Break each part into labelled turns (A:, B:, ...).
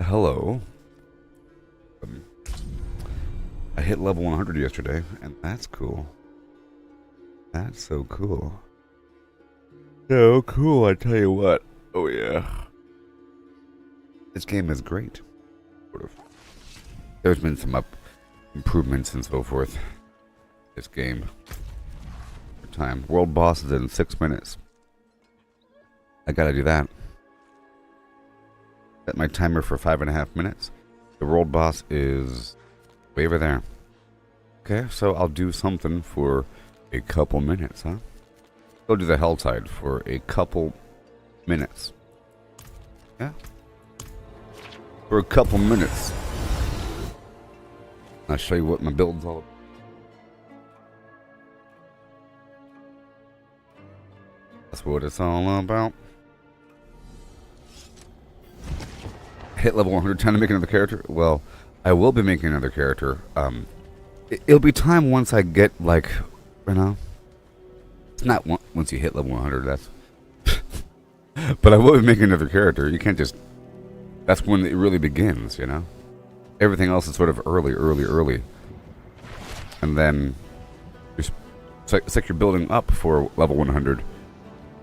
A: Hello. I hit level 100 yesterday, and that's cool. That's so cool. So cool, I tell you what. Oh yeah. This game is great. Sort of. There's been some improvements and so forth. This game. Time. World boss is in 6 minutes. I gotta do that. Set my timer for 5.5 minutes. The world boss is way over there. Okay, so I'll do something for a couple minutes, huh? Go do the Helltide for a couple minutes. Yeah? For a couple minutes. I'll show you what my build's all about. That's what it's all about. Hit level 100, time to make another character? Well, I will be making another character. It'll be time once I get, like, you know. It's not once you hit level 100, that's... But I will be making another character. You can't just... That's when it really begins, you know. Everything else is sort of early. And then... It's like you're building up for level 100.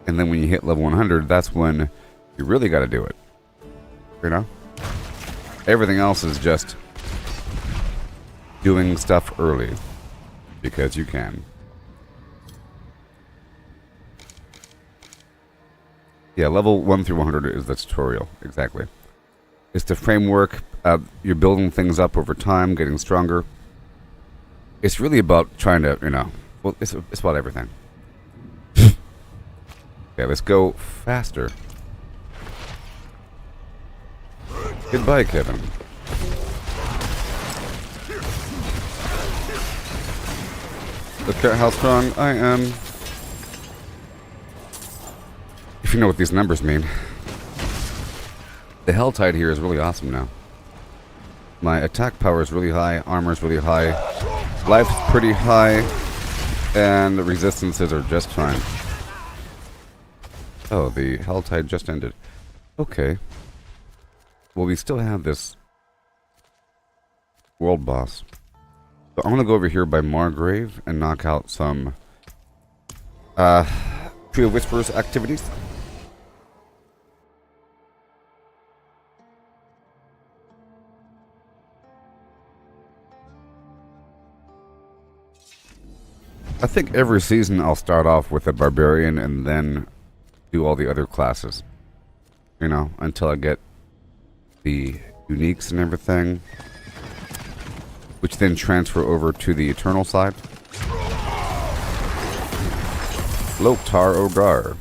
A: And then when you hit level 100, that's when you really got to do it. You know? Everything else is just doing stuff early. Because you can. Yeah, level 1 through 100 is the tutorial. Exactly. It's the framework. You're building things up over time, getting stronger. It's really about trying to, you know... Well, it's about everything. Okay, let's go faster. Goodbye, Kevin. Look at how strong I am. If you know what these numbers mean. The Helltide here is really awesome now. My attack power is really high, armor is really high, life's pretty high, and the resistances are just fine. Oh, the Helltide just ended. Okay. Well, we still have this world boss. So I'm going to go over here by Margrave and knock out some Tree of Whispers activities. I think every season I'll start off with a barbarian and then do all the other classes. You know, until I get the uniques and everything. Which then transfer over to the eternal side. Loktar Ogar.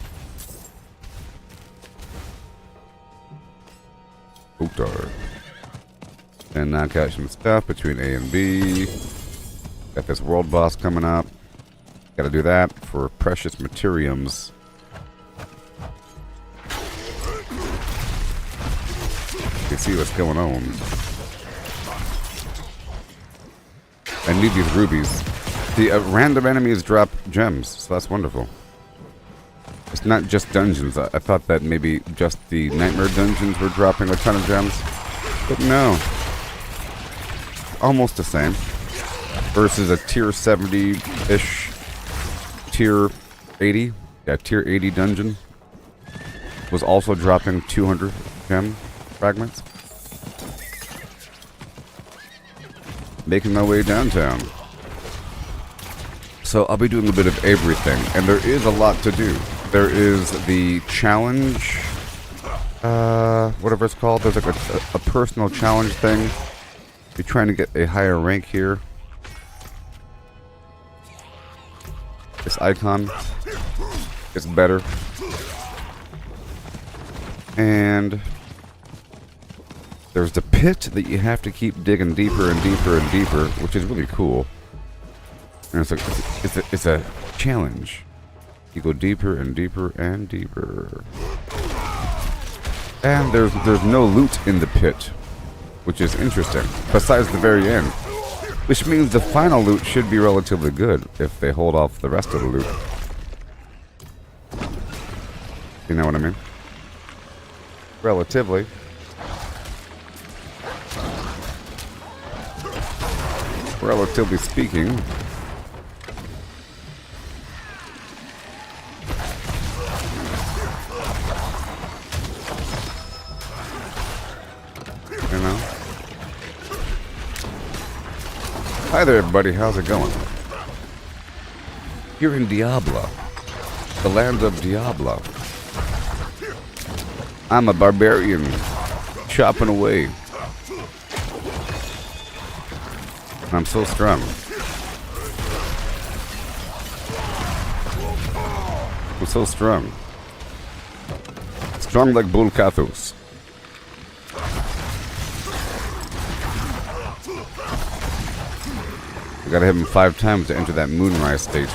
A: Loktar. And knock out some stuff between A and B. Got this world boss coming up. Gotta do that for precious materiums. You can see what's going on. I need these rubies. The random enemies drop gems, so that's wonderful. It's not just dungeons. I thought that maybe just the nightmare dungeons were dropping a ton of gems. But no. Almost the same. Versus a tier 70-ish. Tier 80. Yeah, tier 80 dungeon. Was also dropping 200 gem fragments. Making my way downtown. So I'll be doing a bit of everything. And there is a lot to do. There is the challenge. Whatever it's called. There's like a personal challenge thing. You're trying to get a higher rank here. This icon is better. And there's the pit that you have to keep digging deeper and deeper and deeper, which is really cool. And it's a challenge. You go deeper and deeper and deeper. And there's no loot in the pit, which is interesting, besides the very end. Which means the final loot should be relatively good if they hold off the rest of the loot. You know what I mean? Relatively. relatively speaking. You know? Hi there, everybody. How's it going? Here in Diablo, the land of Diablo. I'm a barbarian, chopping away. I'm so strong. I'm so strong. Strong like Bull Kathos. I gotta hit him 5 times to enter that moonrise state.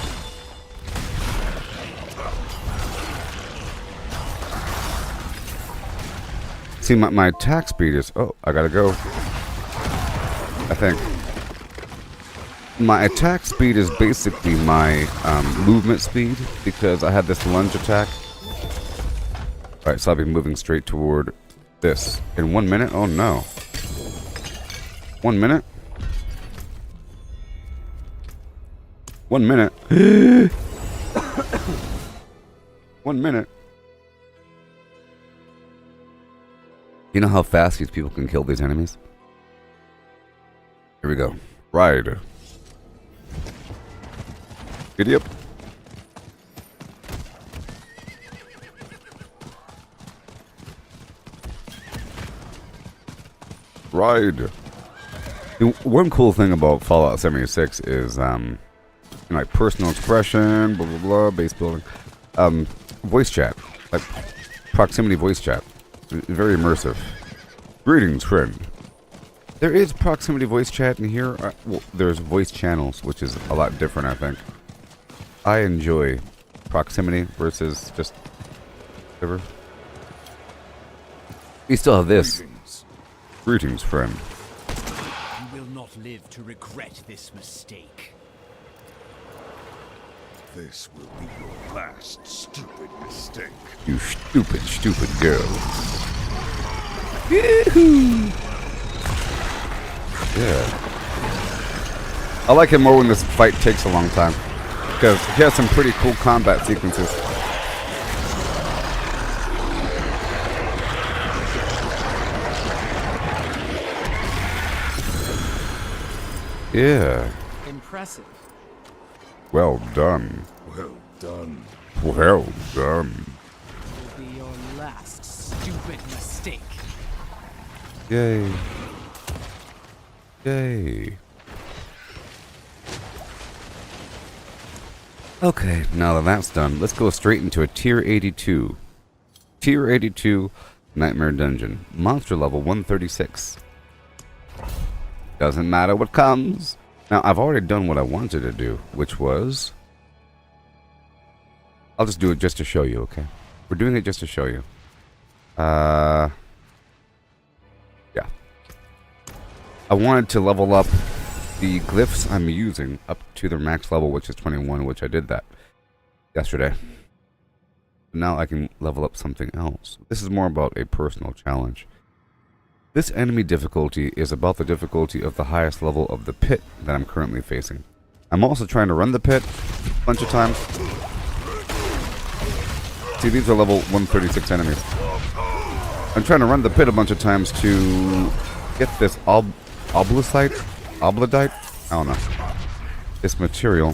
A: See, my attack speed is... Oh, I gotta go. I think. My attack speed is basically my movement speed, because I had this lunge attack. Alright, so I'll be moving straight toward this. In 1 minute? Oh no. 1 minute? 1 minute. 1 minute. You know how fast these people can kill these enemies? Here we go. Ride. Giddy up. Ride. One cool thing about Fallout 76 is, like personal expression, blah blah blah, base building, voice chat, like proximity voice chat, very immersive. Greetings, friend. There is proximity voice chat in here. Well, there's voice channels, which is a lot different, I think. I enjoy proximity versus just whatever. We still have this. Greetings, friend.
B: You will not live to regret this mistake.
C: This will be your last stupid mistake.
A: You stupid, stupid girl. Yeah. I like it more when this fight takes a long time, because he has some pretty cool combat sequences. Yeah.
B: Impressive.
A: Well done.
C: Well done.
A: Well done.
B: Will be your last stupid mistake.
A: Yay. Yay. Okay, now that that's done, let's go straight into a Tier 82. Tier 82 Nightmare Dungeon. Monster level 136. Doesn't matter what comes. Now, I've already done what I wanted to do, which was... I'll just do it just to show you, okay? We're doing it just to show you. Yeah. I wanted to level up the glyphs I'm using up to their max level, which is 21, which I did that yesterday. Now I can level up something else. This is more about a personal challenge. This enemy difficulty is about the difficulty of the highest level of the pit that I'm currently facing. I'm also trying to run the pit a bunch of times. See, these are level 136 enemies. I'm trying to run the pit a bunch of times to get this oblusite? Obladite? I don't know. This material.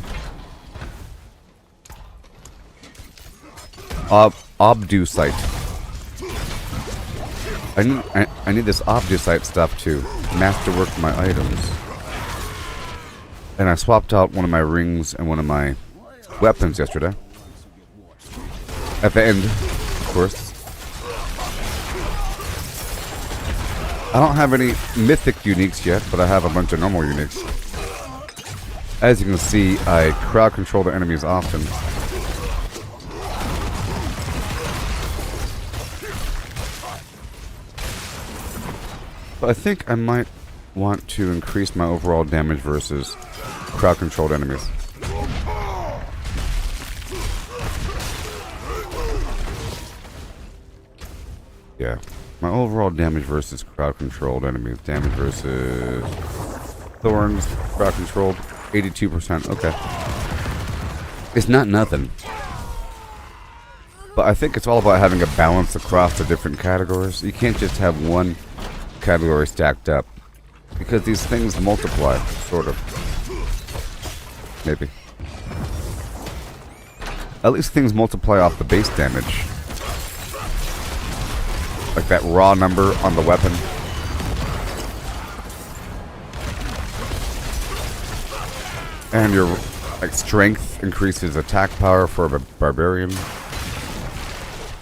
A: Obdusite. I need this obdusite stuff to masterwork my items. And I swapped out one of my rings and one of my weapons yesterday. At the end, of course. I don't have any mythic uniques yet, but I have a bunch of normal uniques. As you can see, I crowd control the enemies often. But I think I might want to increase my overall damage versus crowd controlled enemies. Yeah. My overall damage versus crowd controlled enemies. Damage versus Thorns, crowd controlled, 82%. Okay. It's not nothing. But I think it's all about having a balance across the different categories. You can't just have one category stacked up. Because these things multiply, sort of. Maybe. At least things multiply off the base damage. Like that raw number on the weapon. And your like strength increases attack power for a barbarian.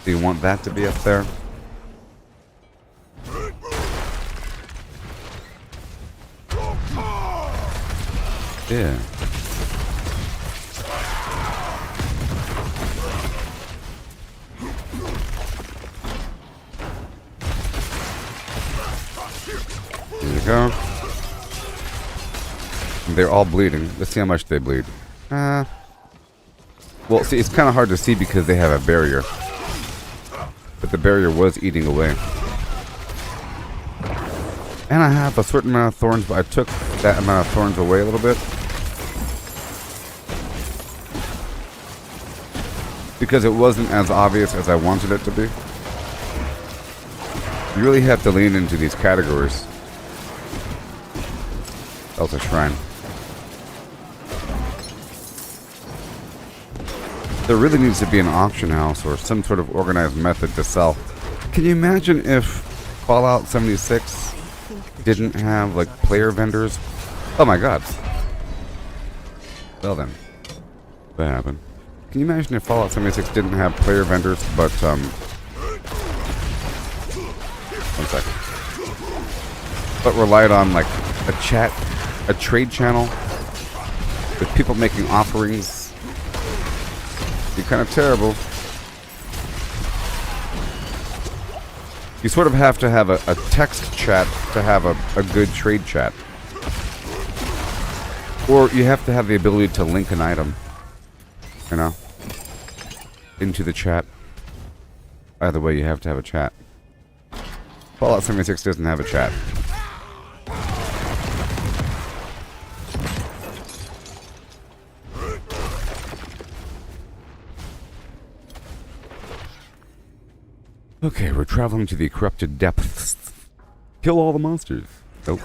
A: Do you want that to be up there? Yeah. There you go. They're all bleeding. Let's see how much they bleed. Well, see, it's kind of hard to see because they have a barrier. But the barrier was eating away. And I have a certain amount of thorns, but I took that amount of thorns away a little bit. Because it wasn't as obvious as I wanted it to be. You really have to lean into these categories. Else a shrine. There really needs to be an auction house or some sort of organized method to sell. Can you imagine if Fallout 76 didn't have like player vendors? Oh my god. Well then. What happened? Can you imagine if Fallout 76 didn't have player vendors, but one second. But relied on like a chat, a trade channel with people making offerings? Be kind of terrible. You sort of have to have a text chat to have a good trade chat. Or you have to have the ability to link an item, you know, into the chat. Either way, you have to have a chat. Fallout 76 doesn't have a chat. Okay, we're traveling to the corrupted depths. Kill all the monsters. Nope.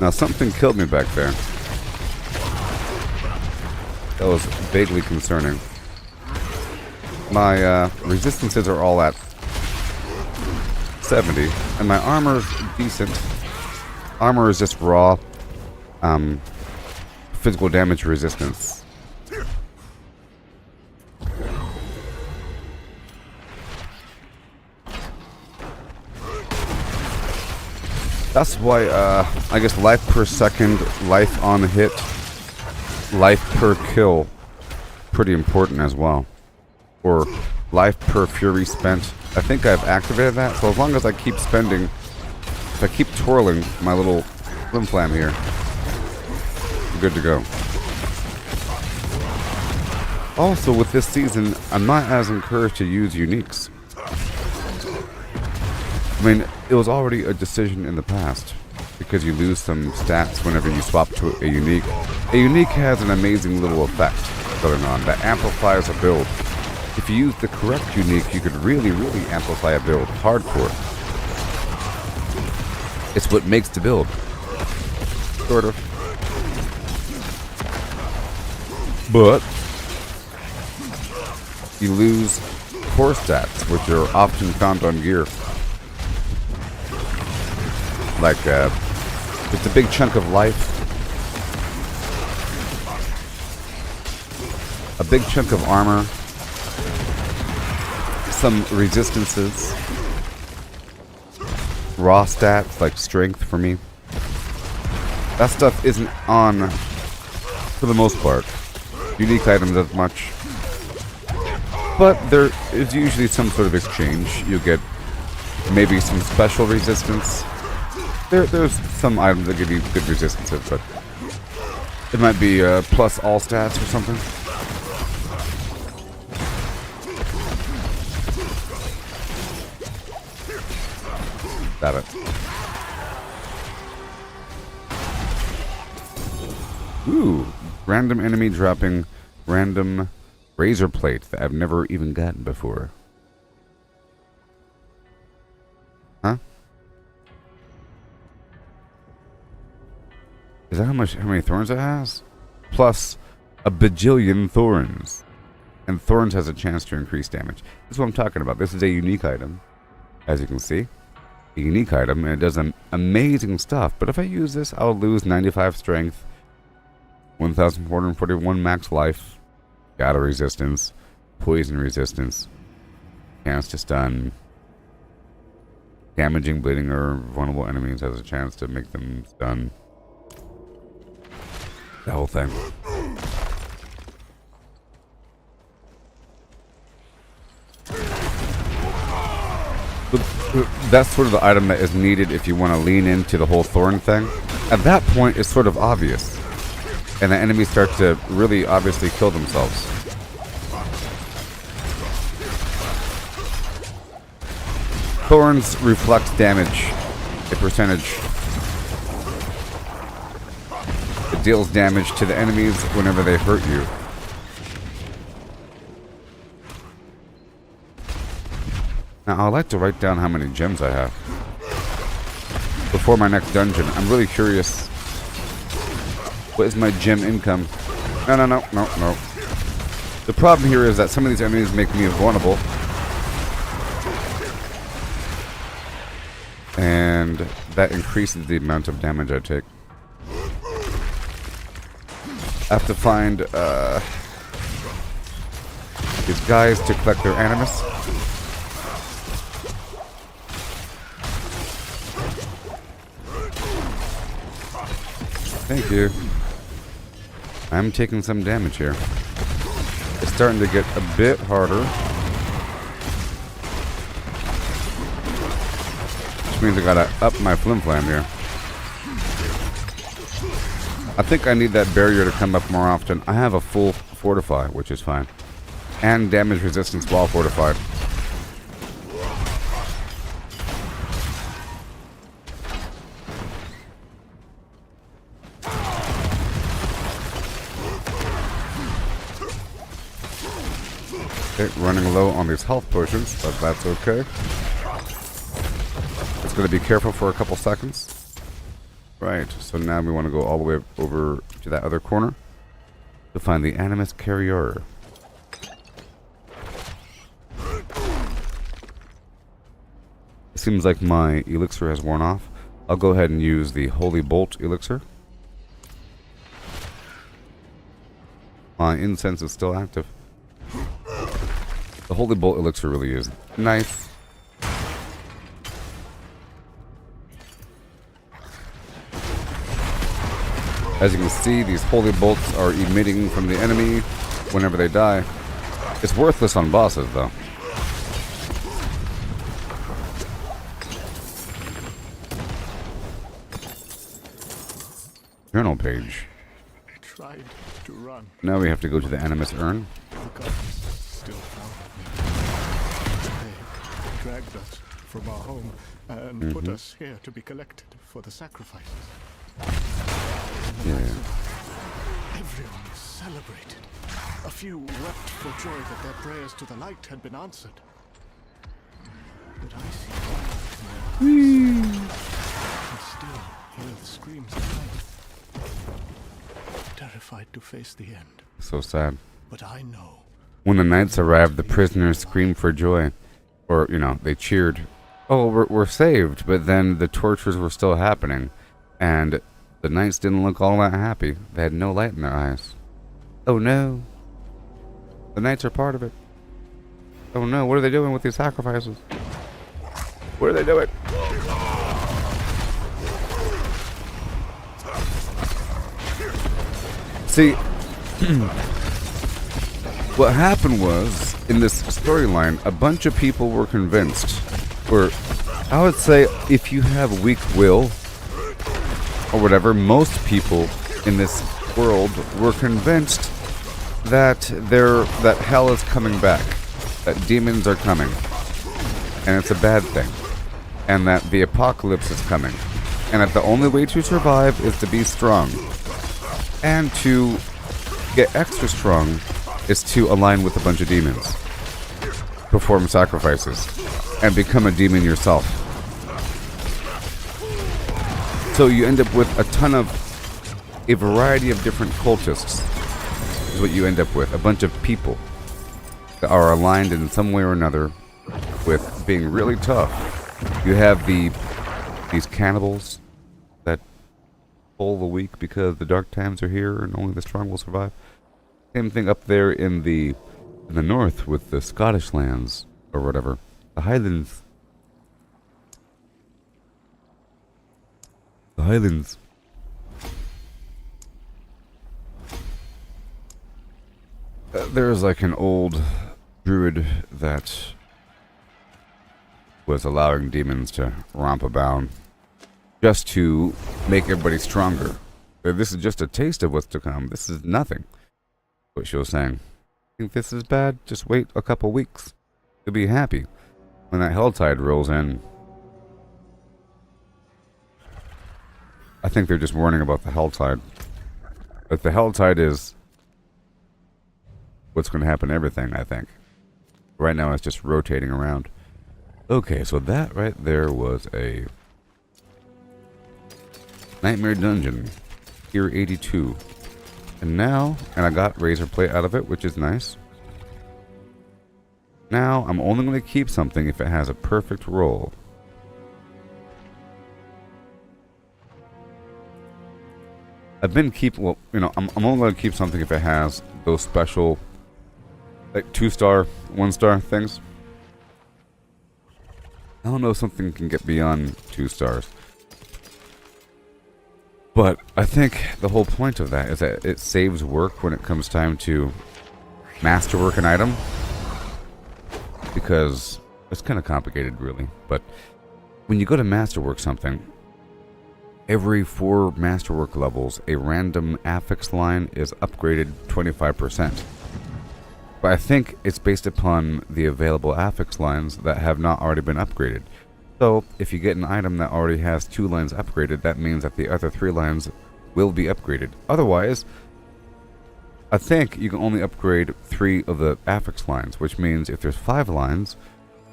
A: Now something killed me back there. That was vaguely concerning. My resistances are all at 70, and my armor's decent. Armor is just raw. Physical damage resistance. That's why, I guess life per second, life on hit, life per kill, pretty important as well. Or life per fury spent. I think I've activated that, so as long as I keep spending, if I keep twirling my little flim flam here, good to go. Also, with this season, I'm not as encouraged to use uniques. I mean, it was already a decision in the past, because you lose some stats whenever you swap to a unique. A unique has an amazing little effect going on that amplifies a build. If you use the correct unique, you could really, really amplify a build hardcore. It's what makes the build. Sort of. But you lose core stats, which are often found on gear. Like, it's a big chunk of life. A big chunk of armor. Some resistances. Raw stats, like strength for me. That stuff isn't on, for the most part, unique items as much. But there is usually some sort of exchange. You get maybe some special resistance. There's some items that give you good resistances, but it might be plus all stats or something. Got it. Ooh, random enemy dropping random razor plate that I've never even gotten before. Huh? Is that how many thorns it has? Plus a bajillion thorns. And thorns has a chance to increase damage. This is what I'm talking about. This is a unique item, as you can see. A unique item, and it does amazing stuff. But if I use this, I'll lose 95 strength, 1,441 max life, battle resistance, poison resistance, chance to stun, damaging, bleeding, or vulnerable enemies has a chance to make them stun. The whole thing. That's sort of the item that is needed if you want to lean into the whole thorn thing. At that point, it's sort of obvious. And the enemies start to really obviously kill themselves. Thorns reflect damage, a percentage. It deals damage to the enemies whenever they hurt you. Now, I'd like to write down how many gems I have. Before my next dungeon, I'm really curious. What is my gem income? No. The problem here is that some of these enemies make me vulnerable. And that increases the amount of damage I take. I have to find these guys to collect their animus. Thank you. I'm taking some damage here. It's starting to get a bit harder. Which means I gotta up my flim-flam here. I think I need that barrier to come up more often. I have a full fortify, which is fine. And damage resistance while fortified. Okay, running low on these health potions, but that's okay. Just gonna be careful for a couple seconds. Right, so now we want to go all the way over to that other corner to find the Animus Carrier. It seems like my elixir has worn off. I'll go ahead and use the Holy Bolt elixir. My incense is still active. The Holy Bolt elixir really is nice. As you can see, these holy bolts are emitting from the enemy whenever they die. It's worthless on bosses, though. Journal page.
D: I tried to run.
A: Now we have to go to the Animus Urn.
D: The gods still found me. They dragged us from our home and put us here to be collected for the sacrifices.
A: Yeah.
D: Everyone celebrated. A few wept for joy that their prayers to the light had been answered. But I see light in their eyes. And still hear the screams of life. Terrified to face the end.
A: So sad.
D: But I know.
A: When the knights arrived, the prisoners screamed for joy. Or, you know, they cheered. Oh, we're saved. But then the tortures were still happening. And the knights didn't look all that happy. They had no light in their eyes. Oh no. The knights are part of it. Oh no, what are they doing with these sacrifices? What are they doing? See, what happened was, in this storyline, a bunch of people were convinced, or I would say if you have weak will, or whatever, most people in this world were convinced that that hell is coming back, that demons are coming, and it's a bad thing. and that the apocalypse is coming, and that the only way to survive is to be strong, and to get extra strong is to align with a bunch of demons, perform sacrifices, and become a demon yourself. So you end up with a variety of different cultists is what you end up with. A bunch of people that are aligned in some way or another with being really tough. You have these cannibals that pull the weak because the dark times are here and only the strong will survive. Same thing up there in the north with the Scottish lands or whatever. The Highlands. The Highlands. There's like an old druid that was allowing demons to romp about just to make everybody stronger. This is just a taste of what's to come. This is nothing. What she was saying. Think this is bad? Just wait a couple weeks. You'll be happy when that helltide rolls in. I think they're just warning about the helltide. But the helltide is what's going to happen to everything, I think. Right now it's just rotating around. Okay, so that right there was a Nightmare Dungeon. Tier 82. And now, and I got Razor Plate out of it, which is nice. Now, I'm only going to keep something if it has a perfect roll. I've been well, you know, I'm only going to keep something if it has those special, like 2-star, 1-star things. I don't know if something can get beyond 2 stars. But I think the whole point of that is that it saves work when it comes time to masterwork an item. Because it's kind of complicated, really. But when you go to masterwork something, every 4 masterwork levels, a random affix line is upgraded 25%. But I think it's based upon the available affix lines that have not already been upgraded. So, if you get an item that already has 2 lines upgraded, that means that the other 3 lines will be upgraded. Otherwise, I think you can only upgrade 3 of the affix lines, which means if there's 5 lines,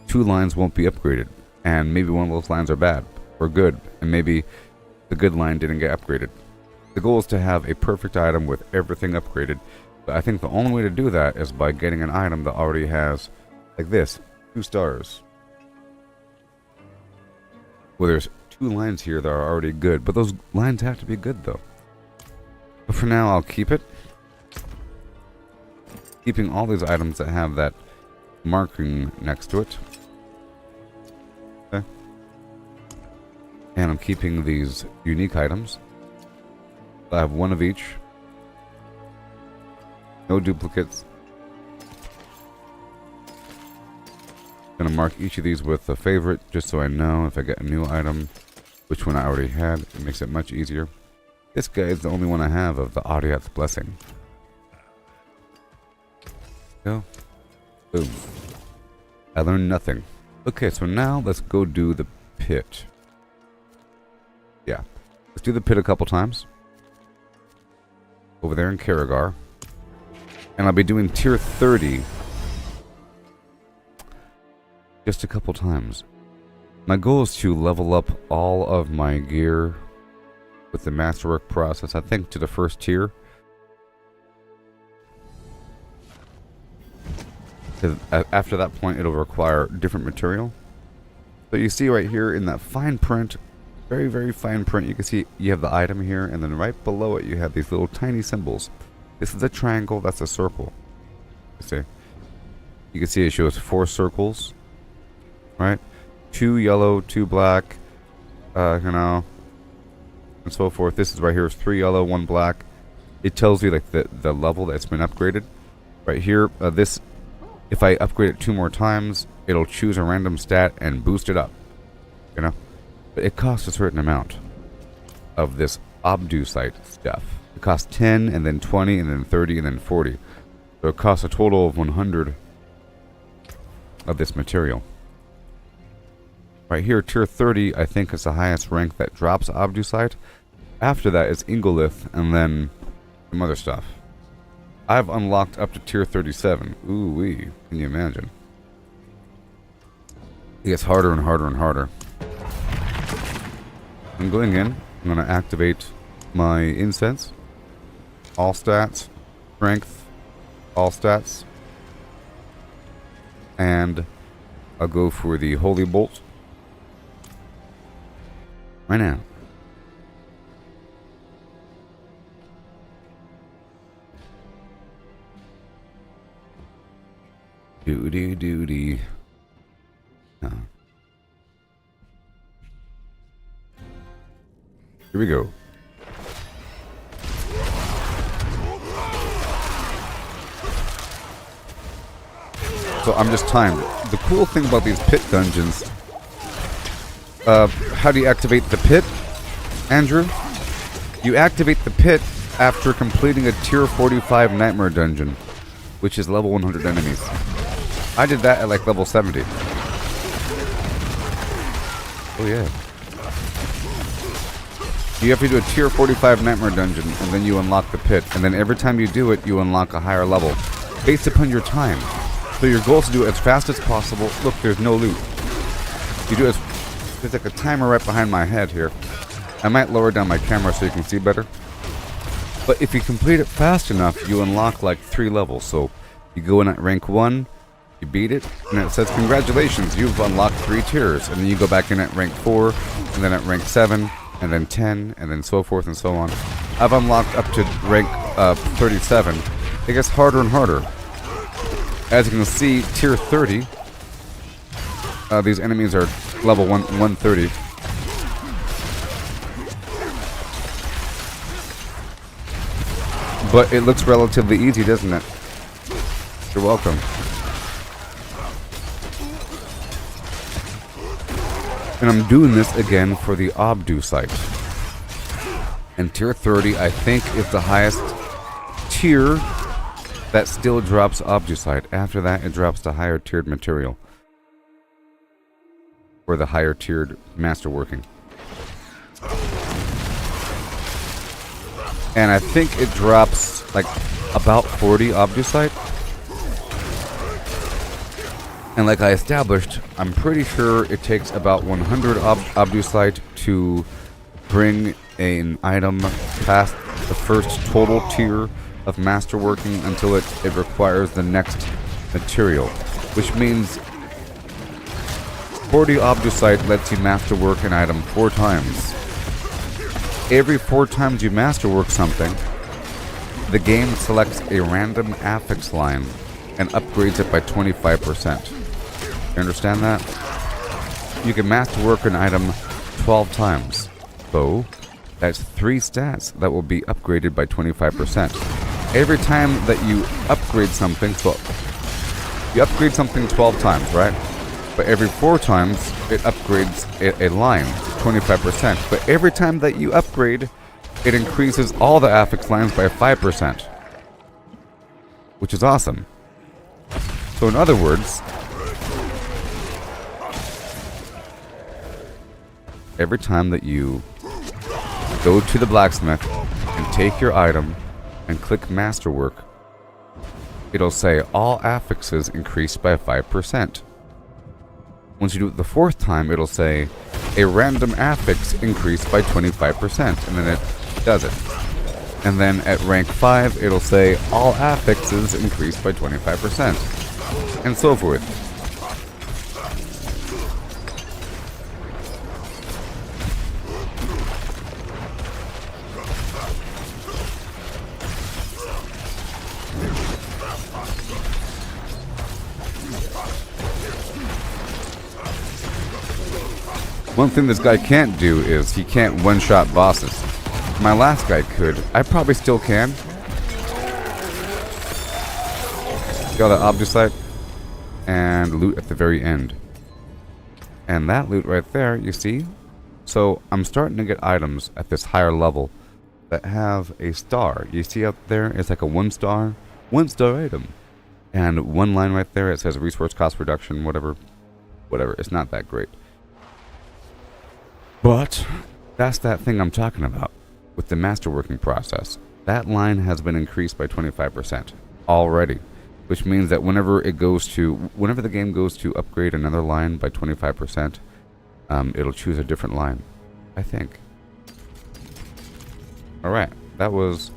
A: 2 lines won't be upgraded. And maybe one of those lines are bad, or good, and maybe the good line didn't get upgraded. The goal is to have a perfect item with everything upgraded. But I think the only way to do that is by getting an item that already has, like this, 2 stars. Well, there's 2 lines here that are already good, but those lines have to be good, though. But for now, I'll keep it. Keeping all these items that have that marking next to it. Okay. And I'm keeping these unique items. I have 1 of each. No duplicates. I'm gonna mark each of these with a favorite just so I know if I get a new item which one I already had. It makes it much easier. This guy is the only one I have of the Audiat's Blessing. Go. Boom. I learned nothing. Okay, so now let's go do the pit. Yeah. Let's do the pit a couple times. Over there in Karagar. And I'll be doing tier 30 just a couple times. My goal is to level up all of my gear with the masterwork process, I think, to the first tier. After that point, it'll require different material. So you see right here in that fine print, very, very fine print, you can see you have the item here, and then right below it you have these little tiny symbols. This is a triangle, that's a circle. You can see it shows 4 circles, right? 2 yellow, 2 black, and so forth. This is right here is 3 yellow, 1 black. It tells you like the level that's been upgraded. Right here, this, if I upgrade it 2 more times, it'll choose a random stat and boost it up. But it costs a certain amount of this obducite stuff. It costs 10, and then 20, and then 30, and then 40. So it costs a total of 100 of this material. Right here, tier 30, I think is the highest rank that drops Obducite. After that is Ingolith, and then some other stuff. I've unlocked up to tier 37. Ooh-wee. Can you imagine? It gets harder and harder and harder. I'm going in. I'm going to activate my incense. All stats. Strength. All stats. And I'll go for the Holy Bolt. Right now. Doody. No. Here we go. So I'm just timed. The cool thing about these pit dungeons, how do you activate the pit, Andrew? You activate the pit after completing a tier 45 nightmare dungeon, which is level 100 enemies. I did that at like level 70. Oh yeah. You have to do a tier 45 nightmare dungeon, and then you unlock the pit. And then every time you do it, you unlock a higher level, based upon your time. So your goal is to do it as fast as possible. Look, there's no loot. You do it as... There's like a timer right behind my head here. I might lower down my camera so you can see better. But if you complete it fast enough, you unlock like 3 levels. So you go in at rank 1, you beat it, and it says, congratulations, you've unlocked 3 tiers. And then you go back in at rank 4, and then at rank 7, and then 10, and then so forth and so on. I've unlocked up to rank 37. It gets harder and harder. As you can see, tier 30, these enemies are level 130. But it looks relatively easy, doesn't it? You're welcome. And I'm doing this again for the Obducite. And tier 30, I think, is the highest tier that still drops Obducite. After that, it drops the higher tiered material. Or the higher tiered masterworking. And I think it drops like about 40 Obducite. And like I established, I'm pretty sure it takes about 100 Obducite to bring an item past the first total tier of masterworking until it requires the next material. Which means 40 Obducite lets you masterwork an item 4 times. Every 4 times you masterwork something, the game selects a random affix line and upgrades it by 25%. You understand that? You can masterwork an item 12 times. So, that's 3 stats that will be upgraded by 25%. Every time that you upgrade something, so you upgrade something 12 times, right? But every 4 times, it upgrades a line, 25%. But every time that you upgrade, it increases all the affix lines by 5%. Which is awesome. So in other words, every time that you go to the blacksmith and take your item and click Masterwork, it'll say all affixes increased by 5%. Once you do it the 4th time, it'll say a random affix increased by 25%, and then it does it. And then at rank 5, it'll say all affixes increased by 25%, and so forth. One thing this guy can't do is he can't one-shot bosses. My last guy could. I probably still can. Got the Obducite and loot at the very end. And that loot right there, you see? So I'm starting to get items at this higher level that have a star. You see up there? It's like a 1-star item. And one line right there, it says resource cost reduction, whatever. It's not that great. But that's that thing I'm talking about with the masterworking process. That line has been increased by 25% already, which means that whenever the game goes to upgrade another line by 25%, it'll choose a different line, I think. Alright, that was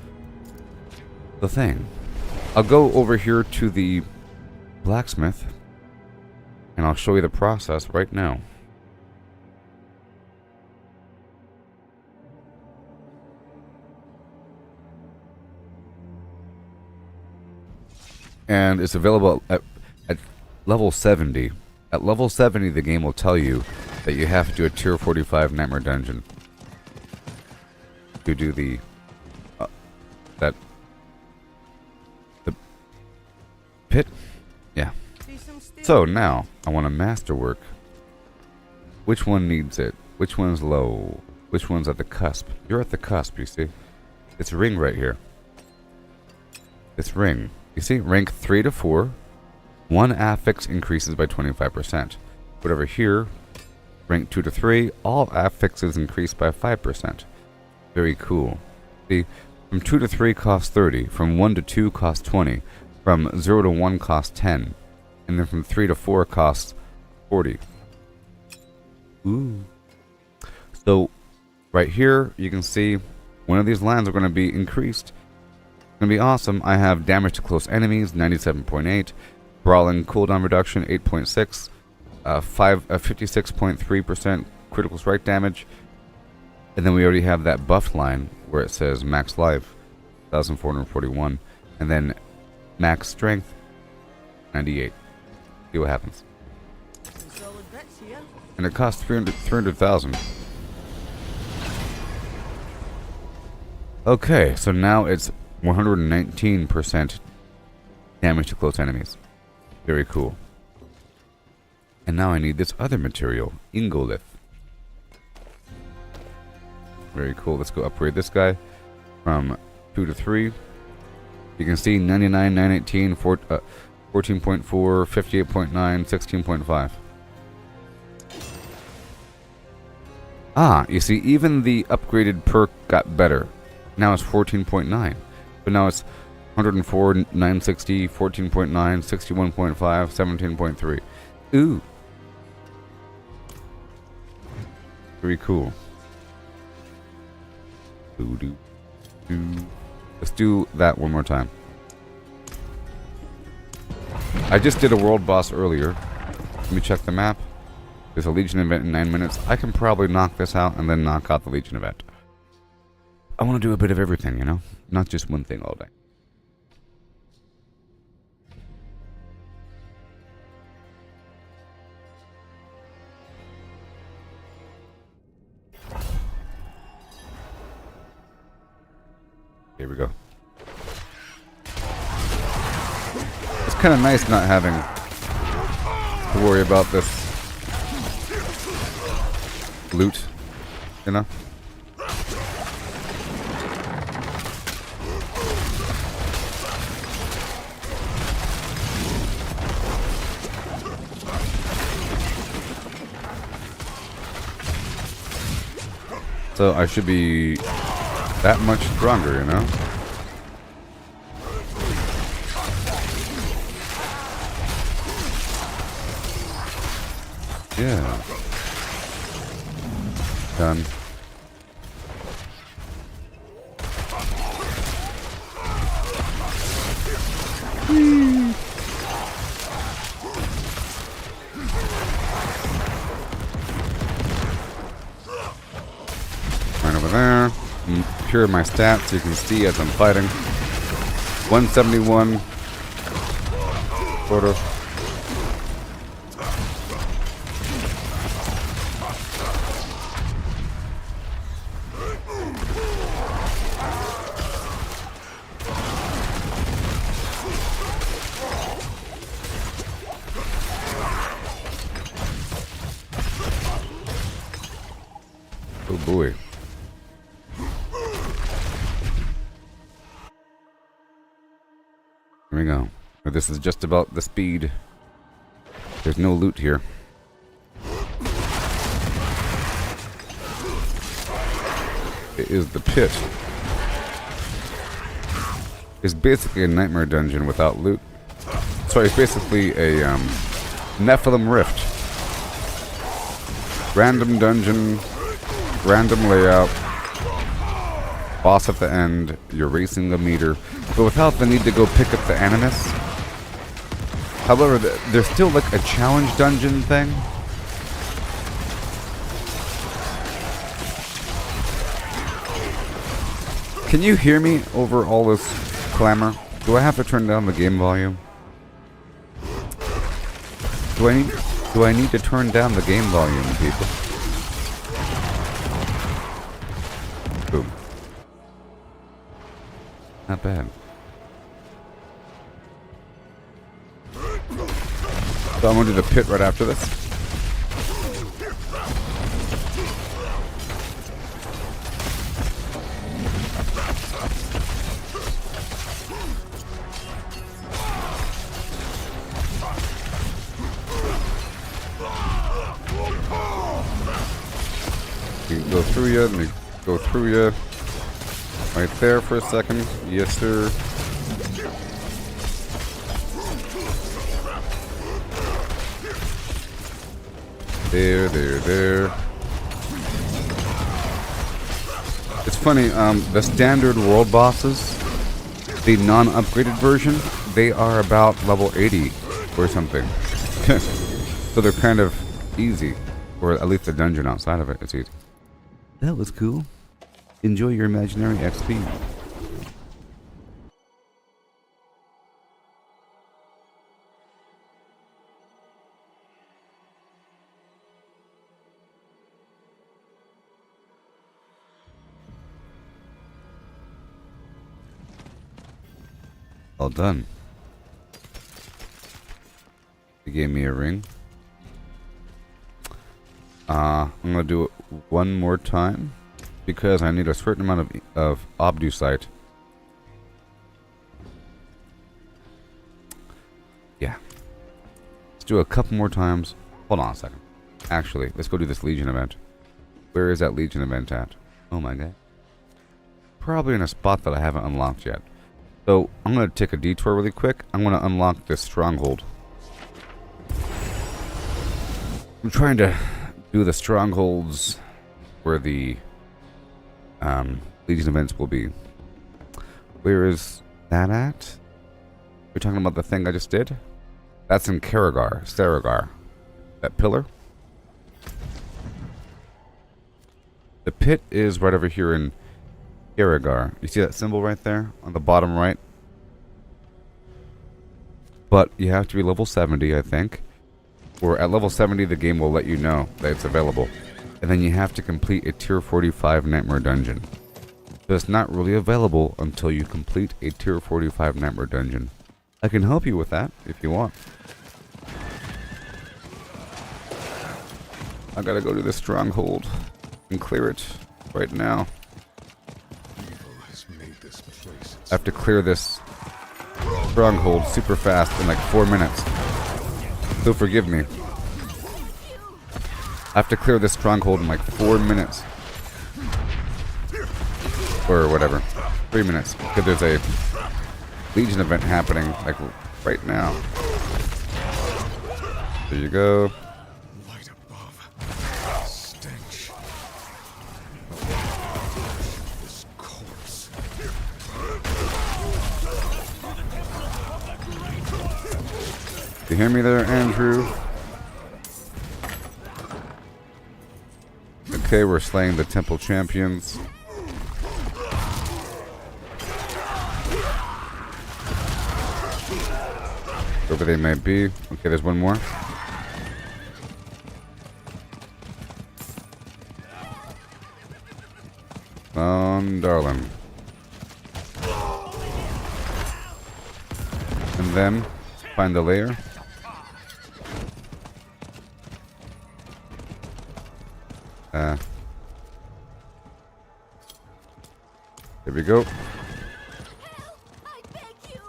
A: the thing. I'll go over here to the blacksmith, and I'll show you the process right now. And it's available at level 70. At level 70, the game will tell you that you have to do a tier 45 nightmare dungeon to do the pit. Yeah. So now I want to masterwork. Which one needs it? Which one's low? Which one's at the cusp? You're at the cusp, you see. It's ring right here. It's ring. You see, rank 3 to 4, one affix increases by 25%. Whatever here, rank 2 to 3, all affixes increase by 5%. Very cool. See, from 2 to 3 costs 30, from 1 to 2 costs 20, from 0 to 1 costs 10, and then from 3 to 4 costs 40. Ooh. So, right here, you can see one of these lines are going to be increased. It's going to be awesome. I have damage to close enemies, 97.8. Brawling cooldown reduction, 8.6. 56.3% critical strike damage. And then we already have that buffed line where it says max life, 1,441. And then max strength, 98. See what happens. And it costs 300,000. Okay, so now it's 119% damage to close enemies. Very cool. And now I need this other material, Ingolith. Very cool. Let's go upgrade this guy from 2 to 3. You can see 99, 918, 14.4, 58.9, 16.5. Ah, you see, even the upgraded perk got better. Now it's 14.9. But now it's 104, 960, 14.9, 61.5, 17.3. Ooh. Very cool. Let's do that one more time. I just did a world boss earlier. Let me check the map. There's a Legion event in 9 minutes. I can probably knock this out and then knock out the Legion event. I want to do a bit of everything, you know? Not just one thing all day. Here we go. It's kind of nice not having to worry about this loot, you know? So I should be that much stronger, you know? Yeah. Done. Right over there. Here are my stats, you can see as I'm fighting. 171. Quarter. Oh boy. Here we go. This is just about the speed. There's no loot here. is the pit. It's basically a nightmare dungeon without loot. So it's basically a Nephilim Rift. Random dungeon, random layout, boss at the end, you're racing the meter, but without the need to go pick up the animus. However, there's still like a challenge dungeon thing. Can you hear me over all this clamor? Do I have to turn down the game volume? Do I need to turn down the game volume, people? Boom. Not bad. So I'm gonna do the pit right after this. You can go through you, let me go through you. Right there for a second. Yes, sir. There. It's funny, the standard world bosses, the non-upgraded version, they are about level 80 or something. So they're kind of easy. Or at least the dungeon outside of it is easy. That was cool. Enjoy your imaginary XP. All done. They gave me a ring. I'm gonna do it one more time because I need a certain amount of obducite. Yeah. Let's do it a couple more times. Hold on a second. Actually, let's go do this Legion event. Where is that Legion event at? Oh my god. Probably in a spot that I haven't unlocked yet. So, I'm going to take a detour really quick. I'm going to unlock this stronghold. I'm trying to do the strongholds where the Legion events will be. Where is that at? You're talking about the thing I just did? That's in Saragar. That pillar? The pit is right over here in Saragar. You see that symbol right there on the bottom right? But you have to be level 70, I think. Or at level 70, the game will let you know that it's available. And then you have to complete a tier 45 nightmare dungeon. So it's not really available until you complete a tier 45 nightmare dungeon. I can help you with that if you want. I gotta go to this stronghold and clear it right now. I have to clear this stronghold super fast in like 4 minutes. So forgive me. I have to clear this stronghold in like 4 minutes. Or whatever. 3 minutes. Because there's a Legion event happening like right now. There you go.
D: Light above. Stench. This corpse.
A: You hear me there, Andrew? Okay, we're slaying the temple champions. Wherever they may be. Okay, there's one more. Darling. And then find the layer. There we go.
E: I beg you.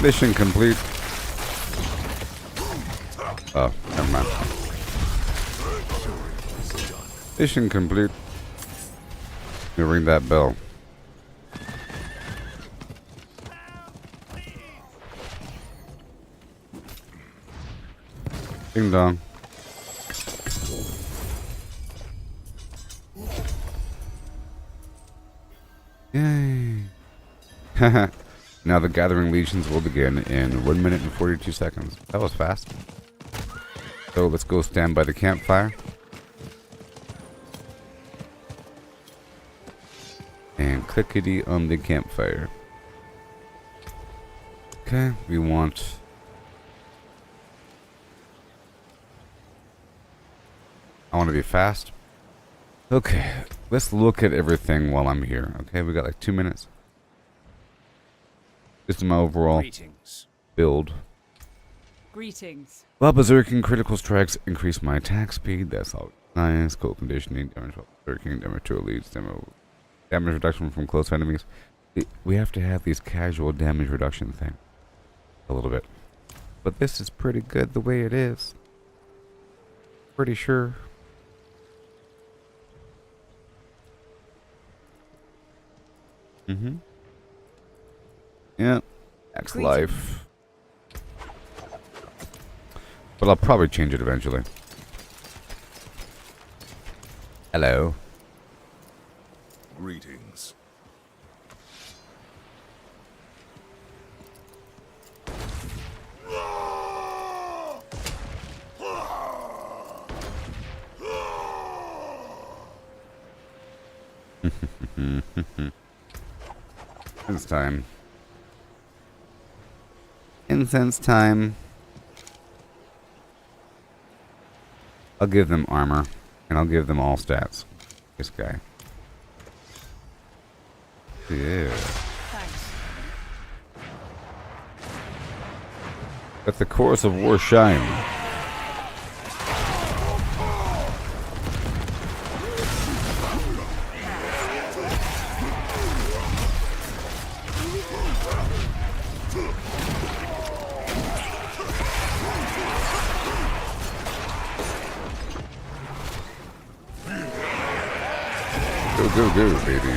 A: Mission complete. Oh, never mind. Mission complete. You ring that bell. Ding dong. Yay. Now the gathering legions will begin in 1 minute and 42 seconds. That was fast. So let's go stand by the campfire. And clickety on the campfire. Okay, we want... I want to be fast. Okay, let's look at everything while I'm here. Okay, we got like 2 minutes. Just my overall build.
F: Greetings.
A: While berserking, critical strikes increase my attack speed. That's all nice. Cold conditioning, damage while berserking, damage to elites, damage reduction from close enemies. We have to have these casual damage reduction thing. A little bit. But this is pretty good the way it is. Pretty sure. Yeah. Max life. But I'll probably change it eventually. Hello.
C: Greetings.
A: Incense time. Incense time. I'll give them armor. And I'll give them all stats. This guy. Yeah.
F: Thanks.
A: Let the chorus of war shine. Go, go, go, baby.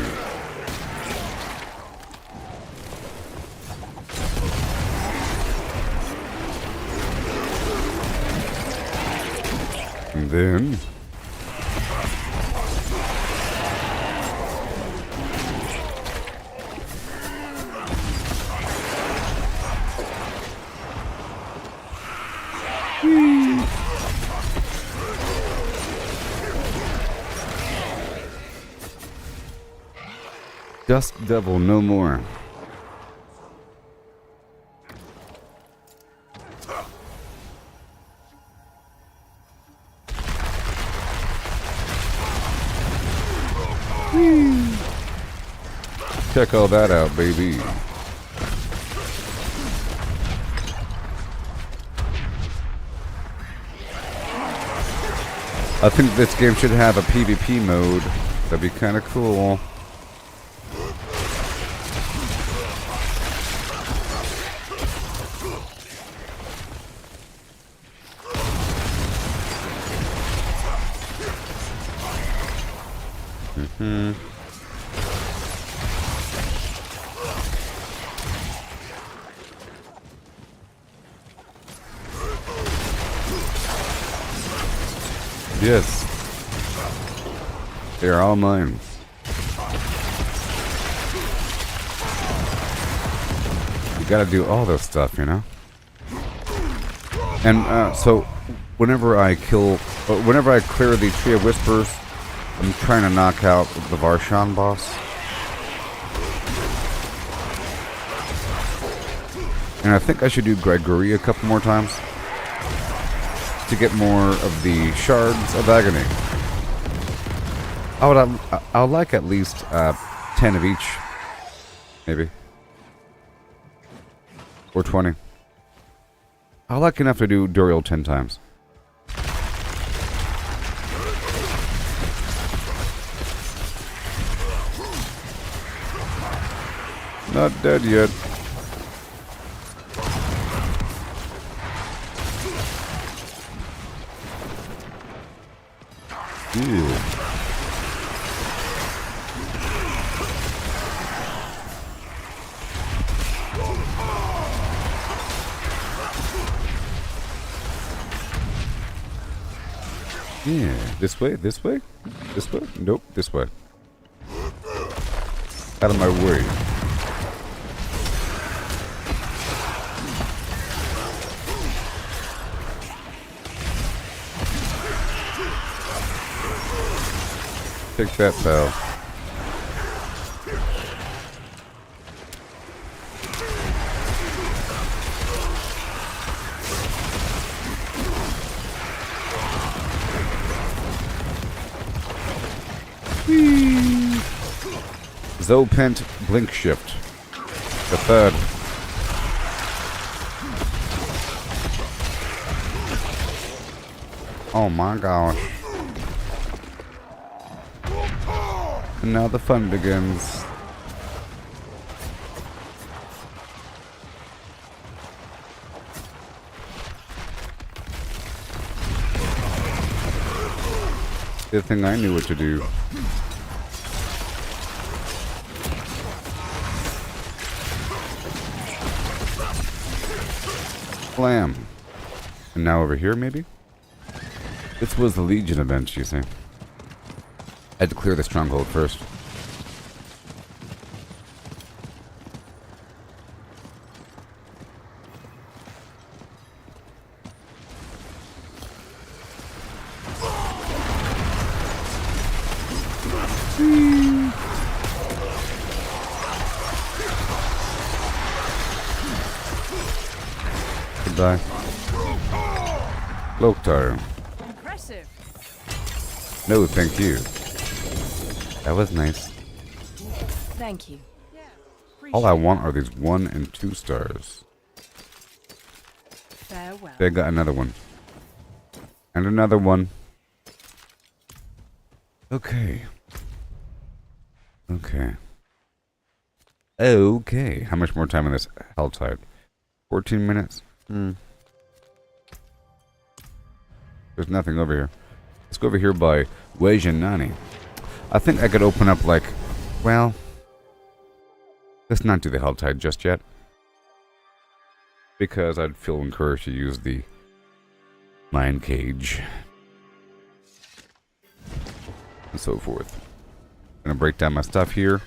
A: And then... Dust Devil, no more. Check all that out, baby. I think this game should have a PvP mode. That'd be kind of cool. Yes. They're all mine. You gotta do all this stuff, you know? And so, whenever I clear the Tree of Whispers, I'm trying to knock out the Varshan boss. And I think I should do Gregory a couple more times to get more of the Shards of Agony. I would like at least 10 of each, maybe, or 20. I like enough to do Duriel 10 times. Not dead yet. Ew. Yeah, this way, this way, this way. Nope, this way. Out of my way. Take that, pal. Zopent blink shift. The third. Oh my gosh. And now the fun begins. Good thing I knew what to do. Slam. And now over here, maybe? This was the Legion event, you see. I had to clear the stronghold first. Goodbye. Loktar.
F: Impressive.
A: No, thank you. That was nice.
F: Thank you.
A: All I want are these 1 and 2 stars.
F: Farewell.
A: They got another one. And another one. Okay. Okay. Okay. How much more time on this Helltide? 14 minutes? There's nothing over here. Let's go over here by Wejanani. I think I could open up like, well, let's not do the Helltide just yet. Because I'd feel encouraged to use the Mind Cage. And so forth. Gonna break down my stuff here.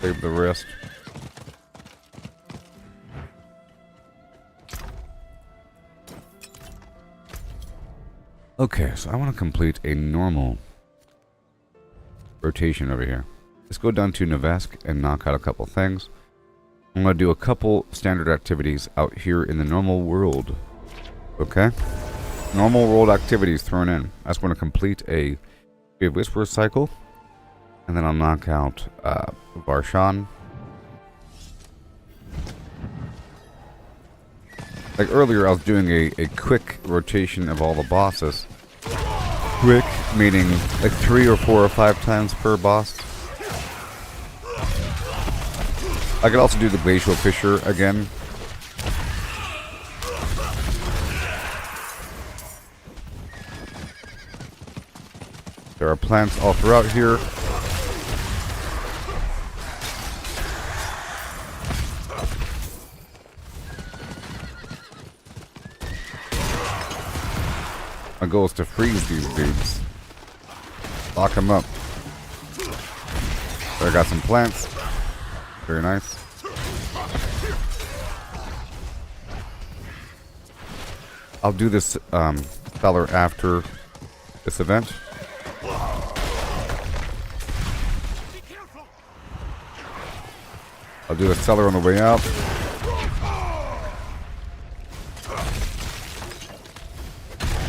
A: Save the rest. Okay, so I want to complete a normal rotation over here. Let's go down to Navask and knock out a couple things. I'm going to do a couple standard activities out here in the normal world. Okay? Normal world activities thrown in. I just want to complete a Whisper cycle. And then I'll knock out Varshan. Like earlier, I was doing a quick rotation of all the bosses. Quick, meaning like 3 or 4 or 5 times per boss. I could also do the Glacial Fissure again. There are plants all throughout here. My goal is to freeze these dudes. Lock them up. There, I got some plants. Very nice. I'll do this cellar after this event. I'll do a cellar on the way out.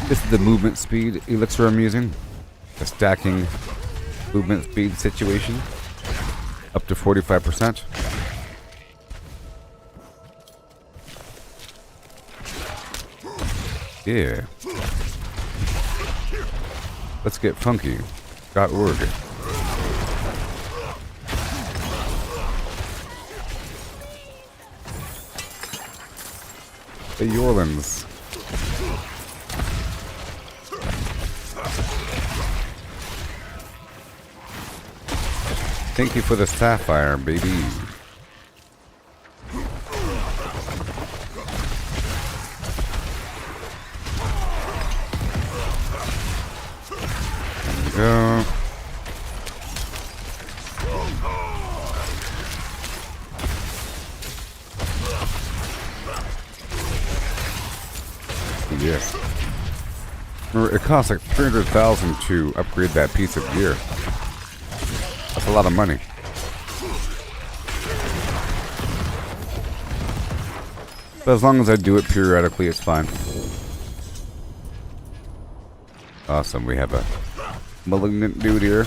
A: This is the movement speed elixir I'm using. A stacking movement speed situation. Up to 45%. Yeah. Let's get funky. .org. The Yorlands. Thank you for the sapphire, baby. There we go. Yes. Remember, it costs like 300,000 to upgrade that piece of gear. That's a lot of money. But as long as I do it periodically, it's fine. Awesome, we have a malignant dude here.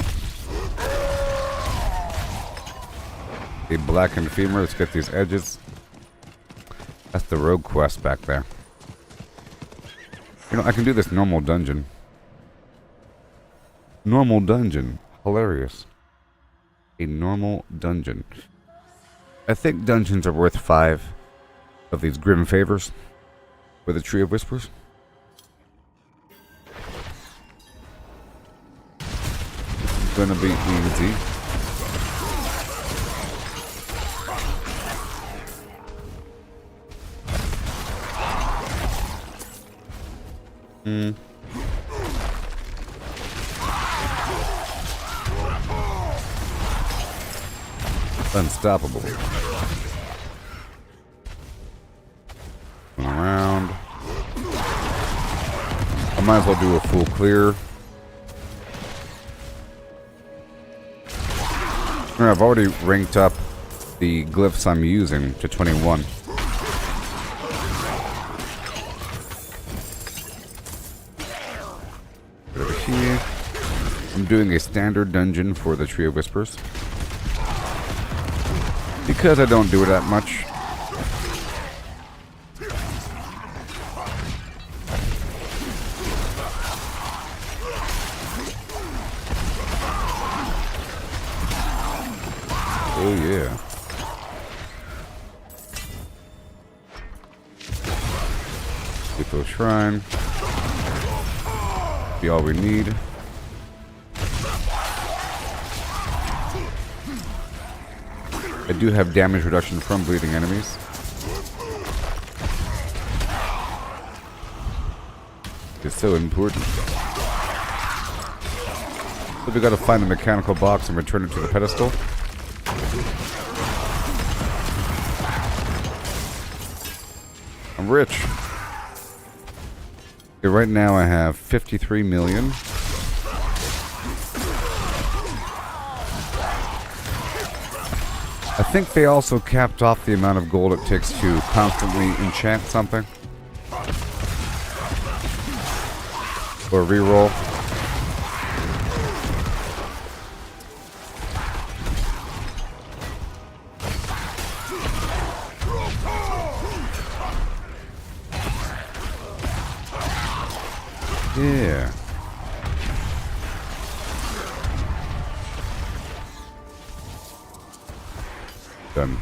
A: A blackened femur. Let's get these edges. That's the rogue quest back there. You know, I can do this normal dungeon. Normal dungeon. Hilarious. A normal dungeon. I think dungeons are worth 5 of these grim favors for the Tree of Whispers. It's gonna be easy. Unstoppable. Around. I might as well do a full clear. I've already ranked up the glyphs I'm using to 21. Over here. I'm doing a standard dungeon for the Tree of Whispers. Because I don't do it that much. Oh yeah. Lethal Shrine. Be all we need. I do have damage reduction from bleeding enemies. It's so important. So we gotta find the mechanical box and return it to the pedestal. I'm rich. Okay, right now I have 53 million. I think they also capped off the amount of gold it takes to constantly enchant something. Or reroll. Yeah. Done.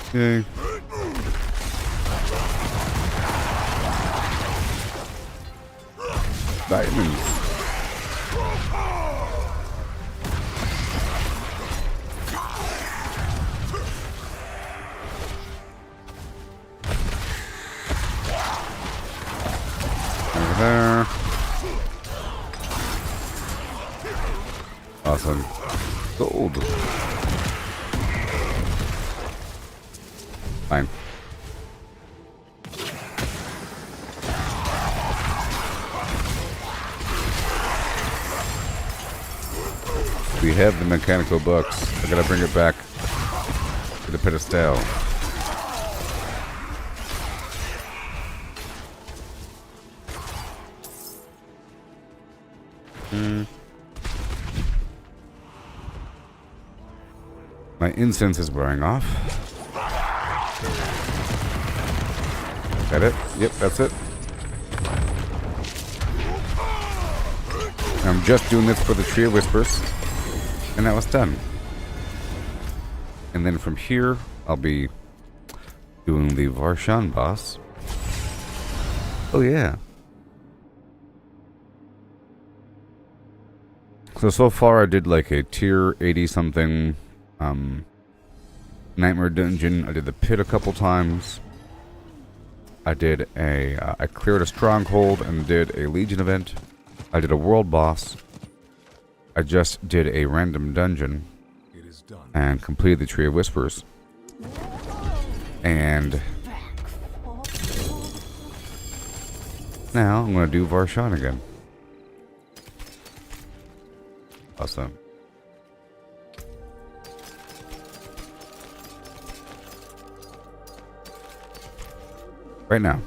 A: Okay. Diamonds. Over there. Awesome. Gold. Fine. We have the mechanical box. I gotta bring it back to the pedestal. My incense is wearing off. That it? Yep, that's it. I'm just doing this for the Tree of Whispers. And that was done. And then from here, I'll be doing the Varshan boss. Oh yeah. So far I did like a tier 80 something Nightmare Dungeon. I did the pit a couple times. I did I cleared a stronghold and did a Legion event. I did a world boss. I just did a random dungeon and completed the Tree of Whispers. And now I'm going to do Varshan again. Awesome. Right now.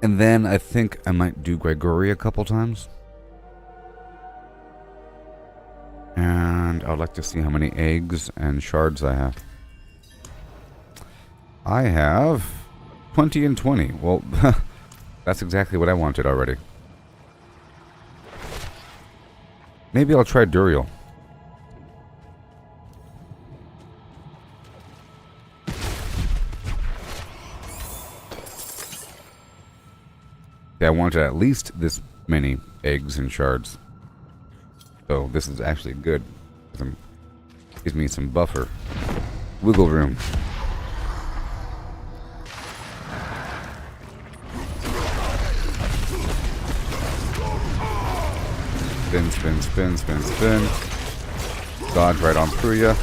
A: And then I think I might do Gregory a couple times. And I'd like to see how many eggs and shards I have. I have 20 and 20. Well, that's exactly what I wanted already. Maybe I'll try Duriel. Yeah, I wanted at least this many eggs and shards. So this is actually good. Gives me some buffer. Wiggle room. Spin, spin, spin, spin, spin. Dodge right on through ya.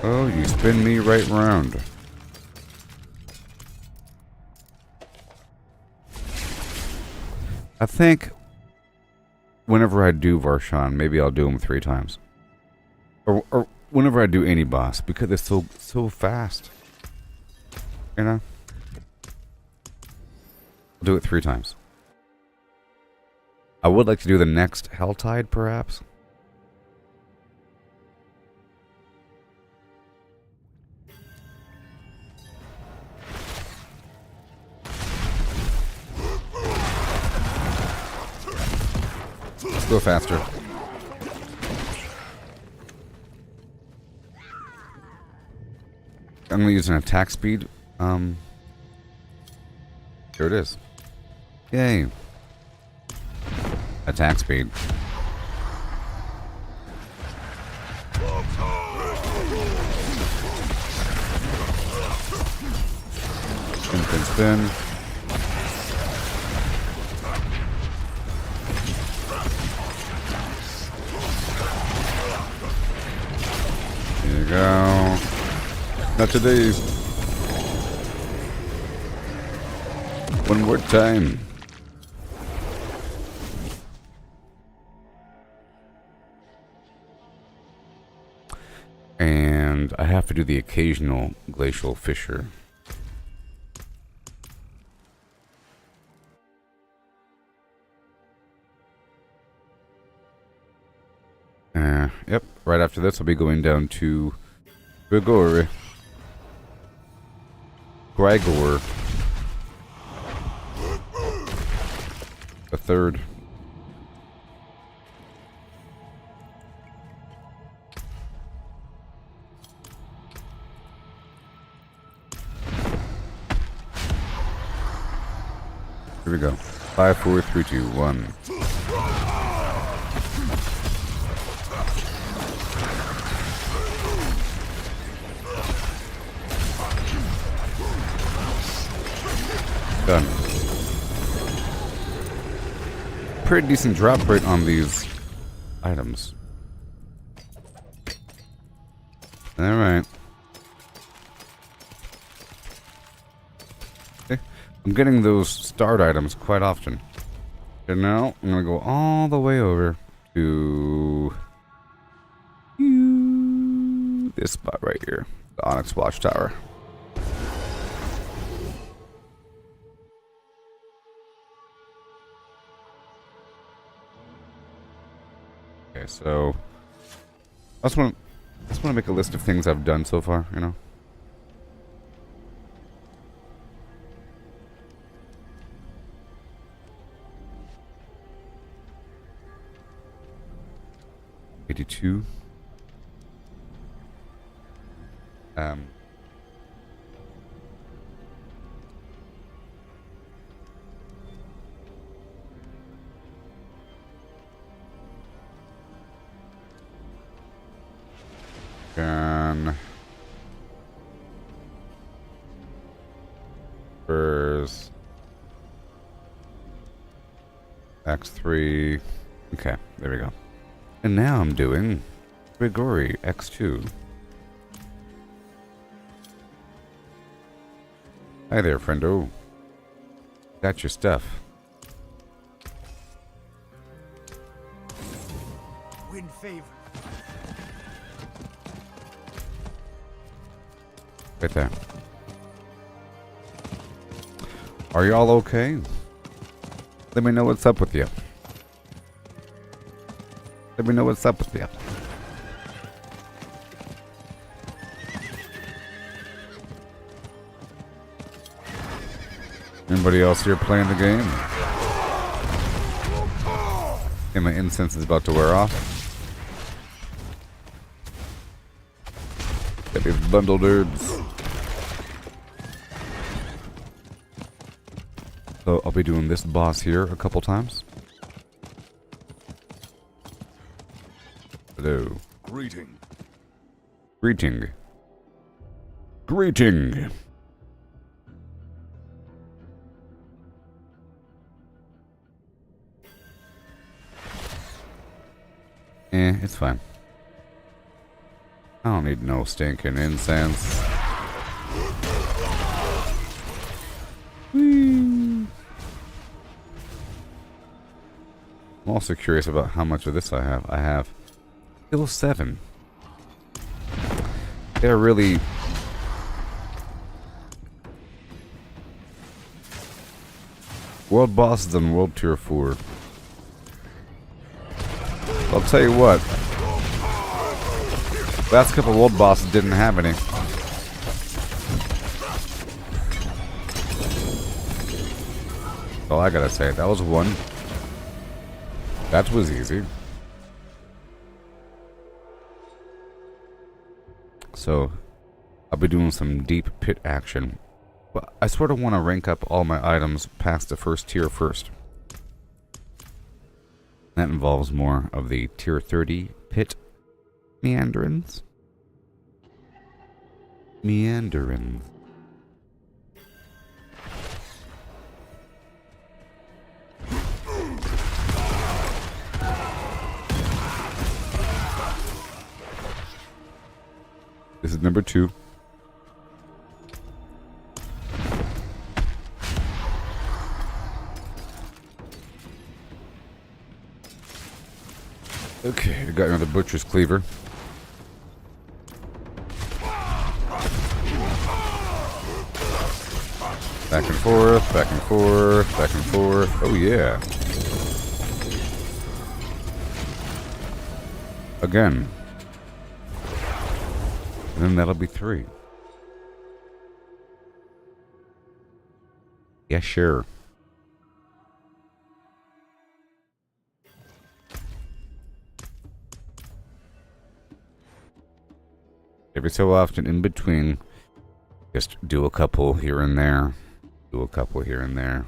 A: Oh, you spin me right round. I think whenever I do Varshan, maybe I'll do him 3 times. Or whenever I do any boss, because they're so fast. You know? I'll do it 3 times. I would like to do the next Helltide, perhaps. Let's go faster. I'm going to use an attack speed. Here it is. Yay. Attack speed. Spin, spin, spin. There you go. Not today. One more time. And I have to do the occasional glacial fissure. Yep, right after this I'll be going down to Gregor. The third. Here we go. 5, 4, 3, 2, 1. Done. Pretty decent drop rate on these items. Alright. Okay. I'm getting those start items quite often. And now I'm going to go all the way over to this spot right here. The Onyx Watchtower. Okay, so I just want to make a list of things I've done so far, you know. 82. Gun. Spurs. X3. Okay, there we go. And now I'm doing Grigori X2. Hi there, friendo. Got your stuff.
B: Win favor.
A: Right there. Are y'all okay? Let me know what's up with you. Let me know what's up with you. Anybody else here playing the game? And my incense is about to wear off. Got these bundled herbs. So I'll be doing this boss here a couple times. Hello.
C: Greeting.
A: Greeting. Greeting. It's fine. I don't need no stinking incense. Whee. I'm also curious about how much of this I have. I have still 7. They're really... World bosses and World Tier 4. I'll tell you what. Last couple world bosses didn't have any. That's all I gotta say. That was one. That was easy. So, I'll be doing some deep pit action. But I sort of want to rank up all my items past the first tier first. That involves more of the tier 30 pit meanderings. Meanderings. This is number 2. Okay, I got another butcher's cleaver. Back and forth, back and forth, back and forth. Oh yeah. Again. And then that'll be 3. Yeah, sure. Every so often in between, just do a couple here and there. Do a couple here and there.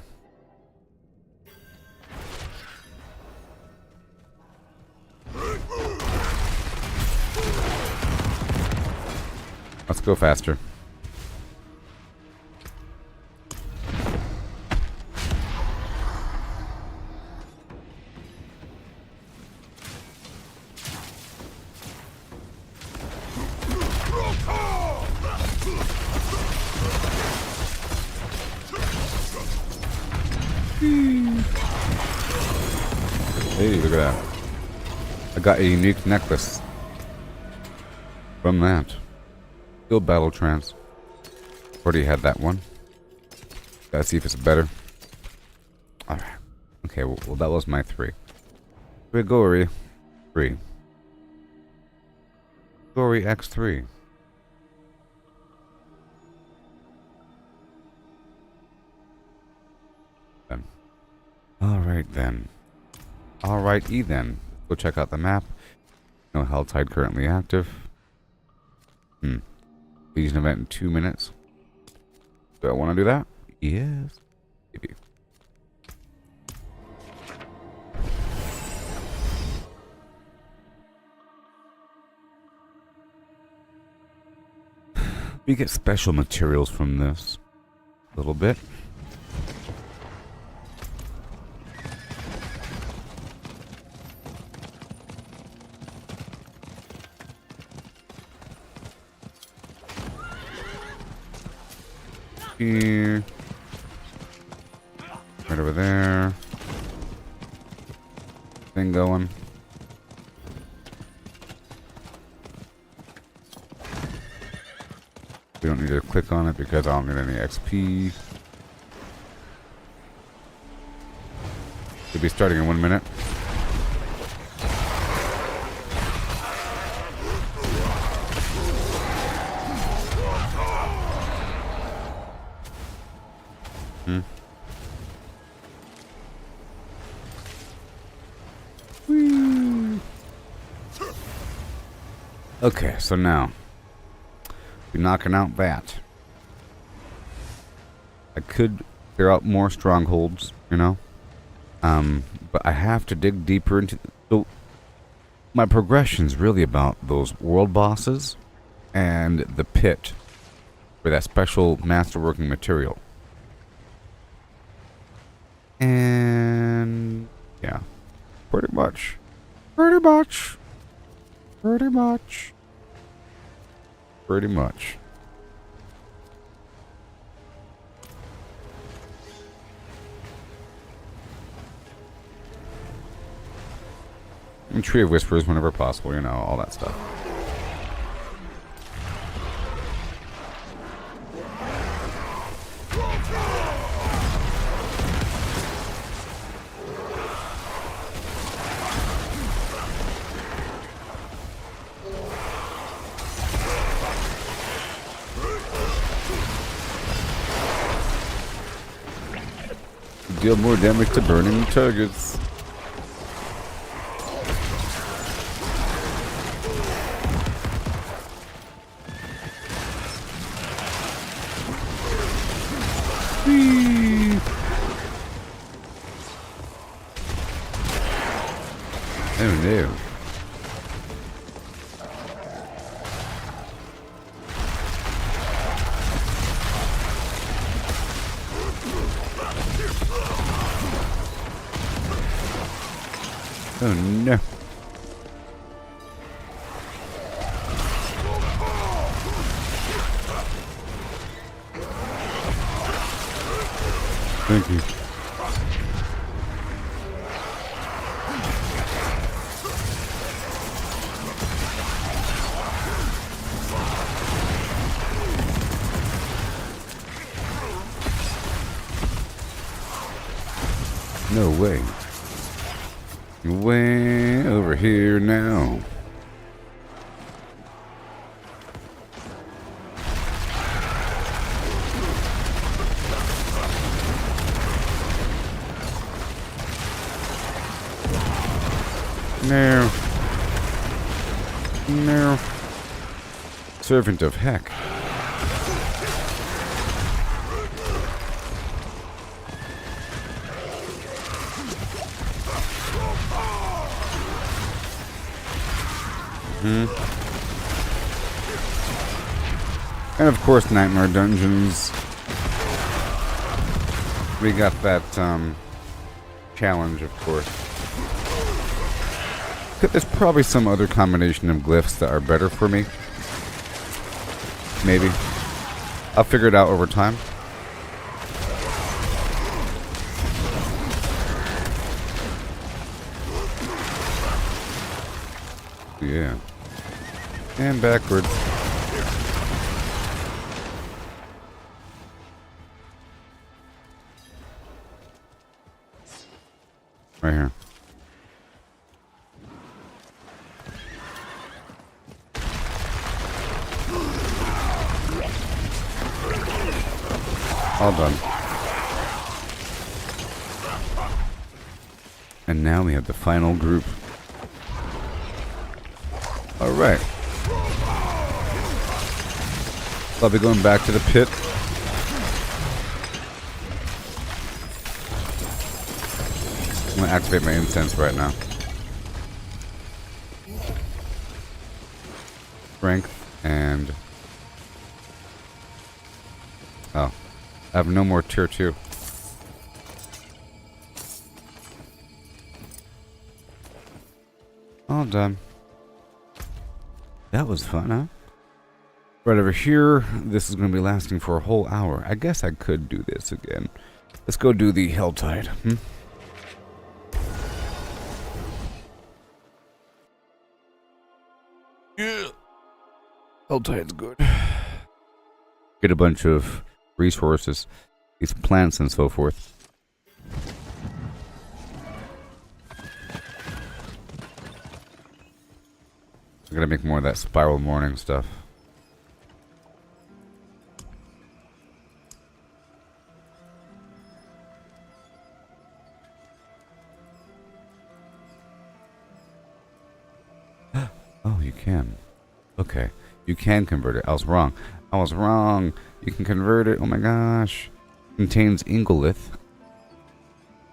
A: Let's go faster. Hey, look at that. I got a unique necklace from that. Still battle trance. Already had that one. Gotta see if it's better. Alright. Okay, well that was my 3. Grigori 3. Grigori X3. Alright then. Alrighty then. Go check out the map. No hell tide currently active. Legion event in 2 minutes. Do I want to do that? Yes. Maybe. We get special materials from this. A little bit. Here. Right over there. Thing going. We don't need to click on it because I don't need any XP. We'll be starting in 1 minute. Okay, so now we're knocking out that. I could clear out more strongholds, you know, but I have to dig deeper into. So my progression's really about those world bosses and the pit for that special masterworking material. And yeah, pretty much. Pretty much. Pretty much. Pretty much. And Tree of Whispers whenever possible, you know, all that stuff. Deal more damage to burning targets. Whee! Oh no. Oh no. Thank you. No way. Way over here now. No. No. Servant of heck. And of course, Nightmare Dungeons. We got that challenge, of course. There's probably some other combination of glyphs that are better for me. Maybe. I'll figure it out over time. Yeah. And backwards. Right here. All done. And now we have the final group. Alright. I'll be going back to the pit. I'm going to activate my incense right now. Strength and... Oh. I have no more tier 2. All done. That was fun, huh? Right over here, this is going to be lasting for a whole hour. I guess I could do this again. Let's go do the Helltide. Yeah. Helltide's good. Get a bunch of resources, these plants and so forth. I gotta make more of that spiral morning stuff. Oh, you can. Okay. You can convert it. I was wrong. I was wrong. You can convert it. Oh my gosh. Contains Ingolith.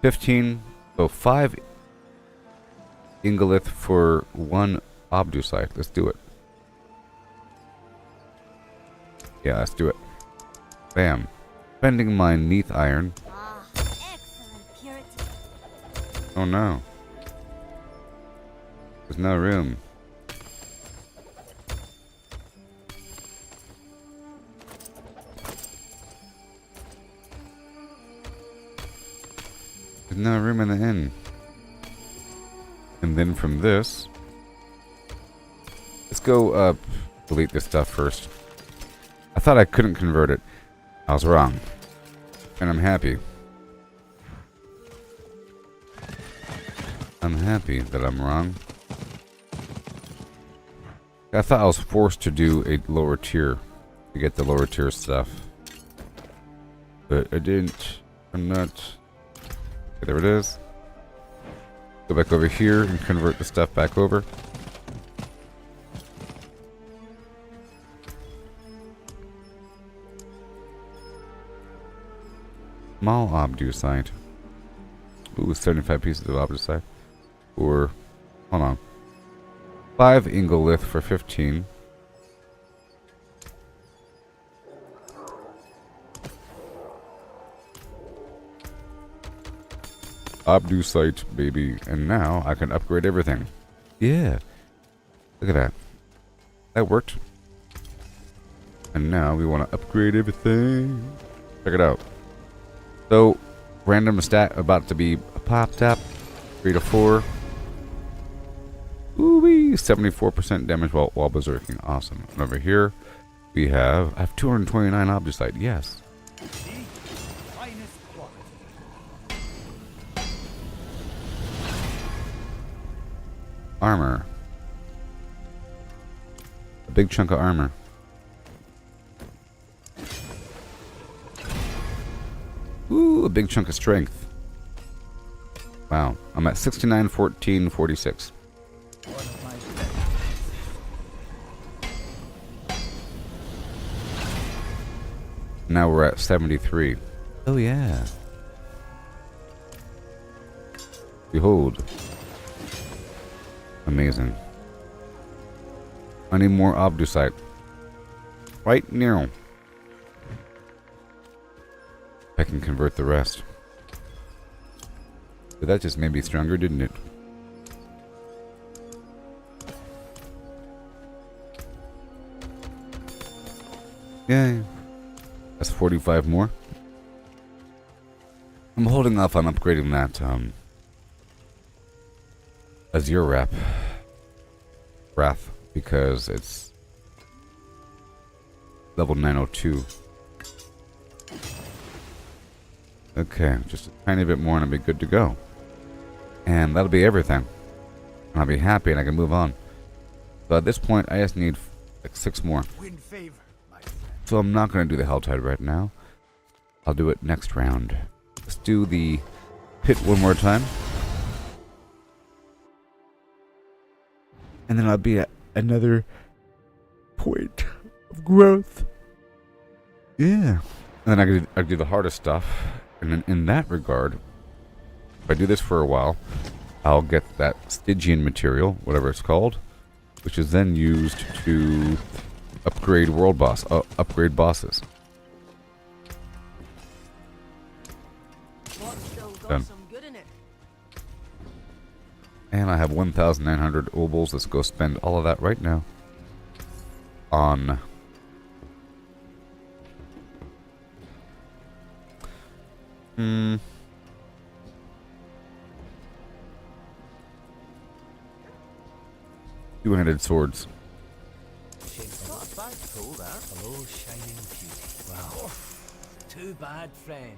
A: 15. So 5 Ingolith for 1 Obdusite. Let's do it. Yeah, let's do it. Bam. Spending my Neath Iron.
E: Ah, excellent purity.
A: Oh no. There's no room. There's no room in the inn. And then from this... Let's go, delete this stuff first. I thought I couldn't convert it. I was wrong. And I'm happy. I'm happy that I'm wrong. I thought I was forced to do a lower tier to get the lower tier stuff. But I didn't. I'm not. Okay, there it is. Go back over here and convert the stuff back over. Small obdusite. Ooh, 75 pieces of obdusite. Or, hold on. 5 Ingolith for 15. Obdusite, baby. And now I can upgrade everything. Yeah. Look at that. That worked. And now we want to upgrade everything. Check it out. So, random stat about to be popped up. 3 to 4. Ooh-wee! 74% damage while berserking. Awesome. And over here, we have... I have 229 obdusite. Yes. Armor. A big chunk of armor. Ooh, a big chunk of strength. Wow. I'm at 69, 14, 46. Now we're at 73. Oh yeah. Behold. Amazing. I need more obdusite. Right now. I can convert the rest. But that just made me stronger, didn't it? Yay. That's 45 more. I'm holding off on upgrading that Azure Wrath because it's level 902. Okay, just a tiny bit more and I'll be good to go. And that'll be everything. And I'll be happy and I can move on. So at this point, I just need like 6 more.
B: Win favor, my friend.
A: So I'm not going to do the Helltide right now. I'll do it next round. Let's do the pit one more time. And then I'll be another point of growth. Yeah. And then I could do the hardest stuff. And then in that regard, if I do this for a while, I'll get that Stygian material, whatever it's called, which is then used to upgrade upgrade bosses. Done. And I have 1,900 obols. Let's go spend all of that right now on two-handed swords.
G: Not a bad pull, that. Hello, shining beauty. Wow. Too bad, friend.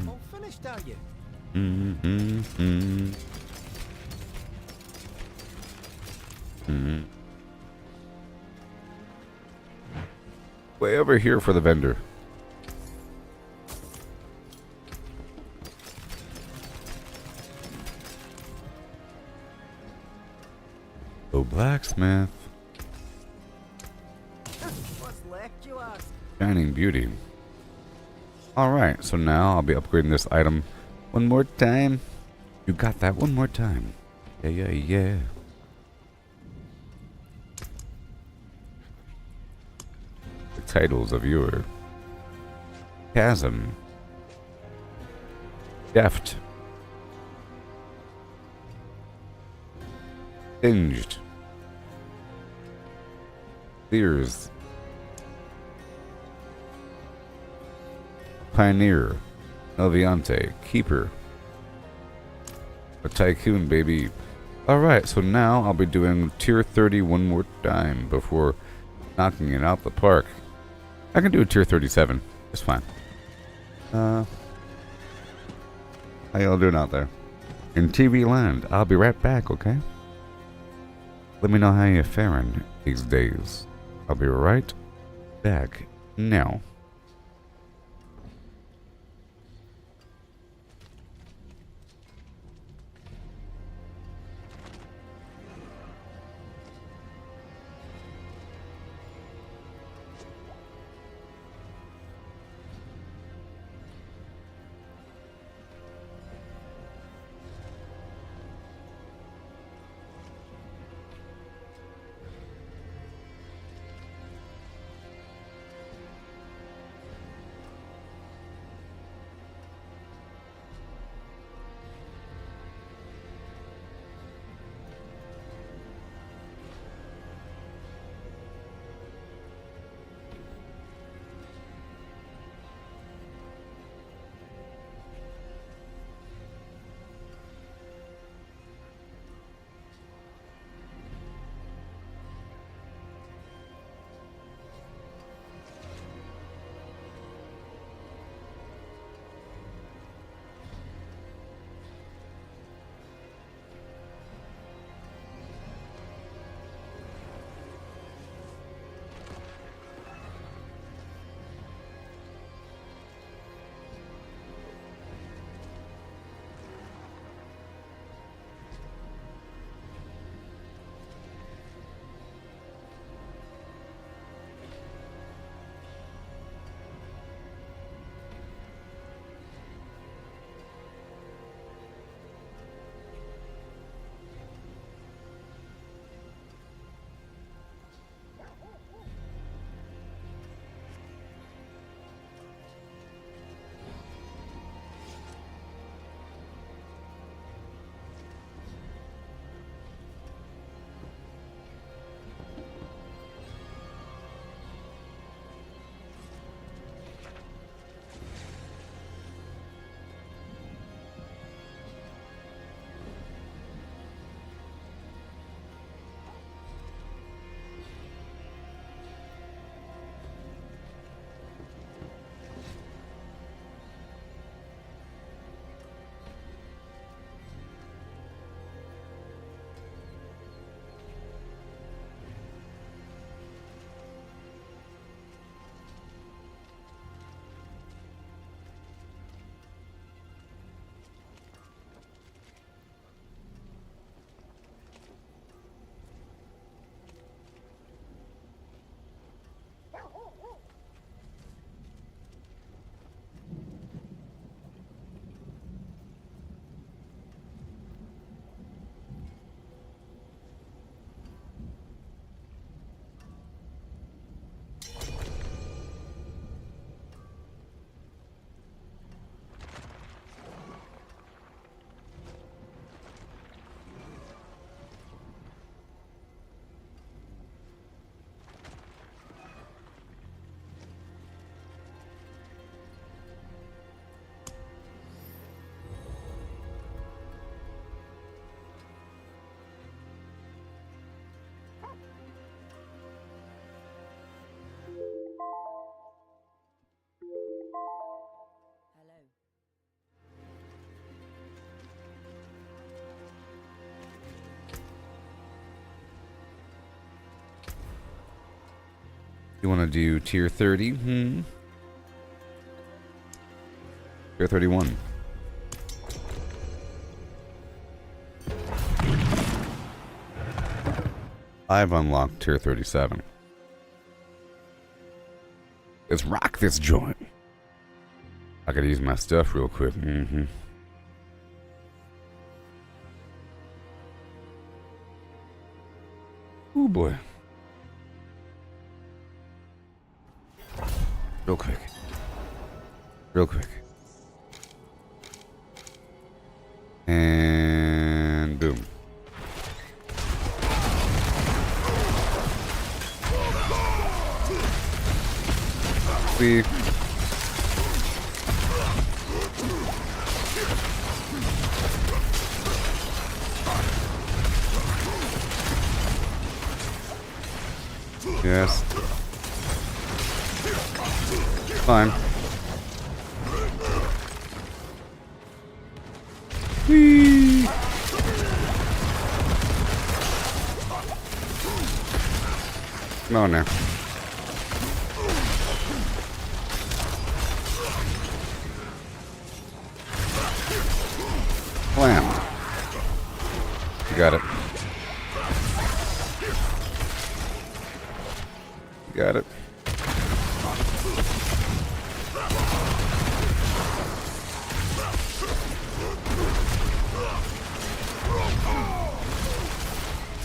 G: All finished, are you?
A: Way over here for the vendor. Oh, blacksmith.
G: What's left, you ask?
A: Shining beauty. Alright, so now I'll be upgrading this item one more time. You got that one more time. Yeah. The titles of Yore. Chasm. Deft. Singed. Clears. Pioneer, Elviante, Keeper, a Tycoon, baby. Alright, so now I'll be doing tier 30 one more time before knocking it out the park. I can do a tier 37. It's fine. How y'all doing out there? In TV land, I'll be right back, okay? Let me know how you're faring these days. I'll be right back now. You want to do tier 30? Tier 31. I've unlocked tier 37. Let's rock this joint. I gotta use my stuff real quick. Oh boy. Real quick. Real quick. And boom. See. Yes. Fine. Whee! Come on now. Blam. You got it. You got it.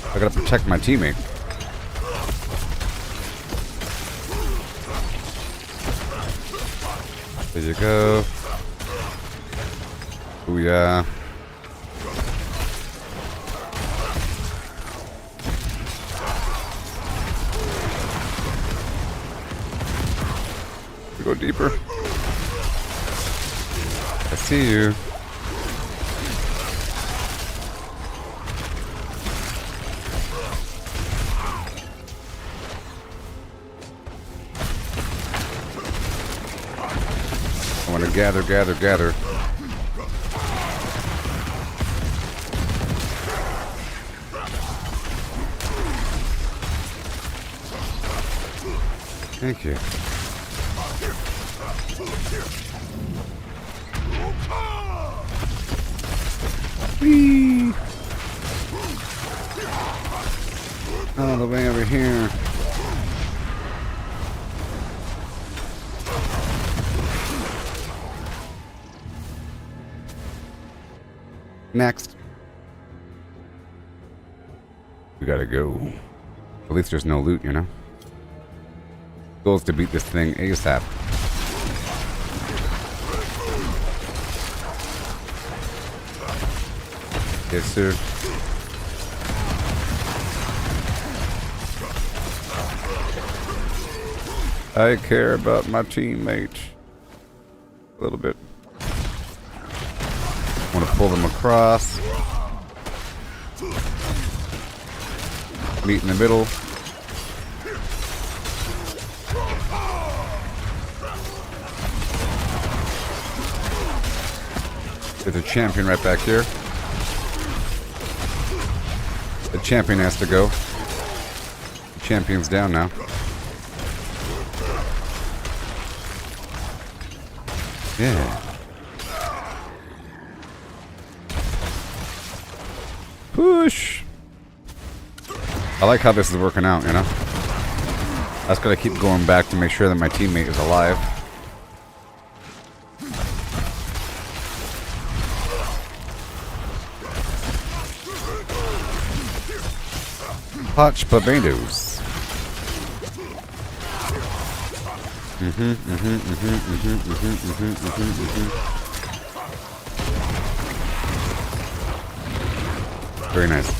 A: I gotta protect my teammate. There you go. Oh yeah. We go deeper. I see you. I want to gather. Thank you. Whee! All the way over here. Next. We gotta go. At least there's no loot, you know? Goal is to beat this thing ASAP. Yes, sir. I care about my teammates a little bit. Want to pull them across. Meet in the middle. There's a champion right back here. The champion has to go. The champion's down now. Yeah. Push. I like how this is working out, you know? I just gotta keep going back to make sure that my teammate is alive. Hotch Barbados. Very nice.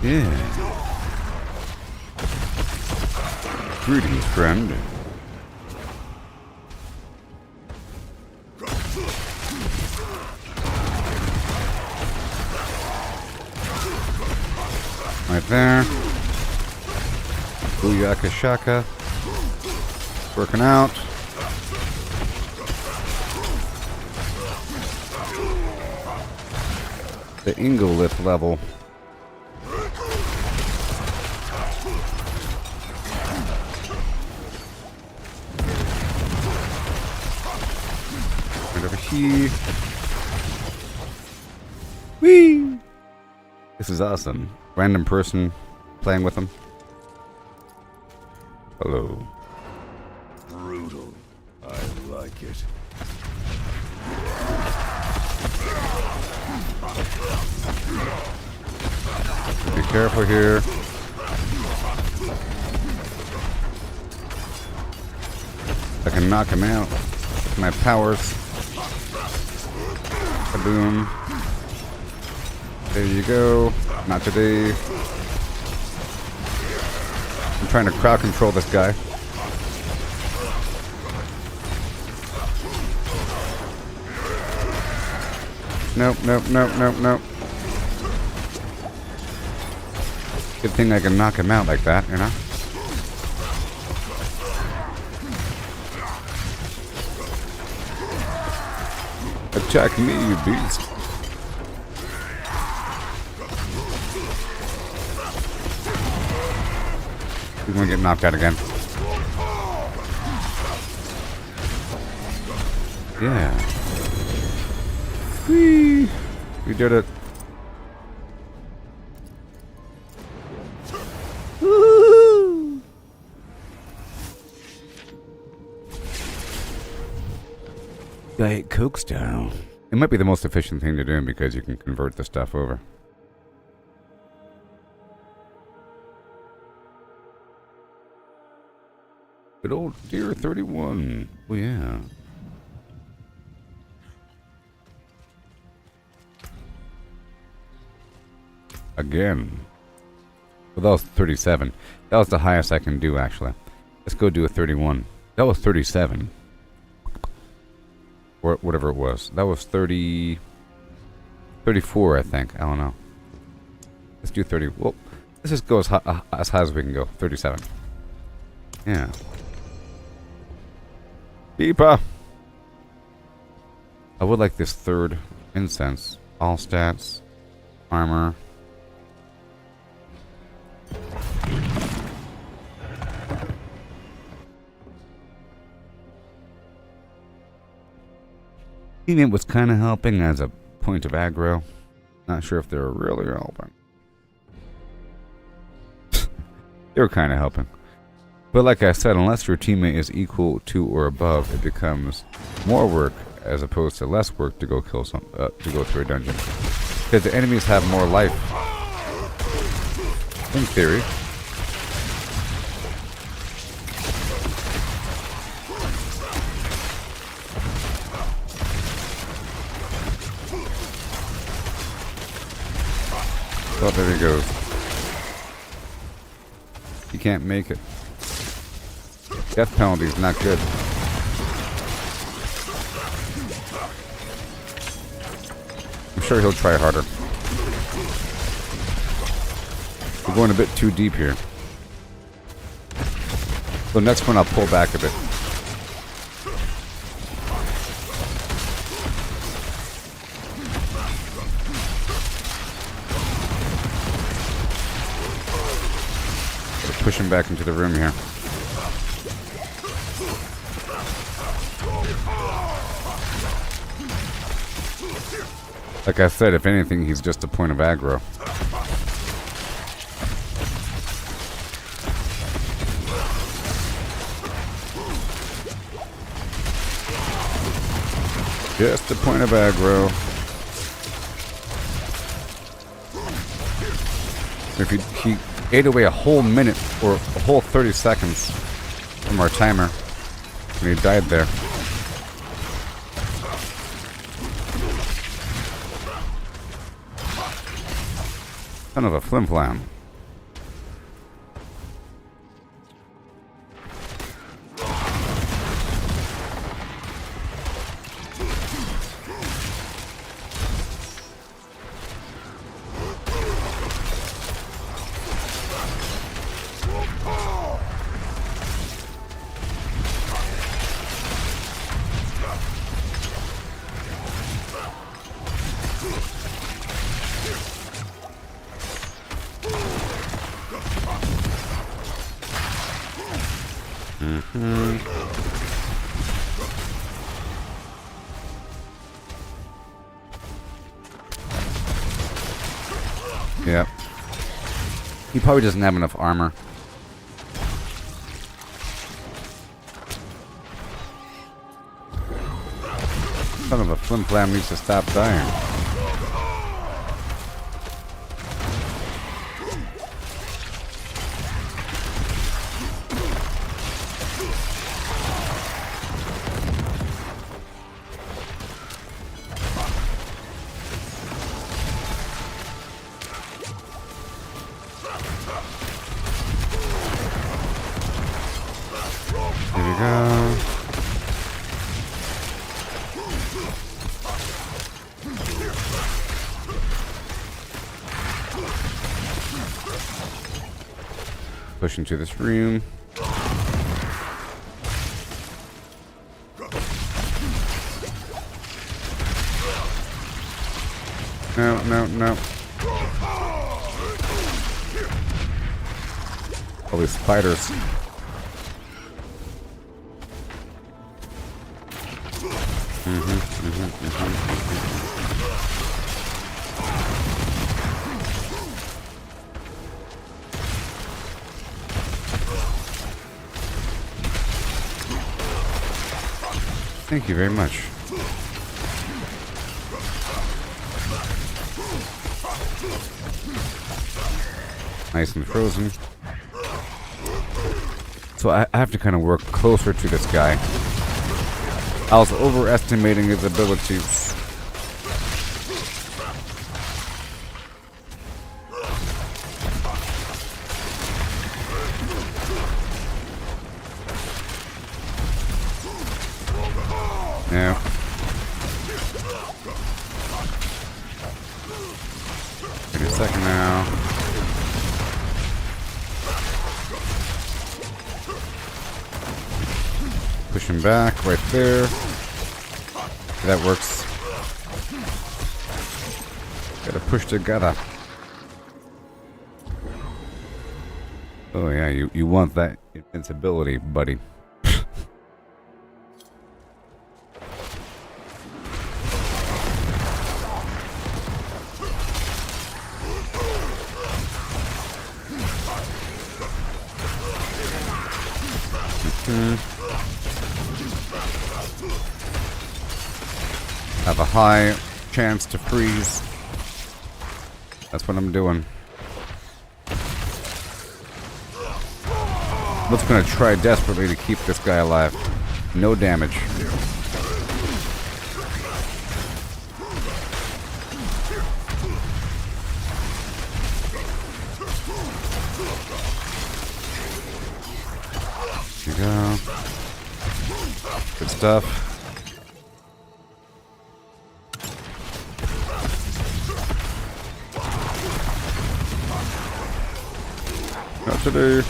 A: Yeah. Greetings, friend. Right there. Booyaka shaka. Working out. the Ingolith level. Right over here. Whee! This is awesome. Random person playing with them. Hello.
C: Brutal. I like it.
A: Be careful here. I can knock him out with my powers. Kaboom. There you go. Not today. I'm trying to crowd control this guy. Nope, nope, nope, nope, nope. Good thing I can knock him out like that, you know? Attack me, you beast. He's gonna get knocked out again. Yeah. Whee! We did it. Woo! Diet Coke style. It might be the most efficient thing to do because you can convert the stuff over. Good old dear 31. Oh yeah. Again. Well, that was 37. That was the highest I can do, actually. Let's go do a 31. That was 37. Or whatever it was. That was 30... 34, I think. I don't know. Let's do 30. Well, let's just go as high as we can go. 37. Yeah. Beepa! I would like this third incense. All stats. Armor. It was kind of helping as a point of aggro. Not sure if they were really helping. They were kind of helping. But like I said, unless your teammate is equal to or above, it becomes more work as opposed to less work to go kill to go through a dungeon. Because the enemies have more life. In theory. Oh, there he goes. He can't make it. Death penalty is not good. I'm sure he'll try harder. We're going a bit too deep here. So next one I'll pull back a bit. Push him back into the room here. Like I said, if anything, he's just a point of aggro. Just a point of aggro. If he ate away a whole minute or a whole 30 seconds from our timer when he died there. Son of a flim-flam. Yep. He probably doesn't have enough armor. Son of a flim-flam needs to stop dying. Here we go. Push into this room. No, no, no. All these spiders. Thank you very much. Nice and frozen. So I have to kind of work closer to this guy. I was overestimating his abilities. Yeah. Wait a second now. Push him back right there. That works. Gotta push together. Oh yeah, you want that invincibility, buddy. Have a high chance to freeze. That's what I'm doing. I'm just gonna try desperately to keep this guy alive. No damage. There you go. Good stuff. Not today.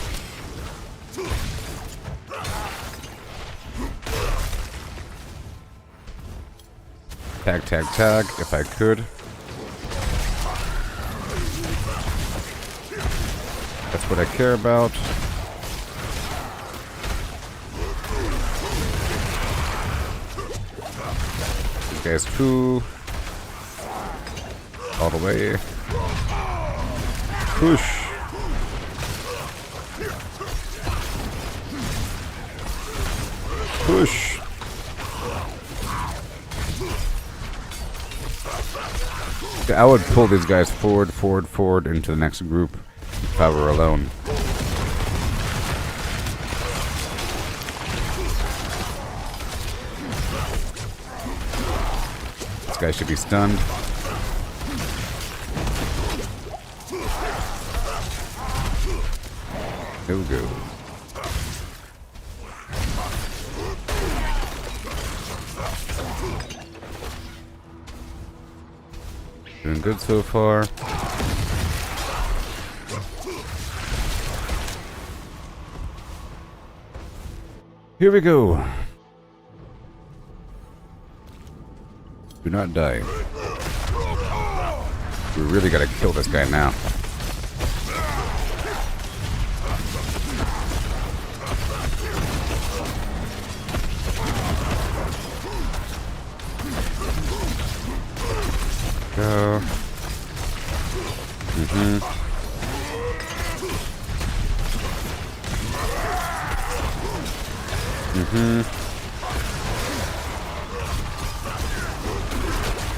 A: Tag, tag, tag, if I could. That's what I care about. You guys too. All the way. Push. Push. I would pull these guys forward into the next group if I were alone. This guy should be stunned. There we go. Doing good so far. Here we go. Do not die. We really gotta kill this guy now. go.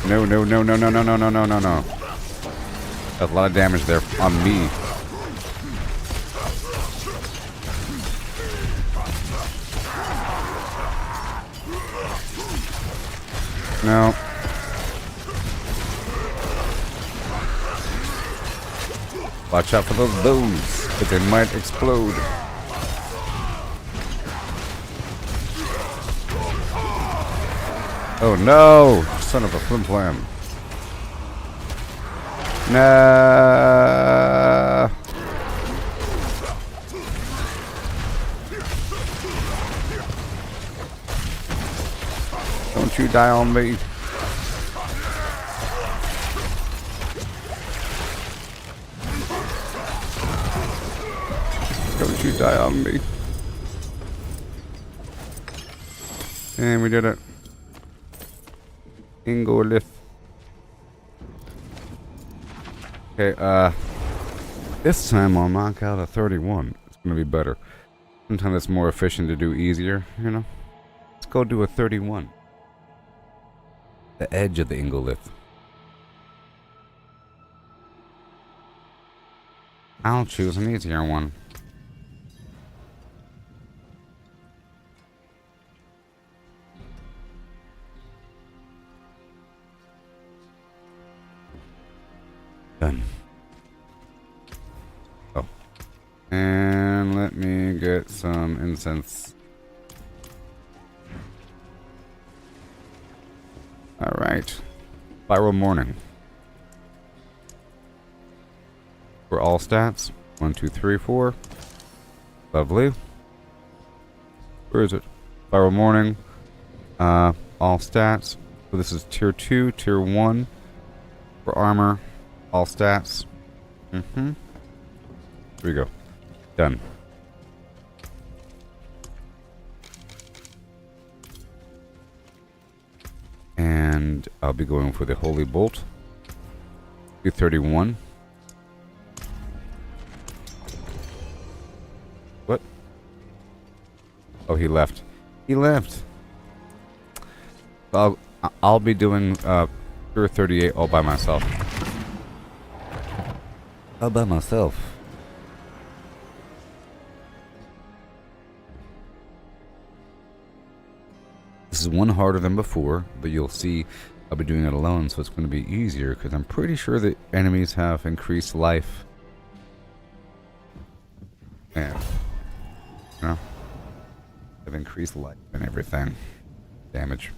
A: No, no, no, no, no, no, no, no, no, no, no. That's a lot of damage there on me. No. Watch out for those bows, but they might explode. Oh no! Son of a flim flam. Nah. Don't you die on me. Don't you die on me. And we did it. Ingolith. Okay, this time I'll knock out a 31. It's gonna be better. Sometimes it's more efficient to do easier, you know? Let's go do a 31. The edge of the Ingolith. I'll choose an easier one. Done. Oh. And let me get some incense. Alright. Spiral Morning. For all stats. 1, 2, 3, 4. Lovely. Where is it? Spiral Morning. All stats. So this is tier 2, tier 1. For armor. All stats. Here we go. Done. And I'll be going for the Holy Bolt. 231. What? Oh, he left. He left. I'll be doing tier 38 all by myself. All by myself. This is one harder than before, but you'll see I'll be doing it alone, so it's going to be easier because I'm pretty sure the enemies have increased life. And, you know, have increased life and everything. Damage.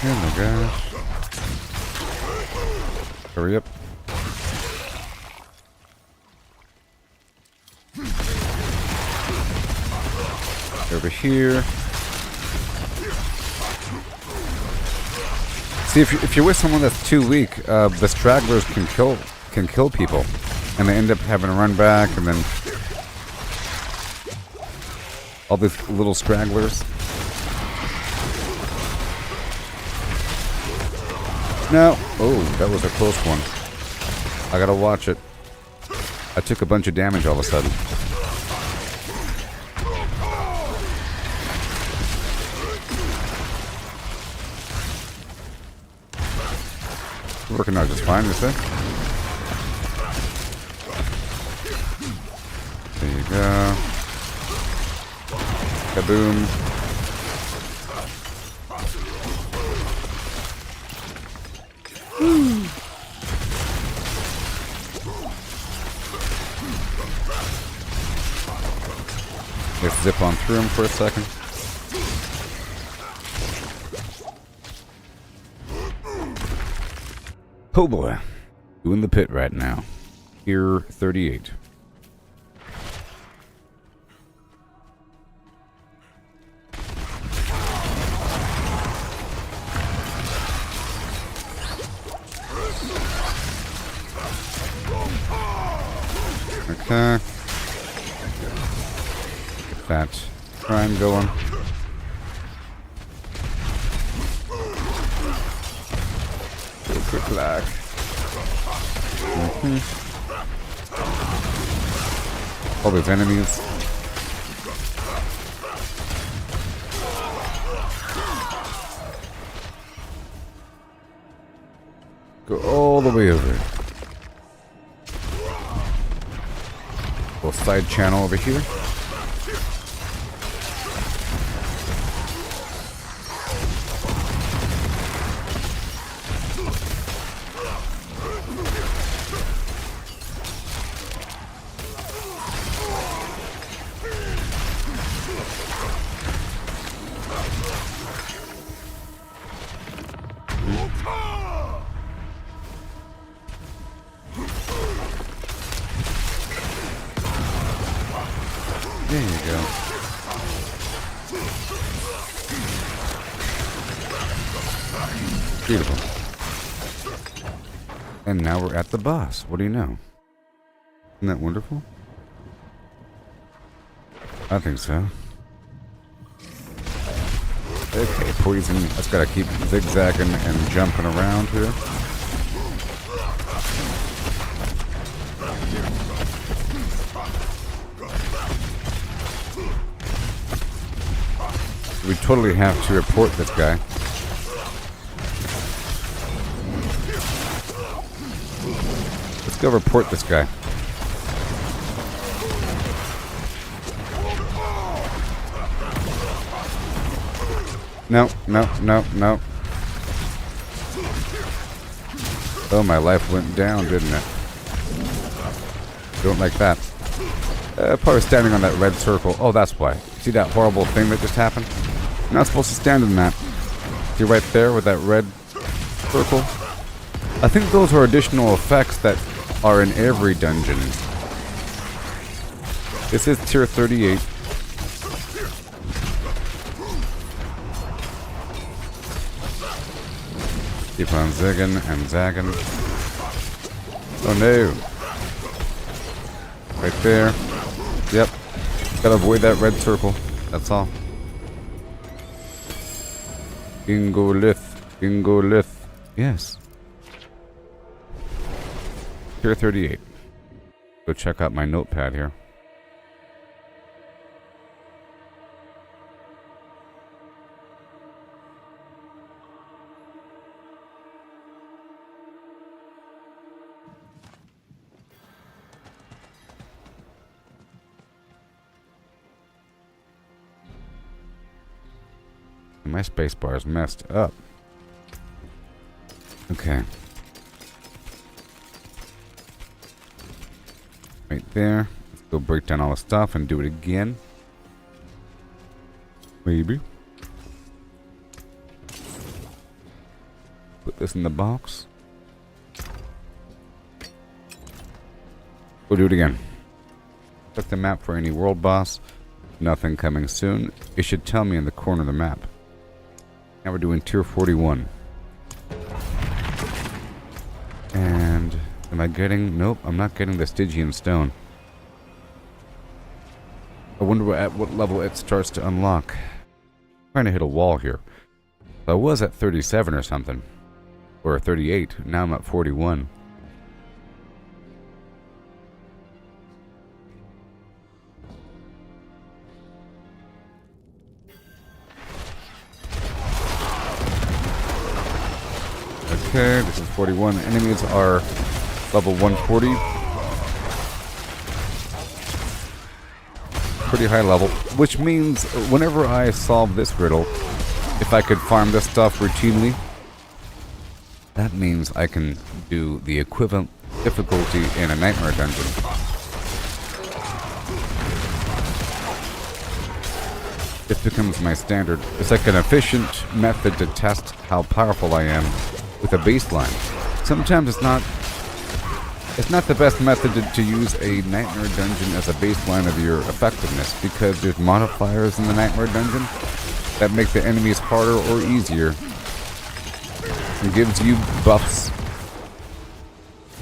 A: Oh my gosh. Hurry up. Over here. See, if you're with someone that's too weak, the stragglers can kill people, and they end up having to run back, and then all these little stragglers. No. Oh, that was a close one. I gotta watch it. I took a bunch of damage all of a sudden. Working out just fine, you say? There you go. Kaboom. Let's zip on through him for a second. Oh boy. Doing the pit right now. Tier 38. Okay. Get that shrine going. Quick lag. All those enemies. Go all the way over. Little side channel over here. There you go. Beautiful. And now we're at the boss. What do you know? Isn't that wonderful? I think so. Okay, poison. Just gotta keep zigzagging and jumping around here. We totally have to report this guy. Let's go report this guy. No, no, no, no. Oh, my life went down, didn't it? Don't like that. Probably standing on that red circle. Oh, that's why. See that horrible thing that just happened? You're not supposed to stand in that. See right there with that red circle? I think those are additional effects that are in every dungeon. This is tier 38. Keep on zigging and zagging. Oh no. Right there. Yep. Gotta avoid that red circle. That's all. Gingolith. Gingolith. Yes. Tier 38. Go check out my notepad here. My spacebar is messed up. Okay. Right there. Let's go break down all the stuff and do it again. Maybe. Put this in the box. We'll do it again. Check the map for any world boss. Nothing coming soon. It should tell me in the corner of the map. Now we're doing tier 41. And am I getting... Nope, I'm not getting the Stygian stone. I wonder at what level it starts to unlock. I'm trying to hit a wall here. I was at 37 or something. Or 38. Now I'm at 41. Okay, this is 41. Enemies are level 140. Pretty high level. Which means whenever I solve this riddle, if I could farm this stuff routinely, that means I can do the equivalent difficulty in a nightmare dungeon. This becomes my standard. It's like an efficient method to test how powerful I am with a baseline. Sometimes it's not the best method to use a nightmare dungeon as a baseline of your effectiveness, because there's modifiers in the nightmare dungeon that make the enemies harder or easier and gives you buffs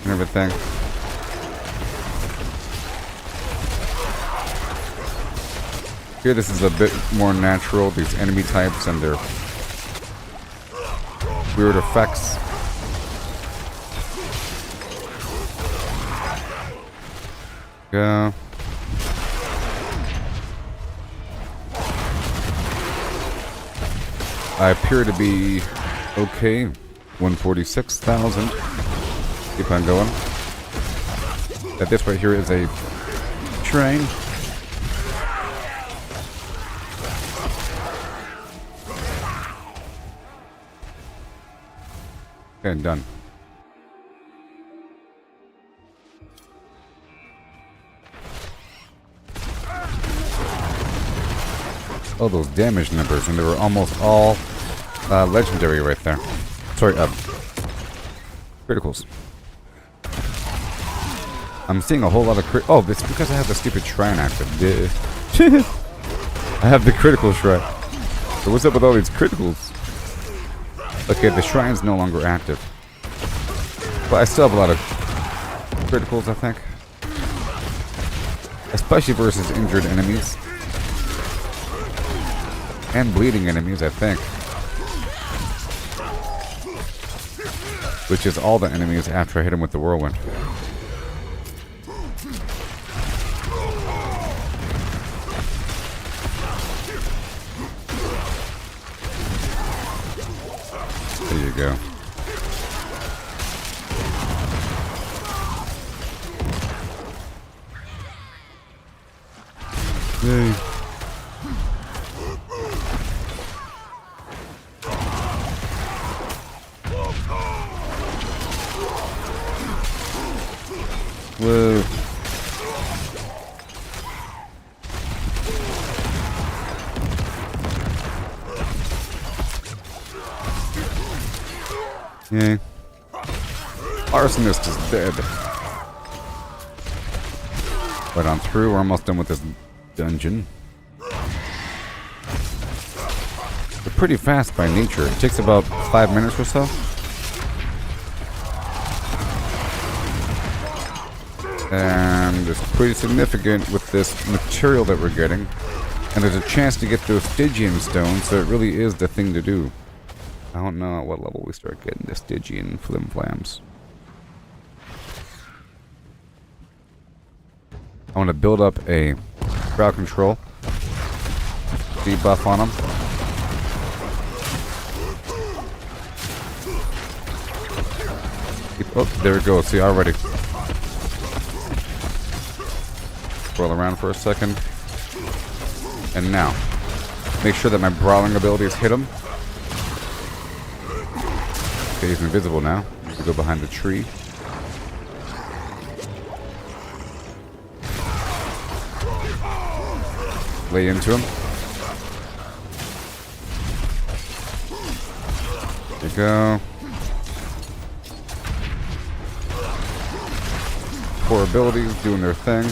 A: and everything. Here, this is a bit more natural. These enemy types and their weird effects. Yeah. I appear to be okay. 146,000. Keep on going. That this right here is a train. Okay, done. Oh, those damage numbers, and they were almost all legendary right there. Sorry, criticals. I'm seeing a whole lot of oh, it's because I have the stupid shrine active. I have the critical shrine. So what's up with all these criticals? Okay, the shrine's no longer active. But I still have a lot of criticals, I think. Especially versus injured enemies. And bleeding enemies, I think. Which is all the enemies after I hit them with the whirlwind. There you go. Yay. Whoa. Yay. Arsonist is dead. Right on through, we're almost done with this dungeon. They're pretty fast by nature. It takes about 5 minutes or so. And it's pretty significant with this material that we're getting. And there's a chance to get those Stygian stones, so it really is the thing to do. I don't know at what level we start getting the Stygian flim-flams. I want to build up a crowd control. Debuff on them. Oh, there we go. See, already. Swirl around for a second. And now, make sure that my brawling abilities hit him. Okay, he's invisible now. We go behind the tree. Lay into him. There you go. Core abilities doing their thing.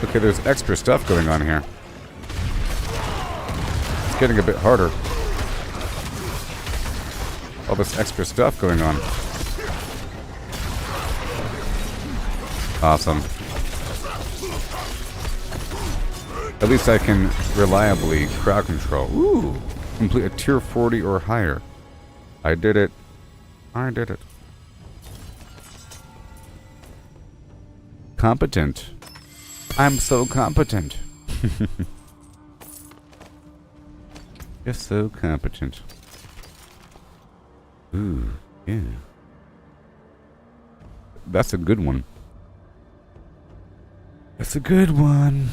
A: Okay, there's extra stuff going on here. It's getting a bit harder. All this extra stuff going on. Awesome. At least I can reliably crowd control. Ooh! Complete a tier 40 or higher. I did it. I did it. Competent. I'm so competent. You're so competent. Ooh, yeah. That's a good one. That's a good one.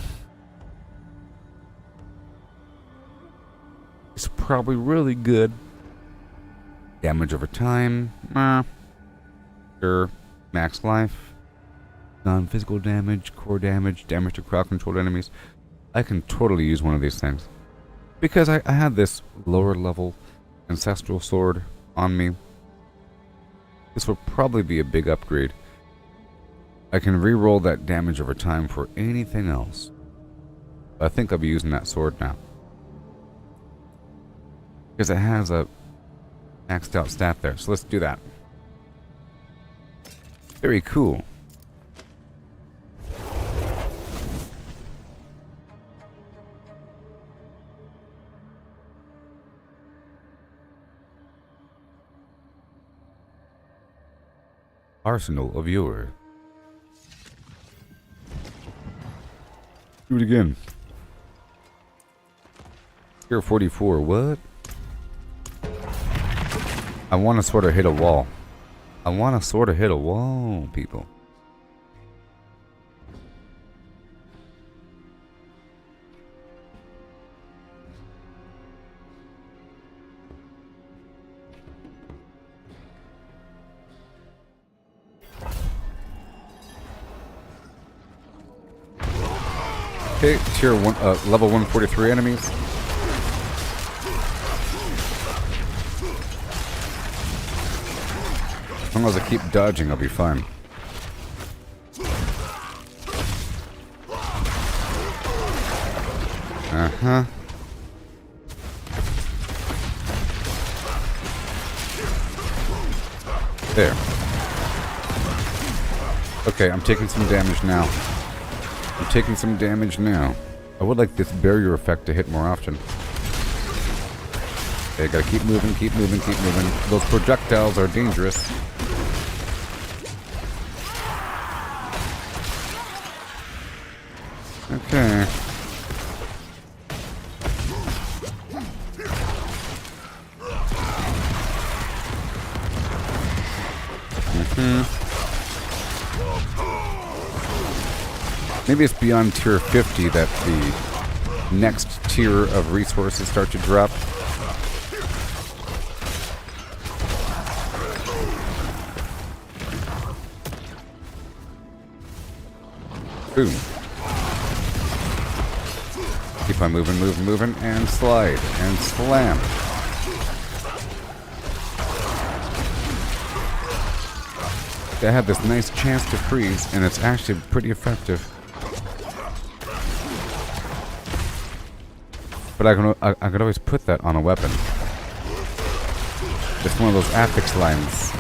A: It's probably really good. Damage over time. Sure. Max life. Non-physical damage. Core damage. Damage to crowd-controlled enemies. I can totally use one of these things. Because I had this lower level ancestral sword on me. This will probably be a big upgrade. I can re-roll that damage over time for anything else. I think I'll be using that sword now. Because it has a maxed out stat there. So let's do that. Very cool. Arsenal of Yore. Do it again. Tier 44, what? I want to sort of hit a wall. I want to sort of hit a wall, people. Okay, tier 1, level 143 enemies. As long as I keep dodging, I'll be fine. Uh-huh. There. Okay, I'm taking some damage now. I'm taking some damage now. I would like this barrier effect to hit more often. Okay, gotta keep moving, keep moving, keep moving. Those projectiles are dangerous. Okay. Maybe it's beyond tier 50 that the next tier of resources start to drop. Boom. Keep on moving, moving, moving, and slide, and slam. I have this nice chance to freeze, and it's actually pretty effective. But I could always put that on a weapon. It's one of those affix lines.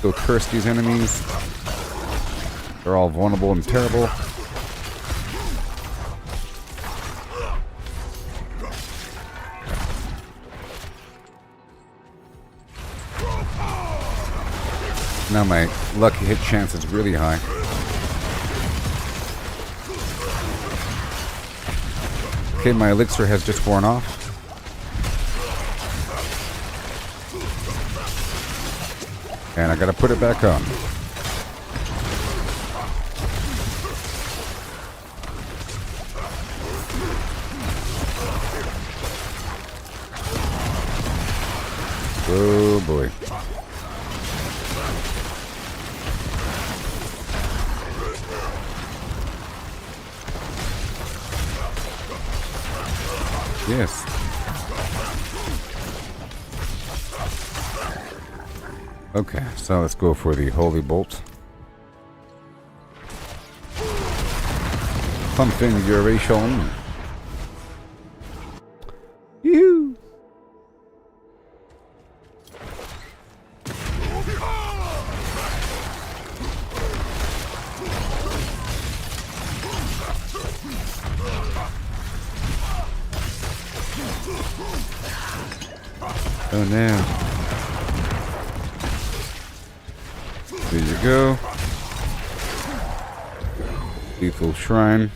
A: Go curse these enemies. They're all vulnerable and terrible. Now my lucky hit chance is really high. Okay, my elixir has just worn off. And I gotta put it back on. Oh boy. Yes. Okay, so let's go for the Holy Bolt. Configuration. Yoo-hoo! Oh no. There you go. Lethal Shrine.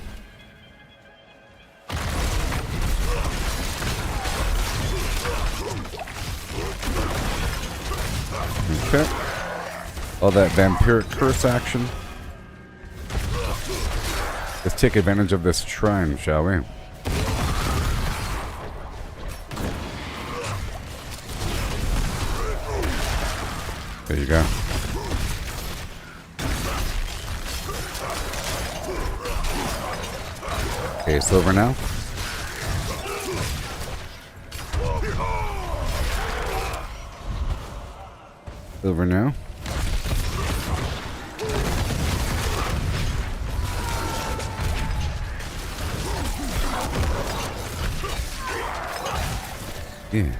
A: Okay. All that vampiric curse action. Let's take advantage of this shrine, shall we? There you go. Okay, silver now. Silver now. Yeah.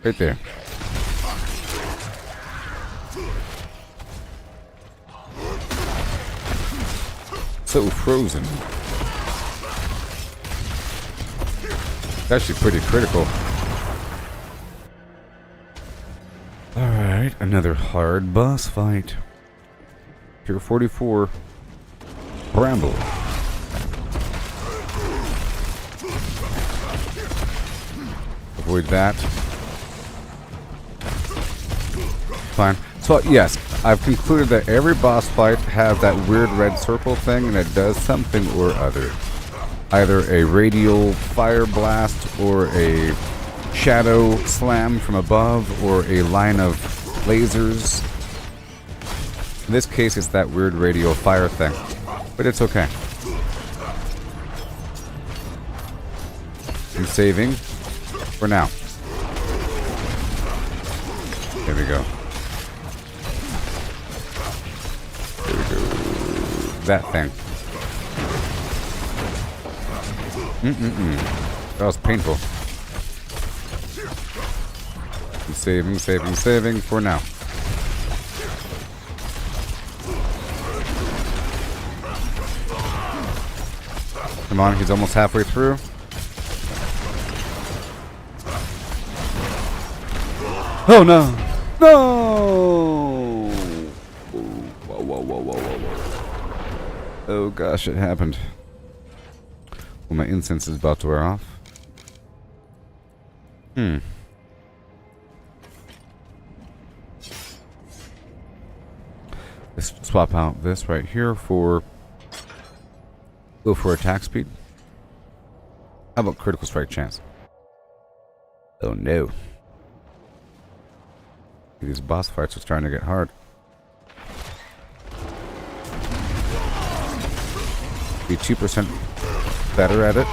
A: Right there. So frozen. It's actually pretty critical. Alright, another hard boss fight. Tier 44. Bramble. Avoid that. Fine. So, yes, I've concluded that every boss fight has that weird red circle thing, and it does something or other. Either a radial fire blast, or a shadow slam from above, or a line of lasers. In this case, it's that weird radial fire thing. But it's okay. I'm saving for now. There we go. There we go. That thing. That was painful. I'm saving for now. Come on, he's almost halfway through. Oh no! No! Whoa. Oh gosh, it happened. Well, my incense is about to wear off. Let's swap out this right here for... Go for attack speed. How about critical strike chance? Oh no. These boss fights are starting to get hard. Be 2% better at it.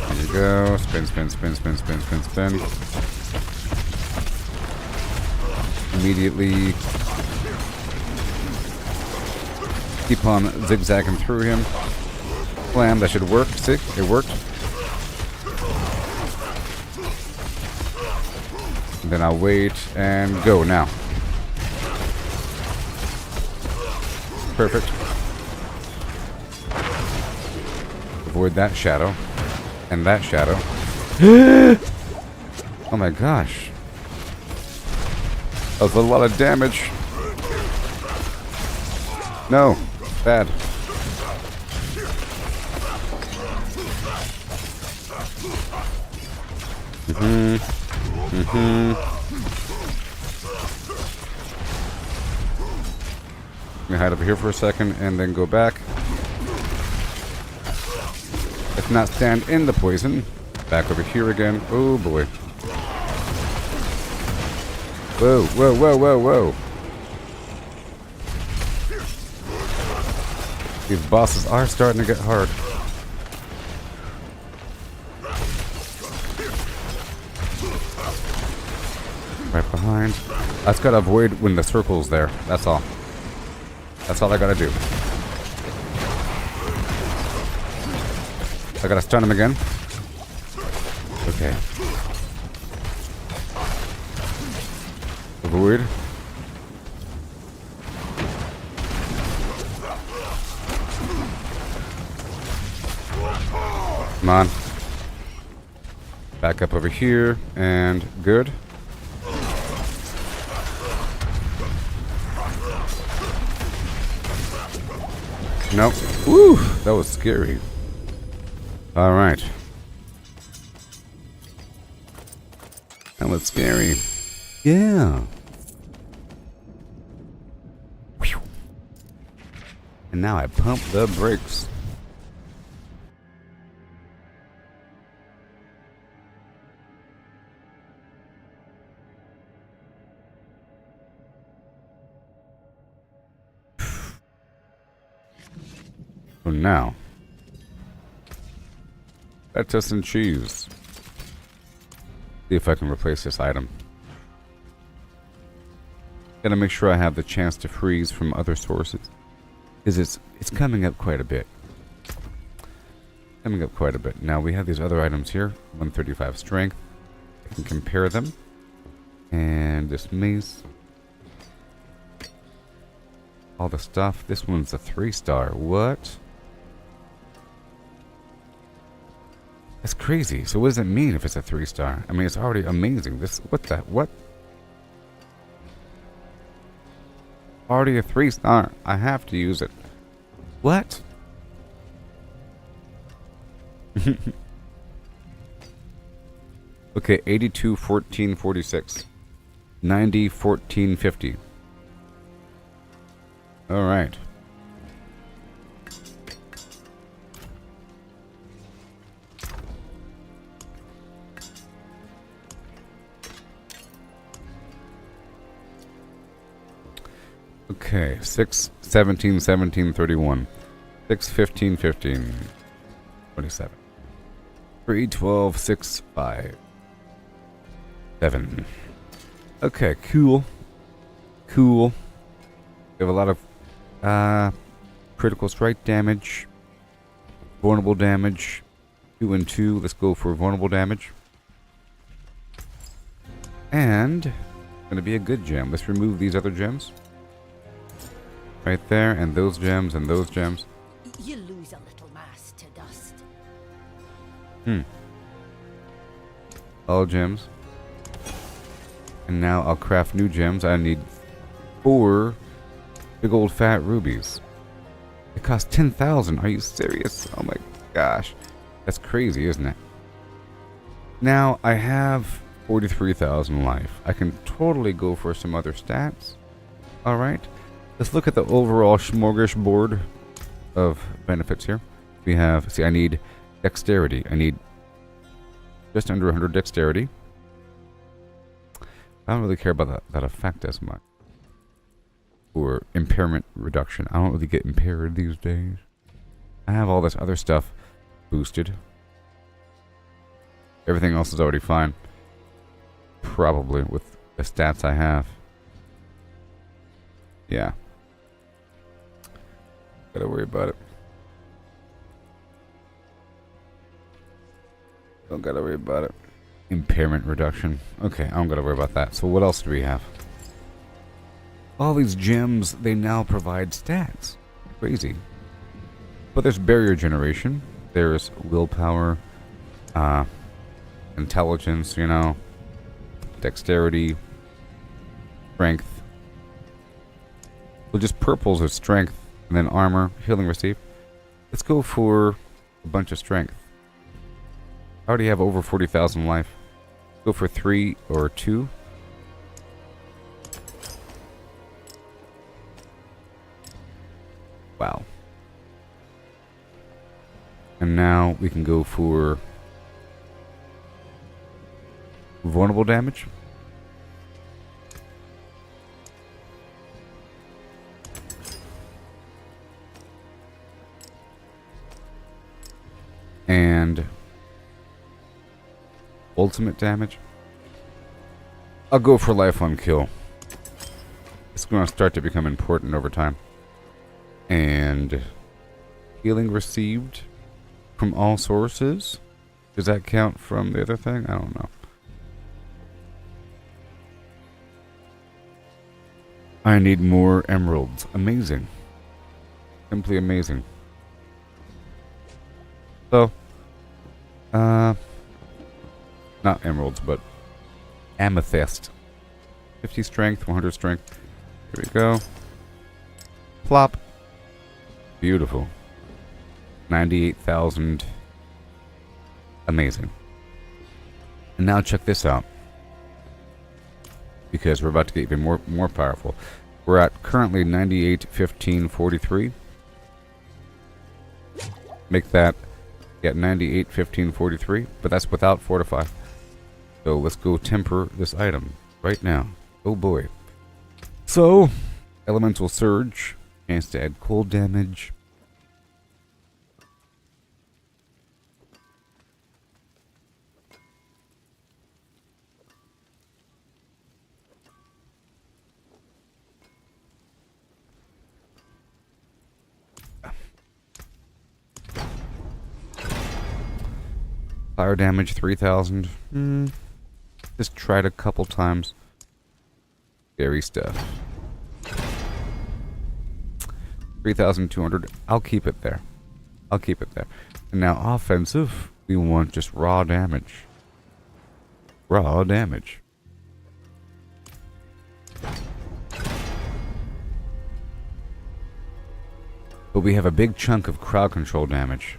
A: There you go. Spin. Immediately keep on zigzagging through him. Slam, that should work. See, it worked. And then I'll wait and go now. Perfect. Avoid that shadow. And that shadow. Oh my gosh. That was a lot of damage. No. Bad. Let me hide over here for a second and then go back. If not, stand in the poison. Back over here again. Oh boy. Whoa. These bosses are starting to get hard. Right behind. I just gotta avoid when the circle's there. That's all. That's all I gotta do. I gotta stun him again. Okay. Avoid. Come on. Back up over here, and good. Nope. Woo! That was scary. Alright. That was scary. Yeah. Whew. And now I pump the brakes. So now, lettuce and cheese. See if I can replace this item. Gotta make sure I have the chance to freeze from other sources, because it's coming up quite a bit. Now we have these other items here. 135 strength. I can compare them. And this mace. All the stuff. This one's a 3-star. What? That's crazy. So what does it mean if it's a 3-star? I mean, it's already amazing. What? Already a 3-star. I have to use it. What? Okay, 82, 14, 46. 90, 14, 50. All right. Okay, 6, 17, 17, 31. 6, 15, 15. 27. 3, 12, 6, 5. 7. Okay, cool. Cool. We have a lot of critical strike damage. Vulnerable damage. 2 and 2. Let's go for vulnerable damage. And gonna be a good gem. Let's remove these other gems. Right there, and those gems, and those gems.
F: You lose a little mass to dust.
A: All gems. And now I'll craft new gems. I need 4 big old fat rubies. It costs 10,000. Are you serious? Oh my gosh. That's crazy, isn't it? Now I have 43,000 life. I can totally go for some other stats. Alright. Let's look at the overall smorgasbord of benefits here. We have, see, I need dexterity. I need just under 100 dexterity. I don't really care about that effect as much. Or impairment reduction. I don't really get impaired these days. I have all this other stuff boosted. Everything else is already fine. Probably with the stats I have. Yeah. Gotta worry about it. Don't gotta worry about it. Impairment reduction. Okay, I don't gotta worry about that. So what else do we have? All these gems, they now provide stats. Crazy. But there's barrier generation. There's willpower. Intelligence, you know. Dexterity. Strength. Well, just purples are strength. And then armor. Healing received. Let's go for a bunch of strength. I already have over 40,000 life. Go for 3 or 2. Wow. And now we can go for vulnerable damage. And ultimate damage. I'll go for life on kill. It's going to start to become important over time. And healing received from all sources. Does that count from the other thing? I don't know. I need more emeralds. Amazing. Simply amazing. So, not emeralds, but amethyst. 50 strength, 100 strength. Here we go. Plop. Beautiful. 98,000. Amazing. And now check this out. Because we're about to get even more powerful. We're at currently 98, 15, 43. Make that get 98, 15, 43. But that's without fortify. So let's go temper this item right now. Oh boy. So, elemental surge. Chance to add cold damage. Fire damage 3,000. Just tried a couple times. Scary stuff. 3,200. I'll keep it there. I'll keep it there. And now offensive. We want just raw damage. Raw damage. But we have a big chunk of crowd control damage.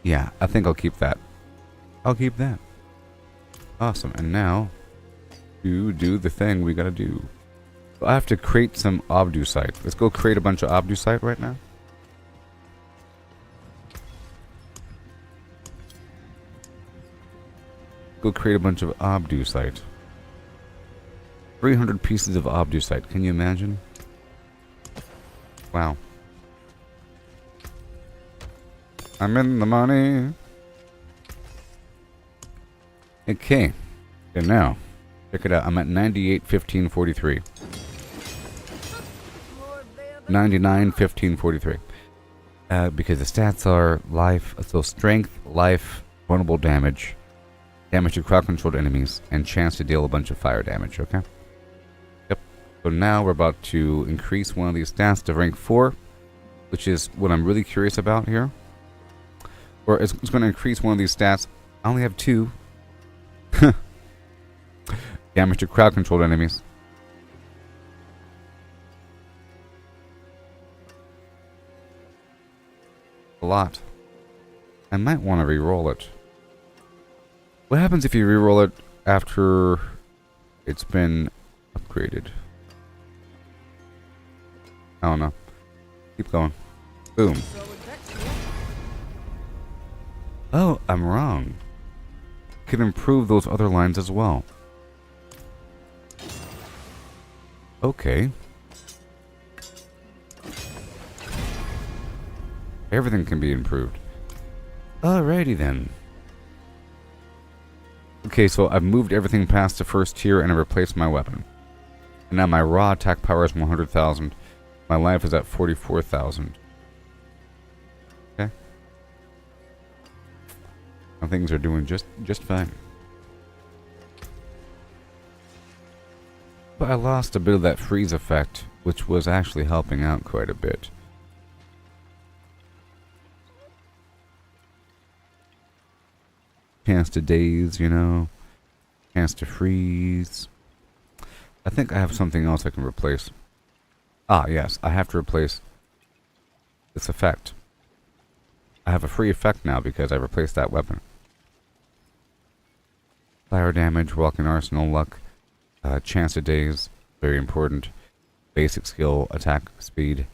A: Yeah, I think I'll keep that. I'll keep that. Awesome. And now, to do the thing we gotta do. I have to create some obducite. Let's go create a bunch of obducite right now. Go create a bunch of obducite. 300 pieces of obducite. Can you imagine? Wow. I'm in the money. Okay. And now, check it out. I'm at 98, 15, 43. 99, 15, 43. Because the stats are life, so strength, life, vulnerable damage, damage to crowd-controlled enemies, and chance to deal a bunch of fire damage, okay? Yep. So now we're about to increase one of these stats to rank 4, which is what I'm really curious about here. Or it's going to increase one of these stats. I only have 2. Damage to crowd-controlled enemies. A lot. I might want to re-roll it. What happens if you re-roll it after it's been upgraded? I don't know. Keep going. Boom. Oh, I'm wrong. Can improve those other lines as well. Okay. Everything can be improved. Alrighty then. Okay, so I've moved everything past the first tier and I replaced my weapon. And now my raw attack power is 100,000. My life is at 44,000. Okay. Now things are doing just fine. But I lost a bit of that freeze effect, which was actually helping out quite a bit. Chance to daze, you know. Chance to freeze. I think I have something else I can replace. Ah, yes. I have to replace this effect. I have a free effect now because I replaced that weapon. Fire damage, walking arsenal, luck, chance to daze, very important. Basic skill, attack speed.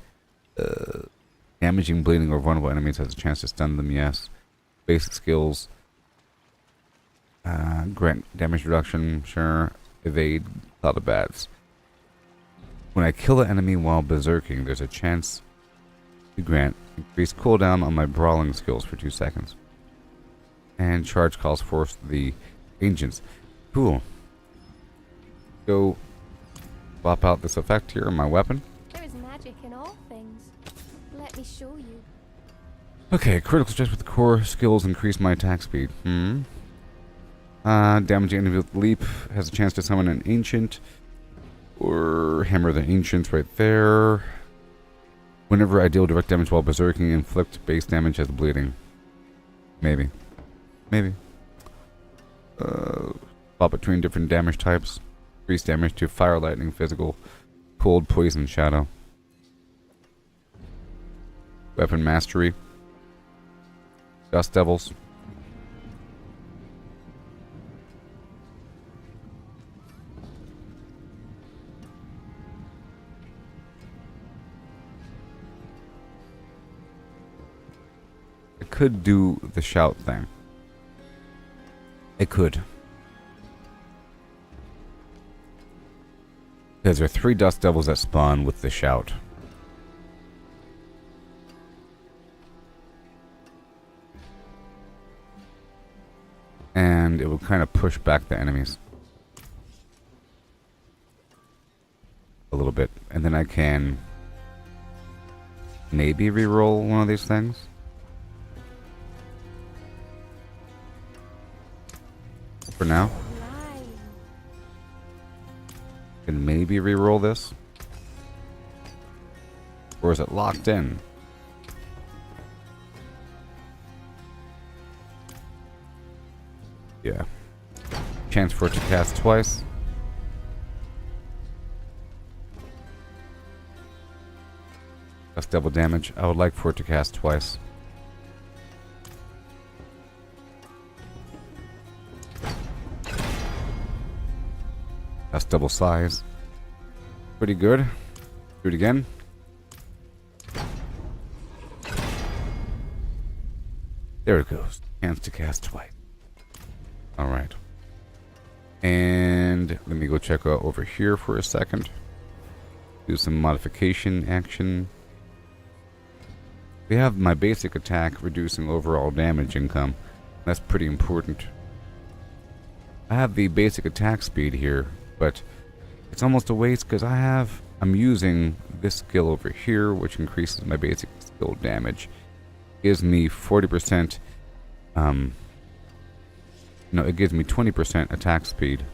A: Damaging, bleeding, or vulnerable enemies has a chance to stun them, yes. Basic skills. Grant damage reduction, sure. Evade, cloud of bats. When I kill an enemy while berserking, there's a chance to grant increased cooldown on my brawling skills for 2 seconds. And charge calls force the ancients. Cool. Go swap out this effect here on my weapon.
E: There is magic in all things. Let me show you.
A: Okay, critical stress with core skills increase my attack speed. Damaging enemy with leap has a chance to summon an ancient. Or hammer the ancients right there. Whenever I deal direct damage while berserking, inflict base damage as bleeding. Maybe. Maybe. Swap between different damage types. Increase damage to fire, lightning, physical, cold, poison, shadow. Weapon mastery. Dust devils. Could do the shout thing. It could. Because there are 3 dust devils that spawn with the shout. And it will kind of push back the enemies. A little bit. And then I can maybe re-roll one of these things. For now. Can maybe re-roll this. Or is it locked in? Yeah. Chance for it to cast twice. That's double damage. I would like for it to cast twice. That's double size. Pretty good. Do it again. There it goes. Chance to cast twice. Alright. And let me go check out over here for a second. Do some modification action. We have my basic attack reducing overall damage income. That's pretty important. I have the basic attack speed here, but it's almost a waste because I'm using this skill over here, which increases my basic skill damage. Gives me 40%, no, it gives me 20% attack speed,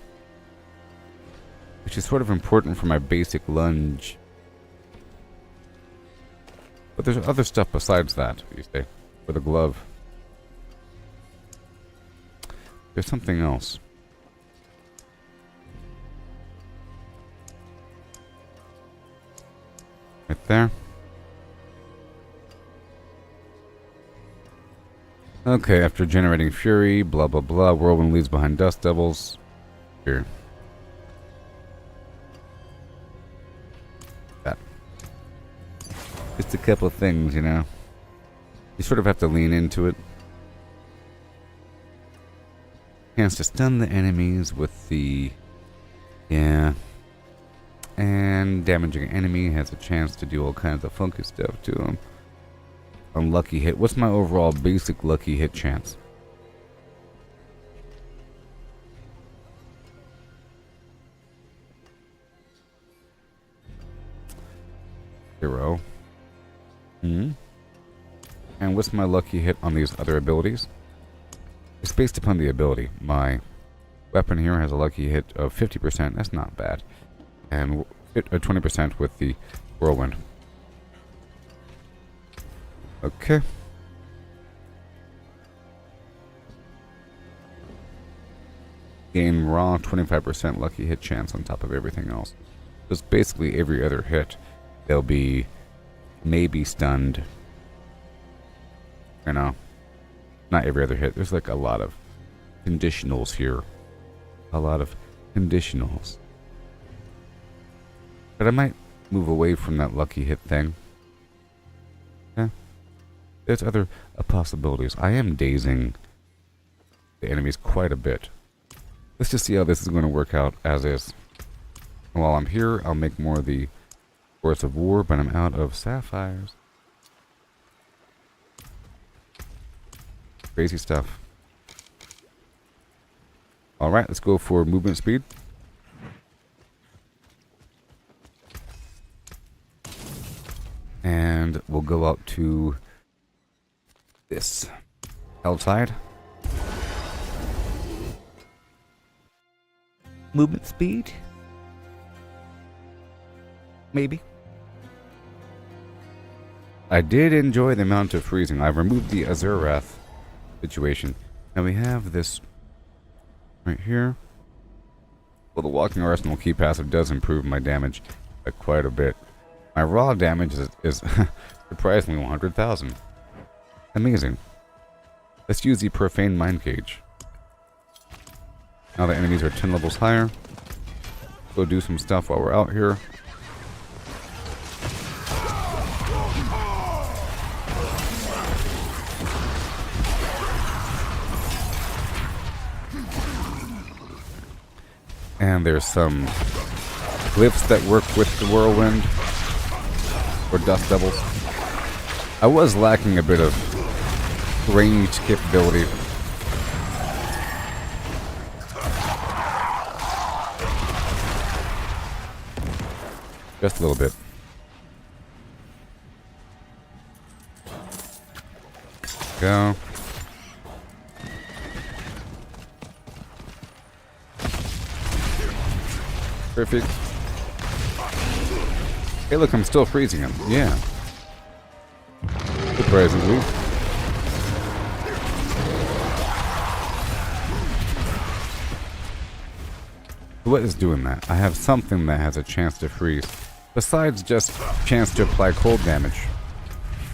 A: which is sort of important for my basic lunge. But there's other stuff besides that, you say, for the glove. There's something else. Right there. Okay, after generating fury, blah blah blah, whirlwind leaves behind dust devils. Here. That. Just a couple of things, you know. You sort of have to lean into it. Chance to stun the enemies with the... Yeah. And damaging an enemy has a chance to do all kinds of funky stuff to them. Unlucky hit. What's my overall basic lucky hit chance? Zero. And what's my lucky hit on these other abilities? It's based upon the ability. My weapon here has a lucky hit of 50%. That's not bad. And 20% with the whirlwind. Okay. Gain raw 25% lucky hit chance on top of everything else. Just basically every other hit, they'll be maybe stunned. You know, not every other hit. There's like a lot of conditionals here. A lot of conditionals. But I might move away from that lucky hit thing. Yeah. There's other possibilities. I am dazing the enemies quite a bit. Let's just see how this is going to work out as is. And while I'm here, I'll make more of the Force of War, but I'm out of sapphires. Crazy stuff. Alright, let's go for movement speed. And we'll go out to this Helltide. Movement speed? Maybe. I did enjoy the amount of freezing. I've removed the Azurath situation. Now we have this right here. Well, the Walking Arsenal key passive does improve my damage by quite a bit. My raw damage is surprisingly 100,000. Amazing. Let's use the Profane Mind Cage. Now the enemies are 10 levels higher. Go do some stuff while we're out here. And there's some glyphs that work with the whirlwind. Or dust devils. I was lacking a bit of range capability. Just a little bit. Go. Perfect. Hey, look, I'm still freezing him. Yeah. Surprisingly. What is doing that? I have something that has a chance to freeze. Besides just chance to apply cold damage.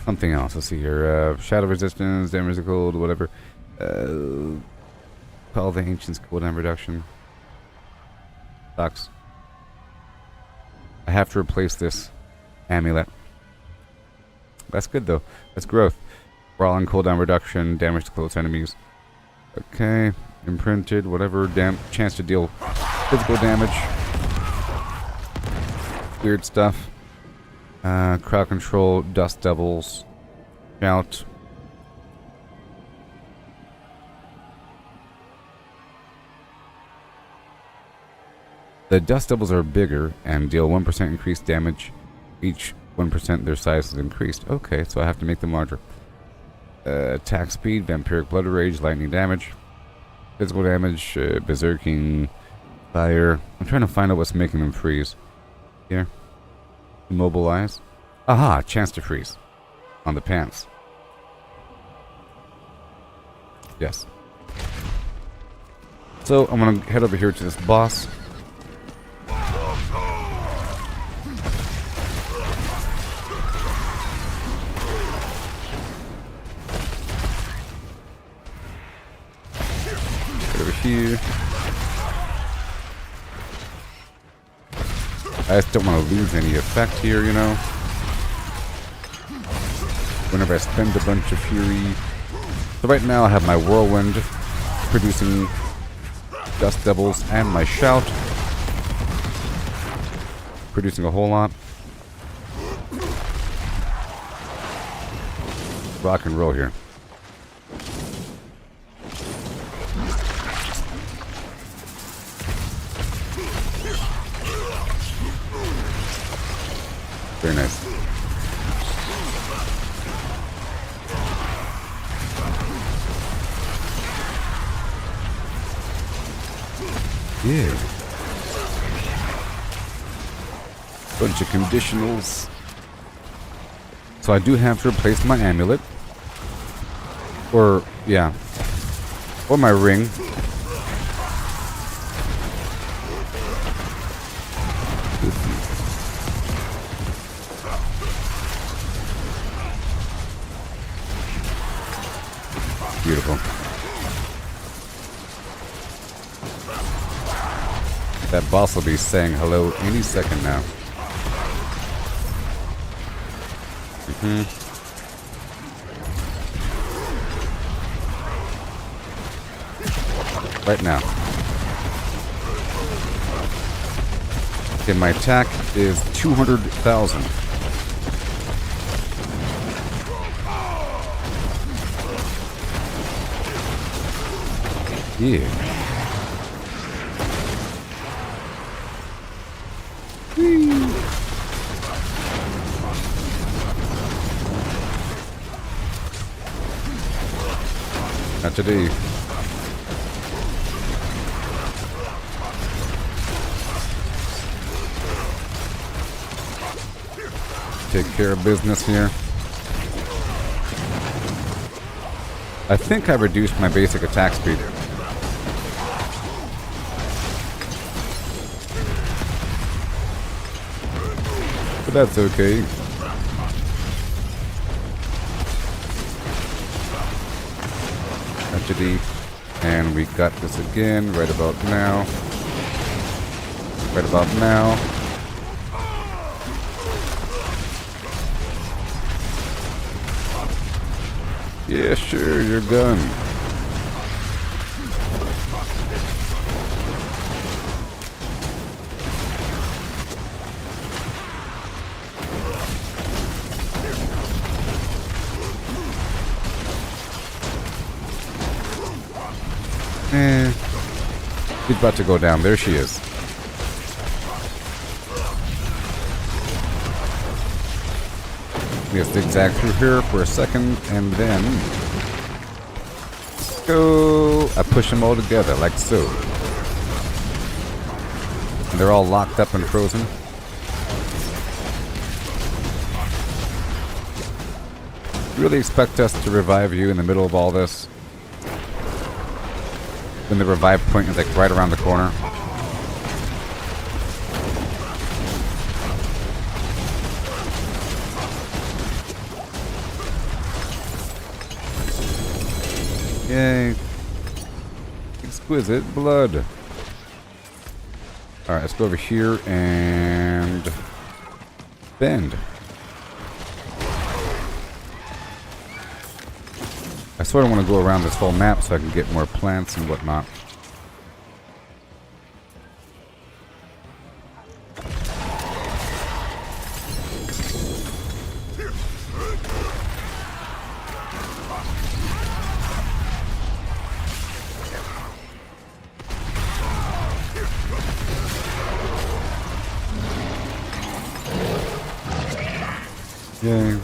A: Something else. Let's see here. Shadow resistance, damage to cold, whatever. Call the Ancients cooldown reduction. Sucks. I have to replace this amulet. That's good though. That's growth. Brawling cooldown reduction, damage to close enemies. Okay. Imprinted, whatever. Chance to deal physical damage. Weird stuff. Crowd control, dust devils. Shout. The dust devils are bigger and deal 1% increased damage. Each 1% their size is increased. Okay, so I have to make them larger. Attack speed, vampiric blood rage, lightning damage. Physical damage, berserking, fire. I'm trying to find out what's making them freeze. Here. Immobilize. Aha, chance to freeze. On the pants. Yes. So, I'm gonna head over here to this boss. Over here. I just don't want to lose any effect here, you know. Whenever I spend a bunch of fury. So right now I have my whirlwind producing dust devils and my shout producing a whole lot. Rock and roll here. Very nice. Yeah. Bunch of conditionals. So I do have to replace my amulet. Or, yeah. Or my ring. Beautiful. That boss will be saying hello any second now. Right now. Okay, my attack is 200,000. Yeah. Not today. Take care of business here. I think I reduced my basic attack speed. But that's okay. Tragedy. And we got this again right about now. Right about now. Yeah, sure, you're done. She's about to go down. There she is. We have to zigzag through here for a second, and then go. I push them all together like so. And they're all locked up and frozen. Really expect us to revive you in the middle of all this? When the revive point is like right around the corner. Yay. Exquisite blood. Alright, let's go over here and bend. I sort of want to go around this whole map so I can get more plants and whatnot. Yay.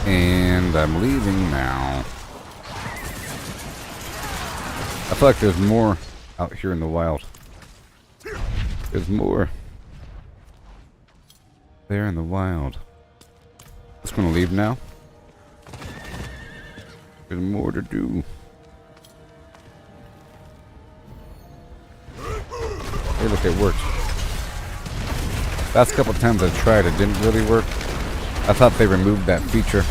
A: And I'm leaving now. I feel like there's more out here in the wild. There's more there in the wild. Just gonna leave now. There's more to do. Hey, look, it worked. Last couple times I tried, it didn't really work. I thought they removed that feature.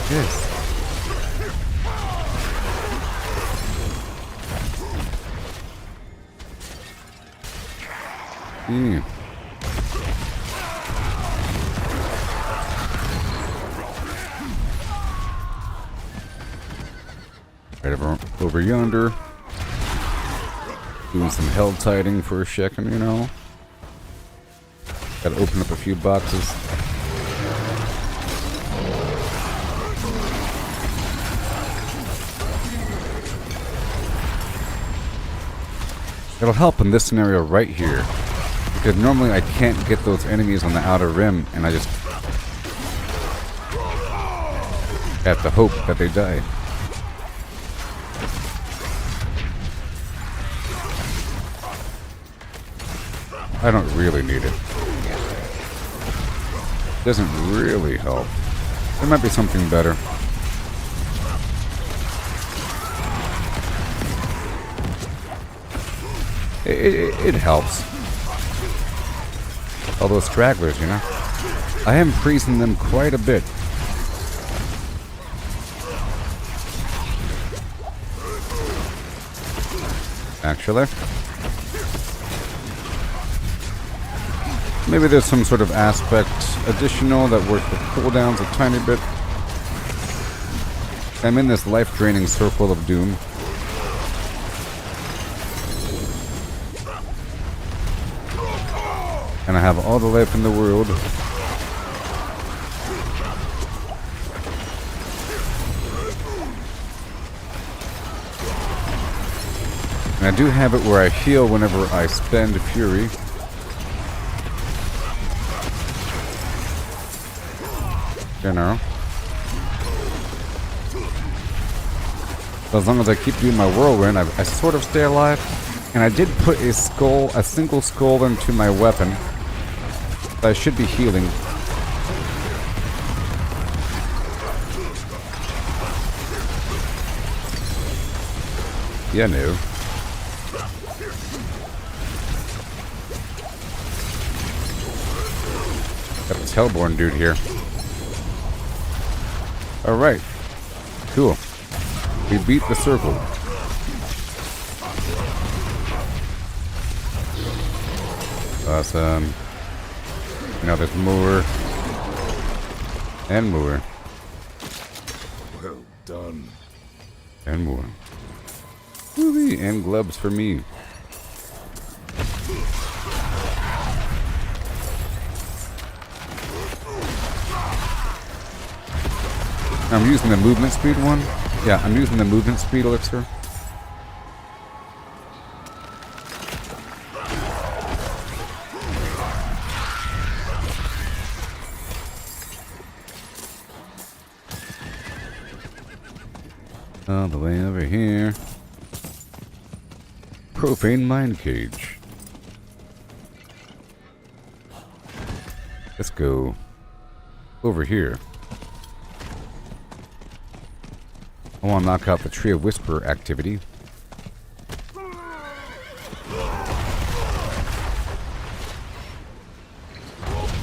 A: Yes. Right over yonder. Doing some held tiding for a second, you know. Gotta open up a few boxes. It'll help in this scenario right here. Because normally I can't get those enemies on the outer rim, and I just have to hope that they die. I don't really need it. Doesn't really help. There might be something better. It helps. All those stragglers, you know. I am freezing them quite a bit. Actually. Maybe there's some sort of aspect additional that works with cooldowns a tiny bit. I'm in this life-draining circle of doom. And I have all the life in the world. And I do have it where I heal whenever I spend fury. You know. So as long as I keep doing my whirlwind, I sort of stay alive. And I did put a single skull into my weapon. So I should be healing. Yeah, no. Got this Hellborn dude here. Alright. Cool. We beat the circle. Awesome. Now there's more. And more.
C: Well done.
A: And more. Woo-wee. And gloves for me. I'm using the movement speed one. Yeah, I'm using the movement speed elixir. All the way over here. Profane Mind Cage. Let's go over here. I want to knock out the Tree of Whisper activity.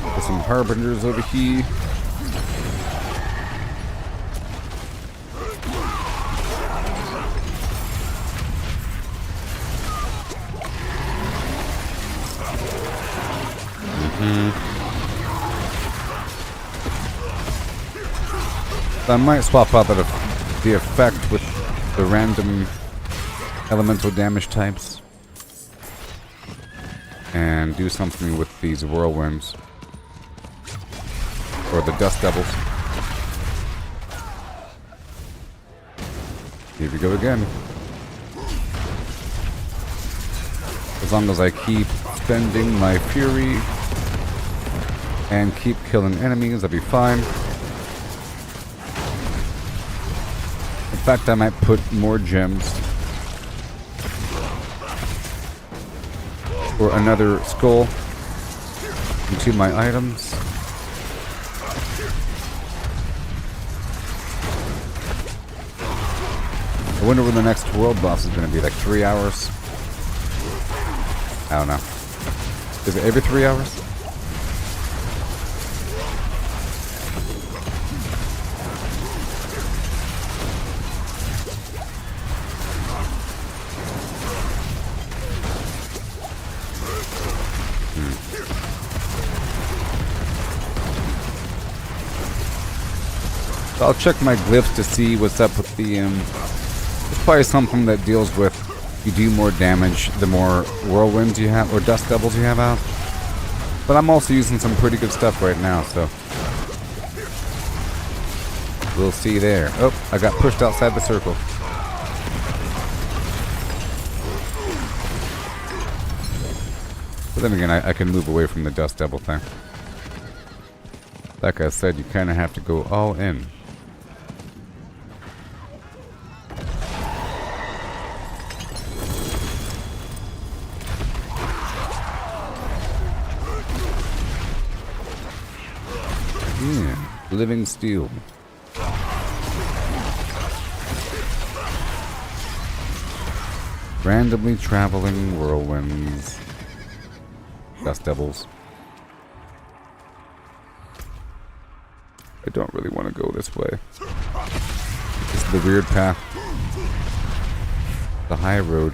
A: There's some Harbingers over here. I might swap out the effect with the random elemental damage types and do something with these whirlwinds or the dust devils. Here we go again. As long as I keep spending my fury and keep killing enemies, I'll be fine. In fact, I might put more gems or another skull into my items. I wonder when the next world boss is going to be, like 3 hours? I don't know. Is it every 3 hours? I'll check my glyphs to see what's up with the, it's probably something that deals with you do more damage the more whirlwinds you have, or dust devils you have out. But I'm also using some pretty good stuff right now, so we'll see there. Oh, I got pushed outside the circle. But then again, I can move away from the dust devil thing. Like I said, you kind of have to go all in. Yeah, living steel. Randomly traveling whirlwinds. Dust devils. I don't really want to go this way. This is the weird path. The high road.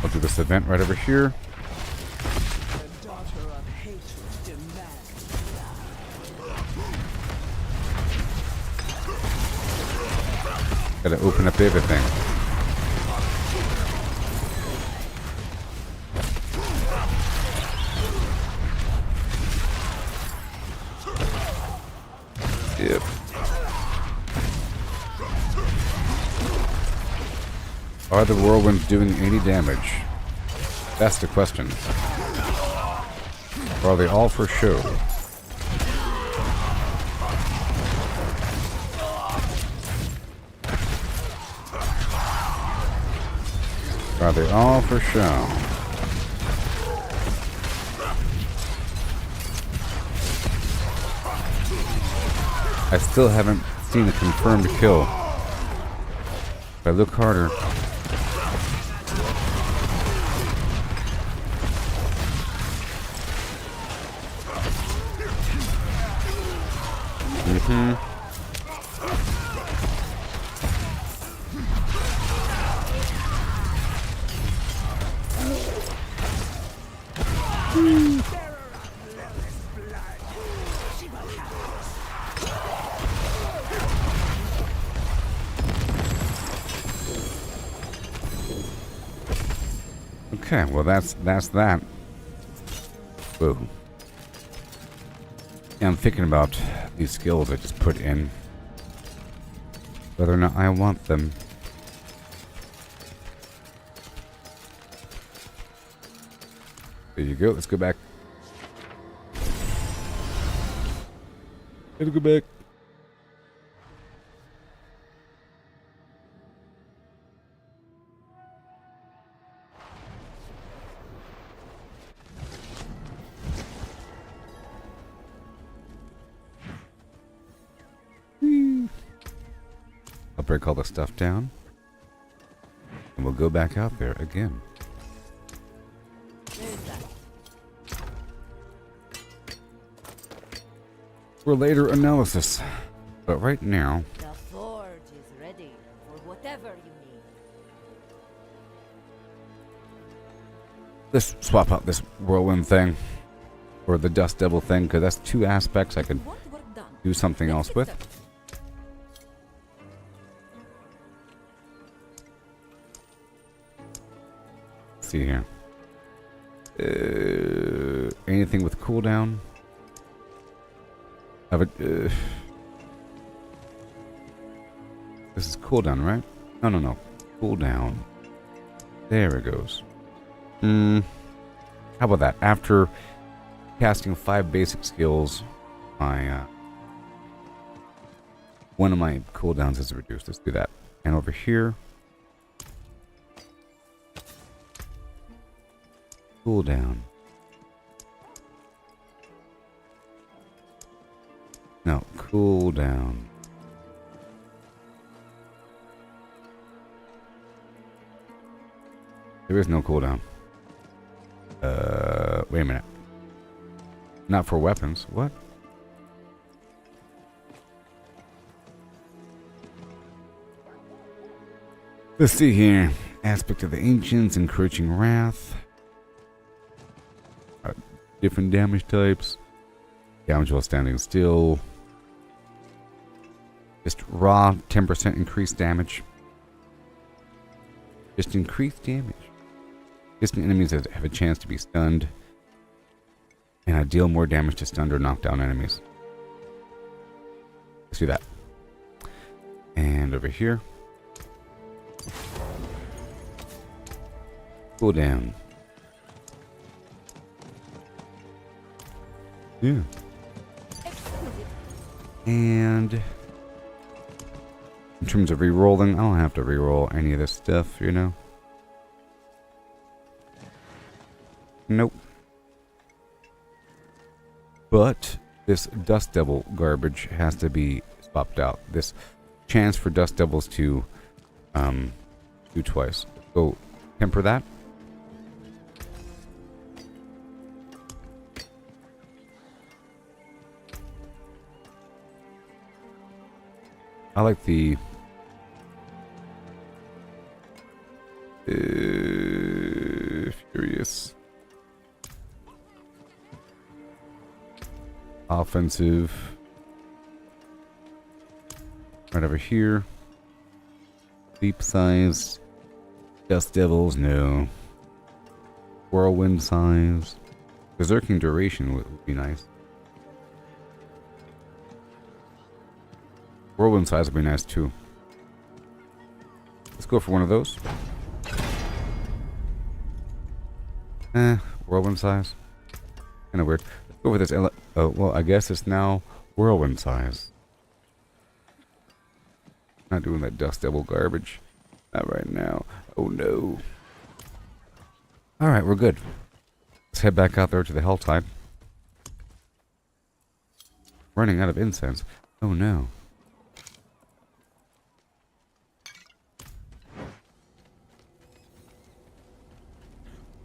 A: I'll do this event right over here. Gotta open up everything. Yep. Are the whirlwinds doing any damage? That's the question. Or are they all for show? Are they all for show? I still haven't seen a confirmed kill. If I look harder. Okay, well that's that. Whoa. Yeah, I'm thinking about these skills I just put in. Whether or not I want them. There you go. Let's go back. Gotta go back. I'll break all the stuff down. And we'll go back out there again. For later analysis. But right now...
F: The forge is ready for whatever you need.
A: Let's swap out this whirlwind thing. Or the dust devil thing, because that's two aspects I could
F: Want work done?
A: do something
F: Let's
A: else
F: fix
A: with.
F: it.
A: Let's see here. Anything with cooldown? Have it, this is cooldown, right? No. Cooldown. There it goes. How about that? After casting 5 basic skills, my one of my cooldowns is reduced. Let's do that. And over here, cooldown. No, cooldown. There is no cooldown. Wait a minute. Not for weapons. What? Let's see here. Aspect of the Ancients, Encroaching Wrath. Different damage types. Damage while standing still. Just raw 10% increased damage. Just increased damage. Distant enemies that have a chance to be stunned. And I deal more damage to stunned or knocked down enemies. Let's do that. And over here. Cooldown. Yeah. And in terms of re-rolling, I don't have to re-roll any of this stuff, you know? Nope. But this Dust Devil garbage has to be swapped out. This chance for Dust Devils to do twice. Go temper that. I like the Furious offensive right over here. Deep size. Dust Devils, no. Whirlwind size. Berserking duration would be nice. Whirlwind size would be nice too. Let's go for one of those. Whirlwind size. Kinda weird. Let's go with this. Oh, well, I guess it's now whirlwind size. Not doing that Dust Devil garbage. Not right now. Oh no. Alright, we're good. Let's head back out there to the Helltide. Running out of incense. Oh no.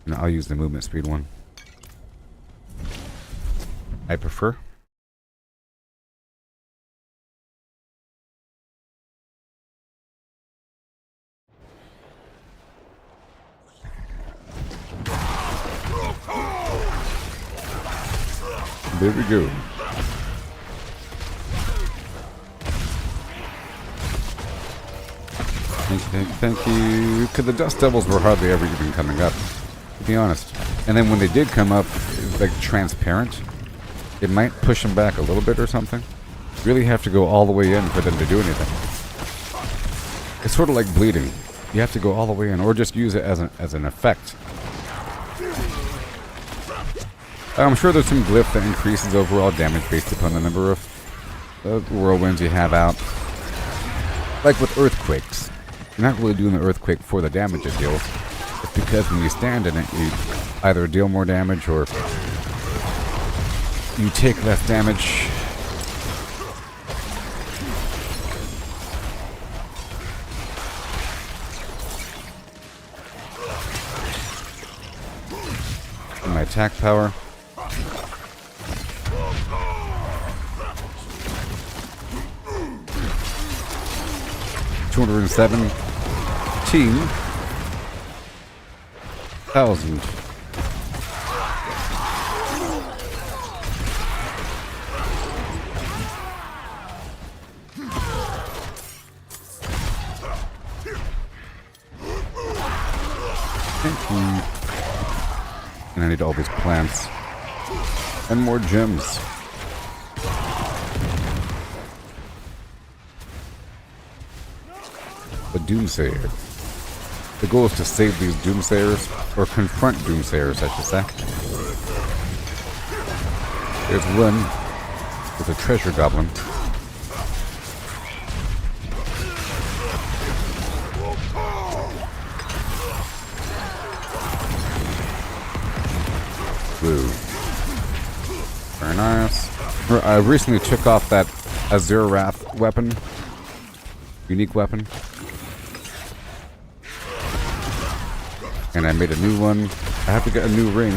A: And I'll use the movement speed one. I prefer. There we go. Thank you. Because the Dust Devils were hardly ever even coming up, to be honest. And then when they did come up, it was like transparent. It might push them back a little bit or something. Really have to go all the way in for them to do anything. It's sort of like bleeding. You have to go all the way in, or just use it as an effect. I'm sure there's some glyph that increases overall damage based upon the number of whirlwinds you have out. Like with earthquakes. You're not really doing the earthquake for the damage it deals. It's because when you stand in it, you either deal more damage or you take less damage. And my attack power. $217,000. Thank you. And I need all these plants. And more gems. The Doomsayer. The goal is to save these Doomsayers, or confront Doomsayers, I should say. There's one with a treasure goblin. Blue. Very nice. I recently took off that Azurath weapon. Unique weapon. And I made a new one. I have to get a new ring.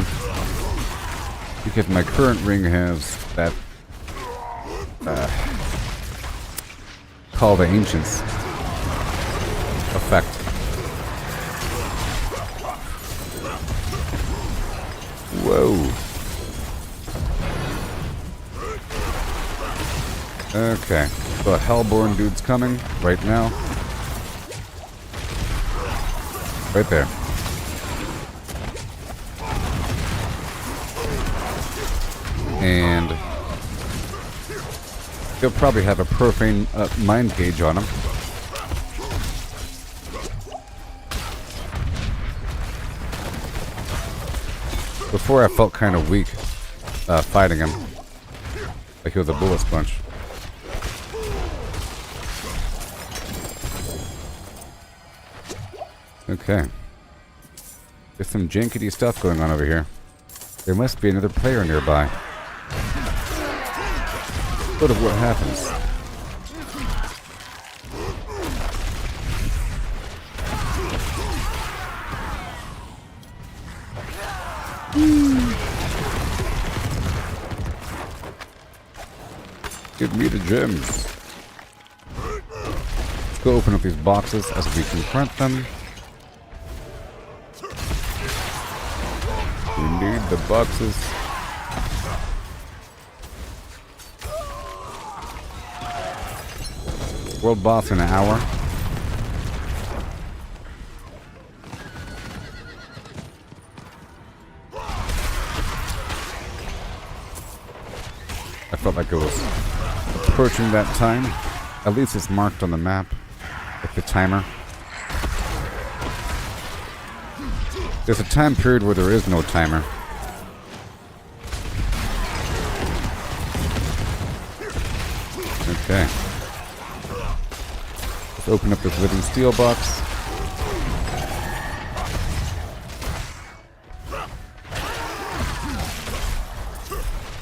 A: Because my current ring has that Call the Ancients effect. Whoa. Okay. So a Hellborn dude's coming right now. Right there. And he'll probably have a profane mind gauge on him. Before I felt kind of weak fighting him. Like he was a bullet sponge. Okay. There's some jankety stuff going on over here. There must be another player nearby. What of what happens? Give me the gems. Let's go open up these boxes as we confront them. We need the boxes. World boss in an hour. I felt like it was approaching that time. At least it's marked on the map with the timer. There's a time period where there is no timer. Okay. Let's open up this living steel box.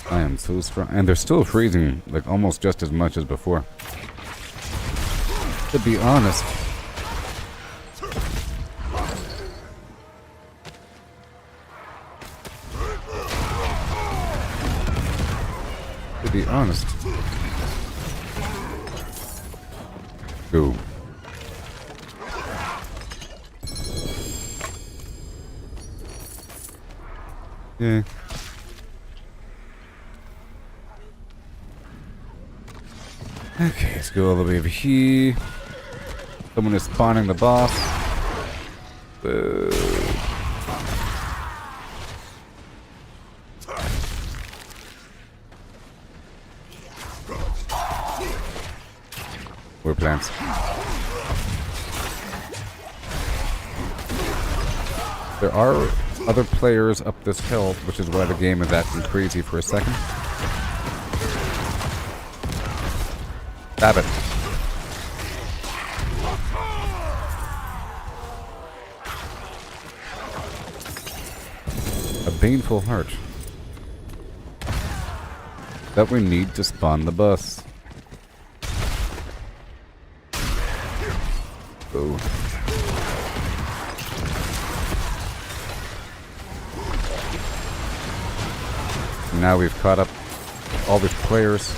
A: I am so strong. And they're still freezing, like almost just as much as before. To be honest. To be honest. Go. Yeah. Okay, let's go all the way over here. Someone is spawning the boss. More plants. There are other players up this hill, which is why the game is acting crazy for a second. Stab it. A baneful heart. That we need to spawn the bus. Oh. Now we've caught up all these players.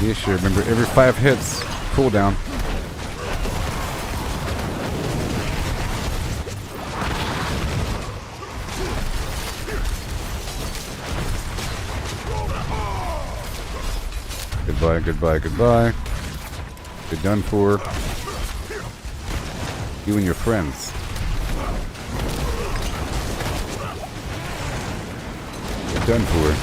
A: Yeah, sure. Remember, every 5 hits, cooldown. Goodbye, goodbye, goodbye. You're done for. You and your friends. You're done for.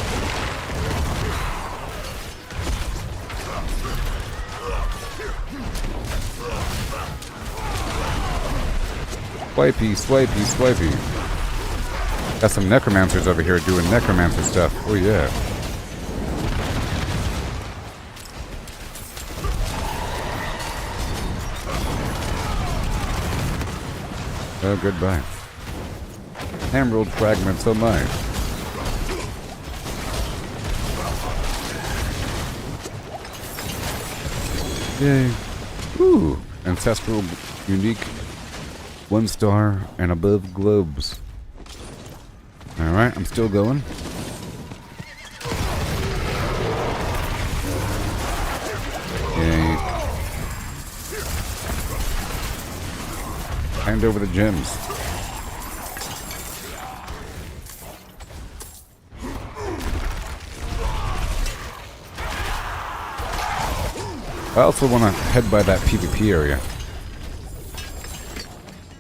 A: Swipey, swipey, swipey. Got some necromancers over here doing necromancer stuff. Oh yeah. Oh, goodbye. Emerald fragments, oh my. Yay. Ooh. Ancestral, unique, 1-star, and above globes. Alright, I'm still going. Yay. Hand over the gems. I also want to head by that PvP area.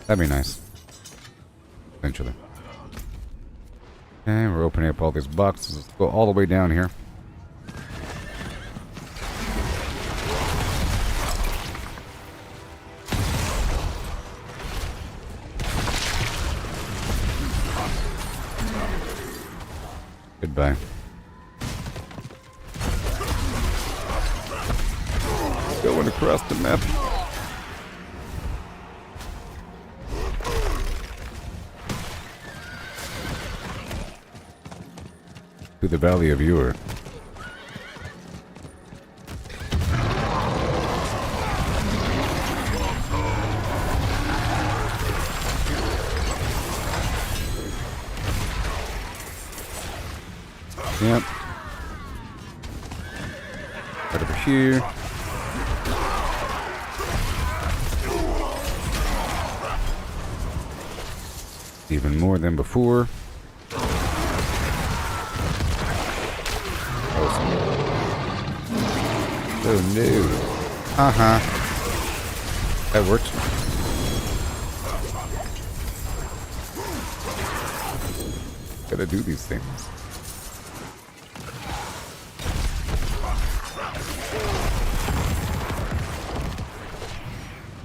A: That'd be nice. Eventually. Okay, we're opening up all these boxes. Let's go all the way down here. Goodbye. Going across the map. To the Valley of Yore. Yep. Right over here. Even more than before. Oh no. Uh-huh. That worked. Gotta do these things.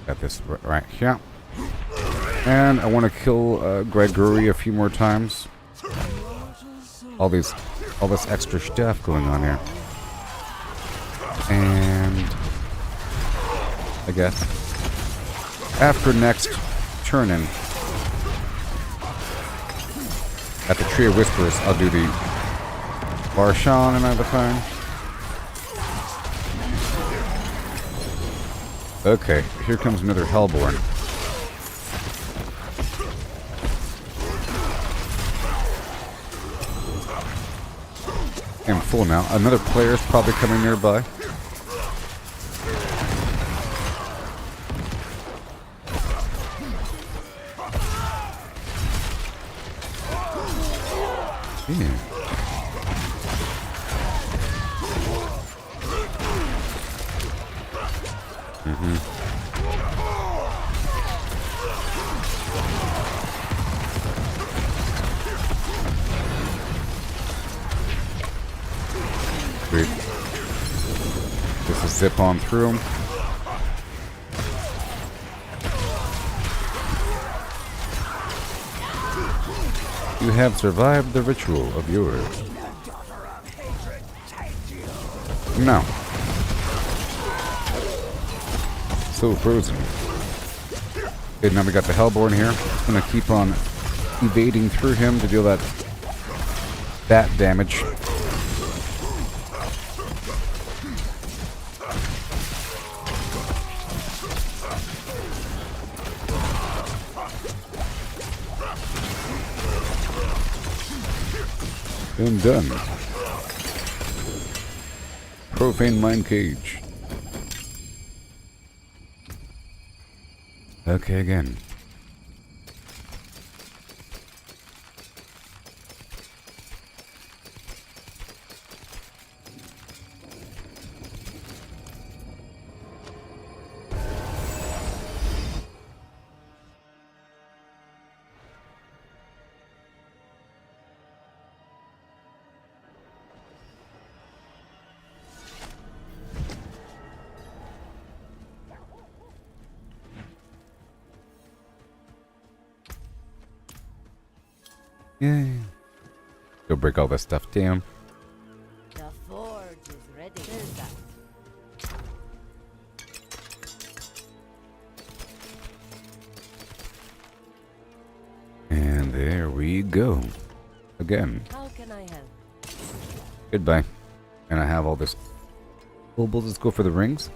A: Got this right here. And I want to kill Gregory a few more times. All this extra stuff going on here. And I guess after next turn-in at the Tree of Whispers, I'll do the Barshan another time. Okay, here comes another Hellborn. I'm full now. Another player's probably coming nearby. Yeah. Sweet. Just a zip on through. You have survived the ritual of Yore. No. So frozen. Okay, now we got the Hellborn here. Just gonna keep on evading through him to deal that damage. And done. Profane Mind Cage. Okay, again. Yay. Go break all this stuff down.
F: The forge is ready. There's that.
A: And there we go. Again.
F: How can I help?
A: Goodbye. And I have all this. We'll just go for the rings.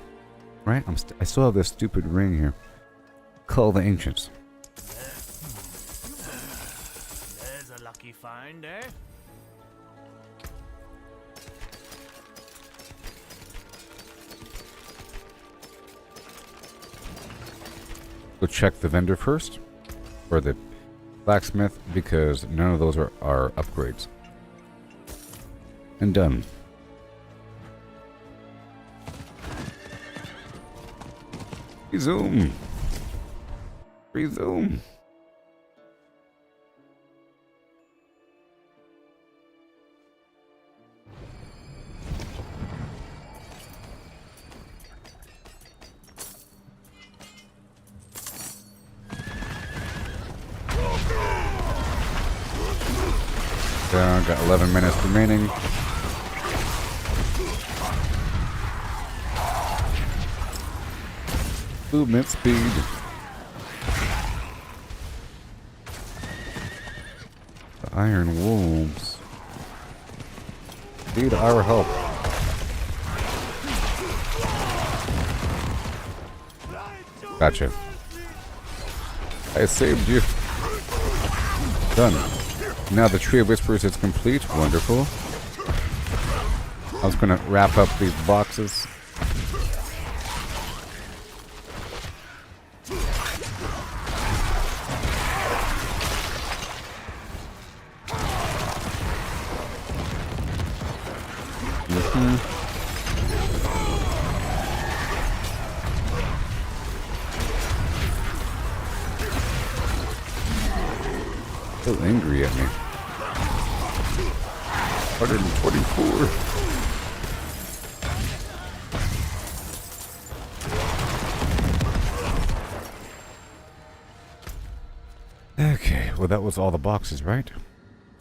A: Right? I still have this stupid ring here. Call the Ancients.
G: There's a lucky find, eh?
A: Go check the vendor first. Or the blacksmith, because none of those are upgrades. And done. Resume. Resume. Got 11 minutes remaining. Movement speed. The Iron Wolves need our help. Gotcha. I saved you. Done. Now the Tree of Whispers is complete. Wonderful. I was gonna wrap up these boxes. So angry at me. 124. Okay, well that was all the boxes, right?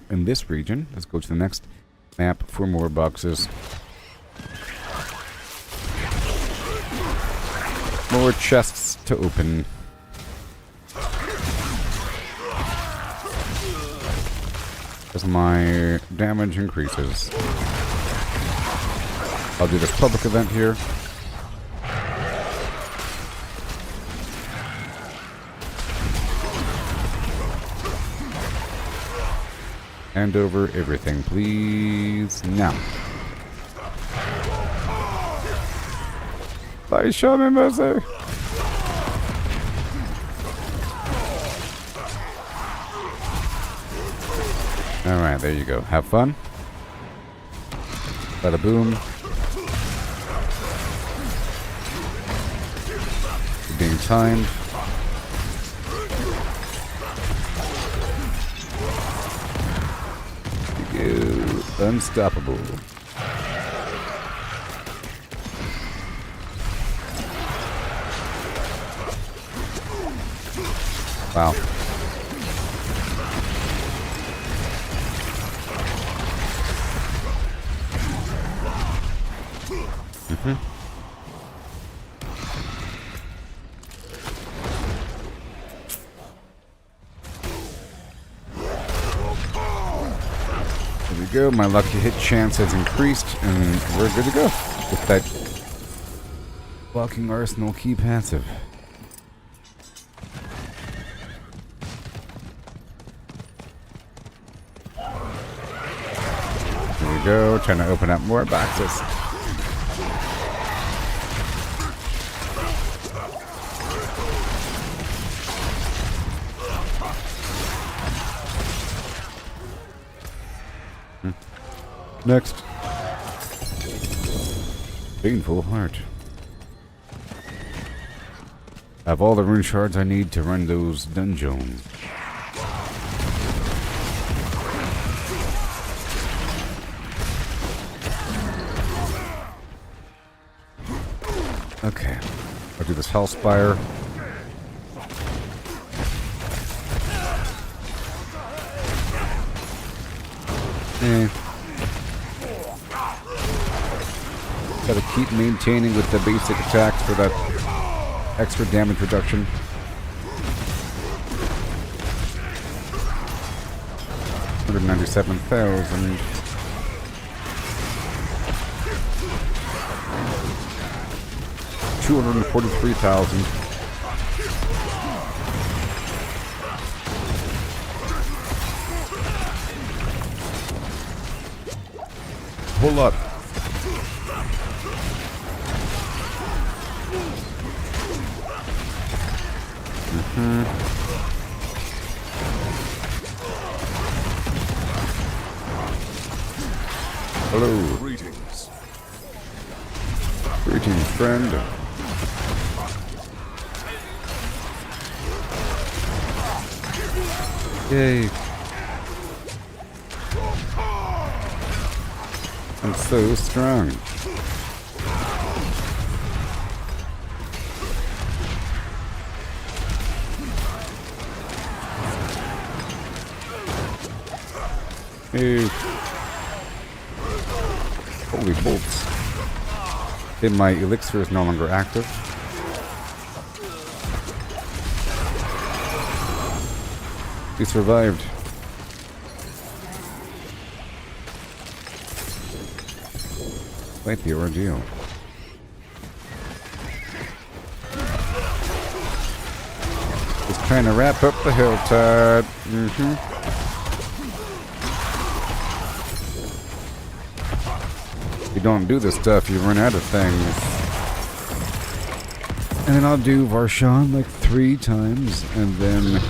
A: In this region, let's go to the next map for more boxes. More chests to open. As my damage increases. I'll do this public event here. Hand over everything, please. Now. Bye, show me mercy. Alright, there you go. Have fun. Bada boom. You're being timed. You unstoppable. Wow. There we go. My lucky hit chance has increased, and we're good to go with that walking arsenal key passive. There we go. Trying to open up more boxes. Next. Painful heart. I have all the rune shards I need to run those dungeons. Okay. I'll do this Hellspire. Gotta keep maintaining with the basic attacks for that extra damage reduction. $197,000. $243,000. Whole lot. Hello.
C: Greetings.
A: Greetings, friend. Yay. I'm so strong. Hey. Holy bolts. And my elixir is no longer active. We survived. Quite the ordeal. Just trying to wrap up the hilltide. If you don't do this stuff, you run out of things. And then I'll do Varshan like 3 times, and then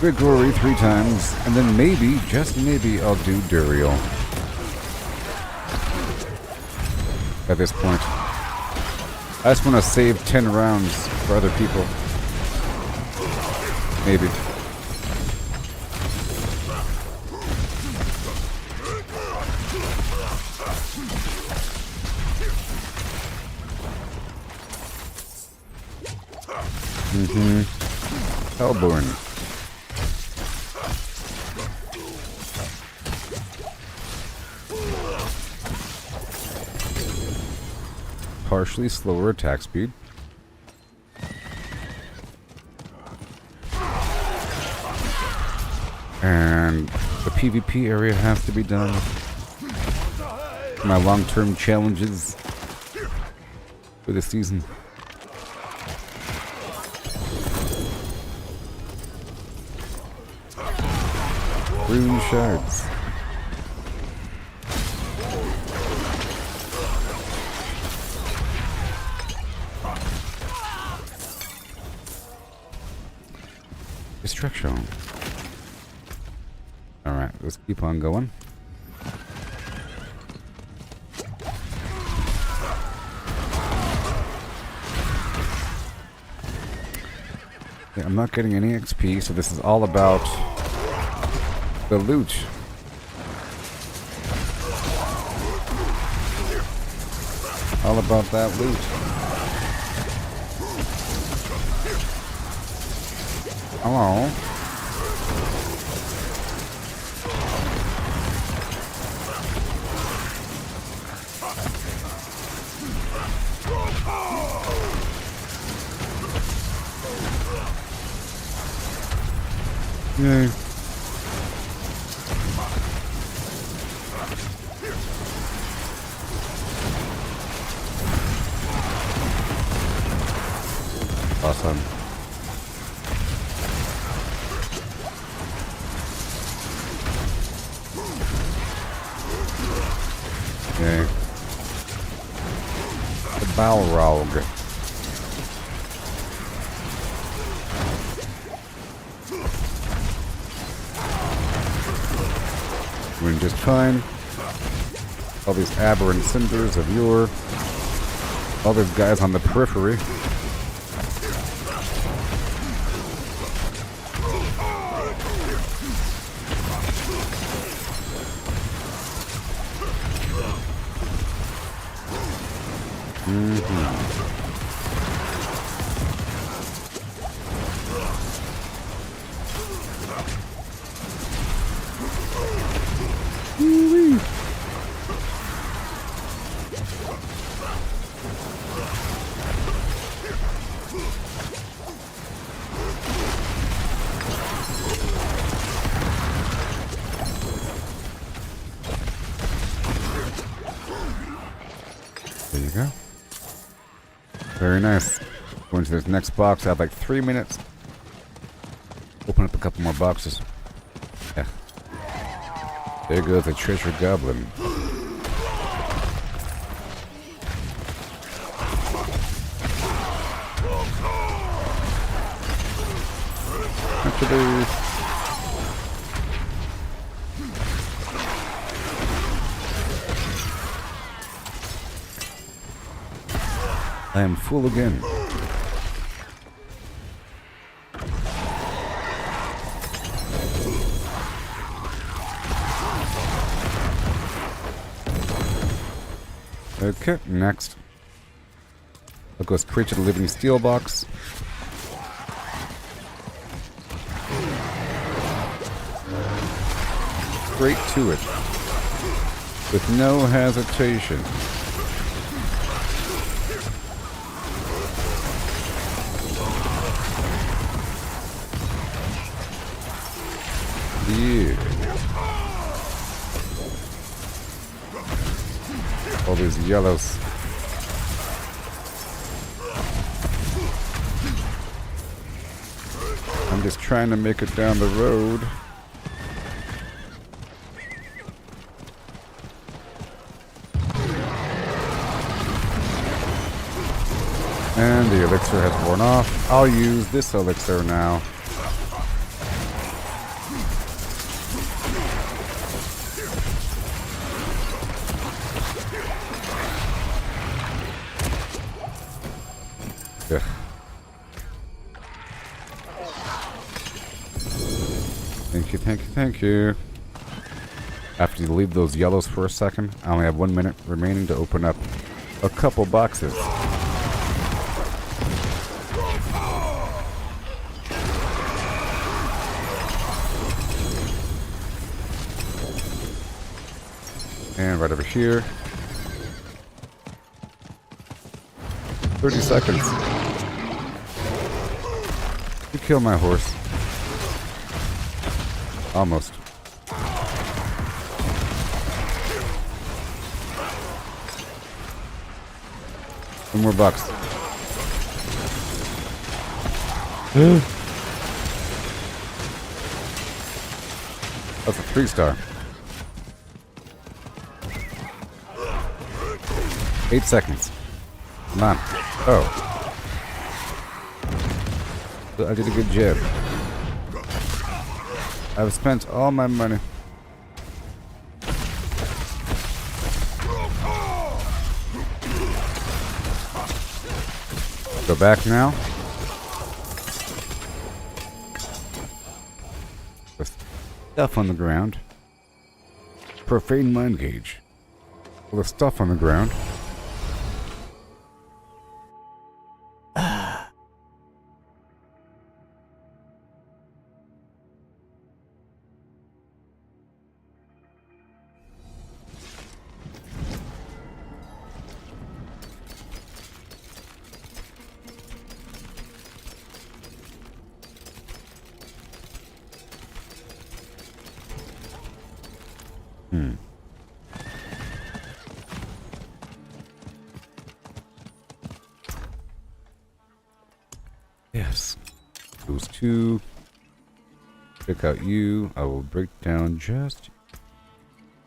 A: Grigori 3 times, and then maybe, just maybe, I'll do Duriel. At this point. I just want to save 10 rounds for other people. Maybe. Hellborn. Partially slower attack speed. And the PvP area has to be done. My long-term challenges for this season. Rune shards. Destruction. Alright, let's keep on going. Yeah, I'm not getting any XP, so this is all about the loot. All about that loot. Hello. Yay. Awesome. Okay. The Balrog. Doing just fine. All these aberrant cinders of Yore. All these guys on the periphery. There you go. Very nice. Going to this next box. I have like 3 minutes. Open up a couple more boxes. Yeah. There goes a treasure goblin. Actually, I am full again. Okay, next. I'll go straight to the living steel box. Straight to it. With no hesitation. Yeah. All these yellows. I'm just trying to make it down the road. And the elixir has worn off. I'll use this elixir now. Ugh. Thank you, thank you, thank you. After you leave those yellows for a second, I only have 1 minute remaining to open up a couple boxes. And right over here. 30 seconds. You kill my horse. Almost. One more box. That's a 3-star. 8 seconds. Come on. Oh. I did a good job. I've spent all my money. Go back now. There's stuff on the ground. Profane mind gauge. All the stuff on the ground. Yes. Those two. Check out you. I will break down just.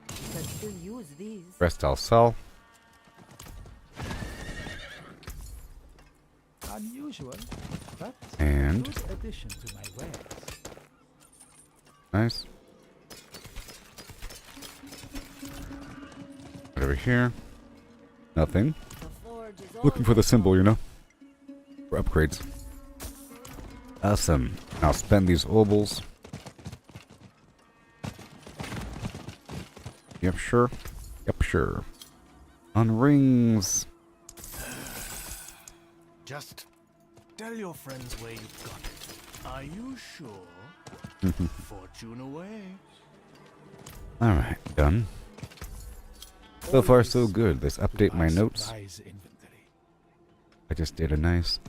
F: Can still use these.
A: Rest I'll sell.
G: Unusual, but
A: And.
G: good addition to my wares.
A: Nice. Right over here. Nothing.
F: The forge is
A: Looking for the
F: always
A: symbol,
F: on.
A: you know? For upgrades. Awesome. I'll spend these obols. Yep, sure. Yep, sure. On rings.
D: Just tell your friends where you got it. Are you sure? Fortune away.
A: Alright, done. So far, so good. Let's update my notes.
G: Supplies inventory.
A: I just did a nice.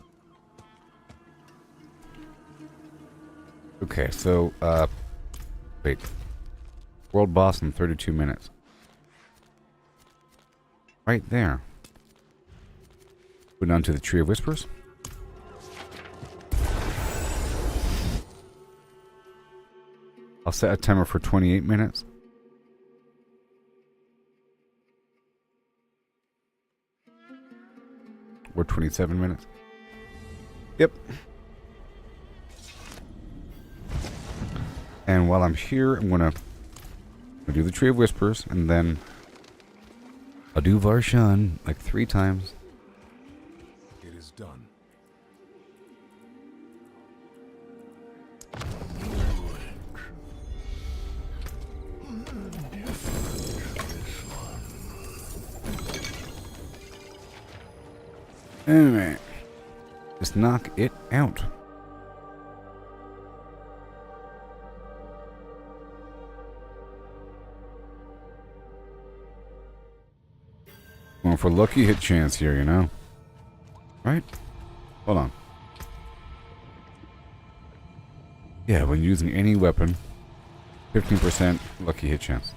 A: Okay, so, wait. World boss in 32 minutes. Right there. Put on to the Tree of Whispers. I'll set a timer for 28 minutes. Or 27 minutes. Yep. And while I'm here, I'm gonna do the Tree of Whispers, and then I'll do Varshan like 3 times.
C: It is done.
A: Alright. Just knock it out. Going for lucky hit chance here, you know? Right? Hold on. Yeah, when using any weapon, 15% lucky hit chance.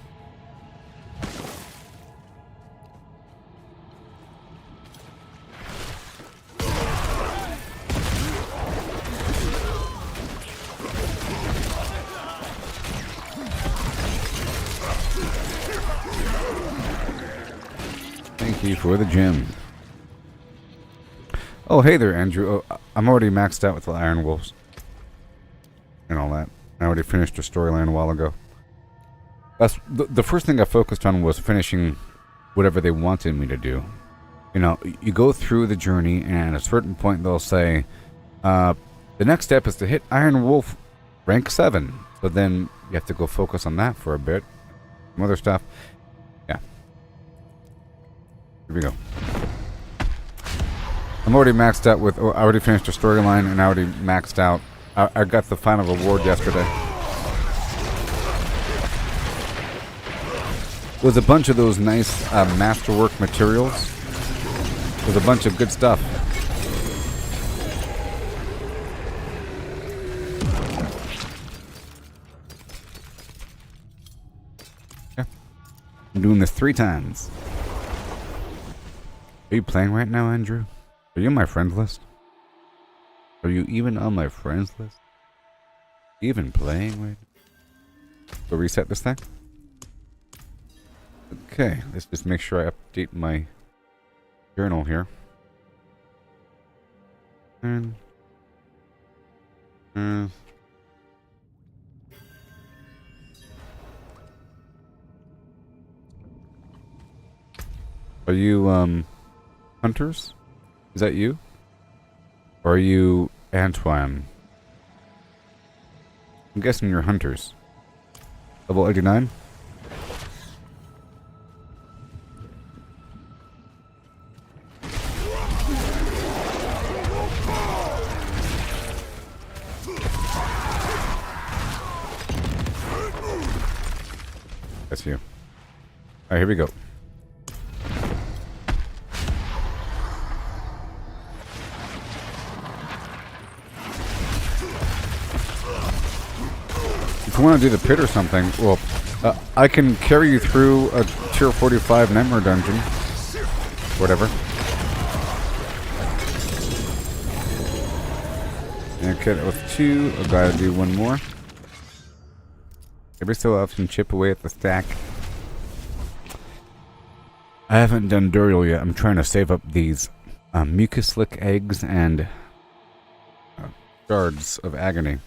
A: Thank you for the gem. Oh, hey there, Andrew. Oh, I'm already maxed out with the Iron Wolves. And all that. I already finished the storyline a while ago. That's the first thing I focused on was finishing whatever they wanted me to do. You know, you go through the journey, and at a certain point they'll say, the next step is to hit Iron Wolf rank 7. So then you have to go focus on that for a bit. Some other stuff. Yeah. Here we go. I'm already maxed out with... I already finished the storyline, and I already maxed out. I got the final reward yesterday. It was a bunch of those nice masterwork materials. It was a bunch of good stuff. Yeah. I'm doing this 3 times. Are you playing right now, Andrew? Are you on my friends list? Are you even on my friends list? Even playing right now? So reset this thing? Okay, let's just make sure I update my journal here. And are you hunters? Is that you? Or are you Antoine? I'm guessing you're hunters. Level 89? That's you. Alright, here we go. If you want to do the pit or something, well, I can carry you through a tier 45 nightmare dungeon. Whatever. Okay, that was 2. I gotta do 1 more. Every so often, chip away at the stack. I haven't done Duriel yet. I'm trying to save up these mucus slick eggs and shards of agony.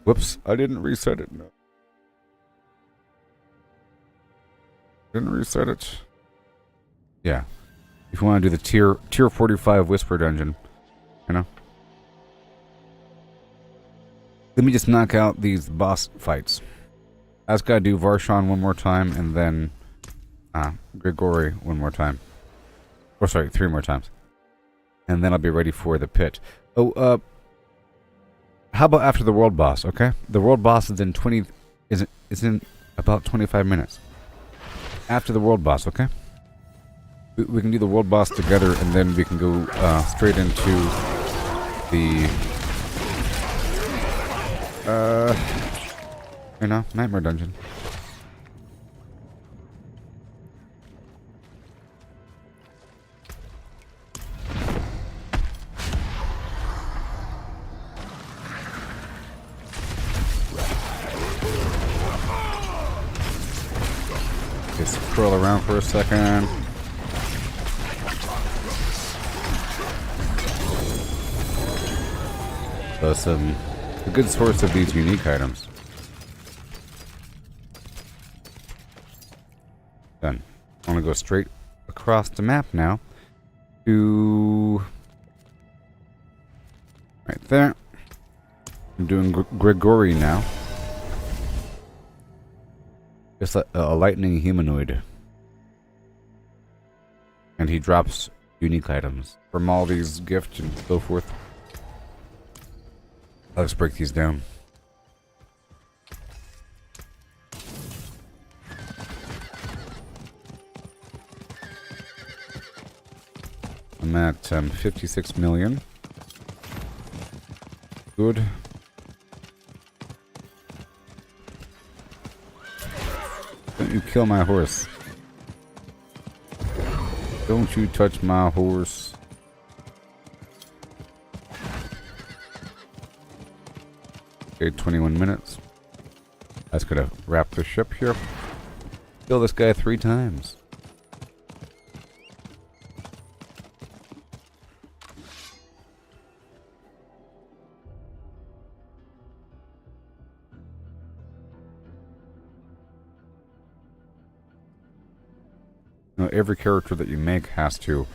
A: Whoops, I didn't reset it. No. Didn't reset it. Yeah. If you want to do the tier 45 Whisper Dungeon, you know. Let me just knock out these boss fights. I just gotta do Varshan 1 more time and then Grigori 1 more time. Or sorry, 3 more times. And then I'll be ready for the pit. Oh, how about after the world boss, okay? The world boss is in about 25 minutes. After the world boss, okay? We can do the world boss together and then we can go straight into the you know, nightmare dungeon. Just scroll around for a second. So a good source of these unique items. Done. I want to go straight across the map now to right there. I'm doing Grigori now. Just a lightning humanoid. And he drops unique items from all these gifts and so forth. Let's break these down. I'm at 56 million. Good. Don't you kill my horse. Don't you touch my horse. Okay, 21 minutes. That's gonna wrap the ship here. Kill this guy 3 times. You know, every character that you make has to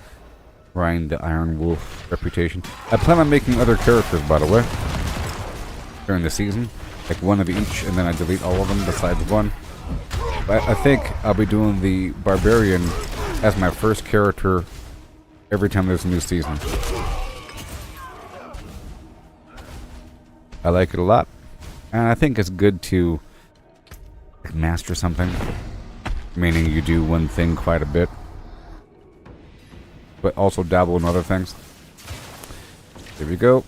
A: grind the Iron Wolf reputation. I plan on making other characters, by the way, during the season, like 1 of each, and then I delete all of them besides 1. But I think I'll be doing the Barbarian as my first character every time there's a new season. I like it a lot, and I think it's good to master something, meaning you do one thing quite a bit, but also dabble in other things. Here we go.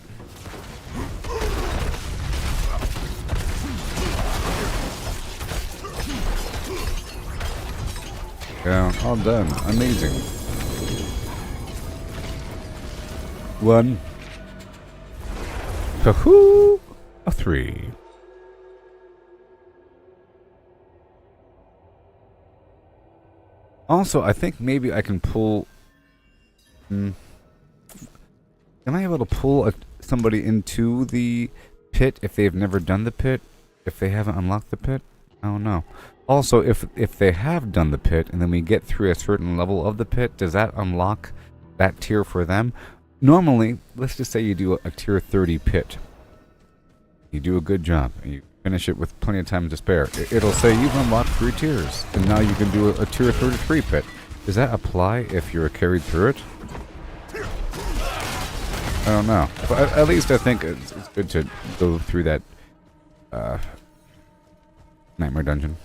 A: Down, all done. Amazing. 1. Kahoo! A 3. Also, I think maybe I can pull... Am I able to pull somebody into the pit if they've never done the pit? If they haven't unlocked the pit? I don't know. Also, if they have done the pit and then we get through a certain level of the pit, does that unlock that tier for them? Normally, let's just say you do a tier 30 pit. You do a good job and you finish it with plenty of time to spare. It'll say you've unlocked 3 tiers and now you can do a tier 33 pit. Does that apply if you're carried through it? I don't know. But at least I think it's good to go through that nightmare dungeon.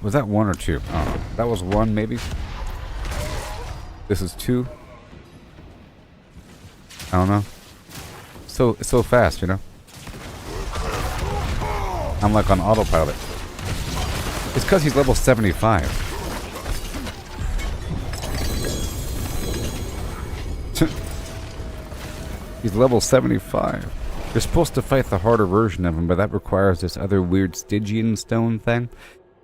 A: Was that 1 or 2? Oh, that was 1, maybe. This is 2. I don't know. So fast, you know. I'm like on autopilot. It's because he's level 75. He's level 75. You're supposed to fight the harder version of him, but that requires this other weird Stygian stone thing.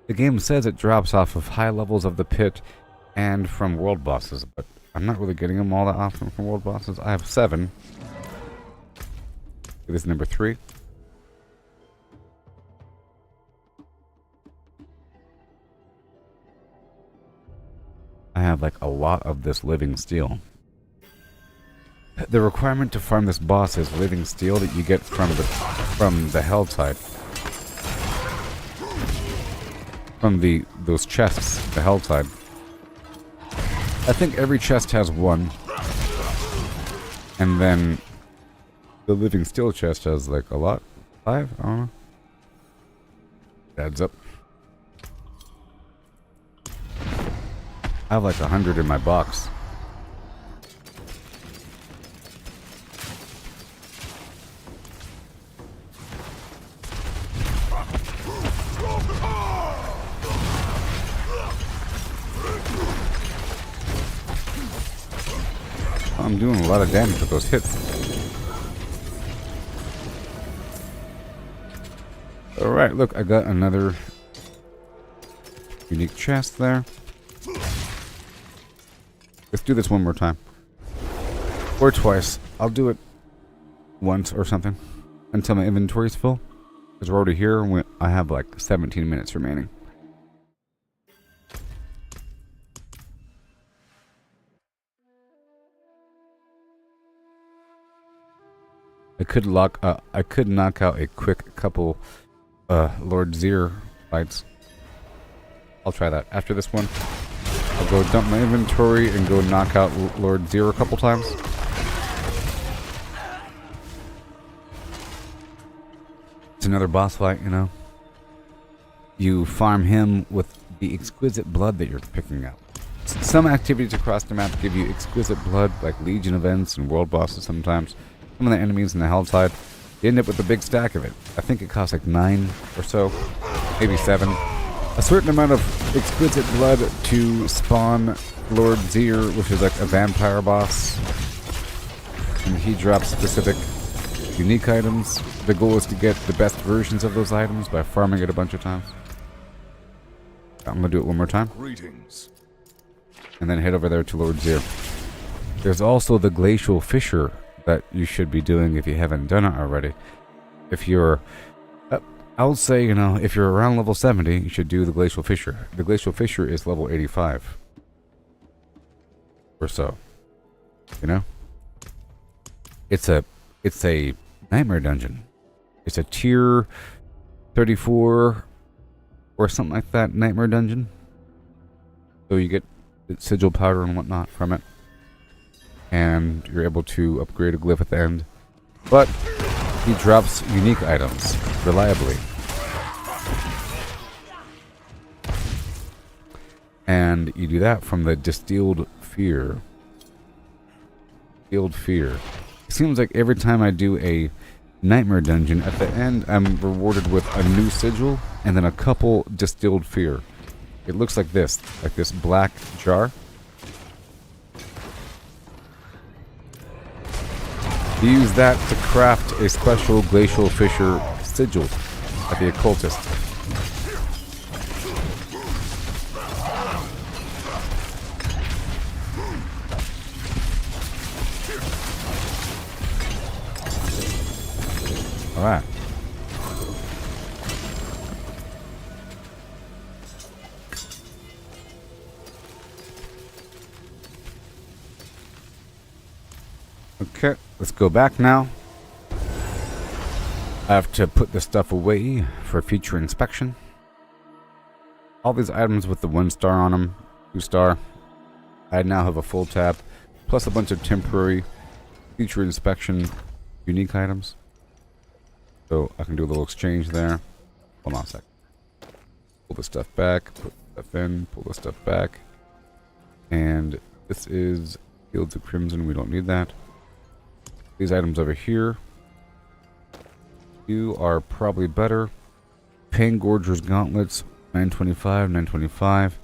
A: The game says it drops off of high levels of the pit and from world bosses, but I'm not really getting them all that often from world bosses. I have 7. This is number 3. I have like a lot of this living steel. The requirement to farm this boss is living steel that you get from the hell type. From those chests, the hell type. I think every chest has 1. And then the living steel chest has like a lot. 5? I don't know. Adds up. I have like 100 in my box. I'm doing a lot of damage with those hits. Alright, look, I got another unique chest there. Let's do this one more time. Or twice. I'll do it once or something. Until my inventory's full. Because we're already here and I have like 17 minutes remaining. I could knock out a quick couple Lord Zir fights. I'll try that. After this one, I'll go dump my inventory and go knock out Lord Zir a couple times. It's another boss fight, you know. You farm him with the exquisite blood that you're picking up. Some activities across the map give you exquisite blood, like Legion events and world bosses sometimes. Some of the enemies in the Helltide, you end up with a big stack of it. I think it costs like 9 or so, maybe 7. A certain amount of exquisite blood to spawn Lord Zir, which is like a vampire boss. And he drops specific unique items. The goal is to get the best versions of those items by farming it a bunch of times. I'm gonna do it one more time.
C: Greetings.
A: And then head over there to Lord Zir. There's also the Glacial Fissure that you should be doing if you haven't done it already. If you're, I would say, you know, if you're around level 70, you should do the Glacial Fissure. The Glacial Fissure is level 85. Or so. You know? It's a nightmare dungeon. It's a tier 34 or something like that nightmare dungeon. So you get sigil powder and whatnot from it. And you're able to upgrade a glyph at the end. But he drops unique items reliably. And you do that from the Distilled Fear. Distilled Fear. It seems like every time I do a nightmare dungeon, at the end I'm rewarded with a new sigil and then a couple Distilled Fear. It looks like this black jar. You use that to craft a special Glacial Fissure sigil at the Occultist. Alright. Okay, let's go back now. I have to put this stuff away for future inspection. All these items with the 1 star on them, 2 star. I now have a full tab, plus a bunch of temporary future inspection unique items. So I can do a little exchange there. Hold on a sec. Pull this stuff back, put stuff in, pull this stuff back. And this is Fields of Crimson, we don't need that. These items over here, you are probably better. Pain Gorger's Gauntlets, 925, 925.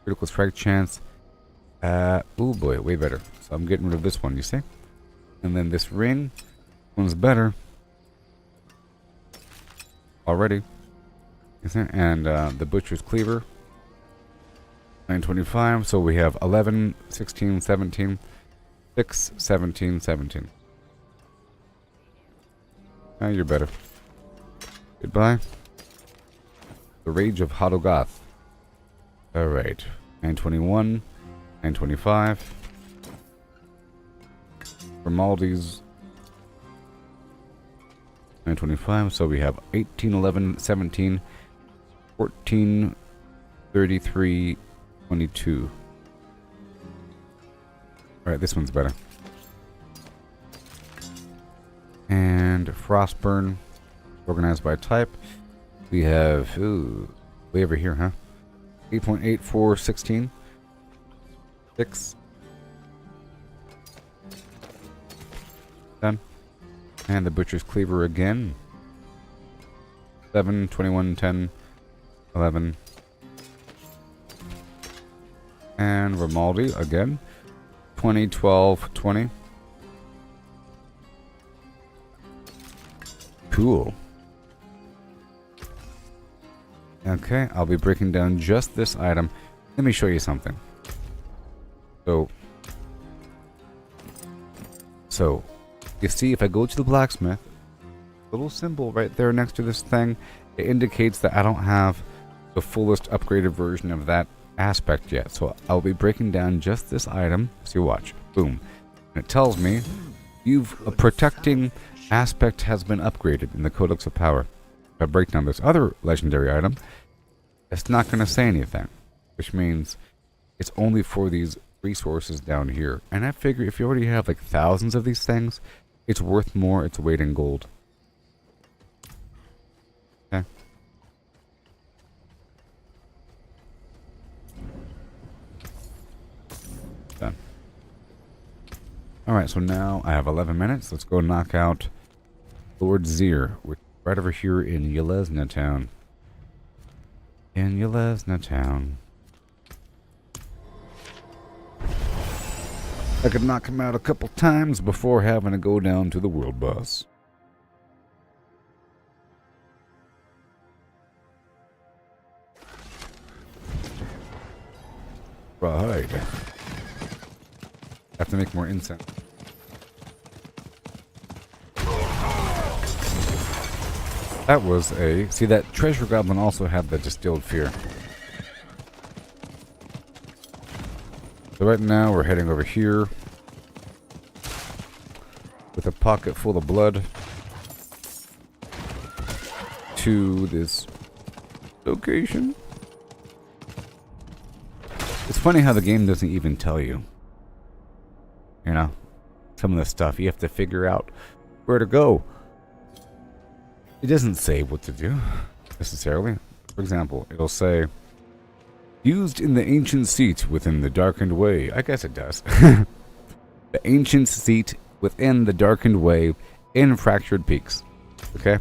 A: Critical strike chance. Oh boy, way better. So I'm getting rid of this one, you see? And then this ring, one's better. Already. You see? And the Butcher's Cleaver, 925. So we have 11, 16, 17, 6, 17, 17. You're better. Goodbye. The Rage of Hadogath. Alright. 921. 925. Grimaldi's 925. So we have 18, 11, 17, 14, 33, 22. Alright, this one's better. And Frostburn, organized by type. We have, ooh, way over here, huh? 8.84, 16. 6. Done. And the Butcher's Cleaver again. 7, 21, 10, 11. And Grimaldi again. 20, 12, 20. Cool. Okay, I'll be breaking down just this item. Let me show you something. So, you see, if I go to the blacksmith, little symbol right there next to this thing, it indicates that I don't have the fullest upgraded version of that aspect yet. So I'll be breaking down just this item. So you watch. Boom. And it tells me a protecting aspect has been upgraded in the Codex of Power. If I break down this other legendary item, it's not going to say anything, which means it's only for these resources down here. And I figure if you already have like thousands of these things, it's worth more its weight in gold. Okay. Done. Alright, so now I have 11 minutes. Let's go knock out Lord Zir, which is right over here in Yelesna Town. In Yelesna Town. I could knock him out a couple times before having to go down to the world boss. Right. Have to make more incense. That was a... See, that treasure goblin also had the distilled fear. So right now we're heading over here with a pocket full of blood to this location. It's funny how the game doesn't even tell you. You know, some of the stuff you have to figure out where to go. It doesn't say what to do necessarily. For example, it'll say used in the ancient seat within the darkened way. I guess it does. The ancient seat within the darkened way in Fractured Peaks. Okay?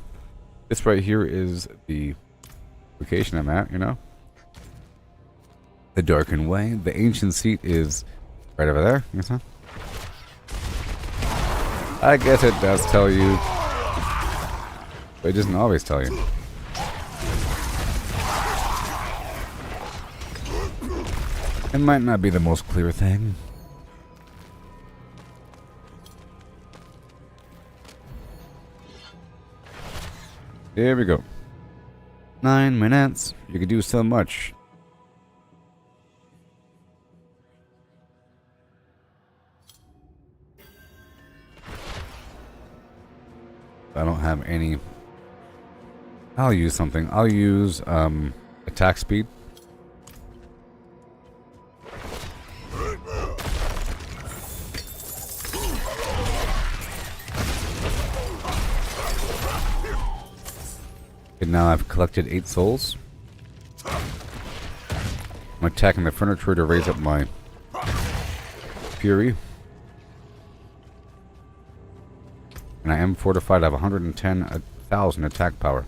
A: This right here is the location I'm at, you know? The darkened way. The ancient seat is right over there. Yes, huh? I guess it does tell you. But it doesn't always tell you. It might not be the most clear thing. There we go. 9 minutes. You could do so much. I don't have any. I'll use something. I'll use attack speed. And now I've collected 8 souls. I'm attacking the furniture to raise up my fury. And I am fortified. I have 110,000 attack power.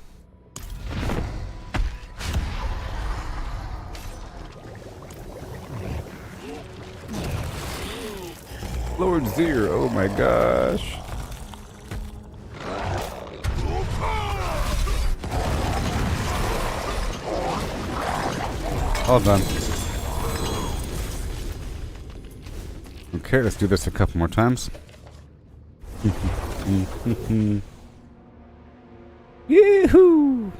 A: Lord Zier, oh my gosh. All done. Okay, let's do this a couple more times. Yee-hoo!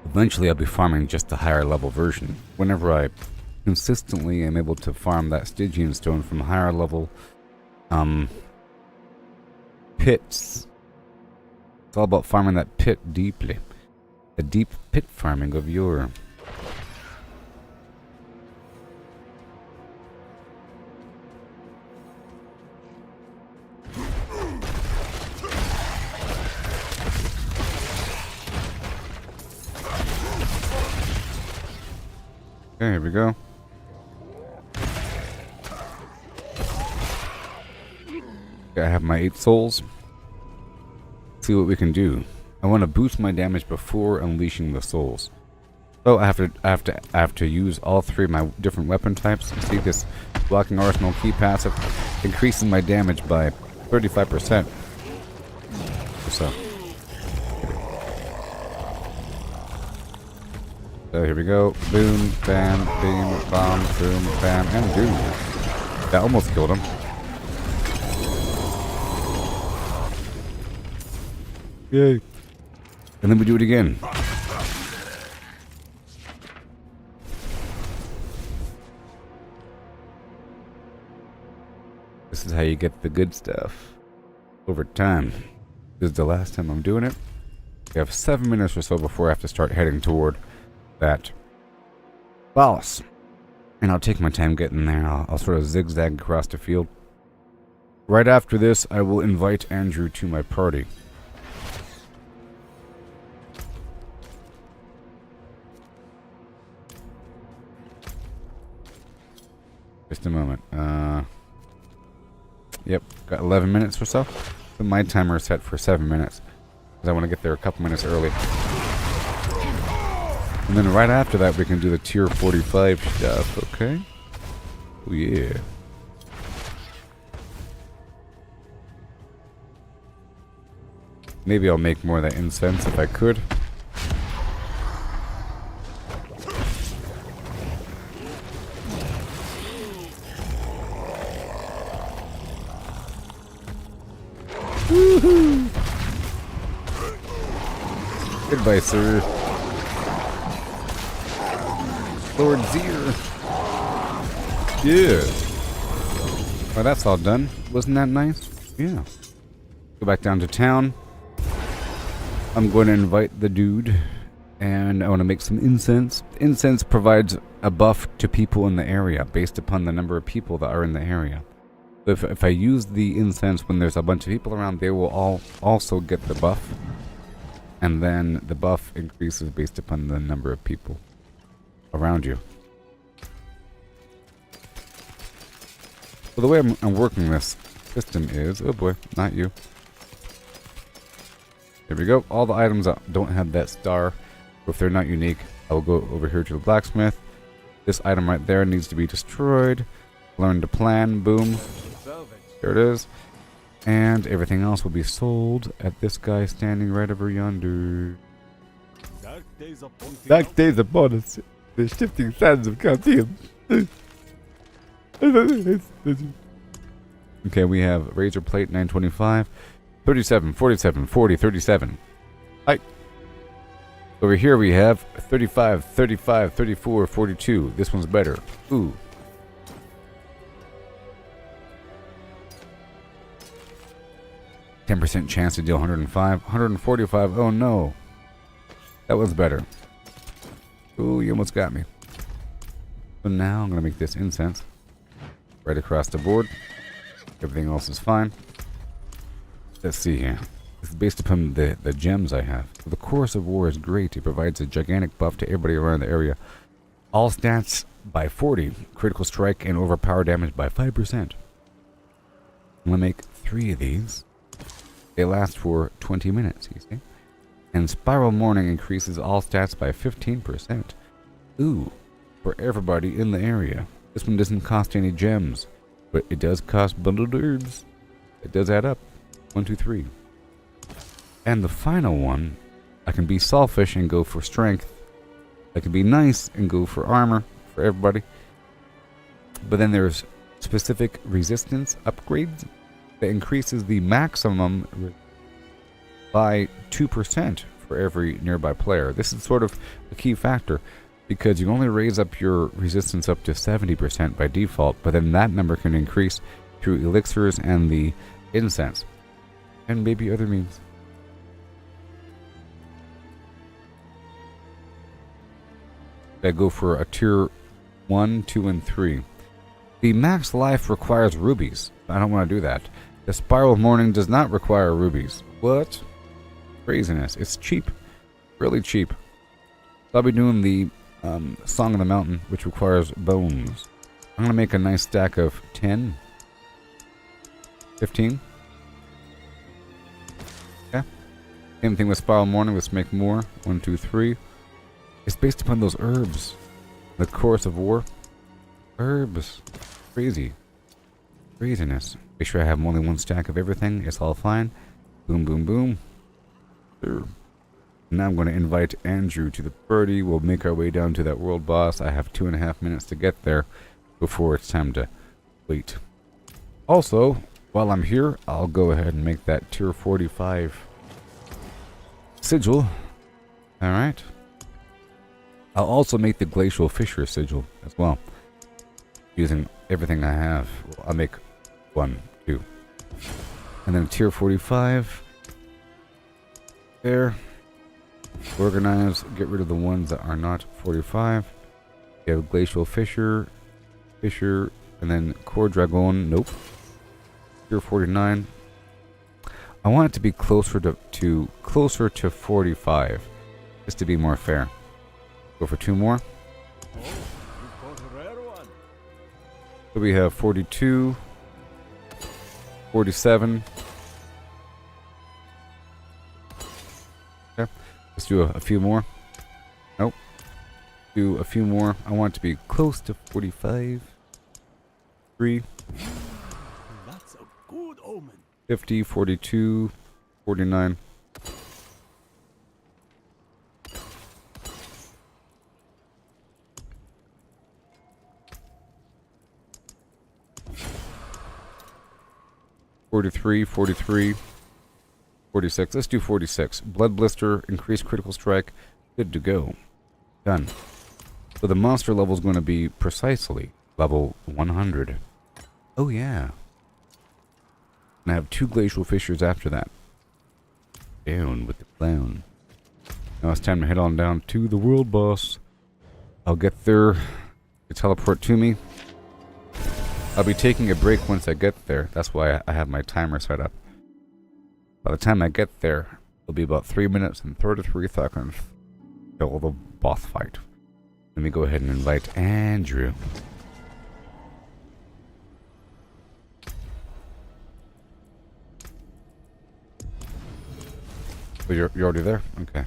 A: Eventually I'll be farming just the higher level version. Whenever I consistently am able to farm that Stygian stone from higher level pits. It's all about farming that pit deeply. The deep pit farming of Yore. Okay, here we go. Okay, I have my 8 souls. Let's see what we can do. I want to boost my damage before unleashing the souls. So I have to use all 3 of my different weapon types. See this blocking arsenal key passive increases my damage by 35%. So here we go. Boom, bam, boom, bomb, boom, bam, and boom. That almost killed him. Yay. And then we do it again. This is how you get the good stuff. Over time. This is the last time I'm doing it. We have 7 minutes or so before I have to start heading toward that boss. And I'll take my time getting there. I'll sort of zigzag across the field. Right after this, I will invite Andrew to my party. Just a moment. Yep, got 11 minutes or so. But my timer is set for 7 minutes. Because I want to get there a couple minutes early. And then right after that, we can do the tier 45 stuff, okay? Oh, yeah. Maybe I'll make more of that incense if I could. Woohoo! Goodbye, sir. Lord Zier. Yeah. Well, that's all done. Wasn't that nice? Yeah. Go back down to town. I'm going to invite the dude. And I want to make some incense. Incense provides a buff to people in the area based upon the number of people that are in the area. So if I use the incense when there's a bunch of people around, they will all also get the buff. And then the buff increases based upon the number of people around you. So the way I'm working this system is, oh boy, not you. There we go. All the items that don't have that star, or if they're not unique, I will go over here to the blacksmith. This item right there needs to be destroyed. Learn to plan. Boom. There it is. And everything else will be sold at this guy standing right over yonder. Dark days upon us. The shifting sands of Chaldean. Okay, we have razor plate 925, 37, 47, 40, 37. Hi. Over here we have 35, 35, 34, 42. This one's better. Ooh. %10 chance to deal 105, 145. Oh no. That was better. Ooh, you almost got me. So now I'm going to make this incense right across the board. Everything else is fine. Let's see here. This is based upon the gems I have. So the Chorus of War is great. It provides a gigantic buff to everybody around the area. All stats by 40. Critical strike and overpower damage by 5%. I'm going to make 3 of these. They last for 20 minutes, you see. And Spiral Morning increases all stats by 15%. Ooh, for everybody in the area. This one doesn't cost any gems. But it does cost bundled herbs. It does add up. 1, 2, 3. And the final one, I can be selfish and go for strength. I can be nice and go for armor for everybody. But then there's specific resistance upgrades that increases the maximum by 2% for every nearby player. This is sort of a key factor because you only raise up your resistance up to 70% by default, but then that number can increase through elixirs and the incense and maybe other means. I go for a tier 1, 2, and 3. The max life requires rubies. I don't want to do that. The Spiral of Morning does not require rubies. What? Craziness. It's cheap. Really cheap. I'll be doing the Song of the Mountain, which requires bones. I'm going to make a nice stack of 10. 15. Okay. Same thing with Spiral of Morning. Let's make more. 1, 2, 3. It's based upon those herbs. The Chorus of War. Herbs. Crazy. Craziness. Make sure I have only one stack of everything. It's all fine. Boom, boom, boom. Sure. Now I'm going to invite Andrew to the party. We'll make our way down to that world boss. I have 2.5 minutes to get there before it's time to wait. Also, while I'm here, I'll go ahead and make that tier 45 sigil. Alright. I'll also make the Glacial Fissure sigil as well. Using everything I have. I'll make 1, 2. And then tier 45. There. Organize. Get rid of the ones that are not 45. You have Glacial Fissure. Fissure. And then Core Dragon. Nope. Tier 49. I want it to be closer to 45. Just to be more fair. Go for 2 more.
C: Oh, you've got a rare one.
A: So we have 42, 47. Okay. Let's do a few more. Nope. Do a few more. I want it to be close to 45. 3.
C: That's a good omen.
A: 50, 42, 49. $43, 43, 46. Let's do 46. Blood Blister, increased critical strike. Good to go. Done. So the monster level is going to be precisely level 100. Oh yeah. And I have 2 Glacial Fissures after that. Down with the clown. Now it's time to head on down to the world boss. I'll get there. You teleport to me. I'll be taking a break once I get there. That's why I have my timer set up. By the time I get there, it'll be about 3 minutes and 33 seconds till the boss fight. Let me go ahead and invite Andrew. Oh, you're already there? Okay.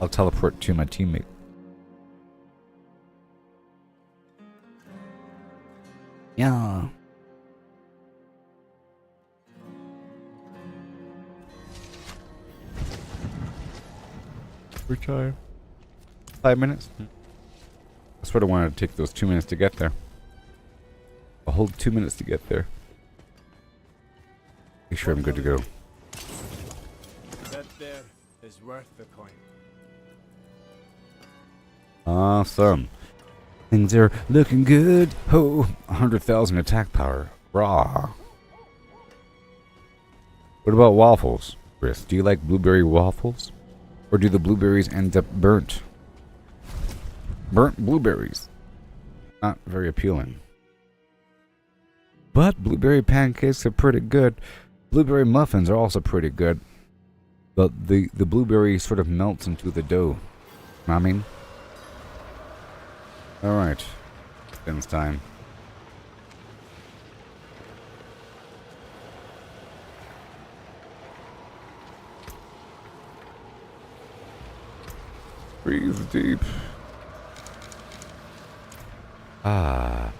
A: I'll teleport to my teammate. Yeah. Retire. 5 minutes? I sort of wanted to take those 2 minutes to get there. A whole 2 minutes to get there. Make sure I'm good to go.
C: That there is worth the coin.
A: Awesome. Things are looking good. Oh, 100,000 attack power. Raw. What about waffles, Chris? Do you like blueberry waffles? Or do the blueberries end up burnt? Burnt blueberries. Not very appealing. But blueberry pancakes are pretty good. Blueberry muffins are also pretty good. But the blueberry sort of melts into the dough. Know what I mean? Alright. Spins time. Breathe deep. Ah.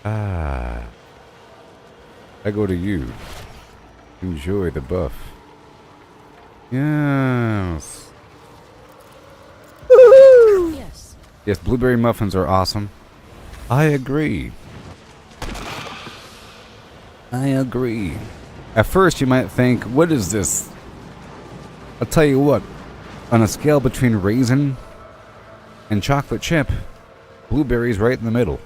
A: Ah. I go to you. Enjoy the buff. Yes.
F: Yes.
A: Yes, blueberry muffins are awesome. I agree. I agree. At first you might think, what is this? I'll tell you what. On a scale between raisin and chocolate chip, blueberry's right in the middle.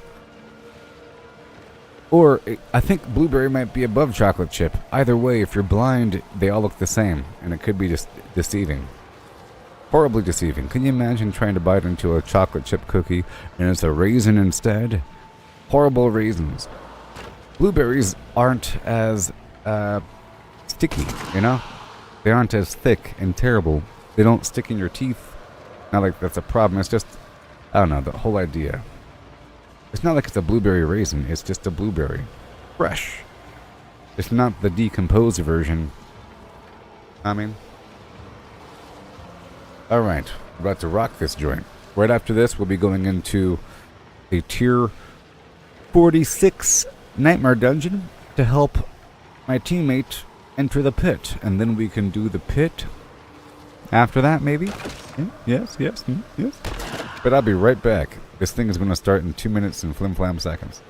A: Or, I think blueberry might be above chocolate chip. Either way, if you're blind, they all look the same, and it could be just deceiving. Horribly deceiving. Can you imagine trying to bite into a chocolate chip cookie, and it's a raisin instead? Horrible raisins. Blueberries aren't as, sticky, you know? They aren't as thick and terrible. They don't stick in your teeth. Not like that's a problem, it's just, I don't know, the whole idea. It's not like it's a blueberry raisin, it's just a blueberry. Fresh. It's not the decomposed version. I mean. Alright, we're about to rock this joint. Right after this, we'll be going into a tier 46 nightmare dungeon to help my teammate enter the pit. And then we can do the pit after that, maybe? Yes. But I'll be right back. This thing is going to start in 2 minutes and flim-flam seconds.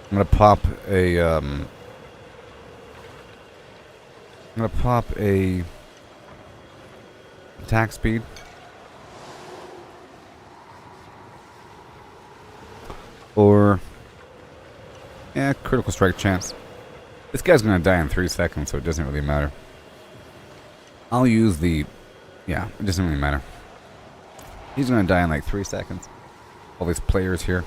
A: I'm gonna pop a attack speed. Or critical strike chance. This guy's gonna die in 3 seconds, so it doesn't really matter. I'll use the it doesn't really matter. He's gonna die in like 3 seconds. All these players here.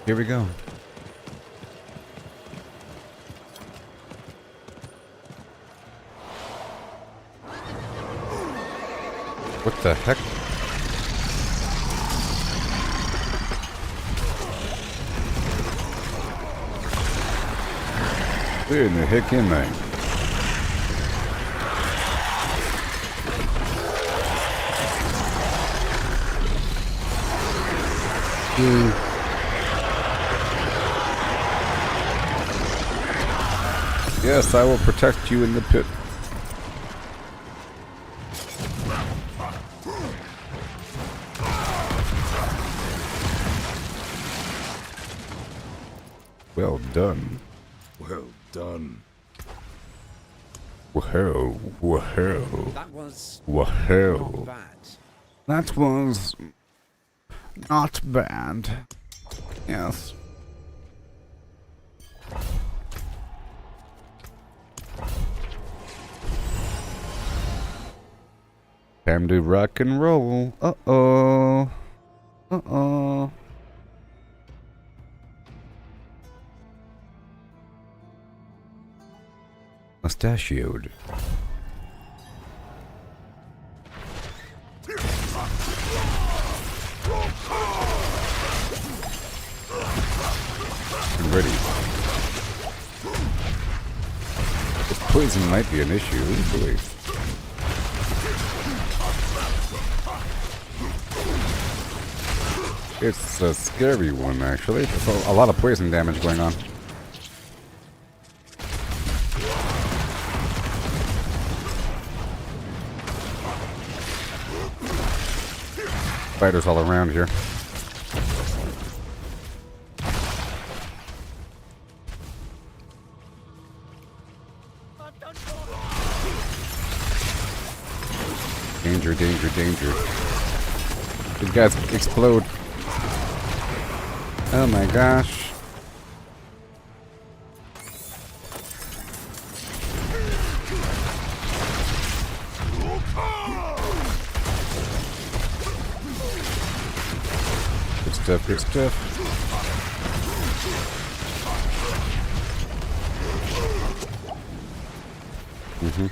A: Here we go. What the heck? Where in the heck am I? Yes, I will protect you in the pit. Well done.
C: Well done.
A: Whoa.
B: That was
A: Whoa.
B: not bad.
A: That was not bad. Yes. Time to rock and roll. Uh-oh. Uh-oh. Mustachioed. I'm ready. This poison might be an issue. Ooh, boy. It's a scary one, actually. There's a lot of poison damage going on. Spiders all around here. Danger, danger, danger. These guys explode. Oh my gosh. Good stuff, good stuff. Mm-hmm.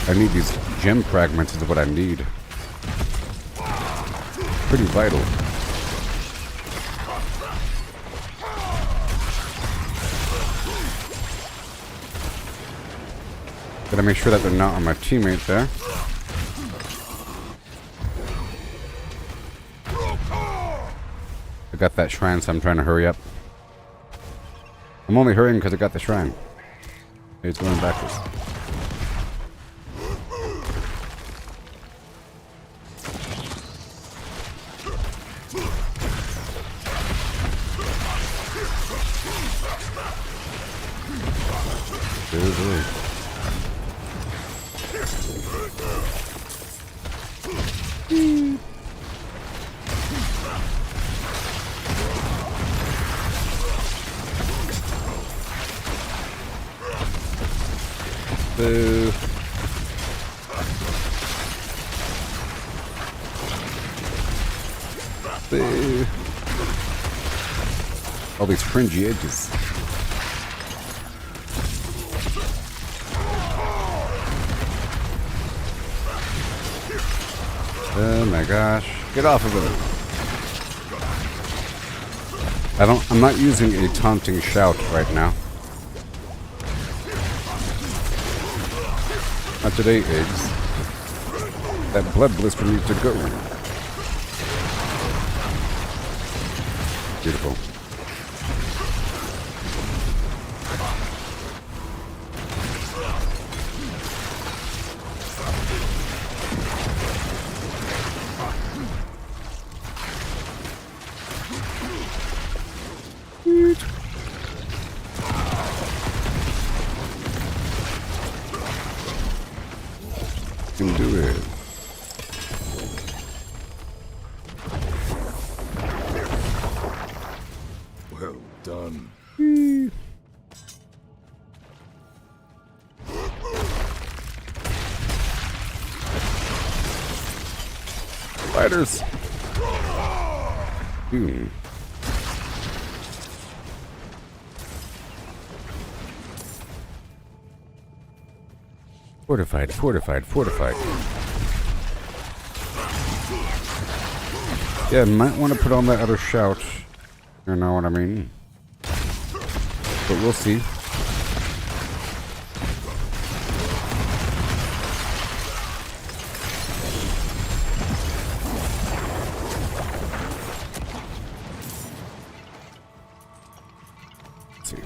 A: I need these gem fragments is what I need. Pretty vital. Gotta make sure that they're not on my teammate there. I got that shrine, so I'm trying to hurry up. I'm only hurrying because I got the shrine. It's going backwards. Boo. Boo. All these fringy edges. Oh my gosh. Get off of it. I'm not using a taunting shout right now. Not today, eggs. That blood blister needs to go. Beautiful. Can do it.
C: Well done.
A: Spiders. Fortified, fortified, fortified. Yeah, might want to put on that other shout. You know what I mean? But we'll see. Let's see.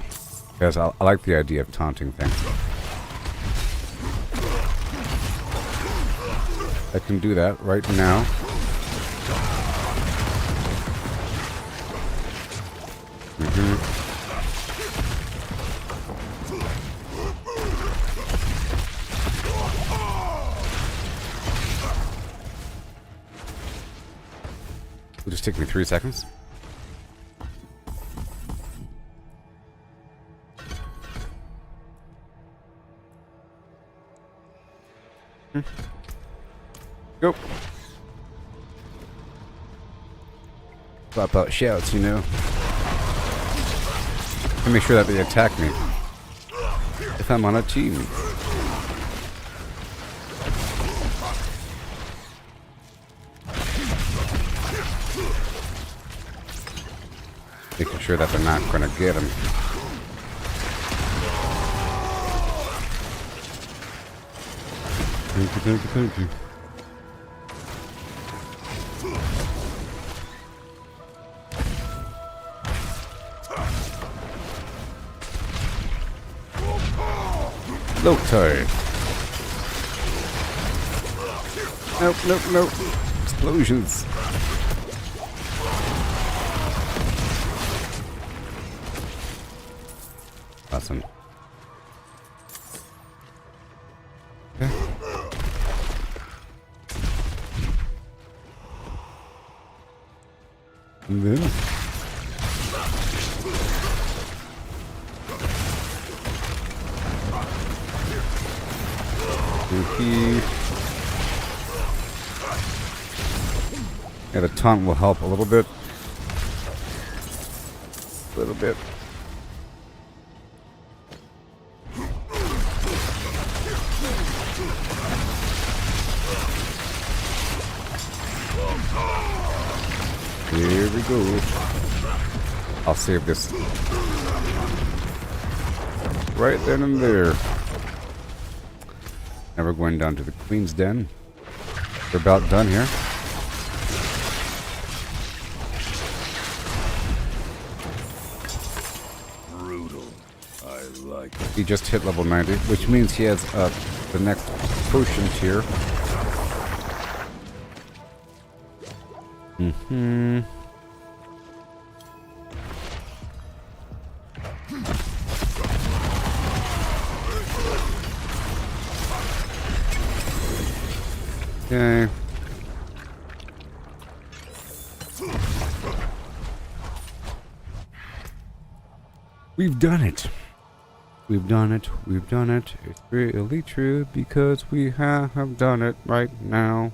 A: Guys, I like the idea of taunting things. I can do that right now. just take me 3 seconds. Go. Pop out shouts, you know. To make sure that they attack me if I'm on a team. Making sure that they're not gonna get him. Thank you, thank you, thank you. Low tide. Nope, nope, nope. Explosions. Awesome. Okay. And then yeah, the taunt will help a little bit. A little bit. Here we go. I'll save this. Right then and there. Now we're going down to the Queen's Den. We're about done here.
C: Brutal. I like it.
A: He just hit level 90, which means he has the next potion tier. Mm-hmm. Okay. We've done it. We've done it. We've done it. It's really true because we have done it right now.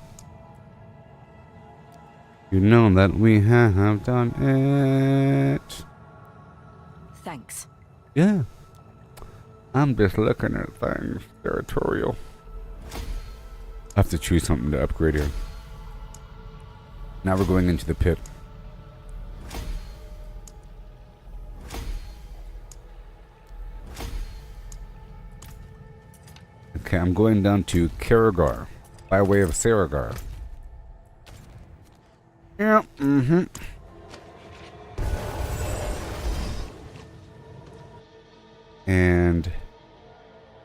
A: You know that we have done it.
F: Thanks.
A: Yeah. I'm just looking at things. Territorial. I have to choose something to upgrade here. Now we're going into the pit. Okay, I'm going down to Karagar by way of Saragar. Yeah, mm-hmm. And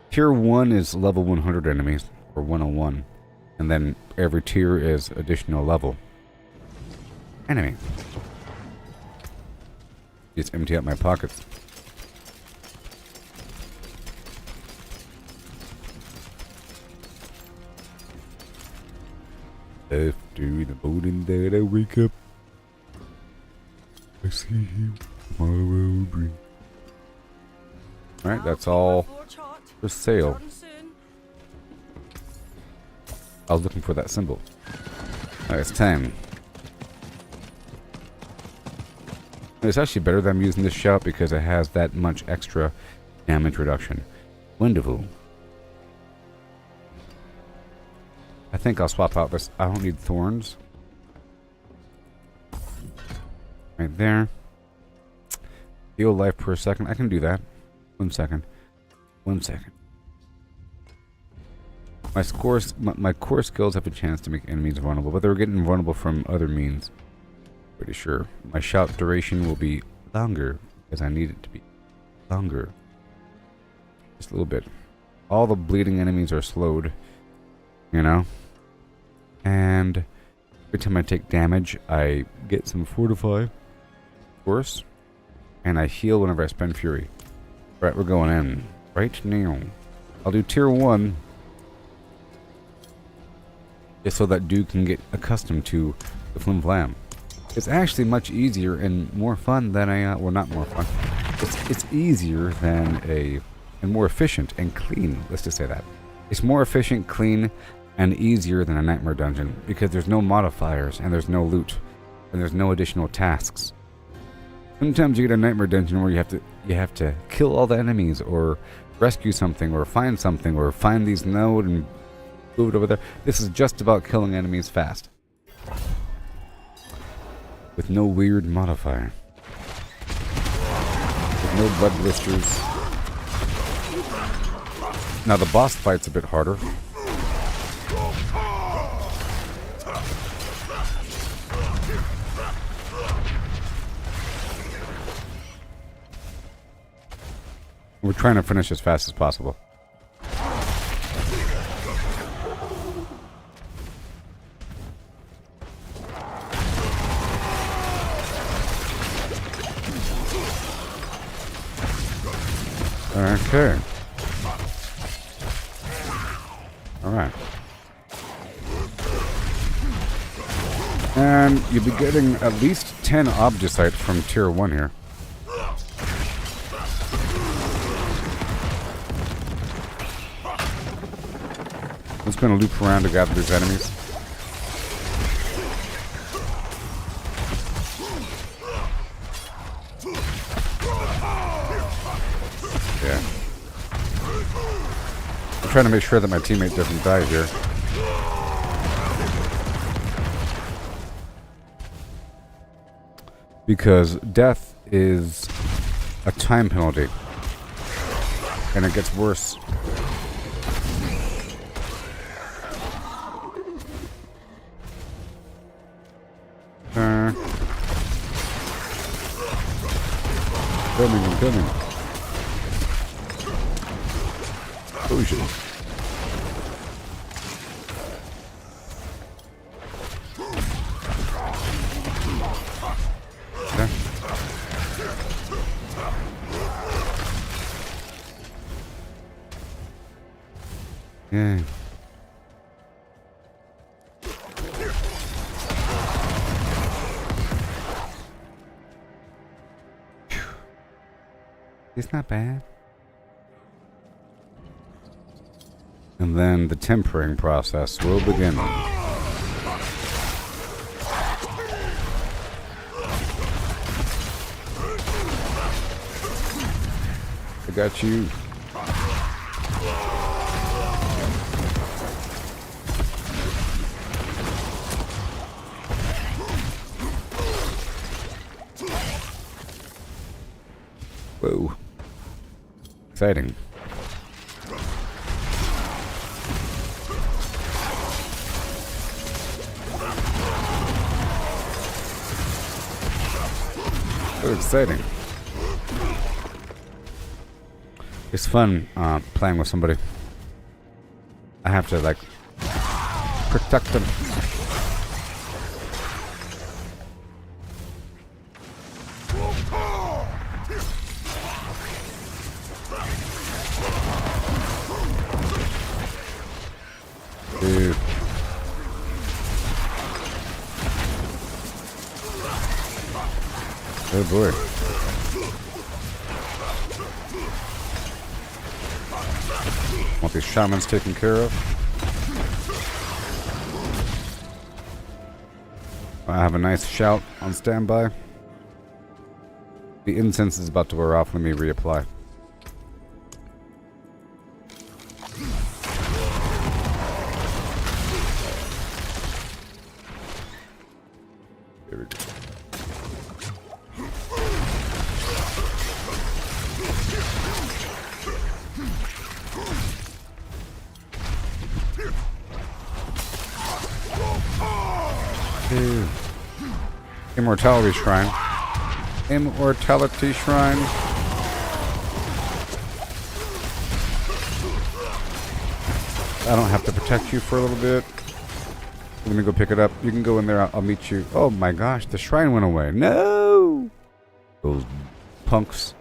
A: tier 1 is level 100 enemies, or 101. And then every tier is additional level. Enemy. Just empty out my pockets. After the morning that I wake up, I see him tomorrow dream. Alright, that's all for sale. I was looking for that symbol. Alright, it's time. It's actually better that I'm using this shout because it has that much extra damage reduction. Wonderful. I think I'll swap out this. I don't need thorns. Right there. Heal life per second. I can do that. 1 second. 1 second. My core skills have a chance to make enemies vulnerable, but they're getting vulnerable from other means. Pretty sure. My shout duration will be longer because I need it to be longer. Just a little bit. All the bleeding enemies are slowed. You know? And every time I take damage, I get some fortify. Of course. And I heal whenever I spend fury. Alright, we're going in. Right now. I'll do tier 1. Just so that dude can get accustomed to the flim flam. It's actually much easier and more fun than a well, not more fun. It's easier than a and more efficient and clean. Let's just say that it's more efficient, clean, and easier than a nightmare dungeon because there's no modifiers and there's no loot and there's no additional tasks. Sometimes you get a nightmare dungeon where you have to kill all the enemies or rescue something or find these node and move it over there. This is just about killing enemies fast with no weird modifier, with no blood blisters. Now the boss fight's a bit harder. We're trying to finish as fast as possible. Okay. Alright. And you'll be getting at least 10 Obdusites from tier 1 here. I'm just going to loop around to gather these enemies. Yeah. I'm trying to make sure that my teammate doesn't die here. Because death is a time penalty. And it gets worse. I'm coming. Oh shit. Okay. Yeah. It's not bad. And then the tempering process will begin. I got you. Whoa. Exciting. So exciting. It's fun playing with somebody. I have to like protect them. Dude. Oh boy. Want these shamans taken care of? I have a nice shout on standby. The incense is about to wear off. Let me reapply. There we go. Immortality Shrine. Immortality Shrine. I don't have to protect you for a little bit. Let me go pick it up. You can go in there. I'll meet you. Oh my gosh, the shrine went away. No! Those punks.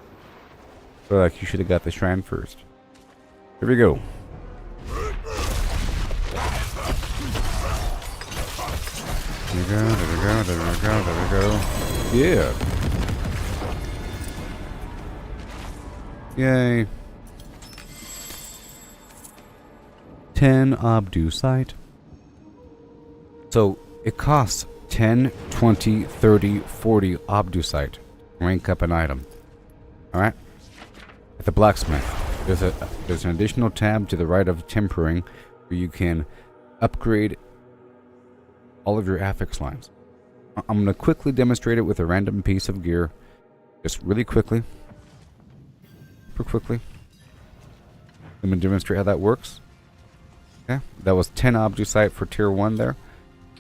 A: They're like, you should have got the shrine first. Here we go. There we go, there we go, there we go, there we go. Yeah. Yay. 10 obducite. So it costs 10, 20, 30, 40 obducite to rank up an item. Alright? At the blacksmith, there's an additional tab to the right of tempering where you can upgrade all of your affix lines. I'm going to quickly demonstrate it with a random piece of gear. Just really quickly. Super quickly. I'm going to demonstrate how that works. Okay, that was 10 obducite for tier 1 there.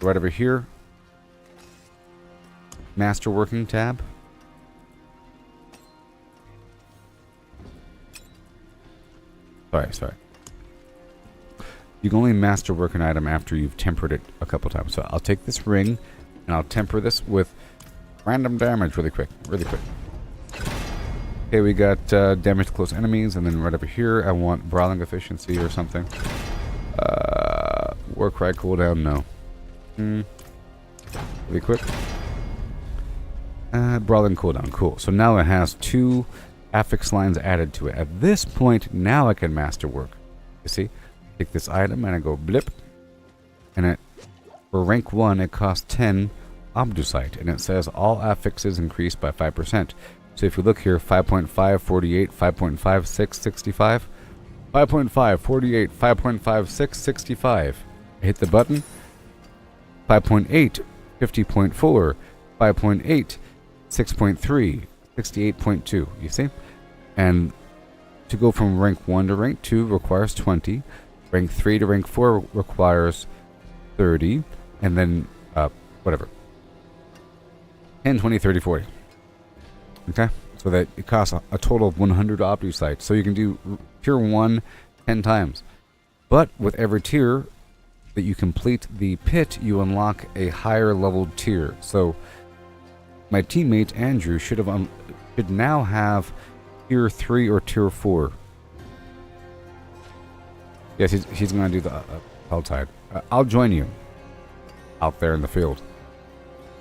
A: Right over here. Masterworking tab. Sorry. You can only masterwork an item after you've tempered it a couple times. So I'll take this ring and I'll temper this with random damage really quick. Okay, we got damage to close enemies, and then right over here I want brawling efficiency or something. War cry cooldown, no. Really quick. Brawling cooldown, cool. So now it has 2 affix lines added to it. At this point, now I can masterwork. You see? Take this item and I go blip. And for rank 1, it costs 10 obducite. And it says all affixes increase by 5%. So if you look here, 5.5, 48, 5.5, 6, 65. 5.5, 48, 5.5, 6, 65. I hit the button. 5.8, 50.4. 5.8, 6.3, 68.2. You see? And to go from rank 1 to rank 2 requires 20. Rank 3 to rank 4 requires 30. And then, whatever. 10, 20, 30, 40. Okay? So that it costs a total of 100 obducite. So you can do tier 1 10 times. But with every tier that you complete the pit, you unlock a higher level tier. So my teammate Andrew should now have tier 3 or tier 4. Yes, he's going to do the Helltide. I'll join you out there in the field.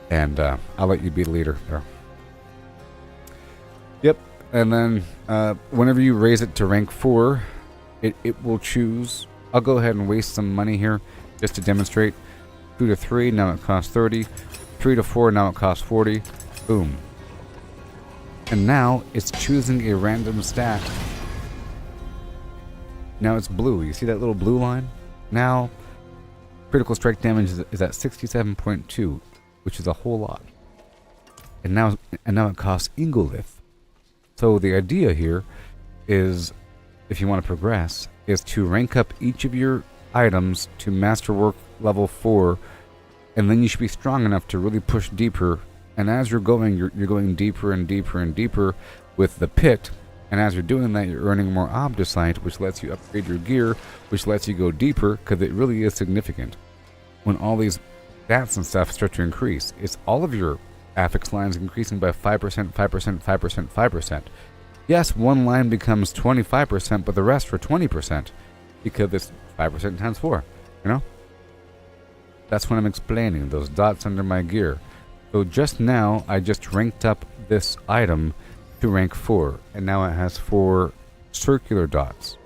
A: And I'll let you be the leader there. Yep, and then whenever you raise it to rank 4, it will choose. I'll go ahead and waste some money here just to demonstrate. 2 to 3, now it costs 30. 3 to 4, now it costs 40. Boom. And now it's choosing a random stat. Now it's blue. You see that little blue line? Now critical strike damage is at 67.2, which is a whole lot. And now it costs Ingolith. So the idea here is, if you want to progress, is to rank up each of your items to Masterwork level 4, and then you should be strong enough to really push deeper. And as you're going, you're going deeper and deeper and deeper with the pit. And as you're doing that, you're earning more obducite, which lets you upgrade your gear, which lets you go deeper, because it really is significant. When all these stats and stuff start to increase, it's all of your affix lines increasing by 5%, 5%, 5%, 5%. Yes, one line becomes 25%, but the rest are 20%, because it's 5% times 4, you know? That's what I'm explaining, those dots under my gear. So just now, I just ranked up this item to rank 4, and now it has 4 circular dots.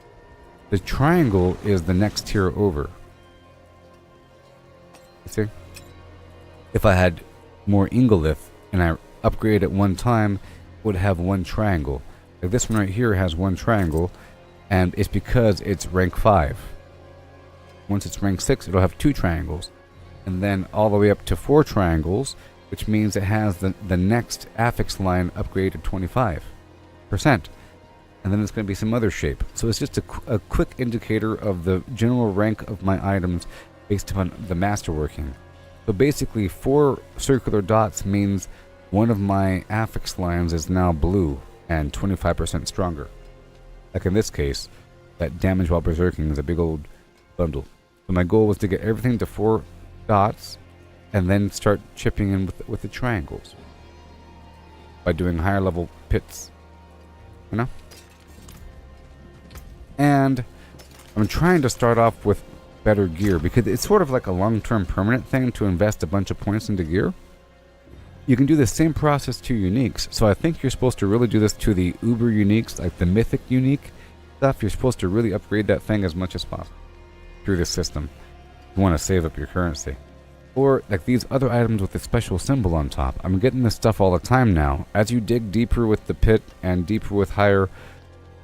A: The triangle is the next tier over. You see? If I had more Ingolith and I upgrade at one time, it would have 1 triangle. Like this one right here has 1 triangle, and it's because it's rank 5. Once it's rank 6, it'll have 2 triangles. And then all the way up to 4 triangles, which means it has the next affix line upgrade to 25%. And then it's going to be some other shape. So it's just a quick indicator of the general rank of my items based upon the masterworking. So basically 4 circular dots means one of my affix lines is now blue and 25% stronger. Like in this case, that damage while berserking is a big old bundle. So my goal was to get everything to 4 dots and then start chipping in with the triangles by doing higher level pits, you know? And I'm trying to start off with better gear, because it's sort of like a long-term permanent thing to invest a bunch of points into gear. You can do the same process to uniques, so I think you're supposed to really do this to the uber uniques, like the mythic unique stuff. You're supposed to really upgrade that thing as much as possible through this system. You want to save up your currency. Or like these other items with the special symbol on top. I'm getting this stuff all the time now. As you dig deeper with the pit and deeper with higher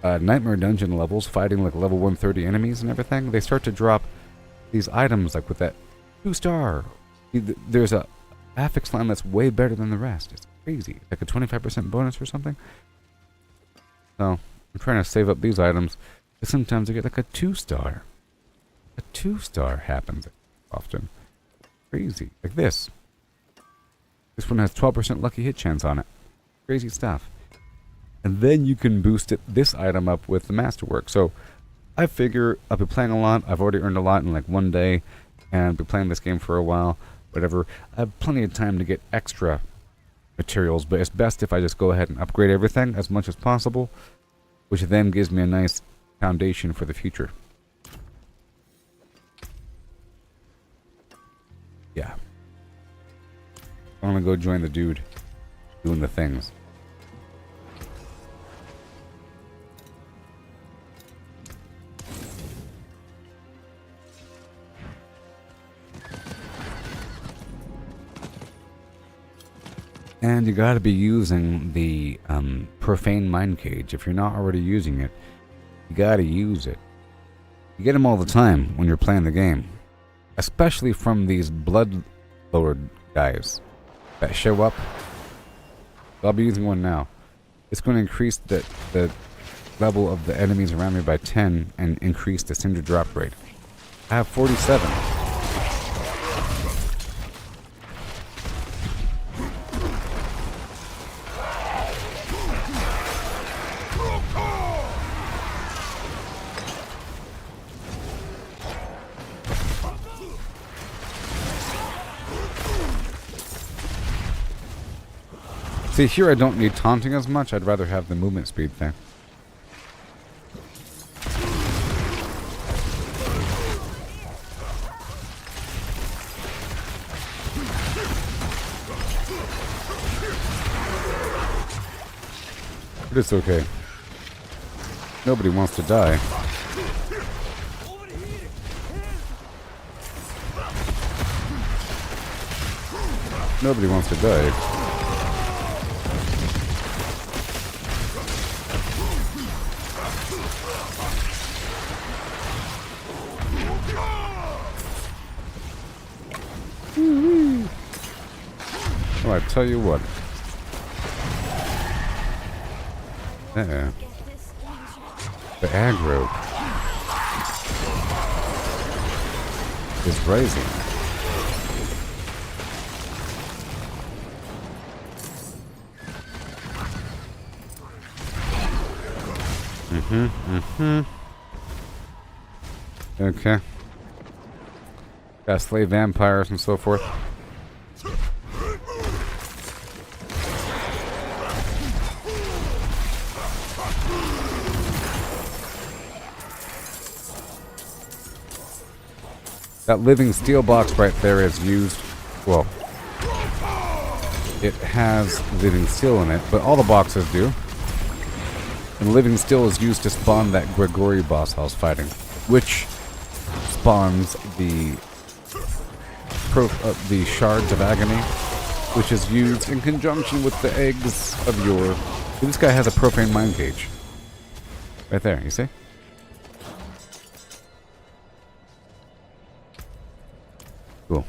A: nightmare dungeon levels, fighting like level 130 enemies and everything, they start to drop these items like with that 2-star. There's a affix line that's way better than the rest. It's crazy. Like a 25% bonus or something. So I'm trying to save up these items. But sometimes I get like a 2-star. A 2-star happens often. Crazy. Like this. This one has 12% lucky hit chance on it. Crazy stuff. And then you can boost this item up with the masterwork. So I figure I've been playing a lot. I've already earned a lot in like one day. And I've been playing this game for a while. Whatever. I have plenty of time to get extra materials. But it's best if I just go ahead and upgrade everything as much as possible. Which then gives me a nice foundation for the future. Yeah. I'm gonna go join the dude doing the things. And you gotta be using the profane mind cage. If you're not already using it, you gotta use it. You get them all the time when you're playing the game. Especially from these blood lord guys that show up. I'll be using one now. It's going to increase the level of the enemies around me by 10 and increase the cinder drop rate. I have 47. See, here I don't need taunting as much. I'd rather have the movement speed thing. But it's okay. Nobody wants to die. Nobody wants to die. Oh, I tell you what. The aggro is rising. Okay. Gotta slay vampires and so forth. That living steel box right there is used, well, it has living steel in it, but all the boxes do. And living steel is used to spawn that Grigori boss I was fighting, which spawns the shards of agony, which is used in conjunction with the eggs of Yore. This guy has a profane mind cage. Right there, you see? Cool.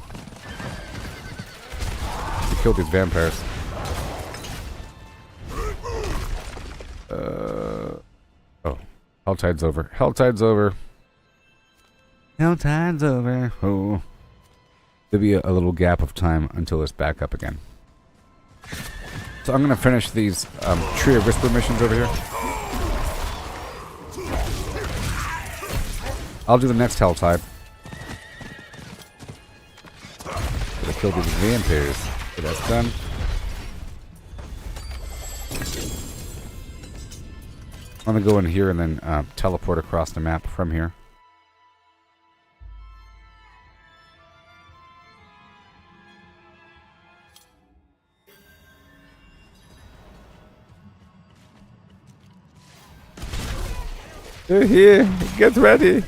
A: We killed these vampires. Oh. Helltide's over. Helltide's over. Helltide's over. Oh. There'll be a little gap of time until it's back up again. So I'm going to finish these Tree of Whisper missions over here. I'll do the next Helltide. Kill these vampires. So that's done. I'm gonna go in here and then teleport across the map from here. They're here. Get ready.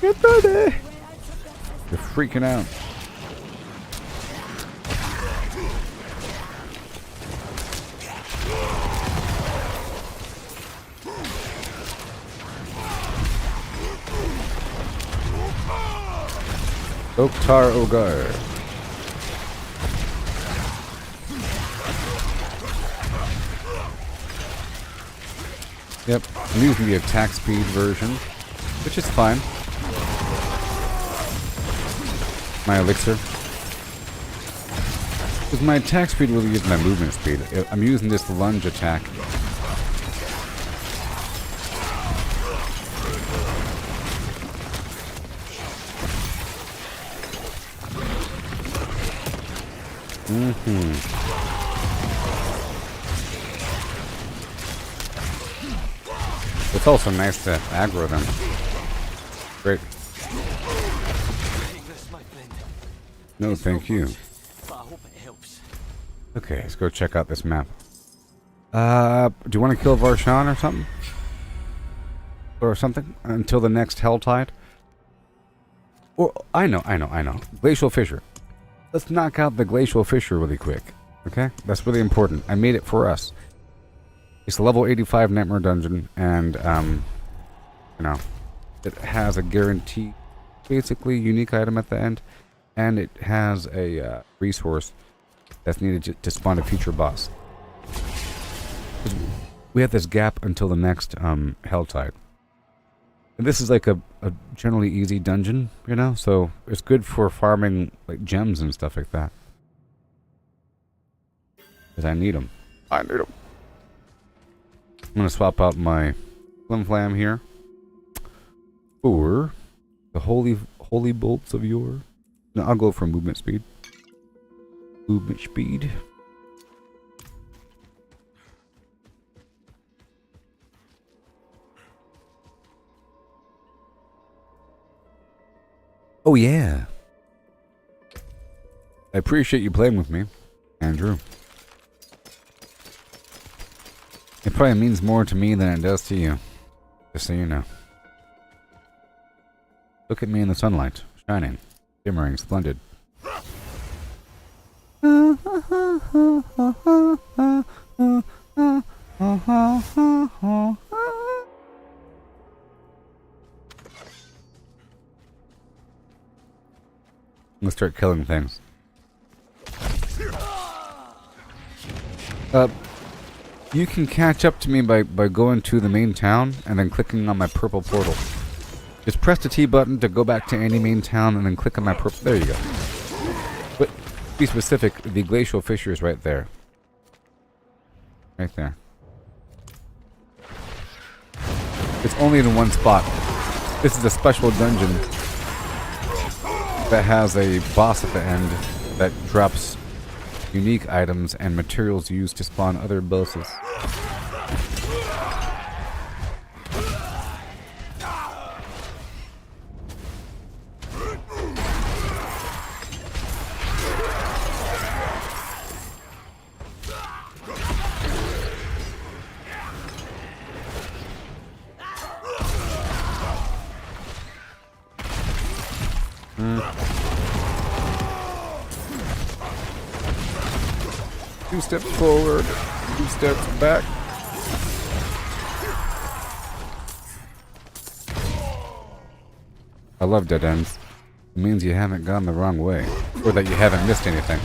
A: Get ready. They're freaking out. Oktar Ogar. Yep, I'm using the attack speed version, which is fine. My elixir. With my attack speed will use my movement speed. I'm using this lunge attack. It's also nice to aggro them. Great. No, thank you. Okay, let's go check out this map. Do you want to kill Varshan or something? Or something? Until the next Helltide? Or, I know. Glacial Fissure. Let's knock out the Glacial Fissure really quick. Okay? That's really important. I made it for us. It's a level 85 Nightmare Dungeon, and, you know, it has a guaranteed, basically, unique item at the end, and it has a resource that's needed to spawn a future boss. We have this gap until the next Helltide. And this is like a generally easy dungeon, you know, so it's good for farming like gems and stuff like that. Because I need them. I'm going to swap out my Flim Flam here for the Holy Bolts of Yore. No, I'll go for movement speed. Movement speed. Oh yeah. I appreciate you playing with me, Andrew. It probably means more to me than it does to you. Just so you know. Look at me in the sunlight, shining, shimmering, splendid. Let's start killing things. You can catch up to me by going to the main town and then clicking on my purple portal. Just press the T button to go back to any main town and then click on my purple. There you go. But to be specific, the Glacial Fissure is right there. Right there. It's only in one spot. This is a special dungeon that has a boss at the end that drops unique items and materials used to spawn other bosses. Two steps forward, 2 steps back. I love dead ends. It means you haven't gone the wrong way, or that you haven't missed anything.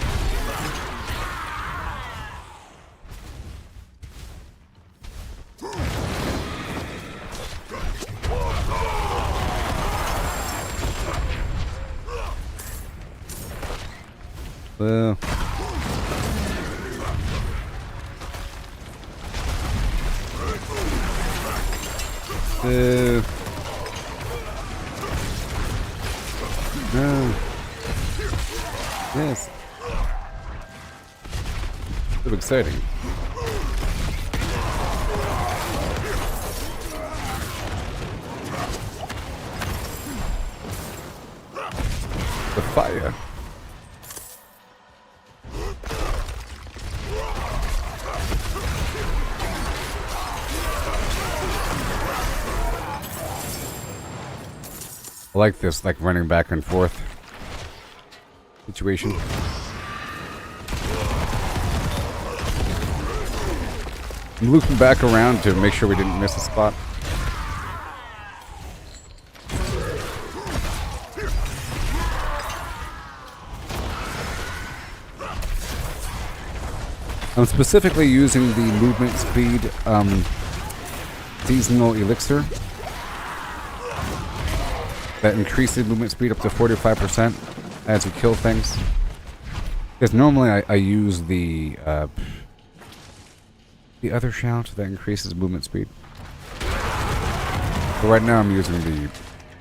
A: Well... No. Yes. So exciting. The fire. I like this, like running back and forth situation. I'm looping back around to make sure we didn't miss a spot. I'm specifically using the movement speed seasonal elixir that increases movement speed up to 45% as you kill things. Because normally I use the other shout that increases movement speed. But right now I'm using the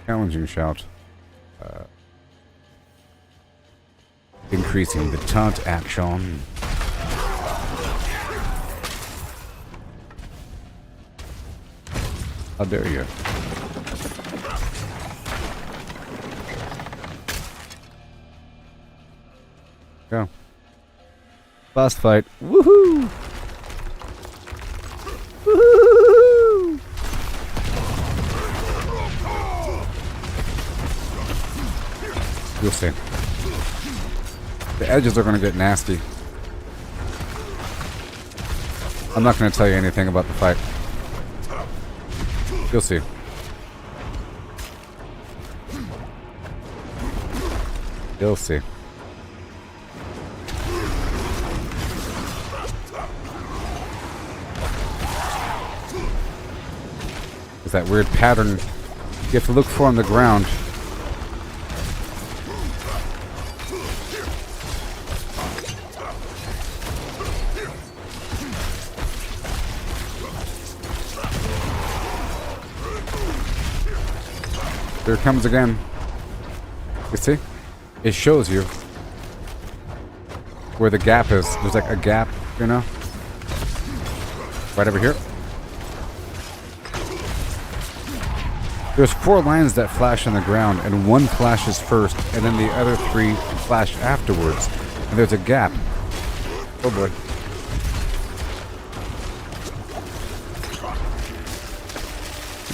A: challenging shout, increasing the taunt action. How dare you? Go. Boss fight. Woohoo! Woohoo! You'll see. The edges are going to get nasty. I'm not going to tell you anything about the fight. You'll see. You'll see. There's that weird pattern you have to look for on the ground. There it comes again. You see? It shows you where the gap is. There's like a gap, you know? Right over here. There's 4 lines that flash on the ground, and one flashes first, and then the other 3 flash afterwards. And there's a gap. Oh boy.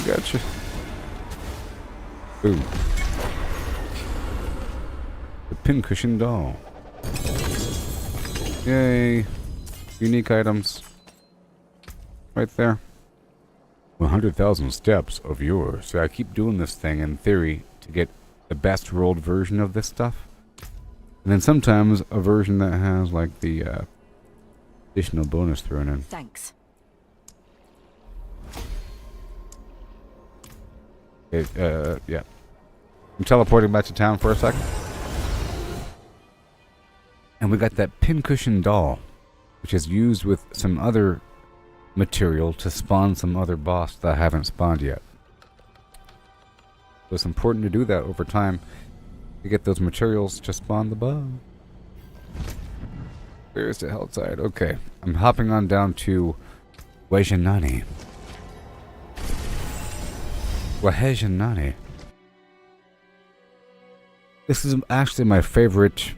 A: Gotcha. Ooh. The pincushion doll. Yay. Unique items. Right there. 100,000 steps of Yore. So I keep doing this thing in theory to get the best rolled version of this stuff. And then sometimes a version that has like the additional bonus thrown in.
F: Thanks.
A: Okay, yeah. I'm teleporting back to town for a second. And we got that pincushion doll, which is used with some other material to spawn some other boss that haven't spawned yet. So it's important to do that over time to get those materials to spawn the boss. Where's the hell side? Okay, I'm hopping on down to Wajanani. Wajanani. This is actually my favorite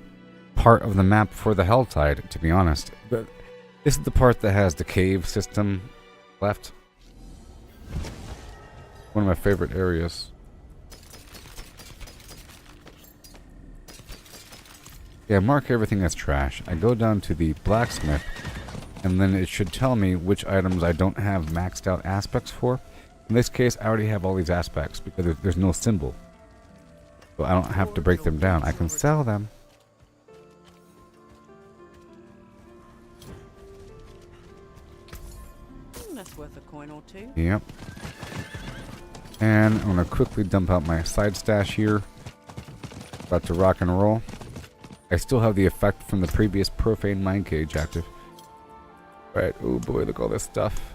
A: part of the map for the Helltide, to be honest. But this is the part that has the cave system left. One of my favorite areas. Yeah, mark everything as trash. I go down to the blacksmith, and then it should tell me which items I don't have maxed out aspects for. In this case, I already have all these aspects because there's no symbol. So I don't have to break them down. I can sell them.
F: That's worth a coin or two.
A: Yep. And I'm going to quickly dump out my side stash here. About to rock and roll. I still have the effect from the previous profane mine cage active. Right. Oh boy, look at all this stuff.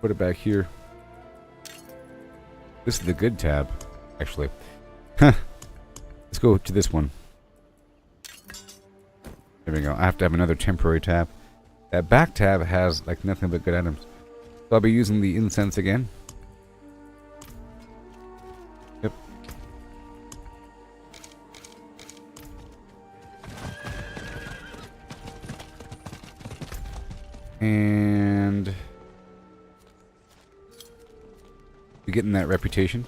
A: Put it back here. This is the good tab, actually. Let's go to this one. There we go. I have to have another temporary tab. That back tab has like nothing but good items. So I'll be using the incense again. Yep. And you're getting that reputation.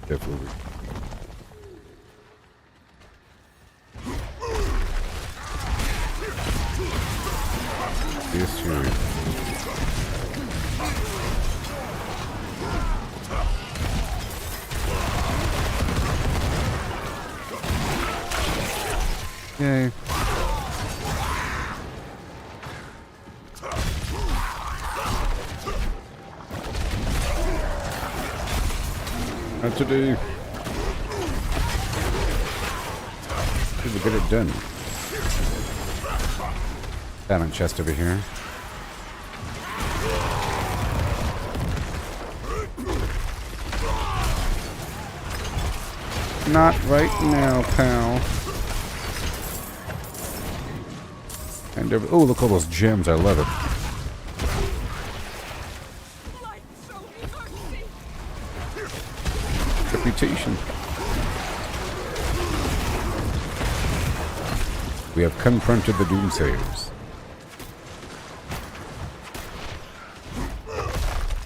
A: Definitely. Yes, sure. Yay. Not today. Should get it done. Talent chest over here. Not right now, pal. And oh, look at all those gems! I love it. Reputation. We have confronted the doomsayers.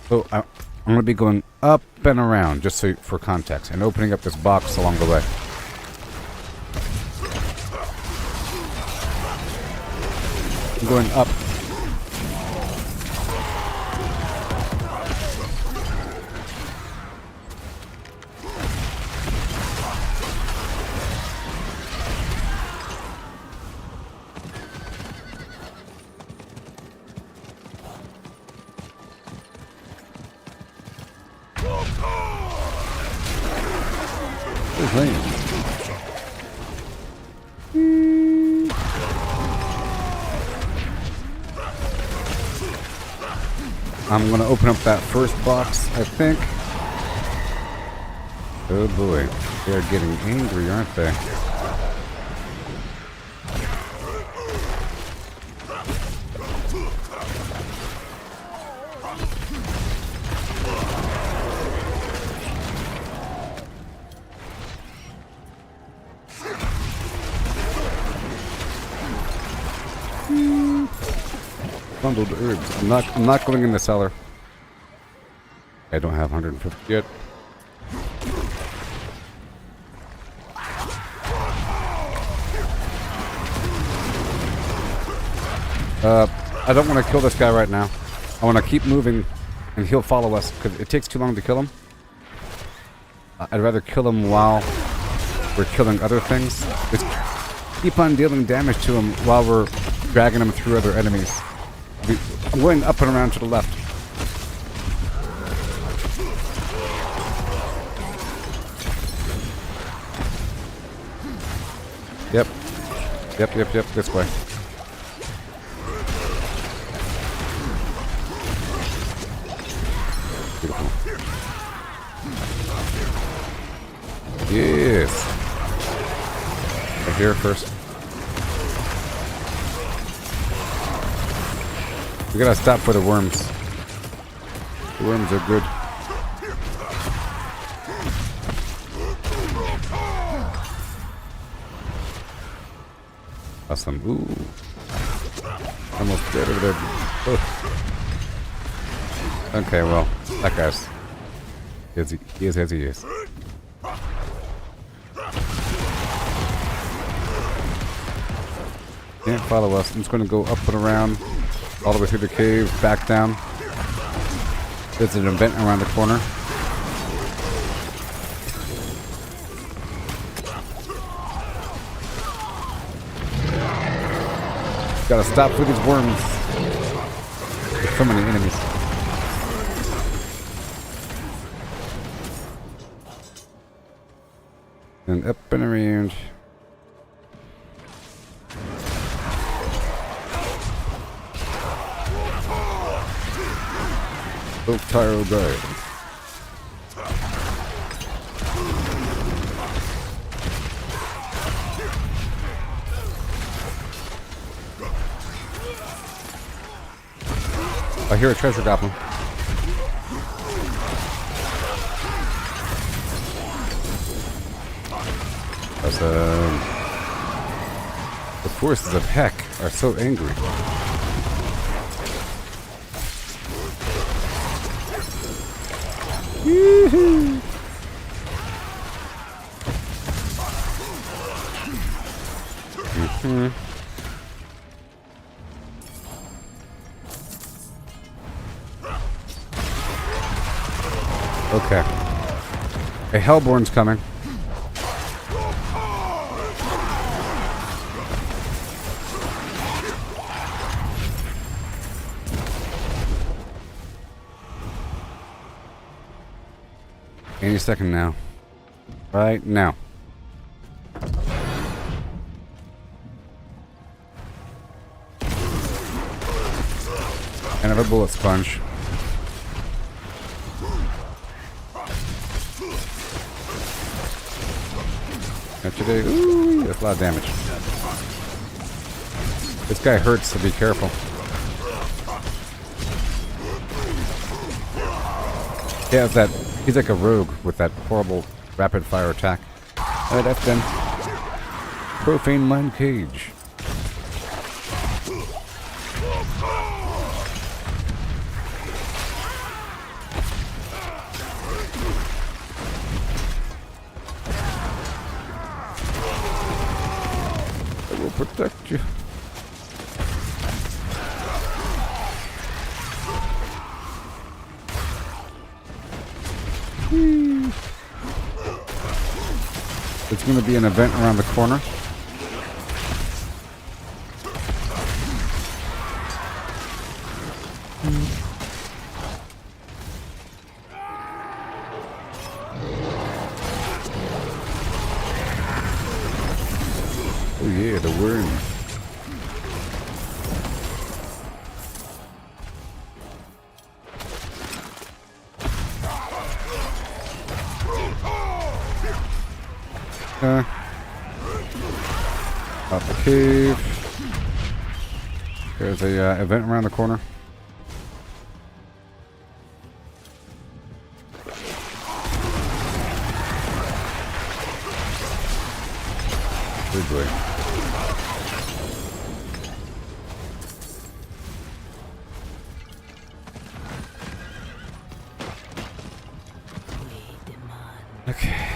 A: So I'm going to be going up and around, just so for context, and opening up this box along the way. I'm going up. Where's Lane? I'm gonna open up that first box, I think. Oh boy, they're getting angry, aren't they? Bundled herbs. I'm not going in the cellar. I don't have 150 yet. I don't want to kill this guy right now. I want to keep moving and he'll follow us because it takes too long to kill him. I'd rather kill him while we're killing other things. Just keep on dealing damage to him while we're dragging him through other enemies. I'm going up and around to the left. Yep. Yep, this way. Beautiful. Yes. Right here first. We gotta stop for the worms. The worms are good. Awesome. Ooh. Almost dead over there. Oh. Okay, well, that guy's... He is as he is. Can't follow us. I'm just gonna go up and around. All the way through the cave, back down. There's an event around the corner. Gotta stop for these worms. There's so many enemies. And up and around. Oak Tyro Guy. I hear a treasure goblin. That's the forces of heck are so angry. Woohoo! Okay. A Hellborn's coming. Any second now. Right now. Another bullet sponge. Not today. Ooh, that's a lot of damage. This guy hurts, so be careful. Yeah, that he's like a rogue with that horrible rapid fire attack. Alright, that's done. Profane Mind Cage. I will protect you. It's going to be an event around the corner. Oh yeah, the worm. Out the cave. There's a event around the corner. Good boy. Okay.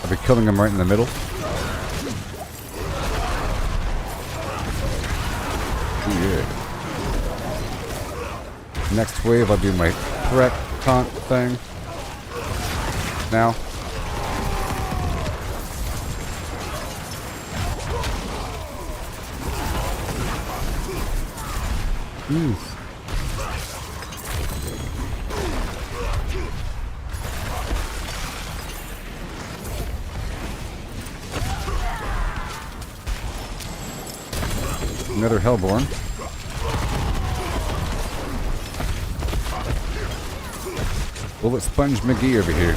A: I'll be killing him right in the middle. Yeah. Next wave, I'll do my threat taunt thing. Now. Oof. Another Hellborn. Bullet Sponge McGee over here.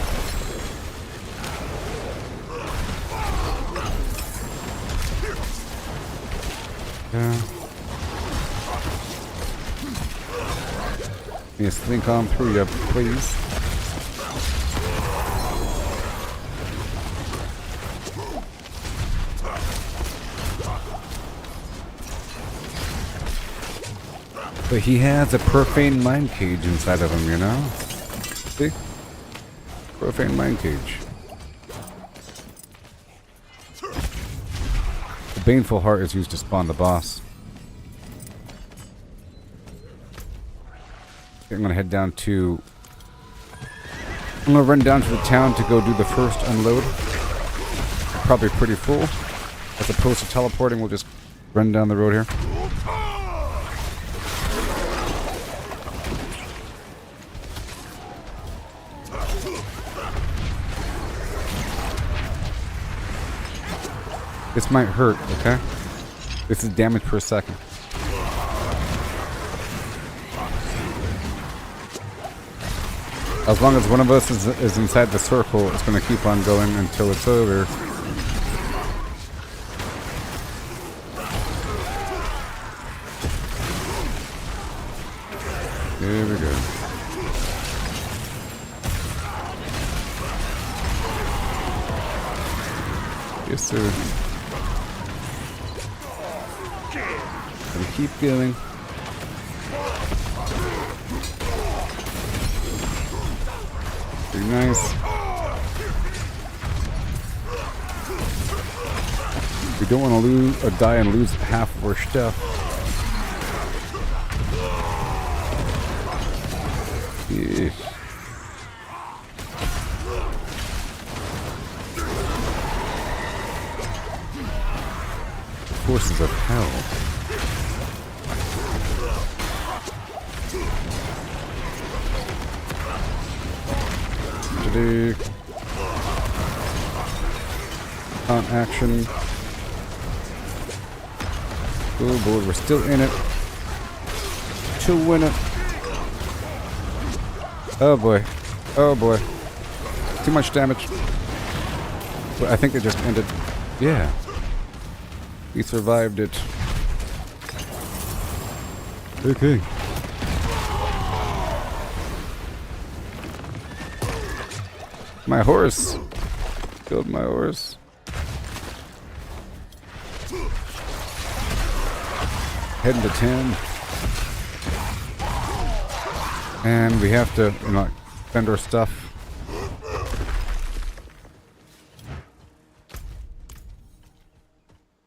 A: Let me slink on through you, please. But he has a profane mind cage inside of him, you know? See? Profane mind cage. The Baneful Heart is used to spawn the boss. I'm gonna head down to... I'm gonna run down to the town to go do the first unload. Probably pretty full. As opposed to teleporting, we'll just run down the road here. This might hurt, okay? This is damage per second. As long as one of us is inside the circle, it's going to keep on going until it's over. Here we go. Yes, sir. Gonna keep going. Pretty nice.
H: We don't want to lose or die and lose half of our stuff. Yeah. Forces of hell. Today. On action. Oh boy, we're still in it. To win it. Oh boy. Oh boy. Too much damage. But I think it just ended. Yeah. We survived it. Okay. My horse. Killed my horse. Heading to 10. And we have to, you know, spend our stuff.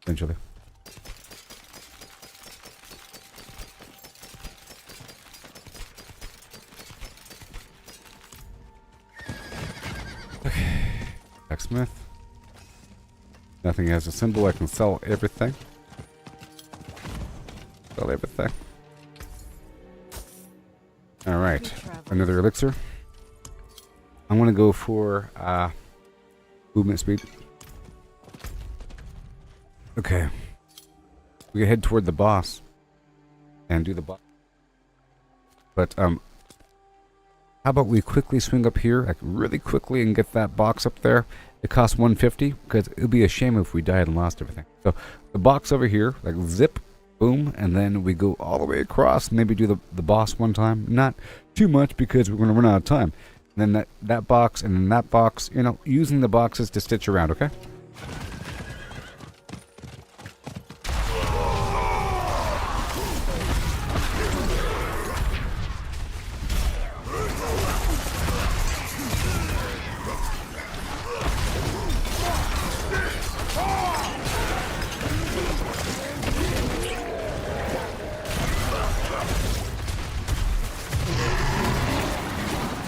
H: Eventually. Okay. Blacksmith. Nothing has a symbol. I can sell everything. Sell everything. Alright. Another elixir. I'm gonna go for movement speed. Okay. We can head toward the boss and do the boss. But how about we quickly swing up here, like really quickly, and get that box up there. It costs 150 because it would be a shame if we died and lost everything. So the box over here, like zip, boom, and then we go all the way across. Maybe do the boss one time. Not too much because we're going to run out of time. And then that box and then that box. You know, using the boxes to stitch around. Okay.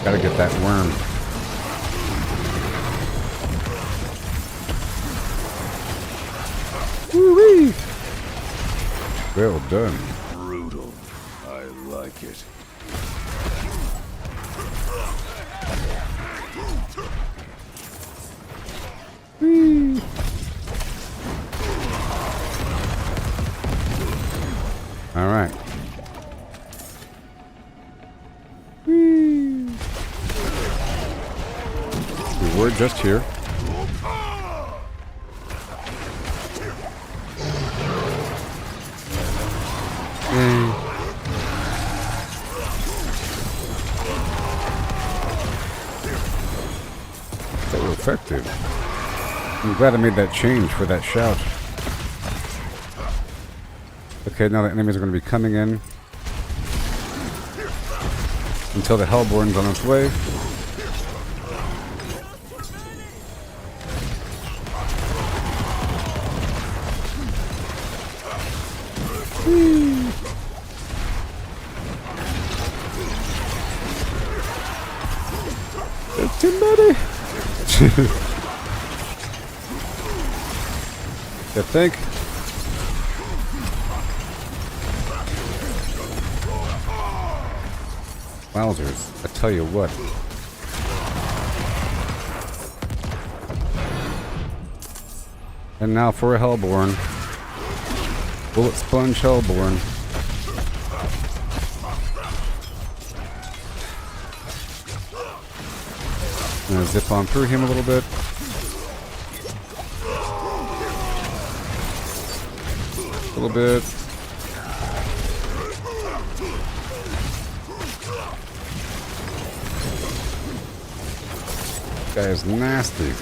H: Gotta get that worm. Woo-wee! Well done.
C: Brutal. I like it.
H: Whee! All right. We're just here. Yay. So effective. I'm glad I made that change for that shout. Okay, now the enemies are going to be coming in until the Hellborn's on its way. There's too many. You think? Wowzers, I tell you what. And now for a Hellborn. Bullet Sponge Hellborn. Gonna zip on through him a little bit. A little bit. This guy is nasty.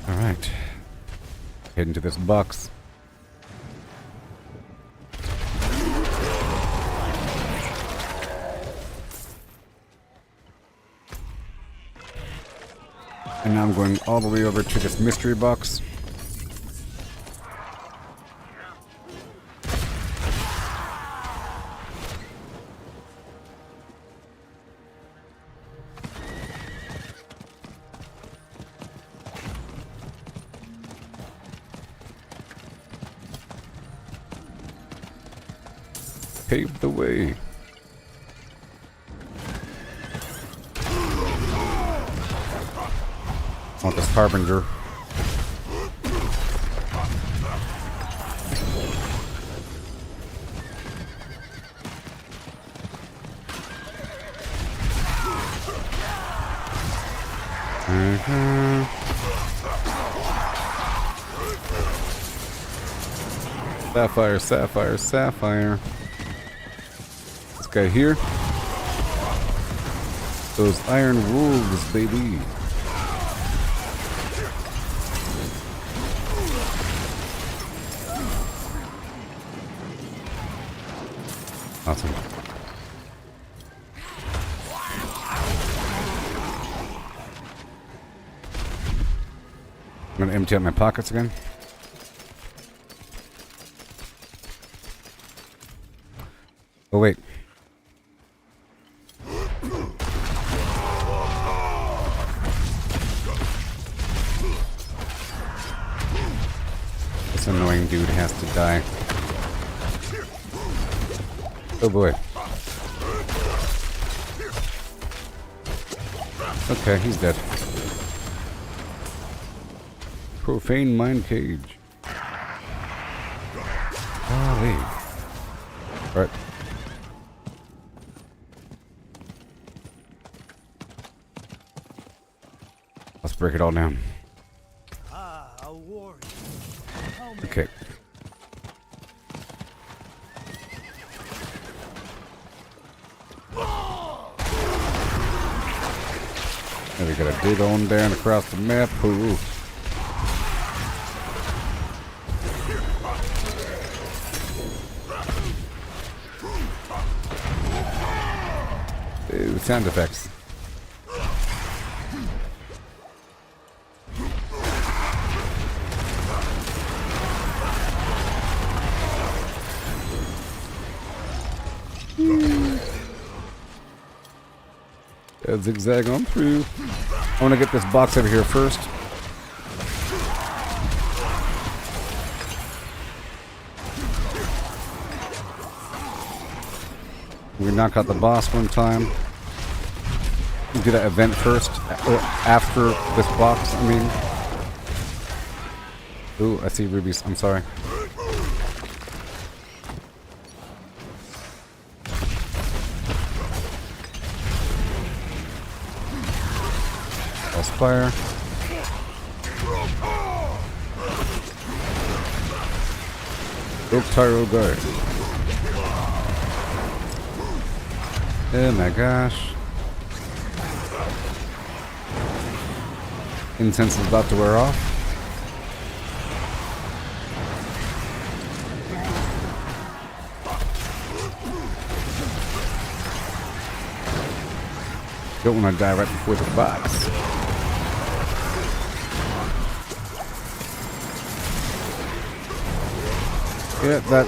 H: Alright. Head into this box. going all the way over to this mystery box. Pave the way. Want this harbinger. Sapphire, sapphire, sapphire. This guy here. Those iron wolves, baby. Awesome. I'm gonna empty out my pockets again. Oh wait. This annoying dude has to die. Oh boy. Okay, he's dead. Profane mind cage. Golly. Alright. Let's break it all down.
G: A warrior.
H: Okay. Now we gotta dig on down across the map. Ooh. Ooh, sound effects. Zigzag on through. I want to get this box over here first. We knock out the boss one time. We do that event first, after this box, I mean. Ooh, I see rubies, I'm sorry. Fire. Oak Tyro guard. Oh my gosh. Incense is about to wear off. Don't want to die right before the box. Yeah, that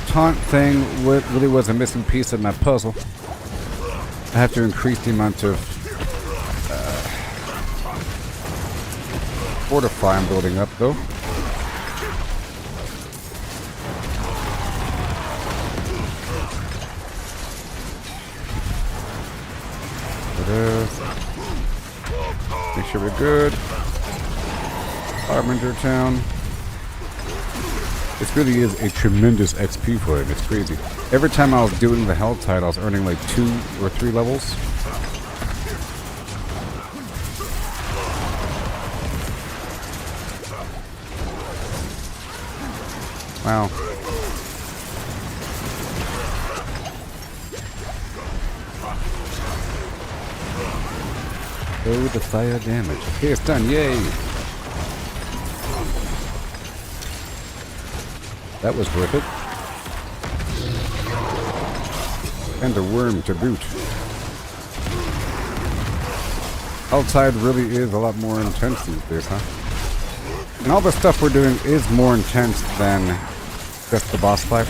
H: taunt thing really was a missing piece of my puzzle. I have to increase the amount of fortify I'm building up, though. Make sure we're good. Harbinger Town. This really is a tremendous XP for him. It's crazy. Every time I was doing the Hell Tide, I was earning like 2 or 3 levels. Wow. Oh, the fire damage. Okay, it's done. Yay! That was worth it. And a worm to boot. outside really is a lot more intense these days, huh? And all the stuff we're doing is more intense than just the boss fight.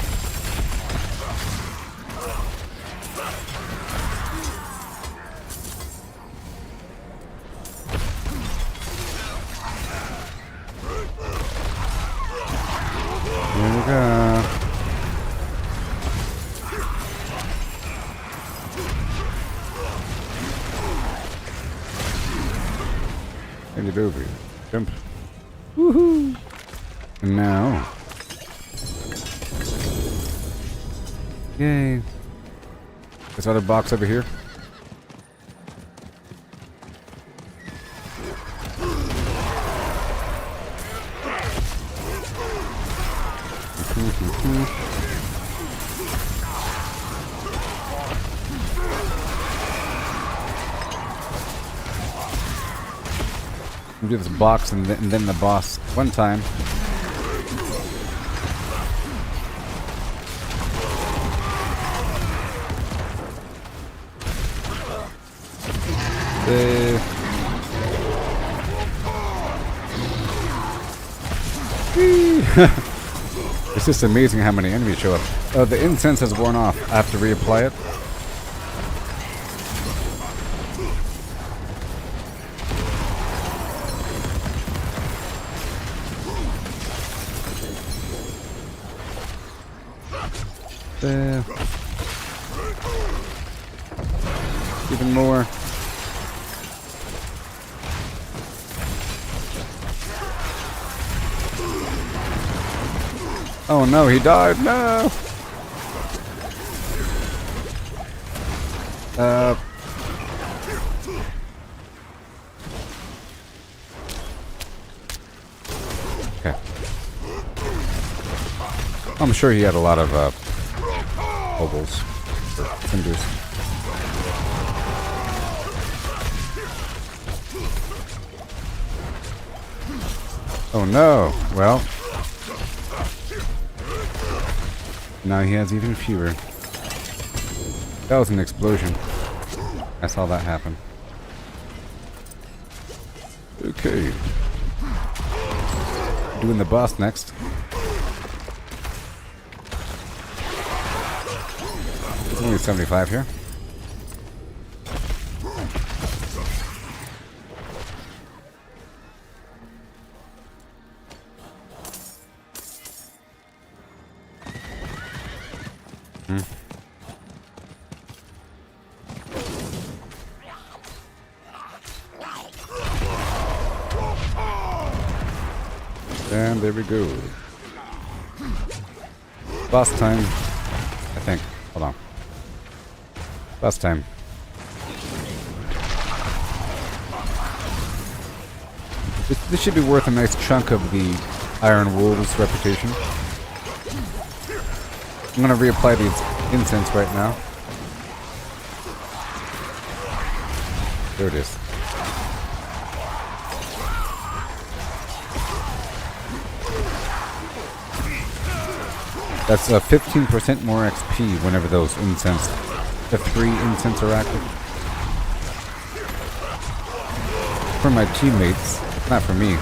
H: Here we go. Hand it over. Jump. Woohoo! And now. Yay. This other box over here. Do this box and then the boss one time. It's just amazing how many enemies show up. Oh, the incense has worn off. I have to reapply it. Even more. Oh no, he died. No. Okay. I'm sure he had a lot of ovals or cinders. Oh no. Well. Now he has even fewer. That was an explosion. I saw that happen. Okay. Doing the boss next. It's only 75 here. And there we go. Boss time, I think. Hold on. Boss time. This should be worth a nice chunk of the Iron Wolves reputation. I'm gonna reapply these incense right now. There it is. That's 15% more XP whenever those incense, the 3 incense are active. For my teammates, not for me.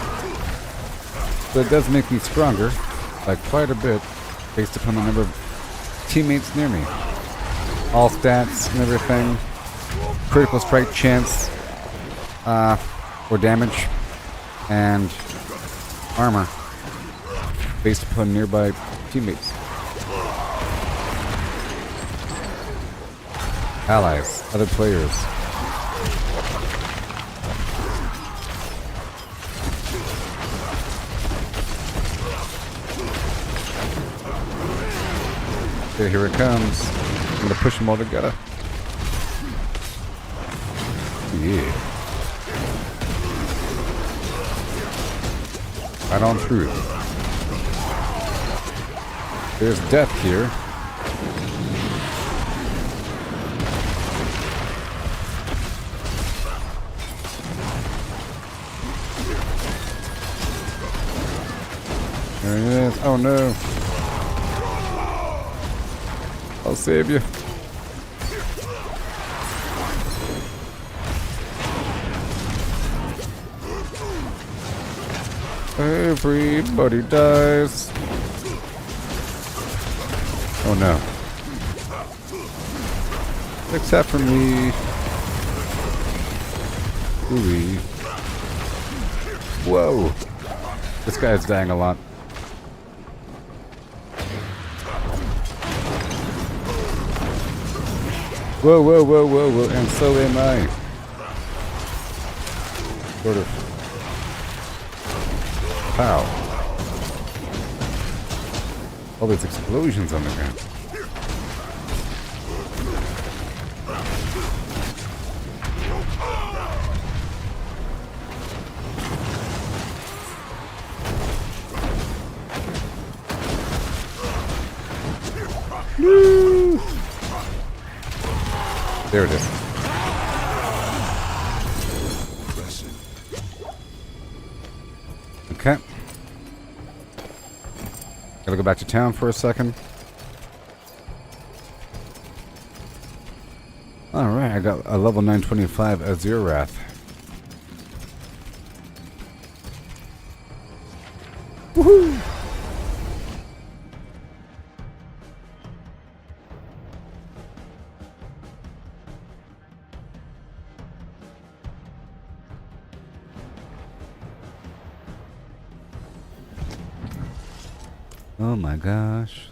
H: But it does make me stronger, like quite a bit, based upon the number of teammates near me. All stats and everything. Critical strike chance, or damage, and armor, based upon nearby teammates. Allies, other players. Okay, here it comes. I'm gonna push them all together. Yeah. Right on through. There's death here. There he is. Oh no. I'll save you. Everybody dies. Oh no. Except for me. Ooh. Whoa. This guy's dying a lot. Whoa, whoa, whoa, whoa, whoa, and so am I. Sort of. Pow. All these explosions on the ground. Woo! There it is. Okay. Gotta go back to town for a second. Alright, I got a level 925 Azurath. Woohoo! Oh my gosh.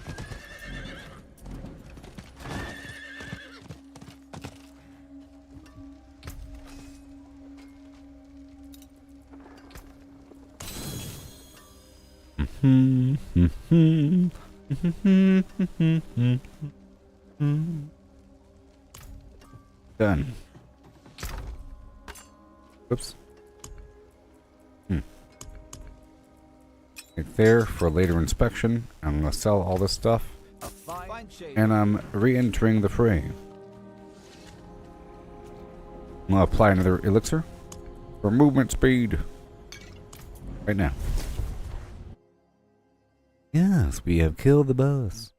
H: Done. Oops. Right there for later inspection. I'm gonna sell all this stuff. And I'm re-entering the fray. I'm gonna apply another elixir for movement speed. Right now. Yes, we have killed the boss.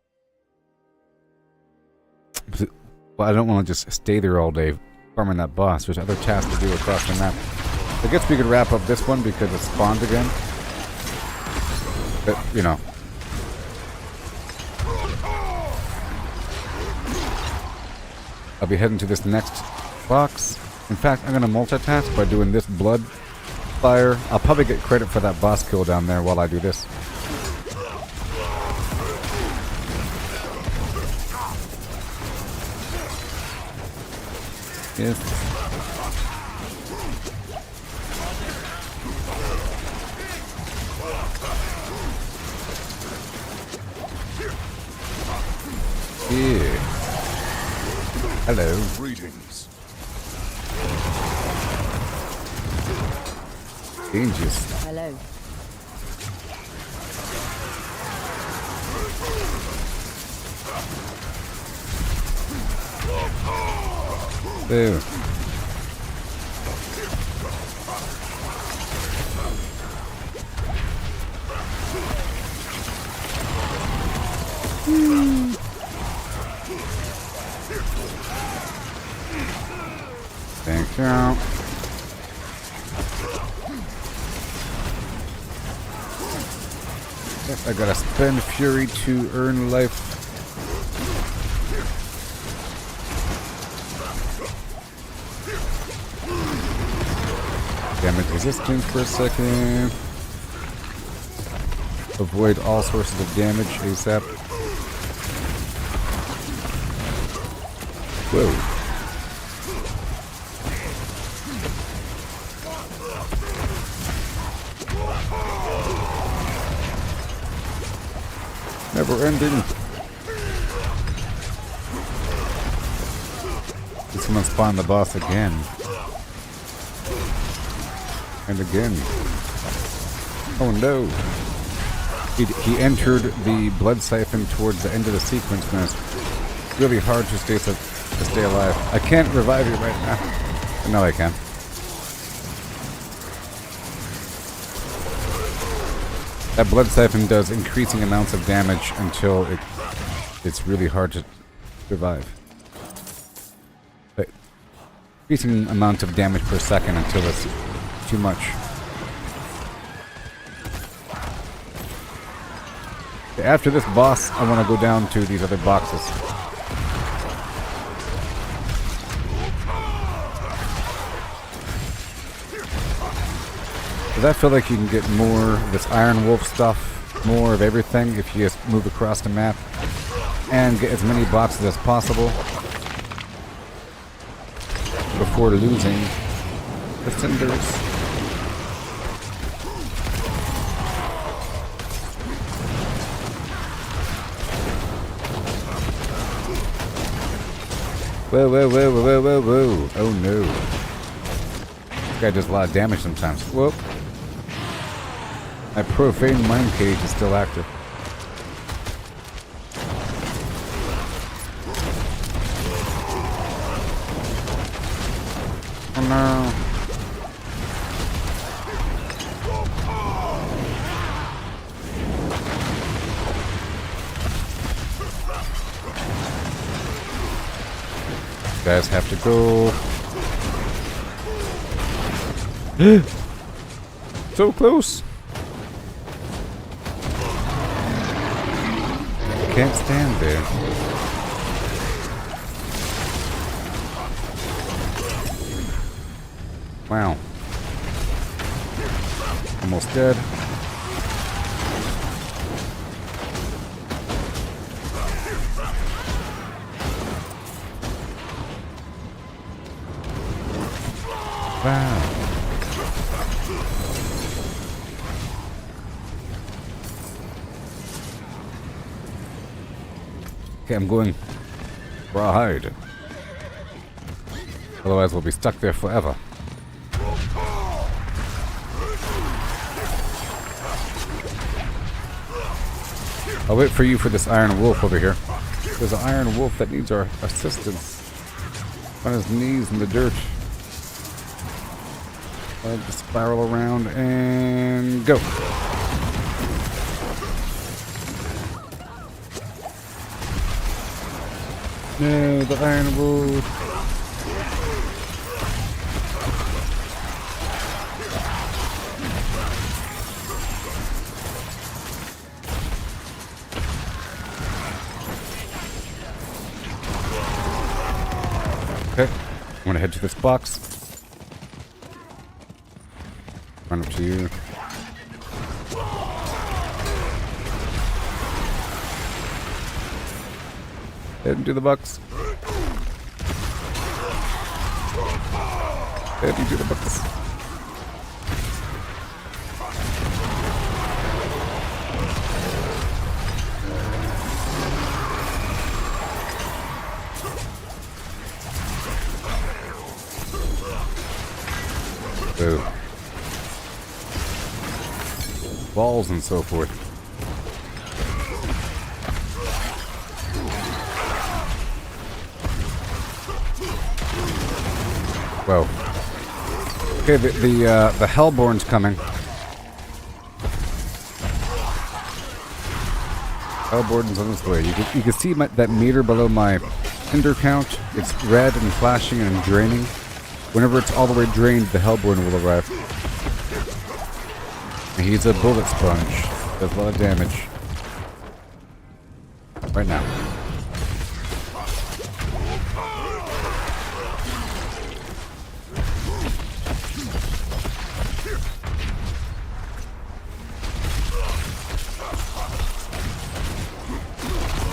H: Well, I don't want to just stay there all day farming that boss. There's other tasks to do across the map. I guess we could wrap up this one because it spawned again. But, you know. I'll be heading to this next box. In fact, I'm going to multitask by doing this blood fire. I'll probably get credit for that boss kill down there while I do this. Yes. Yeah. Hello.
C: Greetings.
H: Dangerous.
F: Hello.
H: There. Thank you. Yes, I gotta spend fury to earn life. Damage resistance for a second. Avoid all sources of damage ASAP. Whoa. Never ending. This one spawned the boss again. And again. Oh no. He entered the blood siphon towards the end of the sequence, and it's really hard to stay alive. I can't revive you right now. No, I can. That blood siphon does increasing amounts of damage until it's really hard to survive. But increasing amount of damage per second until it's too much. After this boss, I want to go down to these other boxes. Because I feel like you can get more of this Iron Wolf stuff, more of everything if you just move across the map and get as many boxes as possible before losing the cinders. Whoa, whoa, whoa, whoa, whoa, whoa. Oh no. This guy does a lot of damage sometimes. Whoop. My profane mind cage is still active. Oh no. Guys have to go. So close. Can't stand there. Wow. Almost dead. Wow. Okay, I'm going rawhide. Otherwise we'll be stuck there forever. I'll wait for you for this Iron Wolf over here. There's an Iron Wolf that needs our assistance. On his knees in the dirt. I'll just spiral around and go. No, the Iron Wolf. Okay, I'm gonna head to this box. Run up to you. Head into the box. Head into the box. Boo. Balls and so forth. Whoa. Okay, the Hellborn's coming. Hellborn's on this way. You can see that meter below my ender count. It's red and flashing and draining. Whenever it's all the way drained, the Hellborn will arrive. And he's a bullet sponge. Does a lot of damage. Right now.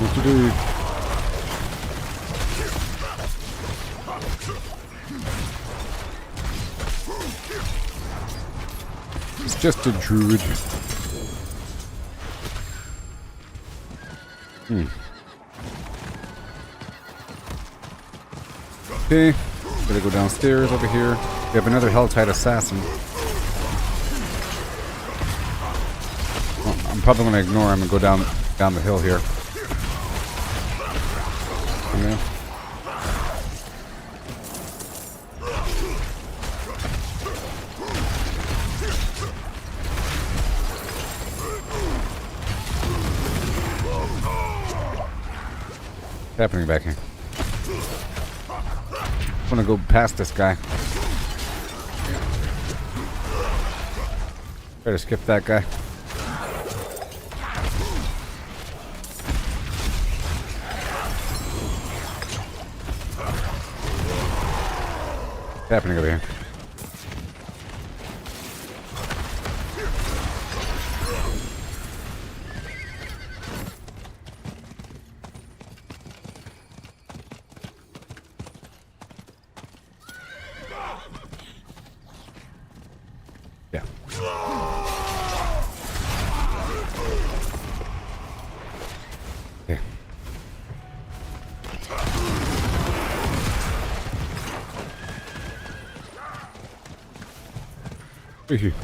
H: What to do? It's just a druid. Okay, gotta go downstairs over here. We have another Helltide assassin. Well, I'm probably gonna ignore him and go down the hill here. Okay. What's happening back here? I'm gonna go past this guy. Try to skip that guy. happening over here? Yeah. Yeah. Here.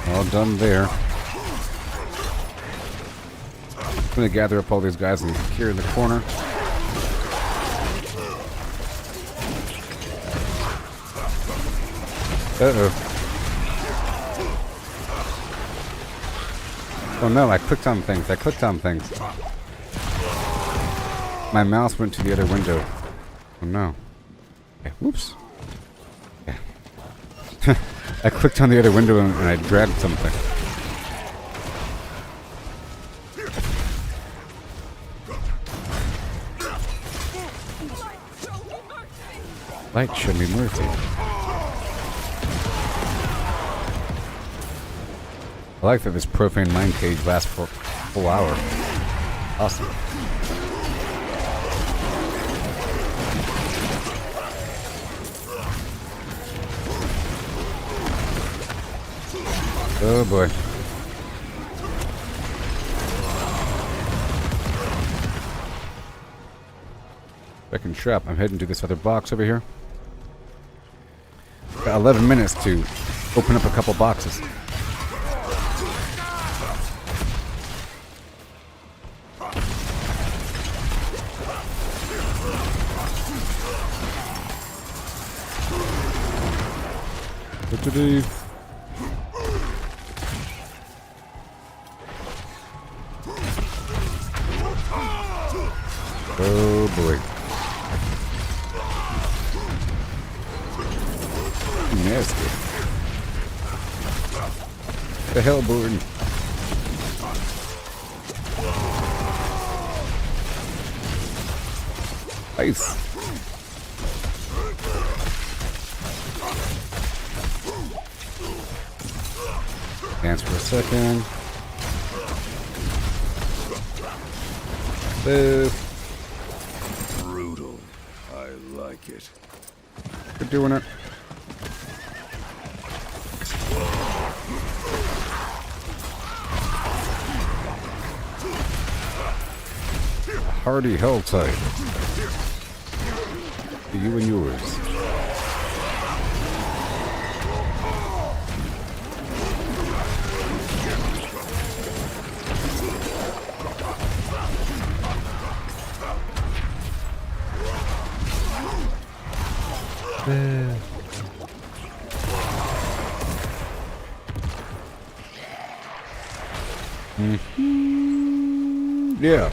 H: All done there. I'm gonna gather up all these guys and here in the corner. Uh-oh. Oh no, I clicked on things. My mouse went to the other window. Oh no. Okay, whoops. Yeah. I clicked on the other window and I dragged something. Light, show me mercy. I like that this profane mind cage lasts for a full hour. Awesome. Oh boy. Second trap. I'm heading to this other box over here. Got 11 minutes to open up a couple boxes. What to do? Oh boy. Nasty. The hell, Burton? Nice. Dance for a second.
C: Brutal. I like it.
H: We're doing it. Hardy hell type. To you and yours. Yeah.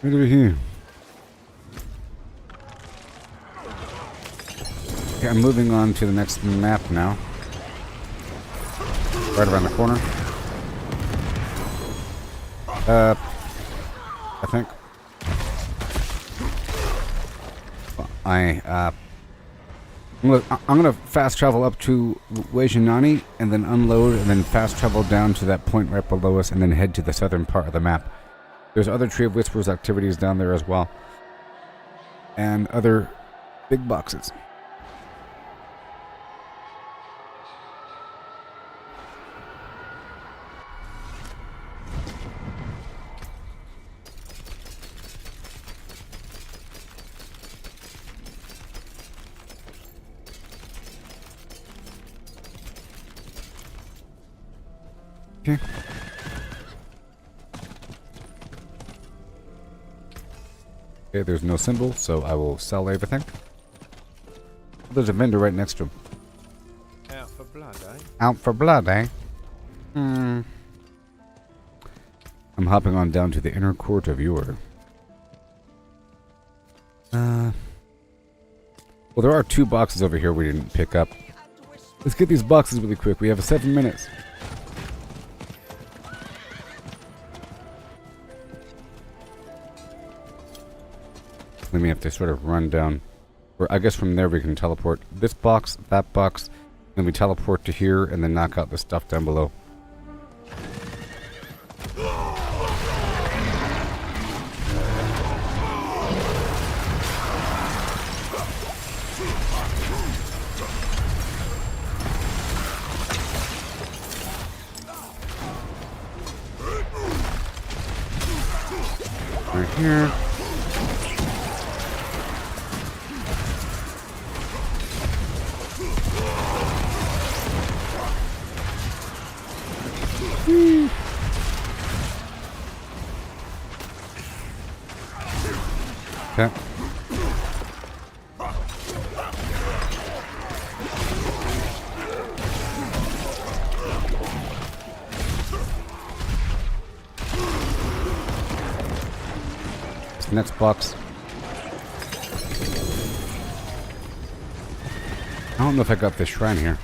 H: Right over here. Okay, I'm moving on to the next map now. Right around the corner. I think. I'm gonna fast travel up to Wejinani and then unload and then fast travel down to that point right below us and then head to the southern part of the map. There's other Tree of Whispers activities down there as well. And other big boxes. Okay. Okay, there's no symbol, so I will sell everything. There's a vendor right next to him.
G: Out for blood, eh?
H: Out for blood, eh? I'm hopping on down to the inner court of Yore. Well, there are 2 boxes over here we didn't pick up. Let's get these boxes really quick. We have 7 minutes. Then we have to sort of run down. Or I guess from there we can teleport this box, that box. Then we teleport to here and then knock out the stuff down below. Right here. Okay. This next box. I don't know if I got this shrine here.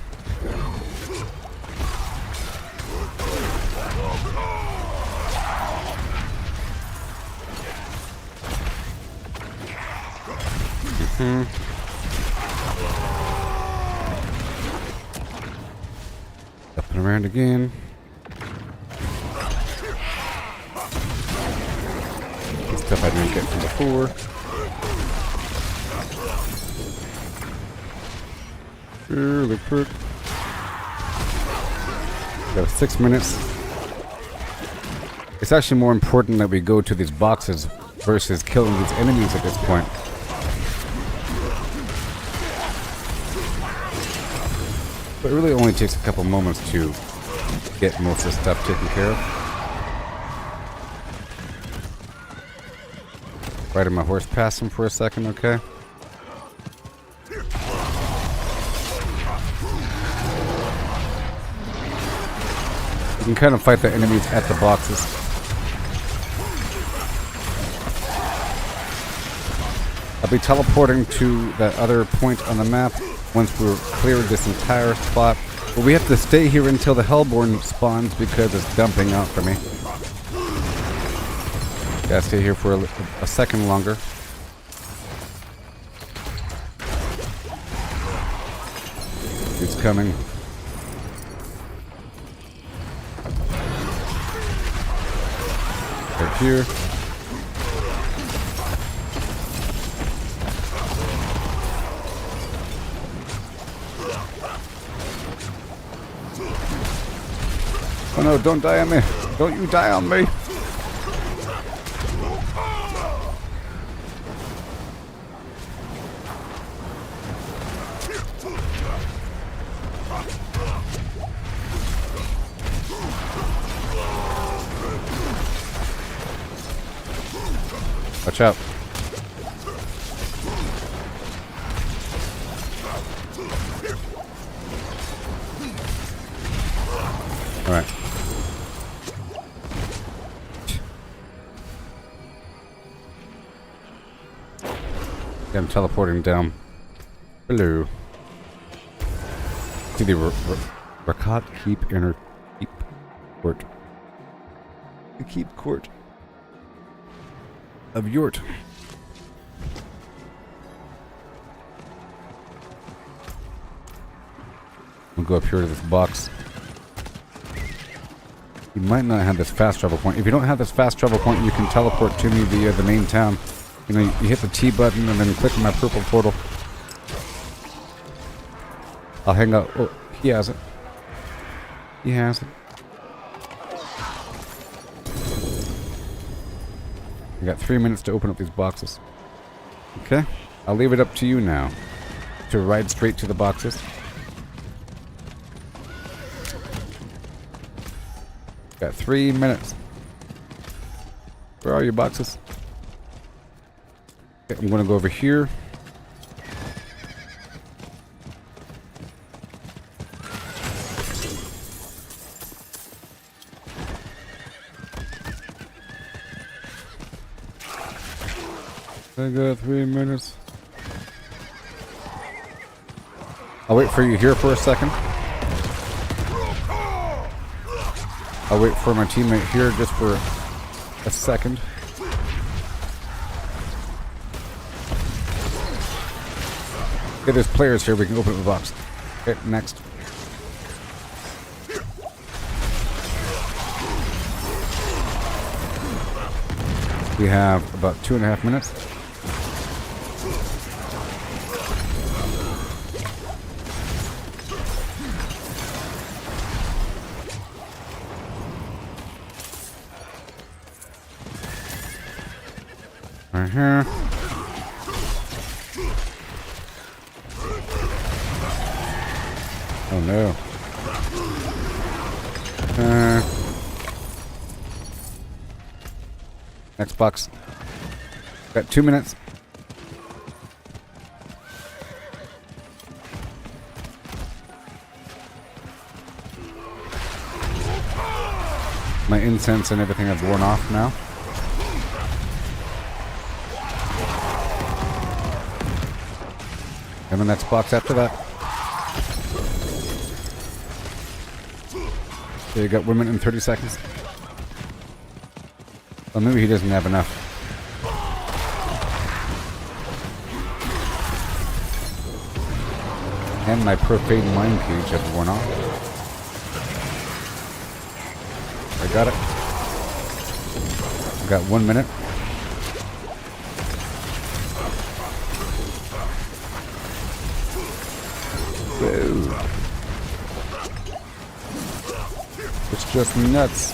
H: Up and around again. This stuff I didn't get from before. Really quick. Got 6 minutes. It's actually more important that we go to these boxes versus killing these enemies at this point. But it really only takes a couple moments to get most of the stuff taken care of. Riding my horse past him for a second, okay? You can kind of fight the enemies at the boxes. I'll be teleporting to that other point on the map once we're cleared this entire spot. But we have to stay here until the Hellborn spawns because it's dumping out for me. Gotta stay here for a second longer. It's coming. Right here. Oh no, don't die on me. Don't you die on me. Watch out. All right. I'm teleporting down. Hello. To the Rakat Keep Inner Keep Court. The Keep Court of Yore. We'll go up here to this box. You might not have this fast travel point. If you don't have this fast travel point, you can teleport to me via the main town. You know, you hit the T button and then click on my purple portal. I'll hang out. Oh, he has it. He has it. I got 3 minutes to open up these boxes. Okay, I'll leave it up to you now to ride straight to the boxes. Got 3 minutes. Where are your boxes? Okay, I'm gonna go over here. I got 3 minutes. I'll wait for you here for a second. I'll wait for my teammate here just for a second. Okay, there's players here. We can open up the box. Okay, next. We have about 2.5 minutes. Right here. Oh no. Next box. Got 2 minutes. My incense and everything have worn off now. And the next box after that. Okay, you got women in 30 seconds. Oh, maybe he doesn't have enough. And my profane mind cage have worn off. I got it. I got 1 minute. Whoa. It's just nuts.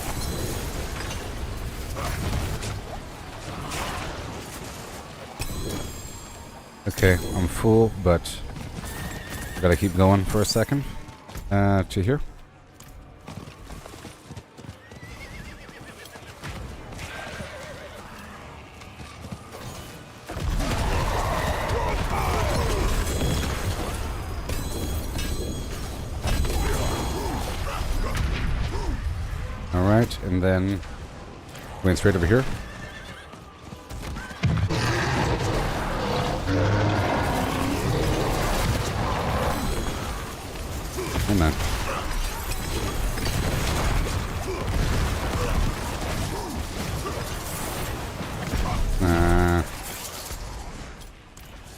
H: Okay, I'm full, but I gotta keep going for a second. To here. Alright, and then going straight over here. Come on.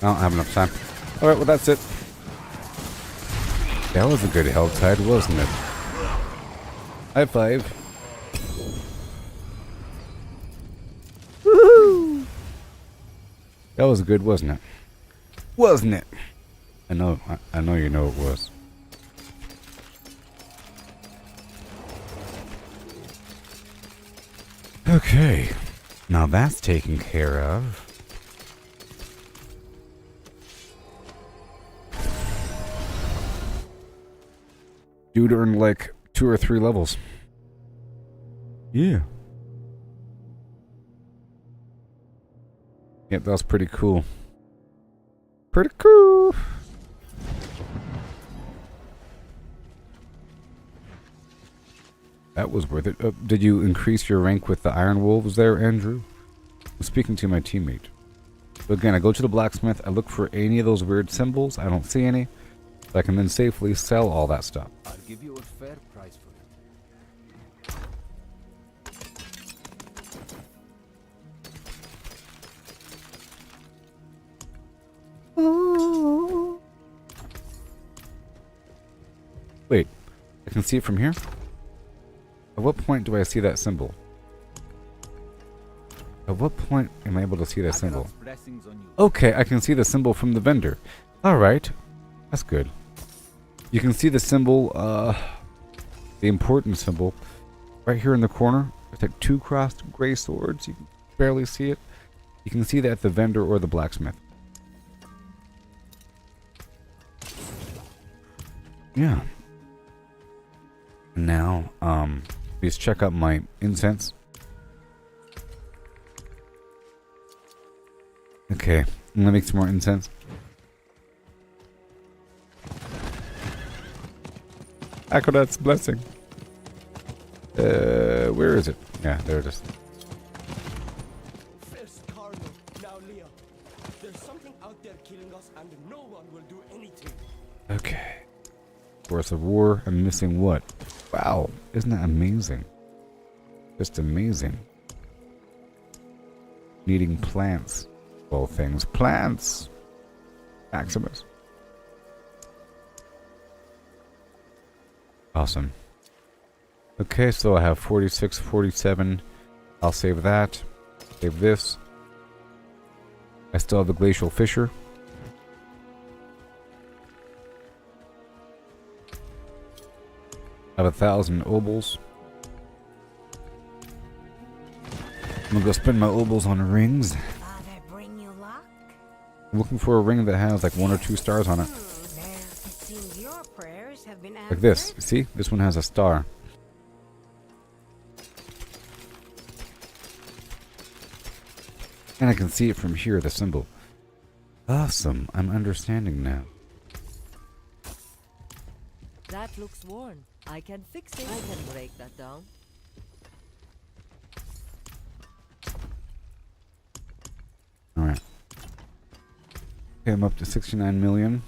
H: I don't have enough time. Alright, well that's it. That was a good health tide, wasn't it? High five. Woohoo! That was good, wasn't it? Wasn't it? I know you know it was. Okay, now that's taken care of. Dude earned like 2 or 3 levels. Yeah. Yep, that was pretty cool. Pretty cool. That was worth it. Did you increase your rank with the Iron Wolves there, Andrew? I'm speaking to my teammate. So again, I go to the blacksmith. I look for any of those weird symbols. I don't see any. So I can then safely sell all that stuff.
G: I'll give you a fair price for it.
H: Wait, I can see it from here? At what point do I see that symbol? At what point am I able to see that symbol? Okay, I can see the symbol from the vendor. Alright, that's good. You can see the symbol, the important symbol, right here in the corner. It's like 2 crossed gray swords. You can barely see it. You can see that at the vendor or the blacksmith. Yeah. Now, please check out my incense. Okay, I'm gonna make some more incense. Akonat's blessing. Where is it? Yeah, there it is.
I: First Carlo, now Leah. There's something out there killing us and no one will do anything.
H: Okay. Force of War. I'm missing what? Wow, isn't that amazing? Just amazing. Needing plants. All things plants. Maximus. Awesome. Okay, so I have 46, 47. I'll save that. Save this. I still have the Glacial Fissure. I have 1,000 obols. I'm gonna go spend my obols on rings.
F: Father bring you luck?
H: I'm looking for a ring that has like 1 or 2 stars on it.
F: There, it seems your prayers have been answered.
H: Like this. See? This one has a star. And I can see it from here, the symbol. Awesome. I'm understanding now.
F: That looks worn. I can fix it. I can break that down.
H: Alright. Okay, I'm up to 69 million.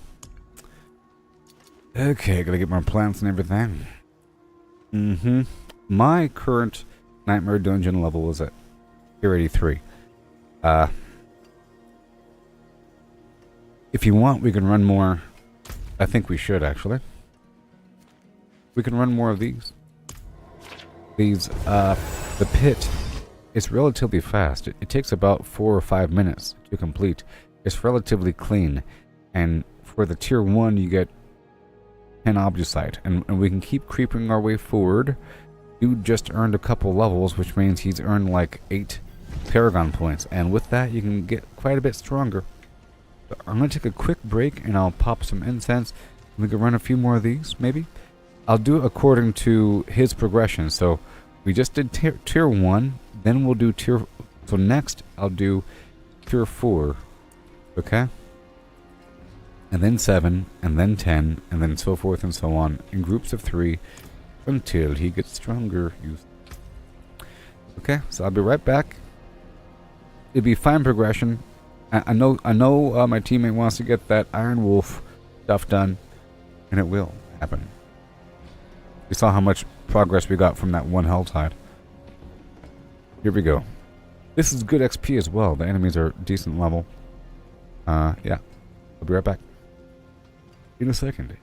H: Okay, gotta get more plants and everything. Mm-hmm. My current Nightmare Dungeon level is at tier 83. If you want, we can run more. I think we should, actually. We can run more of these. The pit is relatively fast. It takes about 4 or 5 minutes to complete. It's relatively clean. And for the tier 1, you get 10 Obducite. And we can keep creeping our way forward. Dude just earned a couple levels, which means he's earned like 8 Paragon points. And with that, you can get quite a bit stronger. But I'm going to take a quick break and I'll pop some incense. We can run a few more of these, maybe. I'll do it according to his progression. So we just did tier 1, then we'll do tier... So next, I'll do tier 4, okay? And then 7, and then 10, and then so forth and so on, in groups of 3, until he gets stronger. Okay, so I'll be right back. It'll be fine progression. I know my teammate wants to get that Iron Wolf stuff done, and it will happen. We saw how much progress we got from that one Hell Tide. Here we go. This is good XP as well. The enemies are decent level. Yeah. I'll be right back. In a second.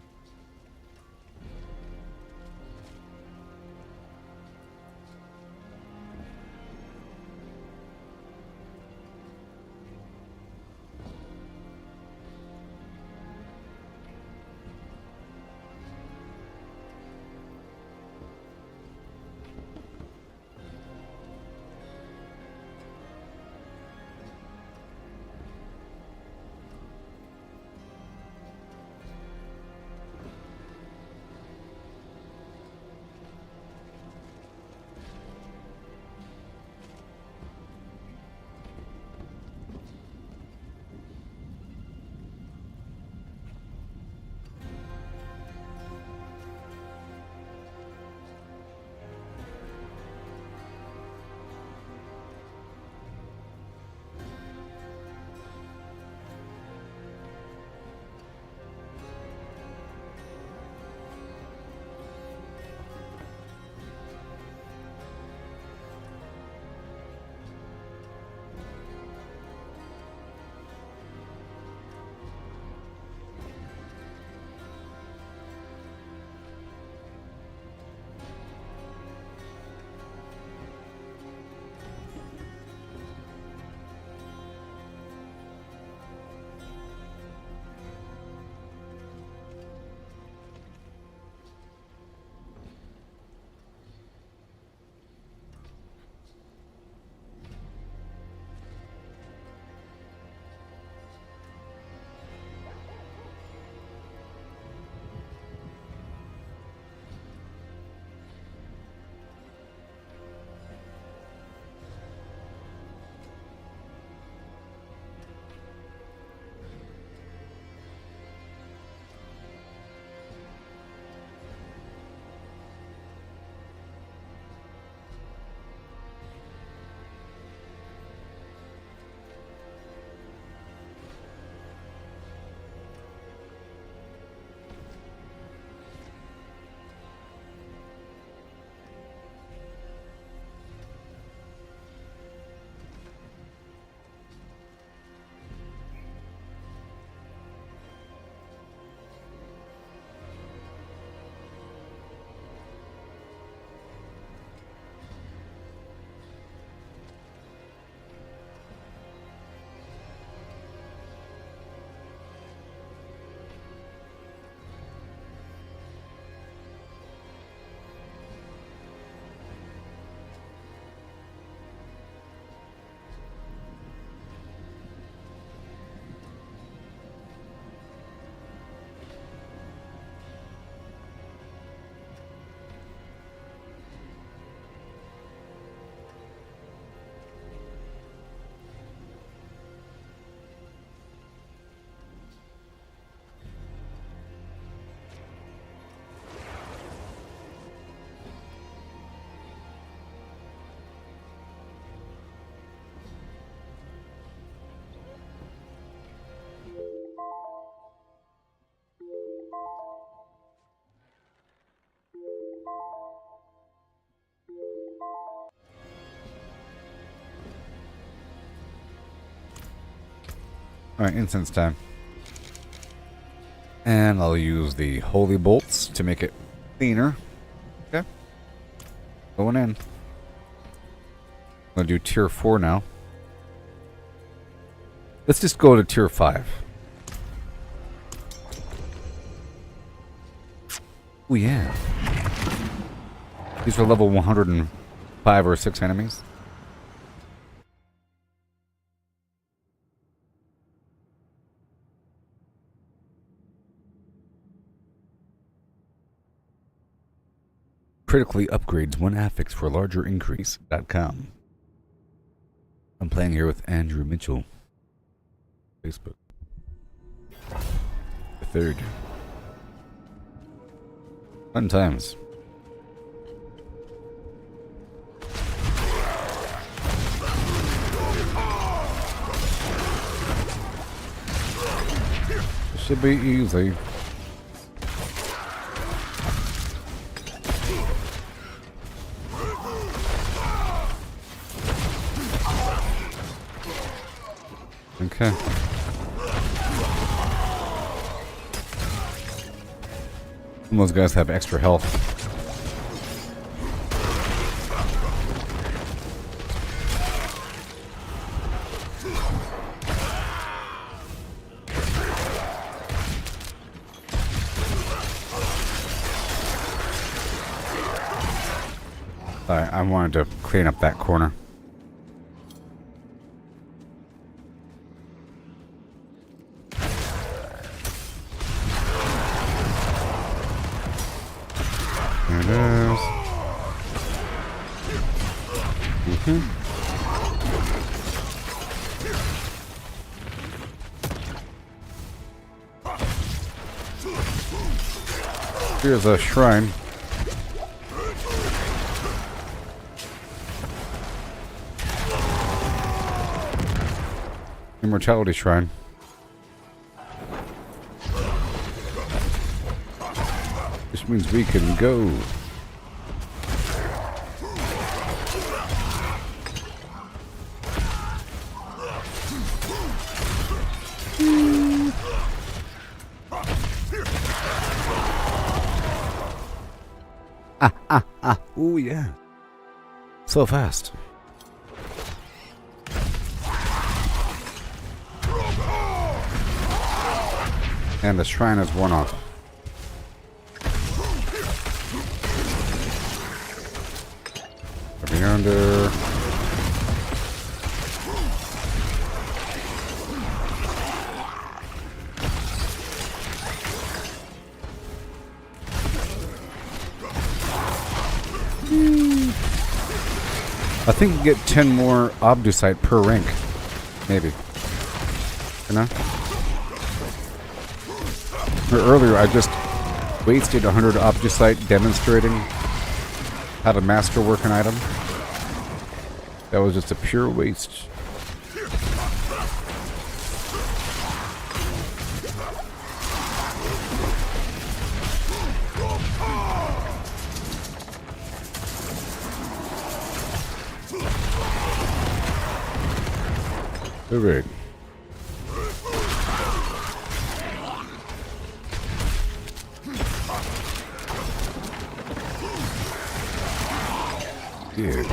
H: Alright, incense time. And I'll use the holy bolts to make it cleaner. Okay. Going in. I'm gonna do tier 4 now. Let's just go to tier 5. Oh yeah. These are level 105 or 6 enemies. Critically upgrades one affix for larger increase.com. I'm playing here with Andrew Mitchell. Facebook. The third. Fun times. It should be easy. Okay. Some of those guys have extra health. Alright, I wanted to clean up that corner. There it is. Here's a shrine. Immortality shrine. Which means we can go. Ooh, yeah. So fast. And the shrine is one off. Coming under. I think you get 10 more obdusite per rank. Maybe. You know? Earlier, I just wasted 100 obdusite demonstrating how to masterwork an item. That was just a pure waste. Alright. Yeah.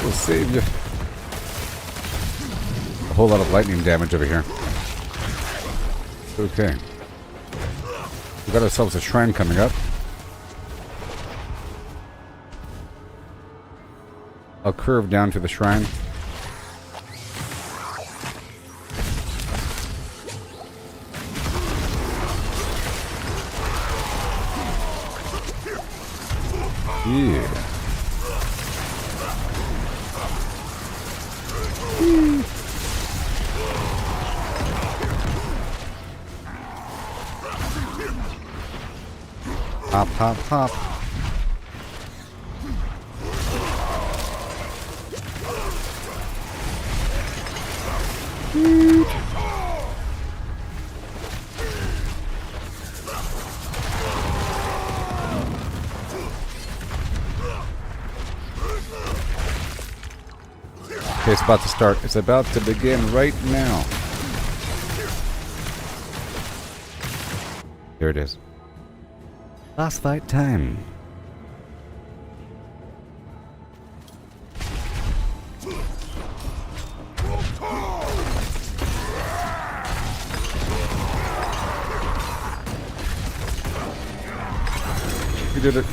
H: We'll save you. A whole lot of lightning damage over here. Okay. We got ourselves a shrine coming up. I'll curve down to the shrine. Yeah. Hop, hop, hop. Okay, it's about to start. It's about to begin right now. There it is. Boss fight time. We did it.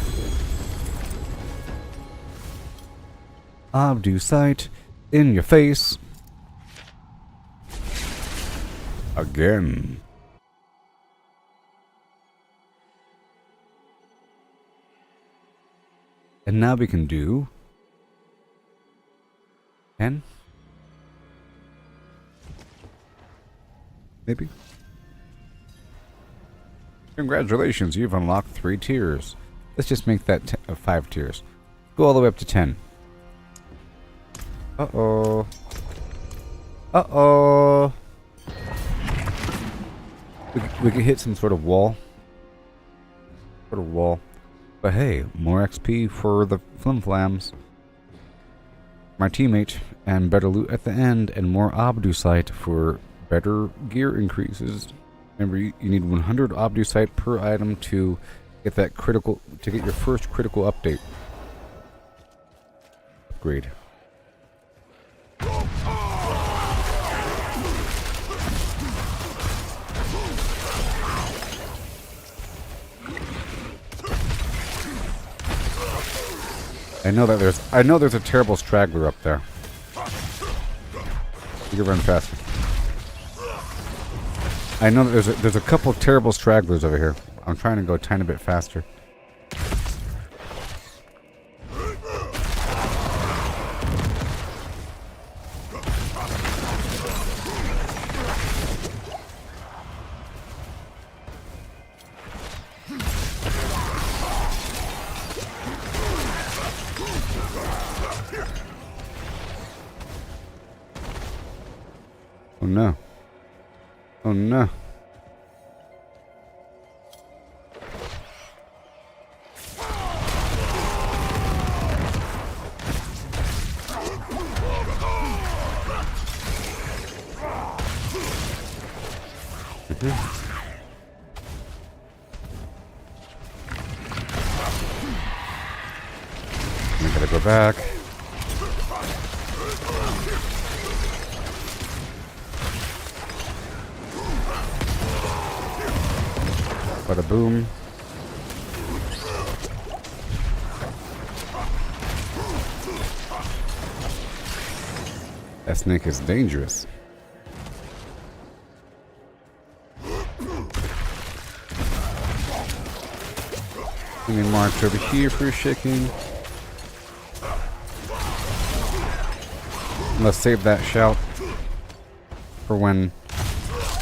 H: Obdo sight in your face. Again. And now we can do 10? Maybe? Congratulations, you've unlocked 3 tiers. Let's just make that 5 tiers. Go all the way up to 10. Uh-oh. Uh-oh. We could hit some sort of wall. But hey, more XP for the flimflams. My teammate, and better loot at the end, and more Obdusite for better gear increases. Remember, you need 100 Obdusite per item to get that critical, to get your first critical update. Upgrade. I know there's a terrible straggler up there. You can run faster. I know that there's a couple of terrible stragglers over here. I'm trying to go a tiny bit faster. Oh no. Oh no. I gotta go back. Bada boom. That snake is dangerous. Let me march over here for shaking. Let's save that shout for when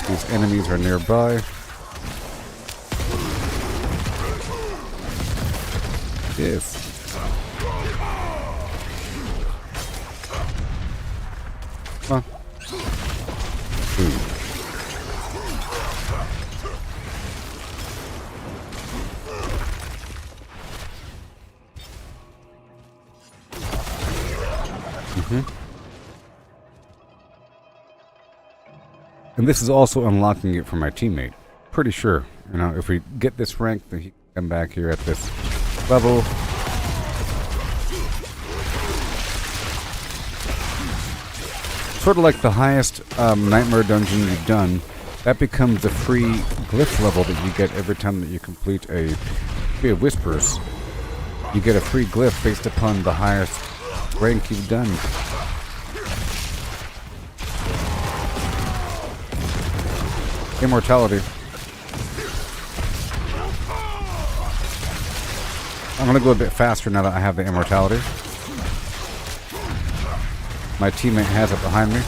H: these enemies are nearby. Yes. Come on. Boom. And this is also unlocking it for my teammate. Pretty sure. You know, if we get this rank, then he can come back here at this level. Sort of like the highest nightmare dungeon you've done. That becomes the free glyph level that you get every time that you complete a Whispers. You get a free glyph based upon the highest rank you've done. Immortality. I'm gonna go a bit faster now that I have the immortality. My teammate has it behind me.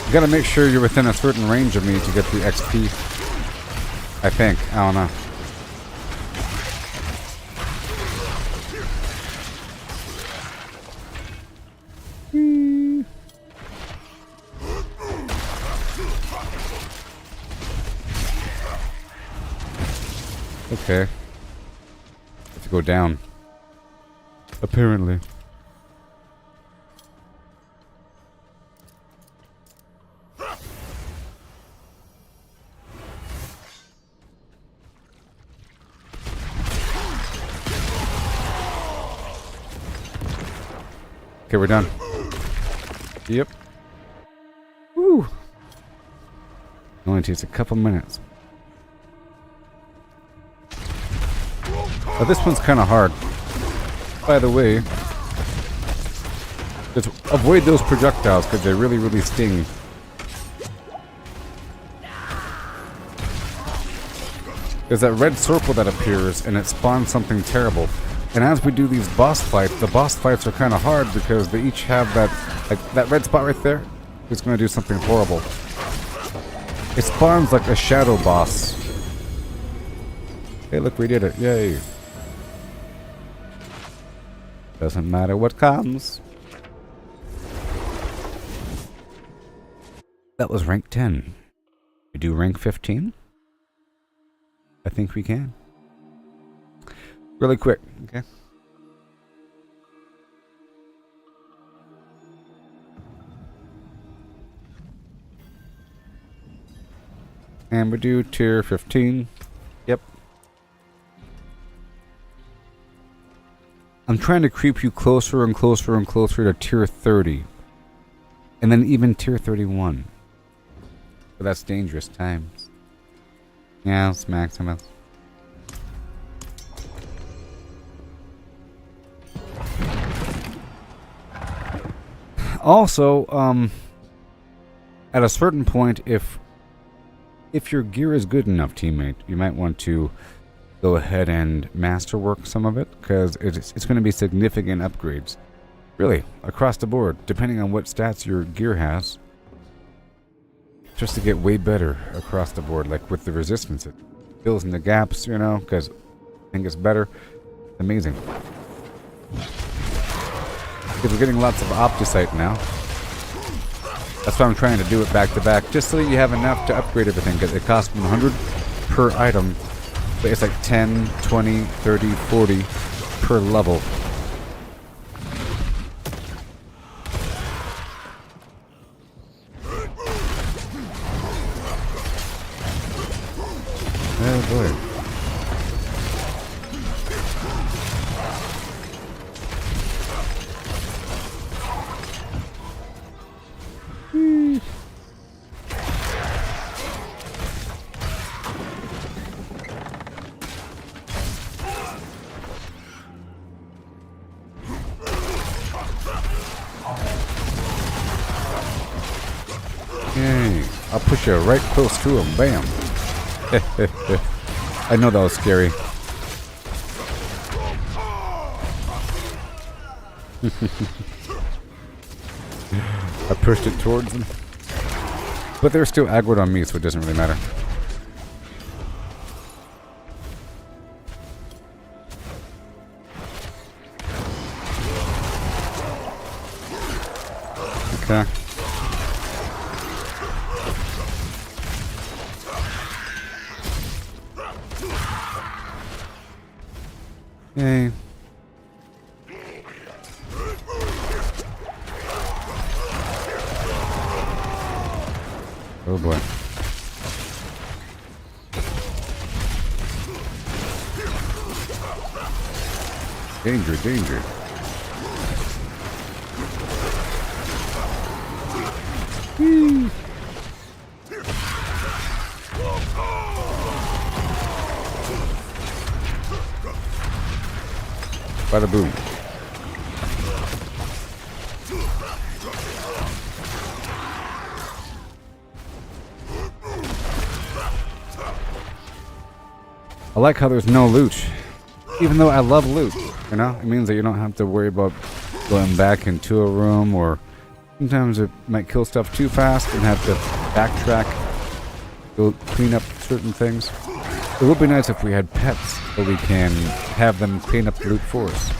H: You gotta make sure you're within a certain range of me to get the XP. I think. I don't know. Okay. Have to go down. Apparently. Okay, we're done. Yep. Woo! Only takes a couple minutes. Oh, this one's kind of hard. By the way, just avoid those projectiles because they really, really sting. There's that red circle that appears and it spawns something terrible. And as we do these boss fights, the boss fights are kind of hard because they each have that, like that red spot right there is going to do something horrible. It spawns like a shadow boss. Hey, look, we did it. Yay. Doesn't matter what comes. That was rank 10. We do rank 15? I think we can. Really quick, okay? And we do tier 15. Yep. I'm trying to creep you closer and closer and closer to tier 30. And then even tier 31. But that's dangerous times. Yeah, it's Maximus. Also, at a certain point, if your gear is good enough, teammate, you might want to go ahead and masterwork some of it, because it's going to be significant upgrades. Really, across the board, depending on what stats your gear has. Just to get way better across the board, like with the resistance. It fills in the gaps, you know, because I think it's better. Amazing. Because we're getting lots of opticite now. That's why I'm trying to do it back to back, just so that you have enough to upgrade everything, because it costs 100 per item, but it's like 10, 20, 30, 40 per level. Oh boy. Yay. I'll push you right close to him. Bam. I know that was scary. I pushed it towards them. But they're still aggroed on me, so it doesn't really matter. Okay. Yay. Oh boy. Danger, danger. Whee. Bada boom. I like how there's no loot. Even though I love loot, you know? It means that you don't have to worry about going back into a room, or sometimes it might kill stuff too fast and have to backtrack, go clean up certain things. It would be nice if we had pets so we can have them clean up the loot for us.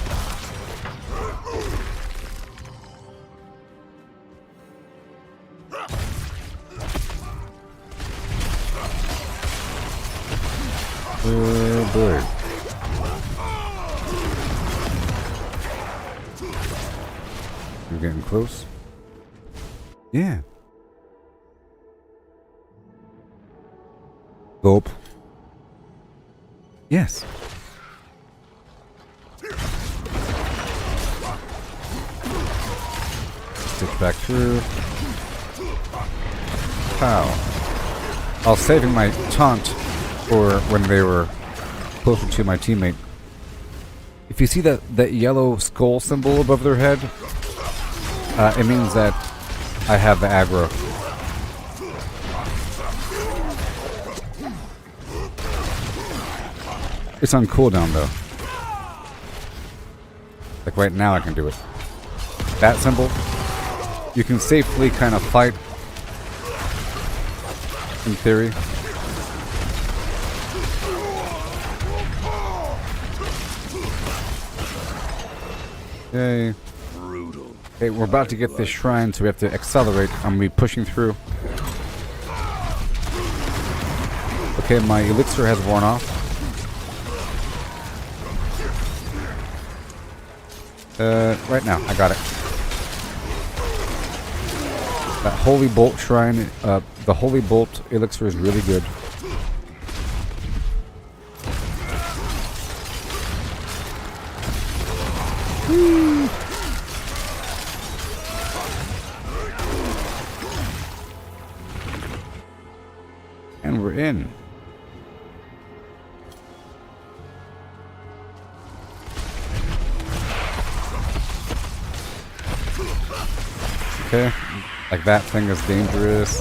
H: Oh boy. We're getting close. Yeah. Gulp. Yes. Stitch back through. Pow. I was saving my taunt for when they were closer to my teammate. If you see that yellow skull symbol above their head, it means that I have the aggro. It's on cooldown though. Like right now I can do it. That symbol, you can safely kind of fight in theory. Okay.
C: Brutal.
H: Okay, we're about to get this shrine, so we have to accelerate. I'm gonna be pushing through. Okay, my elixir has worn off. Right now, I got it. That Holy Bolt shrine, the Holy Bolt elixir is really good. Woo. And we're in. Okay, like that thing is dangerous.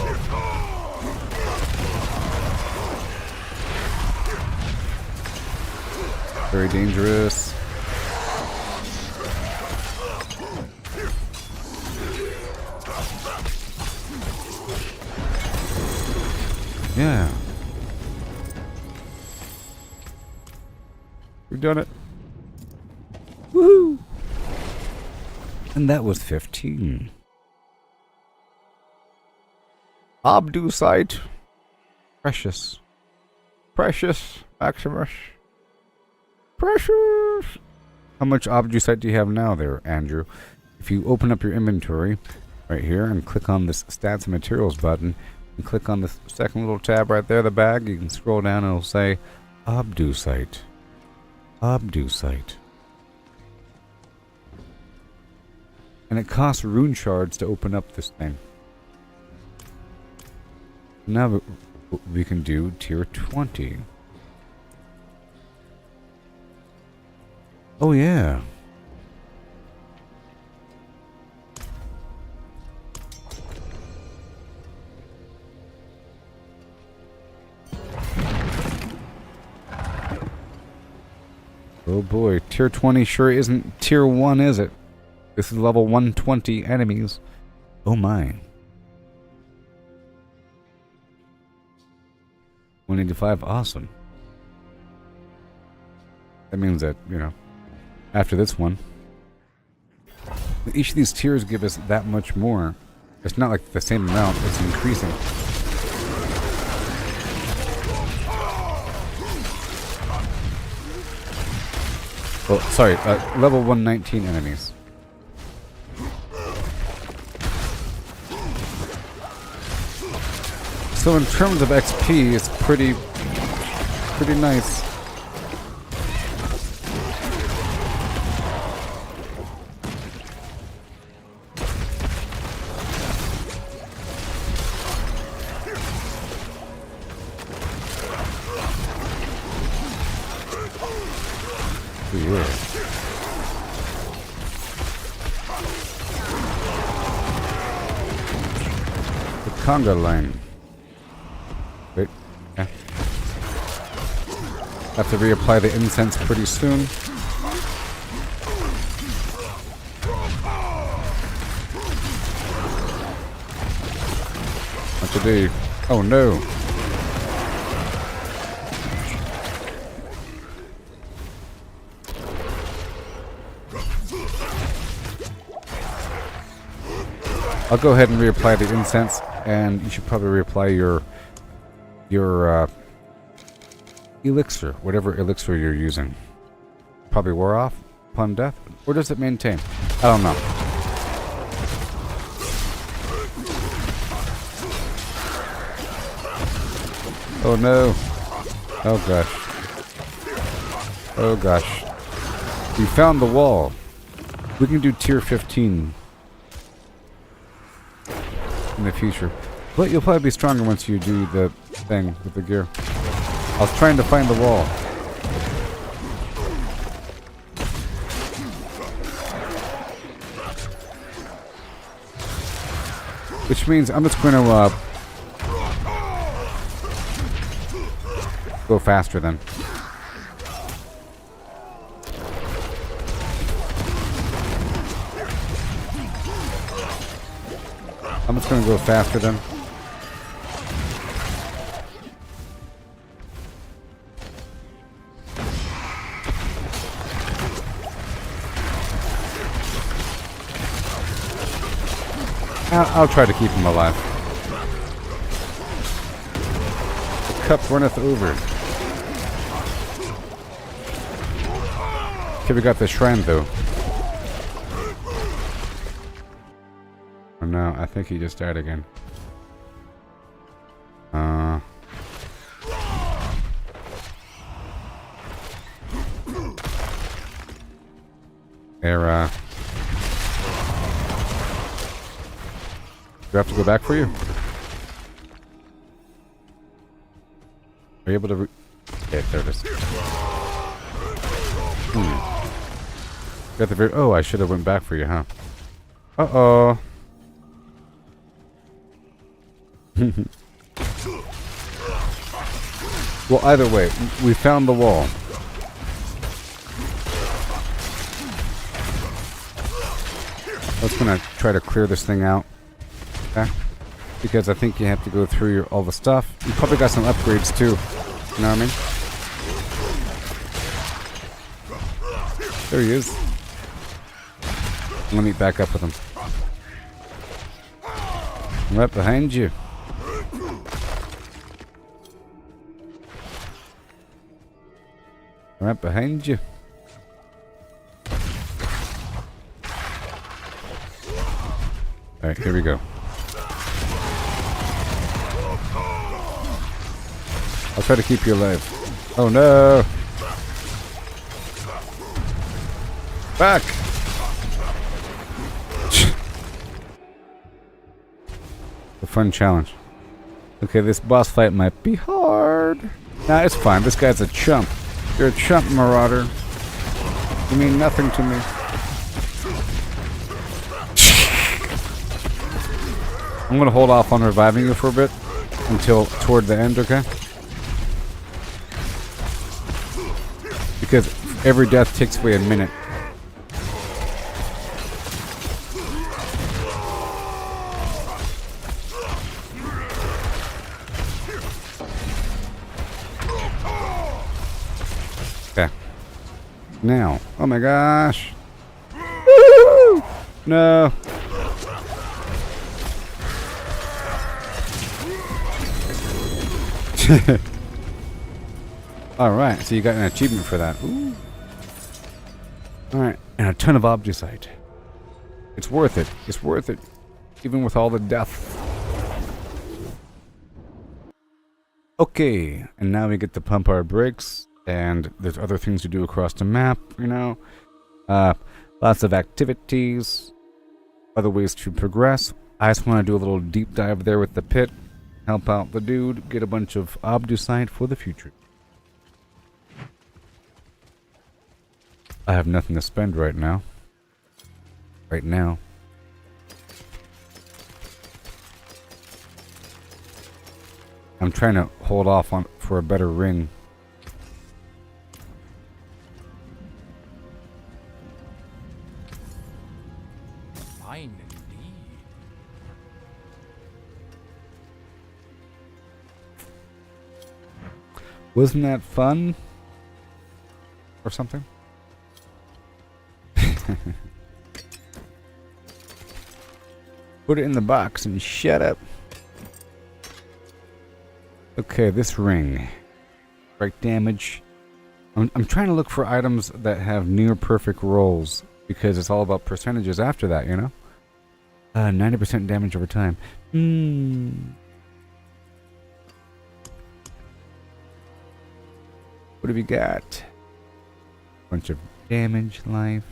H: Very dangerous. Yeah. We've done it. Woohoo! And that was 15. Obducite. Precious. Precious. Maximus. Precious. How much Obducite do you have now there, Andrew? If you open up your inventory right here and click on this Stats and Materials button and click on this second little tab right there, the bag, you can scroll down and it'll say Obducite. Obducite. And it costs rune shards to open up this thing. Now we can do tier 20. Oh yeah. Oh boy, tier 20 sure isn't tier 1, is it? This is level 120 enemies. Oh my. 185, awesome. That means that, you know, after this one, each of these tiers give us that much more. It's not like the same amount, it's increasing. Oh, sorry, level 119 enemies. So in terms of XP, it's pretty nice. Yeah. The conga line. Wait. Yeah. Have to reapply the incense pretty soon. What to do? Oh no. I'll go ahead and reapply the incense, and you should probably reapply your elixir, whatever elixir you're using. Probably wore off upon death, or does it maintain? I don't know. Oh no. Oh gosh. Oh gosh. We found the wall. We can do tier 15 in the future. But you'll probably be stronger once you do the thing with the gear. I was trying to find the wall. Which means I'm just going to go faster then. I'm just going to go faster then. I'll try to keep him alive. The cup runneth over. Okay, we got the shrine though. Oh no, I think he just died again. Era. Do I have to go back for you? Are you able to okay, there it is. Got the very oh, I should have went back for you, huh? Uh-oh. Well, either way, we found the wall. I was gonna try to clear this thing out. Okay? Because I think you have to go through all the stuff. You probably got some upgrades too. You know what I mean? There he is. Let me back up with him. I'm right behind you. I'm right behind you. Alright, here we go. I'll try to keep you alive. Oh no! Back! A fun challenge. Okay, this boss fight might be hard. Nah, it's fine. This guy's a chump. You're a chump, Marauder. You mean nothing to me. I'm gonna hold off on reviving you for a bit until toward the end, okay? Because every death takes away a minute. Okay. Now, oh my gosh. Woo! No. Alright, so you got an achievement for that. Ooh. Alright, and a ton of obdusite. It's worth it. It's worth it. Even with all the death. Okay, and now we get to pump our brakes. And there's other things to do across the map, you know. Lots of activities. Other ways to progress. I just want to do a little deep dive there with the pit. Help out the dude. Get a bunch of obdusite for the future. I have nothing to spend right now. Right now. I'm trying to hold off on for a better ring.
G: Fine indeed.
H: Wasn't that fun? Or something? Put it in the box and shut up. Okay, this ring. strike damage. I'm trying to look for items that have near perfect rolls because it's all about percentages after that, you know? 90% damage over time. What have we got? Bunch of damage, life.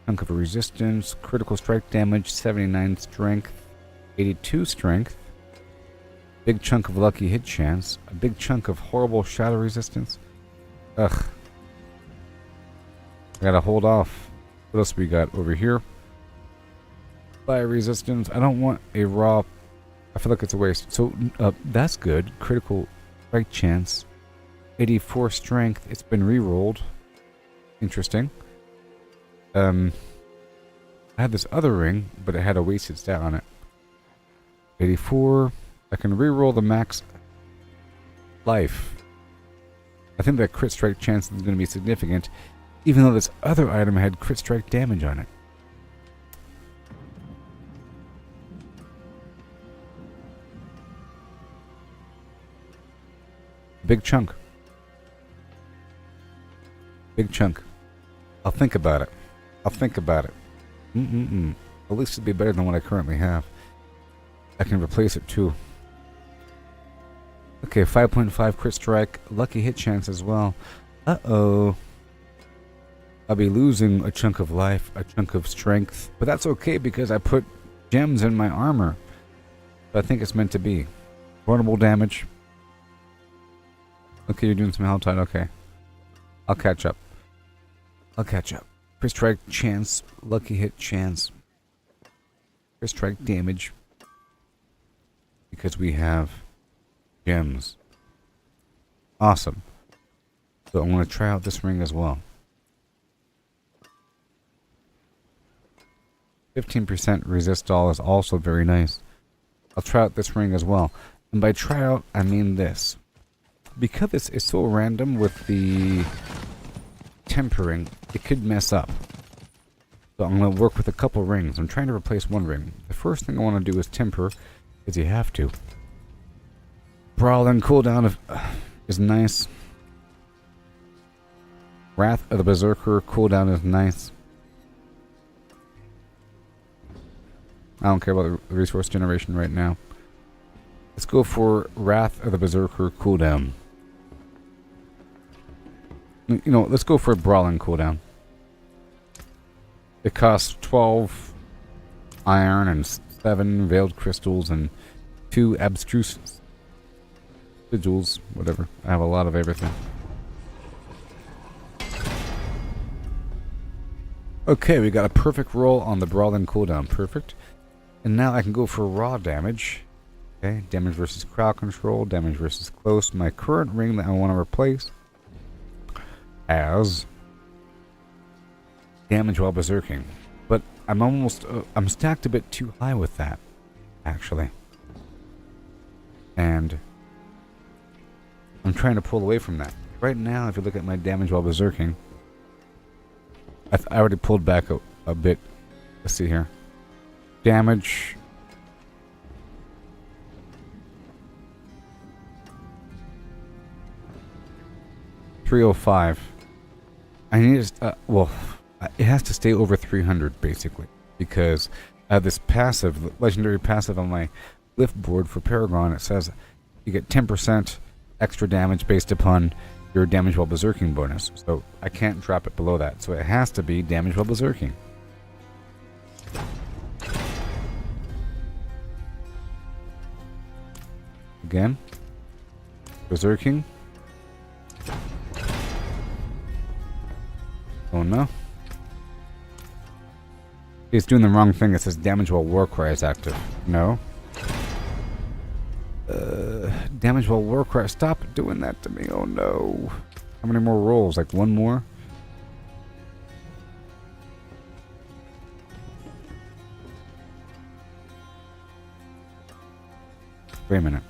H: Chunk of resistance, critical strike damage, 79 strength, 82 strength. Big chunk of lucky hit chance, a big chunk of horrible shadow resistance. Ugh. I gotta hold off. What else we got over here? Fire resistance. I don't want a raw. I feel like it's a waste. So that's good. Critical strike chance. 84 strength. It's been re-rolled. Interesting. I had this other ring, but it had a wasted stat on it. 84. I can re-roll the max life. I think that crit strike chance is going to be significant, even though this other item had crit strike damage on it. Big chunk. Big chunk. I'll think about it. I'll think about it. At least it'll be better than what I currently have. I can replace it too. Okay, 5.5 crit strike. Lucky hit chance as well. Uh-oh. I'll be losing a chunk of life, a chunk of strength. But that's okay because I put gems in my armor. So I think it's meant to be. Vulnerable damage. Okay, you're doing some hell tide. Okay. I'll catch up. I'll catch up. Crit strike chance. Lucky hit chance. Crit strike damage. Because we have gems. Awesome. So I'm going to try out this ring as well. 15% resist all is also very nice. I'll try out this ring as well. And by try out, I mean this. Because this is so random with the tempering, it could mess up. So I'm going to work with a couple rings. I'm trying to replace one ring. The first thing I want to do is temper, because you have to. Brawl and cooldown is nice. Wrath of the Berserker cooldown is nice. I don't care about the resource generation right now. Let's go for Wrath of the Berserker cooldown. You know, let's go for a Brawling cooldown. It costs 12 iron and 7 veiled crystals and 2 abstruse sigils, whatever. I have a lot of everything. Okay, we got a perfect roll on the Brawling cooldown. Perfect. And now I can go for raw damage. Okay, damage versus crowd control, damage versus close. My current ring that I want to replace has damage while berserking. But I'm stacked a bit too high with that, actually. And I'm trying to pull away from that. Right now, if you look at my damage while berserking, I already pulled back a bit. Let's see here. Damage. $305. I need to, well, it has to stay over 300 basically, because I have this passive, legendary passive on my lift board for Paragon. It says you get 10% extra damage based upon your damage while berserking bonus. So I can't drop it below that. So it has to be damage while berserking. Again. Berserking. Oh no. It's doing the wrong thing. It says damage while Warcry is active. No. Damage while Warcry. Stop doing that to me. Oh no. How many more rolls? Like one more? Wait a minute.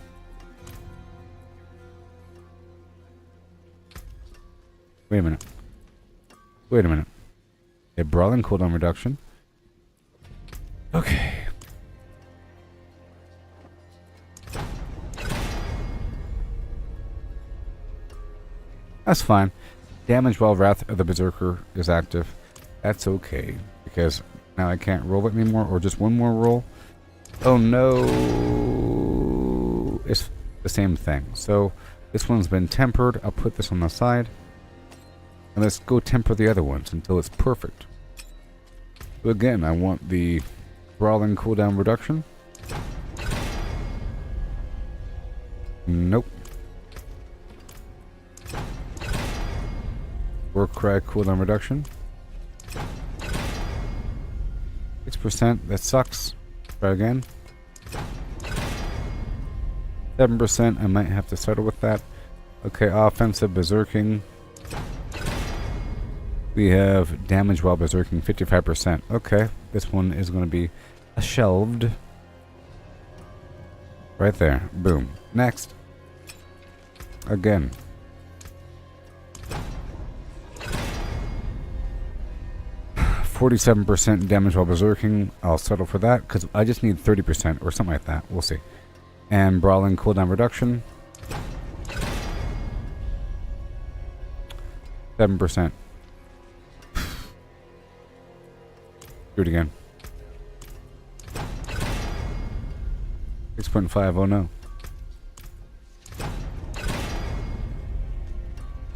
H: Wait a minute. Wait a minute. A brawling cooldown reduction. Okay. That's fine. Damage while Wrath of the Berserker is active. That's okay, because now I can't roll it anymore, or just one more roll. Oh no! It's the same thing. So this one's been tempered. I'll put this on the side. And let's go temper the other ones until it's perfect. So again, I want the Brawling cooldown reduction. Nope. Warcry cooldown reduction. 6%, that sucks. Try again. 7%, I might have to settle with that. Okay, offensive berserking. We have damage while berserking, 55%. Okay, this one is going to be shelved. Right there. Boom. Next. Again. %47 damage while berserking. I'll settle for that because I just need 30% or something like that. We'll see. And brawling cooldown reduction. 7%. Do it again. 6.5. Oh no.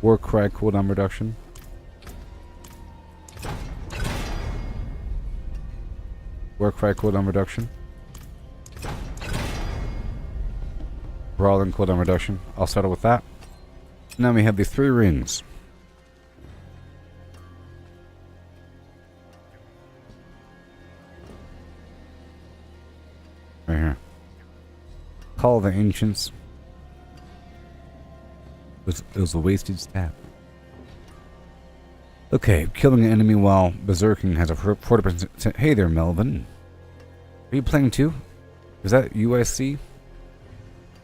H: Warcry cooldown reduction. Warcry cooldown reduction. Brawling cooldown reduction. I'll settle with that. Now we have the 3 rings. Right here. Call of the Ancients. It was a wasted stat. Okay, killing an enemy while berserking has a 40%. Hey there, Melvin. Are you playing too? Is that UIC?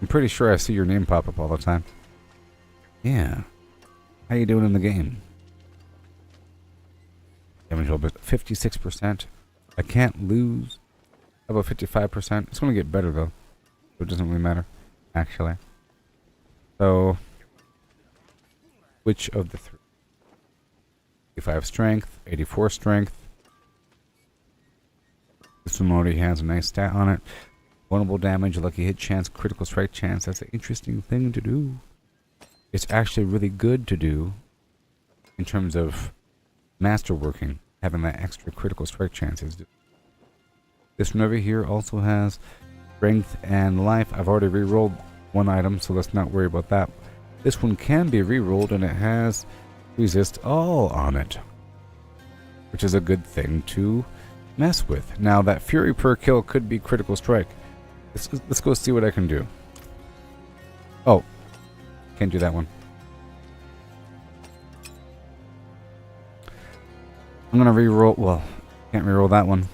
H: I'm pretty sure I see your name pop up all the time. Yeah. How you doing in the game? Damage roll 56%. I can't lose. How about 55%? It's going to get better though. So it doesn't really matter, actually. So, which of the 3? 85 strength, 84 strength. This one already has a nice stat on it. Vulnerable damage, lucky hit chance, critical strike chance. That's an interesting thing to do. It's actually really good to do in terms of masterworking, having that extra critical strike chances. This one over here also has strength and life. I've already re-rolled one item, so let's not worry about that. This one can be re-rolled, and it has resist all on it, which is a good thing to mess with. Now that fury per kill could be critical strike. Let's go see what I can do. Oh, can't do that one. I'm gonna re-roll. Well, can't re-roll that one.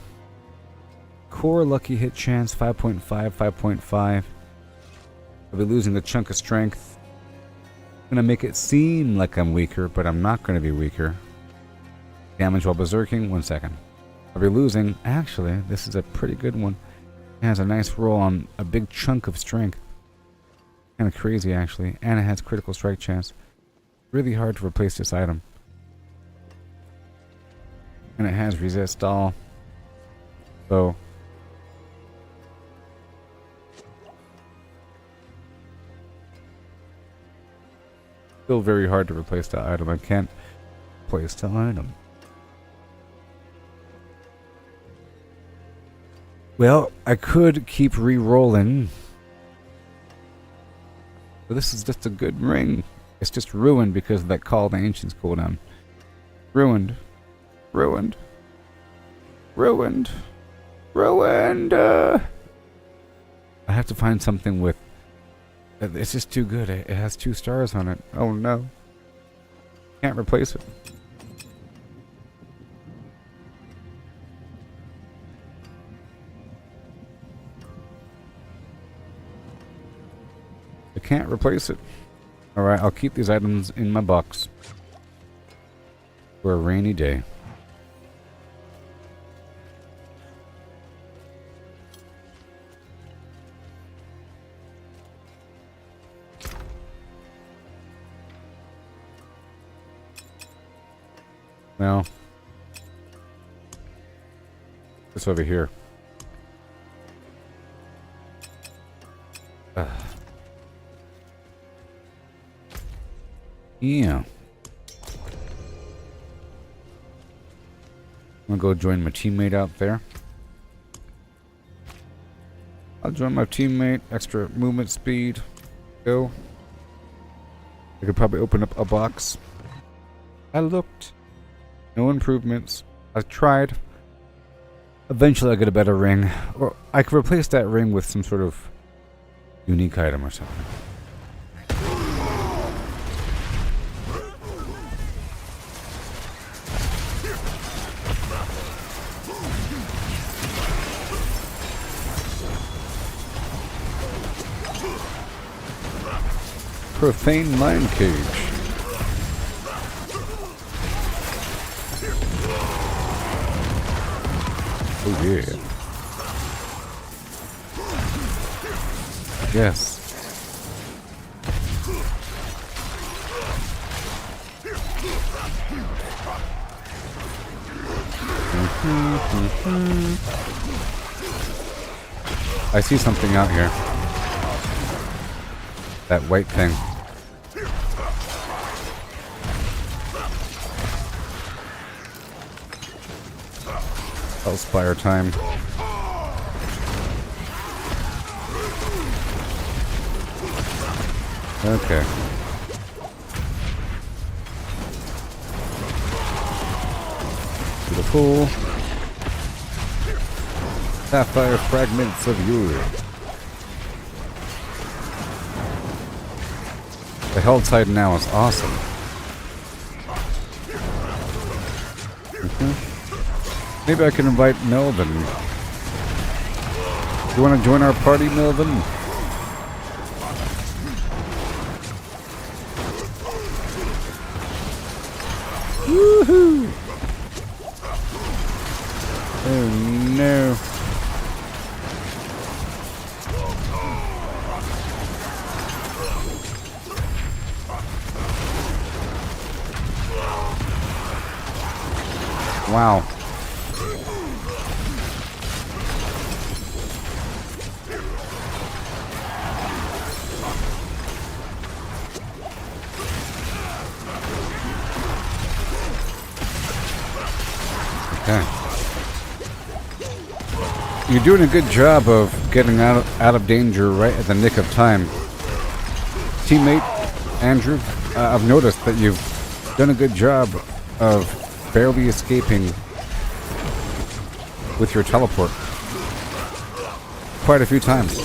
H: Core lucky hit chance 5.5, 5.5. I'll be losing a chunk of strength. I'm gonna make it seem like I'm weaker, but I'm not gonna be weaker. Damage while berserking, 1 second. I'll be losing. Actually, this is a pretty good one. It has a nice roll on a big chunk of strength. Kind of crazy, actually. And it has critical strike chance. Really hard to replace this item. And it has resist all. So still very hard to replace that item. I can't replace the item. Well, I could keep re-rolling. But this is just a good ring. It's just ruined because of that Call of the Ancients cooldown. Ruined. Ruined. Ruined. Ruined. I have to find something with... It's just too good. It has 2 stars on it. Oh no. Can't replace it. I can't replace it. Alright, I'll keep these items in my box for a rainy day. No. It's over here. Yeah. I'm gonna go join my teammate out there. I'll join my teammate. Extra movement speed. Go. I could probably open up a box. I looked. No improvements. I tried. Eventually I'll get a better ring. Or I could replace that ring with some sort of unique item or something. Profane Mind Cage. Oh yeah. Yes. I see something out here. That white thing. Hellspire time. Okay. Beautiful. Sapphire fragments of Yore. The Helltide now is awesome. Maybe I can invite Melvin. You want to join our party, Melvin? Woohoo! Oh no. Wow. Okay. You're doing a good job of getting out of danger right at the nick of time. Teammate, Andrew, I've noticed that you've done a good job of barely escaping with your teleport. Quite a few times.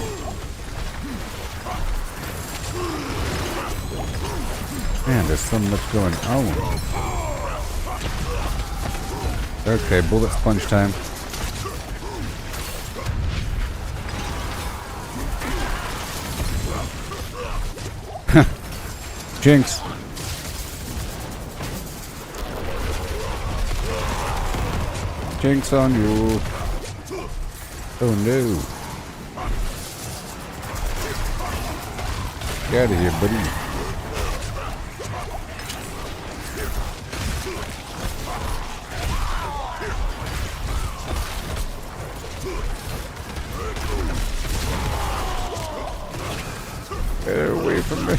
H: Man, there's so much going on. Okay, bullet sponge time. Jinx. Jinx on you. Oh no. Get out of here, buddy. Get away from me.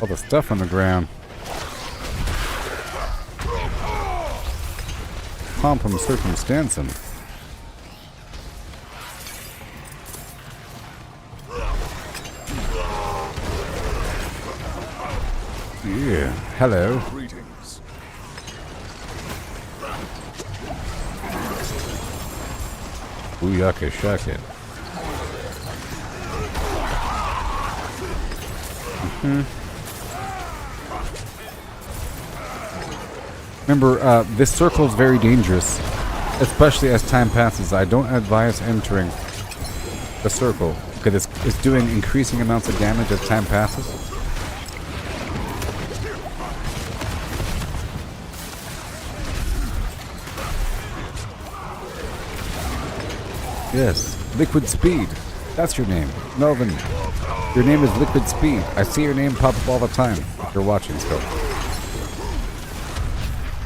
H: All the stuff on the ground. Pomp 'em circumstancing. Yeah. Hello.
C: Greetings.
H: Booyaka shaka. Remember, this circle is very dangerous, especially as time passes. I don't advise entering the circle because it's doing increasing amounts of damage as time passes. Yes, liquid speed. That's your name. Melvin. Your name is Liquid Speed. I see your name pop up all the time if you're watching still.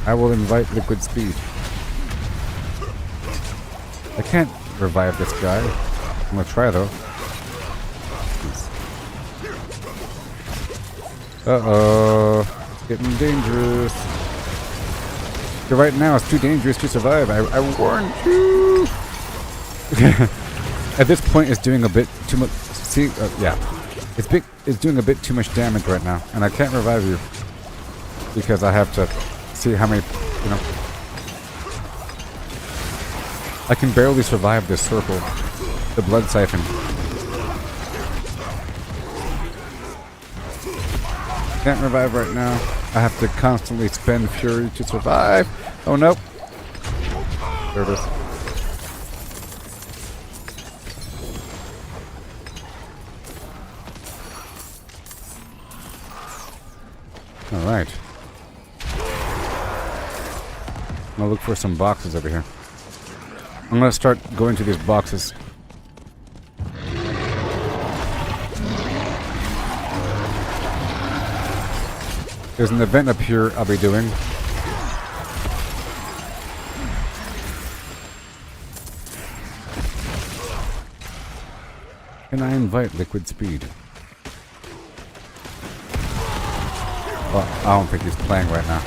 H: I will invite Liquid Speed. I can't revive this guy. I'm gonna try though. Uh-oh. It's getting dangerous. So right now it's too dangerous to survive. I warned you. At this point it's doing a bit too much. See, yeah. It's doing a bit too much damage right now. And I can't revive you. Because I have to see how many, you know. I can barely survive this circle. The blood siphon. Can't revive right now. I have to constantly spend fury to survive. Oh no. There it is. Alright. I'm gonna look for some boxes over here. I'm gonna start going to these boxes. There's an event up here I'll be doing. Can I invite Liquid Speed? Well, I don't think he's playing right now.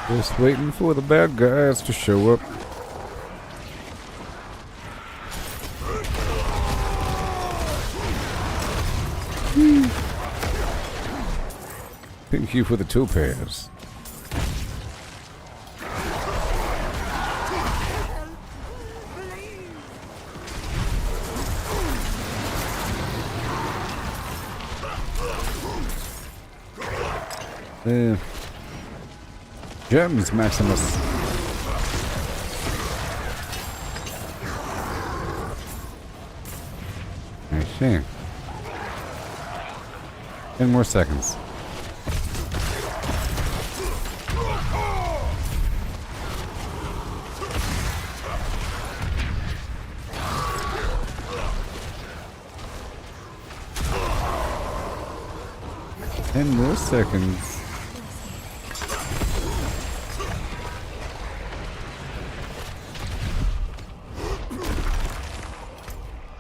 H: Just waiting for the bad guys to show up. Thank you for the topaz. Gems, Maximus. I see. 10 more seconds. More seconds.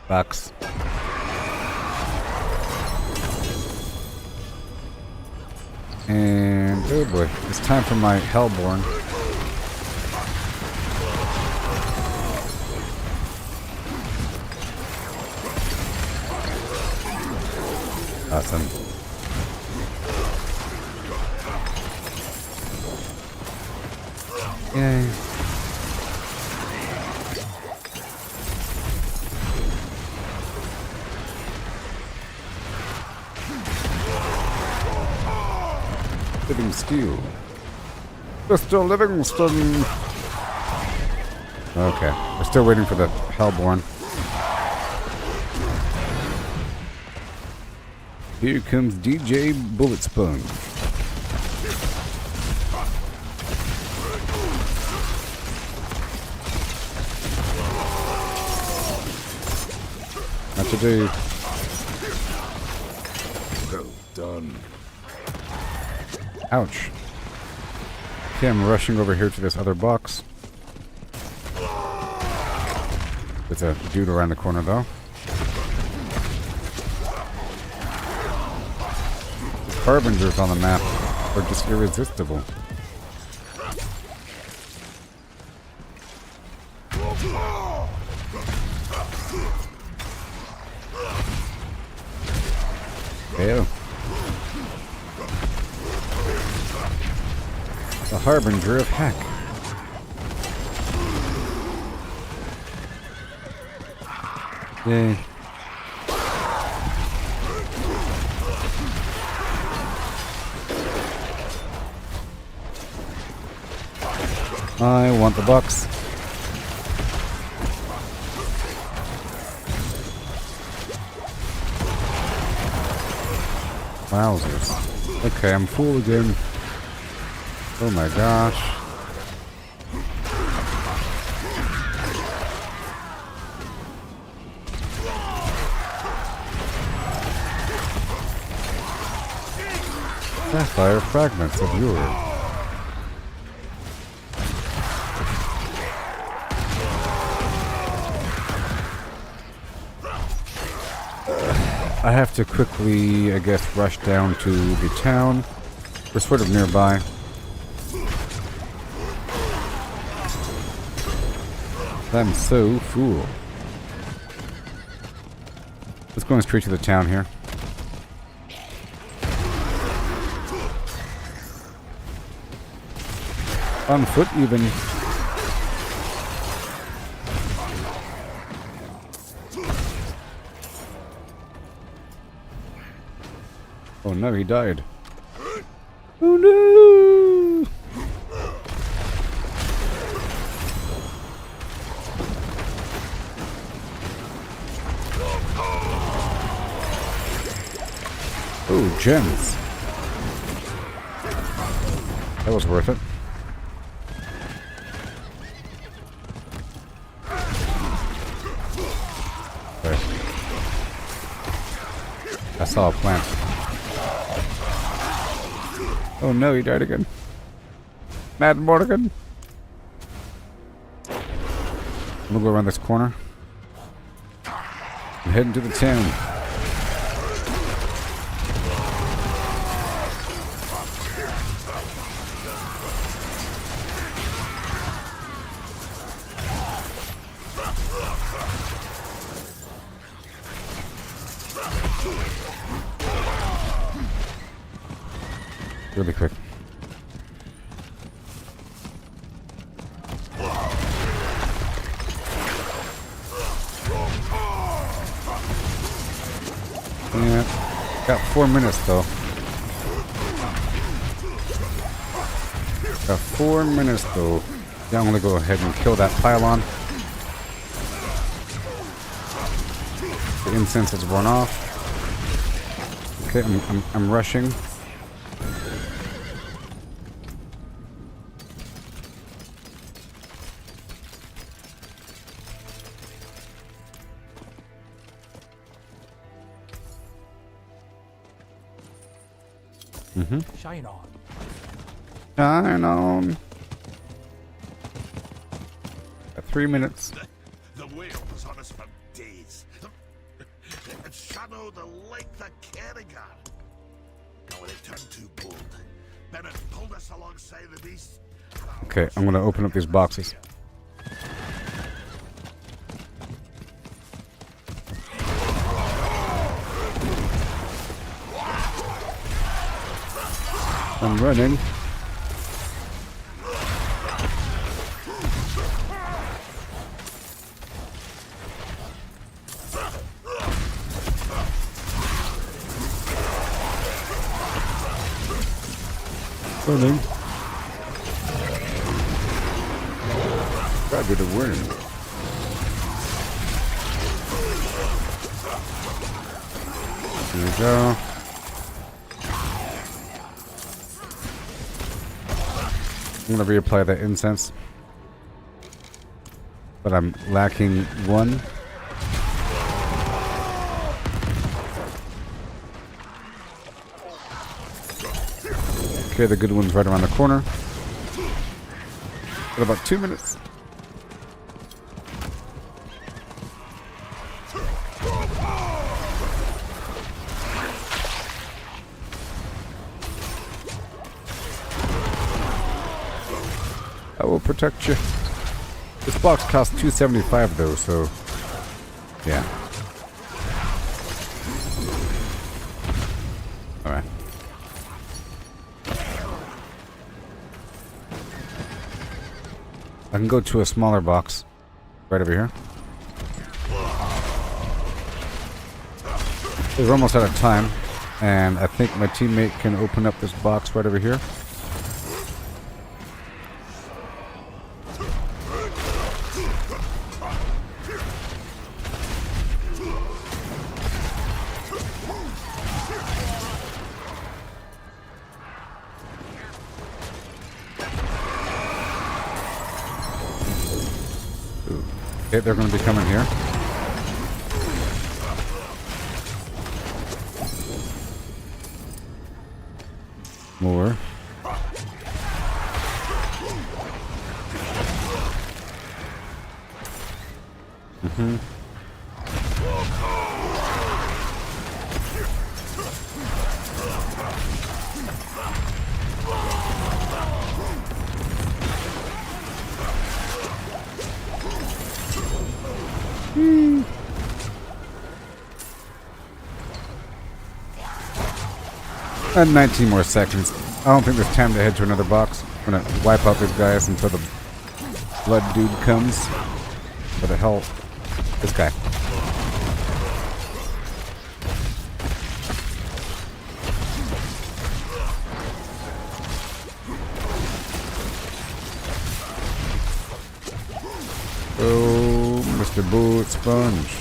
H: Box. And oh boy, it's time for my Hellborn. Awesome. Yay. Living steel. Mr. Livingston. Okay, we're still waiting for the Hellborn. Here comes DJ Bullet Sponge. Not today.
C: Well done.
H: Ouch. Okay, I'm rushing over here to this other box. There's a dude around the corner though. The Harbingers on the map are just irresistible. Fail. The Harbinger of Heck. Yay. want the bucks. Wowzers. Okay, I'm full again. Oh my gosh. Sapphire fragments of Yore. I have to quickly, I guess, rush down to the town. We're sort of nearby. I'm so full. Let's go straight to the town here. On foot even. Oh no, he died. Oh no! Oh, gems. That was worth it. There. I saw a plant. Oh no, he died again. Mad Morgan. I'm gonna go around this corner. I'm heading to the town. Really quick. Yeah, got 4 minutes though. Got 4 minutes though. Yeah, I'm gonna go ahead and kill that pylon. The incense has worn off. Okay, I'm rushing.
G: Shine on.
H: Shine on. Got 3 minutes.
C: The whale was on us for days. It shadowed the length of Kerrigan. Now when it turned too bold, Bennett pulled us alongside the beast.
H: Okay, I'm gonna open up these boxes. I'm running. Running. Gotta do the win. Here we go. I'm gonna reapply that incense, but I'm lacking 1. Okay, the good one's right around the corner. Got about 2 minutes. I will protect you. This box costs $275 though, so yeah. Alright. I can go to a smaller box right over here. We're almost out of time, and I think my teammate can open up this box right over here. Okay, they're going to be coming here. More. Mm-hmm. And 19 more seconds. I don't think there's time to head to another box. I'm gonna wipe out these guys until the blood dude comes. What the hell? This guy. Oh, Mr. Bullet Sponge.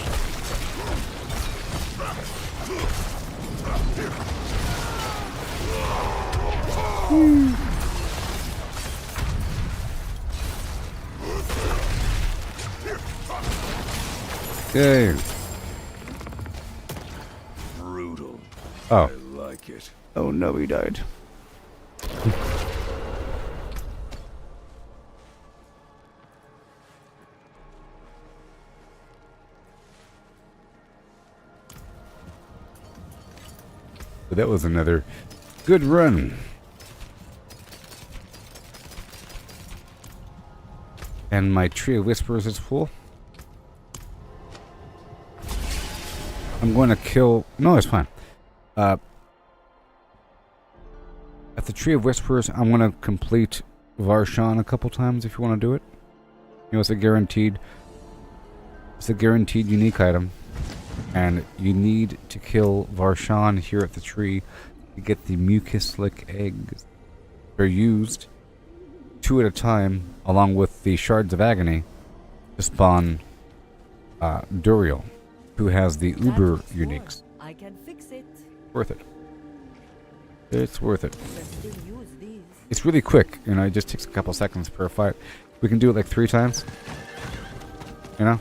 H: Okay.
C: Brutal.
H: Oh.
C: I like it.
H: Oh no, he died. But that was another good run. And my Tree of Whispers is full. I'm going to kill... No, it's fine. At the Tree of Whispers, I'm going to complete Varshan a couple times if you want to do it. You know, it's a guaranteed unique item. And you need to kill Varshan here at the tree to get the mucus-lick eggs. They're used 2 at a time, along with the Shards of Agony, to spawn Duriel, who has the Uber uniques.
F: I can fix it.
H: Worth it. It's worth it.
F: But still use these.
H: It's really quick, you know, it just takes a couple seconds per fight. We can do it like 3 times. You know?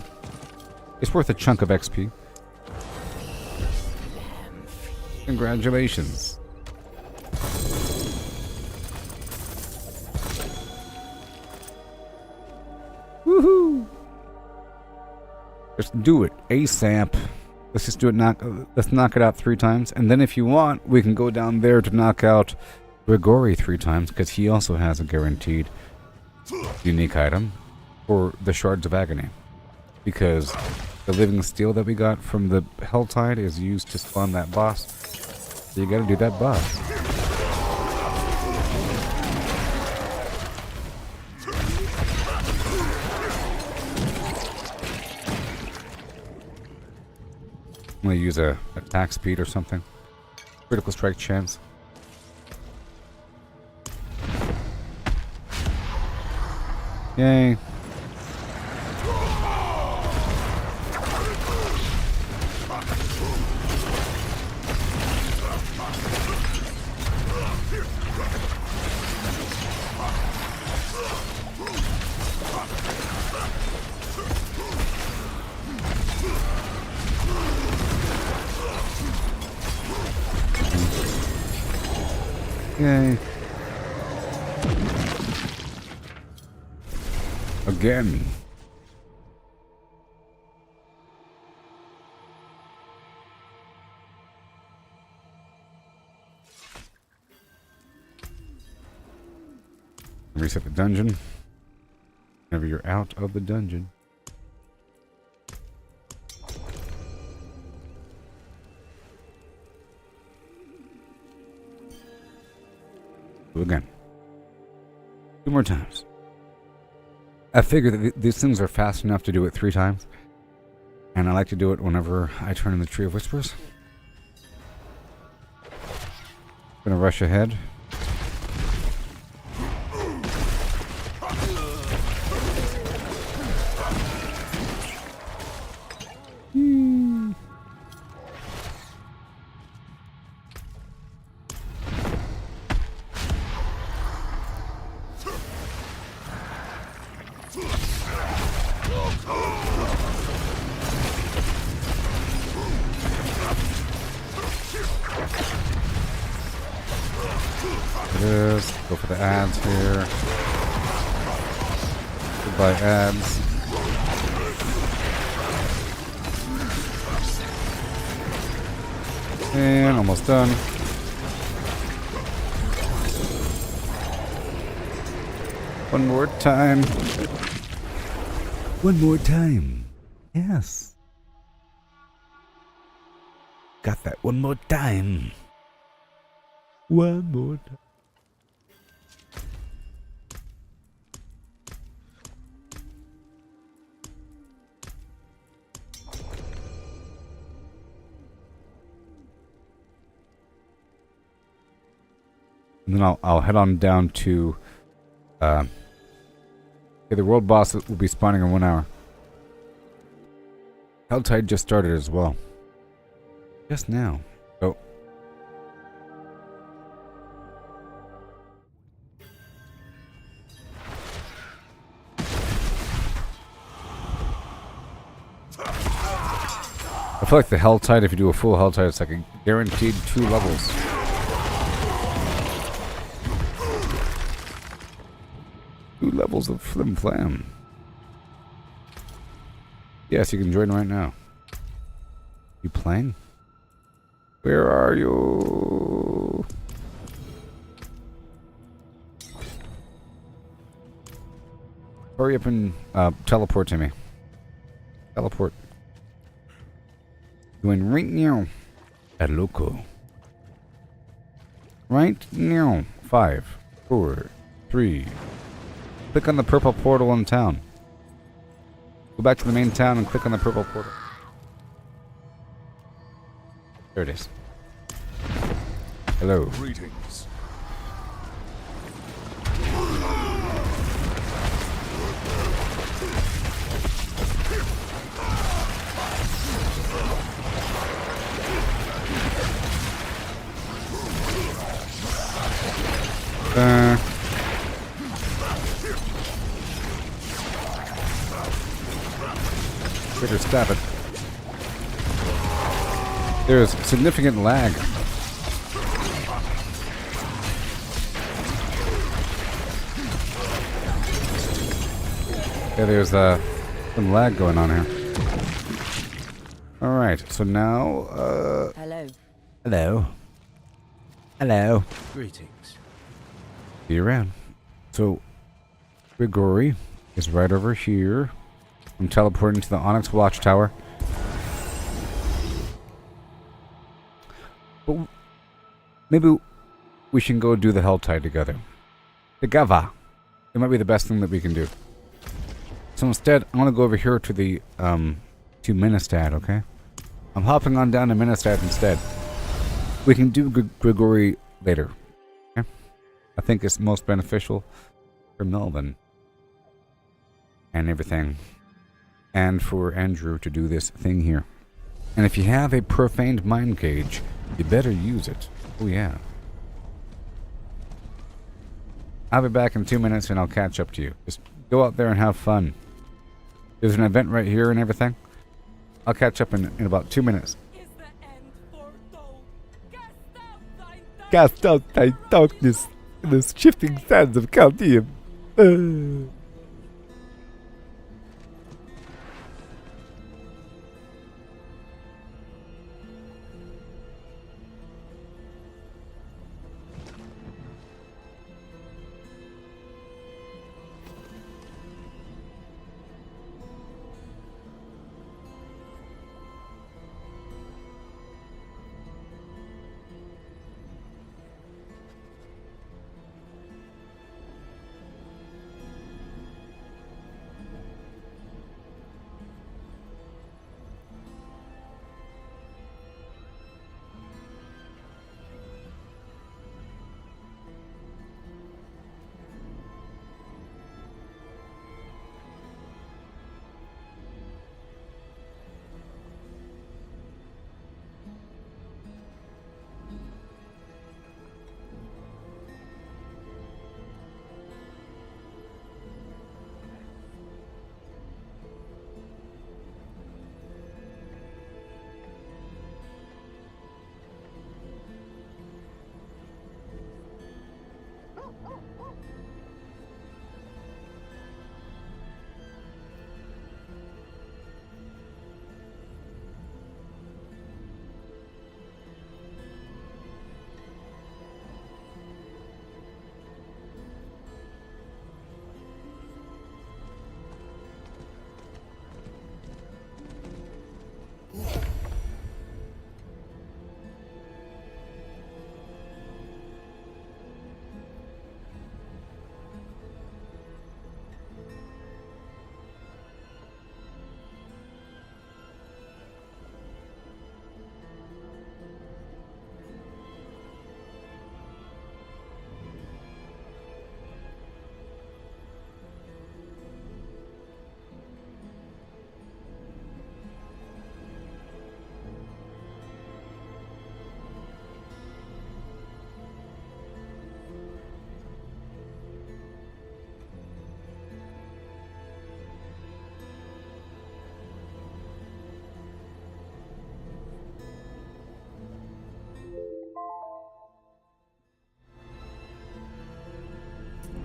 H: It's worth a chunk of XP. Congratulations. Woohoo! Let's do it ASAP. Let's just do it. Let's knock it out 3 times, and then if you want, we can go down there to knock out Grigori 3 times, because he also has a guaranteed unique item for the Shards of Agony. Because the living steel that we got from the Helltide is used to spawn that boss. So you gotta do that boss. I'm gonna use a attack speed or something. Critical strike chance. Yay. Yay. Again. Reset the dungeon. Whenever you're out of the dungeon. Do again. 2 more times. I figure that these things are fast enough to do it 3 times. And I like to do it whenever I turn in the Tree of Whispers. Gonna rush ahead. for the ads here. Goodbye ads. And almost done. One more time. One more time. Yes. Got that one more time. One more time. And then I'll head on down to the world boss will be spawning in 1 hour. Helltide just started as well. Just now. Oh. I feel like the Helltide, if you do a full Helltide, it's like a guaranteed 2 levels. Two levels of Flim Flam. Yes, you can join right now. You playing? Where are you? Hurry up and teleport to me. Teleport. Going right now. At loco. Right now. 5, 4, 3. Click on the purple portal in town. Go back to the main town and click on the purple portal. There it is. Hello.
C: Greetings.
H: Better stop it. There's significant lag. Yeah, there's some lag going on here. Alright, so now,
F: Hello.
H: Hello. Hello.
G: Greetings.
H: See you around. So, Grigori is right over here. I'm teleporting to the Onyx Watchtower. But maybe we should go do the Helltide together. Together. It might be the best thing that we can do. So instead, I want to go over here to the, to Ministad, okay? I'm hopping on down to Ministad instead. We can do Grigori later. Okay? I think it's most beneficial for Melvin. And everything. And for Andrew to do this thing here. And if you have a profaned mind cage, you better use it. Oh yeah. I'll be back in 2 minutes and I'll catch up to you. Just go out there and have fun. There's an event right here and everything. I'll catch up in about 2 minutes. Cast out thy darkness in the shifting sands of Chaldean.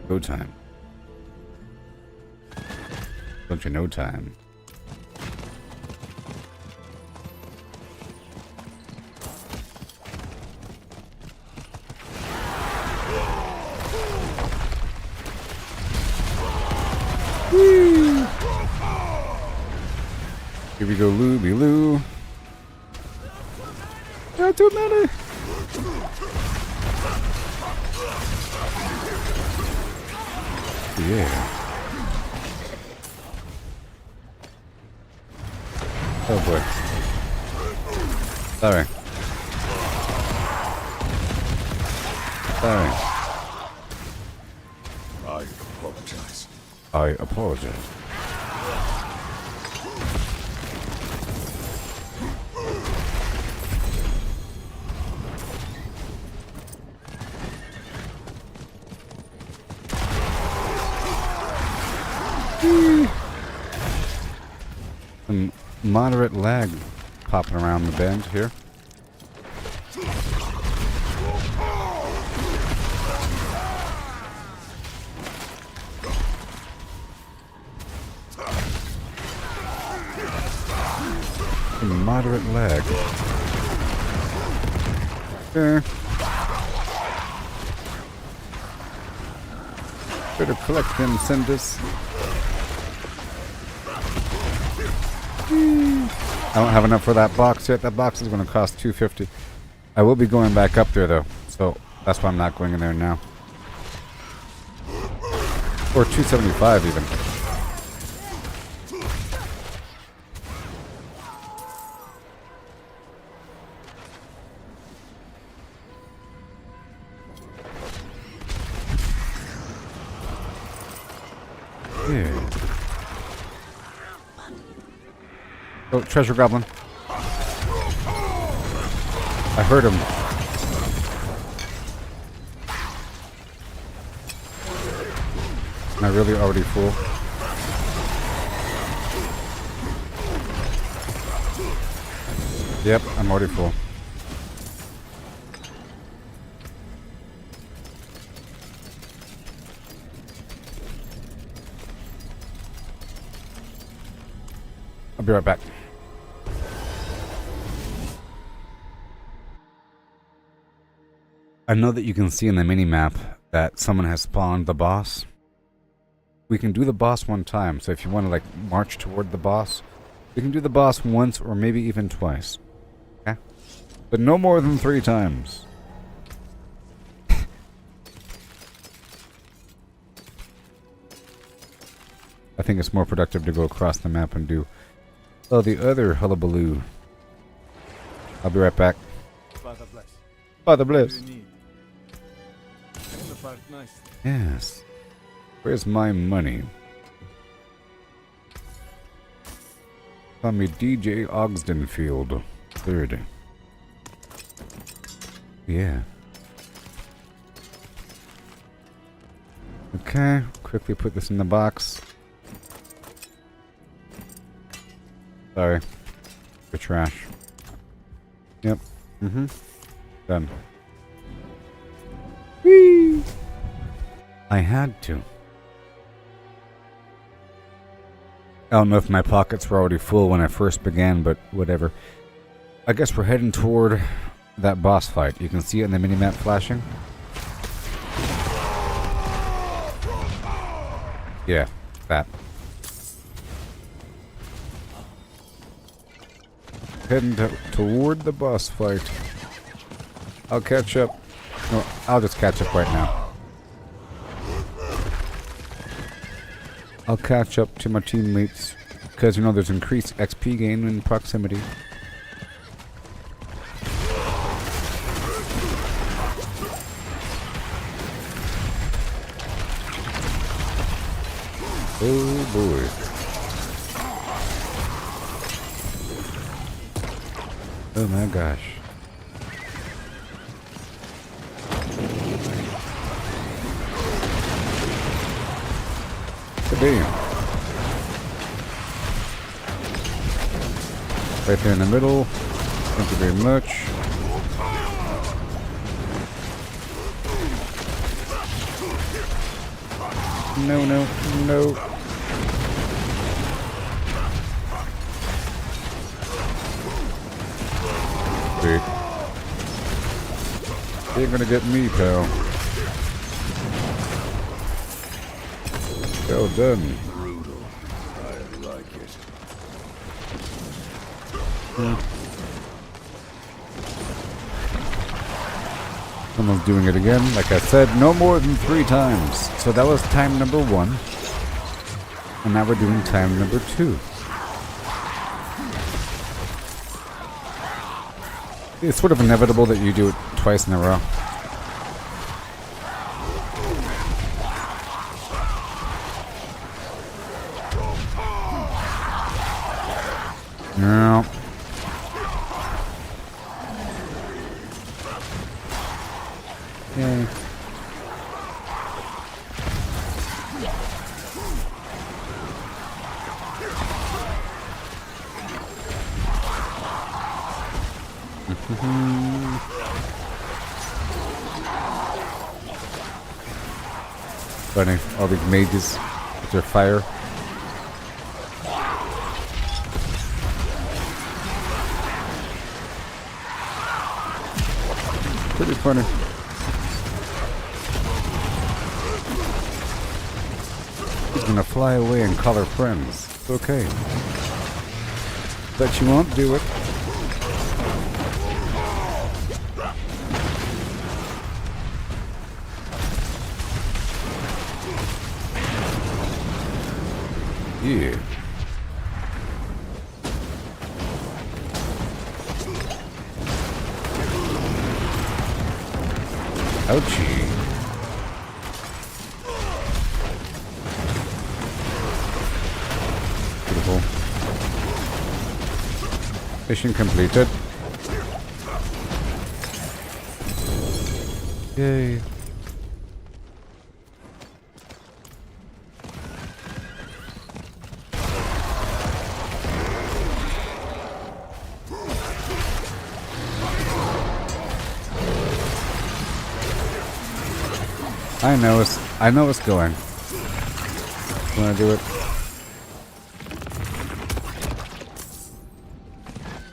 H: Go time. Don't you know time? Woo! Here we go, Looby Loo. Not too many. Yeah. Oh boy. Sorry. Sorry.
C: I apologize.
H: I apologize. Some moderate lag popping around the bend here. Some moderate lag. Okay. Better collect them cinders. I don't have enough for that box yet. That box is going to cost $250. I will be going back up there though, so that's why I'm not going in there now. Or $275 even. Yeah. Oh, treasure goblin. I heard him. Am I really already full? Yep, I'm already full. I'll be right back. I know that you can see in the mini-map that someone has spawned the boss. We can do the boss one time, so if you want to like march toward the boss, we can do the boss once or maybe even twice. Okay? But no more than 3 times. I think it's more productive to go across the map and do the other hullabaloo. I'll be right back.
I: Father bless.
H: Father bless.
I: What do you need? Take the part nicely.
H: Yes. Where's my money? Call me DJ Ogsdenfield. 3rd. Yeah. Okay, quickly put this in the box. Sorry. For trash. Yep. Mm-hmm. Done. Whee! I had to. I don't know if my pockets were already full when I first began, but whatever. I guess we're heading toward that boss fight. You can see it in the minimap flashing. Yeah, that. Heading toward the boss fight. I'll catch up. No, I'll just catch up right now. I'll catch up to my teammates. Because, you know, there's increased XP gain in proximity. Oh boy. Oh my gosh. Damn. Right there in the middle. Thank you very much. No, no, no. Wait. You ain't gonna get me, pal. Well done.
C: Brutal. I like it.
H: Someone's doing it again. Like I said, no more than 3 times. So that was time number 1. And now we're doing time number 2. It's sort of inevitable that you do it twice in a row. No. Yay. Funny, all these mages with their fire. Pretty funny. He's gonna fly away and call her friends. It's okay. But you won't do it. Yeah. Ouchie. Beautiful. Mission completed. Yay. I know it's going. Wanna do it?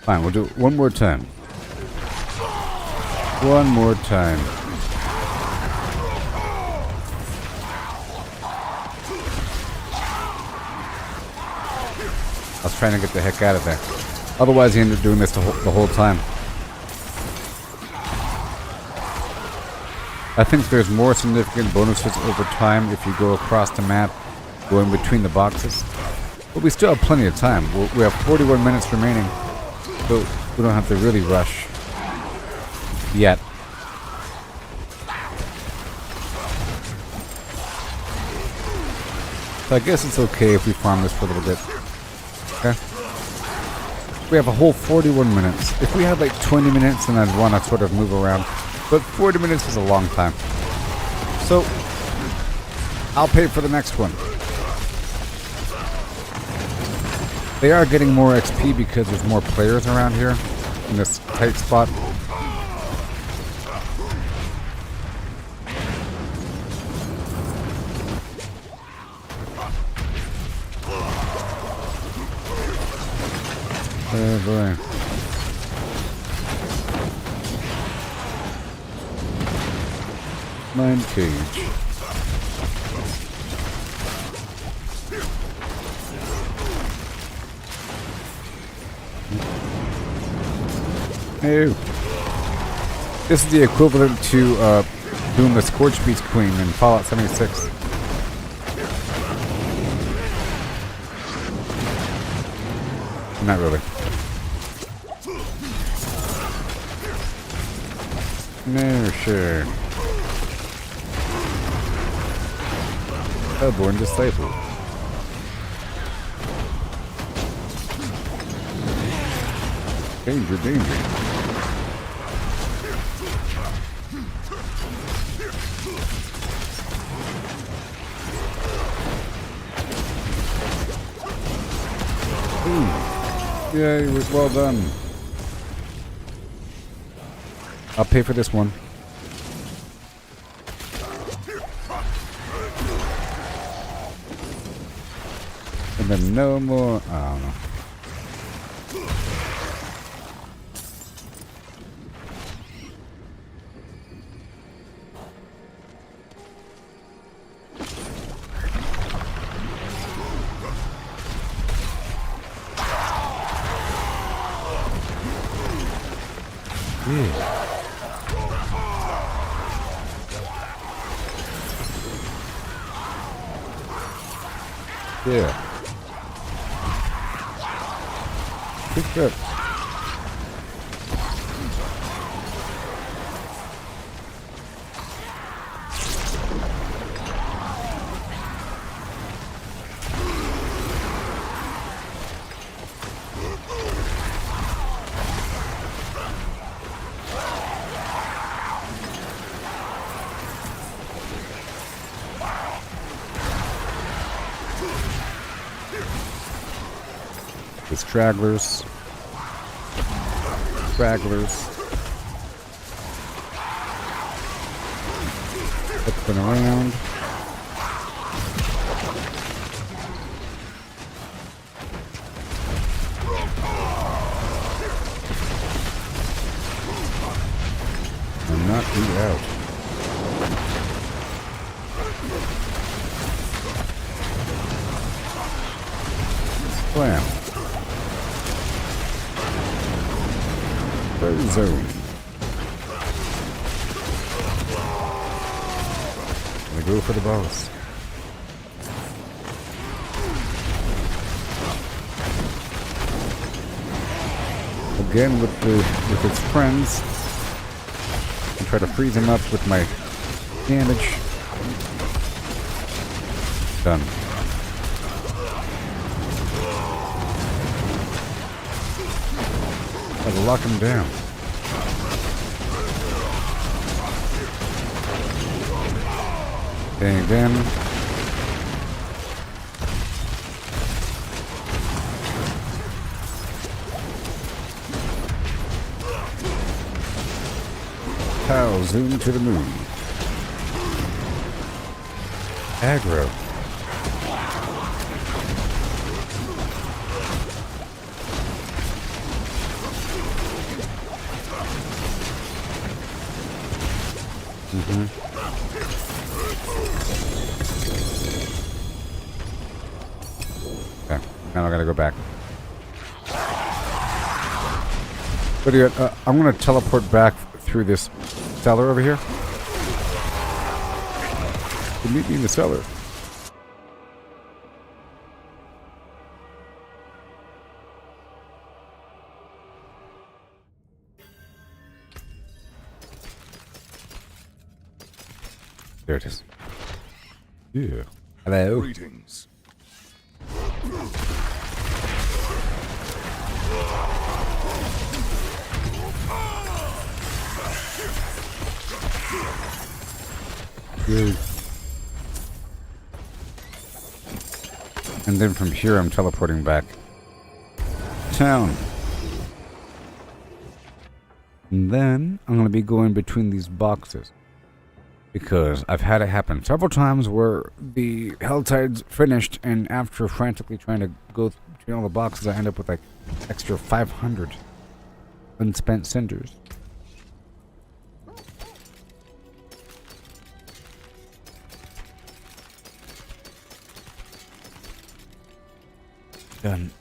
H: Fine, we'll do it one more time. One more time. I was trying to get the heck out of there. Otherwise, you end up doing this the whole time. I think there's more significant bonuses over time if you go across the map, going between the boxes. But we still have plenty of time. We have 41 minutes remaining, so we don't have to really rush yet. So I guess it's okay if we farm this for a little bit. Okay? We have a whole 41 minutes. If we had like 20 minutes, then I'd want to sort of move around. But 40 minutes is a long time. So, I'll pay for the next one. They are getting more XP because there's more players around here in this tight spot. Oh boy. Mine cage. No. This is the equivalent to doing the Scorch Beast Queen in Fallout 76. Not really. No, sure. A born disciple. Danger, danger. Ooh. Yay, well done. I'll pay for this one. then no more. I don't know. Yeah. Yeah. Pick that. The stragglers. Stragglers. Flipping around. And knock you out. Slam. Zone. Gonna go for the boss. Again with its friends. And try to freeze him up with my damage. Done. Gotta lock him down. And then pow, zoom to the moon. Aggro. Okay, now I gotta go back. But yeah, I'm gonna teleport back through this cellar over here. You meet me in the cellar. There it is. Yeah. Hello.
C: Greetings.
H: Good. And then from here I'm teleporting back. Town. And then I'm going to be going between these boxes. Because I've had it happen several times where the Helltide's finished, and after frantically trying to go between all the boxes, I end up with like extra 500 unspent cinders. Done.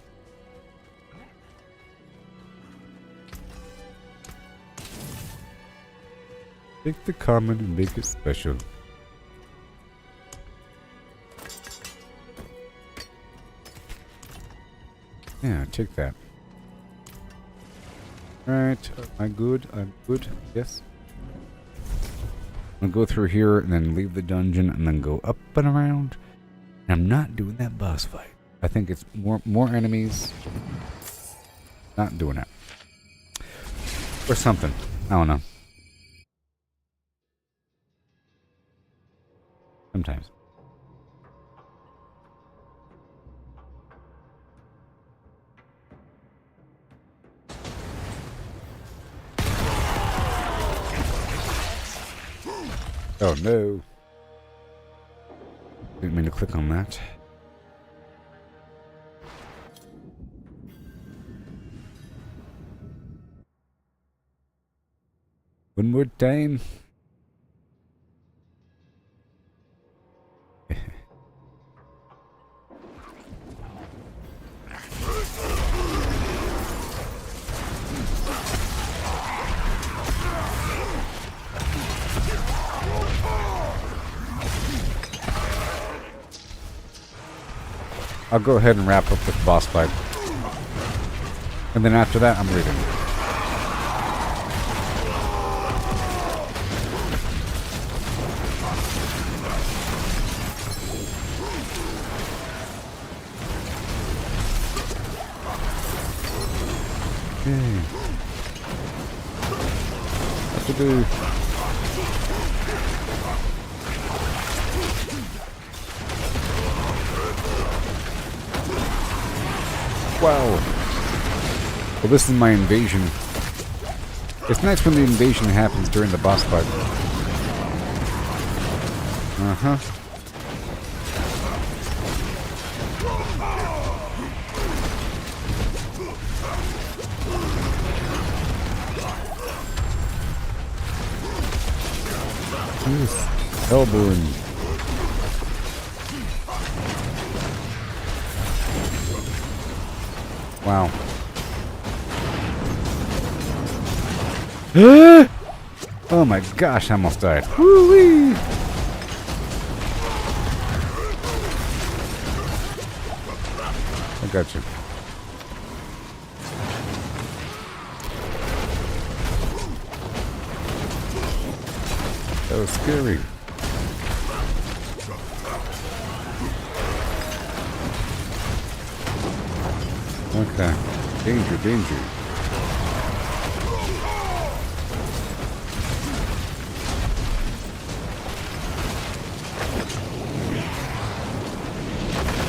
H: Take the common and make it special. Yeah, take that. Alright, am I good? I'm good. Yes. I'm gonna go through here and then leave the dungeon and then go up and around. And I'm not doing that boss fight. I think it's more enemies. Not doing it. Or something. I don't know. Sometimes. Oh no. Didn't mean to click on that. One more time. I'll go ahead and wrap up this boss fight. And then after that, I'm leaving. Okay. What to do? Wow. Well, this is my invasion. It's nice when the invasion happens during the boss fight. Uh-huh. Yes. Hellborn. Wow. Oh my gosh, I almost died. Woo-wee! I got you. That was scary. Okay. Danger, danger.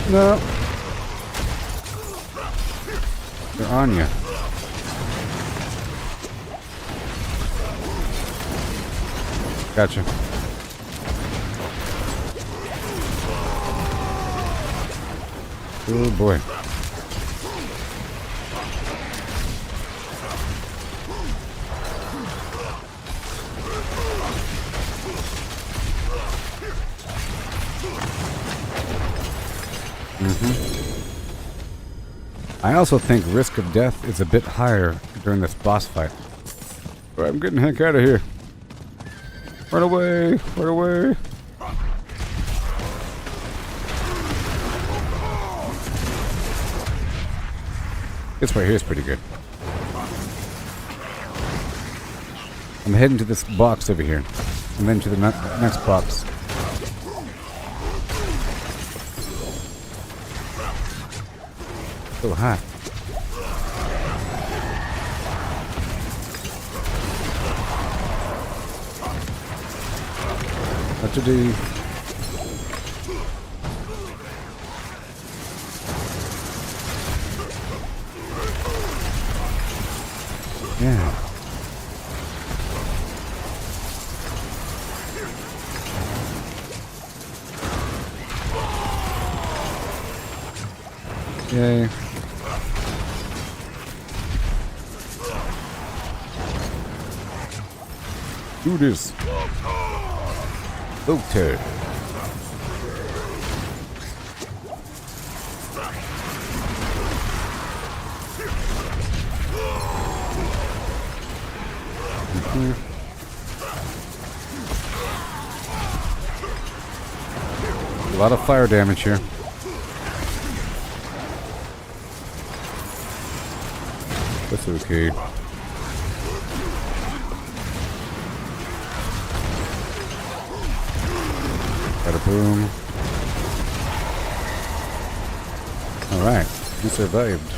H: No. They're on you. Gotcha. Oh boy. I also think risk of death is a bit higher during this boss fight. But I'm getting the heck out of here. Run away! Run away! This right here is pretty good. I'm heading to this box over here. And then to the next box. So hot. What to do? Yeah. Yay. Do this. Okay. A lot of fire damage here. That's okay. Bada boom. Alright, we survived.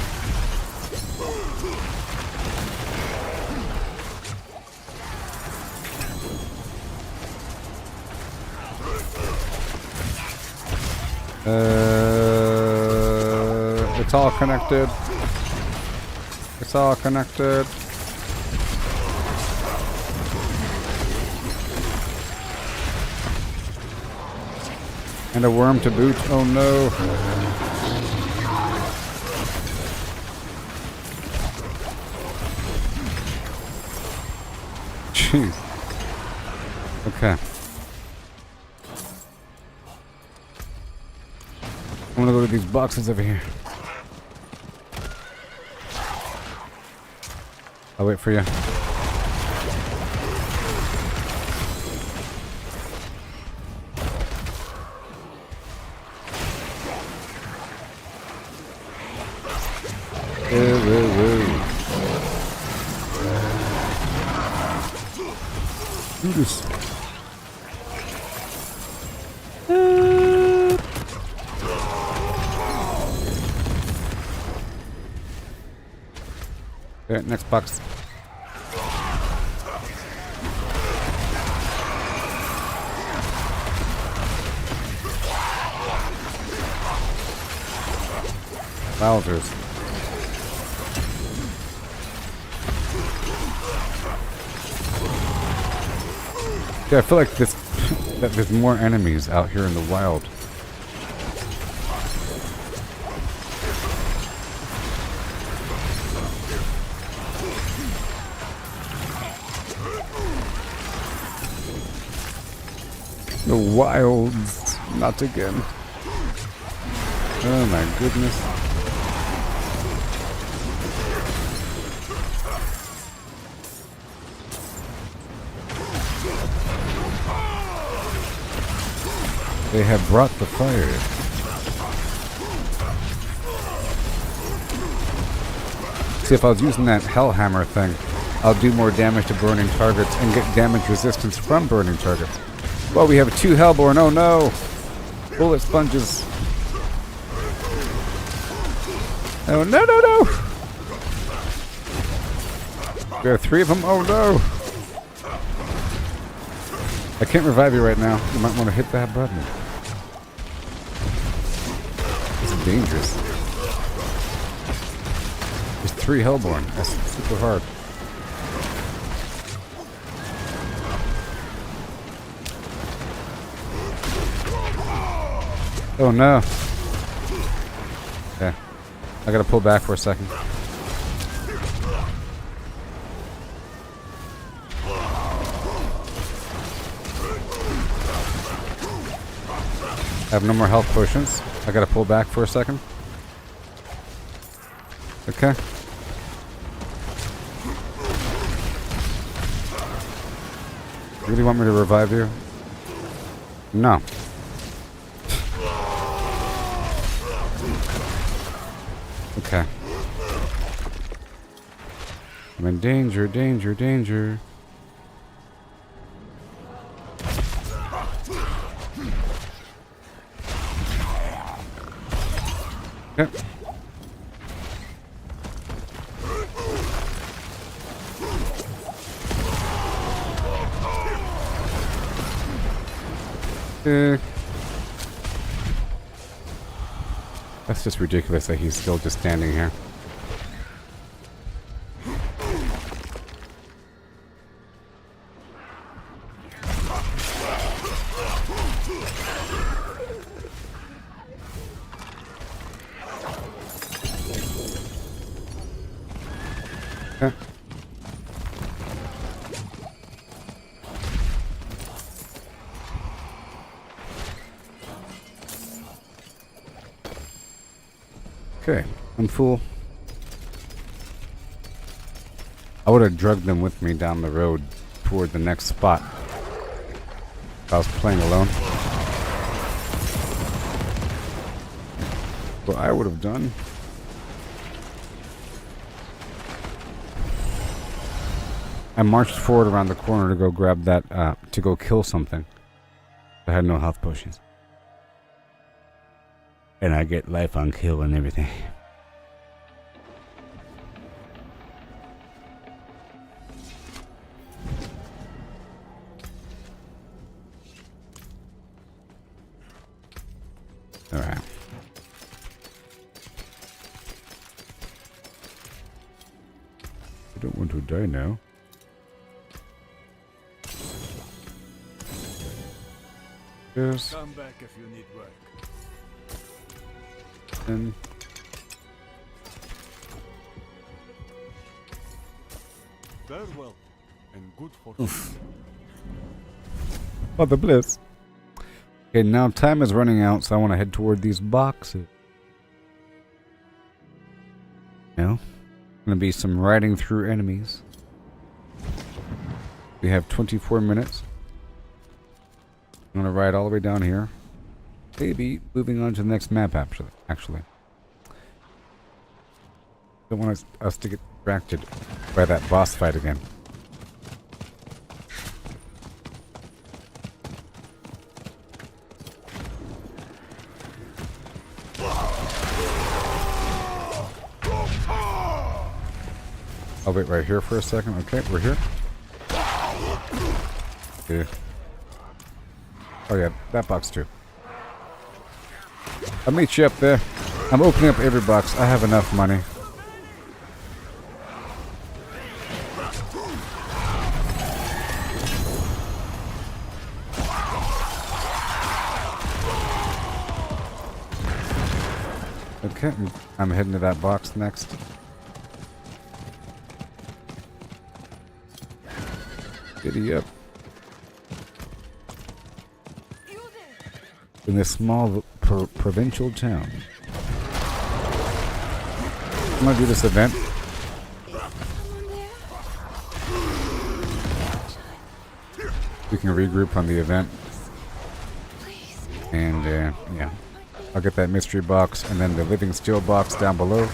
H: It's all connected. It's all connected. And a worm to boot. Oh no. jeez. Okay. I'm gonna go to these boxes over here. I'll wait for you. Whoa, whoa, whoa. Do this. Okay, next box. Wowzers. Yeah, I feel like this that there's more enemies out here in the wild. The wilds, not again. Oh my goodness. They have brought the fire. See, if I was using that Hellhammer thing, I'll do more damage to burning targets and get damage resistance from burning targets. Well, we have 2 Hellborn. Oh no! Bullet sponges. Oh no, no, no! We have 3 of them. Oh no! I can't revive you right now. You might want to hit that button. This is dangerous. There's 3 Hellborn. That's super hard. Oh no. Okay. I gotta pull back for a second. I have no more health potions. I gotta pull back for a second. Okay. Really want me to revive you? No. Okay. I'm in danger, danger, danger. Okay. That's just ridiculous that he's still just standing here. Okay. Okay, I'm full. I would have drugged them with me down the road toward the next spot if I was playing alone. What I would have done. I marched forward around the corner to go grab that, to go kill something. I had no health potions. And I get life on kill and everything. Alright. I don't want to die now. Yes.
D: Come back if you need work.
H: And
D: Very well. and good for
H: Oh, the bliss. Okay, now time is running out, so I want to head toward these boxes. No? Gonna be some riding through enemies. We have 24 minutes. I'm gonna ride all the way down here. Maybe moving on to the next map, actually. Don't want us to get distracted by that boss fight again. I'll wait right here for a second. Okay, we're here. Okay. Oh yeah, that box too. I'll meet you up there. I'm opening up every box. I have enough money. Okay, I'm heading to that box next. Giddy up. In this small provincial town. I'm gonna do this event. We can regroup on the event. And yeah. I'll get that mystery box and then the living steel box down below.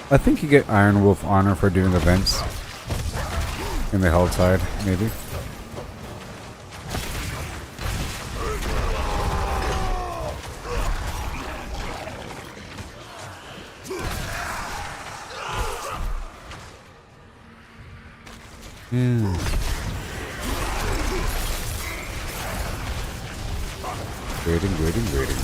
H: I think you get Iron Wolf honor for doing events in the Helltide, maybe. Yeah. Waiting.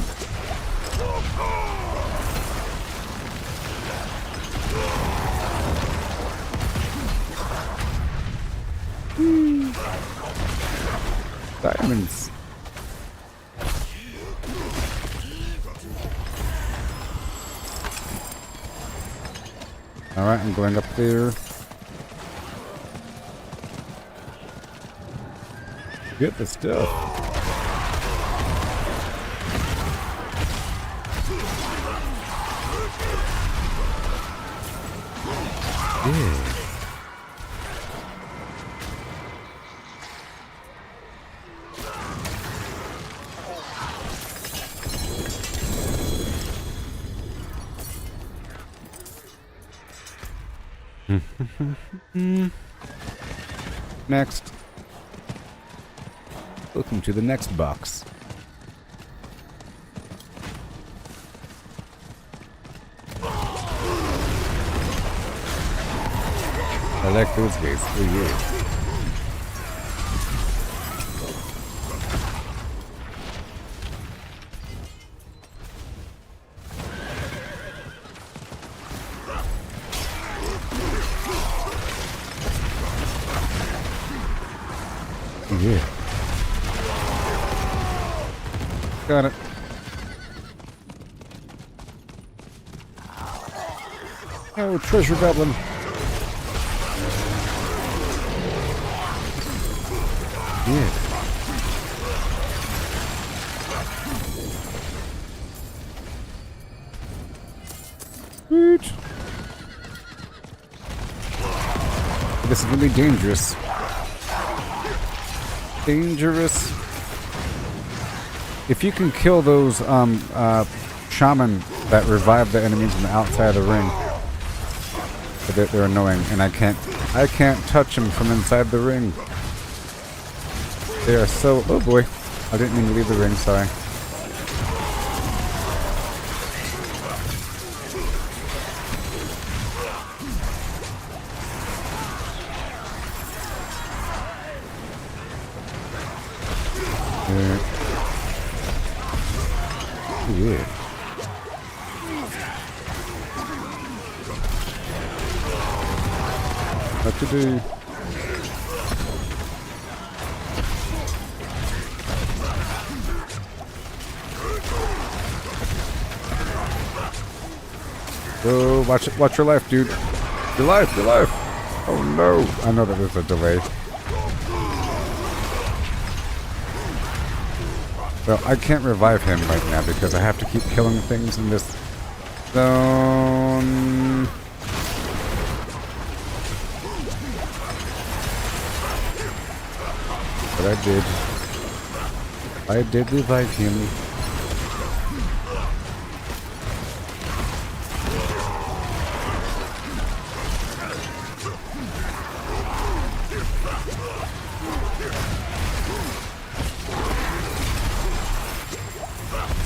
H: Diamonds. Alright, I'm going up there. Get the stuff. Yeah. Next. Welcome to the next box. I like those guys. Oh yeah. Yeah. Got it. Oh, treasure goblin. Yeah. Sweet. This is really dangerous. Dangerous. If you can kill those shaman that revive the enemies on the outside of the ring, they're annoying, and I can't touch them from inside the ring. They are so. Oh boy, I didn't mean to leave the ring. Sorry. Yeah. What to do? Oh, watch your life, dude. Your life. Oh no! I know that there's a delay. Well, I can't revive him right now because I have to keep killing things in this zone. But I did revive him.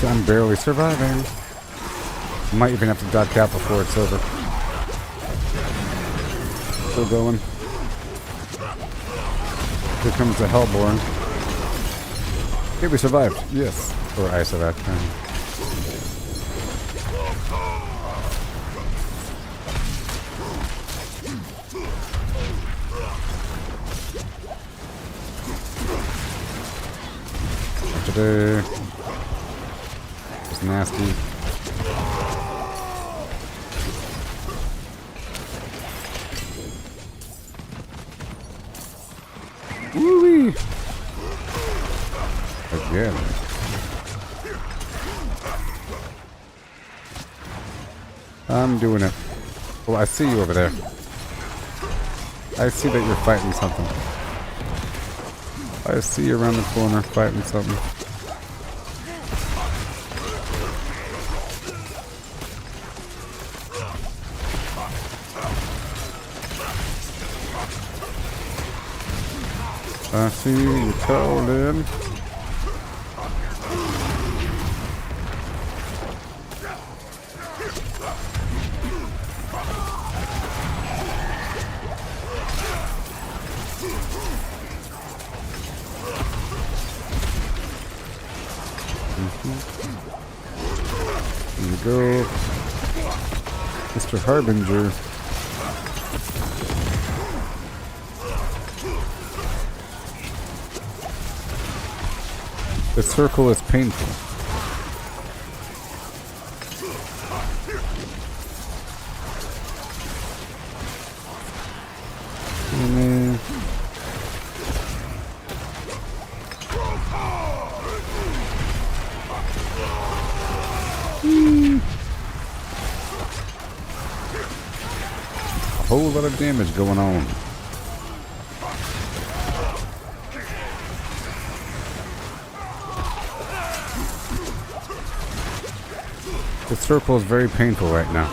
H: I'm barely surviving. Might even have to duck out before it's over. Still going. Here comes the Hellborn. Okay, we survived. Yes. Or I survived. Today. It's nasty. Woo-wee! Again. I'm doing it. Oh, I see you over there. I see that you're fighting something. I see you around the corner fighting something. I see you calling. Here you go, Mr. Harbinger. The circle is painful. A whole lot of damage going on. The circle is very painful right now.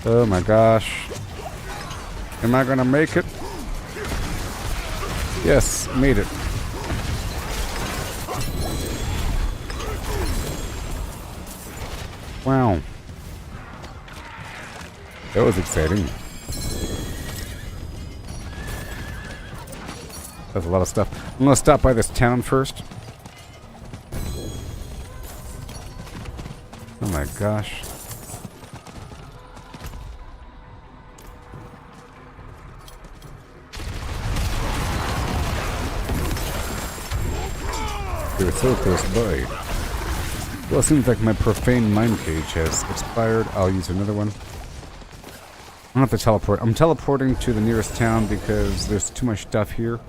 H: Oh my gosh. Am I gonna make it? Yes, made it. Wow. That was exciting. That's a lot of stuff. I'm gonna stop by this town first. Oh my gosh. They're so close by. Well, it seems like my profane mind cage has expired. I'll use another one. I don't have to teleport. I'm teleporting to the nearest town because there's too much stuff here.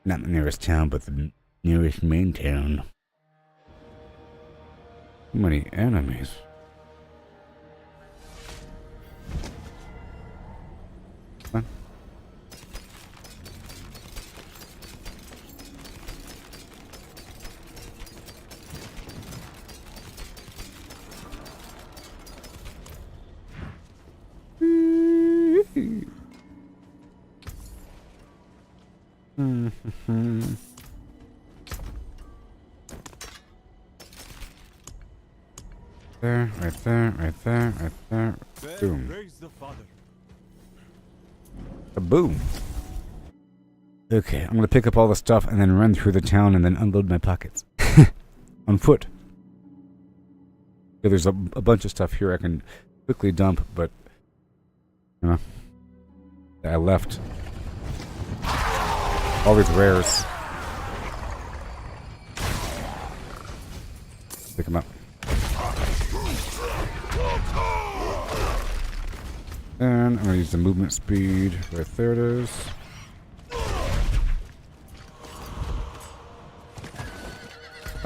H: Not the nearest town, but the nearest main town. Too many enemies. Come on. There, right there, right there, right there. Boom.
I: Praise the Father.
H: A boom. Okay, I'm gonna pick up all the stuff and then run through the town and then unload my pockets. On foot. Yeah, there's a bunch of stuff here I can quickly dump, but you know, I left all these rares. Pick them up. And I'm gonna use the movement speed. Right there it is.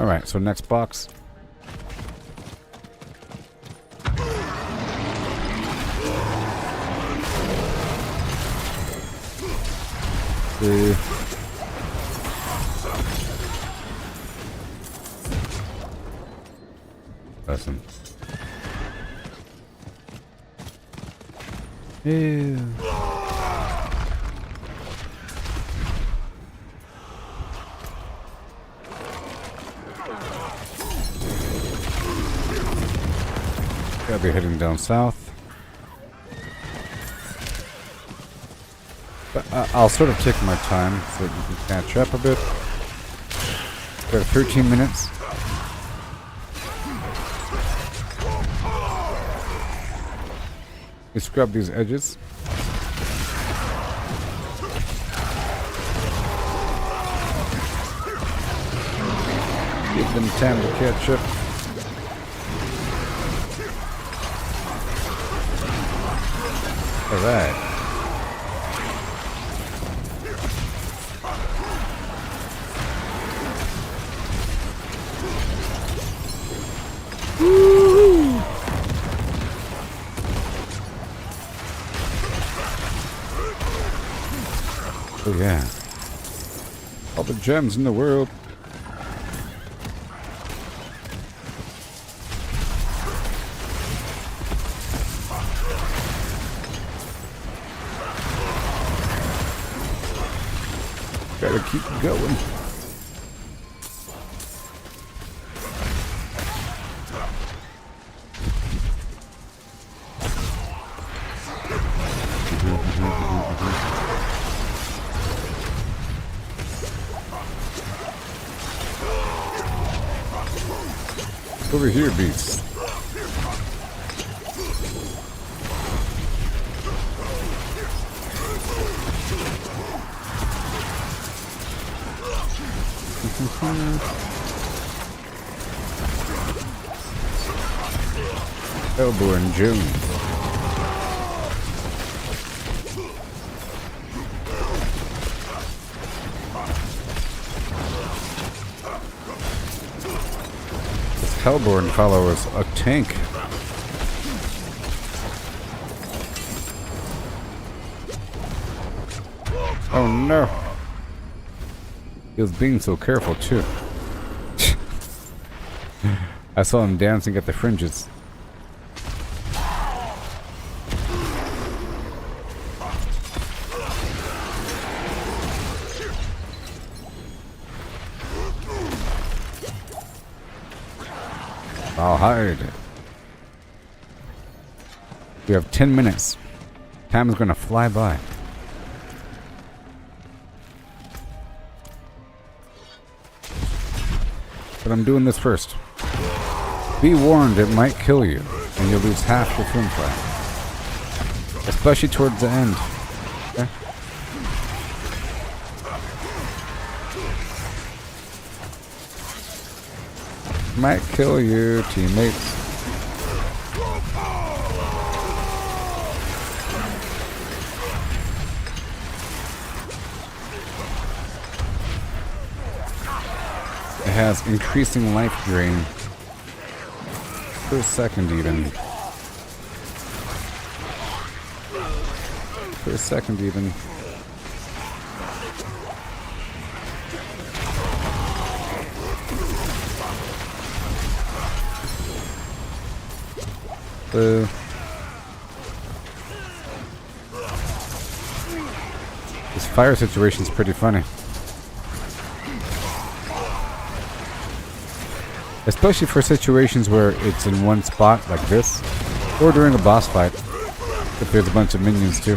H: Alright, so next box. Awesome. Ew. Gotta be heading down south. But I'll sort of take my time so that you can catch up a bit. Got 13 minutes. We scrub these edges. Give them time to catch up. Alright. Oh yeah. All the gems in the world. Gotta keep going. Over here, beast. Hellborn Jones. Hellborn fellow is a tank. Oh no. He was being so careful too. I saw him dancing at the fringes. I'll hide. We have 10 minutes. Time is gonna fly by. But I'm doing this first. Be warned, it might kill you, and you'll lose half your swim flat. Especially towards the end. Okay? Might kill you, teammates. It has increasing life drain. For a second even. For a second even. This fire situation is pretty funny. Especially for situations where it's in one spot like this, or during a boss fight, if there's a bunch of minions too.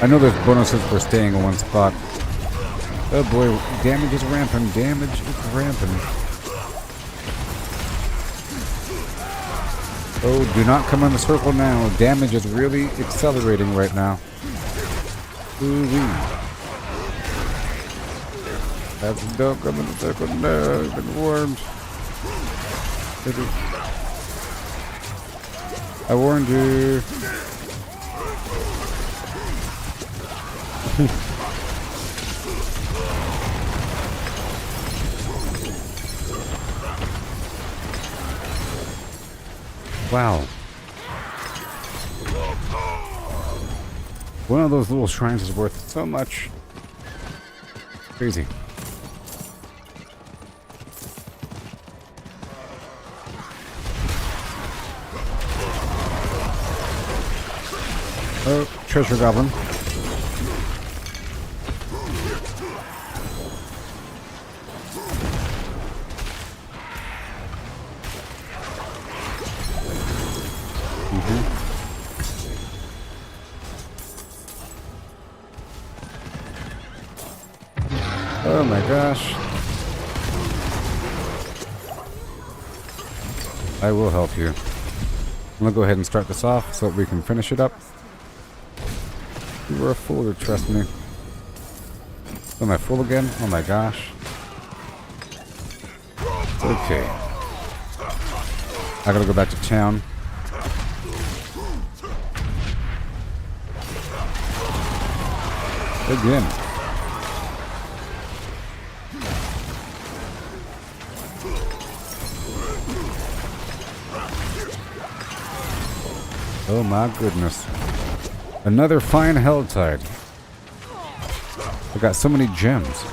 H: I know there's bonuses for staying in one spot. Oh boy, damage is rampant. Damage is rampant. Oh, do not come in the circle now. Damage is really accelerating right now. Ooh-wee. That's don't come in the circle. No, I've been warned. I warned you. Wow. One of those little shrines is worth so much. Crazy. Oh, treasure goblin. Oh my gosh. I will help you. I'm gonna go ahead and start this off so that we can finish it up. You were a fool to trust me. Am I full again? Oh my gosh. Okay. I gotta go back to town. Again. Oh my goodness. Another fine Helltide. I got so many gems.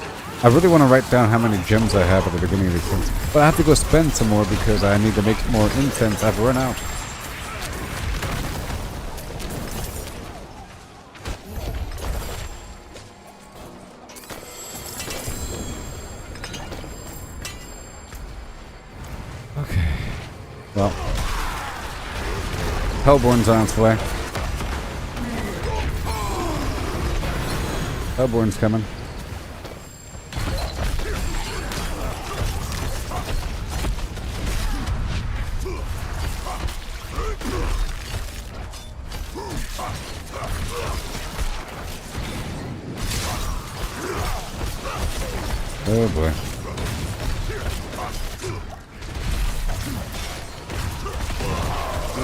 H: I really want to write down how many gems I have at the beginning of these things. But I have to go spend some more because I need to make more incense. I've run out. Okay. Well. Hellborn's on its way. Hellborn's coming. Oh boy.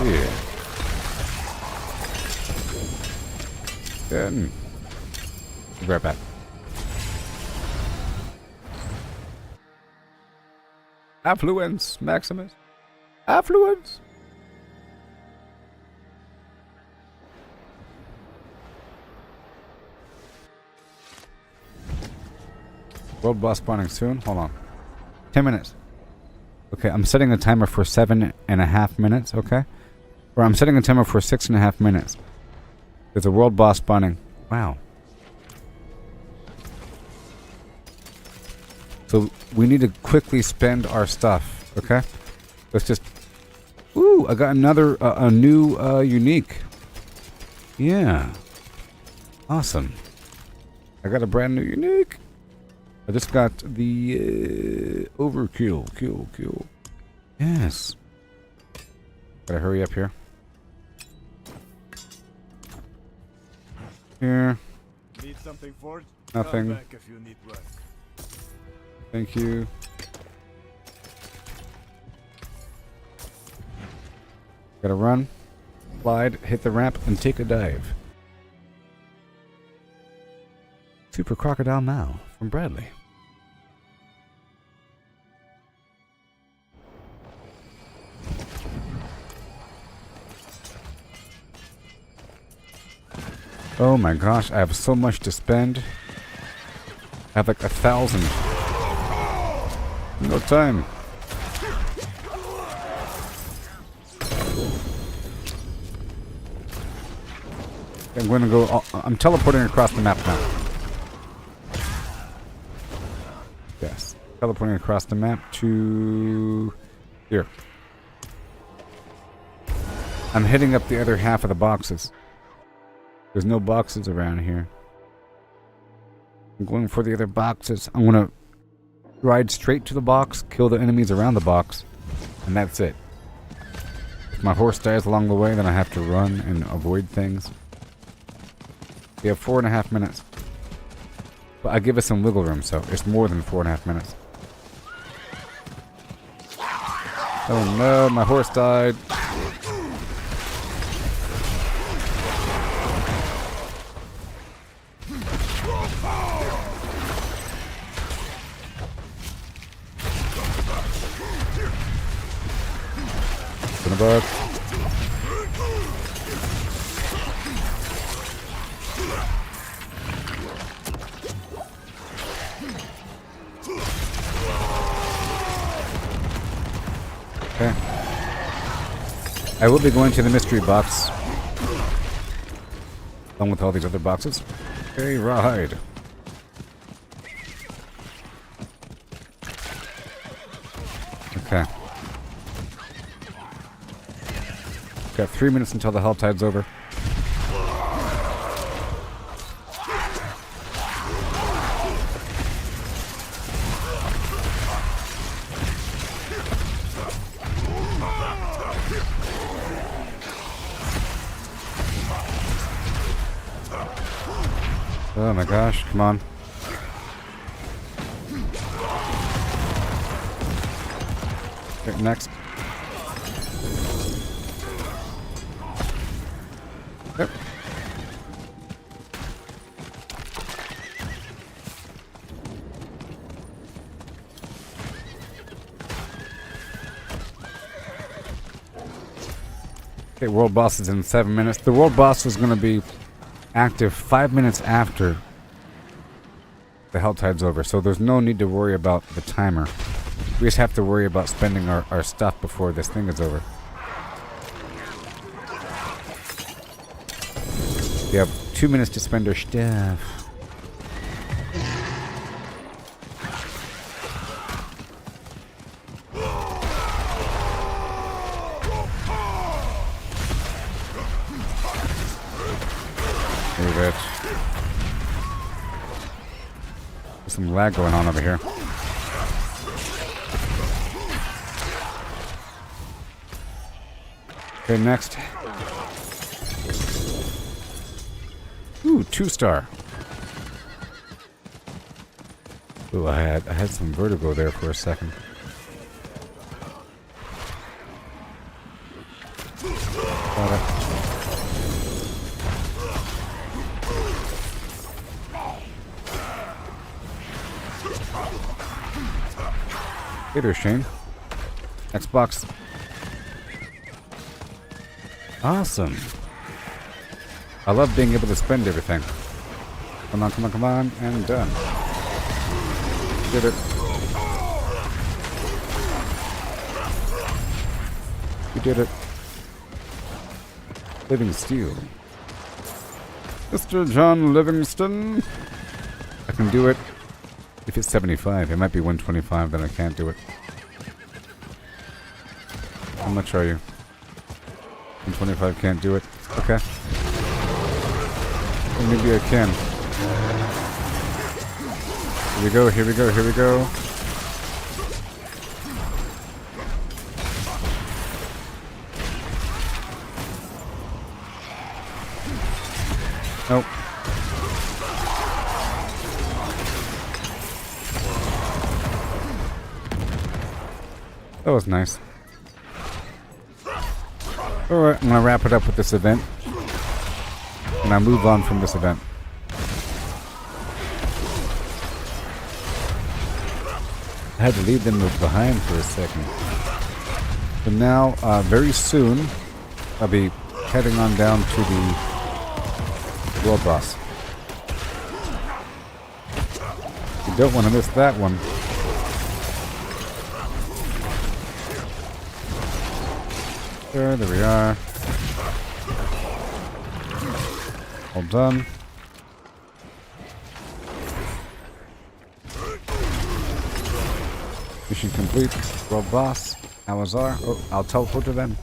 H: Yeah. Good. Be right back. Affluence, Maximus. Affluence. World boss spawning soon. Hold on. 10 minutes. Okay, I'm setting the timer for 7.5 minutes, okay? Or I'm setting a timer for 6.5 minutes. There's a world boss spawning. Wow. So we need to quickly spend our stuff, okay? Let's just... Ooh, I got another, a new, unique. Yeah. Awesome. I got a brand new unique. I just got the, overkill, kill. Yes. Gotta hurry up here. Here.
J: Need something forged?
H: Nothing.
J: Come back if you need work.
H: Thank you. Gotta run, slide, hit the ramp, and take a dive. Super Crocodile Mao from Bradley. Oh my gosh, I have so much to spend. I have like 1,000. No time. I'm going to go... I'm teleporting across the map now. Yes. Teleporting across the map to... here. I'm hitting up the other half of the boxes. There's no boxes around here. I'm going for the other boxes. I'm gonna ride straight to the box, kill the enemies around the box, and that's it. If my horse dies along the way, then I have to run and avoid things. We have 4.5 minutes. But I give us some wiggle room, so it's more than 4.5 minutes. Oh no, my horse died. Spin a buck. Okay. I will be going to the mystery box along with all these other boxes. Okay, ride. Okay. Got 3 minutes until the hell tide's over. Oh my gosh, come on. Okay, next. Yep. Okay, world boss is in 7 minutes. The world boss is going to be active 5 minutes after the hell tide's over, so there's no need to worry about the timer. We just have to worry about spending our stuff before this thing is over. We have 2 minutes to spend our stuff. Move it. There's some lag going on over here. Okay, next. Ooh, 2-star. Ooh, I had some vertigo there for a second. Got it. Hey there, Shane. Xbox. Awesome. I love being able to spend everything. Come on, come on, come on, and done. Did it. You did it. Living Steel. Mr. John Livingston. I can do it. If it's 75, it might be 125, then I can't do it. How much are you? 125 can't do it. Okay. Well, maybe I can. Here we go, here we go, here we go. Nope. That was nice. Alright, I'm gonna wrap it up with this event. And I move on from this event. I had to leave them behind for a second. But now, very soon, I'll be heading on down to the world boss. You don't want to miss that one. There we are. All done. Mission complete. World boss. Hours are. Oh, I'll teleport to them.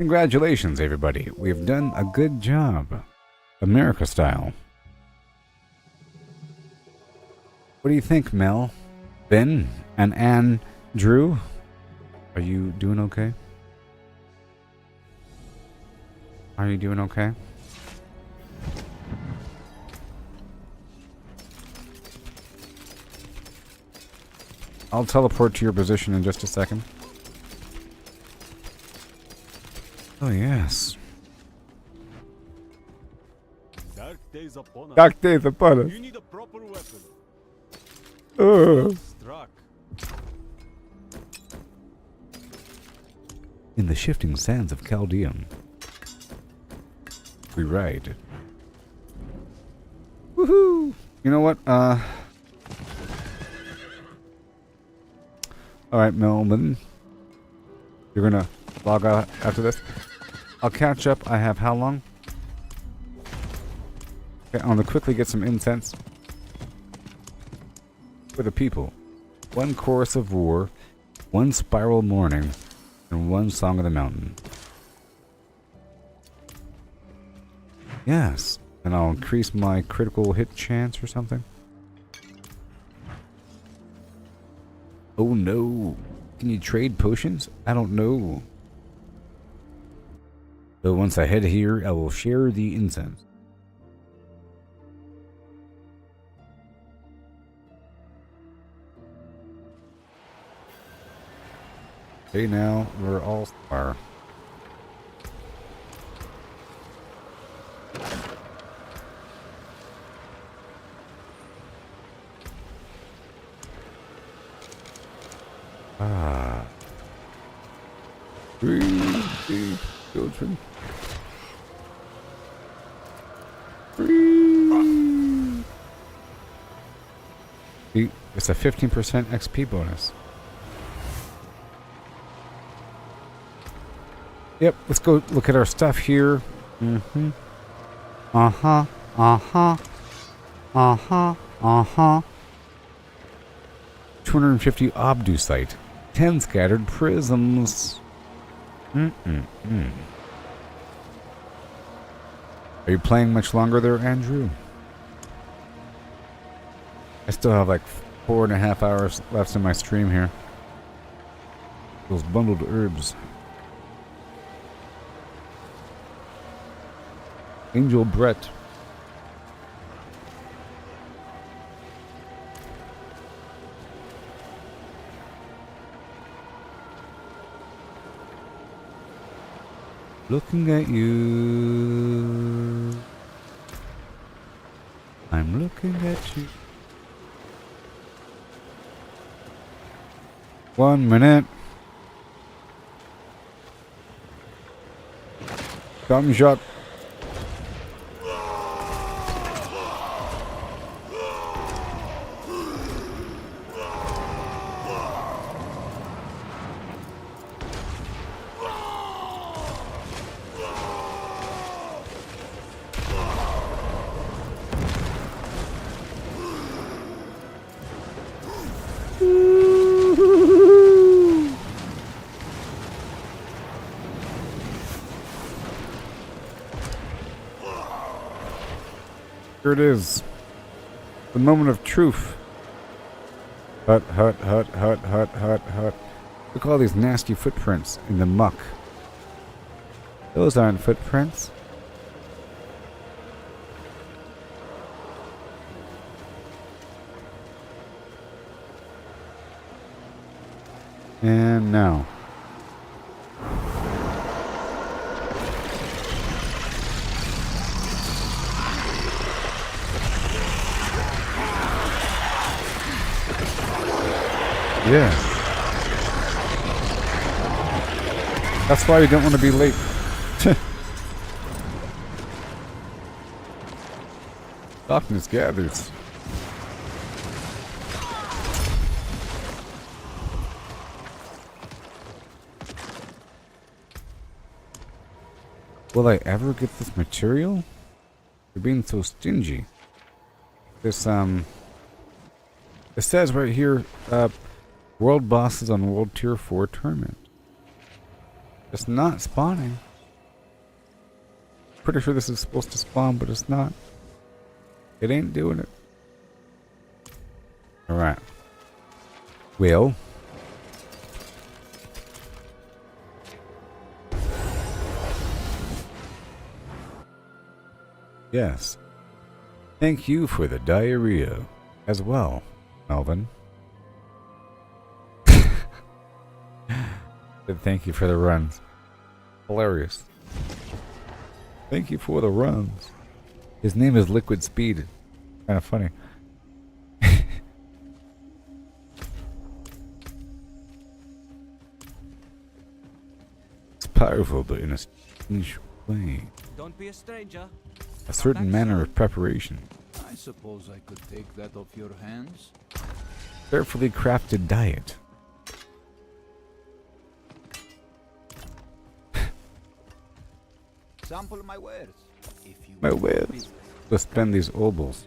H: Congratulations, everybody. We've done a good job. America style. What do you think, Mel? Ben and Anne Drew? Are you doing okay? Are you doing okay? I'll teleport to your position in just a second. Oh, yes.
J: Dark days upon us.
H: Dark days upon us.
J: You need a proper weapon.
H: Ugh.
J: Struck.
H: In the shifting sands of Chaldeum, we ride. Woohoo! You know what? Alright, Melvin. You're gonna log out after this? I'll catch up. I have how long? Okay, I'm gonna quickly get some incense. For the people. One chorus of war, one spiral morning, and one song of the mountain. Yes. And I'll increase my critical hit chance or something. Oh no. Can you trade potions? I don't know. So once I head here, I will share the incense. Okay, now we're all star. Ah. Breathe, children. Breathe. See, it's a 15% XP bonus. Yep, let's go look at our stuff here. Mm-hmm. Uh-huh. Uh-huh. Uh-huh. Uh-huh. 250 obdusite. 10 scattered prisms. Mm-mm-mm. Are you playing much longer there, Andrew? I still have like 4.5 hours left in my stream here. Those bundled herbs. Angel Brett. Looking at you. I'm looking at you. 1 minute. Gun shot. Here it is. The moment of truth. Hut, hut, hut, hut, hut, hut, hut. Look at all these nasty footprints in the muck. Those aren't footprints. And now. Yeah. That's why you don't want to be late. Darkness gathers. Will I ever get this material? You're being so stingy. This, it says right here, world bosses on World Tier 4 tournament. It's not spawning. Pretty sure this is supposed to spawn, but it's not. It ain't doing it. Alright. Well. Yes. Thank you for the diarrhea as well, Melvin. Thank you for the runs. Hilarious. Thank you for the runs. His name is Liquid Speed. Kind of funny. It's powerful, but in a strange way.
G: Don't be a stranger.
H: A certain manner of preparation.
K: I suppose I could take that off your hands.
H: Carefully crafted diet.
K: Sample my wares. If you
H: My
K: want
H: wares.
K: business.
H: Let's spend these obols.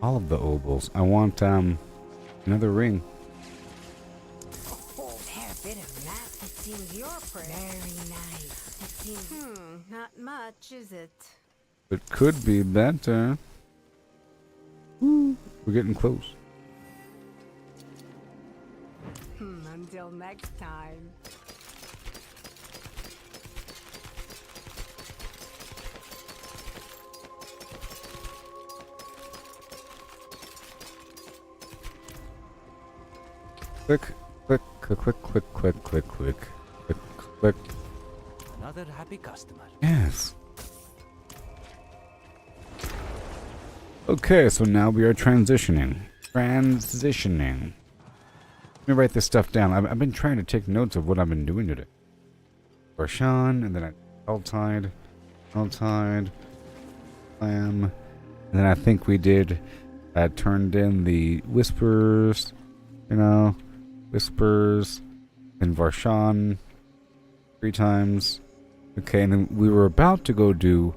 H: All of the obols. I want another ring.
L: Fair bit of that. It seems you're pretty. Very nice. It seems. Not much, is it?
H: It could be better. Woo, we're getting close.
L: Until next time.
H: Click, click, click, click, click, click, click, click, click, click.
G: Another happy customer.
H: Yes. Okay, so now we are transitioning. Transitioning. Let me write this stuff down. I've been trying to take notes of what I've been doing today. Barshan, and then I Helltide, Slam, and then I think we did. I turned in the Whispers, Whispers, and Varshan 3 times. Okay, and then we were about to go do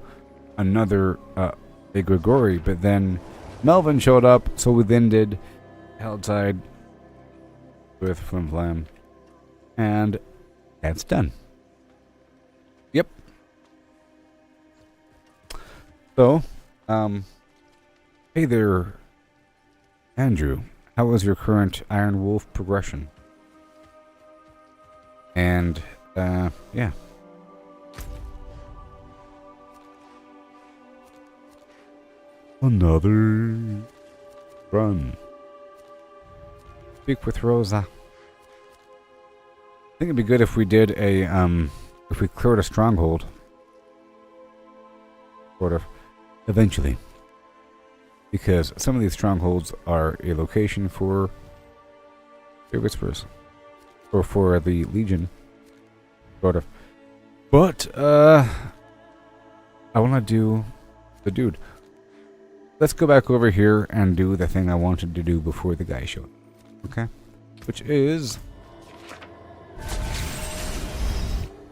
H: another a Grigori, but then Melvin showed up, so we then did Helltide with Flim Flam, and that's done. Yep. So, hey there, Andrew. How was your current Iron Wolf progression? And, yeah. Another run. Speak with Rosa. I think it'd be good if we did a, if we cleared a stronghold. Sort of. Eventually. Because some of these strongholds are a location for the Whispers. Or for the Legion. Sort of. But, I want to do the dude. Let's go back over here and do the thing I wanted to do before the guy showed up. Okay? Which is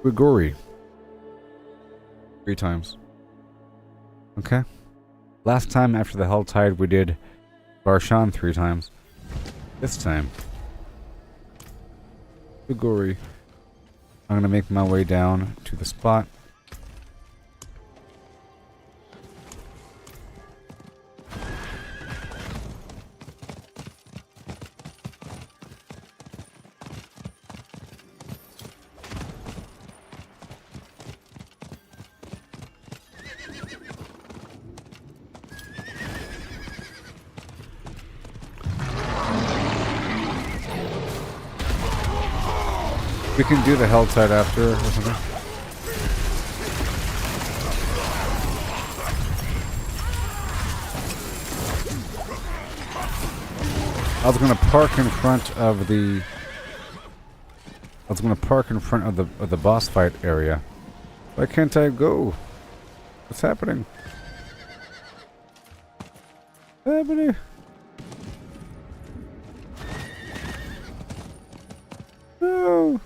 H: Grigori. 3 times. Okay? Last time after the Helltide we did Barshan 3 times. This time Grigori. I'm gonna make my way down to the spot. We can do the Helltide after or something. I was gonna park in front of the. I was gonna park in front of the boss fight area. Why can't I go? What's happening? What's happening? No.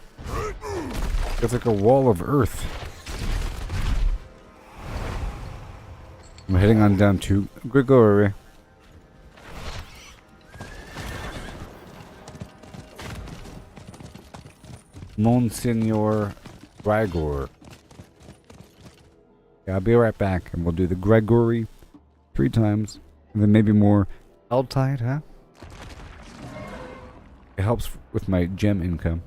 H: It's like a wall of earth. I'm heading on down to Grigori. Monsignor Rigor. Okay, I'll be right back, and we'll do the Gregory 3 times, and then maybe more Altide, huh? It helps with my gem income.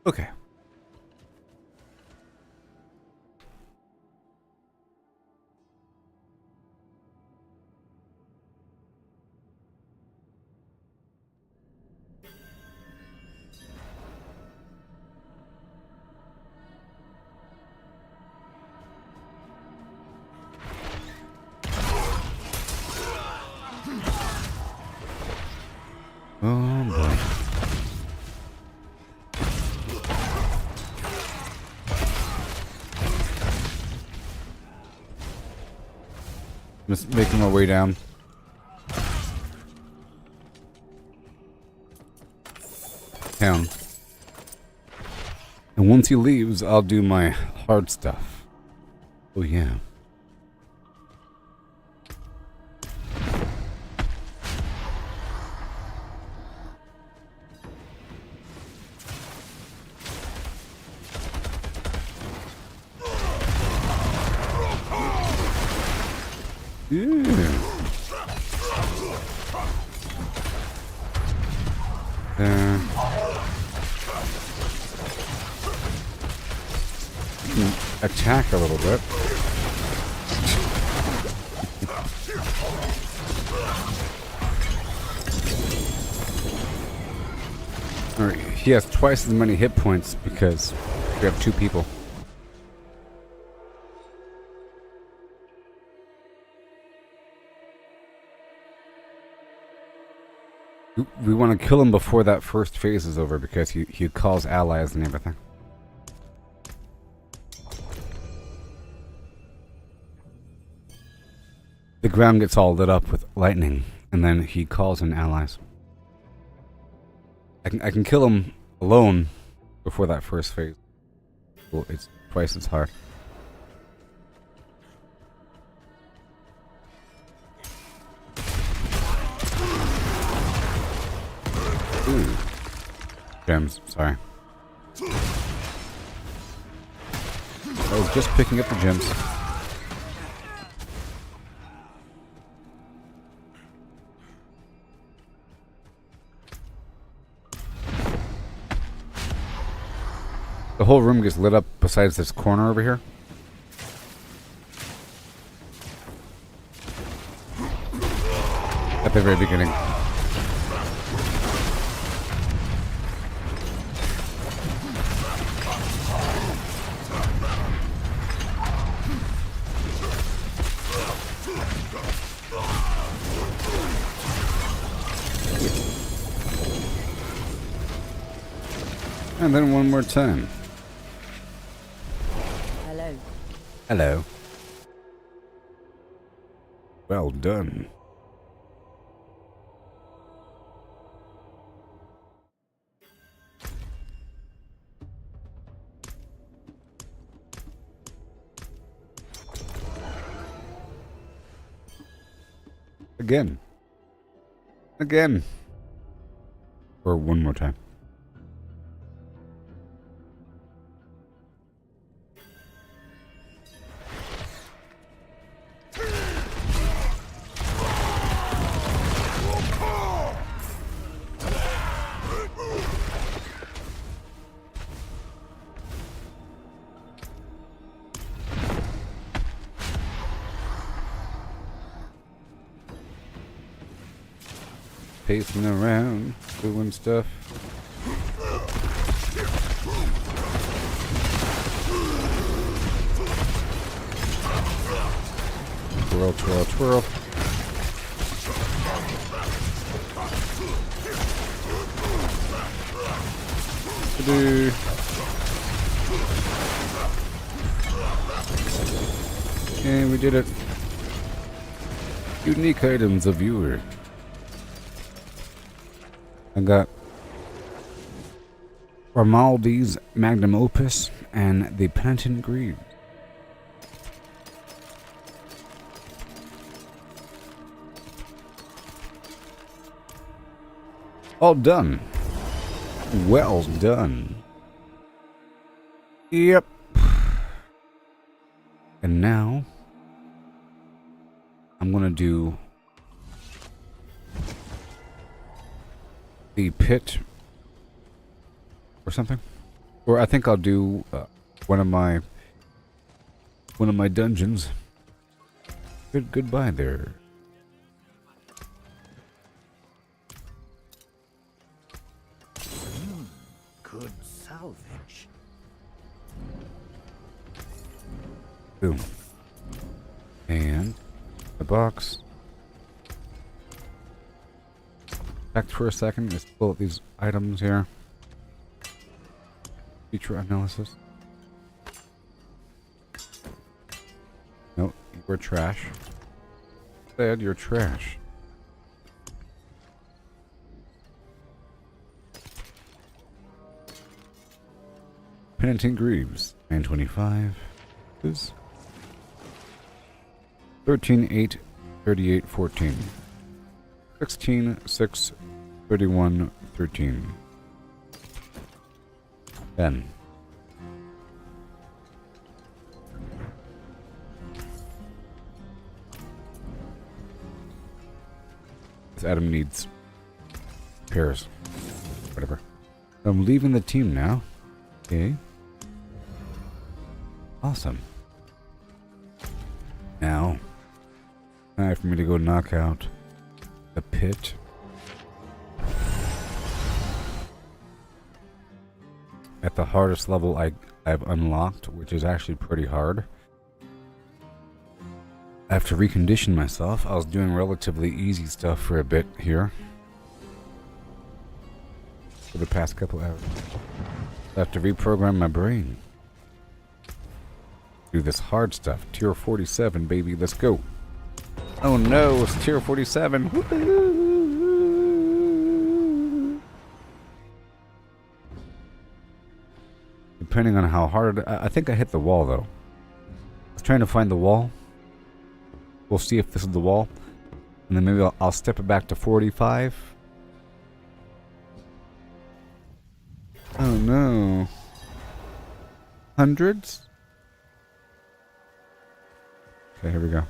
H: Okay. Oh boy. Just making my way down. Town. And once he leaves, I'll do my hard stuff. Oh yeah. Attack a little bit. Alright, he has twice as many hit points because we have 2 people. We want to kill him before that first phase is over because he calls allies and everything. The ground gets all lit up with lightning, And then he calls in allies. I can kill him alone before that first phase. Well, it's twice as hard. Ooh. Gems, sorry. I was just picking up the gems. The whole room gets lit up besides this corner over here. At the very beginning. And then one more time.
F: Hello.
H: Hello. Well done. Again. Again. Or one more time. Pacing around, doing stuff. Twirl, twirl, twirl. Ta-doo. And we did it. Unique items of Yore. I got Ramaldi's Magnum Opus and the Penitent Greaves. All done. Well done. Yep. And now I'm gonna do the pit or something, or I think I'll do one of my dungeons. Goodbye there.
C: Good salvage.
H: Boom. And the box. Back for a second. Let's pull up these items here. Feature analysis. No, you're trash. Said you're trash. Penitent Greaves. 925. Is 13, 8, 38, 14. 16, 6, 31, 13. 10. This Adam needs pairs. Whatever. I'm leaving the team now. Okay. Awesome. Now, time for me to go knock out the pit. At the hardest level I've unlocked, which is actually pretty hard. I have to recondition myself. I was doing relatively easy stuff for a bit here. For the past couple hours. I have to reprogram my brain. Do this hard stuff. Tier 47, baby. Let's go. Oh no, it's tier 47. Depending on how hard... I think I hit the wall, though. I was trying to find the wall. We'll see if this is the wall. And then maybe I'll step it back to 45. Oh no. Hundreds? Okay, here we go.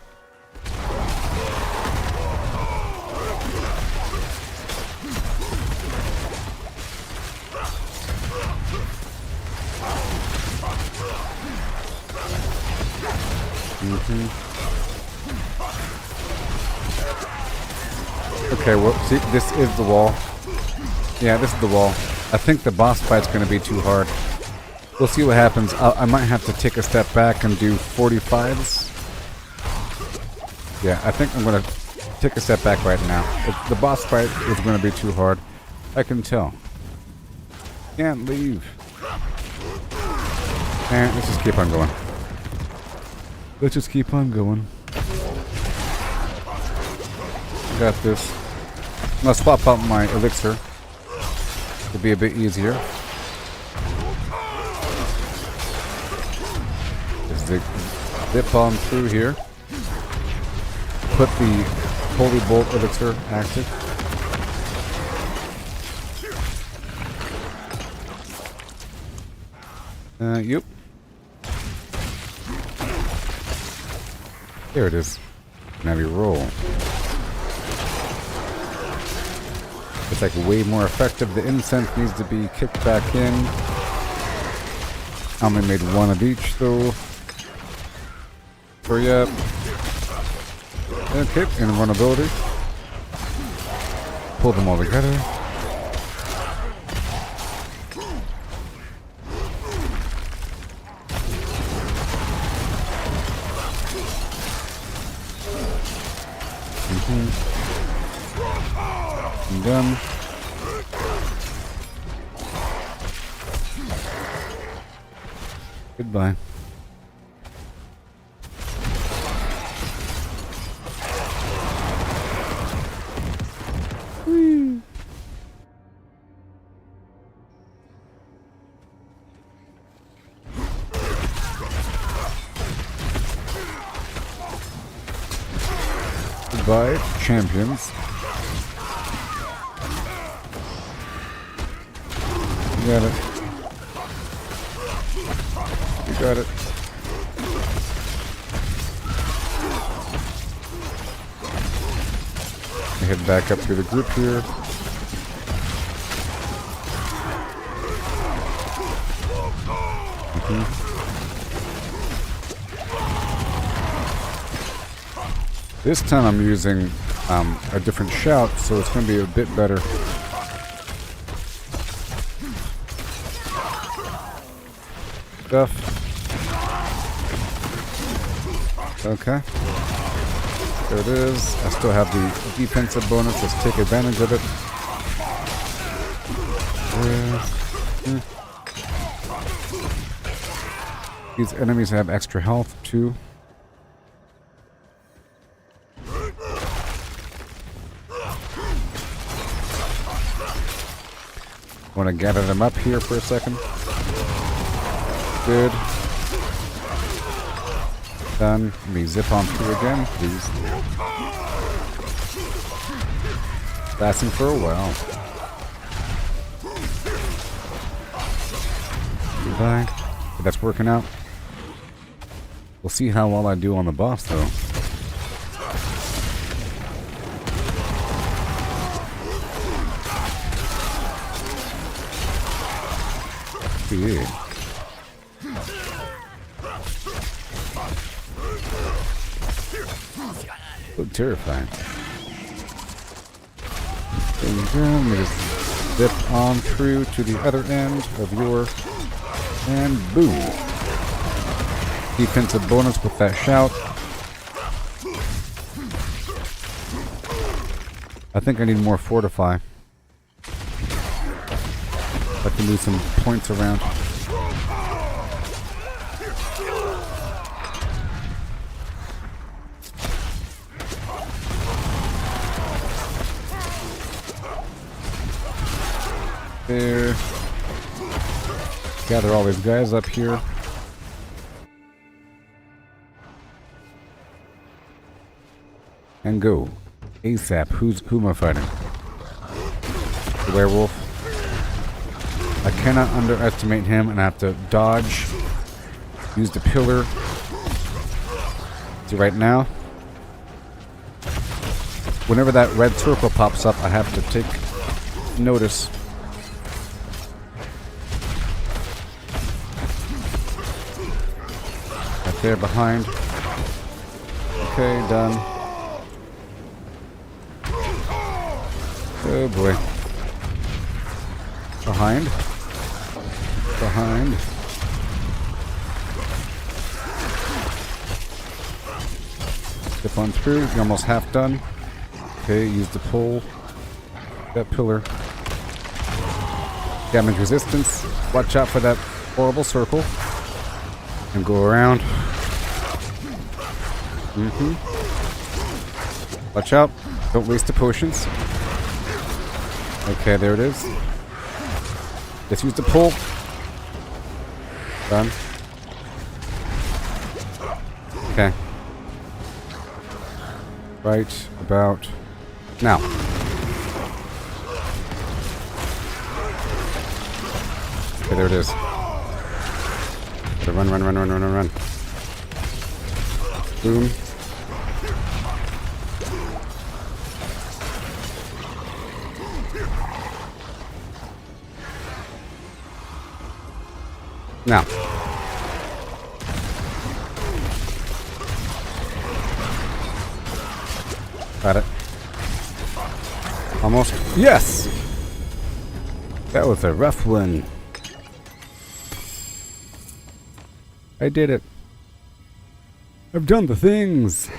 H: Okay, well, see, this is the wall. Yeah, this is the wall. I think the boss fight's going to be too hard. We'll see what happens. I might have to take a step back and do 45s. Yeah, I think I'm going to take a step back right now. The boss fight is going to be too hard. I can tell. Can't leave. And let's just keep on going. Let's just keep on going. Got this. I'm gonna swap out my elixir. It'll be a bit easier. Just zip on through here. Put the Holy Bolt elixir active. Yep. There it is. Now we roll. It's like way more effective. The incense needs to be kicked back in. I only made one of each though. Hurry up. Okay, invulnerability. Pull them all together. Done. Goodbye. Whee. Goodbye, champions. You got it. You got it. Head back up to the group here. This time I'm using a different shout, so it's going to be a bit better. Stuff. Okay. There it is. I still have the defensive bonus. Let's take advantage of it. These enemies have extra health too. Want to gather them up here for a second. Good. Done. Let me zip on through again, please. Lasting for a while. Goodbye. But that's working out. We'll see how well I do on the boss, though. Yeah. So terrifying. There you go. Let me just zip on through to the other end of Yore. And boom. Defensive bonus with that shout. I think I need more fortify. I can do some points around. There. Gather all these guys up here. And go. ASAP. Who am I fighting? The werewolf. I cannot underestimate him, and I have to dodge. Use the pillar. See, right now, whenever that red circle pops up, I have to take notice. Right there behind. Okay, done. Oh boy. Behind. Behind. Step on through. You're almost half done. Okay, use the pole. That pillar. Damage resistance. Watch out for that horrible circle. And go around. Watch out. Don't waste the potions. Okay, there it is. Just use the pull. Done. Okay. Right about now. Okay, there it is. Gotta run, run, run, run, run, run, run. Boom. Now. Got it. Almost. Yes! That was a rough one. I did it. I've done the things.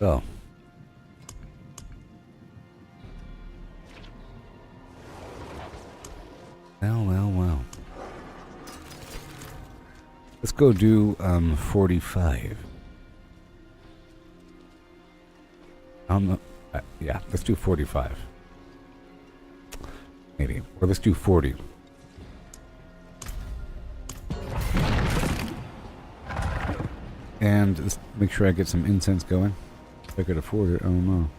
H: Oh. Well. Let's go do 45. Yeah, let's do 45. Maybe. Or let's do 40. And let's make sure I get some incense going. If I could afford it, I don't know.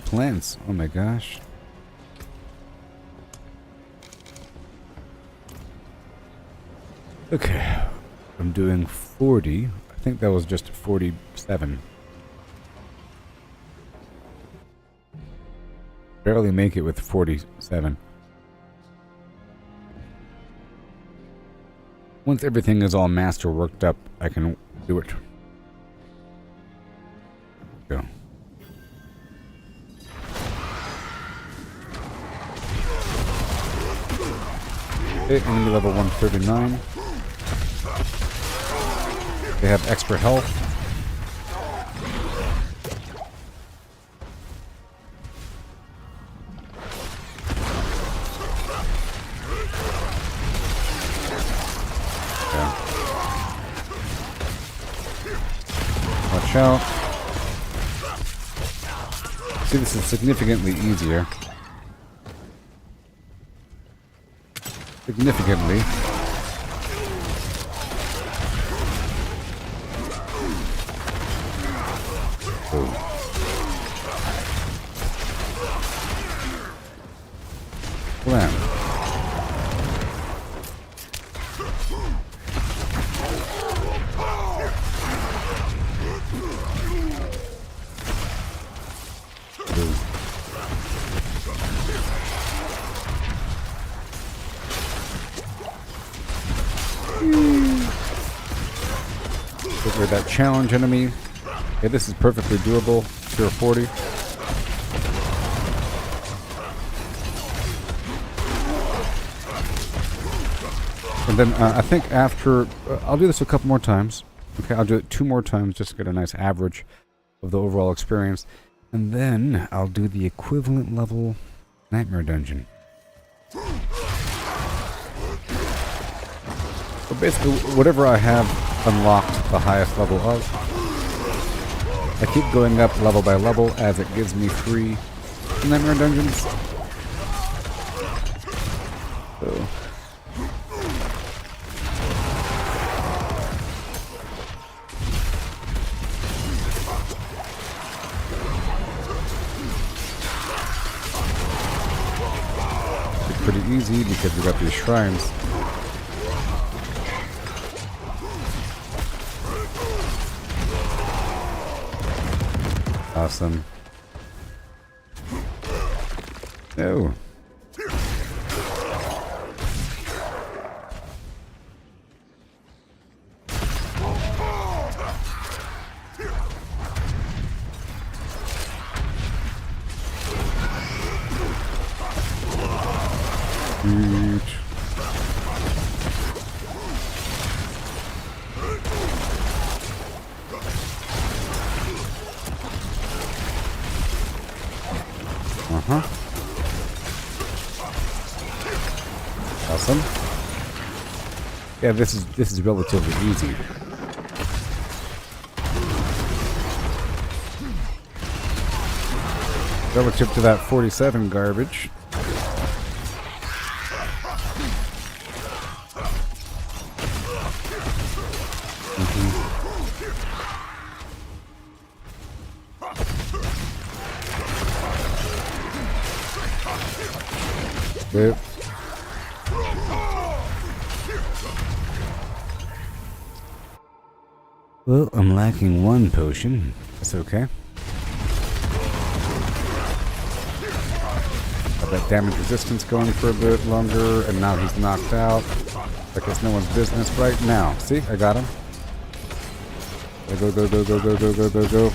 H: Plants, oh my gosh. Okay, I'm doing 40. I think that was just 47. Barely make it with 47. Once everything is all master worked up, I can do it. Go. Okay, enemy level 139. They have extra health. Watch out. See, this is significantly easier. Significantly. Oh. Blam. Over that challenge enemy. Okay, this is perfectly doable. Tier 40. And then I think after... I'll do this a couple more times. Okay, I'll do it 2 more times just to get a nice average. of the overall experience. And then I'll do the equivalent level Nightmare Dungeon. So basically, whatever I have unlocked the highest level of, I keep going up level by level as it gives me free Nightmare Dungeons. So... pretty easy because we got these shrines. Awesome. Oh. Huge. Awesome. Yeah, this is relatively easy. Relative to that 47 garbage. Yep. Well, I'm lacking one potion. That's okay. Got that damage resistance going for a bit longer, and now he's knocked out. Like it's no one's business right now. See, I got him. Go, go, go, go, go, go, go, go, go.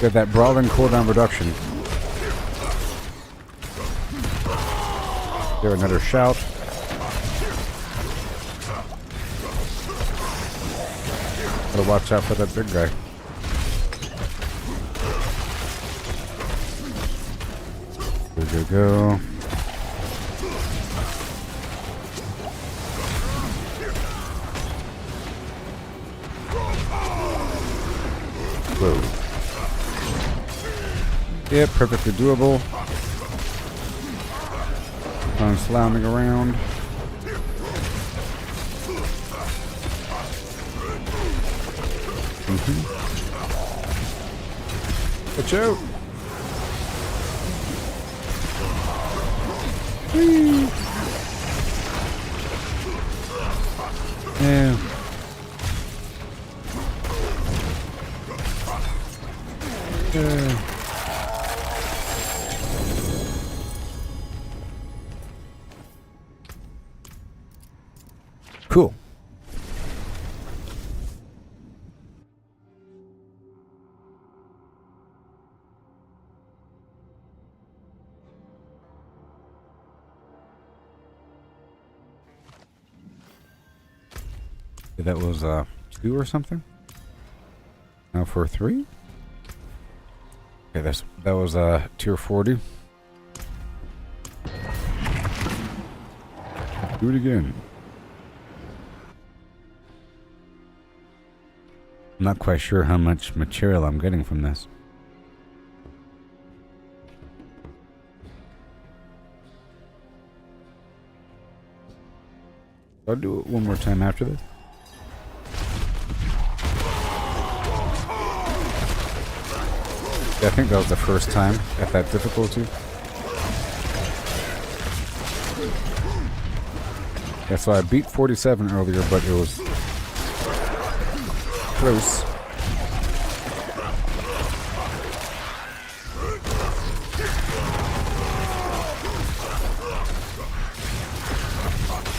H: Get that brawling cooldown reduction. There, another shout. Gotta watch out for that big guy. Go, go, go. Whoa. Yeah, perfectly doable. I'm slouching around. Watch out! Whee! Yeah. Cool. That was 2 or something. Now for 3. Okay, that was tier 40. Do it again. I'm not quite sure how much material I'm getting from this. I'll do it one more time after this. Yeah, I think that was the first time at that difficulty. Yeah, so I beat 47 earlier, but it was close.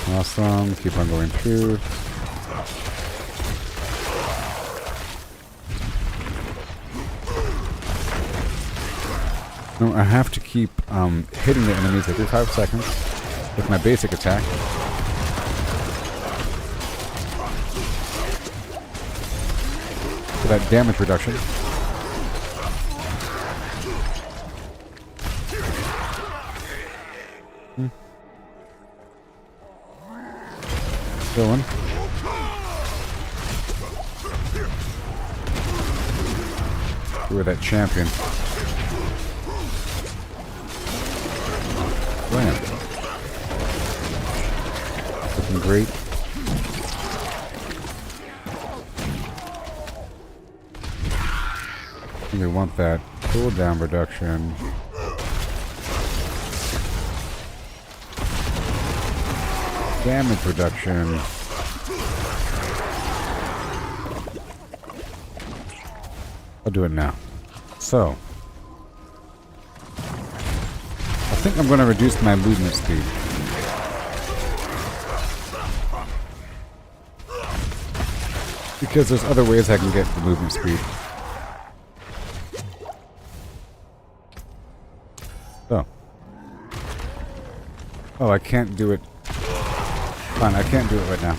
H: Awesome. Keep on going through. No, I have to keep hitting the enemies every 5 seconds with my basic attack. For that damage reduction. Going. We're that champion. Blam. Looking great. We want that cooldown reduction. Damage reduction. I'll do it now. So, I think I'm going to reduce my movement speed. Because there's other ways I can get the movement speed. So. Oh, I can't do it. Fine, I can't do it right now.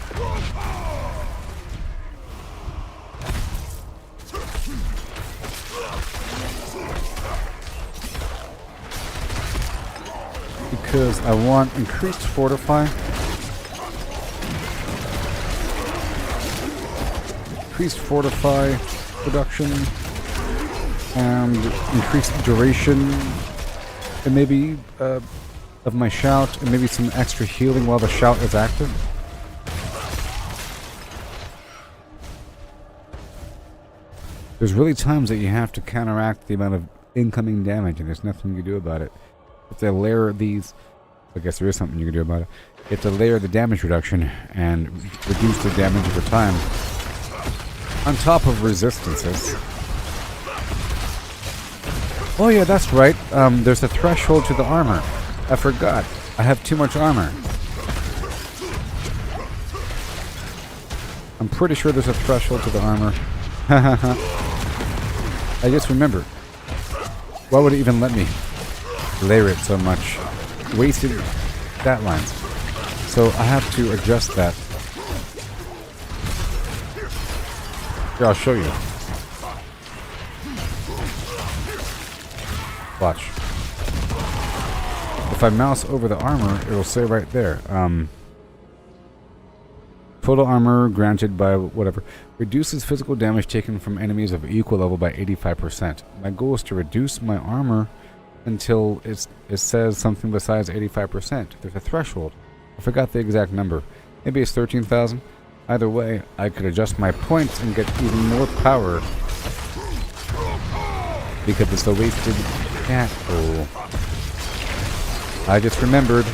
H: Because I want increased fortify. Increased fortify production. And increased duration. And maybe of my shout. And maybe some extra healing while the shout is active. There's really times that you have to counteract the amount of incoming damage, and there's nothing you can do about it. You have to layer these. I guess there is something you can do about it. You have to layer the damage reduction and reduce the damage over time. On top of resistances. Oh yeah, that's right. There's a threshold to the armor. I forgot. I have too much armor. I'm pretty sure there's a threshold to the armor. I just remembered. Why would it even let me layer it so much? Wasted stat lines. So I have to adjust that. Here, I'll show you. Watch. If I mouse over the armor, it'll say right there. Total armor granted by whatever. Reduces physical damage taken from enemies of equal level by 85%. My goal is to reduce my armor until it says something besides 85%. There's a threshold. I forgot the exact number. Maybe it's 13,000. Either way, I could adjust my points and get even more power. Because it's a wasted cat hole. I just remembered.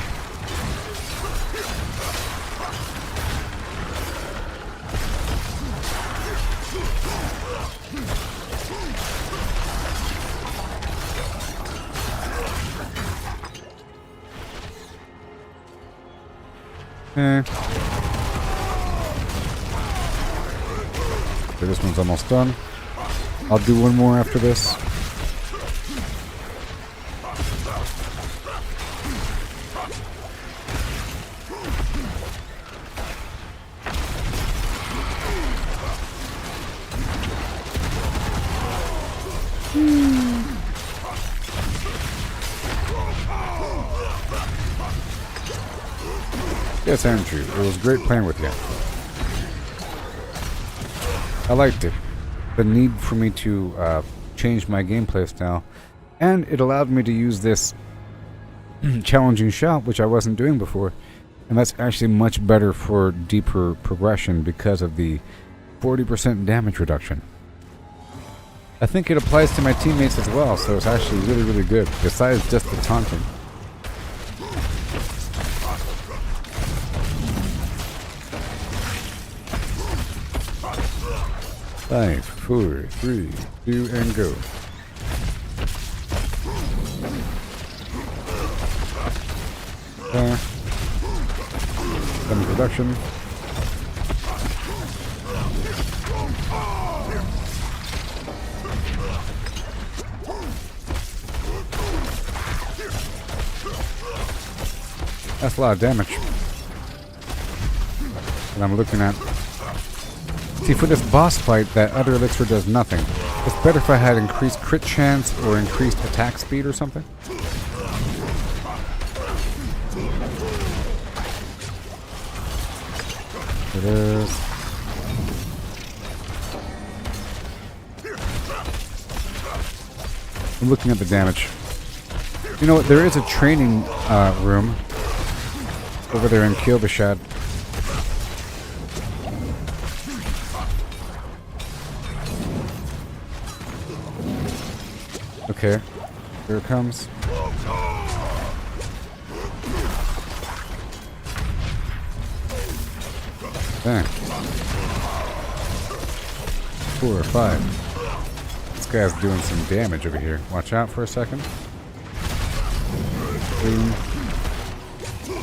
H: So this one's almost done. I'll do one more after this. Yes, Andrew. It was great playing with you. I liked it. The need for me to change my gameplay style. And it allowed me to use this challenging shout, which I wasn't doing before. And that's actually much better for deeper progression because of the 40% damage reduction. I think it applies to my teammates as well, so it's actually really, really good, besides just the taunting. 5, 4, 3, 2, and go. Damage reduction. That's a lot of damage. And I'm looking at... See, for this boss fight, that other elixir does nothing. It's better if I had increased crit chance or increased attack speed or something. It is. I'm looking at the damage. You know what? There is a training room over there in Kielbashad. Okay, here it comes. Dang. 4 or 5. This guy's doing some damage over here. Watch out for a second. Boom.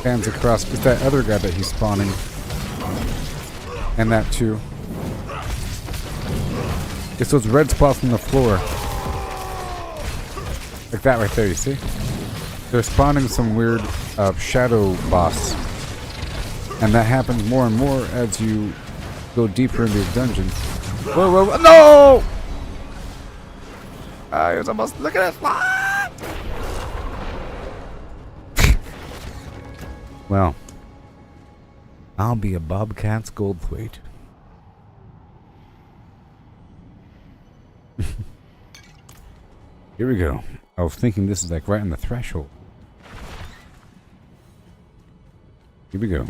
H: Hands across. It's that other guy that he's spawning. And that too. It's those red spots on the floor. Like that right there, you see? They're spawning some weird shadow boss. And that happens more and more as you go deeper into the dungeon. Whoa, whoa, whoa, no! I was almost, look at this! Well, I'll be a Bobcat's gold plate. Here we go. I was thinking this is like right on the threshold. Here we go.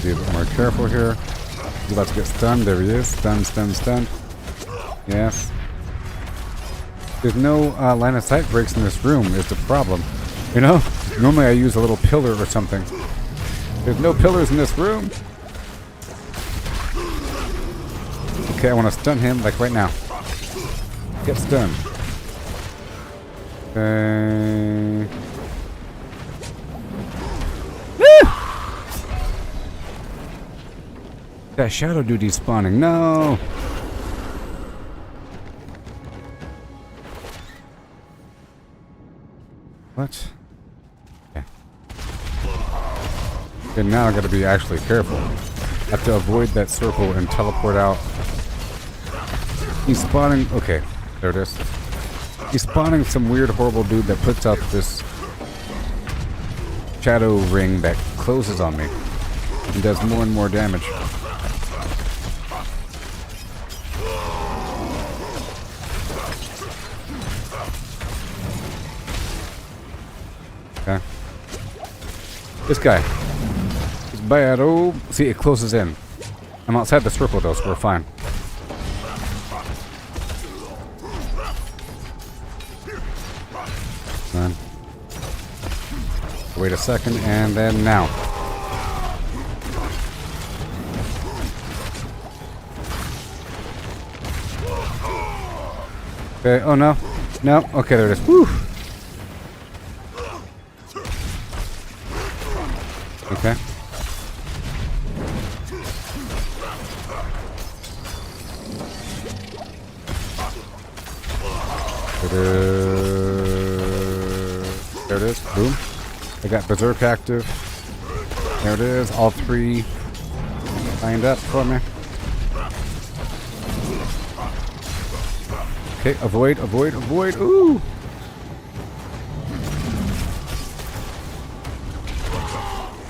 H: Be a bit more careful here. He's about to get stunned. There he is. Stunned, stunned, stunned. Yes. There's no line of sight breaks in this room is the problem. You know? Normally I use a little pillar or something. There's no pillars in this room. Okay, I want to stun him like right now. Get stunned. Okay. That shadow dude's spawning. No! What? Okay. Okay, now I gotta be actually careful. I have to avoid that circle and teleport out. He's spawning. Okay, there it is. He's spawning some weird, horrible dude that puts out this shadow ring that closes on me and does more and more damage. Okay. This guy is bad. Oh, see, it closes in. I'm outside the circle though, so we're fine. Then wait a second, and then now. Okay. Oh no, no. Okay, there it is. Woo. Okay. There it is. Boom. I got Berserk active. There it is. All 3 lined up for me. Okay. Avoid, avoid, avoid. Ooh.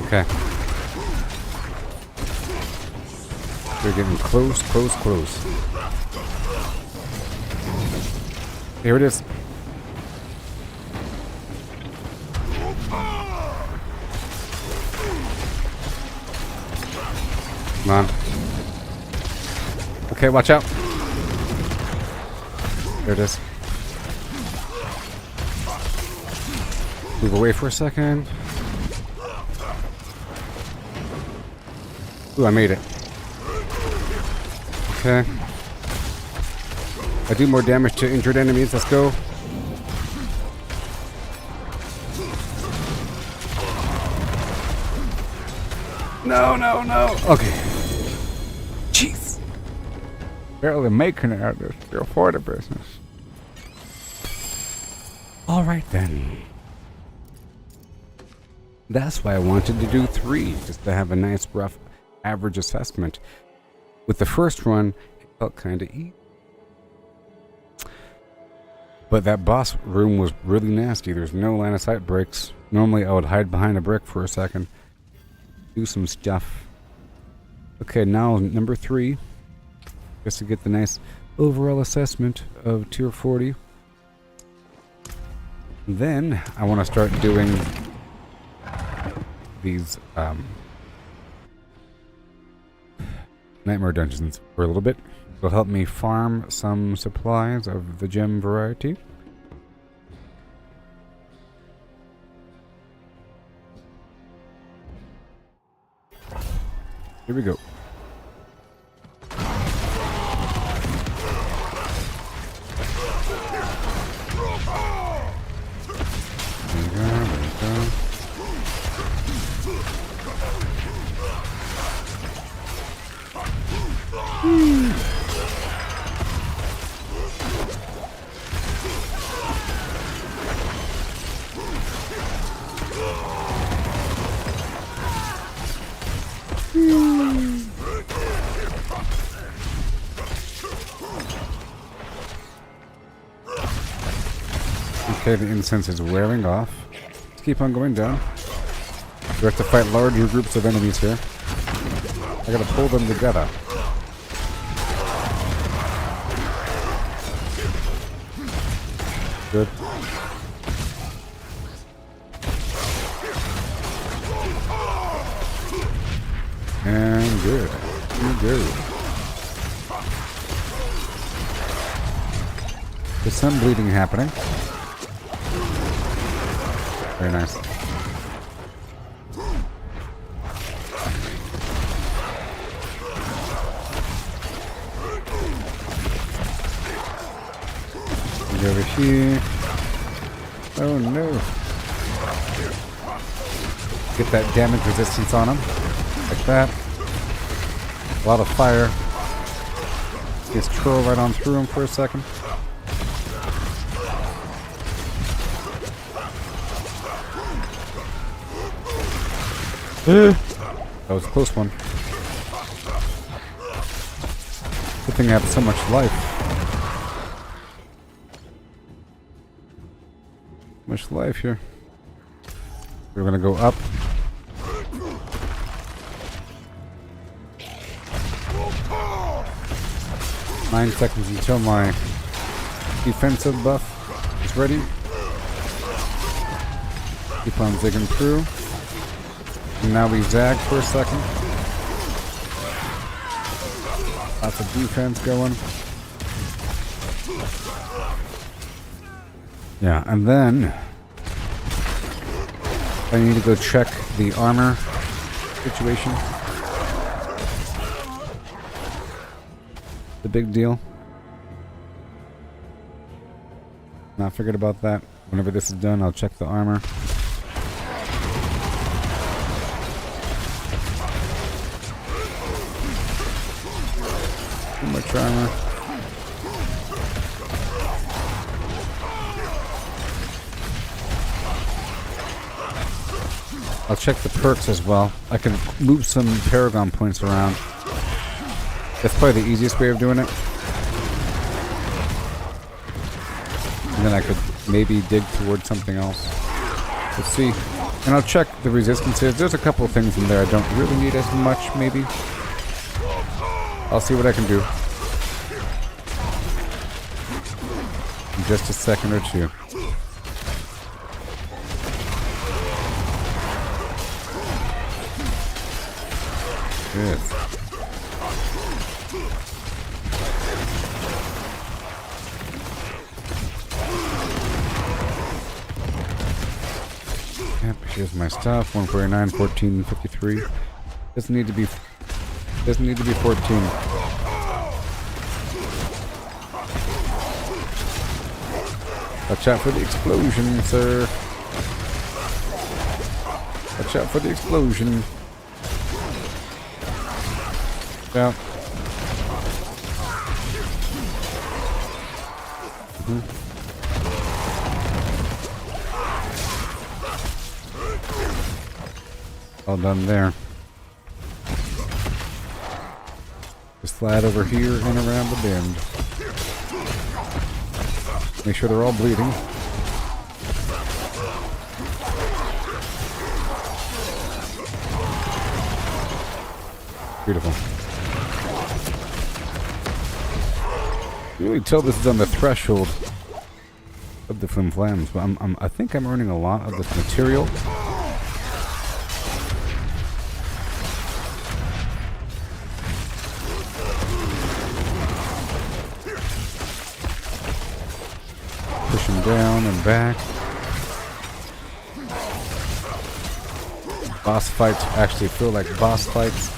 H: Okay. We're getting close, close, close. Here it is. Come on. Okay, watch out. There it is. Move away for a second. Ooh, I made it. Okay. I do more damage to injured enemies. Let's go. No, no, no. Okay. Jeez. Barely making it out of this still for the business. Alright then. That's why I wanted to do 3, just to have a nice rough average assessment. With the first run, it felt kind of easy. But that boss room was really nasty. There's no line of sight breaks. Normally I would hide behind a brick for a second. Do some stuff. Okay, now number 3. Just to get the nice overall assessment of tier 40. Then I want to start doing these nightmare dungeons for a little bit. It'll help me farm some supplies of the gem variety. Here we go. Okay, the incense is wearing off. Let's keep on going down. We have to fight larger groups of enemies here. I gotta pull them together. Good. And good. Good. There's some bleeding happening. Very nice. Get over here. Oh no. Get that damage resistance on him. Like that. A lot of fire. Just troll right on through him for a second. That was a close one. Good thing I have so much life. Much life here. We're gonna go up. Nine seconds until my defensive buff is ready. Keep on zigging through. And now we zag for a second. Lots of defense going. Yeah, and then I need to go check the armor situation. The big deal. Not forget about that. Whenever this is done, I'll check the armor. Too much armor. I'll check the perks as well. I can move some Paragon points around. That's probably the easiest way of doing it. And then I could maybe dig towards something else. Let's see. And I'll check the resistances. There's a couple of things in there I don't really need as much, maybe. I'll see what I can do. In just a second or two. Good. Yep, here's my stuff. 149, 14, 53. Doesn't need to be 14. Watch out for the explosion, sir. Watch out for the explosion. Yeah. All done there. Just slide over here and around the bend. Make sure they're all bleeding. Beautiful. You really tell this is on the threshold of the flim flams, but I think I'm earning a lot of this material. Push him down and back. Boss fights actually feel like boss fights.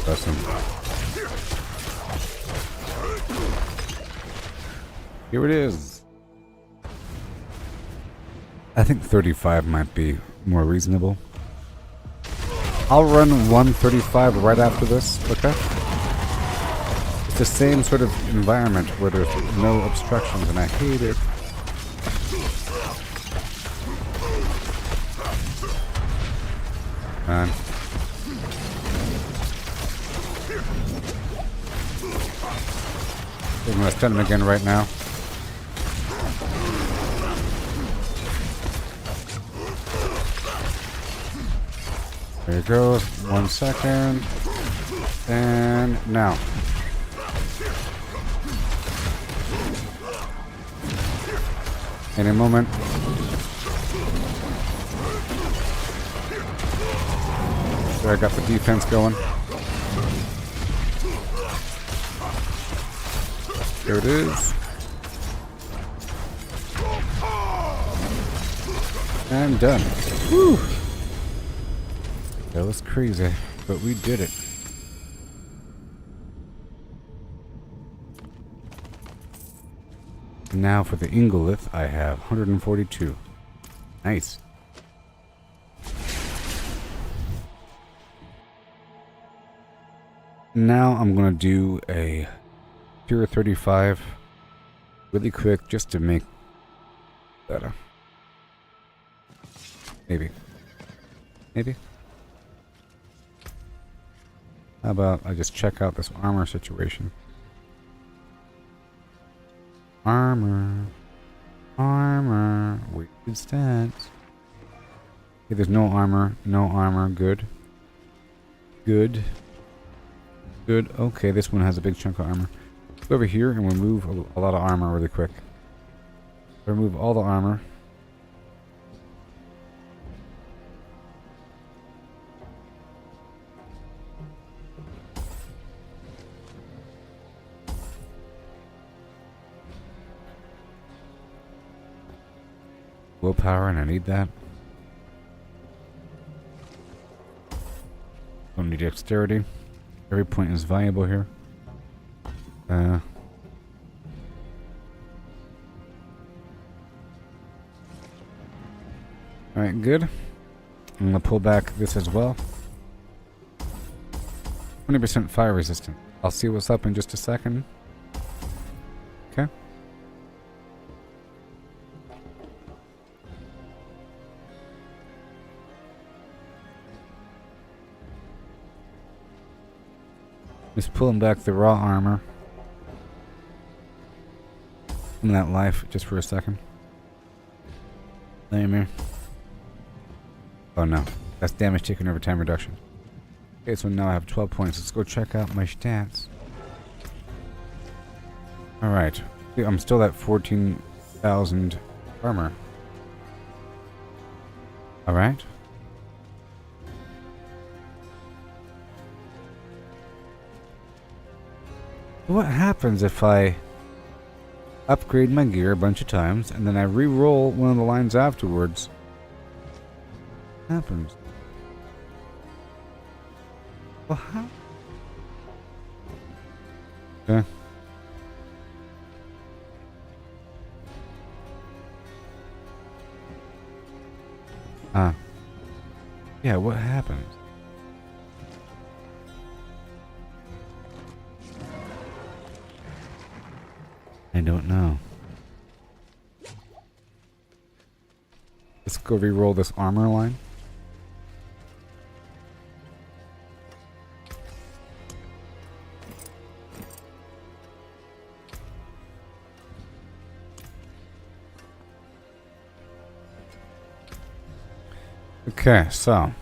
H: Awesome. Here it is. I think 35 might be more reasonable. I'll run 135 right after this, okay? It's the same sort of environment where there's no obstructions, and I hate it. Man. I'm gonna stun him again right now. There it goes. 1 second. And now. Any moment. There, I got the defense going. There it is. And done. Woo! That was crazy, but we did it. Now for the Ingolith, I have 142. Nice. Now I'm gonna do a Tier 35 really quick just to make better. Maybe. Maybe. How about I just check out this armor situation? Armor. Armor. Weird stats. Okay, there's no armor. No armor. Good. Good. Good. Okay, this one has a big chunk of armor. Go over here and remove a lot of armor really quick. Remove all the armor. Willpower, and I need that. Don't need dexterity. Every point is valuable here. Alright, good. I'm gonna pull back this as well. 20% fire resistant. I'll see what's up in just a second. Okay. Just pulling back the raw armor. In that life just for a second. Nightmare. Oh no, that's damage taken over time reduction. Okay, so now I have 12 points. Let's go check out my stats. Alright, I'm still at 14,000 armor. Alright. What happens if I upgrade my gear a bunch of times and then I re-roll one of the lines afterwards? What happens? Well, how? Okay. Yeah, what happens? I don't know. Let's go re-roll this armor line. Okay, so.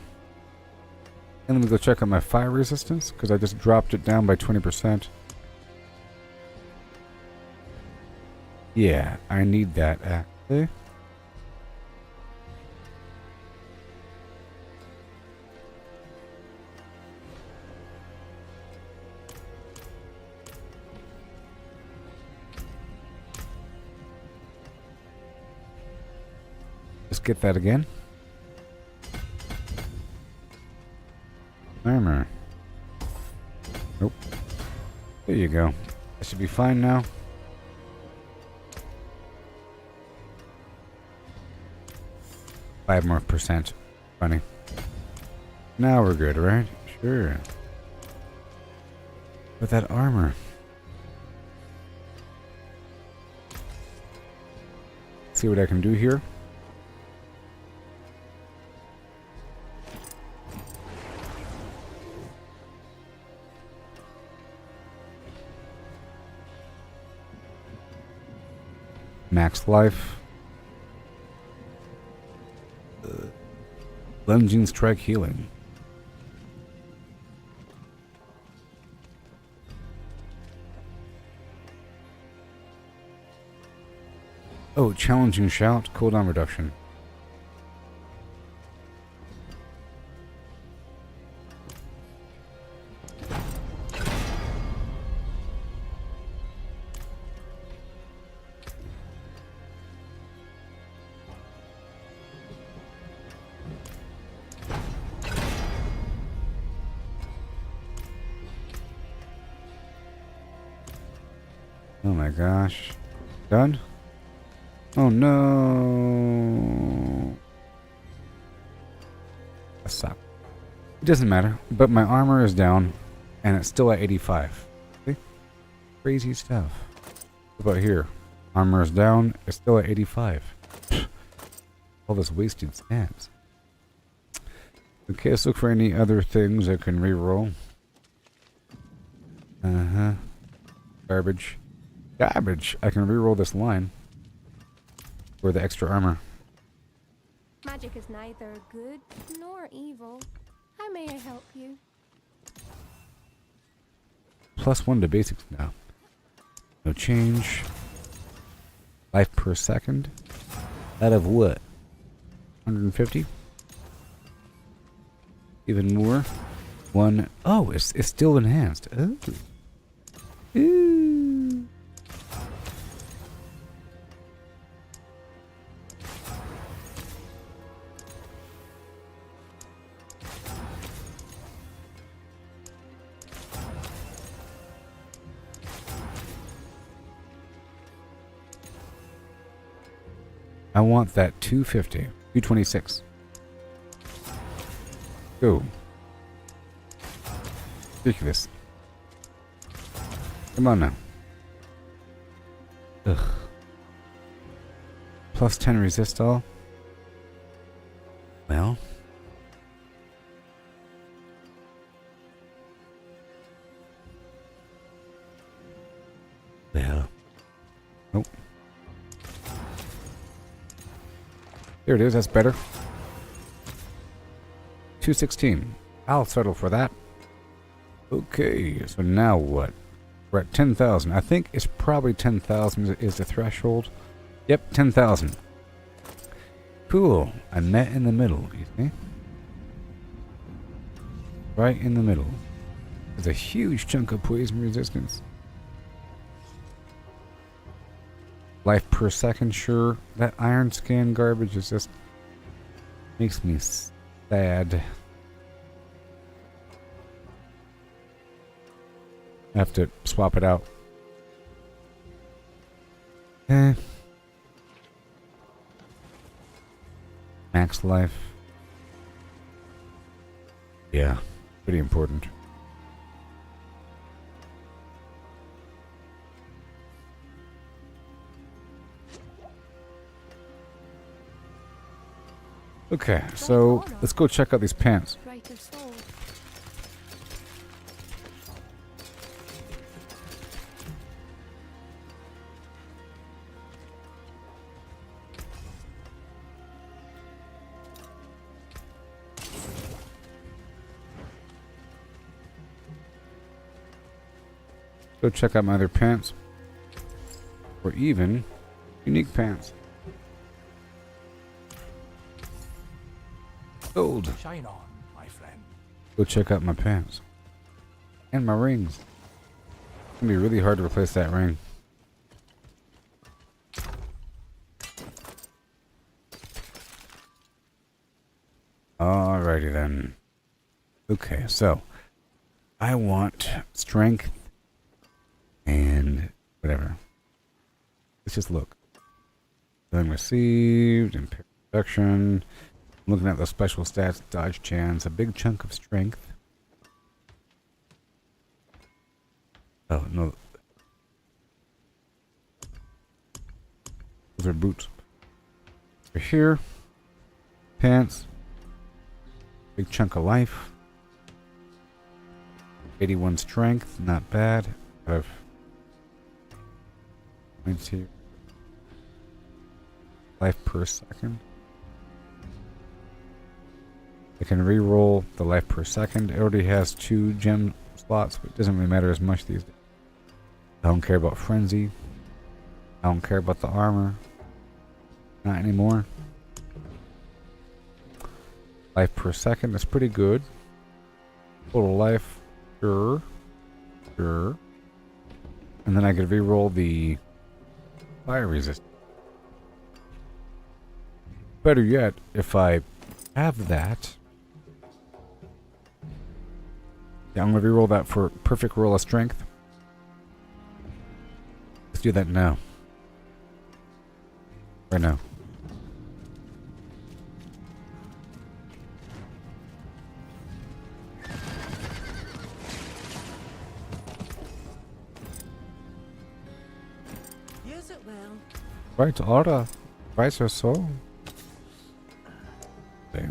H: And let me go check on my fire resistance, because I just dropped it down by 20%. Yeah, I need that, actually. Let's get that again. Armor. Nope. There you go. That should be fine now. Five more percent. Funny. Now we're good, right? Sure. But that armor. See what I can do here. Max life. Lunging strike healing. Oh, challenging shout, cooldown reduction. Oh my gosh. Done? Oh no. That sucks. It doesn't matter, but my armor is down and it's still at 85. See? Crazy stuff. What about here? Armor is down, it's still at 85. All this wasted stats. Okay, let's look for any other things I can reroll. Uh-huh. Garbage. Garbage! I can reroll this line. For the extra armor.
E: Magic is neither good nor evil. How may I help you?
H: +1 to basics now. No change. Life per second. Out of what? 150? Even more. One. Oh, it's still enhanced. Oh. Ooh. I want that 250. 226. Go. Ridiculous. Come on now. Ugh. +10 resist all. Well. Well. Nope. There it is, that's better. 216. I'll settle for that. Okay, so now what? We're at 10,000. I think it's probably 10,000 is the threshold. Yep, 10,000. Cool. I met in the middle, you see? Right in the middle. There's a huge chunk of poison resistance. Life per second, sure. That iron skin garbage is just makes me sad. I have to swap it out. Max life. Yeah, pretty important. Okay, so let's go check out these pants.
E: Brighter soul.
H: Go check out my other pants. Or even unique pants. Gold.
G: Shine on, my friend.
H: Go check out my pants. And my rings. It's gonna be really hard to replace that ring. Alrighty then. Okay, so I want strength and whatever. Let's just look. Then received, impaired protection. Looking at the special stats, dodge chance, a big chunk of strength. Oh, no. Those are boots. Over here. Pants. Big chunk of life. 81 strength, not bad. Have points here. Life per second. I can re-roll the life per second. It already has 2 gem slots, but it doesn't really matter as much these days. I don't care about frenzy. I don't care about the armor. Not anymore. Life per second is pretty good. Total life, sure. Sure. And then I could re-roll the fire resist. Better yet, if I have that. Yeah, I'm gonna re-roll that for perfect roll of strength. Let's do that now. Right now.
F: Use it well.
H: Right order. Right or so. Okay.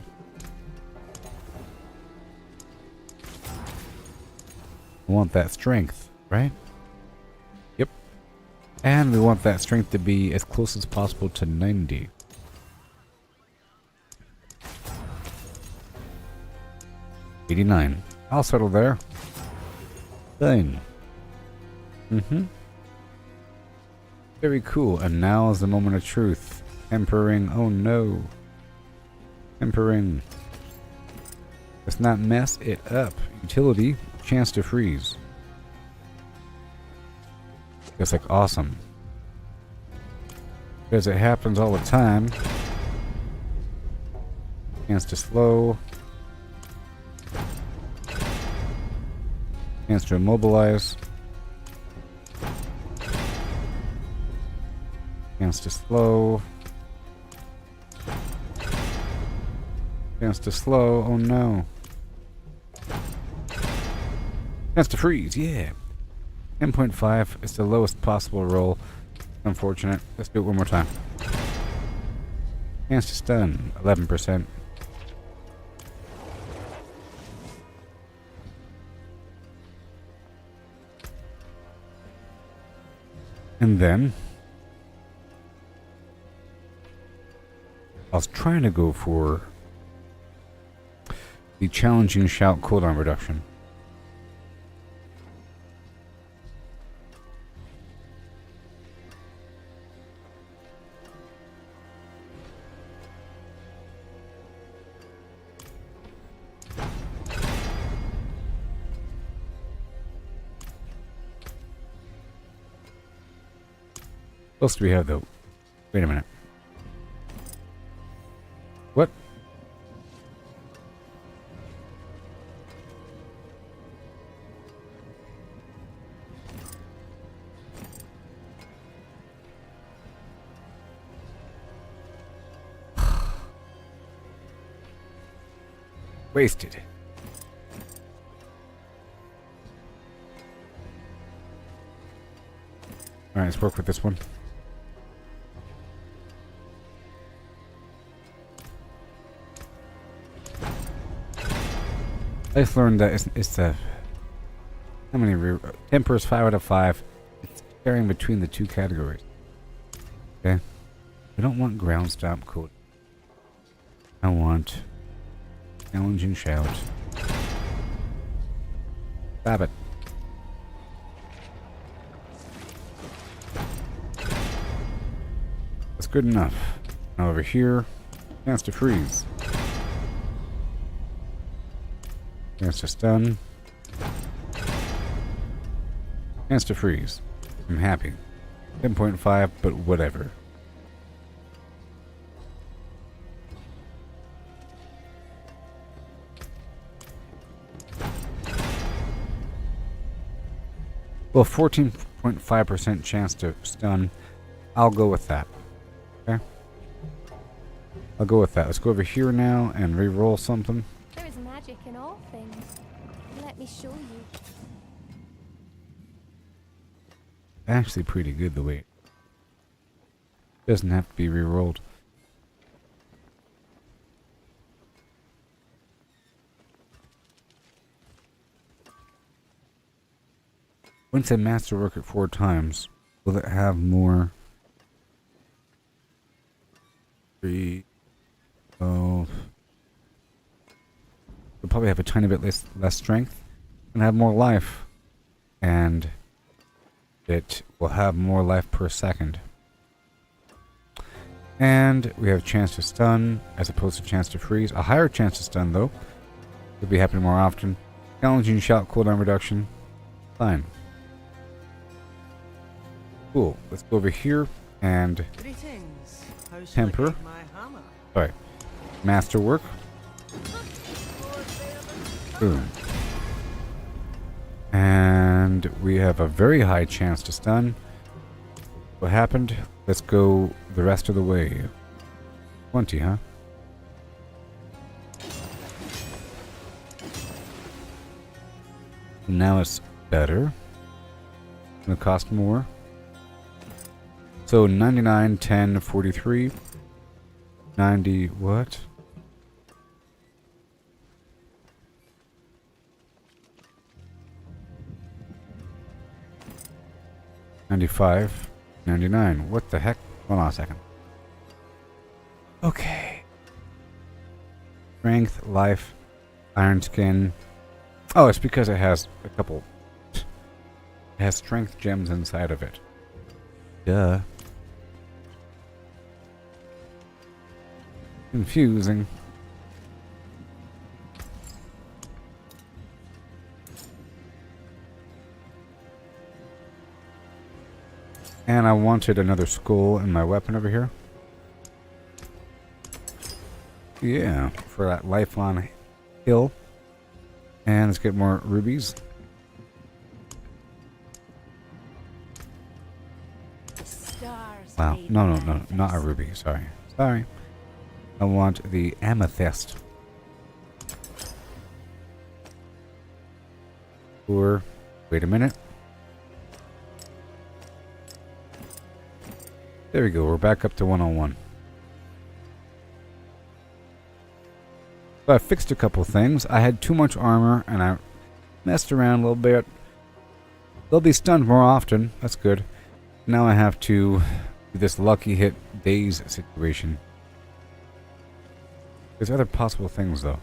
H: We want that strength, right? Yep. And we want that strength to be as close as possible to 90. $89. I'll settle there. Fine. Very cool. And now is the moment of truth. Tempering. Oh no. Tempering. Let's not mess it up. Utility. Chance to freeze. That's like awesome. Because it happens all the time. Chance to slow. Chance to immobilize. Chance to slow. Chance to slow. Oh no. Chance to freeze. Yeah. 10.5 is the lowest possible roll. Unfortunate. Let's do it one more time. Chance to stun. 11%. And then I was trying to go for the challenging shout cooldown reduction. What else do we have though? Wait a minute. What? Wasted. Alright, let's work with this one. I've learned that it's the... How many... Tempers, 5 out of 5. It's sharing between the two categories. Okay? I don't want ground stomp code. I want... Challenge and shout. Stop it. That's good enough. Now over here, chance to freeze. Chance to stun. Chance to freeze. I'm happy. 10.5, but whatever. Well, 14.5% chance to stun. I'll go with that. Okay? I'll go with that. Let's go over here now and re-roll something.
E: There is magic in all things. Let me show you.
H: Actually pretty good the way it doesn't have to be re-rolled. Once I masterwork it 4 times, will it have more? 3, oh, it'll probably have a tiny bit less strength and have more life, and it will have more life per second. And we have a chance to stun as opposed to chance to freeze. A higher chance to stun though. It'll be happening more often. Challenging shout cooldown reduction. Fine. Cool. Let's go over here and
F: Greetings. How shall I
H: temper.
F: take my hammer?
H: Sorry. Masterwork. Boom. And we have a very high chance to stun. What happened? Let's go the rest of the way. 20, huh? Now it's better. Gonna cost more. So 99, 10, 43. 90, what? $95, $99. What the heck? Hold on a second. Okay. Strength, life, iron skin. Oh, it's because it has a couple. It has strength gems inside of it. Duh. Confusing. And I wanted another skull in my weapon over here. Yeah, for that lifeline hill. And let's get more rubies.
E: Stars.
H: Wow, no, not a ruby, sorry. Sorry. I want the amethyst. Or, wait a minute. There we go, we're back up to 101. So I fixed a couple things. I had too much armor and I messed around a little bit. They'll be stunned more often, that's good. Now I have to do this lucky hit daze situation. There's other possible things though.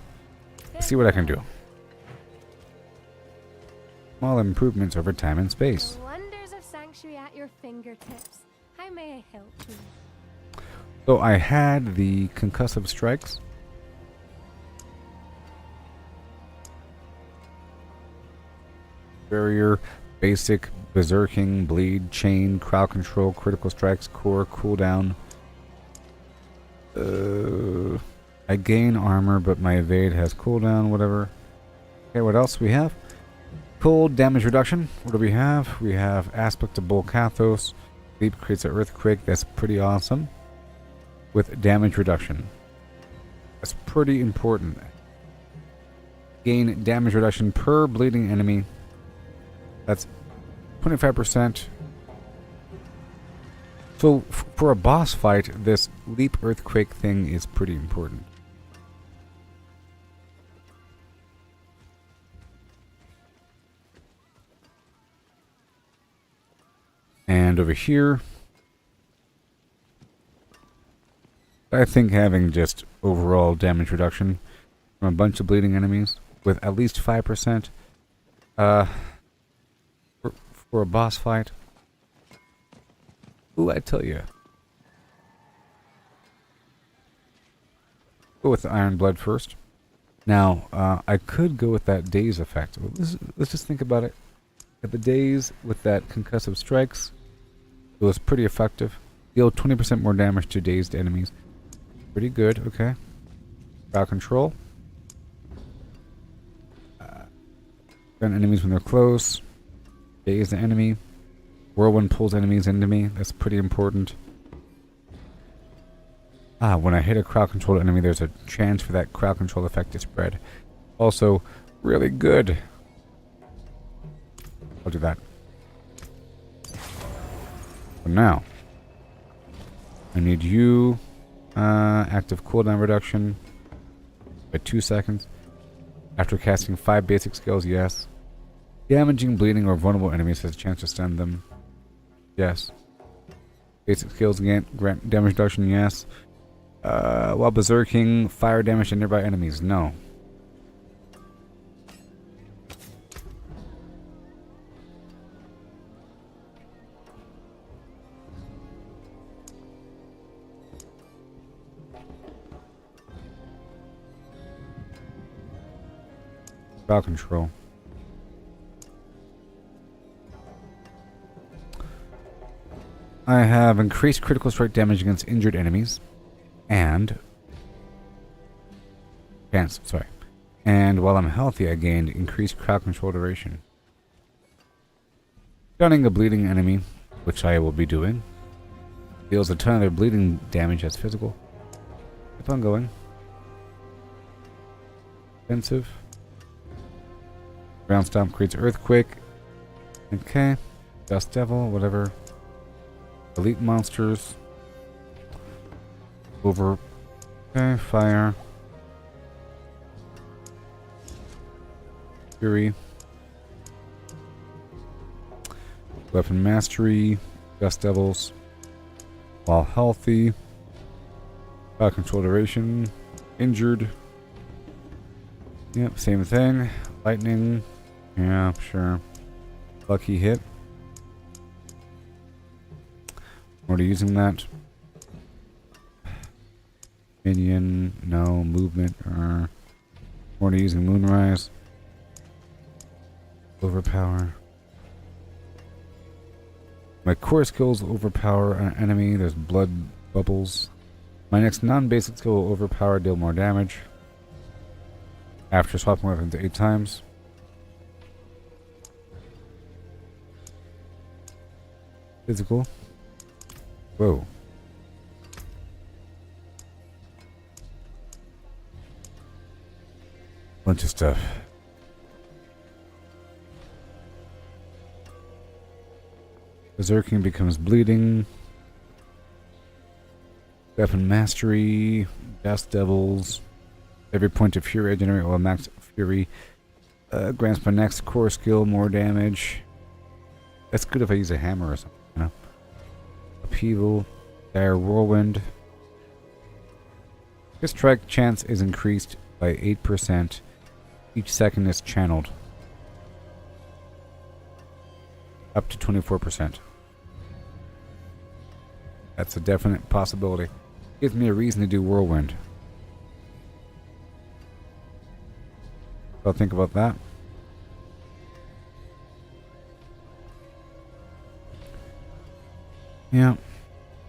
H: Let's see what I can do. Small improvements over time and space.
E: Wonders of Sanctuary at your fingertips. How may I help you?
H: So I had the concussive strikes. Barrier, basic, berserking, bleed, chain, crowd control, critical strikes, core, cooldown. I gain armor, but my evade has cooldown, whatever. Okay, what else we have? Cold damage reduction. What do we have? We have aspect of Bull Kathos. Leap creates an earthquake. That's pretty awesome. With damage reduction. That's pretty important. Gain damage reduction per bleeding enemy. That's 25%. So for a boss fight, this leap earthquake thing is pretty important. And over here, I think having just overall damage reduction from a bunch of bleeding enemies with at least 5% for a boss fight. Ooh, I tell you. Go with the Iron Blood first. Now, I could go with that Daze effect. Let's just think about it. At the Daze with that concussive strikes, it was pretty effective. Deal 20% more damage to dazed enemies. Pretty good, okay. Crowd control. Gun enemies when they're close. Daze the enemy. Whirlwind pulls enemies into me. That's pretty important. When I hit a crowd controlled enemy, there's a chance for that crowd control effect to spread. Also, really good. I'll do that. For now, I need you. Active cooldown reduction by 2 seconds. After casting 5 basic skills, yes. Damaging, bleeding, or vulnerable enemies has a chance to stun them. Yes. Basic skills grant damage reduction, yes. While berserking, fire damage to nearby enemies, no. Crowd control. I have increased critical strike damage against injured enemies, and while I'm healthy, I gained increased crowd control duration. Stunning a bleeding enemy, which I will be doing, deals a ton of their bleeding damage as physical. Keep on going. Defensive. Ground Stomp creates Earthquake. Okay. Dust Devil, whatever. Elite monsters. Okay, Fire. Fury. Weapon Mastery. Dust Devils. While healthy. Control duration. Injured. Yep, same thing. Lightning. Yeah, sure. Lucky hit. Already using that. Minion. No. Movement. Already using Moonrise. Overpower. My core skills overpower an enemy. There's blood bubbles. My next non-basic skill will overpower, deal more damage. After swapping weapons 8 times. Physical. Whoa. Bunch of stuff. Berserking becomes bleeding. Weapon Mastery. Dust Devils. Every point of Fury I generate while max Fury grants my next core skill more damage. That's good if I use a hammer or something, you know. Upheaval. Dire Whirlwind. This strike chance is increased by 8%. Each second is channeled. Up to 24%. That's a definite possibility. Gives me a reason to do Whirlwind. I'll think about that. Yeah.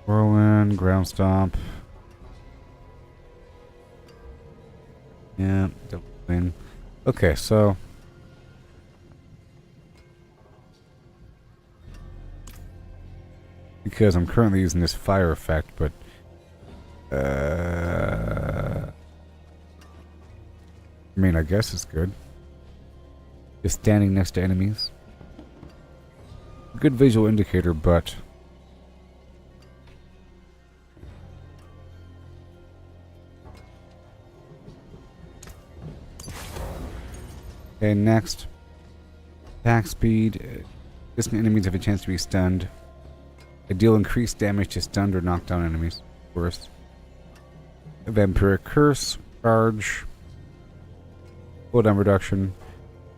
H: Whirlwind, Ground Stomp. Yeah, double. Okay, so because I'm currently using this fire effect, but I mean, I guess it's good. Just standing next to enemies. Good visual indicator, but okay, next. Attack speed. Distant enemies have a chance to be stunned. I deal increased damage to stunned or knocked down enemies. Worse. Vampiric Curse. Charge. Cooldown reduction.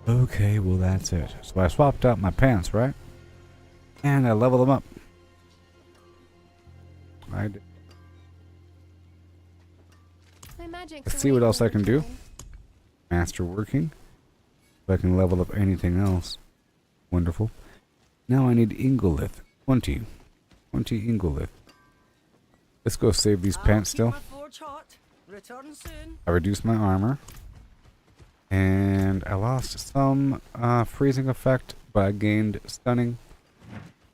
H: Okay, well that's it. So I swapped out my pants, right? And I leveled them up. I did. Let's see what else I can do. Master working. So I can level up anything else. Wonderful. Now I need Ingolith. 20. 20 Ingolith. Let's go save these pants still.
F: Return soon.
H: I reduced my armor. And I lost some freezing effect, but I gained stunning.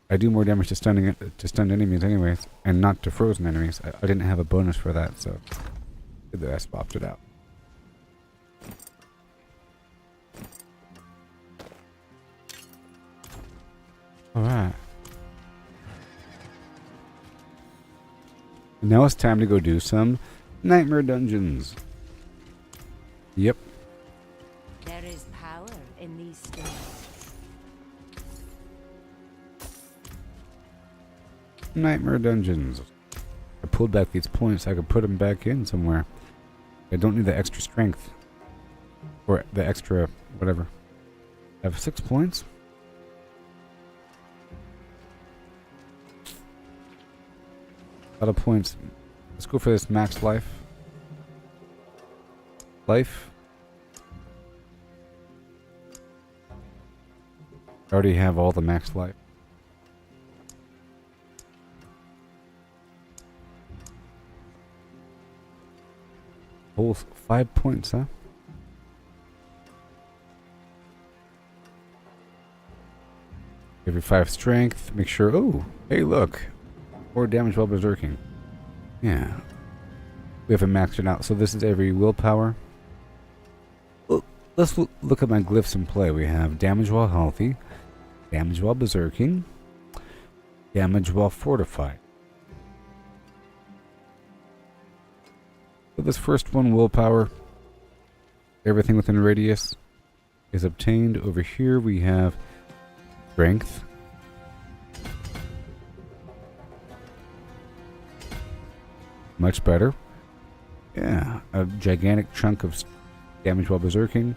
H: I do more damage to stunned enemies anyways, and not to frozen enemies. I didn't have a bonus for that, so I swapped it out. Alright. Now it's time to go do some nightmare dungeons. Yep.
F: There is power in these stones.
H: Nightmare dungeons. I pulled back these points. I could put them back in somewhere. I don't need the extra strength. Or the extra whatever. I have 6 points. A lot of points. Let's go for this max life. Life. I already have all the max life. Whole 5 points, huh? Every 5 strength. Make sure. Oh, hey, look. 4 damage while berserking. Yeah. We haven't maxed it out. So this is every willpower. Well, let's look at my glyphs in play. We have damage while healthy, damage while berserking, damage while fortified. So this first one, willpower, everything within radius is obtained. Over here we have strength, much better. Yeah, a gigantic chunk of damage while berserking.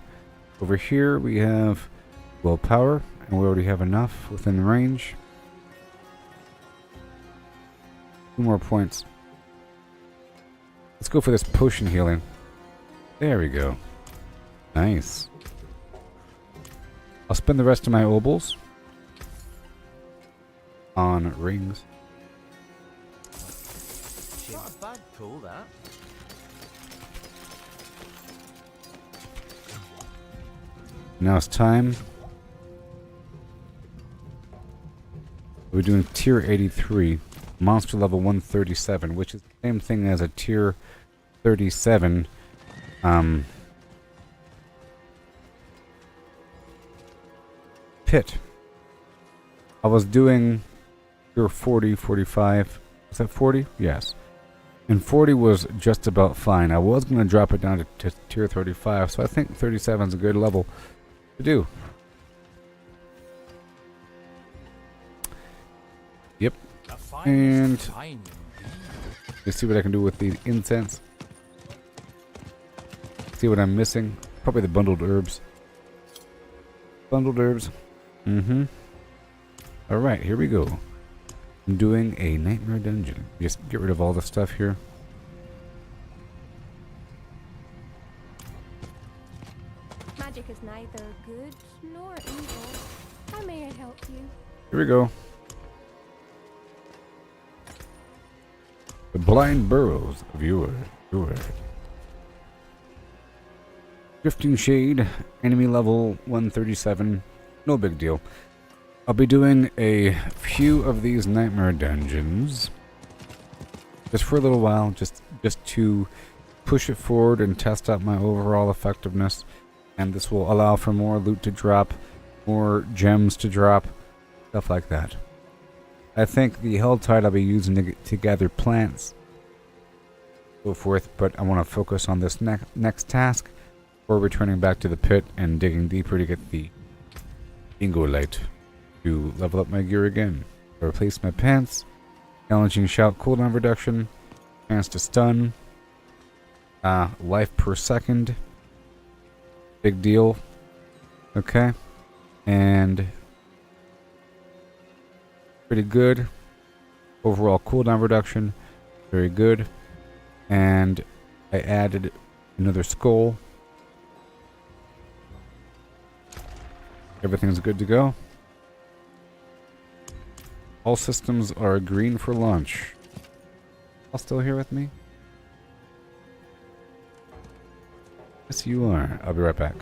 H: Over here we have willpower, and we already have enough within range. 2 more points. Let's go for this potion healing. There we go. Nice. I'll spend the rest of my obols on rings.
G: Not a bad pull, that.
H: Now it's time. We're doing tier 83, monster level 137, which is the same thing as a tier 37. Pit. I was doing tier 40, 45. Was that 40? Yes. And 40 was just about fine. I was going to drop it down to tier 35, so I think 37 is a good level to do. Yep. And let's see what I can do with the incense. See what I'm missing. Probably the bundled herbs. Bundled herbs. Mm-hmm. Alright, here we go. I'm doing a nightmare dungeon. Just get rid of all the stuff here.
E: Magic is neither good nor evil. How may I help you?
H: Here we go. The blind burrows of Yore. Drifting Shade, enemy level 137. No big deal. I'll be doing a few of these nightmare dungeons. Just for a little while, just to push it forward and test out my overall effectiveness. And this will allow for more loot to drop, more gems to drop, stuff like that. I think the Helltide I'll be using to gather plants, so forth, but I want to focus on this next task before returning back to the pit and digging deeper to get the Ingolite to level up my gear again. Replace my pants. Challenging shout cooldown reduction. Chance to stun. Life per second. Big deal. Okay. And pretty good. Overall cooldown reduction. Very good. And I added another skull. Everything's good to go. All systems are green for launch. All still here with me? Yes, you are. I'll be right back.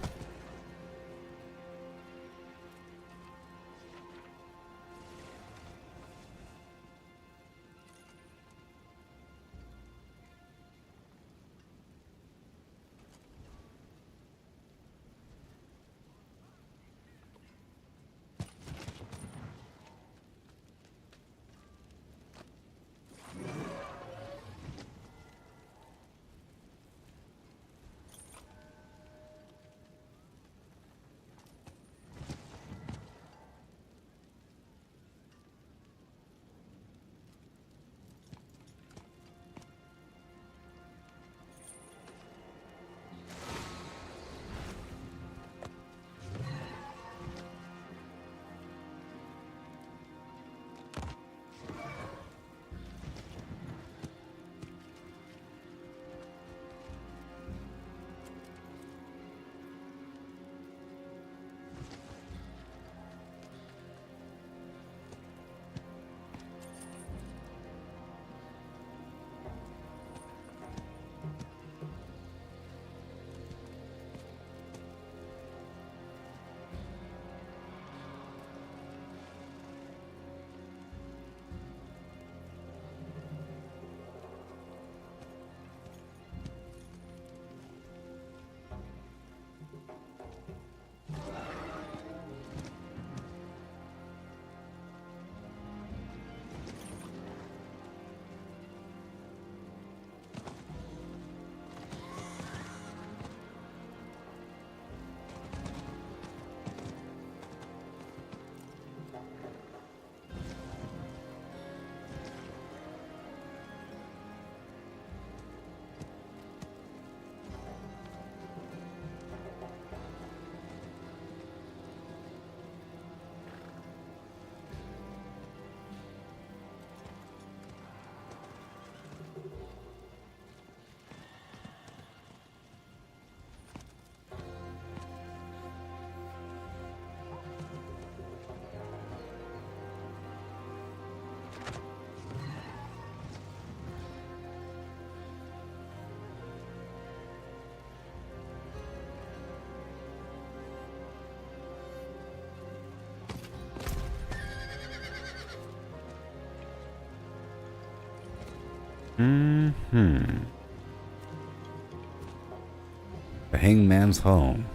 H: The Hangman's Home.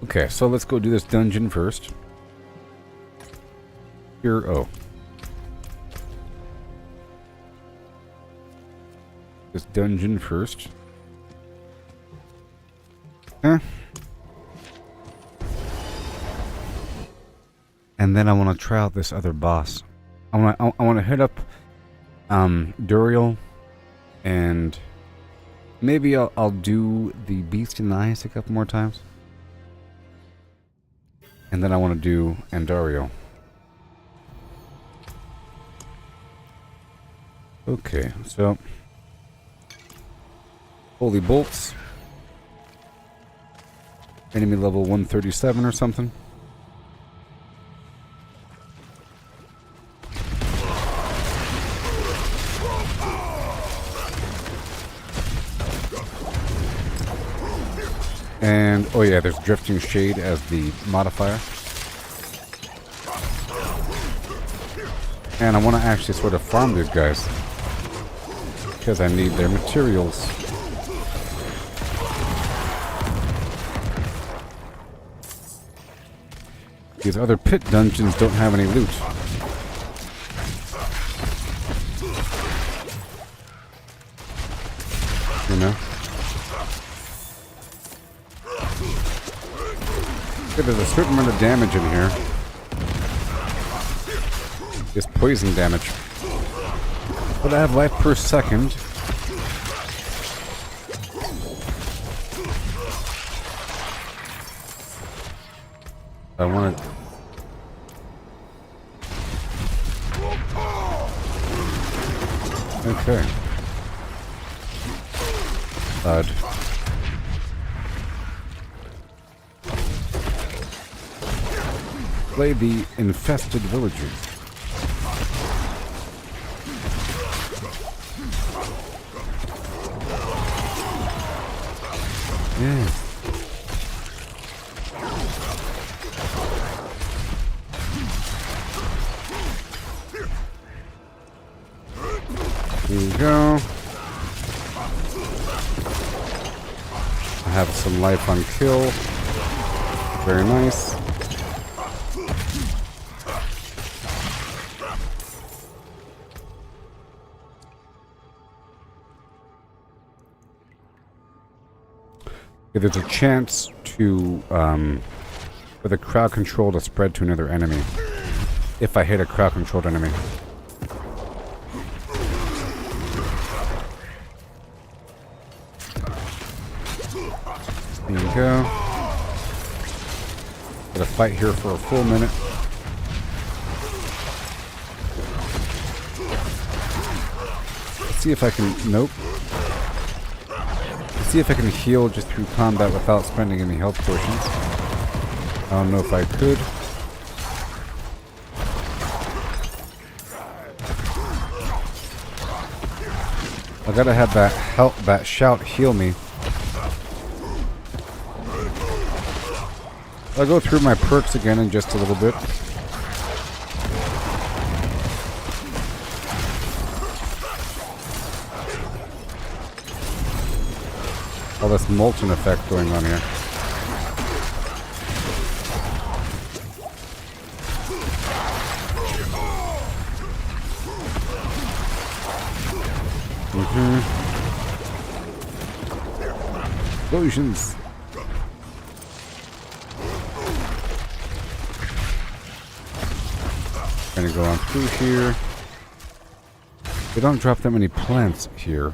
H: Okay, so let's go do this dungeon first. Here, oh. This dungeon first. And then I want to try out this other boss. I want to hit up Duriel, and maybe I'll do the Beast in the Ice a couple more times. And then I want to do Andariel. Okay, so Holy Bolts. Enemy level 137 or something. And, oh yeah, there's Drifting Shade as the modifier. And I want to actually sort of farm these guys, because I need their materials. These other pit dungeons don't have any loot. You know? Okay, there's a certain amount of damage in here. is poison damage. But I have life per second. I want to... Okay. Thud. Play the infested villagers. Yeah. Here we go. I have some life on kill. Very nice. Okay, there's a chance to for the crowd control to spread to another enemy if I hit a crowd controlled enemy. There we go. Gotta fight here for a full minute. Let's see if I can... Nope. Let's see if I can heal just through combat without spending any health potions. I don't know if I could. I gotta have that help, that shout heal me. I'll go through my perks again in just a little bit. All this molten effect going on here. Explosions. Gonna go on through here. They don't drop that many plants here.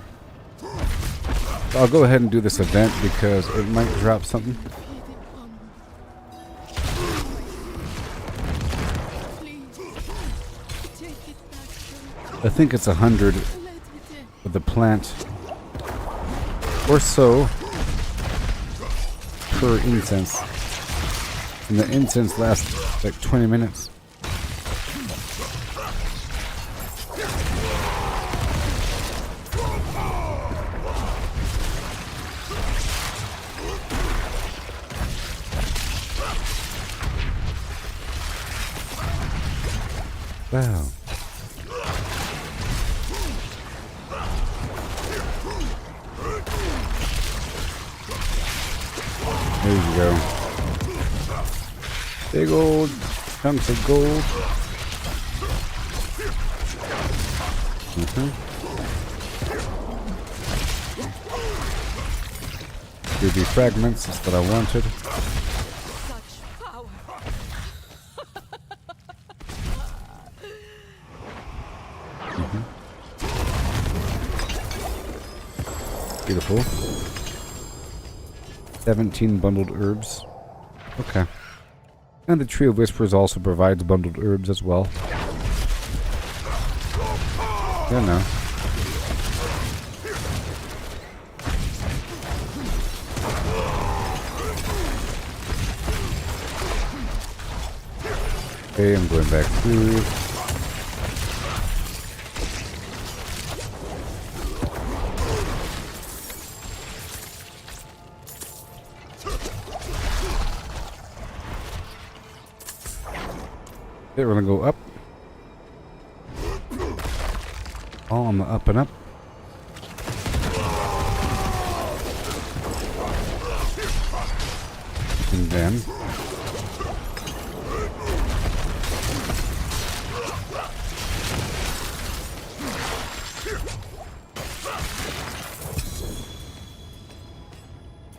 H: I'll go ahead and do this event because it might drop something. I think it's 100 with the plant or so per incense. And the incense lasts like 20 minutes. Wow. There you go. Big old chunks of gold. Ruby fragments is what I wanted. Beautiful. 17 bundled herbs. Okay. And the Tree of Whispers also provides bundled herbs as well. Yeah, no. Okay, I'm going back through. Okay, we're gonna go up. All on the up and up. And then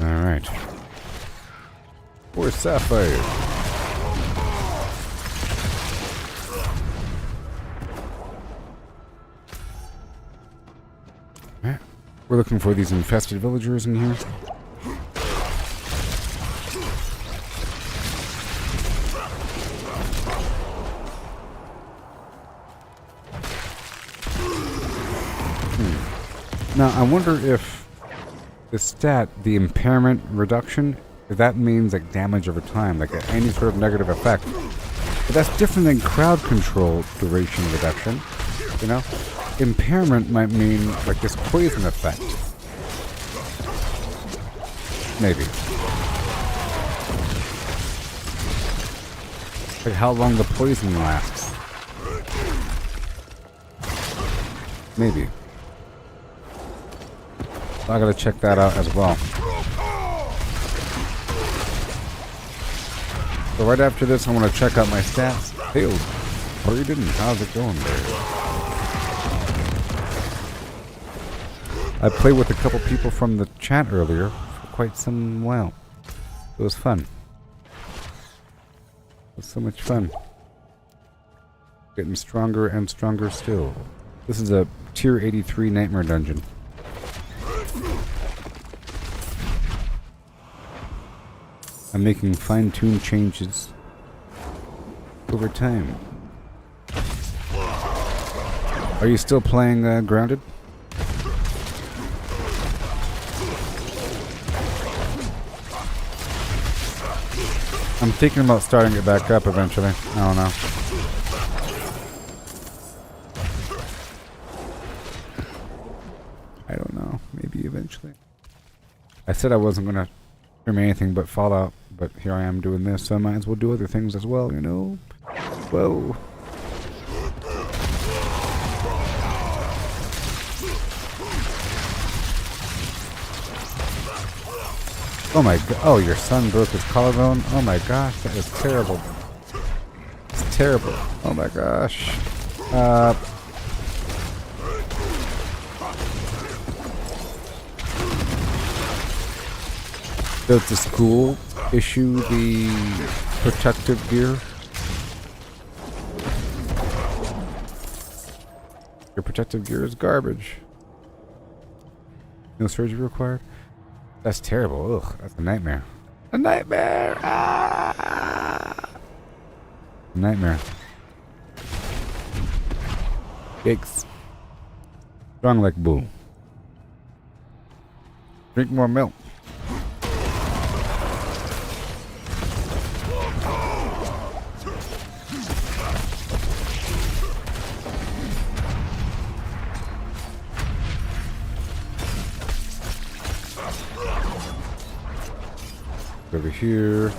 H: alright. 4 sapphires. Alright. We're looking for these infested villagers in here. Now, I wonder if the stat, the impairment reduction, if that means like damage over time, like any sort of negative effect. But that's different than crowd control duration reduction, you know? Impairment might mean like this poison effect. Maybe. Like how long the poison lasts. Maybe. I gotta check that out as well. So right after this, I want to check out my stats. Hey, or you didn't. How's it going there? I played with a couple people from the chat earlier for quite some while. It was fun. It was so much fun. Getting stronger and stronger still. This is a tier 83 nightmare dungeon. I'm making fine-tuned changes over time. Are you still playing Grounded? I'm thinking about starting it back up eventually. I don't know. I don't know. Maybe eventually. I said I wasn't going to stream anything but Fallout, but here I am doing this, so I might as well do other things as well, you know? Whoa. Oh my god. Oh, your son broke his collarbone? Oh my gosh, that is terrible. It's terrible. Oh my gosh. Does the school issue the protective gear? Your protective gear is garbage. No surgery required? That's terrible. Ugh, that's a nightmare. A nightmare! Ah! Nightmare. Yikes. Strong like bull. Drink more milk. Over here.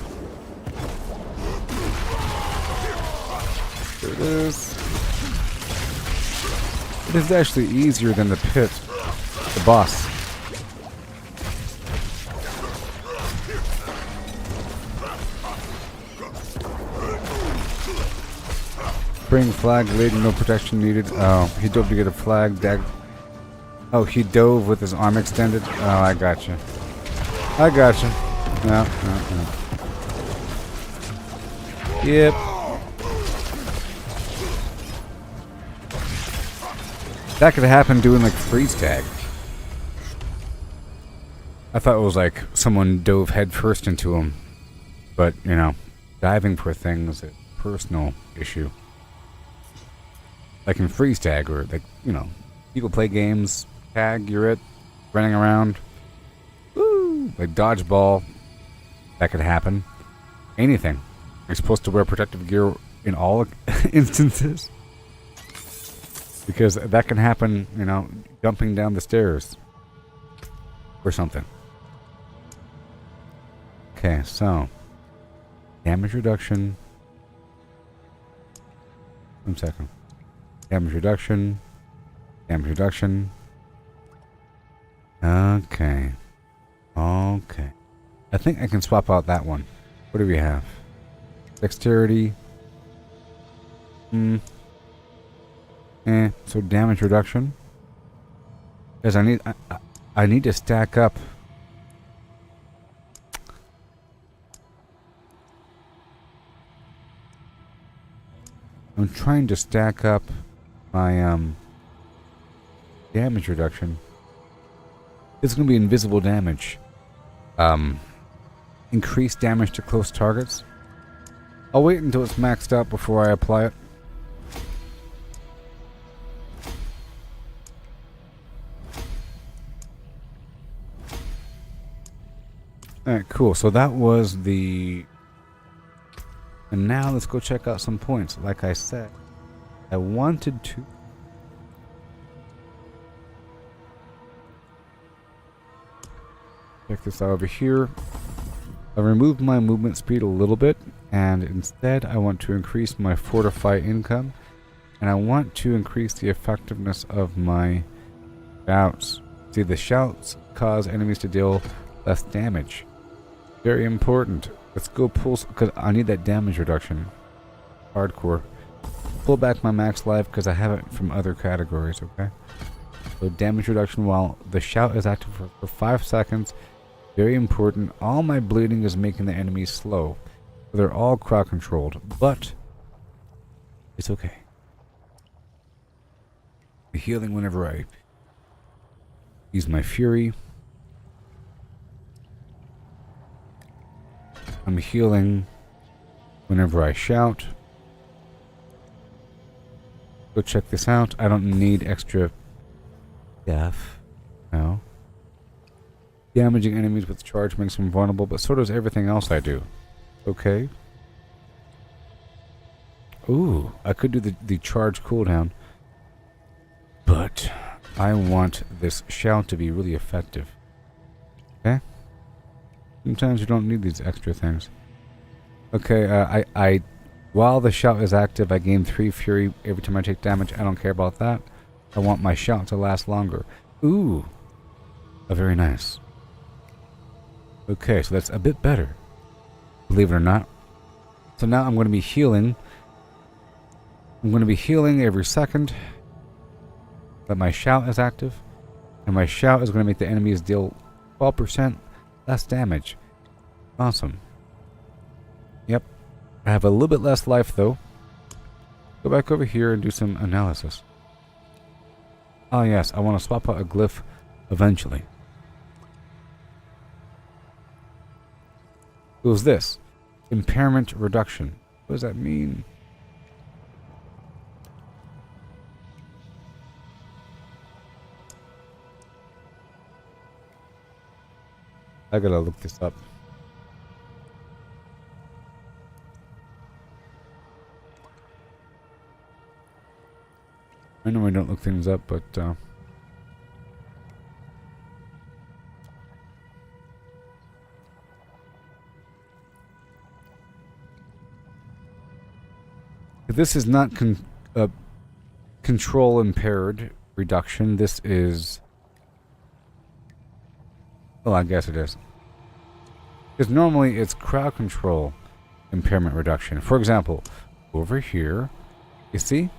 H: There it is. It is actually easier than the pit, the boss. Spring flag laden, no protection needed. Oh, he dove to get a flag. Oh, he dove with his arm extended. Oh, I gotcha. I gotcha. No. Yep. That could happen doing like freeze tag. I thought it was like someone dove headfirst into him. But, you know, diving for things is a personal issue. Like in freeze tag, or like, you know, people play games, tag, you're it, running around. Woo! Like dodgeball. That could happen. Anything. You're supposed to wear protective gear in all instances. Because that can happen, you know, jumping down the stairs. Or something. Okay, so. Damage reduction. 1 second. Damage reduction. Damage reduction. Okay. Okay. I think I can swap out that one. What do we have? Dexterity. So damage reduction. Because I need to stack up. I'm trying to stack up my damage reduction. It's going to be invisible damage. Increased damage to close targets. I'll wait until it's maxed out before I apply it. Alright, cool. So that was the... And now let's go check out some points. Like I said, I wanted to... Check this out over here. I removed my movement speed a little bit, and instead I want to increase my fortify income, and I want to increase the effectiveness of my shouts. See, the shouts cause enemies to deal less damage. Very important. Let's go pull, because I need that damage reduction. Hardcore. Pull back my max life because I have it from other categories, okay? So damage reduction while the shout is active for 5 seconds. Very important. All my bleeding is making the enemies slow. So they're all crowd controlled, but it's okay. Healing whenever I use my fury. I'm healing whenever I shout. Go check this out. I don't need extra death. No. Damaging enemies with charge makes them vulnerable, but so does everything else I do. Okay. Ooh, I could do the charge cooldown. But I want this shout to be really effective. Okay? Sometimes you don't need these extra things. Okay, I while the shout is active, I gain 3 fury every time I take damage. I don't care about that. I want my shout to last longer. Ooh. Very nice. Okay, so that's a bit better. Believe it or not. So now I'm going to be healing. I'm going to be healing every second. But my shout is active. And my shout is going to make the enemies deal 12% less damage. Awesome. Yep. I have a little bit less life though. Go back over here and do some analysis. Oh yes, I want to swap out a glyph eventually. What was this? Impairment reduction. What does that mean? I gotta look this up. I know I don't look things up, but this is not control impaired reduction. This is... Well, I guess it is. Because normally it's crowd control impairment reduction. For example, over here, you see?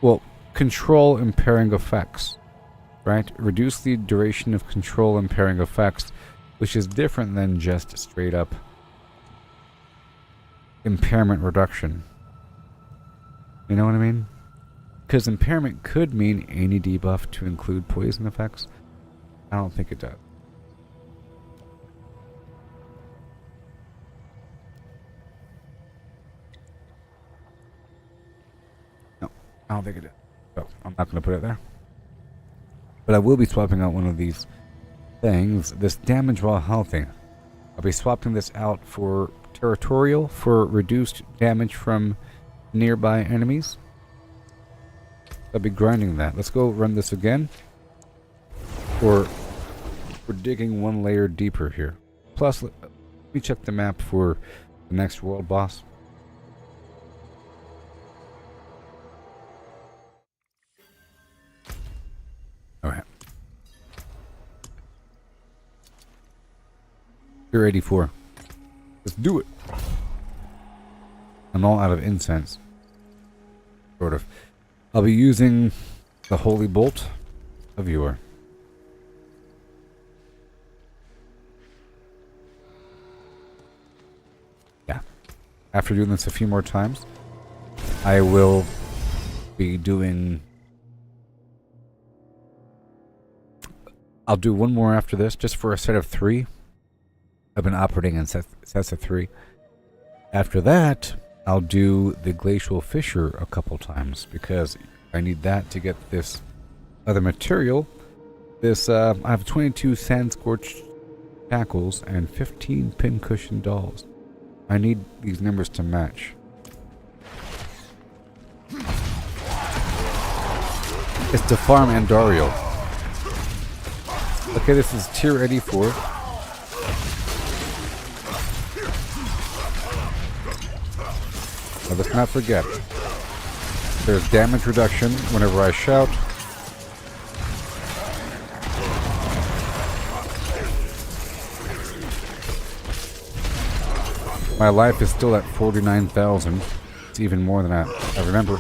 H: Well, control impairing effects, right? Reduce the duration of control impairing effects, which is different than just straight up impairment reduction. You know what I mean? Because impairment could mean any debuff to include poison effects. I don't think it does. No, I don't think it is. So I'm not going to put it there. But I will be swapping out one of these things. This damage while healthy. I'll be swapping this out for territorial for reduced damage from nearby enemies. I'll be grinding that. Let's go run this again. Or we're digging one layer deeper here. Plus, let me check the map for the next world boss. Alright. You're 84. Let's do it. I'm all out of incense. Sort of. I'll be using the Holy Bolt of Yore. Yeah. After doing this a few more times, I will be doing I'll do one more after this, just for a set of 3. I've been operating in sets of 3. After that, I'll do the glacial fissure a couple times, because I need that to get this other material. This, I have 22 sand-scorched shackles and 15 pincushion dolls. I need these numbers to match. It's to farm Andariel. Okay, this is tier 84. Now let's not forget, there's damage reduction whenever I shout. My life is still at 49,000. It's even more than that. I remember.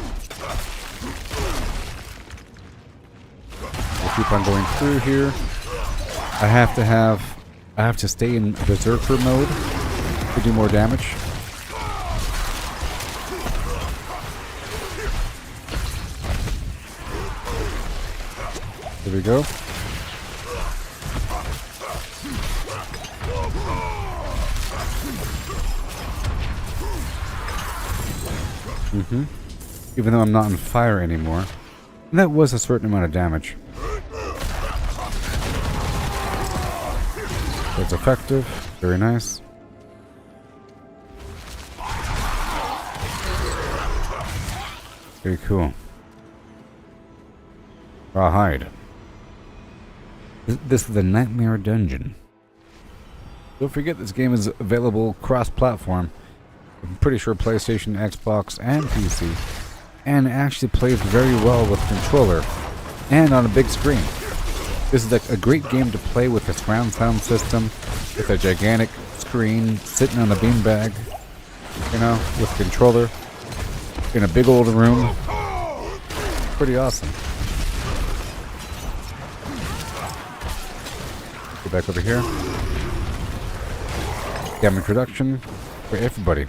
H: We'll keep on going through here. I have to stay in berserker mode to do more damage. There we go. Even though I'm not on fire anymore. And that was a certain amount of damage. It's effective. Very nice. Very cool. Rawhide. This is the Nightmare Dungeon. Don't forget this game is available cross-platform. I'm pretty sure PlayStation, Xbox, and PC. And actually plays very well with controller. And on a big screen. This is a great game to play with a surround sound system. With a gigantic screen sitting on a beanbag. You know, with a controller. In a big old room. Pretty awesome. Go back over here. Damage reduction for everybody,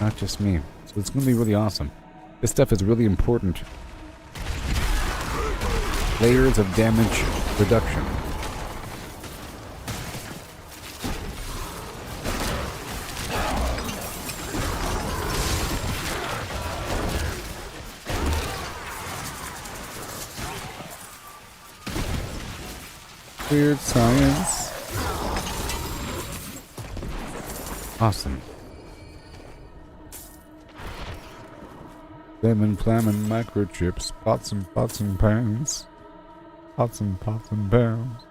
H: not just me. So it's going to be really awesome. This stuff is really important. Layers of damage reduction. Weird science. Awesome. Lemon, flamin', microchips, pots and pans. Pots and pans.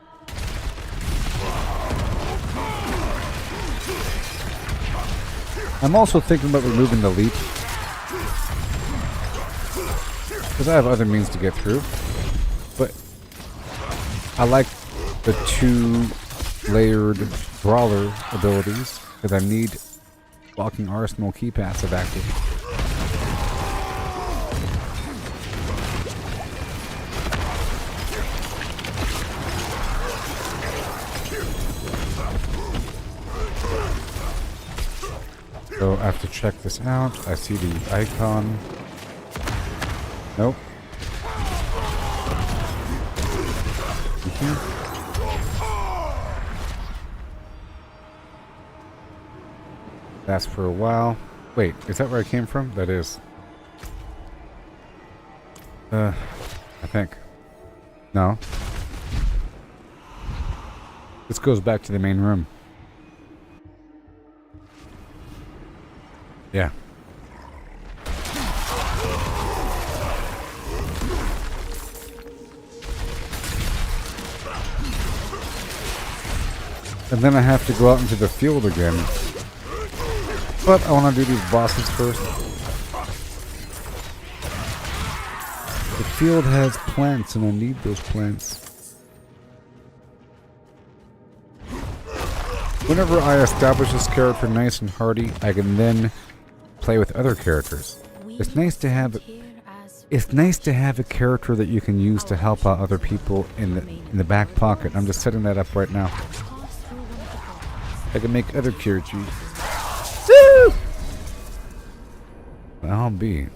H: I'm also thinking about removing the leap. Because I have other means to get through. But I like the 2 layered brawler abilities. Because I need Walking Arsenal key passive active. So I have to check this out. I see the icon. Nope. That's for a while. Wait, is that where I came from? That is. I think. No. This goes back to the main room. Yeah. And then I have to go out into the field again. But I want to do these bosses first. The field has plants and I need those plants. Whenever I establish this character nice and hardy, I can then play with other characters. It's nice to have a character that you can use to help out other people in the back pocket. I'm just setting that up right now. I can make other characters. Woo! I'll be.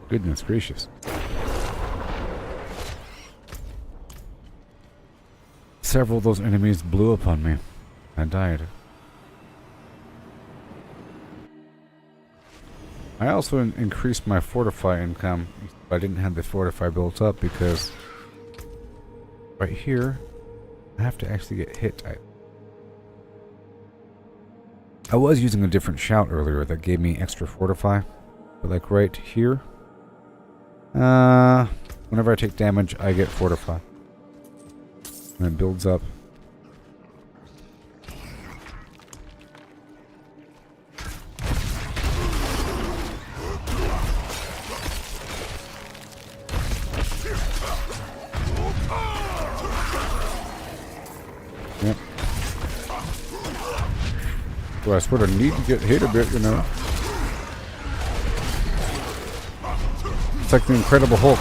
H: Goodness gracious. several of those enemies blew up on me. I died. I also increased my fortify income. I didn't have the fortify built up because right here I have to actually get hit. I was using a different shout earlier that gave me extra fortify, but like right here, whenever I take damage, I get fortify, and it builds up. Yep. Well, I sort of need to get hit a bit, you know. It's like the Incredible Hulk.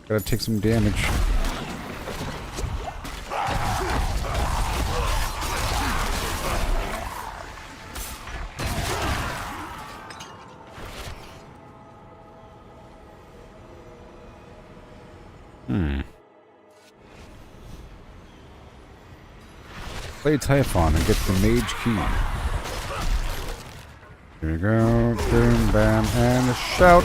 H: Gotta take some damage. Play Typhon and get the mage key. Here we go. Boom, bam, and a shout.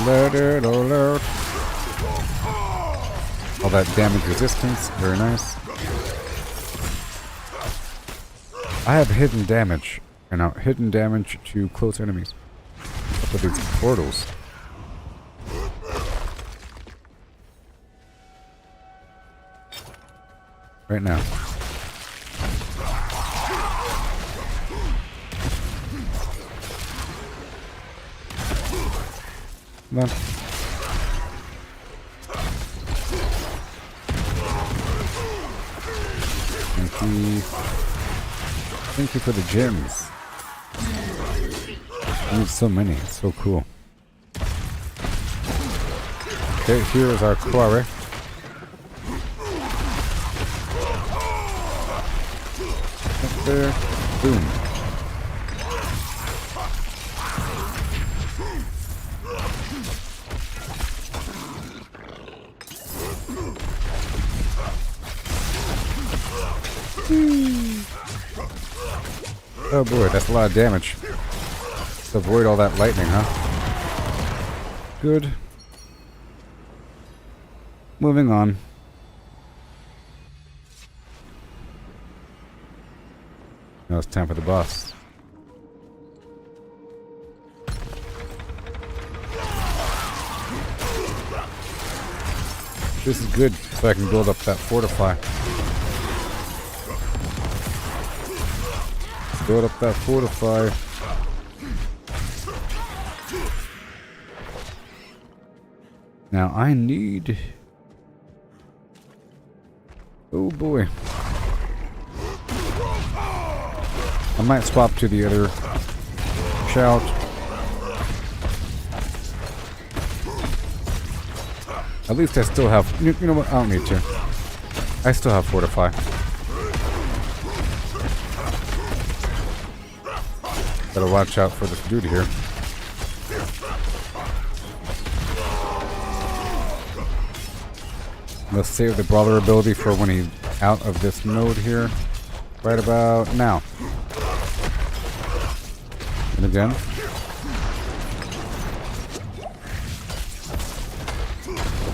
H: Let it all out. All that damage resistance. Very nice. I have hidden damage. And now hidden damage to close enemies. Up with these portals. Right now. Come on. Thank you for the gems. I need so many. It's so cool. Okay, here is our quarry. There. Boom. Oh boy, that's a lot of damage. Let's avoid all that lightning, huh? Good. Moving on. Now it's time for the boss. This is good, so I can build up that fortify. Build up that fortify. Now I need... Oh boy. I might swap to the other shout. At least I still have... You know what? I don't need to. I still have fortify. Gotta watch out for this dude here. Let's save the brawler ability for when he's out of this mode here. Right about now. And again.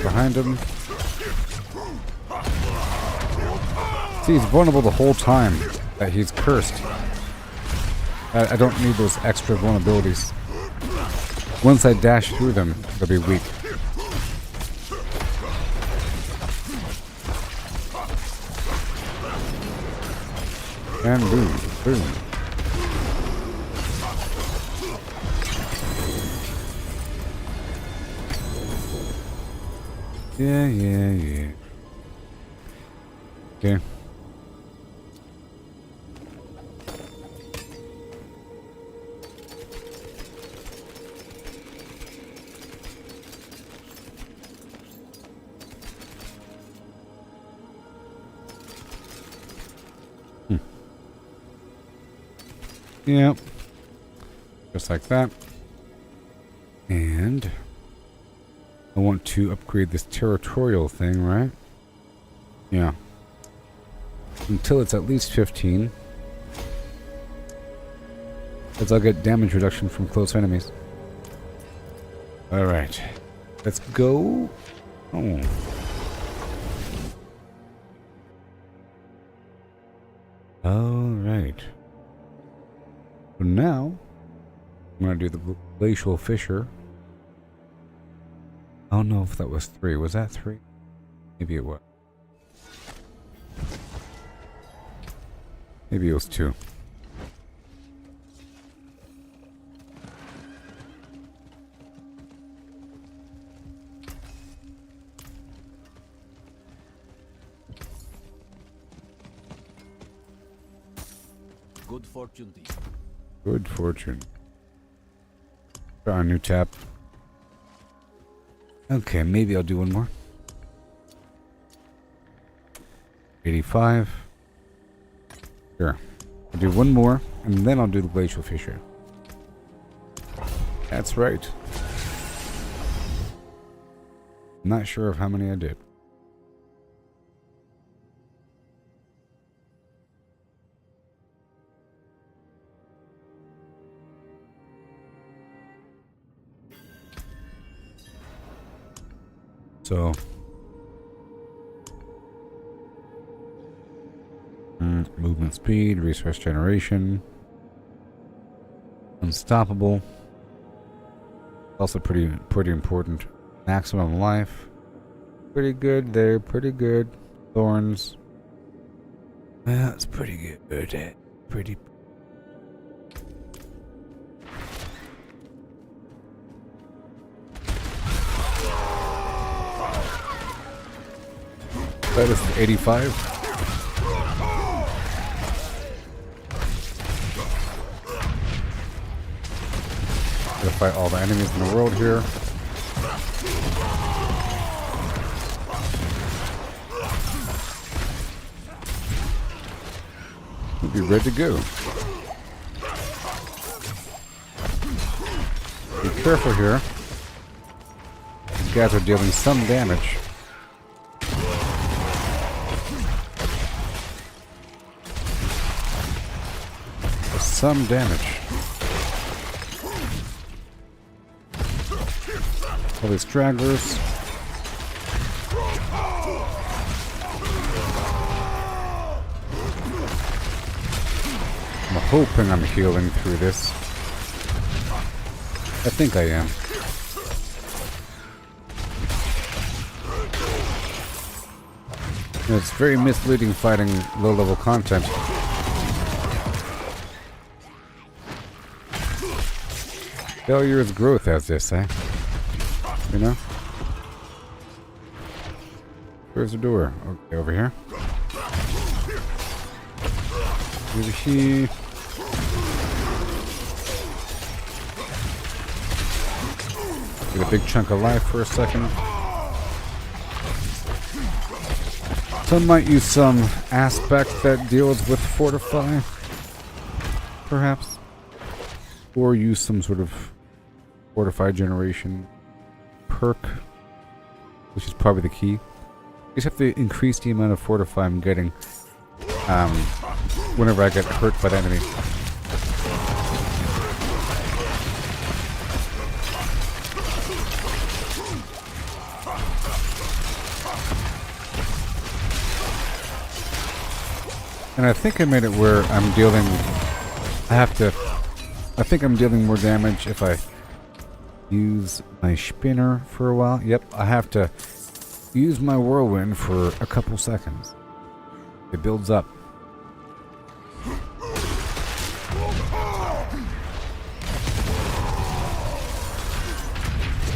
H: Behind him. See, he's vulnerable the whole time that he's cursed. I don't need those extra vulnerabilities. Once I dash through them, they'll be weak. And boom, boom. Yeah. Okay. Yep. Just like that. I want to upgrade this territorial thing, right? Yeah. Until it's at least 15. Because I'll get damage reduction from close enemies. Alright. Let's go. Oh. Alright. So now, I'm going to do the glacial fissure. I don't know if that was 3. Was that 3? Maybe it was. Maybe it was 2.
K: Good fortune to you.
H: Good fortune. Try a new tap. Okay, maybe I'll do one more. 85. Sure. I'll do one more, and then I'll do the glacial fissure. That's right. Not sure of how many I did. So, movement speed, resource generation, unstoppable. Also pretty important. Maximum life, pretty good there. Pretty good. Thorns. Well, it's pretty good. Pretty. That is 85. Gotta fight all the enemies in the world here. We'll be ready to go. Be careful here. These guys are dealing some damage. Some damage. All these stragglers. I'm hoping I'm healing through this. I think I am. It's very misleading fighting low-level content. Failure is growth, as they say. You know? Where's the door? Okay, over here. Over here. Get a big chunk of life for a second. Some might use some aspect that deals with fortify, perhaps. Or use some sort of fortify generation perk, which is probably the key. You just have to increase the amount of fortify I'm getting whenever I get hurt by the enemy. And I think I made it where I'm dealing... I think I'm dealing more damage if I use my spinner for a while. Yep, I have to use my whirlwind for a couple seconds. It builds up.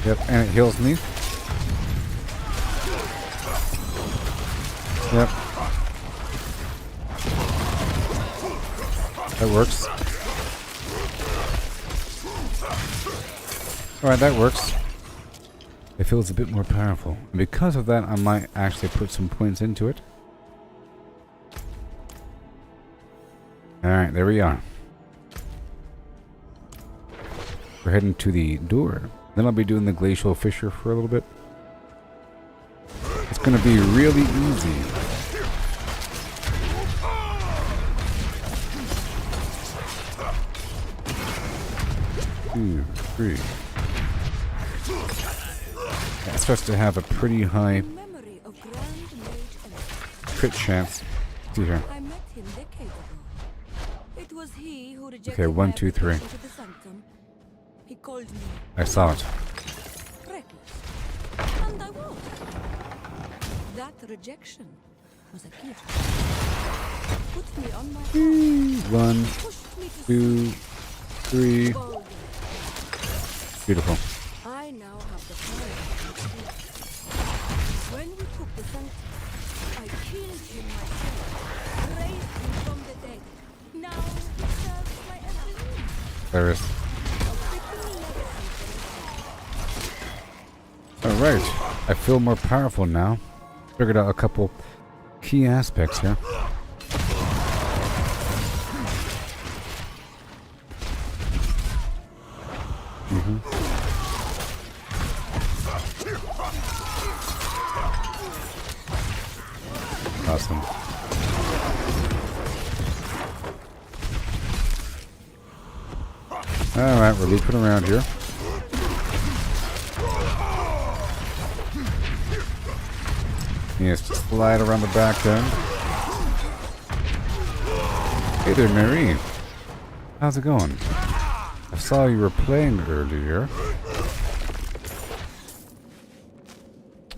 H: Yep, and it heals me. Yep. That works. Alright, that works. It feels a bit more powerful. And because of that, I might actually put some points into it. Alright, there we are. We're heading to the door. Then I'll be doing the glacial fissure for a little bit. gonna be really easy. 2, 3. That starts to have a pretty high crit chance. See here.
F: I met him decades ago. It was he who rejected
H: Okay, 1, 2, 3.
F: my application to the sanctum. He called me
H: I saw it.
F: reckless, and I was. That rejection was a gift. Put me on my path,
H: 1,
F: pushed me to
H: 2, 3.
F: boldly.
H: Beautiful.
F: I now have the power to heal. When we took the sanctum, I killed him myself, raised him from the dead. Now he serves my every need.
H: There is.
F: A fitting legacy for
H: Alright. I feel more powerful now. Figured out a couple key aspects here. Awesome. Alright, we're looping around here. Yes, just slide around the back end. Hey there, Mary. How's it going? I saw you were playing earlier.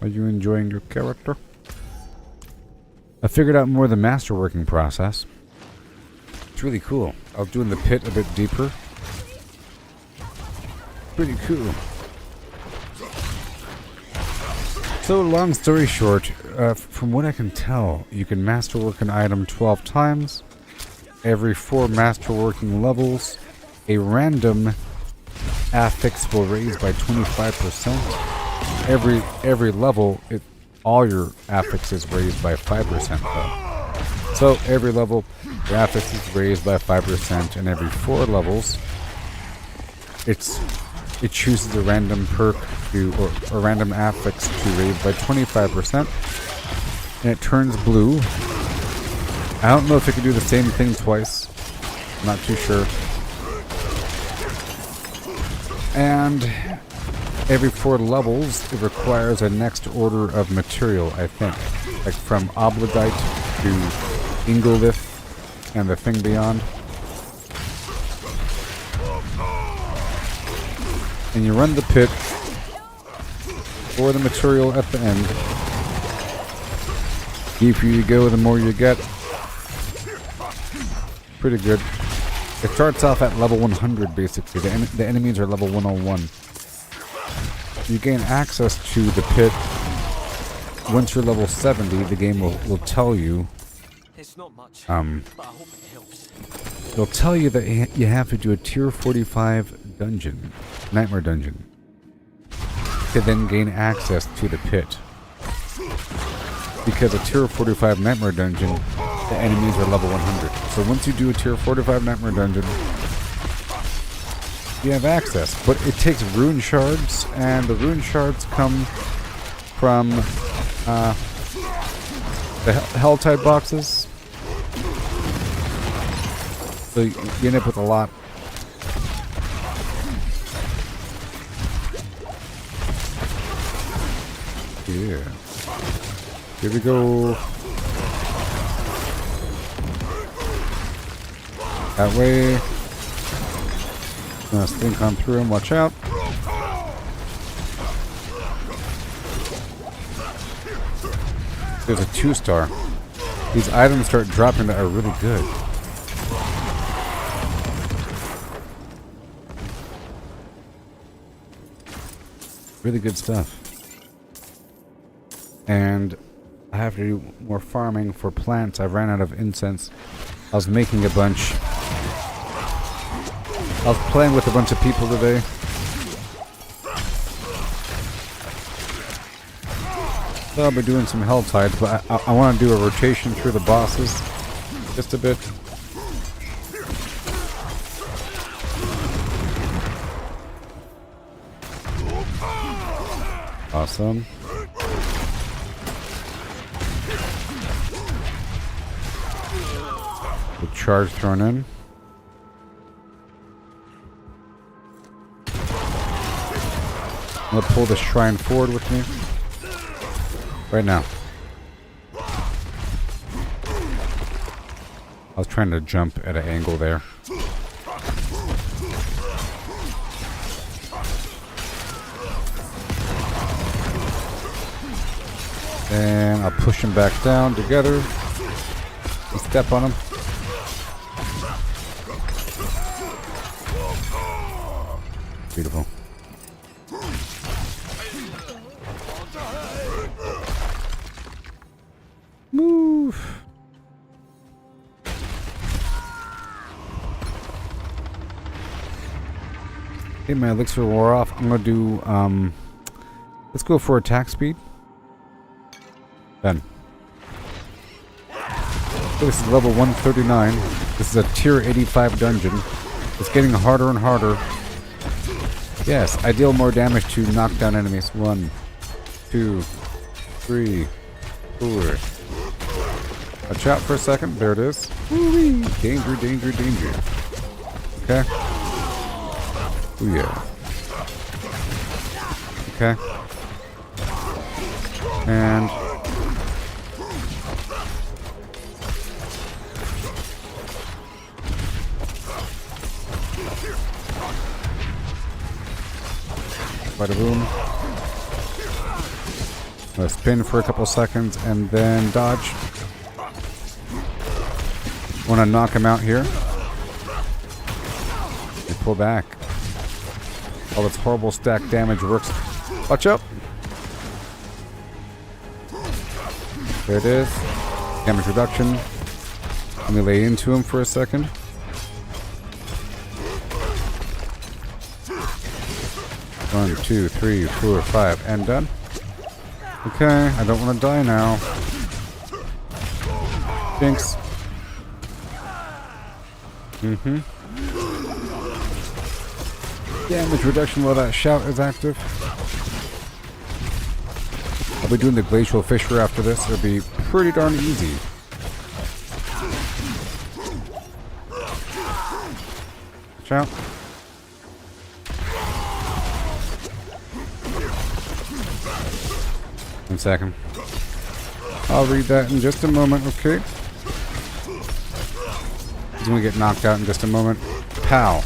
H: Are you enjoying your character? I figured out more of the masterworking process. It's really cool. I was doing the pit a bit deeper. Pretty cool. So, long story short, from what I can tell, you can masterwork an item 12 times. Every 4 masterworking levels, a random affix will raise by 25%. Every level, all your affixes raised by 5% though. So every level, your affix is raised by 5%, and every 4 levels, it chooses a random perk or a random affix to raise by 25%, and it turns blue. I don't know if it can do the same thing twice. I'm not too sure. And every 4 levels, it requires a next order of material, I think. Like from Obligite to Ingolith and the thing beyond. And you run the pit for the material at the end. The deeper you go, the more you get. Pretty good. It starts off at level 100 basically. The enemies are level 101. You gain access to the pit. Once you're level 70, the game will tell you.
I: It's not much, but I hope it helps.
H: It'll tell you that you have to do a tier 45 dungeon, nightmare dungeon, to then gain access to the pit. Because a tier 45 nightmare dungeon, the enemies are level 100. So once you do a tier 45 nightmare dungeon, you have access. But it takes rune shards, and the rune shards come from the Helltide boxes. So you end up with a lot. Yeah. Here we go. That way. Gonna stink on through him, watch out. There's a 2-star. These items start dropping that are really good. Really good stuff. And I have to do more farming for plants. I ran out of incense. I was making a bunch. I was playing with a bunch of people today. So I'll be doing some Helltides, but I want to do a rotation through the bosses. Just a bit. Awesome. The charge thrown in. I'm gonna pull the shrine forward with me. Right now. I was trying to jump at an angle there. And I'll push him back down together. And step on him. Beautiful. Move. Okay, my elixir wore off. I'm gonna do let's go for attack speed. Done. This is level 139. This is a tier 85 dungeon. It's getting harder and harder. Yes, I deal more damage to knock down enemies. 1, 2, 3, 4. Watch out for a second. There it is. Woo-wee. Danger, danger, danger. Okay. Oh yeah. Okay. And bada boom. I'm gonna spin for a couple seconds and then dodge. Wanna knock him out here. And pull back. All this horrible stack damage works. Watch out! There it is. Damage reduction. Let me lay into him for a second. One, 2, 3, 4, 5, and done. Okay, I don't want to die now. Jinx. Damage reduction while that shout is active. I'll be doing the glacial fissure after this. It'll be pretty darn easy. Watch out. One second. I'll read that in just a moment, okay? He's gonna get knocked out in just a moment. Pow.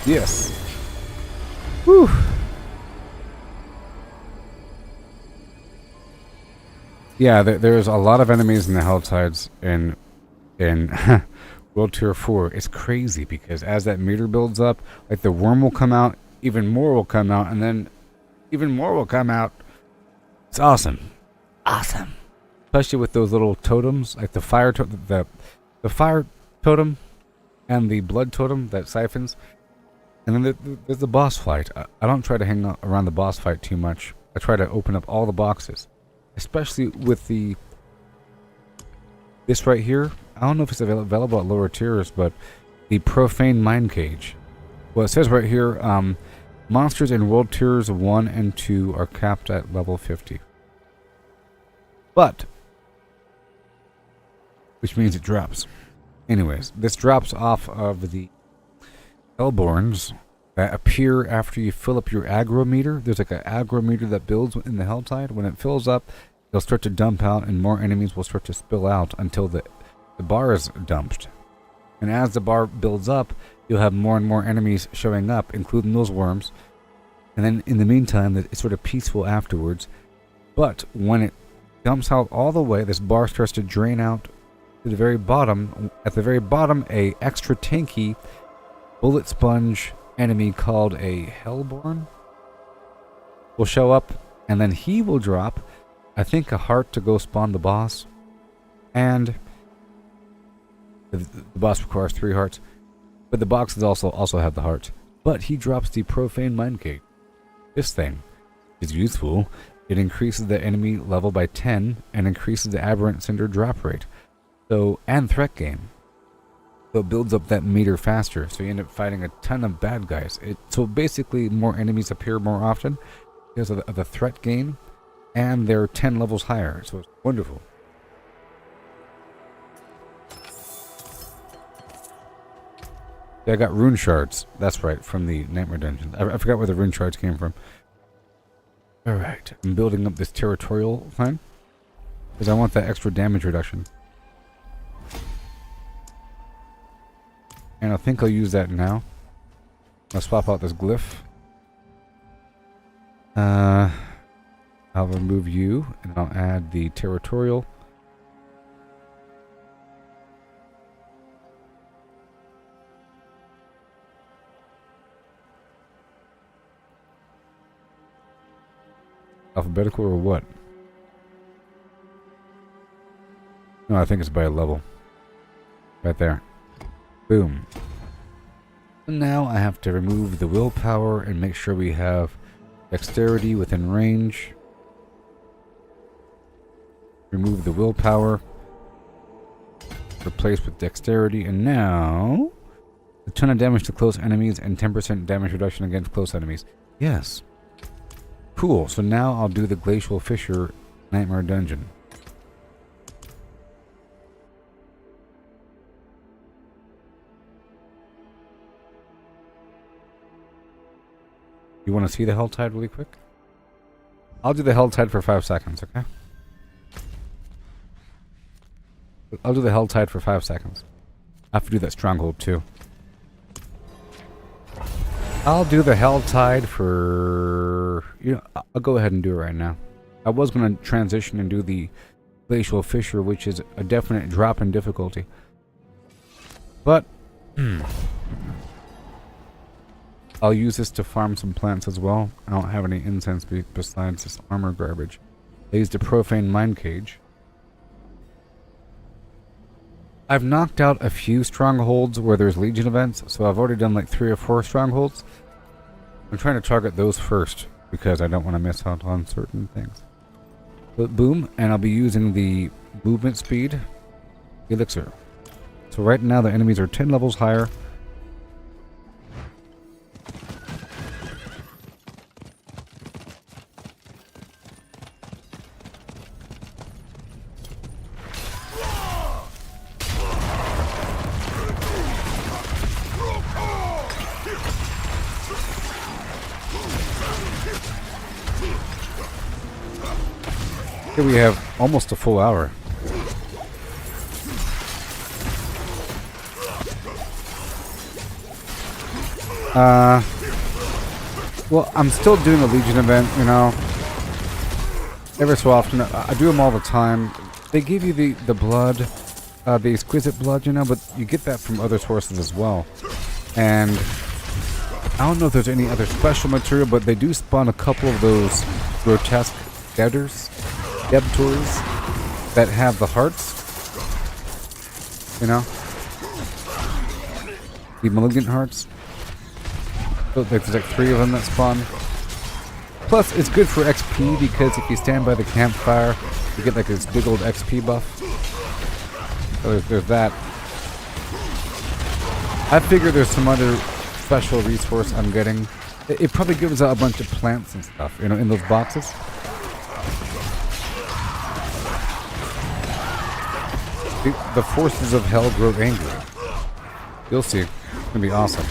H: Yes. Whew. Yeah, there's a lot of enemies in the Helltides in World Tier 4. It's crazy because as that meter builds up, like the worm will come out, even more will come out, and then even more will come out. It's awesome. Awesome. Especially with those little totems, like the fire fire totem and the blood totem that siphons. And then there's the boss fight. I don't try to hang around the boss fight too much. I try to open up all the boxes. Especially with this right here. I don't know if it's available at lower tiers, but the Profane Mind Cage. Well, it says right here, monsters in World Tiers 1 and 2 are capped at level 50. But, which means it drops. Anyways, this drops off of the Hellborns that appear after you fill up your aggro meter. There's like an aggro meter that builds in the Helltide. When it fills up, it'll start to dump out and more enemies will start to spill out until the bar is dumped. And as the bar builds up, you'll have more and more enemies showing up, including those worms. And then in the meantime, it's sort of peaceful afterwards. But when it dumps out all the way, this bar starts to drain out to the very bottom. At the very bottom, a extra tanky bullet sponge enemy called a Hellborn will show up, and then he will drop, I think, a heart to go spawn the boss. And the boss requires 3 hearts. But the boxes also have the hearts. But he drops the Profane Mind Cage. This thing is useful. It increases the enemy level by 10 and increases the Aberrant Cinder drop rate. So, and threat gain. So it builds up that meter faster. So you end up fighting a ton of bad guys. So basically more enemies appear more often because of the threat gain. And they're 10 levels higher. So it's wonderful. Yeah, I got rune shards. That's right, from the Nightmare Dungeon. I forgot where the rune shards came from. Alright, I'm building up this territorial thing. Because I want that extra damage reduction. And I think I'll use that now. I'll swap out this glyph. I'll remove you, and I'll add the territorial. Alphabetical or what? No, I think it's by a level. Right there. Boom. And now I have to remove the willpower and make sure we have dexterity within range. Remove the willpower. Replace with dexterity. And now a ton of damage to close enemies and 10% damage reduction against close enemies. Yes. Cool. So now I'll do the Glacial Fissure Nightmare Dungeon. You want to see the Hell Tide really quick? I'll do the Hell Tide for 5 seconds, okay? I'll do the Hell Tide for 5 seconds. I have to do that Stronghold too. I'll do the Hell Tide for... You know, I'll go ahead and do it right now. I was going to transition and do the Glacial Fissure, which is a definite drop in difficulty. But... I'll use this to farm some plants as well. I don't have any incense besides this armor garbage. I used a Profane Mind Cage. I've knocked out a few strongholds where there's Legion events, so I've already done like 3 or 4 strongholds. I'm trying to target those first, because I don't want to miss out on certain things. But boom, and I'll be using the movement speed elixir. So right now the enemies are 10 levels higher. Here we have almost a full hour. Well, I'm still doing a Legion event, you know. Every so often, I do them all the time. They give you the blood, the exquisite blood, you know, but you get that from other sources as well. And I don't know if there's any other special material, but they do spawn a couple of those grotesque debtors. Debtors that have the hearts, you know, the malignant hearts. So there's like 3 of them that spawn. Plus, it's good for XP because if you stand by the campfire, you get like this big old XP buff. So there's that. I figure there's some other special resource I'm getting. It probably gives out a bunch of plants and stuff, you know, in those boxes. The forces of hell grow angry. You'll see. It's gonna be awesome.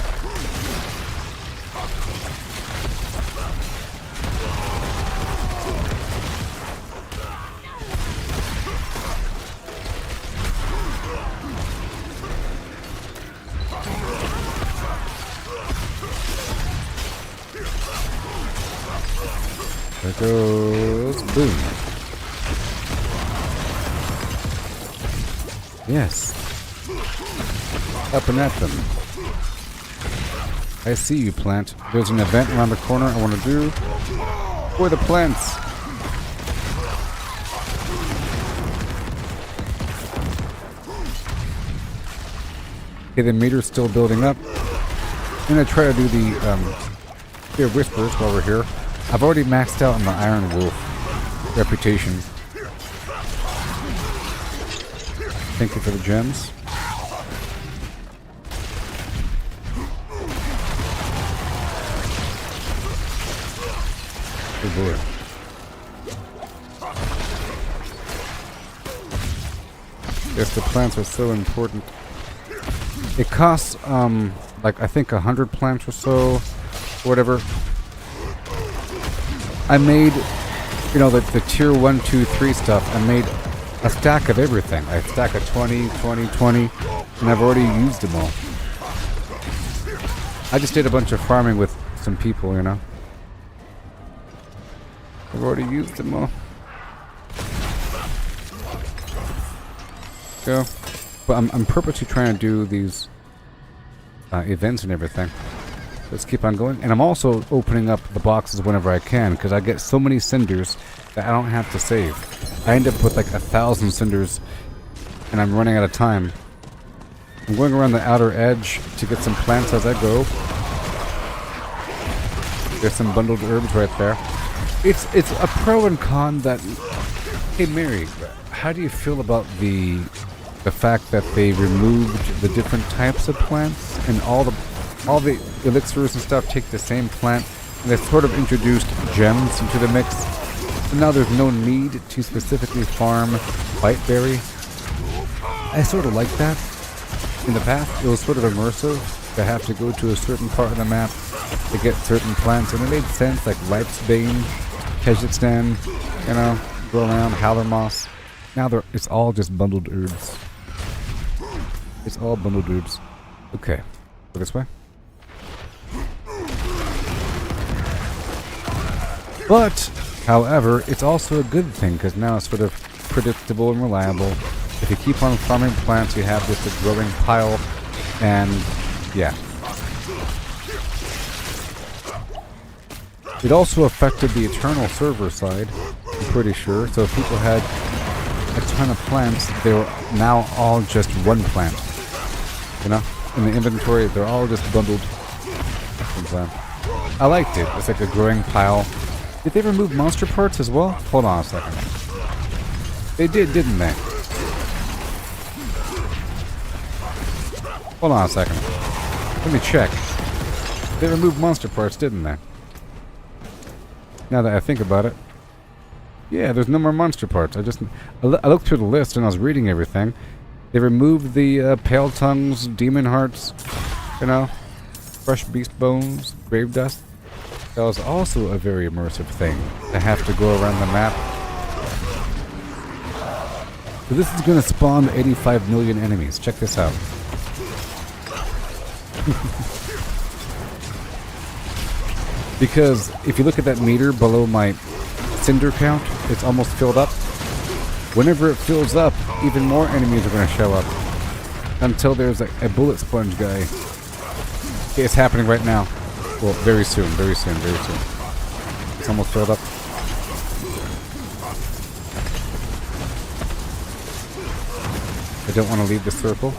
H: There goes boom. Yes. Up and at them. I see you, plant. There's an event around the corner I want to do for the plants. Okay, the meter's still building up. I'm going to try to do the Fear Whispers while we're here. I've already maxed out on the Iron Wolf reputation. Thank you for the gems. Oh boy. Yes, the plants are so important. It costs like I think 100 plants or so, whatever. I made, you know, the tier 1, 2, 3 stuff. I made a stack of everything. A stack of 20, 20, 20, and I've already used them all. I just did a bunch of farming with some people, you know. I've already used them all. Go. But I'm purposely trying to do these events and everything. Let's keep on going. And I'm also opening up the boxes whenever I can, because I get so many cinders that I don't have to save. I end up with like 1,000 cinders, and I'm running out of time. I'm going around the outer edge to get some plants as I go. There's some bundled herbs right there. It's a pro and con that... Hey Mary, how do you feel about the fact that they removed the different types of plants and all the elixirs and stuff take the same plant, and they sort of introduced gems into the mix? So now there's no need to specifically farm Whiteberry. I sort of like that. In the past, it was sort of immersive to have to go to a certain part of the map to get certain plants, and it made sense, like Lifesbane, Kazakhstan, you know, go around, Howler Moss. Now it's all just bundled herbs. It's all bundled herbs. Okay, go this way. But, however, it's also a good thing, because now it's sort of predictable and reliable. If you keep on farming plants, you have just a growing pile, and yeah. It also affected the Eternal server side, I'm pretty sure. So if people had a ton of plants, they were now all just one plant. You know? In the inventory, they're all just bundled. I liked it. It's like a growing pile. Did they remove monster parts as well? Hold on a second. They did, didn't they? Hold on a second. Let me check. They removed monster parts, didn't they? Now that I think about it. Yeah, there's no more monster parts. I looked through the list and I was reading everything. They removed the Pale Tongues, Demon Hearts, you know, Fresh Beast Bones, Grave Dust. That was also a very immersive thing to have to go around the map. So this is going to spawn 85 million enemies. Check this out. Because if you look at that meter below my cinder count, it's almost filled up. Whenever it fills up, even more enemies are going to show up. Until there's a bullet sponge guy. It's happening right now. Well, very soon, very soon, very soon. It's almost filled up. I don't want to leave the circle.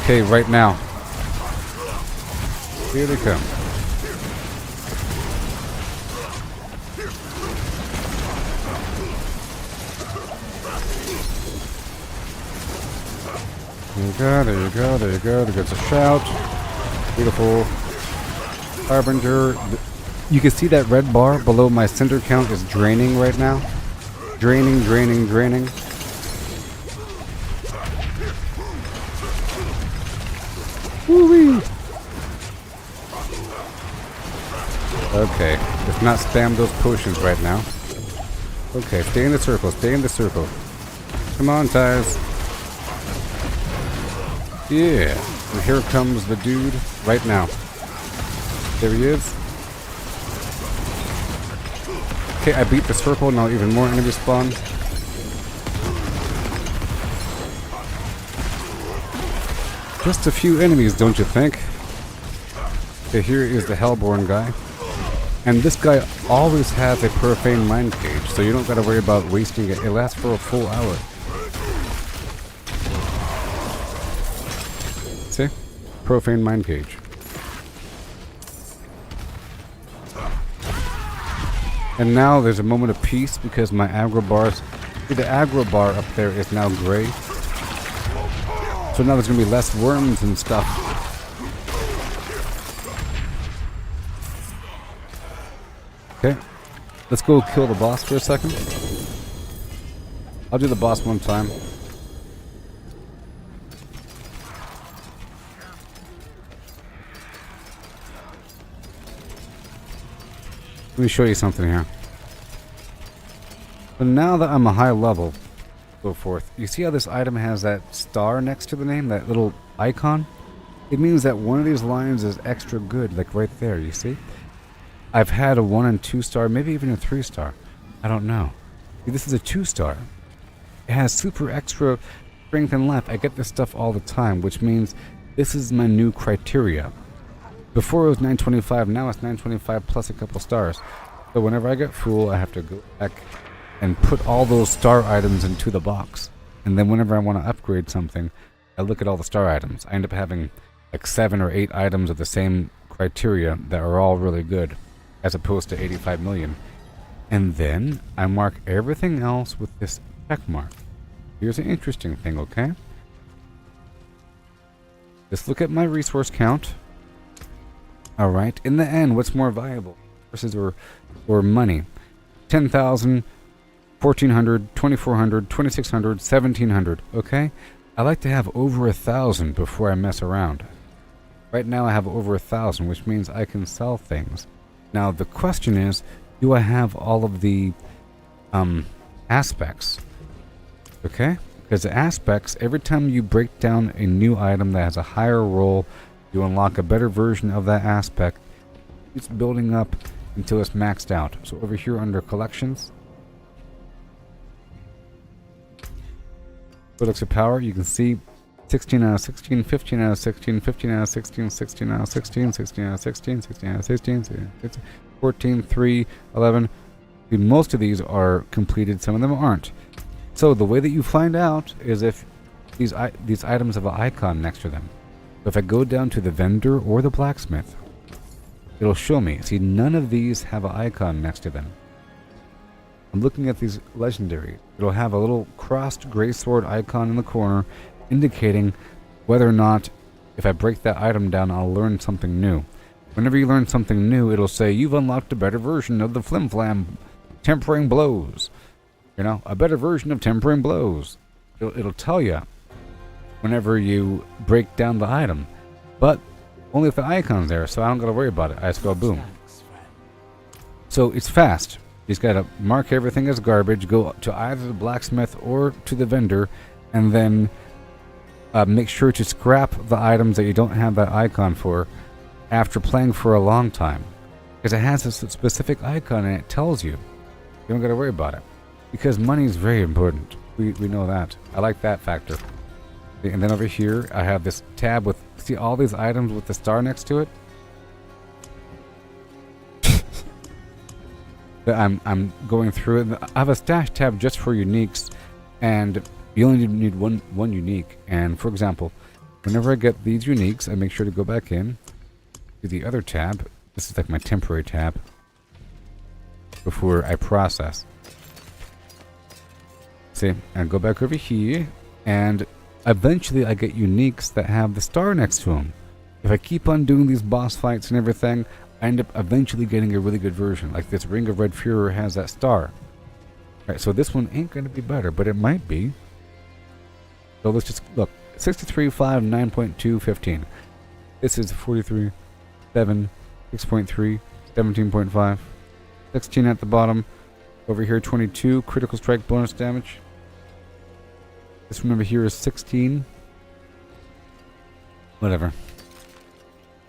H: Okay, right now. Here they come. There you go, there you go, there you go. There goes a shout. Beautiful. Harbinger. You can see that red bar below my cinder count is draining right now. Draining, draining, draining. Woo-wee. Okay, let's not spam those potions right now. Okay, stay in the circle, stay in the circle. Come on, Tires. Yeah, and here comes the dude right now. There he is. Okay, I beat the circle, now even more enemies spawn. Just a few enemies, don't you think? Okay, here is the Hellborn guy. And this guy always has a profane mind cage, so you don't gotta worry about wasting it. It lasts for a full hour. See? Profane mind cage. And now there's a moment of peace because my aggro bars... See, the aggro bar up there is now gray. So now there's going to be less worms and stuff. Okay. Let's go kill the boss for a second. I'll do the boss one time. Let me show you something here. So now that I'm a high level, so forth, you see how this item has that star next to the name, that little icon? It means that one of these lines is extra good, like right there, you see? I've had a 1 and 2 star, maybe even a 3 star. I don't know. See, this is a 2 star. It has super extra strength and life. I get this stuff all the time, which means this is my new criteria. Before it was 925, now it's 925 plus a couple stars. So whenever I get full, I have to go back and put all those star items into the box. And then whenever I want to upgrade something, I look at all the star items. I end up having like 7 or 8 items of the same criteria that are all really good, as opposed to 85 million. And then I mark everything else with this check mark. Here's an interesting thing, okay? Just look at my resource count. Alright, in the end, what's more valuable? Resources or money? 10,000, 1,400, 2,400, 2,600, 1,700, okay? I like to have over 1,000 before I mess around. Right now I have over 1,000, which means I can sell things. Now the question is, do I have all of the aspects? Okay? Because the aspects, every time you break down a new item that has a higher roll, you unlock a better version of that aspect. It's building up until it's maxed out. So over here under collections, Codex of Power, you can see 16 out of 16, 15 out of 16, 15 out of 16, 16 out of 16, 16 out of 16, 16 out of 16, 16, 14, 3, 11. Most of these are completed, some of them aren't. So the way that you find out is if these items have an icon next to them. So if I go down to the vendor or the blacksmith, it'll show me. See, none of these have an icon next to them. I'm looking at these legendaries. It'll have a little crossed gray sword icon in the corner indicating whether or not if I break that item down, I'll learn something new. Whenever you learn something new, it'll say, you've unlocked a better version of the Flim Flam Tempering Blows. You know, a better version of Tempering Blows. It'll tell you whenever you break down the item. But only if the icon's there, so I don't gotta worry about it. I just go boom. So it's fast. You just gotta mark everything as garbage, go to either the blacksmith or to the vendor, and then make sure to scrap the items that you don't have that icon for after playing for a long time. Because it has a specific icon and it tells you. You don't gotta worry about it. Because money is very important. We know that. I like that factor. And then over here, I have this tab with, see all these items with the star next to it? I'm going through it. I have a stash tab just for uniques, and you only need one unique. And for example, whenever I get these uniques, I make sure to go back in to the other tab. This is like my temporary tab before I process. See, I go back over here, and eventually I get uniques that have the star next to them. If I keep on doing these boss fights and everything, I end up eventually getting a really good version. Like this Ring of Red Fuhrer has that star. Right, so this one ain't going to be better, but it might be. So let's just look. 63, 5, 9.2, 15. This is 43, 7, 6.3, 17.5. 16 at the bottom. Over here 22, critical strike bonus damage. This one over here is 16. Whatever.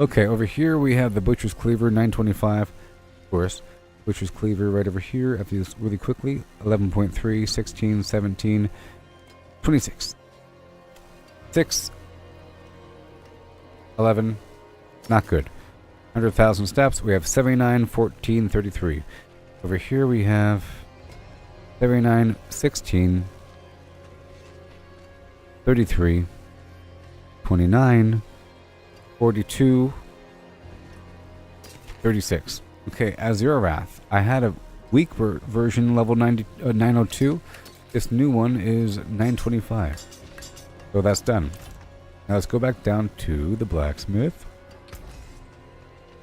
H: Okay, over here we have the Butcher's Cleaver, 925. Of course. Butcher's Cleaver right over here. After this really quickly. 11.3, 16, 17, 26. 6. 11. Not good. 100,000 steps. We have 79, 14, 33. Over here we have 79, 16, 33, 29, 42, 36. Okay, Azurath. I had a weak version, level 902. This new one is 925. So that's done. Now let's go back down to the blacksmith.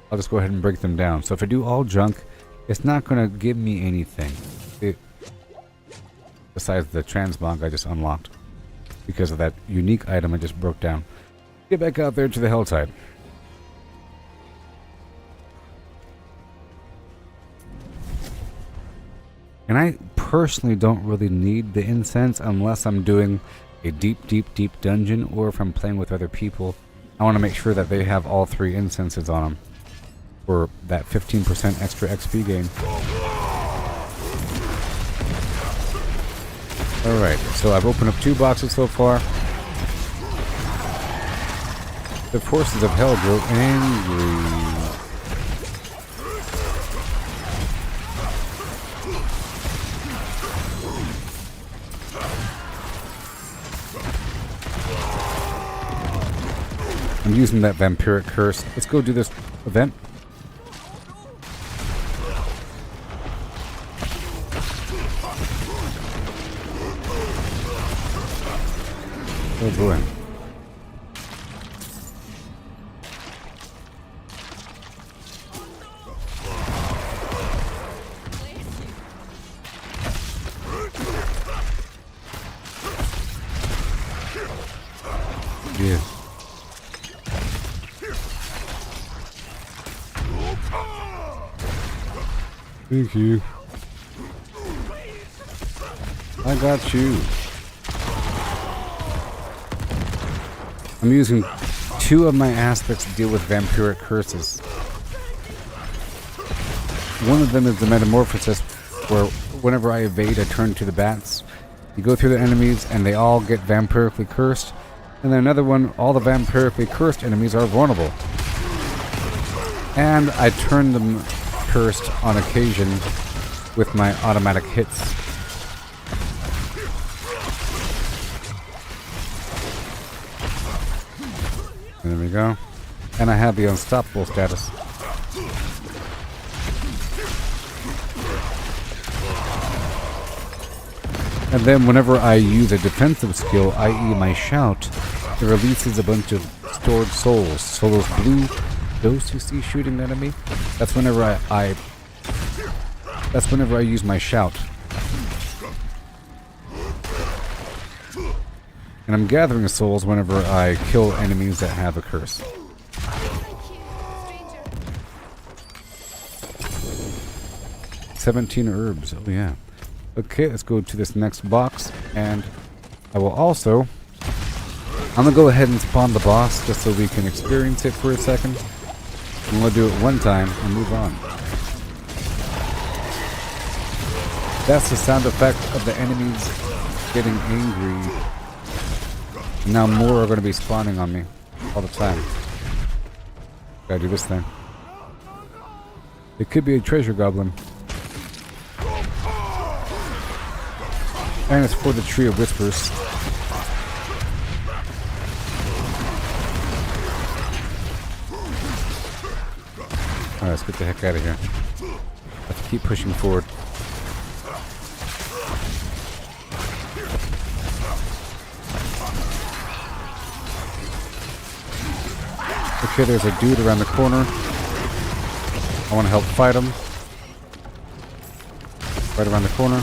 H: I'll just go ahead and break them down. So if I do all junk, it's not going to give me anything. Besides the transmog I just unlocked. Because of that unique item I just broke down. Get back out there to the Helltide. And I personally don't really need the incense unless I'm doing a deep, deep, deep dungeon or if I'm playing with other people. I want to make sure that they have all 3 incenses on them for that 15% extra XP gain. Alright, so I've opened up 2 boxes so far. The forces of hell grow angry. I'm using that vampiric curse. Let's go do this event. Oh boy. Yeah. Thank you. I got you. I'm using 2 of my aspects to deal with vampiric curses. One of them is the metamorphosis, where whenever I evade, I turn to the bats. You go through the enemies, and they all get vampirically cursed. And then another one, all the vampirically cursed enemies are vulnerable. And I turn them cursed on occasion with my automatic hits. There we go. And I have the unstoppable status. And then whenever I use a defensive skill, i.e. my shout, it releases a bunch of stored souls. So those blue ghosts you see shooting at me, that's whenever I use my shout. And I'm gathering souls whenever I kill enemies that have a curse.
E: Thank you,
H: 17 herbs, oh yeah. Okay, let's go to this next box, and I will also... I'm gonna go ahead and spawn the boss just so we can experience it for a second. I'm gonna do it one time and move on. That's the sound effect of the enemies getting angry. Now more are going to be spawning on me all the time. Gotta do this thing. It could be a treasure goblin. And it's for the Tree of Whispers. Alright, let's get the heck out of here. Let's keep pushing forward. Okay, there's a dude around the corner. I want to help fight him. Right around the corner.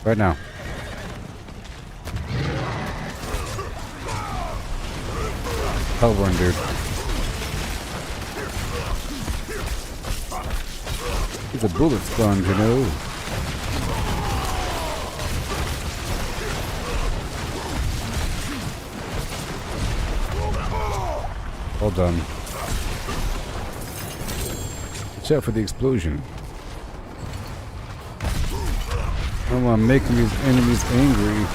H: Right now. Hellborn dude. He's a bullet sponge, you know. All done. Watch out for the explosion. I'm making these enemies angry.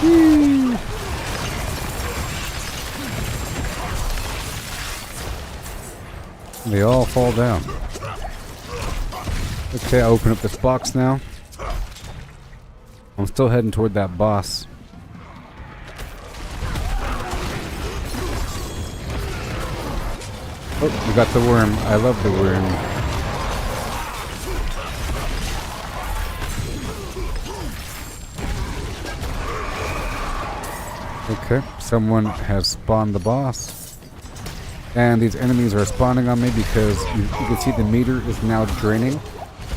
H: Whee! They all fall down. Okay, I open up this box now. I'm still heading toward that boss. Oh, we got the worm. I love the worm. Okay, someone has spawned the boss. And these enemies are spawning on me because you can see the meter is now draining.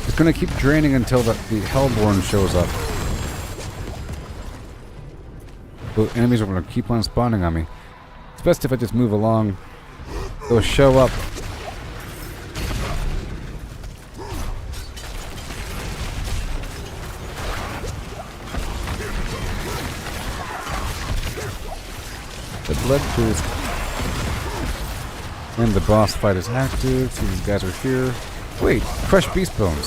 H: It's going to keep draining until the Hellborn shows up. The enemies are going to keep on spawning on me. It's best if I just move along. They'll show up. The blood boost. And the boss fight is active. So these guys are here. Wait, crushed beast bones.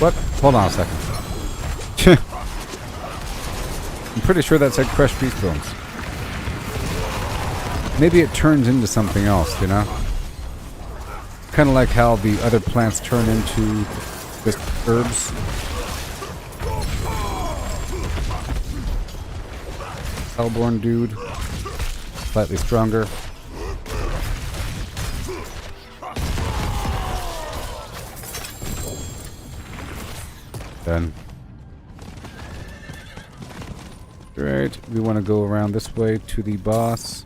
H: What? Hold on a second. I'm pretty sure that said crushed beast bones. Maybe it turns into something else, you know? Kind of like how the other plants turn into just herbs. Hellborn dude. Slightly stronger. Done. Right, we want to go around this way to the boss.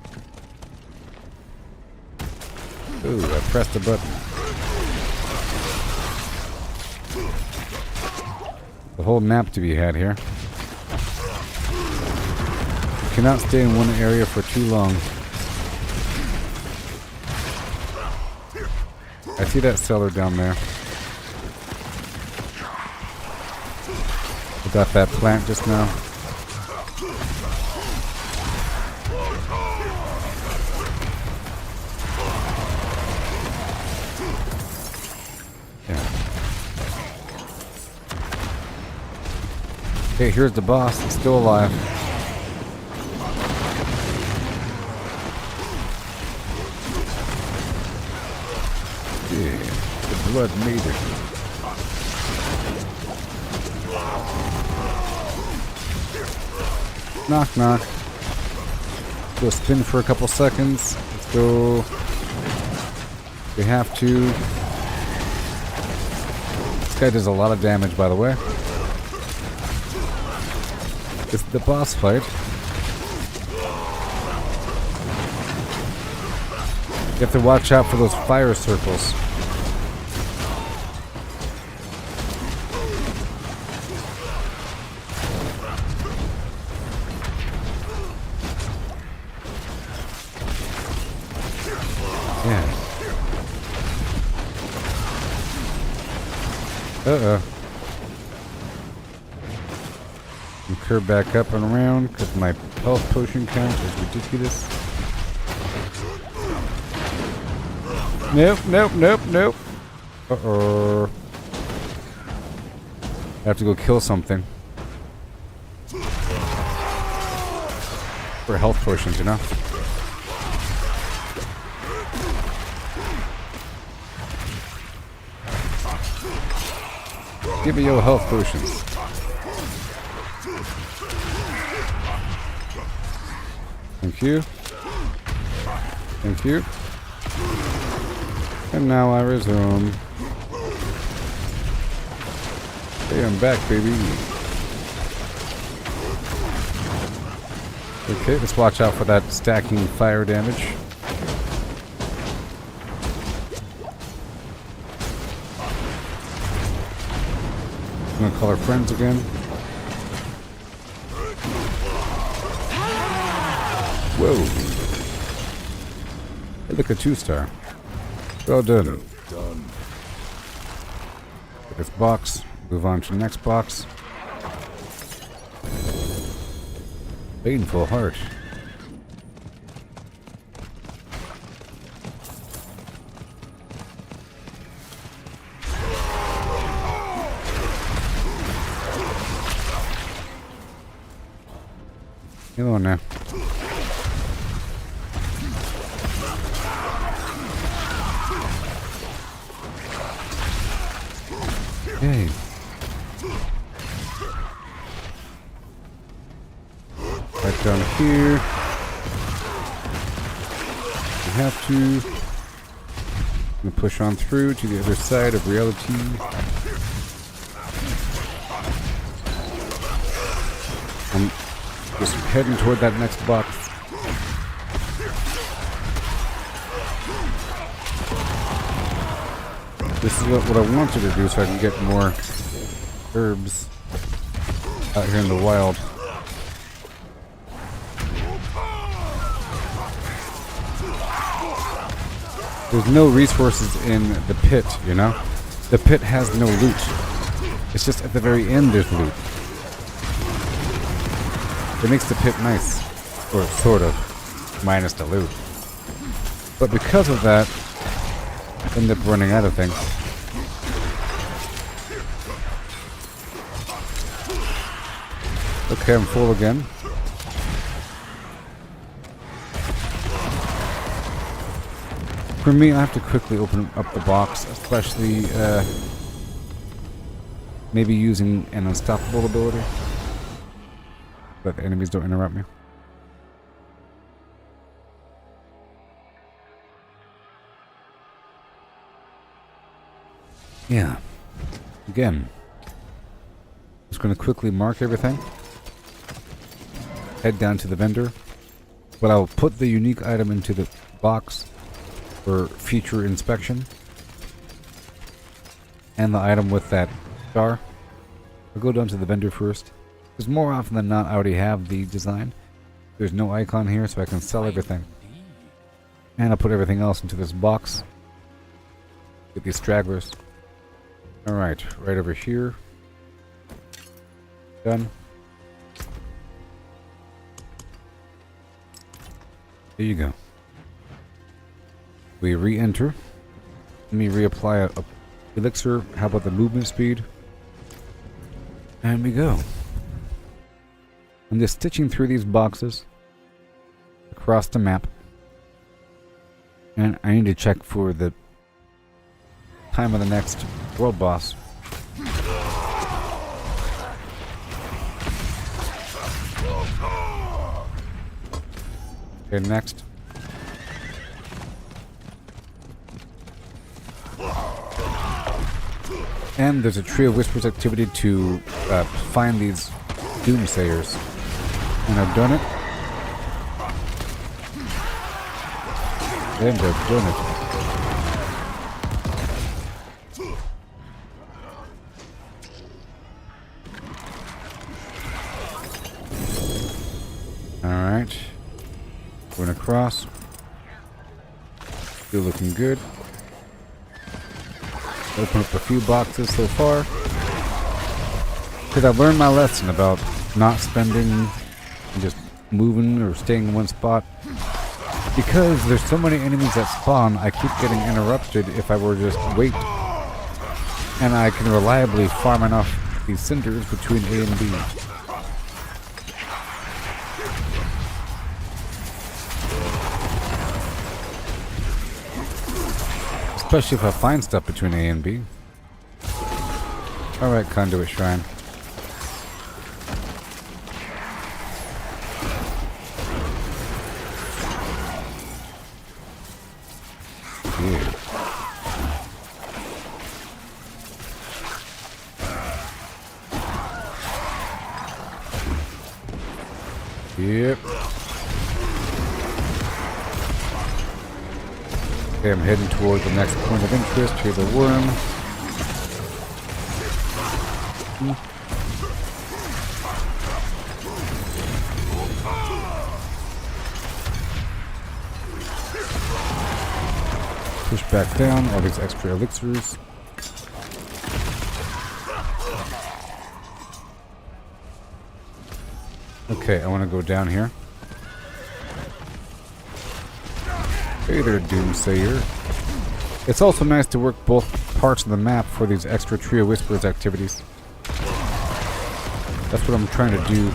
H: Ooh, I pressed a button. The whole map to be had here. You cannot stay in one area for too long. I see that cellar down there. I got that plant just now. Yeah. Okay, here's the boss. He's still alive. Yeah, the blood meter. Knock, knock. Go spin for a couple seconds. Let's go. We have to. This guy does a lot of damage, by the way. It's the boss fight. You have to watch out for those fire circles. Yeah. Uh-oh. Curve back up and around because my health potion count is ridiculous. Nope, nope, nope, nope. Uh-oh. I have to go kill something. For health potions, you know? Give me your health potions. Thank you. Thank you. And now I resume. Hey, I'm back, baby. Okay, let's watch out for that stacking fire damage. I'm gonna call our friends again. Whoa. Hey, look, a 2-star. Well done. This box. Move on to the next box. Painful heart. Come on now. Okay. Right down here. We have to. I'm gonna push on through to the other side of reality. I'm just heading toward that next box. This is what I wanted to do so I can get more herbs out here in the wild. There's no resources in the pit, you know? The pit has no loot. It's just at the very end there's loot. It makes the pit nice. Or sort of. Minus the loot. But because of that, I end up running out of things. Okay, I'm full again. For me, I have to quickly open up the box, especially maybe using an unstoppable ability, but the enemies don't interrupt me. Yeah. Again, just going to quickly mark everything. Head down to the vendor, but I'll put the unique item into the box for future inspection. And the item with that star. I'll go down to the vendor first. Because more often than not, I already have the design. There's no icon here, so I can sell everything. And I'll put everything else into this box. Get these stragglers. Alright, right over here. Done. There you go. We re-enter. Let me reapply a elixir. How about the movement speed? And we go. I'm just stitching through these boxes across the map. And I need to check for the time of the next world boss. Okay, next. And there's a Tree of Whispers activity to find these doomsayers. And I've done it. And I've done it. Alright. Going across. Still looking good. Open up a few boxes so far. Because I've learned my lesson about not spending and just moving or staying in one spot. Because there's so many enemies that spawn, I keep getting interrupted if I were to just wait. And I can reliably farm enough these cinders between A and B. Especially if I find stuff between A and B. Alright, Conduit Shrine. Yeah. Yep. Okay, I'm heading toward the next point of interest. Here's the worm. Push back down, all these extra elixirs. Okay, I want to go down here. Hey there, Doomsayer. It's also nice to work both parts of the map for these extra Tree of Whispers activities. That's what I'm trying to do.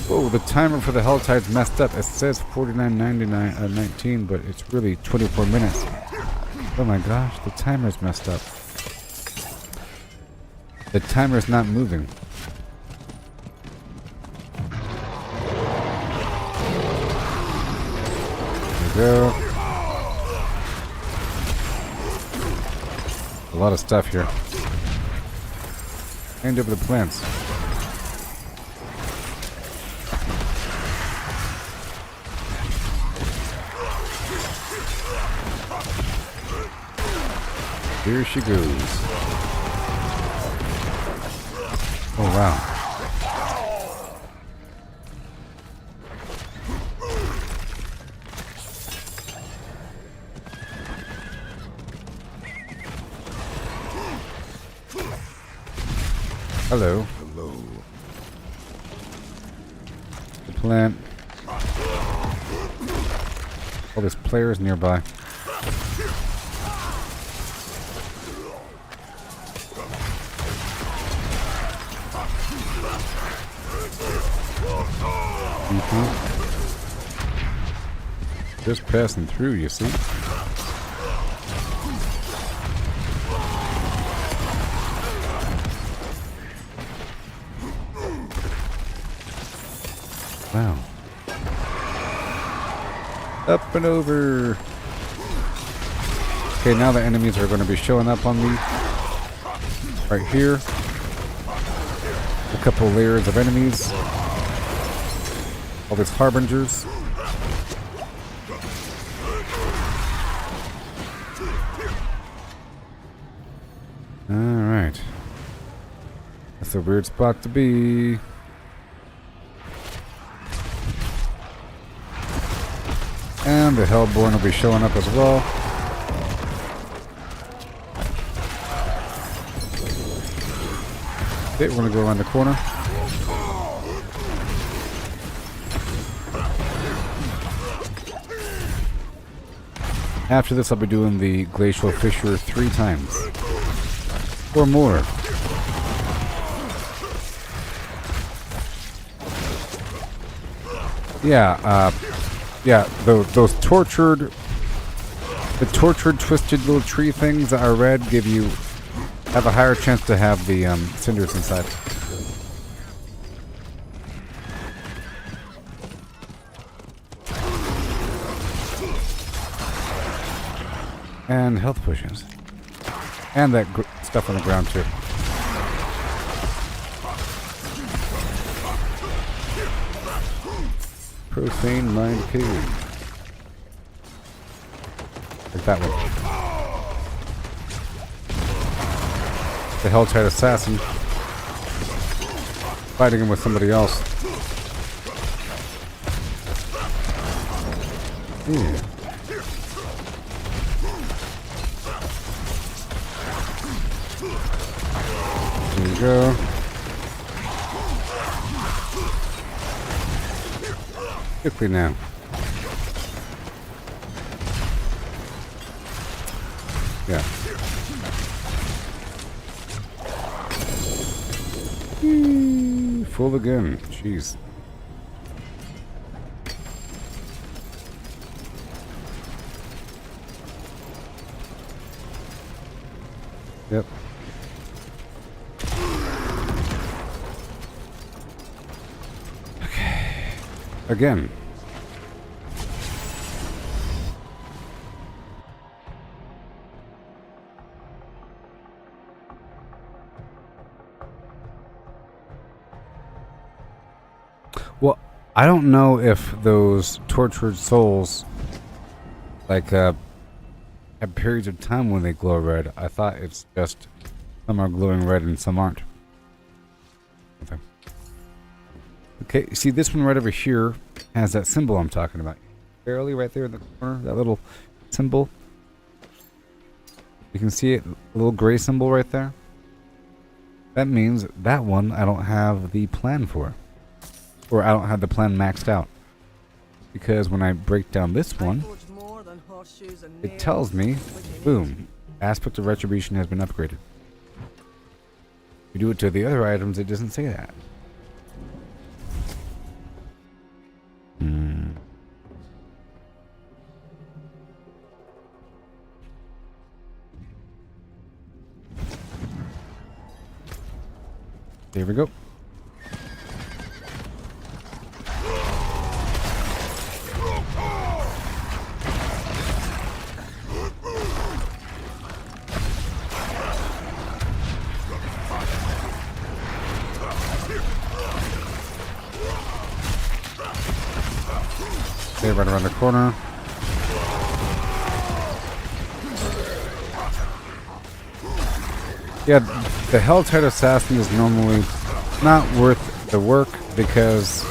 H: Whoa, the timer for the Helltide's messed up. It says 49:19, but it's really 24 minutes. Oh my gosh, the timer's messed up. The timer's not moving. Go. A lot of stuff here. Hand over the plants. Here she goes. Oh, wow. Hello.
C: Hello.
H: The plant. All these players nearby. Just passing through, you see. Wow. Up and over. Okay, now the enemies are going to be showing up on me. Right here. A couple layers of enemies. All these harbingers. Alright. That's a weird spot to be. And the Hellborn will be showing up as well. Okay, we're going to go around the corner. After this, I'll be doing the Glacial Fissure 3 times. Or more. Yeah, those tortured, the tortured, twisted little tree things that are red have a higher chance to have the cinders inside. And health potions. And that stuff on the ground too. Profane Mind Cave. Like that one. The Helltide Assassin. Fighting him with somebody else. Yeah. There you go. Quickly now. Yeah. Full again. Jeez. Yep. Okay. Again. Well, I don't know if those tortured souls, like, have periods of time when they glow red. I thought it's just some are glowing red and some aren't. Okay, see this one right over here has that symbol I'm talking about. Barely right there in the corner, that little symbol. You can see it, a little gray symbol right there. That means that one I don't have the plan for. Or I don't have the plan maxed out. Because when I break down this one, it tells me, boom, aspect of retribution has been upgraded. If you do it to the other items, it doesn't say that. There we go. Okay, right around the corner. Yeah, the Helltide Assassin is normally not worth the work because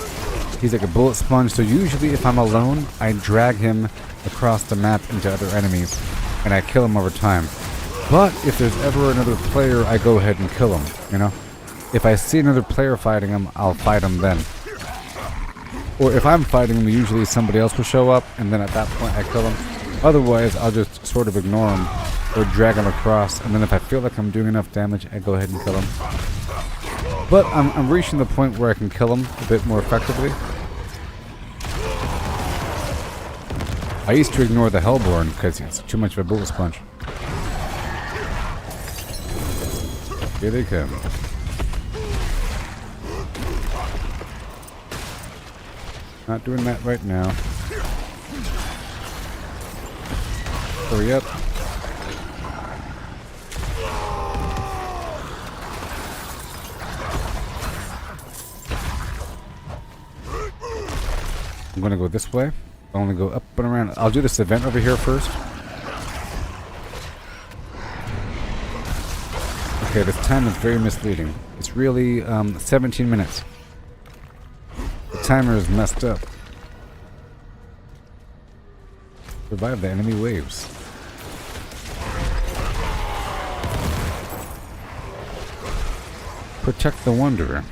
H: he's like a bullet sponge. So usually if I'm alone, I drag him across the map into other enemies and I kill him over time. But if there's ever another player, I go ahead and kill him, you know? If I see another player fighting him, I'll fight him then. Or if I'm fighting him, usually somebody else will show up, and then at that point I kill him. Otherwise, I'll just sort of ignore him, or drag him across, and then if I feel like I'm doing enough damage, I go ahead and kill him. But I'm reaching the point where I can kill him a bit more effectively. I used to ignore the Hellborn, because he's too much of a bullet sponge. Here they come. Not doing that right now. Hurry up. I'm gonna go this way. I'll only go up and around. I'll do this event over here first. Okay, this time is very misleading. It's really 17 minutes. The timer is messed up. Survive the enemy waves. Protect the Wanderer.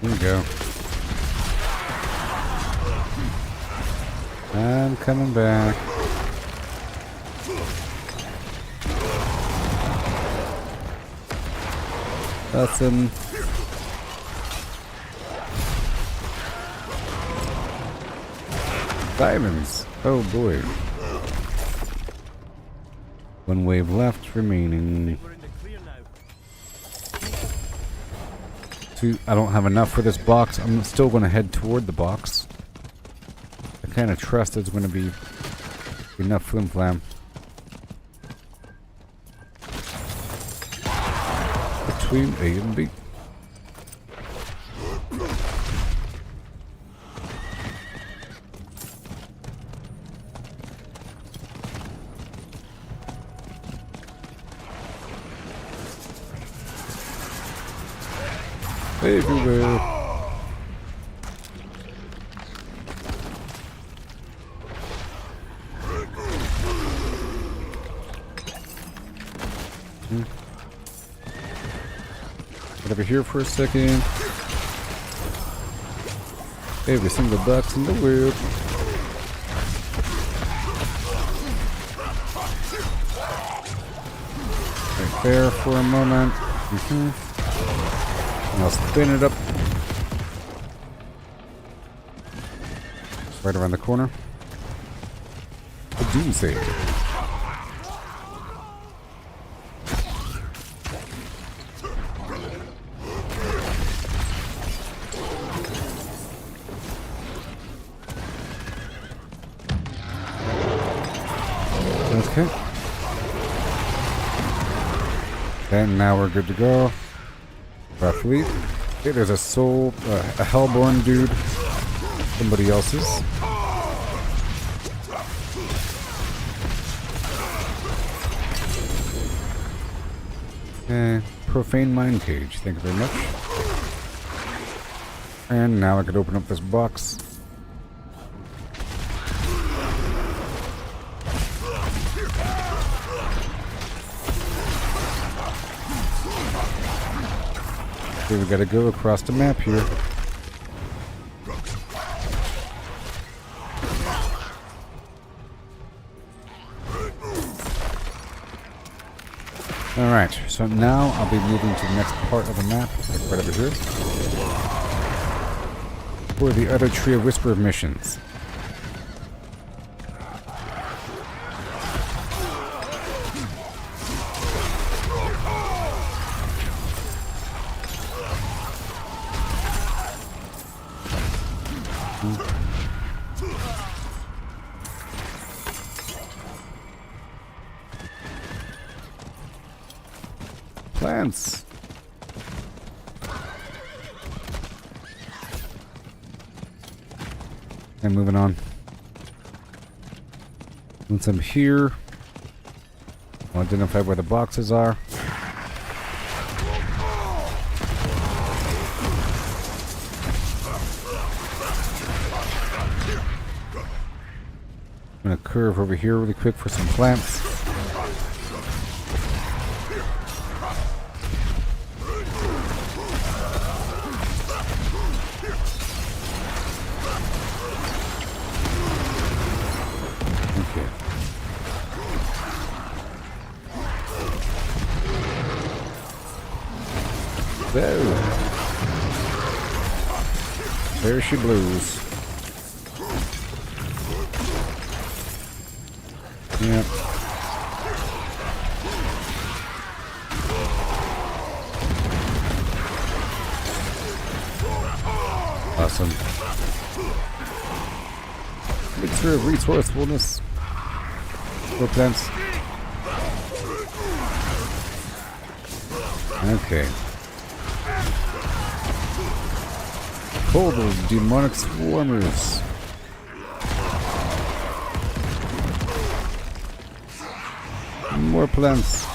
H: Here we go. I'm coming back. Listen. Diamonds. Oh boy. One wave left remaining. I don't have enough for this box. I'm still going to head toward the box. I kind of trust it's going to be enough flim flam. Between A and B. Everywhere. Get over here for a second. Every single box in the world. Right there for a moment. And I'll spin it up. Right around the corner. The Doomsday. Okay. And now we're good to go. Roughly. Okay, there's a soul, a Hellborn dude. Somebody else's. Profane Mind Cage. Thank you very much. And now I could open up this box. Okay, we gotta go across the map here. Alright, so now I'll be moving to the next part of the map, like right over here. For the other Tree of Whisper missions. Plants. And moving on. Once I'm here, I'll identify where the boxes are. I'm gonna curve over here really quick for some plants. Okay. Whoa. There she blows. Yep. Awesome. Mixture of resourcefulness. For plants. Okay. Cold of demonic swarmers. More plants.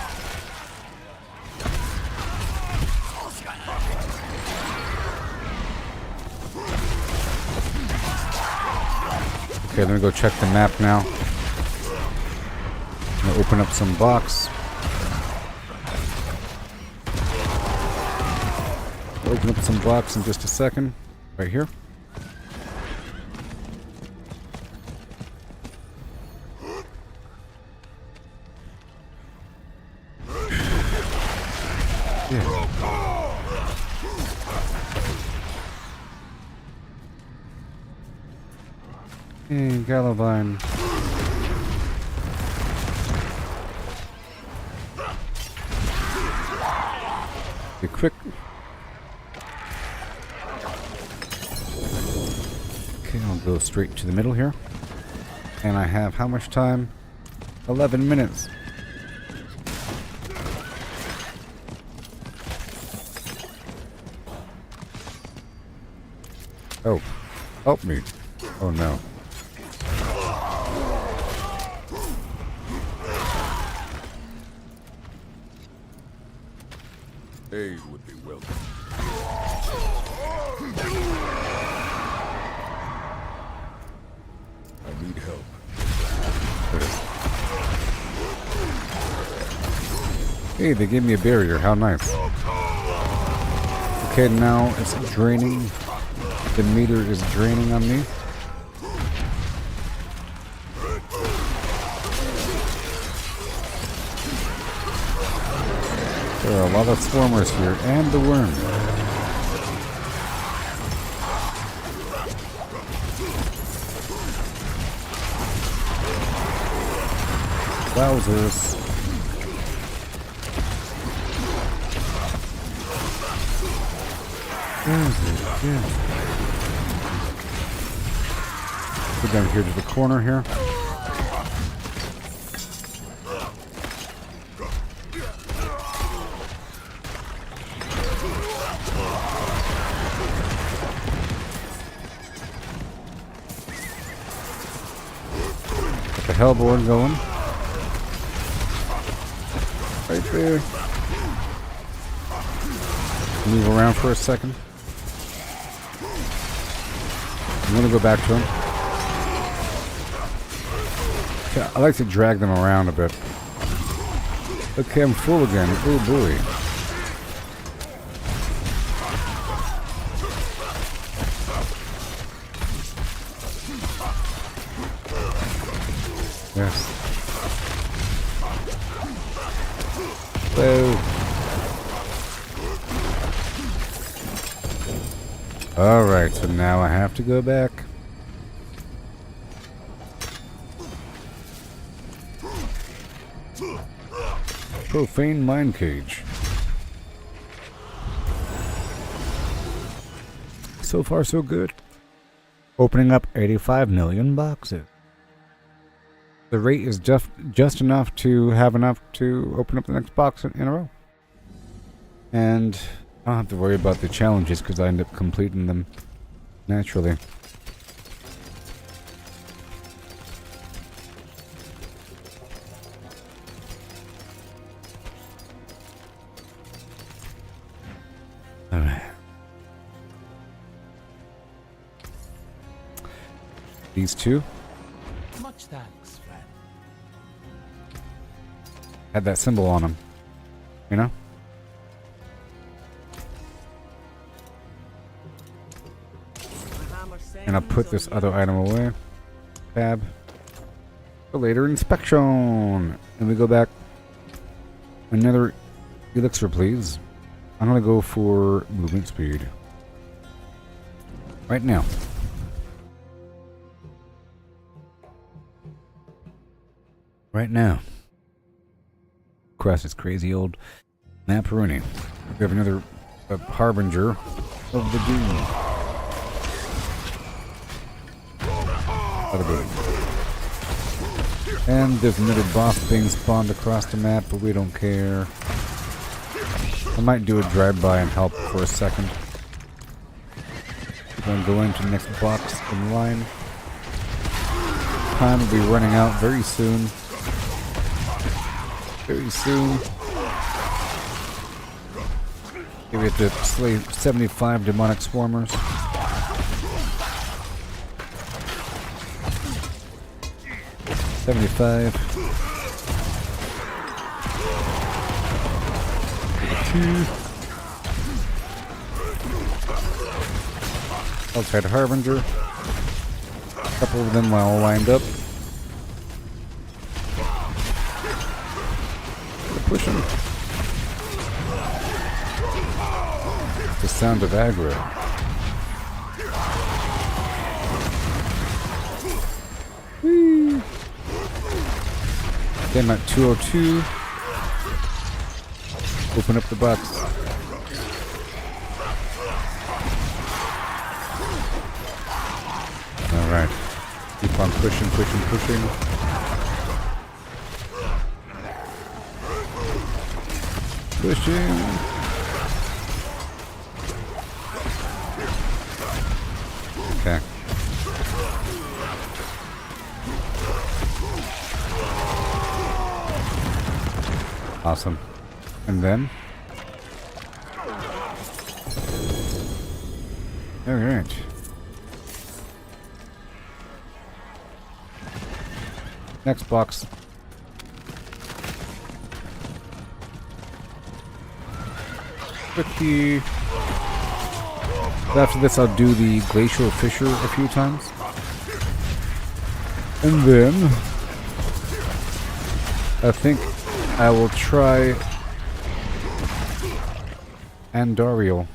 H: Okay, let me go check the map now. I'm gonna open up some box. Open up some blocks in just a second. Right here. Hey, Galavine. Be quick. Okay, I'll go straight to the middle here. And I have how much time? 11 minutes. Oh, help me. Oh no.
J: Aid would be welcome. I need help.
H: Hey, they gave me a barrier. How nice. Okay, now it's draining. The meter is draining on me. There are a lot of swarmers here, and the worm. Wowzers. Where is it? Yeah. Go down here to the corner here. Got the hellboard going. Right there. Move around for a second. I'm gonna go back to him. Okay, I like to drag them around a bit. Okay, I'm full again. Oh boy. Yes. Whoa. Alright, so now I have to go back. Profane mine cage. So far, so good. Opening up 85 million boxes. The rate is just enough to have enough to open up the next box in a row. And I don't have to worry about the challenges because I end up completing them naturally. These two.
G: Much thanks, friend.
H: Had that symbol on them. You know? And I'll put this other item away. Tab. For later inspection. And we go back. Another elixir, please. I'm gonna go for movement speed. Right now. Right now. Across this crazy old Maparoni. We have another harbinger of the doom. And there's another boss being spawned across the map, but we don't care. I might do a drive-by and help for a second. We're going to go into the next box in line. Time will be running out very soon. Very soon. We have to slay 75 demonic swarmers. $75. Outside Harbinger. A couple of them all lined up. Push him. The sound of aggro. Whee. I'm at 202. Open up the box. Alright. Keep on pushing, pushing, pushing. Pushing. Okay. Awesome. And then? Alright. Next box. Quickly. After this, I'll do the Glacial Fissure a few times. And then I think I will try Andariel.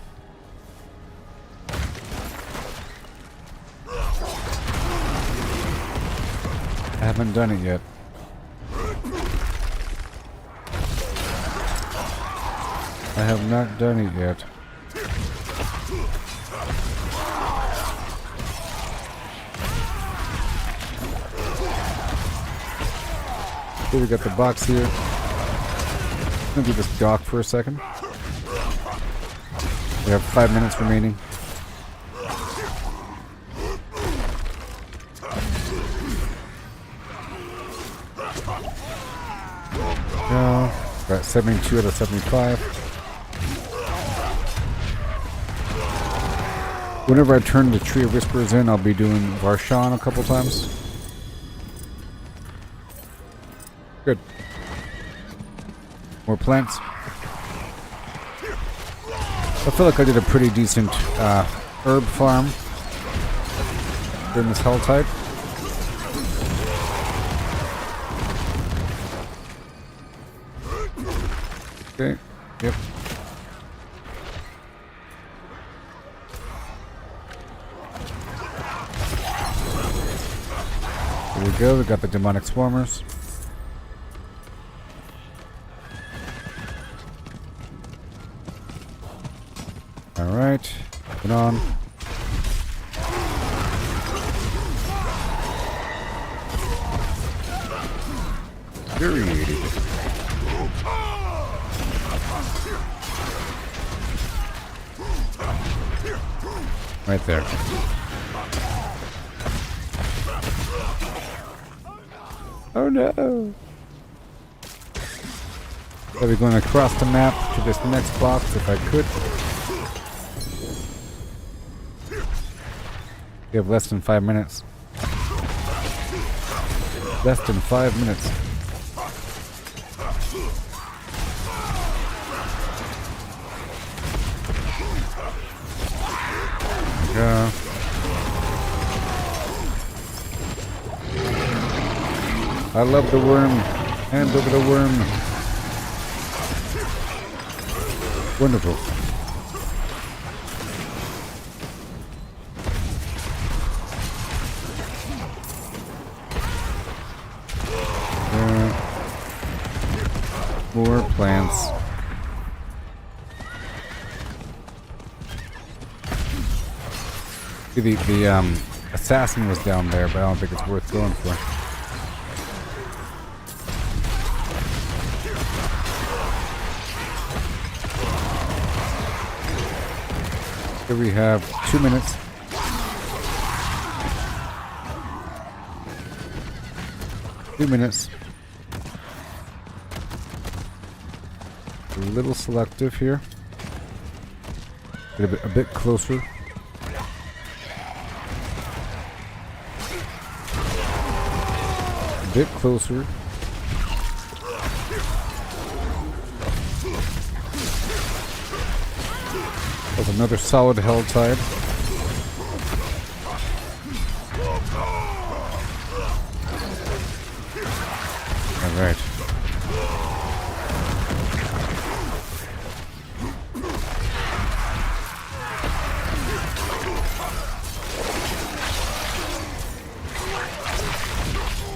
H: I haven't done it yet. I have not done it yet. Okay, we got the box here. I'm gonna do this dock for a second. We have 5 minutes remaining. No, got 72 out of 75. Whenever I turn the Tree of Whispers in, I'll be doing Varshan a couple times. Good. More plants. I feel like I did a pretty decent herb farm during this hell type. Okay. Yep. Here we go. We got the demonic swarmers. All right. Get on. Infuriated. Right there. Oh no! I'll be going across the map to this next box if I could. We have less than 5 minutes. Less than 5 minutes. Yeah. I love the worm. Hand over the worm. Wonderful. More plants. See, the assassin was down there, but I don't think it's worth going for. Here we have 2 minutes. A little selective here. Get a bit closer. A bit closer. That's another solid hell tide. All right.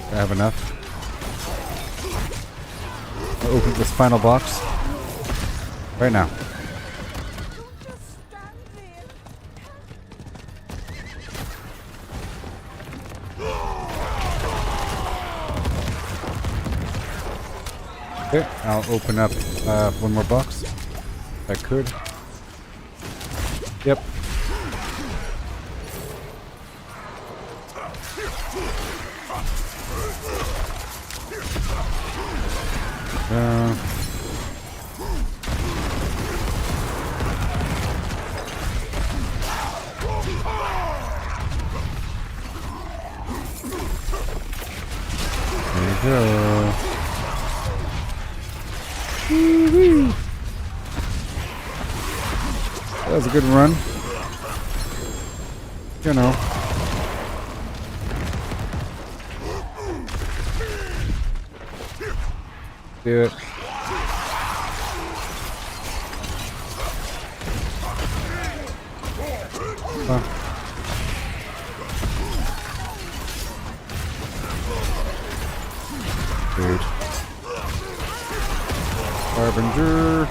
H: I have enough. I'll open this final box right now. Okay, I'll open up one more box if I could. Yep. There you go. Woo-wee. That was a good run. You know. Do it. Dude. Harbinger.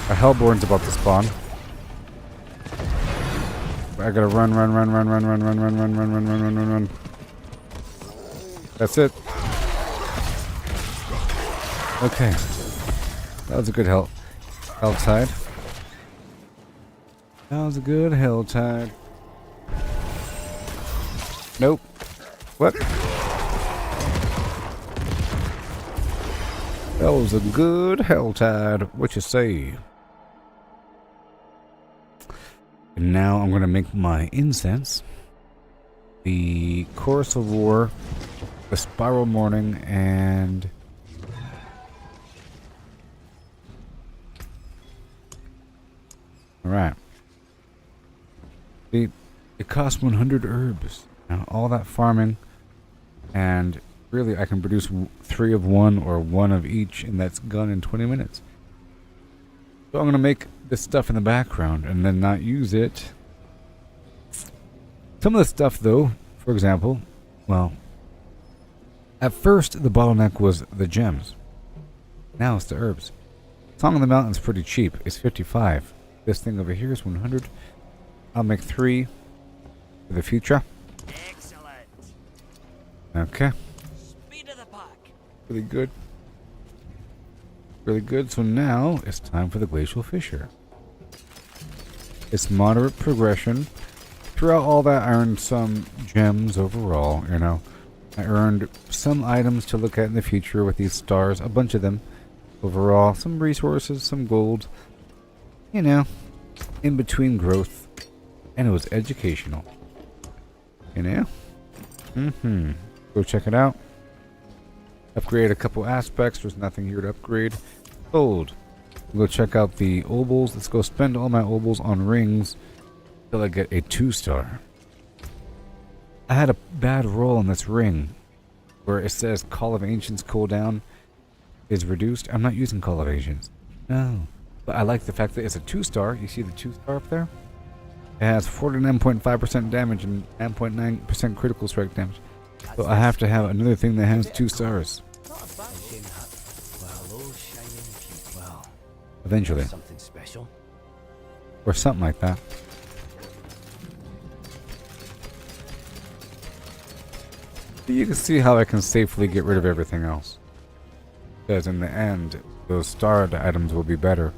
H: A Hellborn's about to spawn. I gotta run. That's it. Okay. That was a good hell tide. That was a good hell tide. Nope. What? That was a good hell tide. What you say? And now I'm going to make my incense. The Chorus of War, the Spiral Morning, and alright. It costs 100 herbs. Now, all that farming, and really I can produce 3 of one or 1 of each, and that's gone in 20 minutes. So I'm going to make this stuff in the background and then not use it. Some of the stuff, though, for example, well, at first the bottleneck was the gems. Now it's the herbs. Song of the Mountain's pretty cheap. It's 55. This thing over here is 100. I'll make 3 for the future.
G: Excellent.
H: Okay.
G: Speed of the pack.
H: Really good. Really good. So now it's time for the Glacial Fissure. It's moderate progression. Throughout all that, I earned some gems overall, you know. I earned some items to look at in the future with these stars. A bunch of them. Overall, some resources, some gold. You know, in between growth. And it was educational. You know? Go check it out. Upgrade a couple aspects. There's nothing here to upgrade. Sold. Go check out the obols. Let's go spend all my obols on rings until I get a 2-star. I had a bad roll on this ring where it says Call of Ancients cooldown is reduced. I'm not using Call of Ancients. No. But I like the fact that it's a 2-star. You see the 2-star up there? It has 49.5% damage and 9.9% critical strike damage. So I have to have another thing that has 2 stars. Eventually.
G: Something special.
H: Or something like that. You can see how I can safely get rid of everything else. Because in the end, those starred items will be better.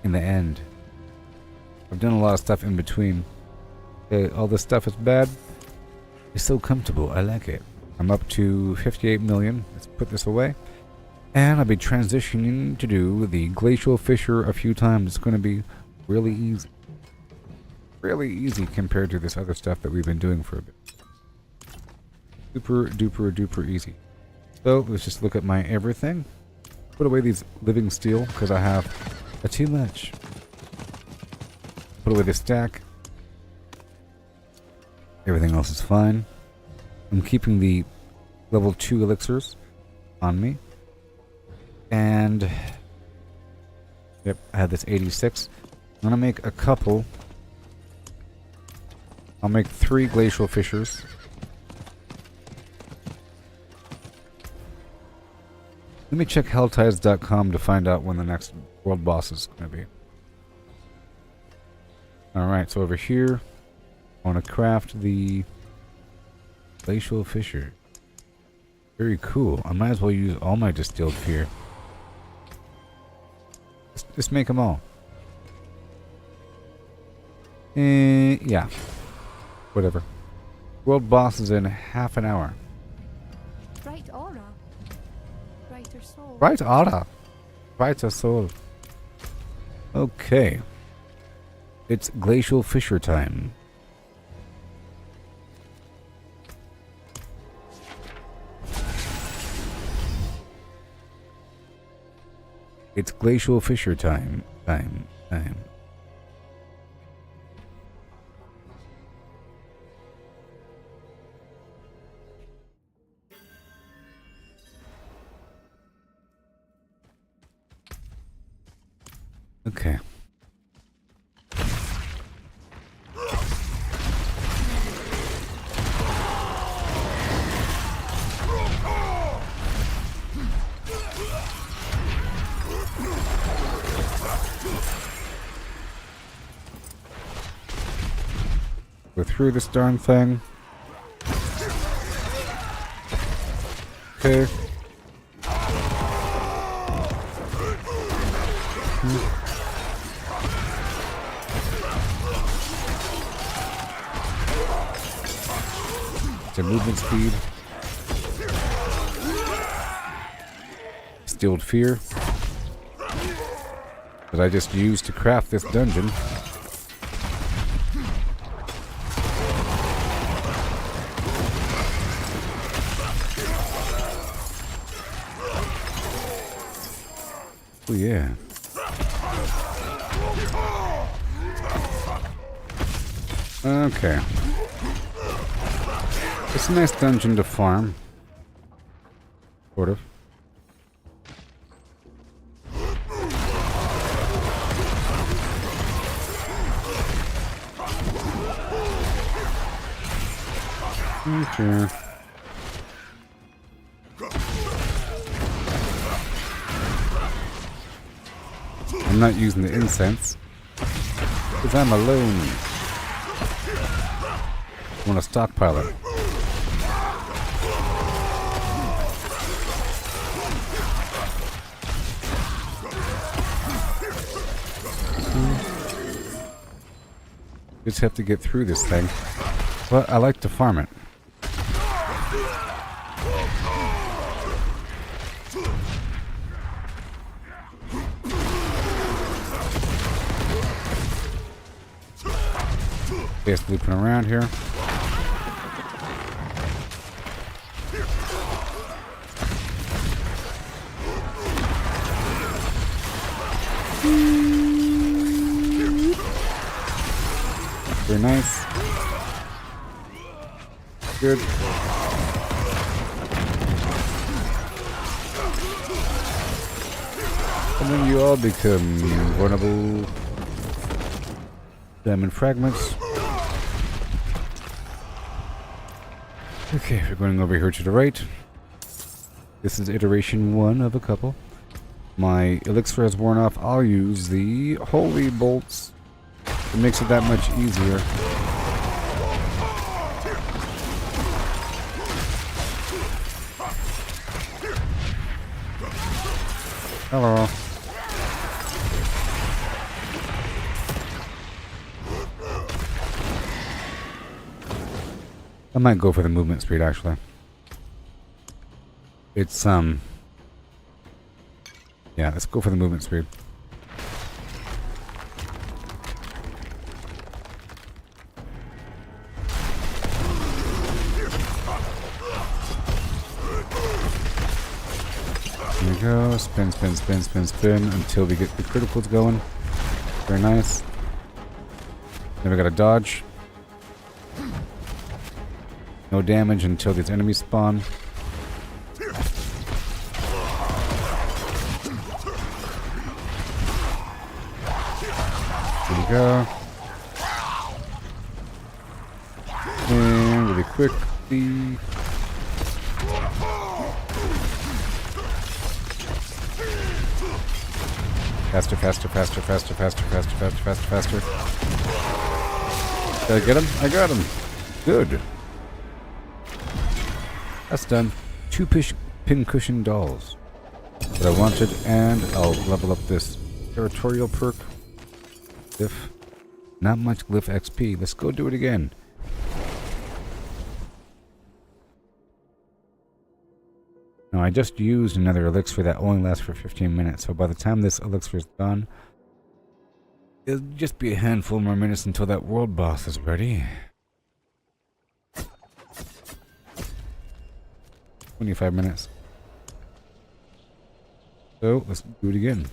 H: In the end. I've done a lot of stuff in between. All this stuff is bad. It's so comfortable. I like it. I'm up to 58 million. Let's put this away. And I'll be transitioning to do the Glacial Fissure a few times. It's going to be really easy. Really easy compared to this other stuff that we've been doing for a bit. Super duper duper easy. So let's just look at my everything. Put away these living steel because I have too much. Put away the stack. Everything else is fine. I'm keeping the level 2 elixirs on me. And yep, I have this 86. I'm gonna make a couple. I'll make 3 glacial fissures. Let me check helltides.com to find out when the next world boss is gonna be. Alright, so over here I want to craft the glacial fissure. Very cool. I might as well use all my distilled fear. Just make them all. Yeah. Whatever. World boss is in half an hour.
E: Bright aura. Brighter soul.
H: Bright aura. Brighter soul. Okay. It's glacial fissure time. It's glacial fissure time. Time. Okay. Go through this darn thing. Okay. It's a movement speed. Stilled fear that I just used to craft this dungeon. Oh yeah. Okay. It's a nice dungeon to farm. Sort of. Okay. I'm not using the incense because I'm alone. I want to stockpile it. Just have to get through this thing. But I like to farm it. Just looping around here. Very nice. Good. And then you all become vulnerable. Diamond fragments. Okay, we're going over here to the right. This is iteration 1 of a couple. My elixir has worn off. I'll use the holy bolts. It makes it that much easier. Hello. I might go for the movement speed actually. It's yeah, let's go for the movement speed. There we go. Spin, spin, spin, spin, spin until we get the criticals going. Very nice. Then we gotta dodge. No damage until these enemies spawn. There we go. And really quickly. Faster, faster, faster, faster, faster, faster, faster, faster, faster. Did I get him? I got him. Good. That's done. 2 pincushion dolls that I wanted, and I'll level up this territorial perk. Glyph. Not much glyph XP. Let's go do it again. Now I just used another elixir that only lasts for 15 minutes, so by the time this elixir is done, it'll just be a handful more minutes until that world boss is ready. 25 minutes. So, let's do it again.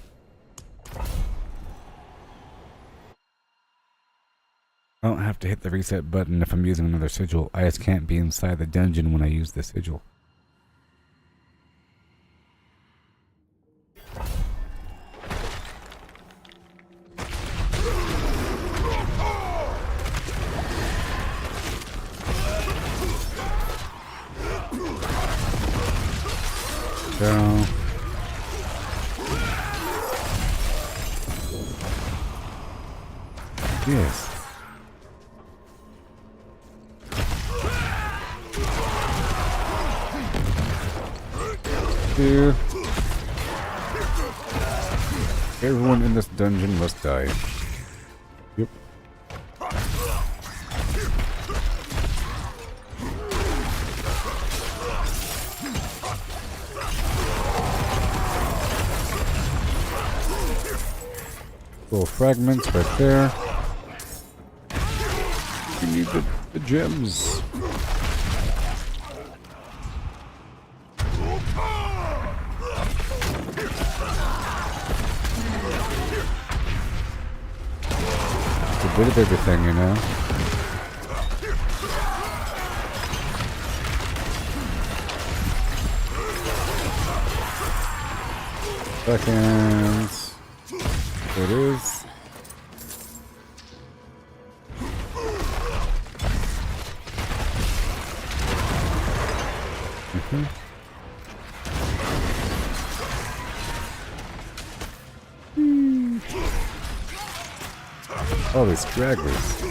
H: I don't have to hit the reset button if I'm using another sigil. I just can't be inside the dungeon when I use the sigil. So yes. Here. Everyone in this dungeon must die. Yep. Little fragments right there. We need the gems. It's a bit of everything, you know. Seconds. There it is. Oh, these stragglers.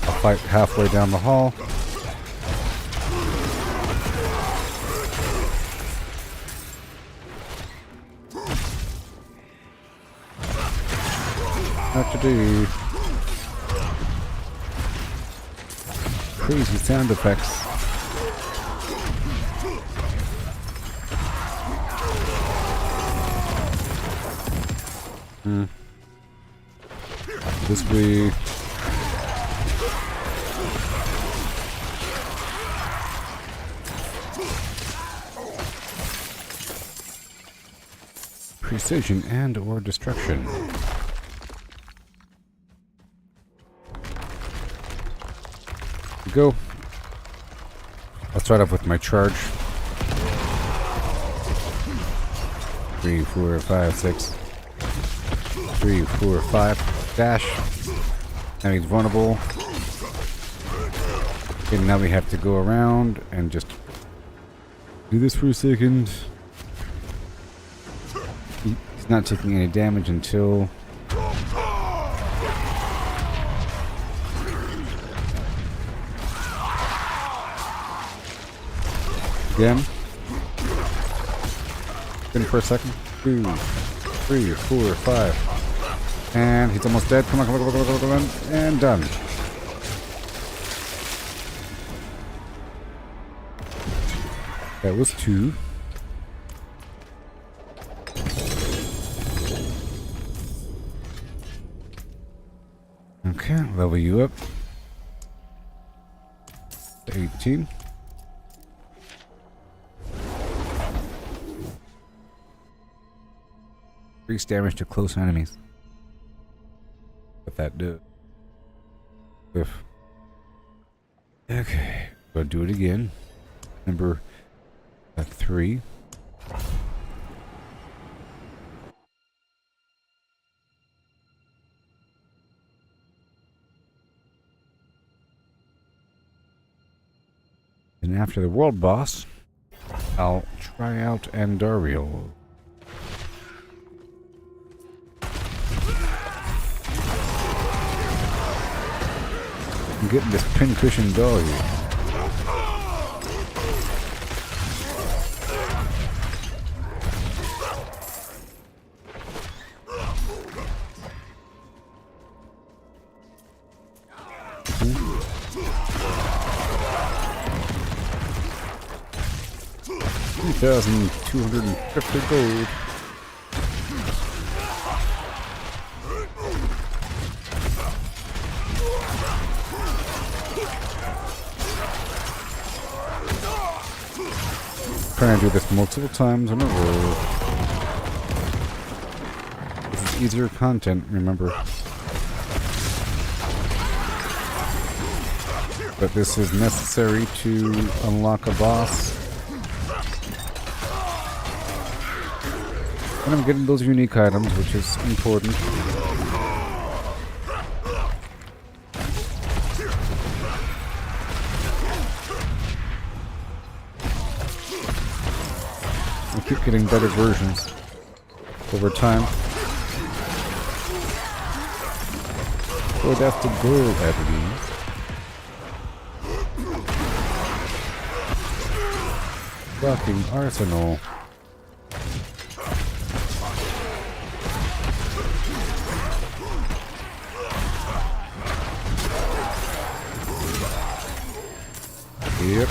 H: I'll fight halfway down the hall. What to do? Crazy sound effects. This way. Precision and or destruction. Go. I'll start off with my charge. 3, 4, 5, 6. 3, 4, 5. Dash. Now he's vulnerable. Okay, now we have to go around and just do this for a second. He's not taking any damage until... Again. Spin for a second. 2, 3, 4, 5. And he's almost dead. Come on, come on, come on, come on, come on. And done. That was 2. Okay, level you up. 18. Increase damage to close enemies. What that do? If okay, go do it again. Number 3. And after the world boss, I'll try out Andariel. I'm getting this pincushion dog here. $2,250 gold. Trying to do this multiple times in a row. This is easier content, remember. But this is necessary to unlock a boss. And I'm getting those unique items, which is important. I keep getting better versions over time. So that's the goal, I believe. Fucking arsenal. Yep.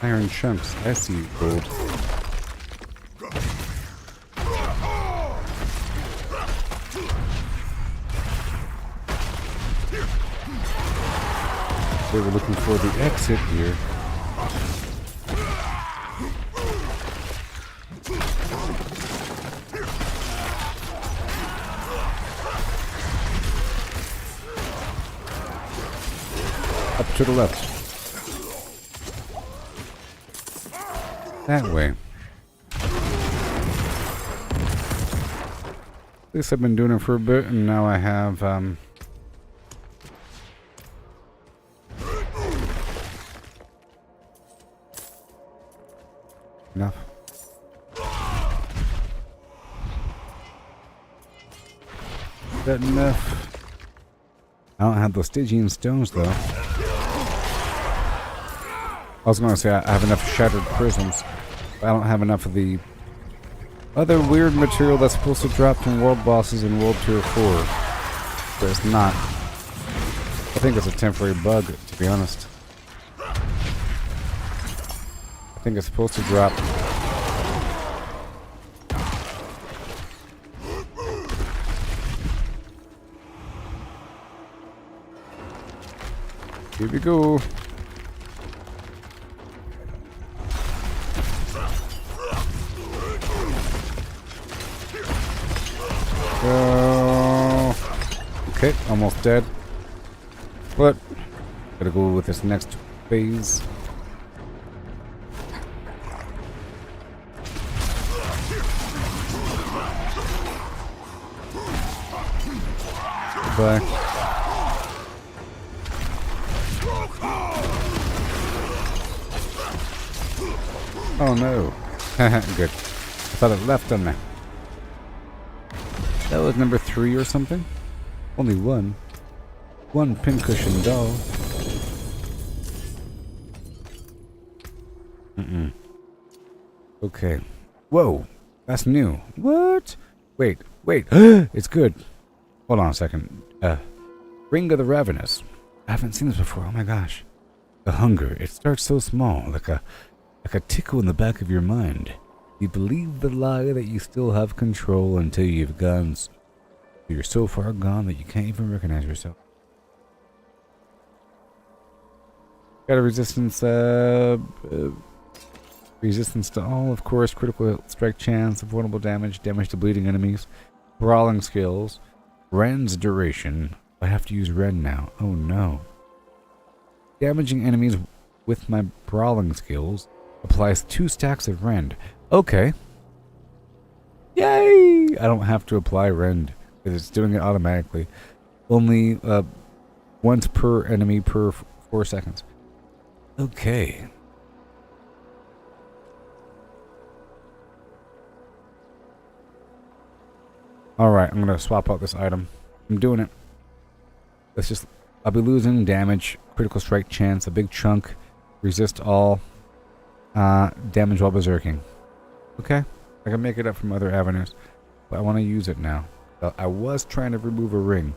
H: Iron chunks. I see gold. They were looking for the exit here. Up to the left. That way. This I've been doing it for a bit, and now I have enough. Is that enough? I don't have those Stygian stones though. I was going to say I have enough shattered prisms, but I don't have enough of the other weird material that's supposed to drop from world bosses in World Tier 4. but it's not. I think it's a temporary bug, to be honest. I think it's supposed to drop. Here we go. Okay, almost dead. But gotta go with this next phase. Bye. Oh no. Good. I thought it left on me. That was number 3 or something? Only one. One pincushion doll. Okay. Whoa. That's new. What? Wait. It's good. Hold on a second. Ring of the Ravenous. I haven't seen this before. Oh my gosh. The hunger. It starts so small, like a tickle in the back of your mind. You believe the lie that you still have control until you've gone. You're so far gone that you can't even recognize yourself. Got a resistance. Resistance to all, of course. Critical strike chance, vulnerable damage, damage to bleeding enemies, brawling skills, Ren's duration. I have to use Ren now. Oh no. Damaging enemies with my brawling skills applies 2 stacks of Rend. Okay. Yay! I don't have to apply Rend because it's doing it automatically. Only once per enemy per 4 seconds. Okay. Alright, I'm gonna swap out this item. I'm doing it. I'll be losing damage, critical strike chance, a big chunk, resist all, damage while berserking. Okay, I can make it up from other avenues, but I want to use it now. I was trying to remove a ring.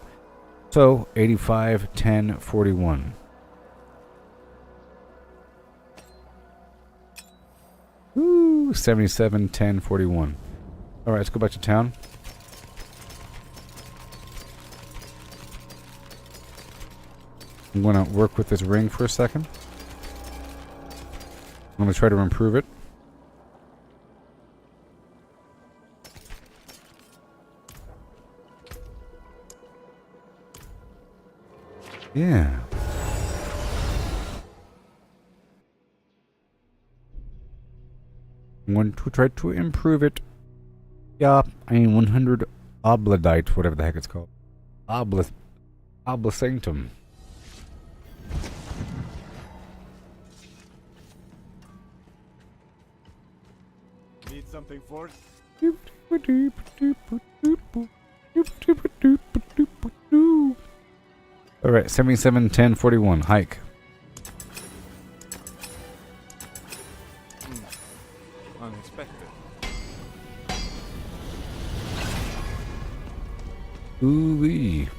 H: So, 85, 10, 41. Woo, 77, 10, 41. Alright, let's go back to town. I'm going to work with this ring for a second. I'm going to try to improve it. Yeah. I'm going to try to improve it. Yeah, I mean 100 obladite, whatever the heck it's called. Oblasanctum.
D: Need something for it?
H: Alright, 77, 10, 41. Hike.
D: Unexpected.
H: Ooh-wee.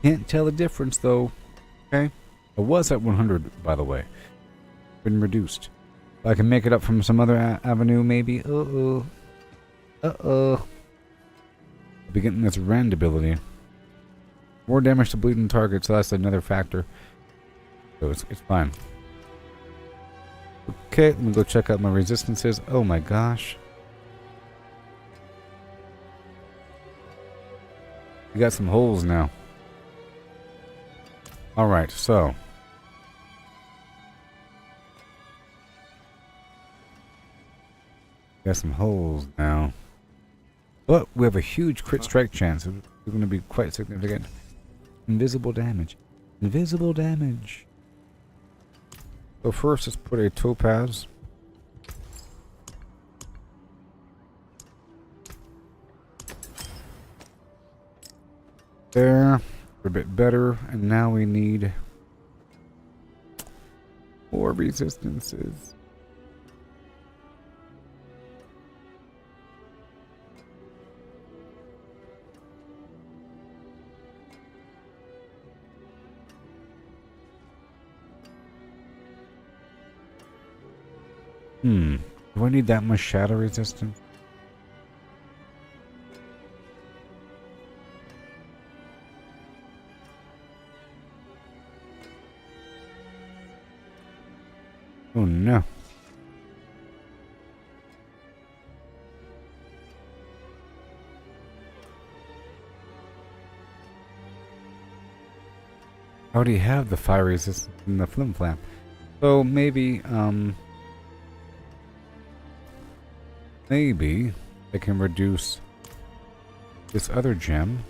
H: Can't tell the difference, though. Okay? I was at 100, by the way. Been reduced. I can make it up from some other avenue, maybe. Uh-oh. Uh-oh. I'll be getting this Rend ability. More damage to bleeding targets, so that's another factor. So it's fine. Okay, let me go check out my resistances. Oh my gosh. We got some holes now. Alright, so. Got some holes now. But we have a huge crit strike chance. It's going to be quite significant. Invisible damage. Invisible damage. So first, let's put a topaz. There. We're a bit better. And now we need more resistances. Do I need that much shadow resistance? Oh no. I already have the fire resistance in the flim flam. So maybe, maybe I can reduce this other gem.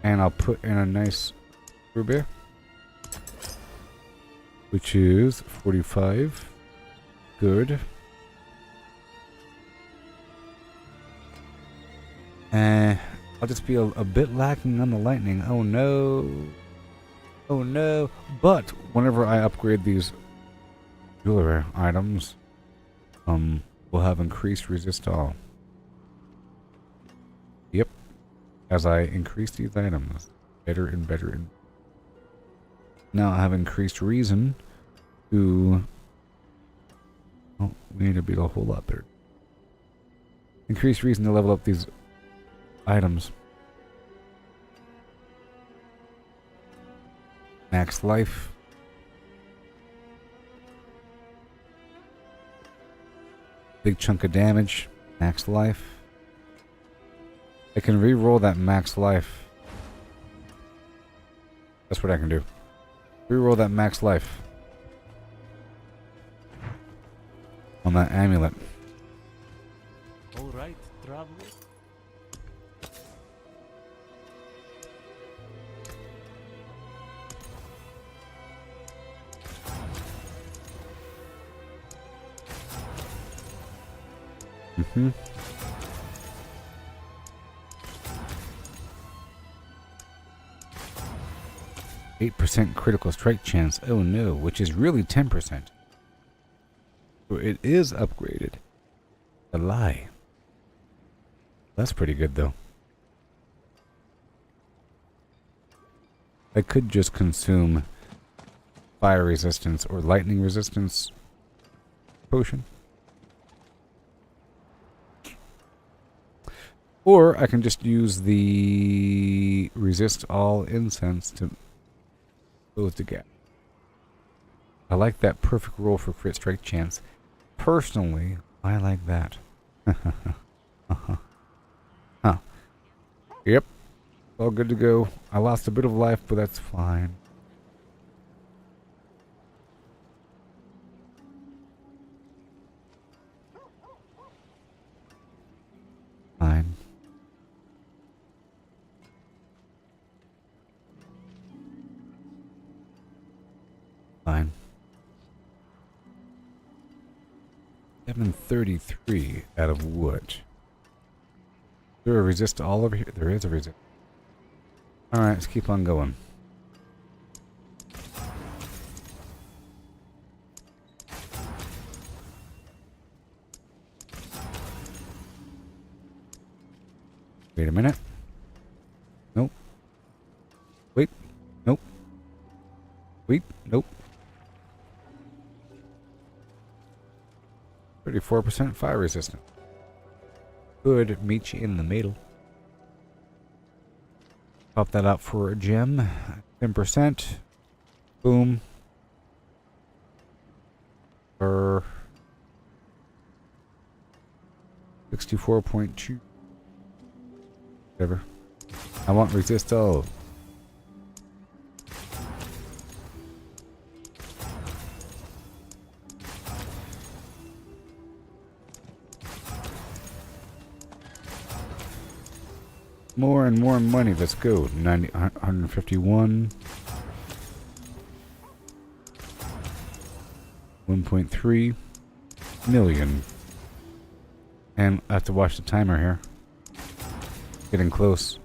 H: And I'll put in a nice ruby, which is 45. Good. I'll just be a bit lacking on the lightning. Oh no. Oh no. But whenever I upgrade these jewelry items, we'll have increased resist all. Yep. As I increase these items, better and better and now I have increased reason to... Oh, we need to be a whole lot better. Increased reason to level up these items. Max life. Big chunk of damage. Max life. I can re-roll that max life. That's what I can do. Re-roll that max life. On that amulet.
G: Alright, traveler.
H: Mm-hmm. %8 critical strike chance. Oh no, which is really 10%. So it is upgraded. A lie. That's pretty good though. I could just consume fire resistance or lightning resistance potion. Or I can just use the resist all incense to close the gap. I like that perfect roll for crit strike chance. Personally, I like that. Huh. Yep. All good to go. I lost a bit of life, but that's fine. Fine. Fine. 733 out of wood. Is there a resist all over here? There is a resist. Alright, let's keep on going. Wait a minute. Nope. Wait. Nope. Wait. Nope. 34% fire resistant. Could meet you in the middle. Pop that out for a gem. 10%. Boom. For 64.2. Whatever. I want resist all. More and more money. Let's go. 151. 1.3 million. And I have to watch the timer here. Getting close.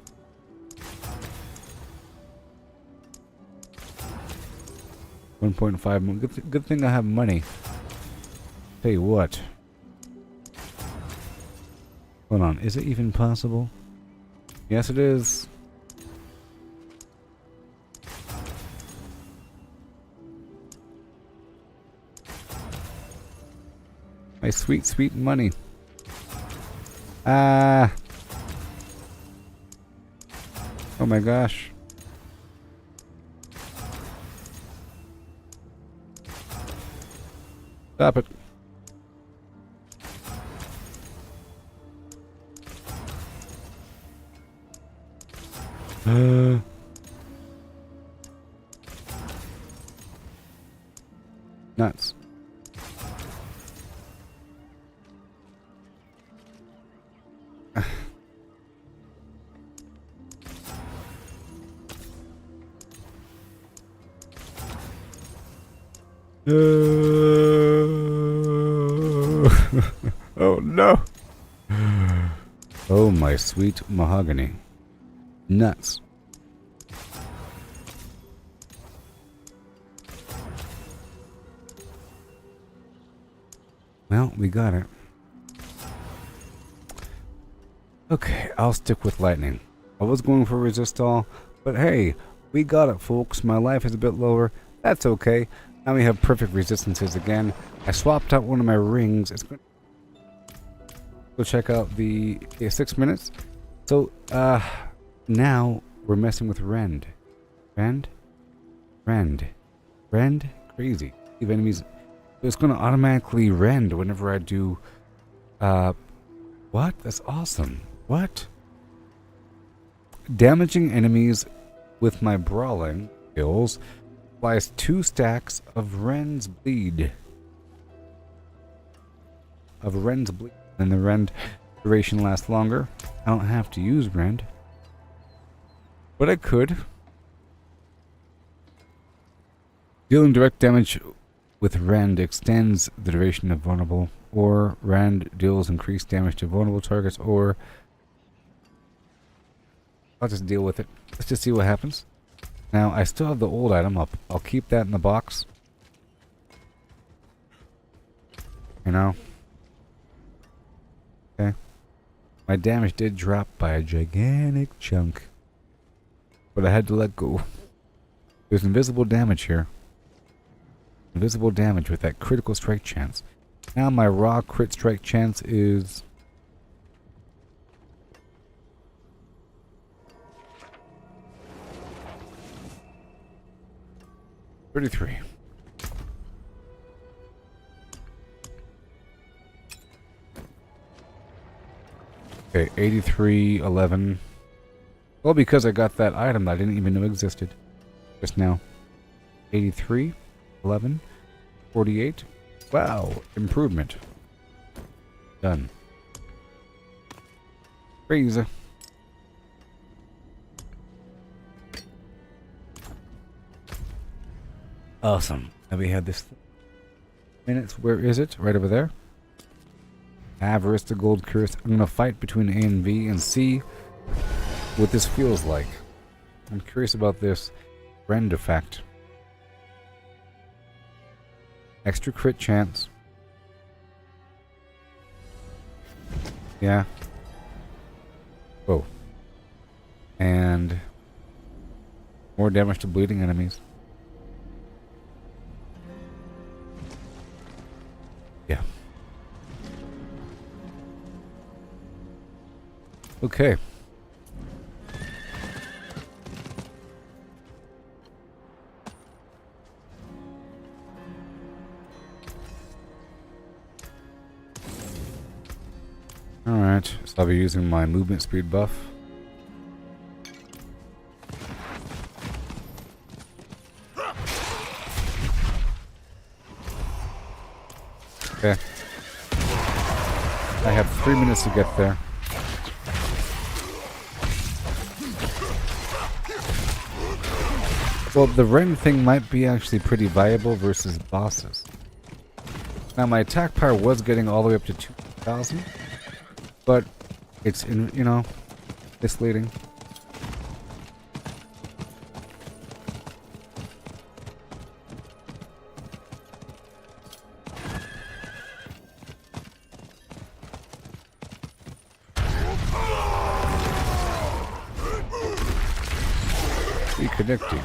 H: $1.5 million. Good thing I have money. Tell you what. Hold on. Is it even possible? Yes, it is. My sweet, sweet money. Ah. Oh my gosh. Stop it. Nuts. Oh no. Oh my sweet mahogany. Nuts. Well, we got it. Okay, I'll stick with lightning. I was going for resist all, but hey, we got it, folks. My life is a bit lower. That's okay. Now we have perfect resistances again. I swapped out one of my rings. It's good. Go check out the 6 minutes. So, now we're messing with rend. Rend? Crazy. If enemies, it's going to automatically rend whenever I do. What? That's awesome. What? Damaging enemies with my brawling skills applies 2 stacks of Rend's Bleed. And the Rend duration lasts longer. I don't have to use Rend. But I could. Dealing direct damage with Rend extends the duration of vulnerable, or Rend deals increased damage to vulnerable targets, or I'll just deal with it. Let's just see what happens. Now, I still have the old item. I'll keep that in the box. You know? Okay. My damage did drop by a gigantic chunk. But I had to let go. There's invisible damage here. Invisible damage with that critical strike chance. Now my raw crit strike chance is 33. Okay, 83.11. Well, because I got that item I didn't even know existed just now. 83.11. 48. Wow, improvement. Done. Crazy. Awesome. Now we have this minutes. Where is it? Right over there. Avarice to Gold Curse. I'm gonna fight between A and B and see what this feels like. I'm curious about this Rend effect. Extra crit chance. Yeah. Whoa. And more damage to bleeding enemies. Yeah. Okay. Alright, so I'll be using my movement speed buff. Okay. I have 3 minutes to get there. Well, the Rend thing might be actually pretty viable versus bosses. Now, my attack power was getting all the way up to 2,000. But it's, you know, misleading. Reconnecting.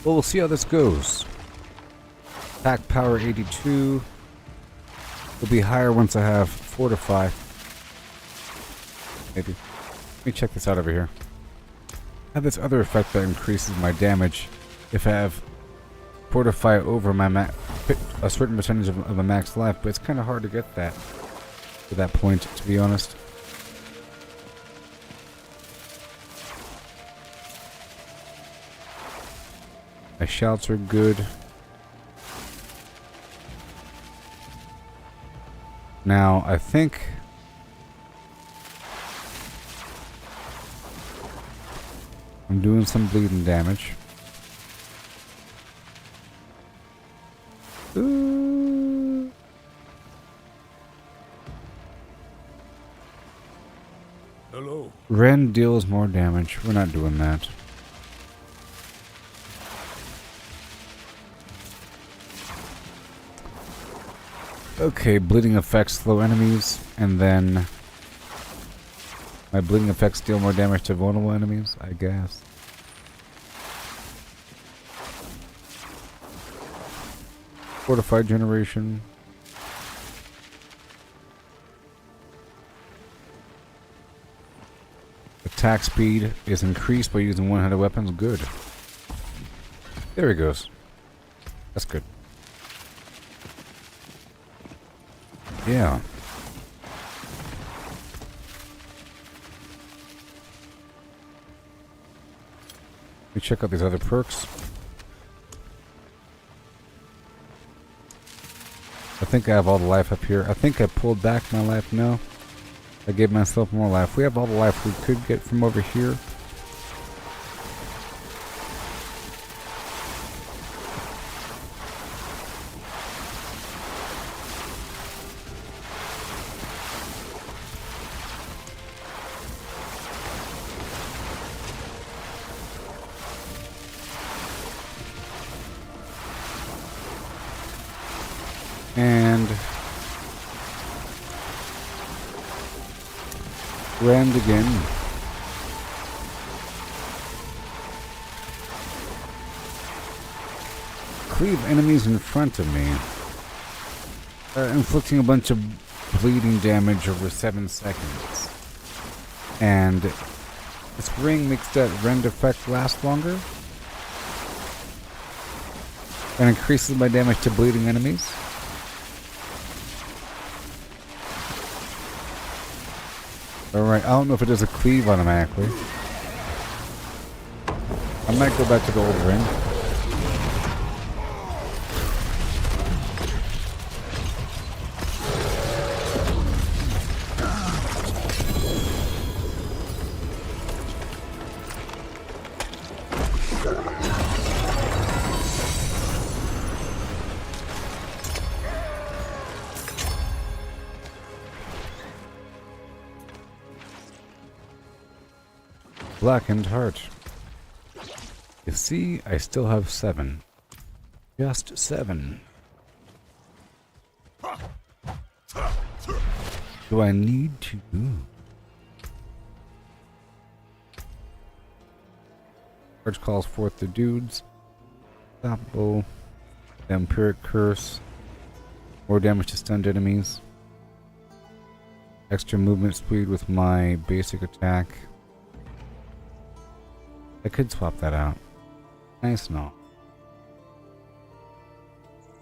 H: Well, we'll see how this goes. Attack power 82. Will be higher once I have Fortify. Maybe. Let me check this out over here. I have this other effect that increases my damage if I have Fortify over my a certain percentage of a max life, but it's kind of hard to get that to that point, to be honest. My shouts are good. Now, I think I'm doing some bleeding damage. Ooh.
J: Hello.
H: Ren deals more damage. We're not doing that. Okay, bleeding effects slow enemies, and then my bleeding effects deal more damage to vulnerable enemies, I guess. Fortified generation. Attack speed is increased by using one-handed weapons. Good. There he goes. That's good. Yeah. Let me check out these other perks. I think I have all the life up here. I think I pulled back my life. No. I gave myself more life. We have all the life we could get from over here. And Rend again. Cleave enemies in front of me. Inflicting a bunch of bleeding damage over 7 seconds. And this ring makes that Rend effect last longer. And increases my damage to bleeding enemies. Alright, I don't know if it does a cleave automatically. I might go back to the old ring. Blackened heart. You see, I still have 7. Just 7. Do I need to? Charge calls forth the dudes. Unstoppable. Vampiric curse. More damage to stunned enemies. Extra movement speed with my basic attack. I could swap that out. Nice and all.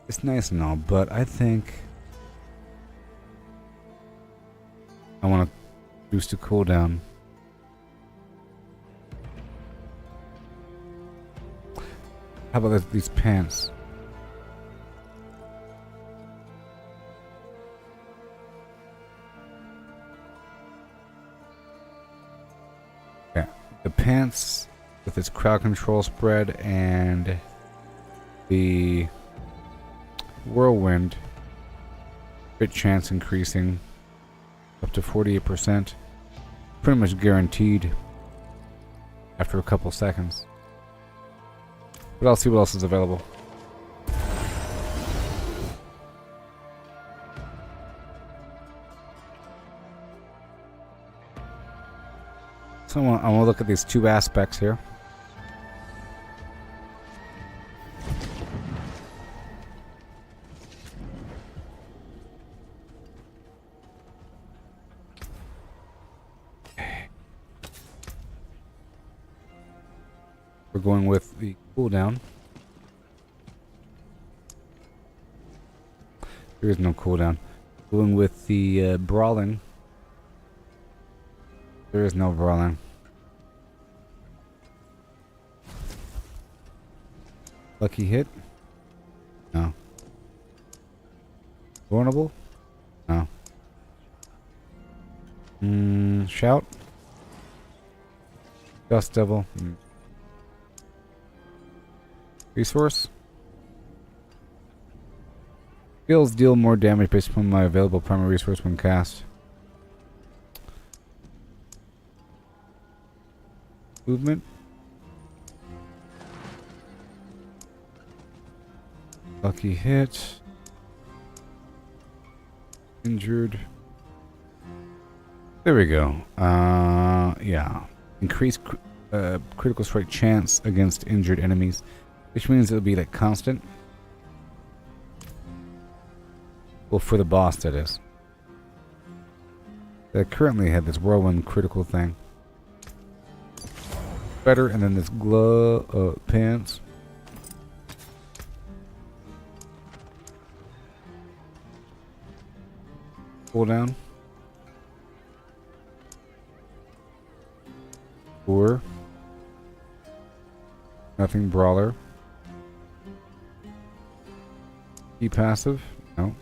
H: It's nice and all, but I think I want to boost the cooldown. How about these pants? Yeah, the pants with its crowd control spread and the whirlwind crit chance increasing up to 48%. Pretty much guaranteed after a couple seconds. But I'll see what else is available. So I'm gonna look at these two aspects here. going with the cooldown. There is no cooldown. Going with the brawling. There is no brawling. Lucky hit? No. Vulnerable? No. Shout? Dust Devil? Resource? Skills deal more damage based upon my available primary resource when cast. Movement? Lucky hit. Injured. There we go. Yeah. Increase critical strike chance against injured enemies, which means it'll be like constant. Well, for the boss, that is. I currently have this whirlwind critical thing. Better, and then this glove pants. Pull down. Or nothing brawler. Key passive. No.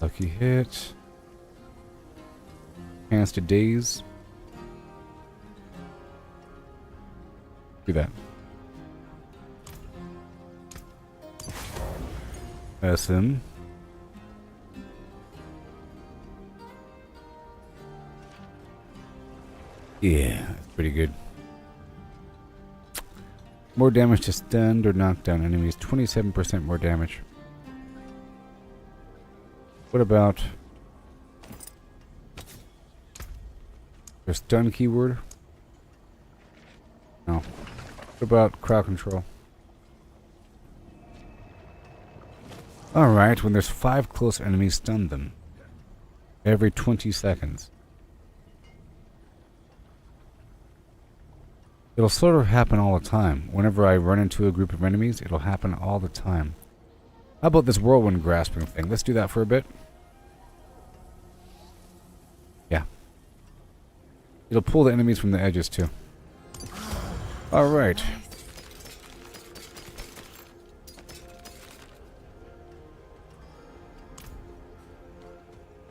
H: Lucky hit. Chance to daze. Do that. SM. Yeah, that's pretty good. More damage to stunned or knocked down enemies. 27% more damage. What about the stun keyword? No. What about crowd control? Alright, when there's 5 close enemies, stun them. Every 20 seconds. It'll sort of happen all the time. Whenever I run into a group of enemies, it'll happen all the time. How about this whirlwind grasping thing? Let's do that for a bit. Yeah. It'll pull the enemies from the edges too. Alright.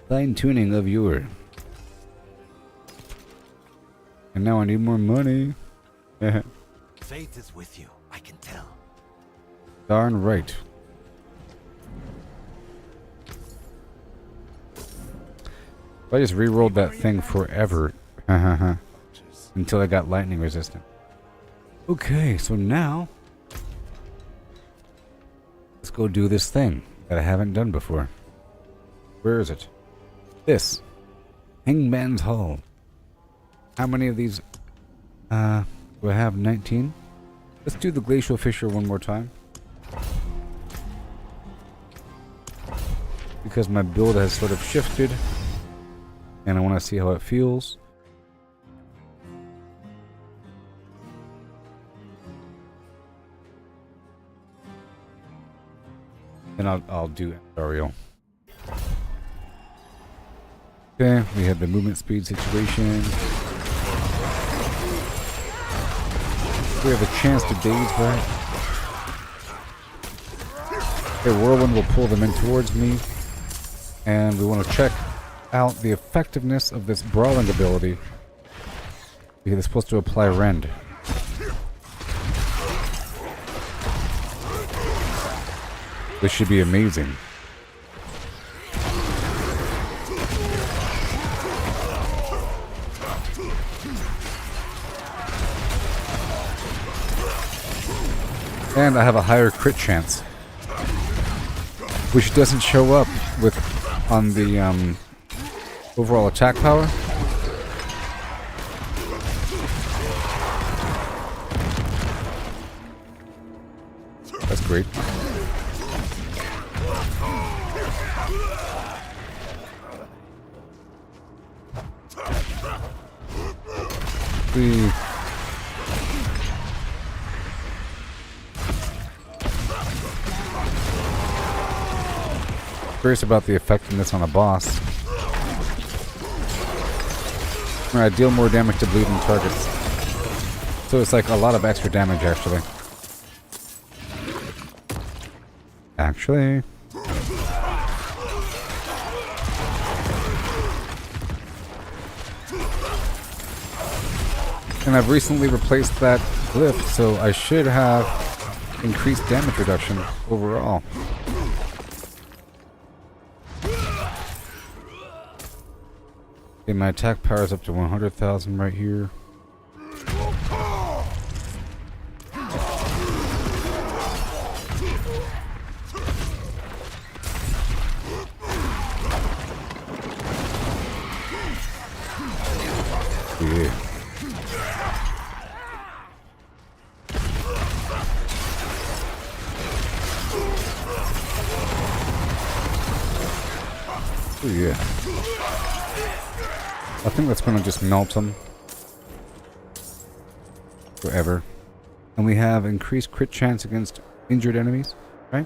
H: Fine tuning of Yore. And now I need more money.
C: Faith is with you, I can tell.
H: Darn right. I just re-rolled that thing forever. Until I got lightning resistant. Okay, so now let's go do this thing that I haven't done before. Where is it? This. Hangman's Hall. How many of these do I have? 19? Let's do the Glacial Fissure one more time. Because my build has sort of shifted. And I want to see how it feels. Then I'll do Ariel. Okay, we have the movement speed situation. We have a chance to daze, right? Okay, Whirlwind will pull them in towards me. And we want to check out the effectiveness of this brawling ability. Because it's supposed to apply rend. This should be amazing. And I have a higher crit chance, which doesn't show up with on the overall attack power. That's great. Curious about the effectiveness on a boss. I deal more damage to bleeding targets. So it's like a lot of extra damage, actually. And I've recently replaced that glyph, so I should have increased damage reduction overall. Okay, my attack power is up to 100,000 right here. Yeah. Oh yeah. I think that's gonna just melt them forever. And we have increased crit chance against injured enemies, right?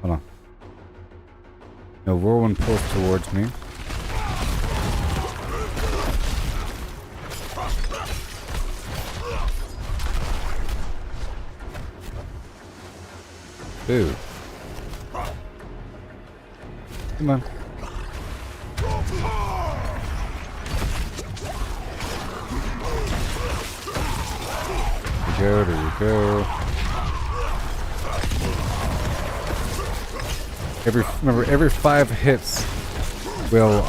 H: Hold on. No, whirlwind pulls towards me. Ooh. Come on. There we go. Remember, every 5 hits will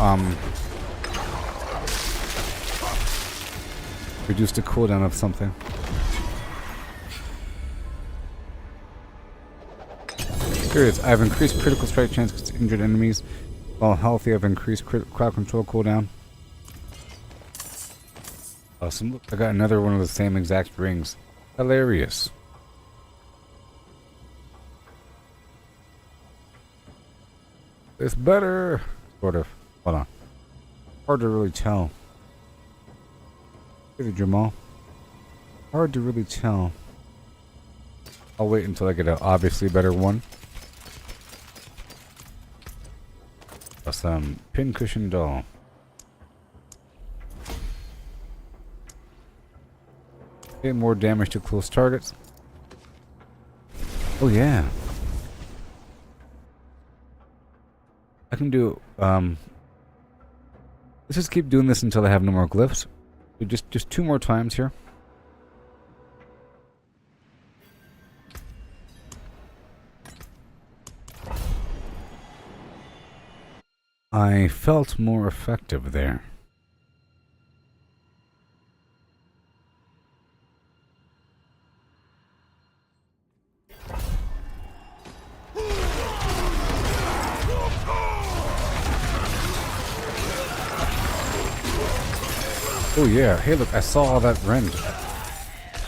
H: reduce the cooldown of something. Curious, I've increased critical strike chance against injured enemies. While healthy, I've increased crowd control cooldown. Awesome. Look, I got another one of the same exact rings. Hilarious. It's better. Sort of. Hold on. Hard to really tell. Hey, Jamal. Hard to really tell. I'll wait until I get an obviously better one. Awesome. Pincushion doll. Get more damage to close targets. Oh yeah. I can do let's just keep doing this until I have no more glyphs. So just 2 more times here. I felt more effective there. Oh yeah, hey look, I saw all that rend.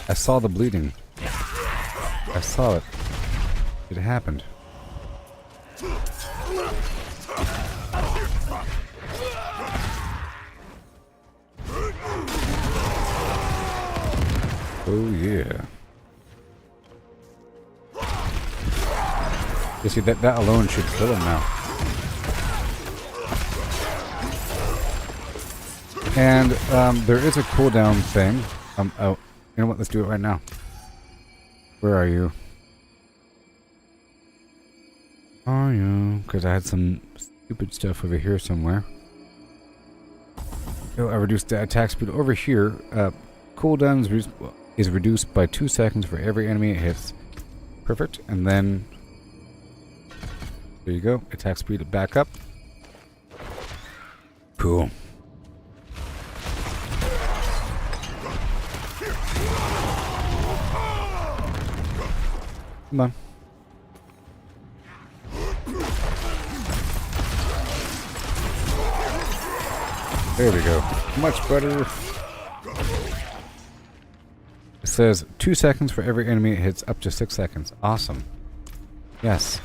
H: I saw the bleeding. I saw it. It happened. Oh yeah. You see, that alone should kill him now. And there is a cooldown thing. Oh, you know what? Let's do it right now. Where are you? Are you? Because I had some stupid stuff over here somewhere. Oh, I reduced the attack speed over here. Cooldown is reduced by 2 seconds for every enemy it hits. Perfect. And then there you go. Attack speed back up. Cool. Come on. There we go. Much better. It says 2 seconds for every enemy it hits, up to 6 seconds. Awesome. Yes.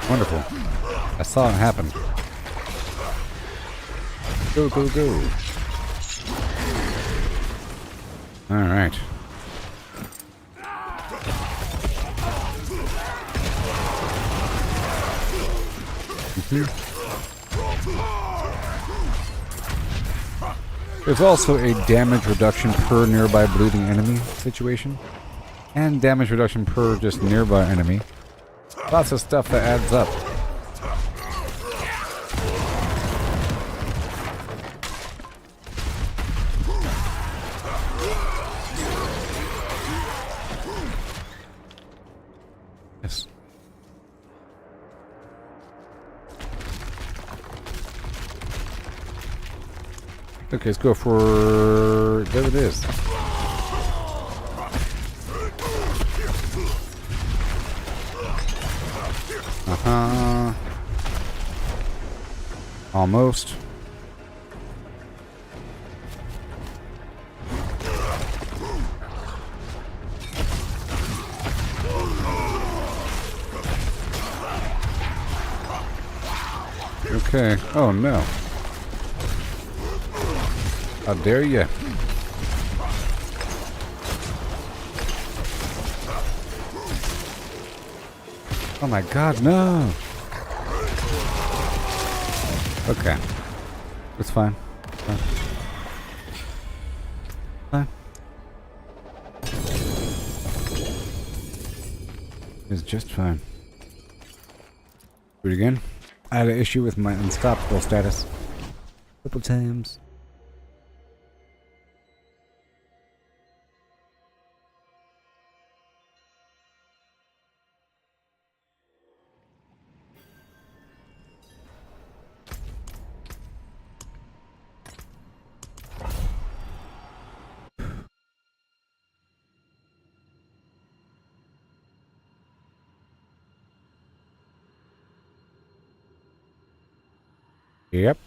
H: Wonderful. I saw it happen. Go, go, go. Alright. There's also a damage reduction per nearby bleeding enemy situation. And damage reduction per just nearby enemy. Lots of stuff that adds up. Yes. Okay, let's go for... There it is. Uh-huh. Almost. Okay. Oh, no. How dare you? Oh my god, no! Okay. It's fine. Fine. Fine. It's just fine. Do it again. I had an issue with my unstoppable status. Couple times. Yep.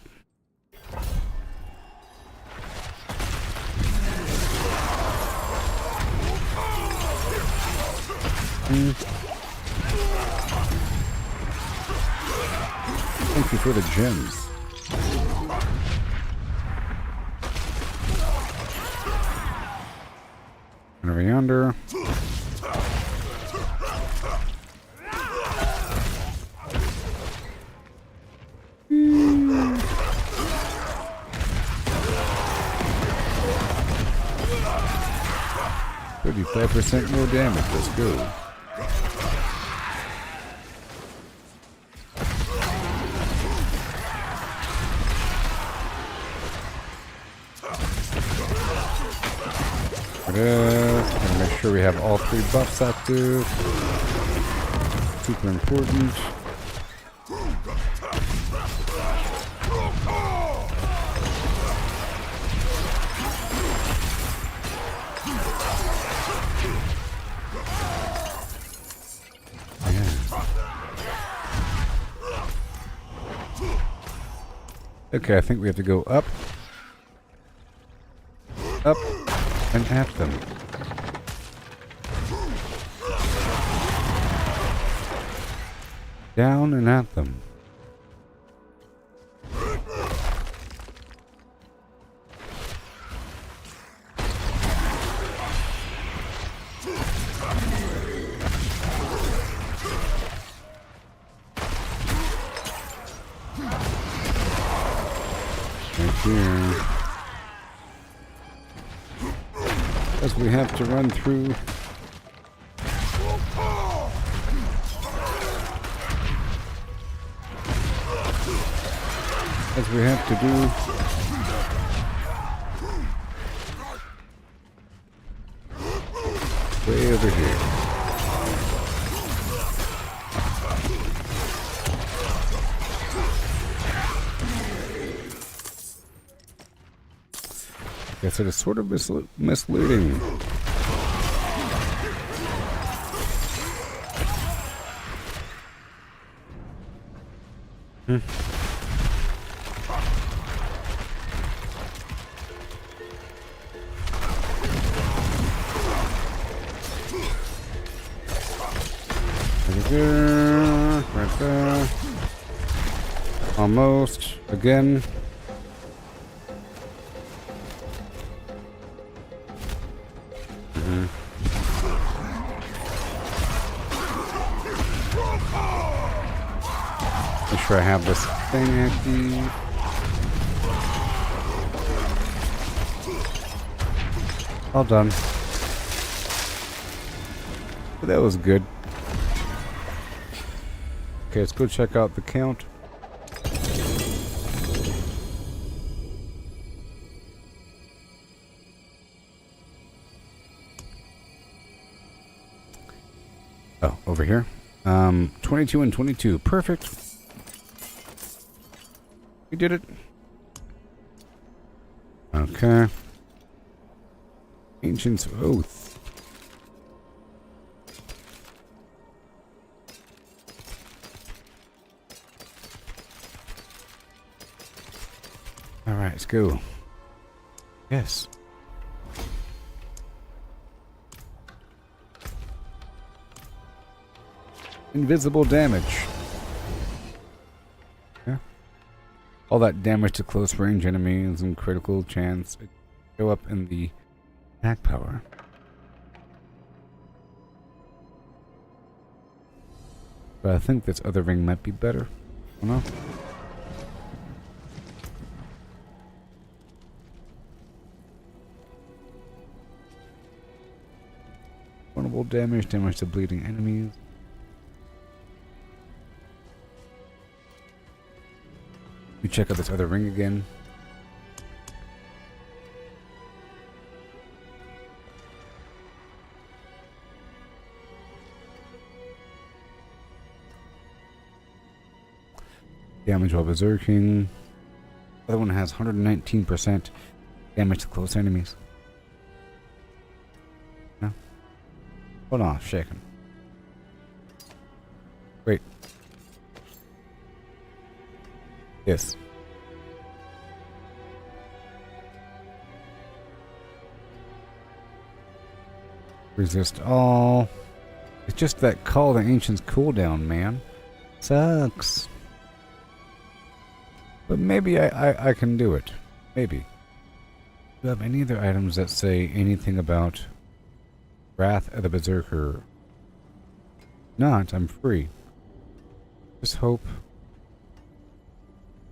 H: Thank you for the gems. And over yonder. 35% more damage. Let's go. Gotta make sure we have all 3 buffs active. Super important. Okay, I think we have to go up, and at them. Down and at them. Here. As we have to run through. As we have to do. Way over here. Guess it is sort of misleading. Right there. Almost. Again. Make sure I have this thing active. All done. That was good. Okay, let's go check out the count. Oh, over here. 22 and 22. Perfect. We did it. Okay. Ancient's Oath. Alright, let's go. Yes. Invisible damage. Yeah. All that damage to close range enemies and critical chance show up in the attack power. But I think this other ring might be better. I don't know. Vulnerable damage, damage to bleeding enemies. We check out this other ring again. Damage while berserking. The other one has 119% damage to close enemies. No? Hold on, shaking. Wait. Yes. Resist all. It's just that Call the Ancients cooldown, man. Sucks. But maybe I can do it. Maybe. Do you have any other items that say anything about Wrath of the Berserker? Not, I'm free. Just hope.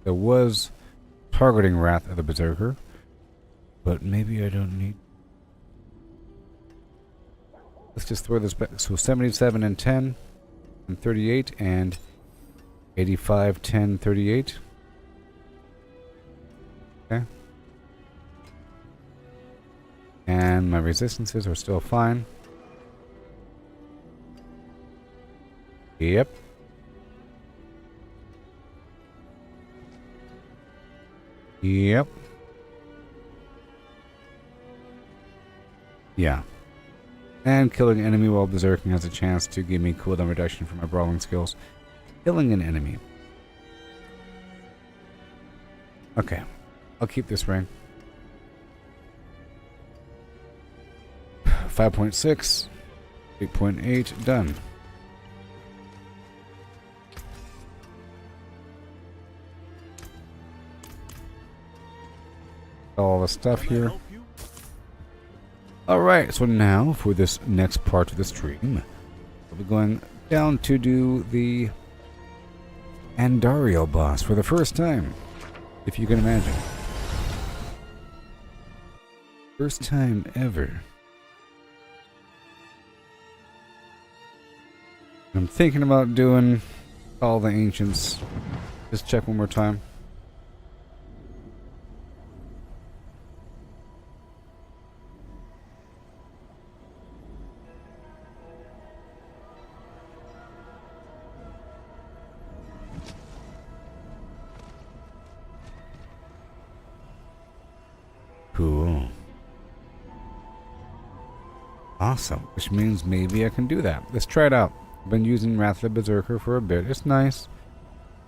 H: There was targeting Wrath of the Berserker, but maybe I don't need. Let's just throw this back. So 77 and 10 and 38 and 85, 10, 38. Okay. And my resistances are still fine. Yep. Yep. Yeah. And killing an enemy while berserking has a chance to give me cooldown reduction for my brawling skills. Killing an enemy. Okay. I'll keep this ring. 5.6. 8.8. Done. All the stuff here. Alright, so now for this next part of the stream, we'll be going down to do the Andario boss for the first time, if you can imagine. First time ever. I'm thinking about doing all the ancients. Just check one more time. Cool. Awesome. Which means maybe I can do that. Let's try it out. I've been using Wrath of the Berserker for a bit. It's nice.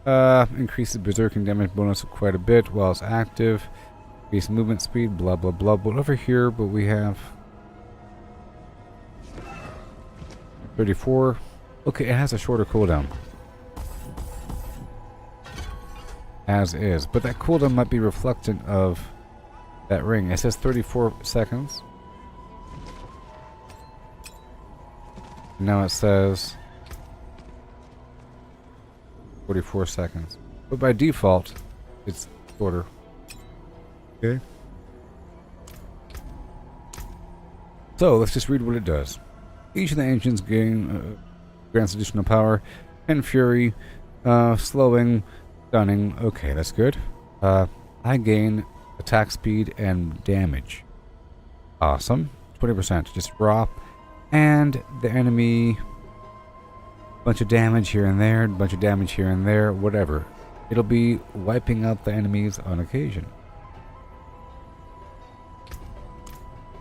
H: Increases berserking damage bonus quite a bit while it's active. Increase movement speed, blah blah blah. But over here, but we have 34. Okay, it has a shorter cooldown. As is. But that cooldown might be reflectant of that ring. It says 34 seconds. Now it says 44 seconds. But by default, it's shorter. Okay. So, let's just read what it does. Each of the ancients grants additional power and fury, slowing, stunning. Okay, that's good. I gain attack speed and damage. Awesome. 20%. Just raw. And the enemy... bunch of damage here and there, bunch of damage here and there, whatever. It'll be wiping out the enemies on occasion.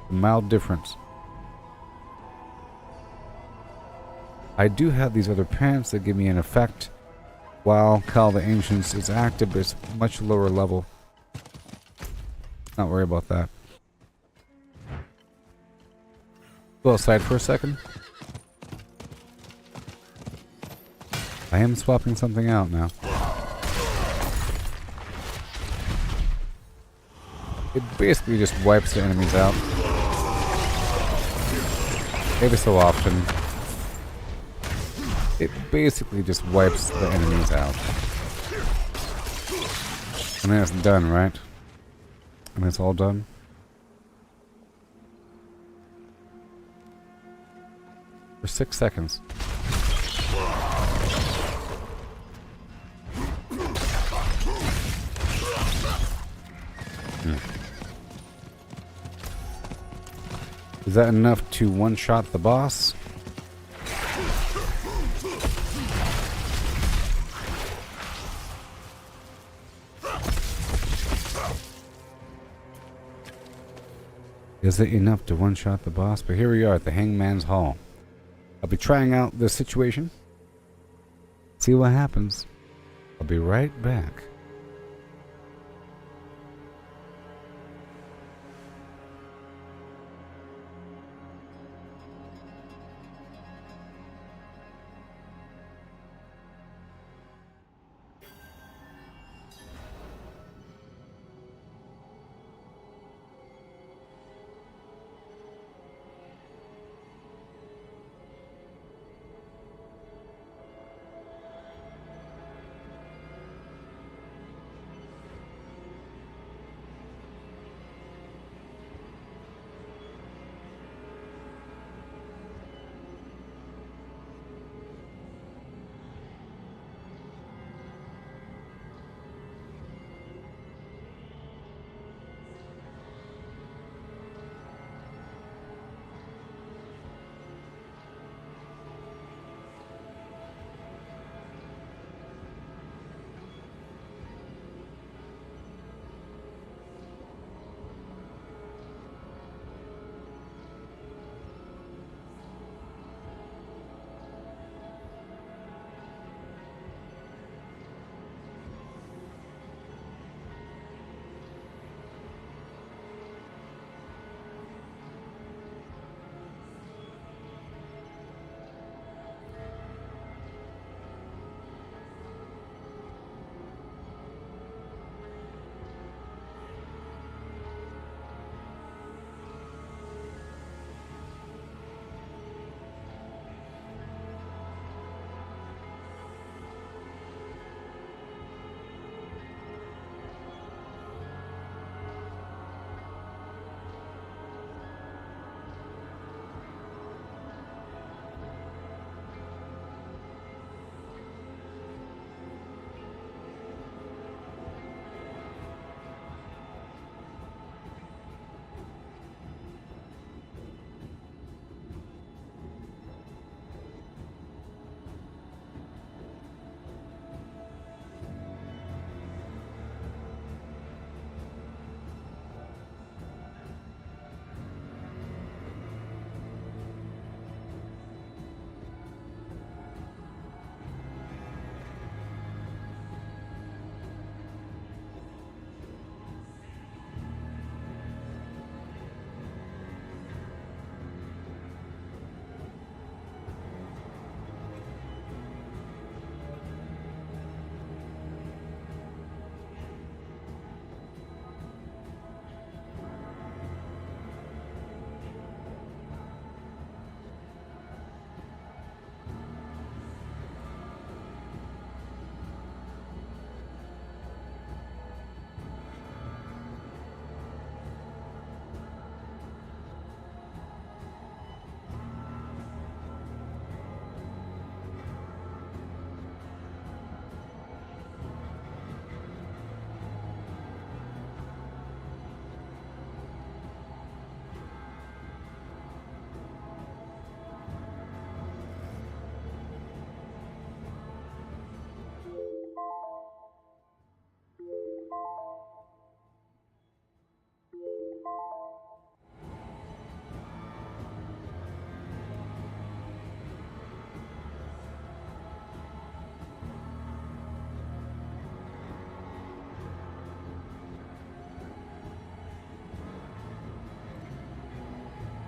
H: A mild difference. I do have these other pants that give me an effect while Call of the Ancients is active, but it's much lower level. Not worry about that. Go outside for a second. I am swapping something out now. It basically just wipes the enemies out. Every so often. It basically just wipes the enemies out. And then it's done, right? And it's all done. For 6 seconds. Is that enough to one-shot the boss? Is it enough to one-shot the boss? But here we are at the Hangman's Hall. I'll be trying out this situation. See what happens. I'll be right back.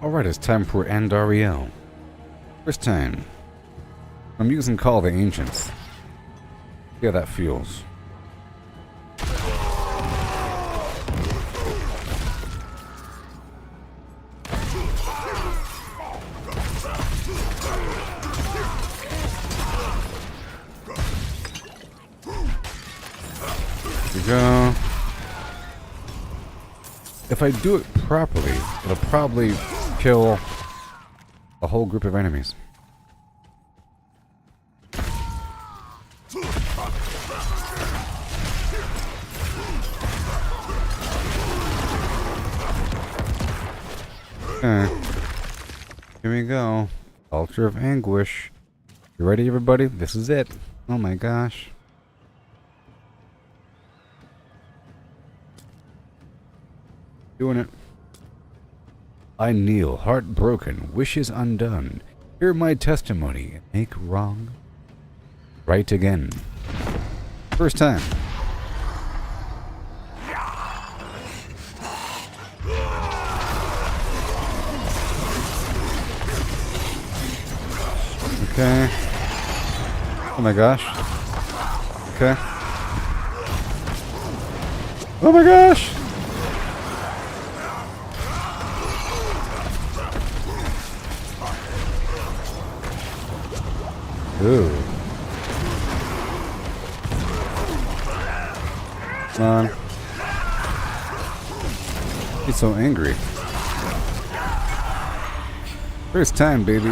H: Alright, it's time for Andariel. First time. I'm using Call of the Ancients. See how that feels. Here we go. If I do it properly, it'll probably kill a whole group of enemies. Okay. Here we go. Altar of Anguish. You ready, everybody? This is it. Oh my gosh. Doing it. I kneel, heartbroken, wishes undone. Hear my testimony, make wrong right again. First time. Okay. Oh my gosh. Okay. Oh my gosh! Ooh. Come on. He's so angry. First time, baby.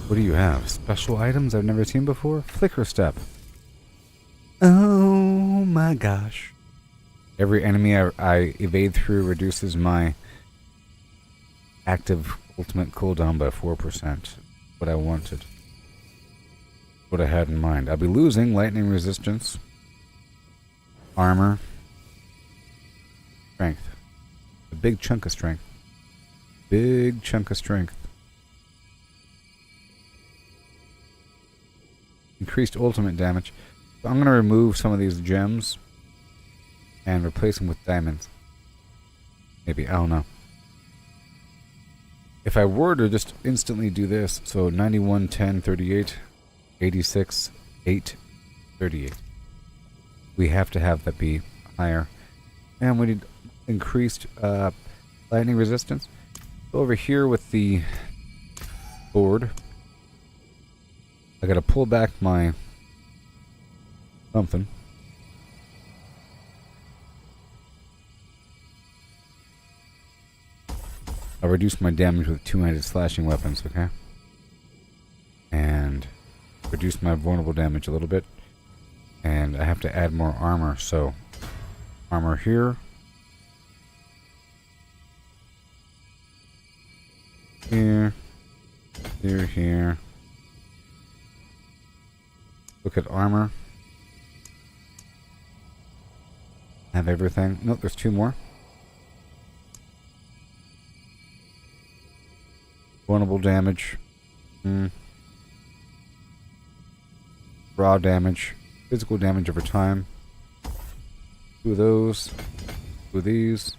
H: What do you have? Special items I've never seen before? Flicker Step. Oh my gosh. Every enemy I evade through reduces my active ultimate cooldown by 4%. What I wanted. What I had in mind. I'll be losing lightning resistance, armor, strength. A big chunk of strength. Big chunk of strength. Increased ultimate damage. So I'm going to remove some of these gems and replace them with diamonds. Maybe, I don't know. If I were to just instantly do this, so 91, 10, 38, 86, 8, 38. We have to have that be higher. And we need increased lightning resistance. So over here with the board, I gotta pull back my something. I'll reduce my damage with two-handed slashing weapons, okay? And reduce my vulnerable damage a little bit. And I have to add more armor, so armor here. Here. Here, here. Look at armor. Have everything. Nope, there's two more. Vulnerable damage. Raw damage. Physical damage over time. Two of those. Two of these.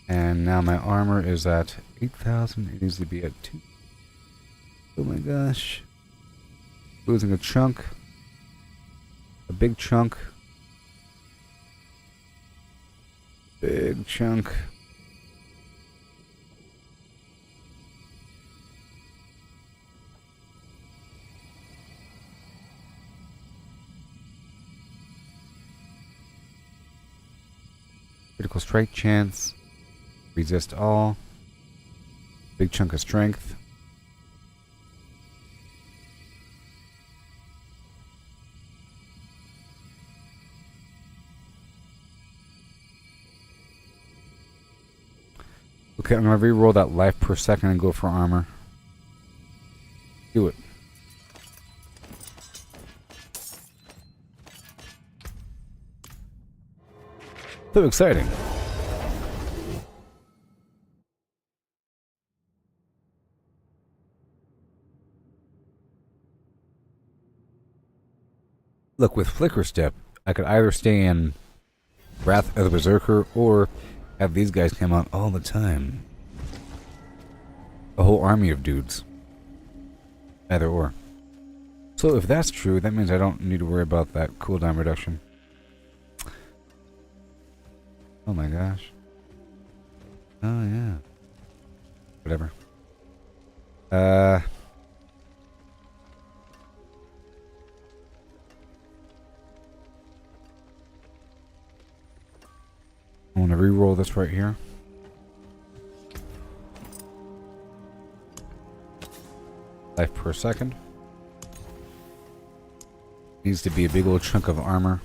H: And now my armor is at 8,000. It needs to be at 2. Oh my gosh. Losing a chunk. A big chunk. Big chunk. Critical strike chance. Resist all. Big chunk of strength. Okay, I'm gonna re-roll that life per second and go for armor. Do it. So exciting. Look, with Flicker Step, I could either stay in Wrath of the Berserker or have these guys come out all the time. A whole army of dudes. Either or. So if that's true, that means I don't need to worry about that cooldown reduction. Oh my gosh. Oh yeah. Whatever. I want to re-roll this right here. Life per second. Needs to be a big old chunk of armor.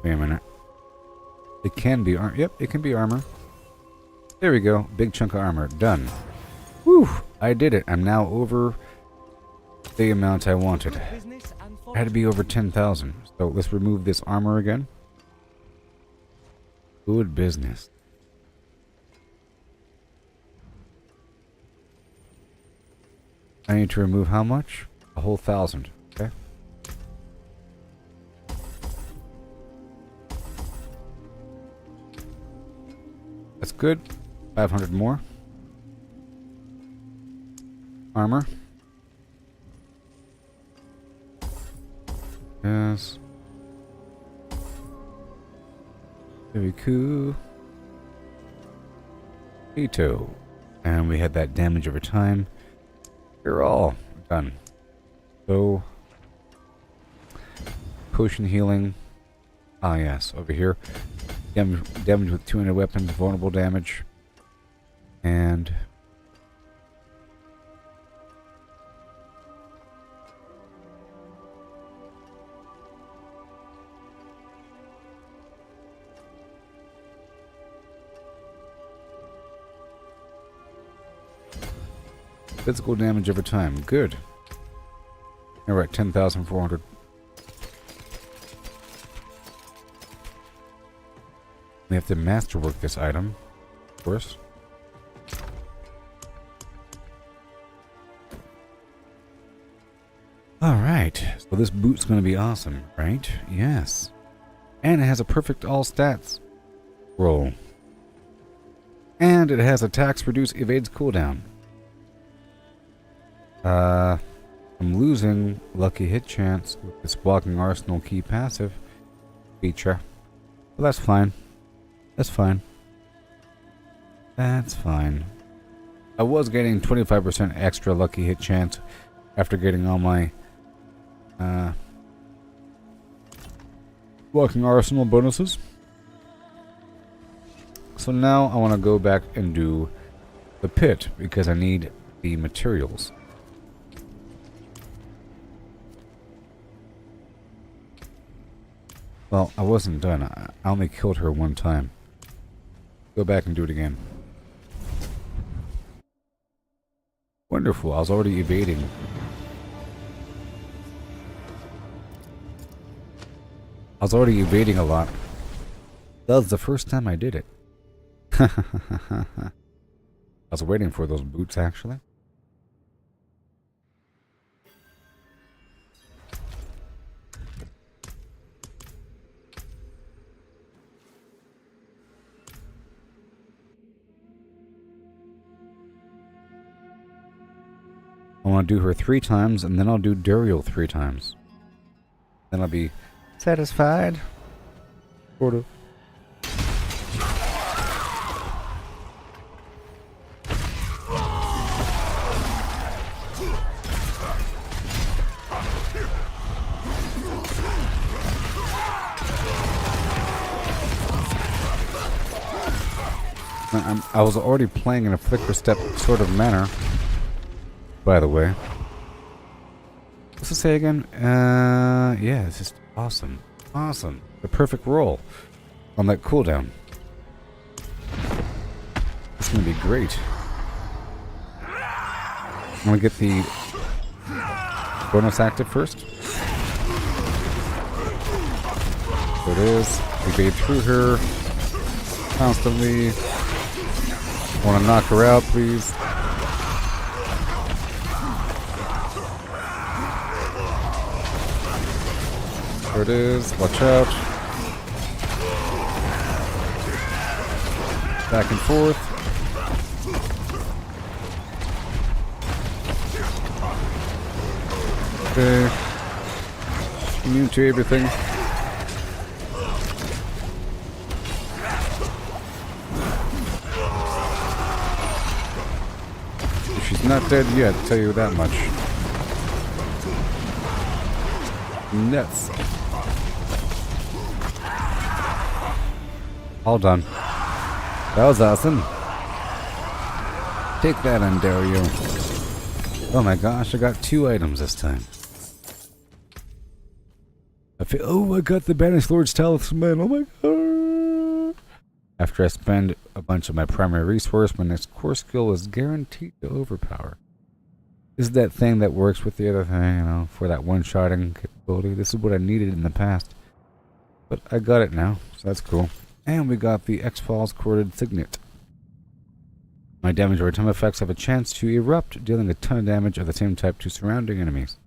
H: Wait a minute. It can be armor. Yep, it can be armor. There we go. Big chunk of armor. Done. Whew. I did it. I'm now over the amount I wanted. It had to be over 10,000. So let's remove this armor again. Good business. I need to remove how much? A whole 1,000. Okay. That's good. 500 more. Armor. Yes. Very cool. Veto. And we had that damage over time. You're all done. So, potion healing. Ah, yes, over here. Damage with 200 weapons, vulnerable damage. And physical damage over time. Good. All right, 10,400. We have to masterwork this item, of course. Alright, so this boot's going to be awesome, right? Yes. And it has a perfect all stats roll. And it has attacks reduce evades cooldown. I'm losing lucky hit chance with this blocking arsenal key passive feature. Well, that's fine. That's fine. That's fine. I was getting 25% extra lucky hit chance after getting all my blocking arsenal bonuses. So now I want to go back and do the pit because I need the materials. Well, I wasn't done. I only killed her one time. Go back and do it again. Wonderful. I was already evading. I was already evading a lot. That was the first time I did it. I was waiting for those boots, actually. I want to do her 3 times, and then I'll do Duriel 3 times. Then I'll be satisfied. Sort of. I was already playing in a flicker step sort of manner, by the way. What's it say again? Yeah, it's just awesome. Awesome. The perfect roll on that cooldown. It's gonna be great. I'm gonna get the bonus active first. There it is. Evade through her constantly. Want to knock her out, please. There it is. Watch out. Back and forth. Okay. Immune to everything. She's not dead yet, I'll tell you that much. Nuts. All done. That was awesome. Take that, Andario. Oh my gosh, I got 2 items this time. Oh, I got the Banished Lord's Talisman. Oh my god. After I spend a bunch of my primary resource, my next core skill is guaranteed to overpower. This is that thing that works with the other thing, you know, for that one-shotting capability. This is what I needed in the past. But I got it now, so that's cool. And we got the X-Files Corded Signet. My damage over time effects have a chance to erupt, dealing a ton of damage of the same type to surrounding enemies.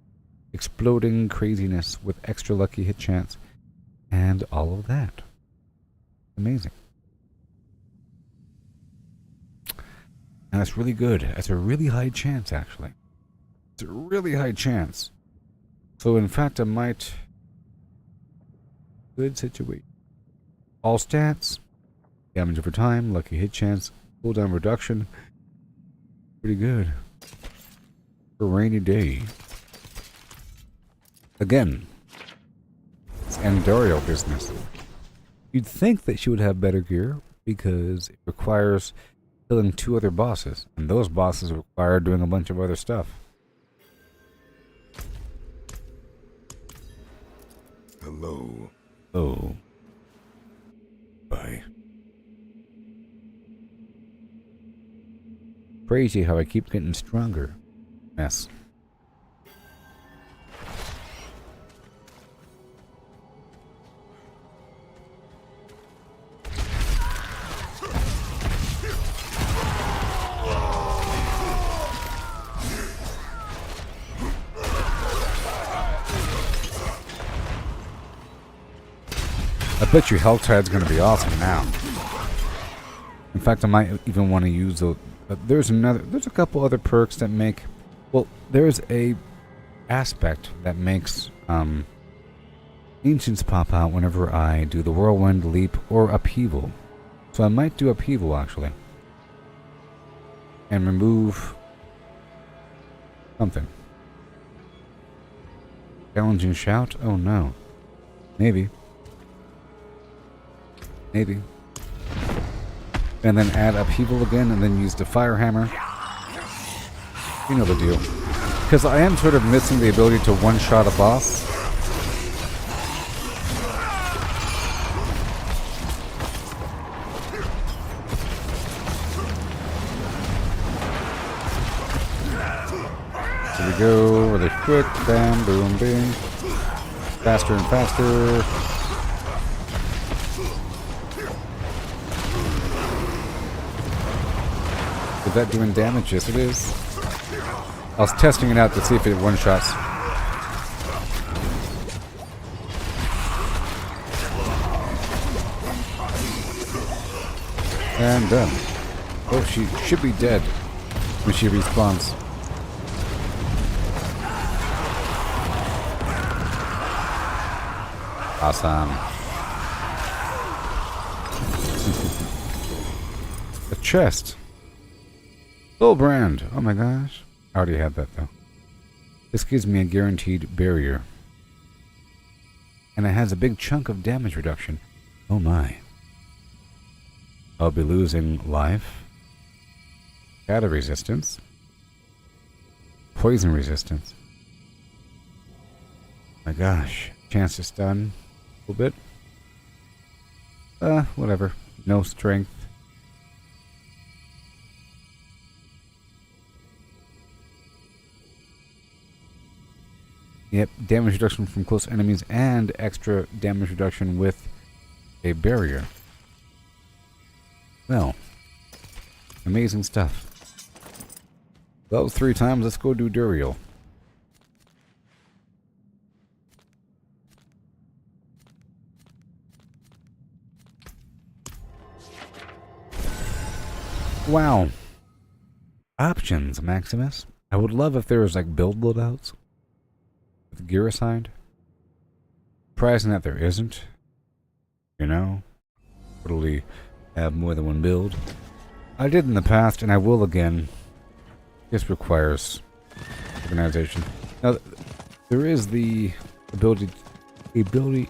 H: Exploding craziness with extra lucky hit chance, and all of that. Amazing. And that's really good. That's a really high chance, actually. It's a really high chance. So, in fact, I might... Good situation. All stats. Damage over time, lucky hit chance, cooldown reduction. Pretty good. For a rainy day. Again, it's Andario business. You'd think that she would have better gear because it requires killing 2 other bosses, and those bosses require doing a bunch of other stuff.
J: Hello.
H: Oh. Bye. Crazy how I keep getting stronger. Mess. I bet your health tide's gonna be awesome now. In fact, I might even want to use the. There's a couple other perks that make. Well, there's a aspect that makes ancients pop out whenever I do the whirlwind, leap, or upheaval. So I might do upheaval actually, and remove something. Challenging shout? Oh no. Maybe. Maybe. And then add upheaval again, and then use the fire hammer. You know the deal. Because I am sort of missing the ability to one-shot a boss. Here we go, really quick. Bam, boom, bing. Faster and faster. Is that doing damage? Yes, it is. I was testing it out to see if it one-shots. And done. Oh, she should be dead when she respawns. Awesome. A chest. Full brand. Oh my gosh. I already had that though. This gives me a guaranteed barrier. And it has a big chunk of damage reduction. Oh my. I'll be losing life. Shadow resistance. Poison resistance. My gosh. Chance to stun a little bit. Whatever. No strength. Yep, damage reduction from close enemies and extra damage reduction with a barrier. Well, amazing stuff. That was 3 times. Let's go do Duriel. Wow. Options, Maximus. I would love if there was like build loadouts with gear assigned. Surprising that there isn't. You know? Totally have more than one build. I did in the past and I will again. This requires organization. Now there is the ability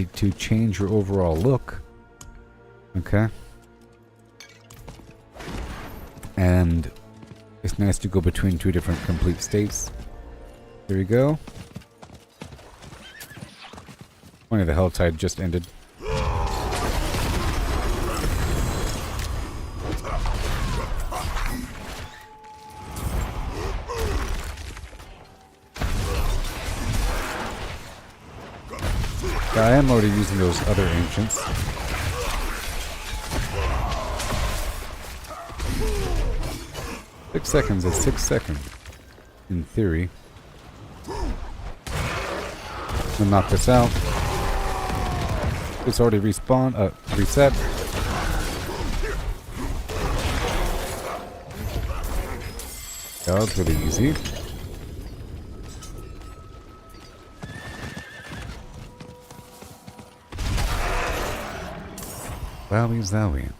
H: to change your overall look. Okay. And it's nice to go between 2 different complete states. Here we go. Funny, the Helltide just ended. I am already using those other ancients. Six seconds is 6 seconds, in theory. We'll knock this out. It's already reset. That was really easy. Wowie zowie.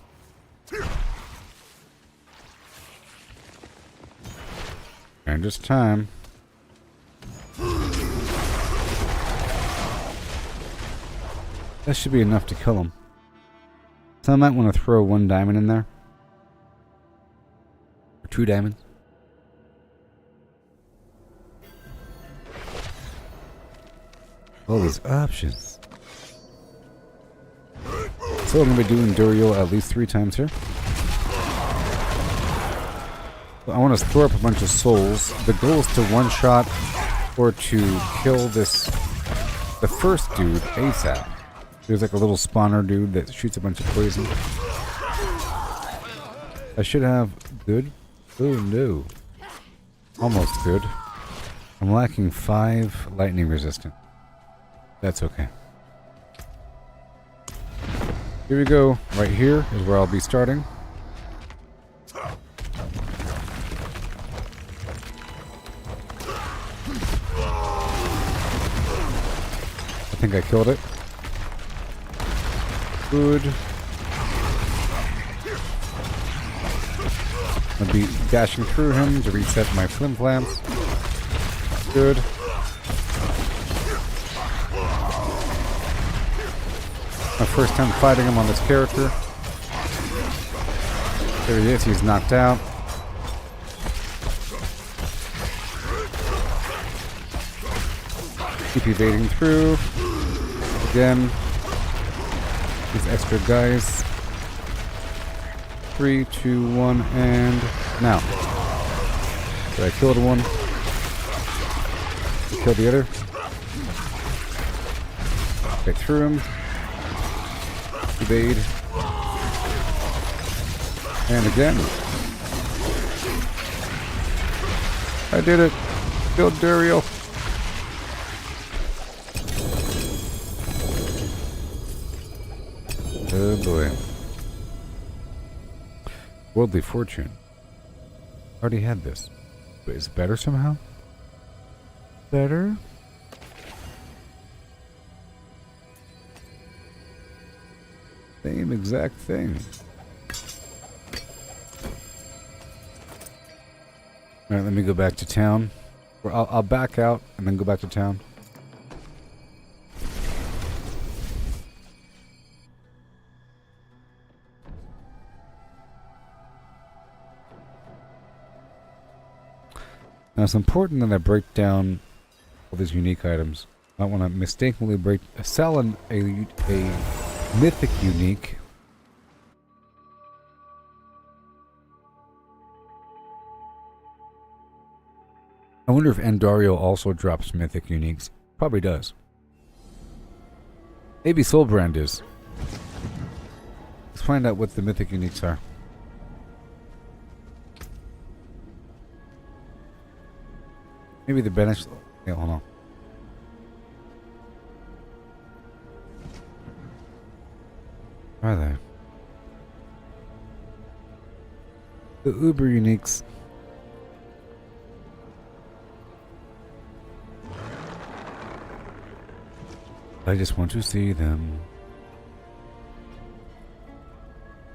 H: And it's time. That should be enough to kill him. So I might want to throw 1 diamond in there. Or 2 diamonds. All these options. So I'm going to be doing Duriel at least 3 times here. I want to store up a bunch of souls. The goal is to one-shot or to kill the first dude ASAP. There's like a little spawner dude that shoots a bunch of poison. I should have good. Oh no. Almost good. I'm lacking 5 lightning resistant. That's okay. Here we go. Right here is where I'll be starting. I think I killed it. Good. I'll be dashing through him to reset my flim flams. Good. My first time fighting him on this character. There he is, he's knocked out. Keep evading through. Again. These extra guys. 3, 2, 1, and now. So I killed one. Kill the other. Get through him. Evade. And again. I did it. Killed Duriel. Oh boy. Worldly fortune. Already had this. But is it better somehow? Better? Same exact thing. Alright, let me go back to town. Or I'll back out and then go back to town. Now it's important that I break down all these unique items. I don't want to mistakenly sell a mythic unique. I wonder if Andario also drops mythic uniques. Probably does. Maybe Soulbrand is. Let's find out what the mythic uniques are. Maybe the banish. Yeah, hold on. Where are they? The Uber uniques. I just want to see them.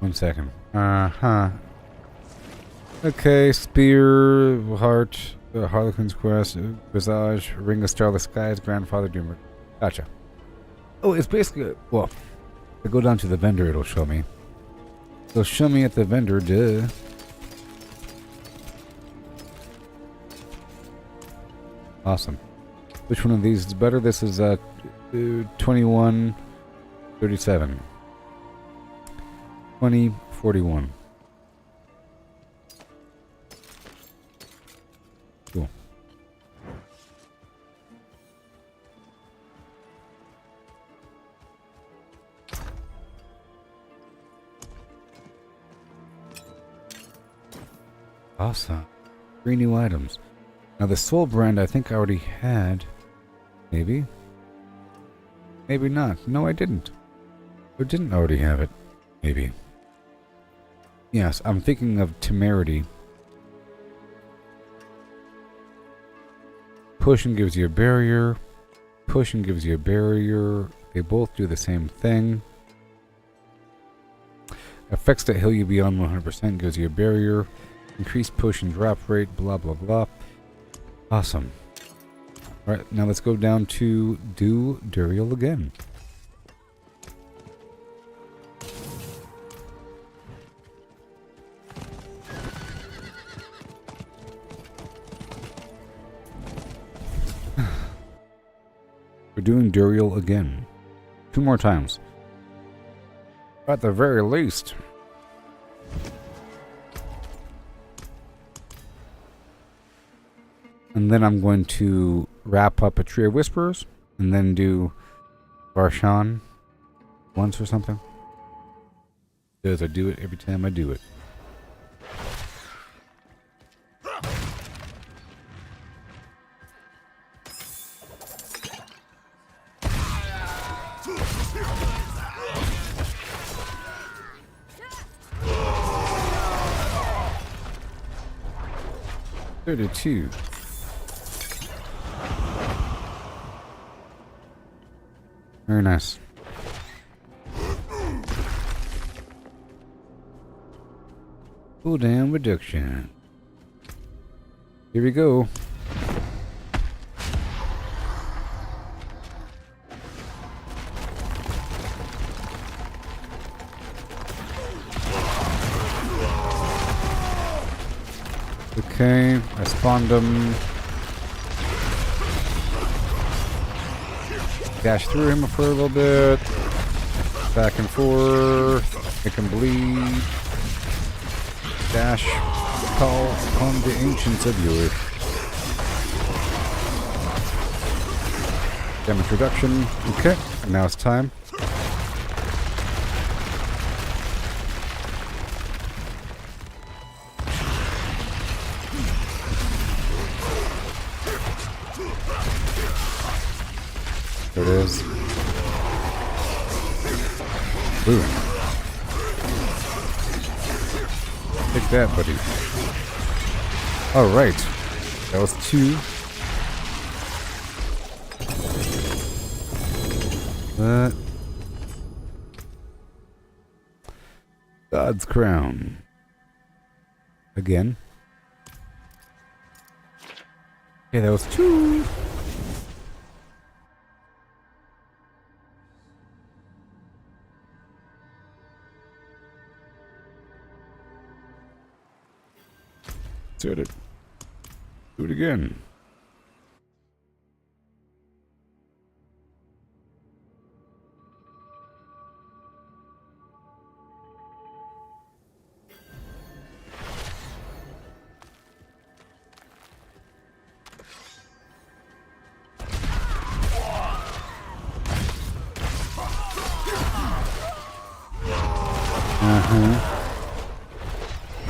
H: 1 second. Uh-huh. Okay, Spear, Heart, Harlequin's Quest, Visage, Ring of Starless Skies, Grandfather Doomer. Gotcha. Oh, it's basically... Well, if I go down to the vendor, it'll show me. It'll show me at the vendor, duh. Awesome. Which one of these is better? This is 2137. 2041. Cool. Awesome. 3 new items. Now the Soul Brand I think I already had. Maybe? Maybe not. No, I didn't. I didn't already have it. Maybe. Yes, I'm thinking of Temerity. Potion gives you a barrier. Potion gives you a barrier. They both do the same thing. Effects that heal you beyond 100% gives you a barrier. Increased potion drop rate, blah blah blah. Awesome. Alright, now let's go down to do Duriel again. We're doing Duriel again. 2 more times. At the very least. And then I'm going to wrap up a Tree of Whispers and then do Varshan once or something. Because I do it every time I do it. $32. Very nice. Cooldown reduction. Here we go. Okay, I spawned him. Dash through him for a little bit. Back and forth. Make him bleed. Dash. Call upon the ancients of Yore. Damage reduction. Okay, now it's time. There it is. Boom. Take that, buddy. Alright. That was 2. God's Crown. Again. Okay, that was 2. Did it. Do it again.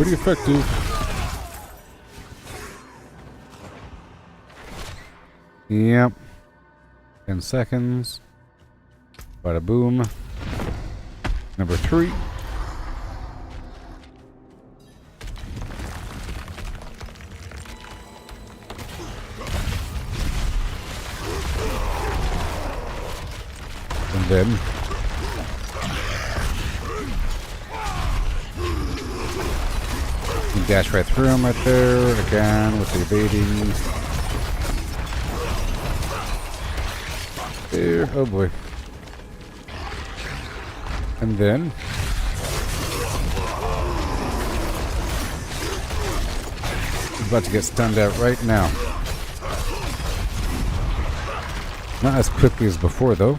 H: pretty effective. Yep. 10 seconds. Bada boom. Number 3. And then you dash right through him right there again with the evading. There, oh boy. And then he's about to get stunned out right now. Not as quickly as before though.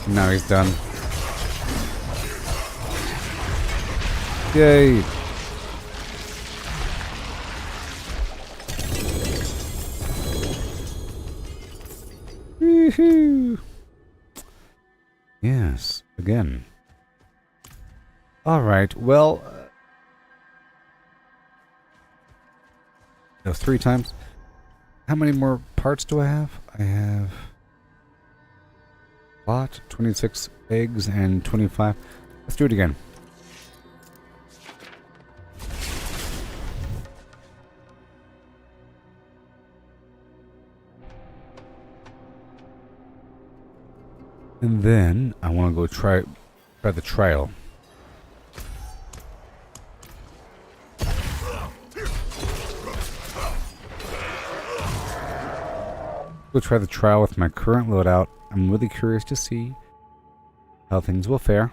H: Now he's done. Yay! Woohoo! Yes, again. Alright, well... no, 3 times. How many more parts do I have? I have... lot, 26 eggs and 25. Let's do it again. And then I want to go try the trial. Go try the trial with my current loadout. I'm really curious to see how things will fare.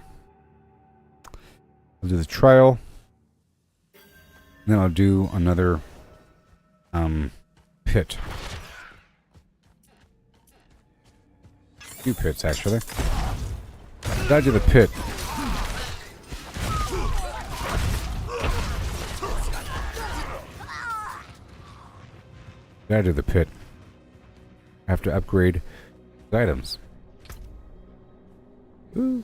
H: I'll do the trial. Then I'll do another pit. 2 pits actually. Gotta do the pit. Gotta do the pit. I have to upgrade items. Ooh.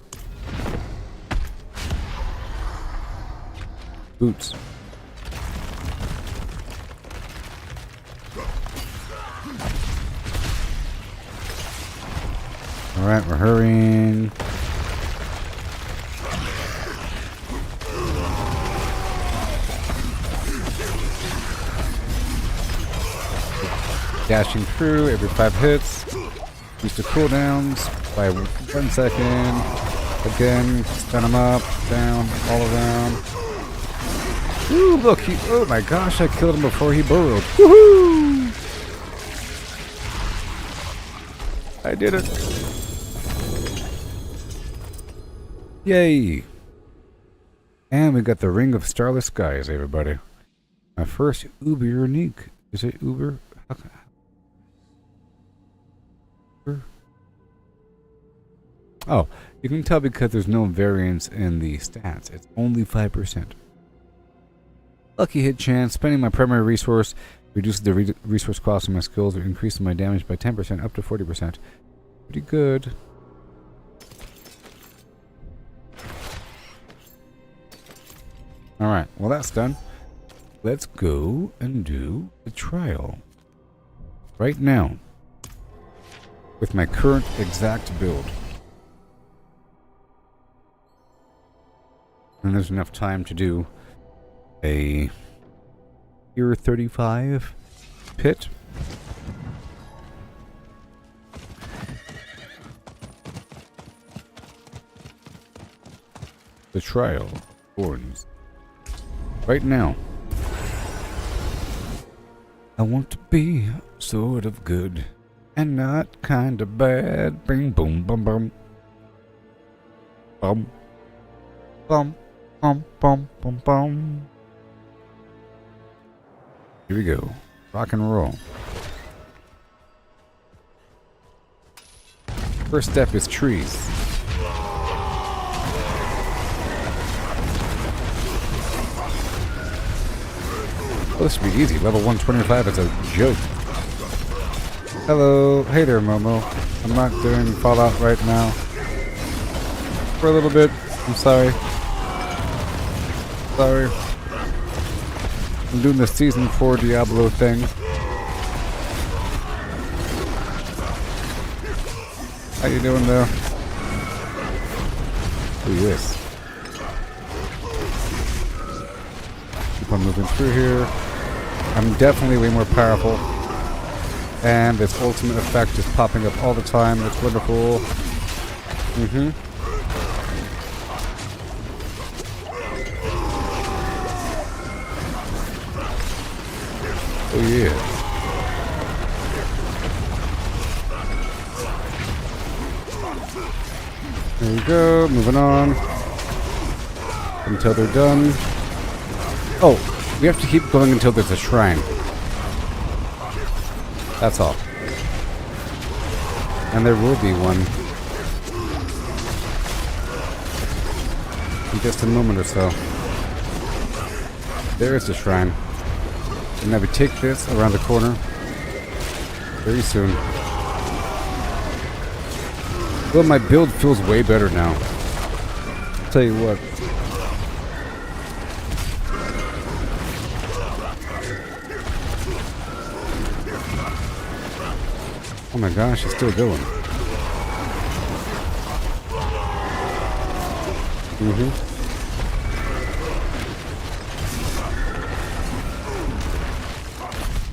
H: Boots. Alright, we're hurrying. Dashing through every 5 hits. Use the cooldowns by 1 second. Again, stun him up, down, all around. Ooh, look, oh my gosh, I killed him before he burrowed. Woohoo! I did it. Yay! And we got the Ring of Starless Skies, everybody. My first uber unique. Is it uber? Oh, you can tell because there's no variance in the stats. It's only 5%. Lucky hit chance. Spending my primary resource reduces the resource cost of my skills or increases my damage by 10% up to 40%. Pretty good. Alright, well that's done. Let's go and do the trial. Right now. With my current exact build. And there's enough time to do a Tier 35 pit. The trial horns. Right now. I want to be sort of good and not kind of bad. Bing boom bum bum. Bum. Bum. Bum bum bum bum. Here we go. Rock and roll. First step is trees. Oh, this should be easy. Level 125 is a joke. Hello. Hey there, Momo. I'm not doing Fallout right now. For a little bit. I'm sorry. Sorry. I'm doing the Season 4 Diablo thing. How you doing there? Who is? Keep on moving through here. I'm definitely way more powerful. And this ultimate effect is popping up all the time. It's wonderful. Oh yeah. There we go. Moving on. Until they're done. Oh, we have to keep going until there's a shrine. That's all. And there will be one. In just a moment or so. There is the shrine. And now we take this around the corner very soon. Well, my build feels way better now. I'll tell you what. Oh my gosh, it's still going.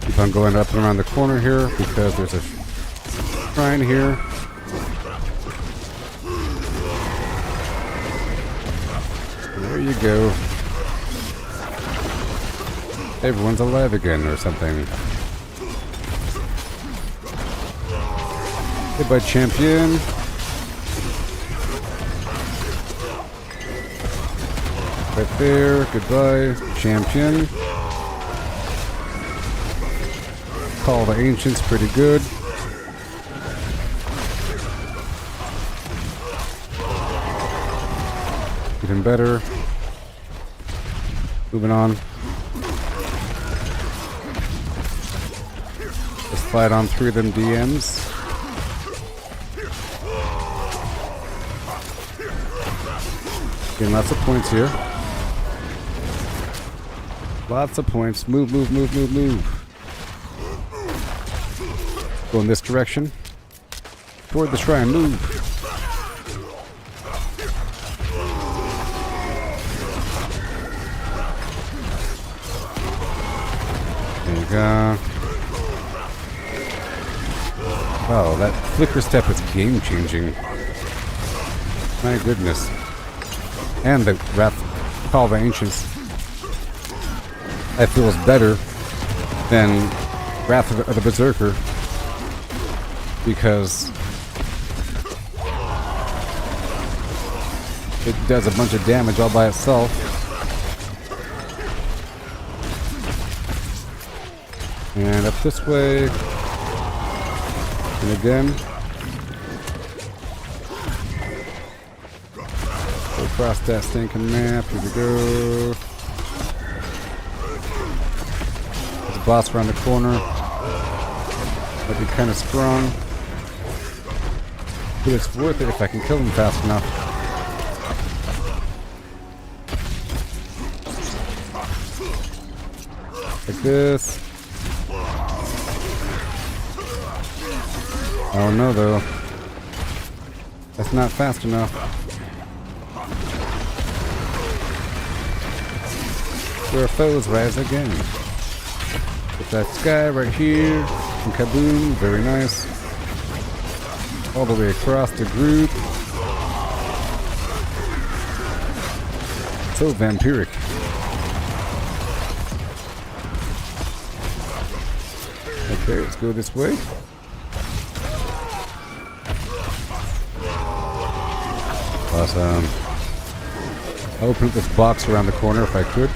H: Keep on going up and around the corner here because there's a shrine here. There you go. Everyone's alive again or something. Goodbye, champion. Right there. Goodbye, champion. Call the ancients pretty good. Even better. Moving on. Let's fight on through them DMs. Getting lots of points here. Lots of points. Move, move, move, move, move. Go in this direction. Toward the shrine. Move. There you go. Wow, that flicker step is game changing. My goodness. And the Wrath Call of the Ancients, I feel is better than Wrath of the Berserker because it does a bunch of damage all by itself. And up this way. And again. Across that stinking map. Here we go. There's a boss around the corner. Might be kind of strong. But it's worth it if I can kill him fast enough. Like this. Oh no though. That's not fast enough. Where foes rise again. With that sky right here. And kaboom. Very nice. All the way across the group. So vampiric. Okay, let's go this way. Awesome. I'll open up this box around the corner if I could.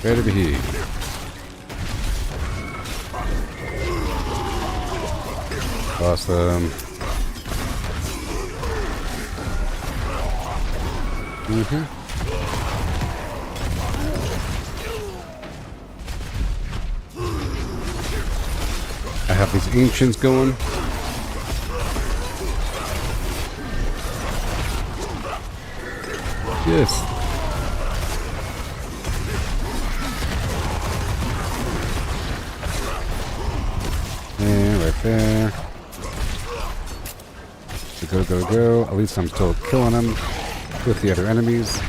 H: Ready to be. Awesome. I have these ancients going. Yes. And right there. Go, go, go. At least I'm still killing them with the other enemies.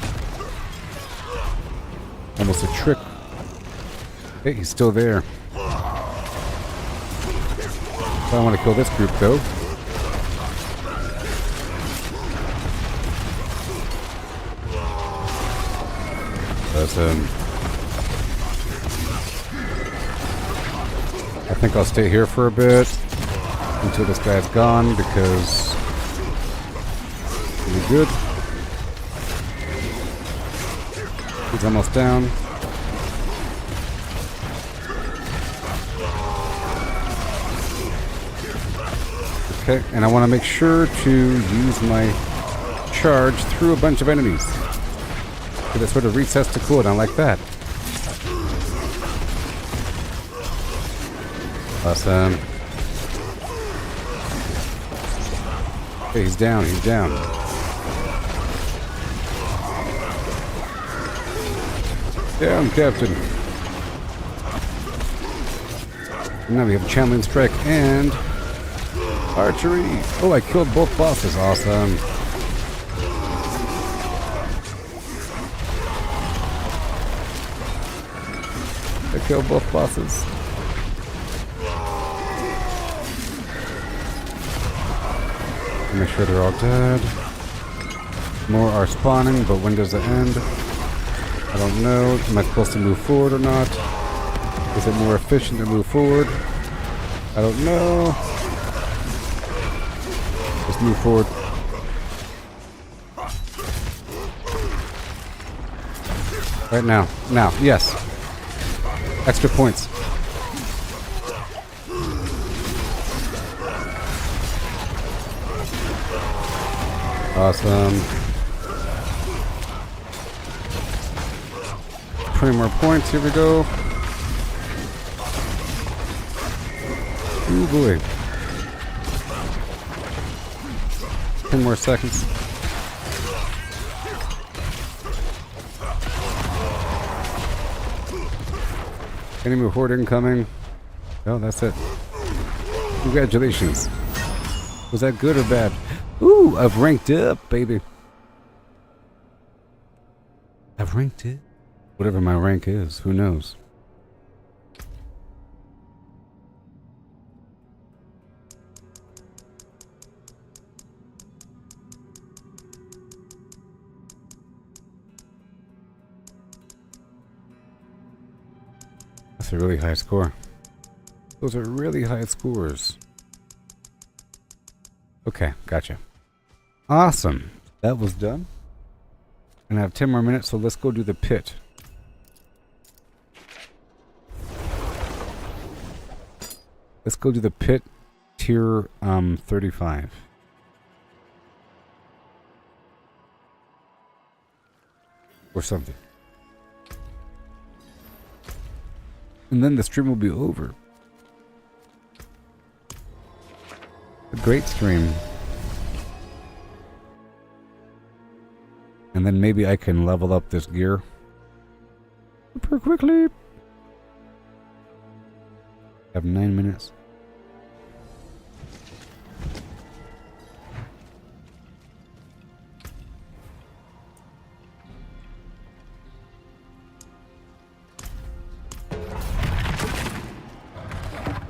H: Almost a trick. Hey, he's still there. I want to kill this group, though. I think I'll stay here for a bit until this guy's gone, because it'll be good. He's almost down. Okay, and I want to make sure to use my charge through a bunch of enemies. So that sort of resets the cooldown like that. Awesome. Okay, he's down, he's down. Down, Captain. And now we have Channeling Strike and Archery. Oh, I killed both bosses. Awesome. I killed both bosses. Make sure they're all dead. More are spawning, but when does it end? I don't know. Am I supposed to move forward or not? Is it more efficient to move forward? I don't know. Let's move forward. Right now. Now. Yes. Extra points. Awesome. 20 more points. Here we go. Ooh boy. 10 more seconds. Enemy horde incoming. Oh, that's it. Congratulations. Was that good or bad? Ooh, I've ranked up, baby. I've ranked it. Whatever my rank is, who knows? That's a really high score. Those are really high scores. Okay, gotcha. Awesome. That was done. And I have 10 more minutes, so let's go do the pit. Let's go do the pit tier 35. Or something. And then the stream will be over. A great stream. And then maybe I can level up this gear super quickly. I have 9 minutes.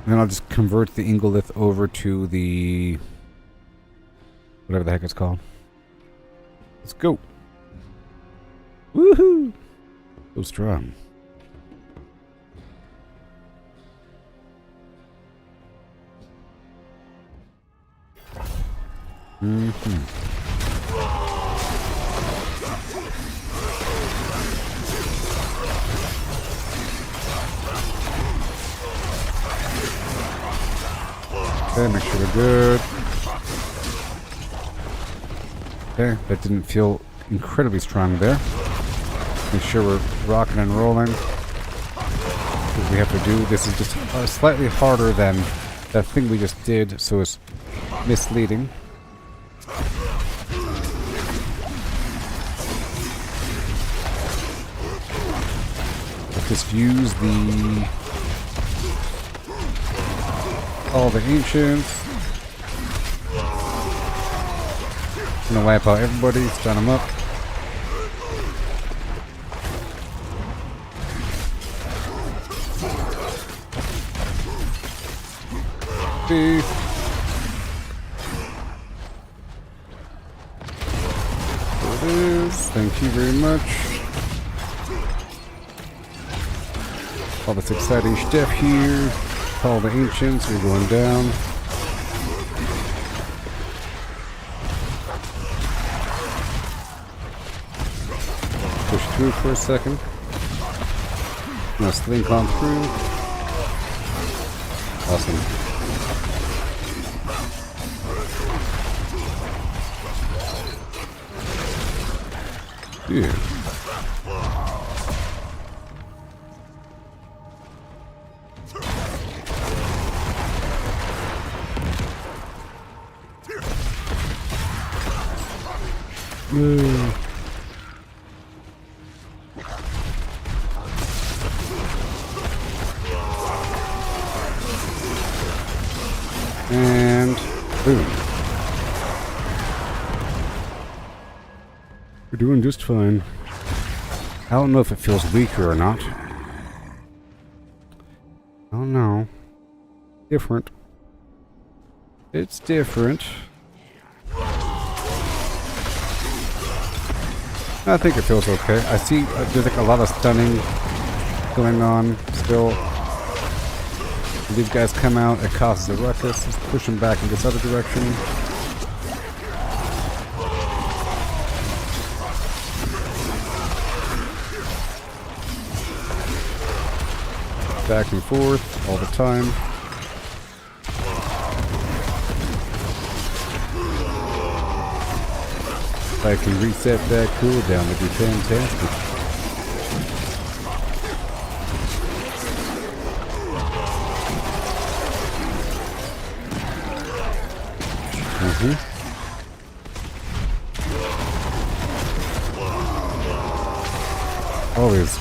H: And then I'll just convert the Ingolith over to the whatever the heck it's called. Let's go. Woohoo! So strong. Okay, make sure we're good. Okay, that didn't feel incredibly strong there. Make sure we're rocking and rolling. What we have to do, this is just slightly harder than that thing we just did, so it's misleading. Let's just use all the ancients. Gonna wipe out everybody, stun them up. There it is. Thank you very much. All this exciting stuff here. All the ancients are going down. Push through for a second. Now slink on through. Awesome. Yeah. Yay. And boom. We're doing just fine. I don't know if it feels weaker or not. I don't know. Different. It's different. I think it feels okay. I see there's like a lot of stunning going on still. When these guys come out, it causes a ruckus. Let's push them back in this other direction. Back and forth all the time. If I can reset that cooldown, that'd be fantastic. All this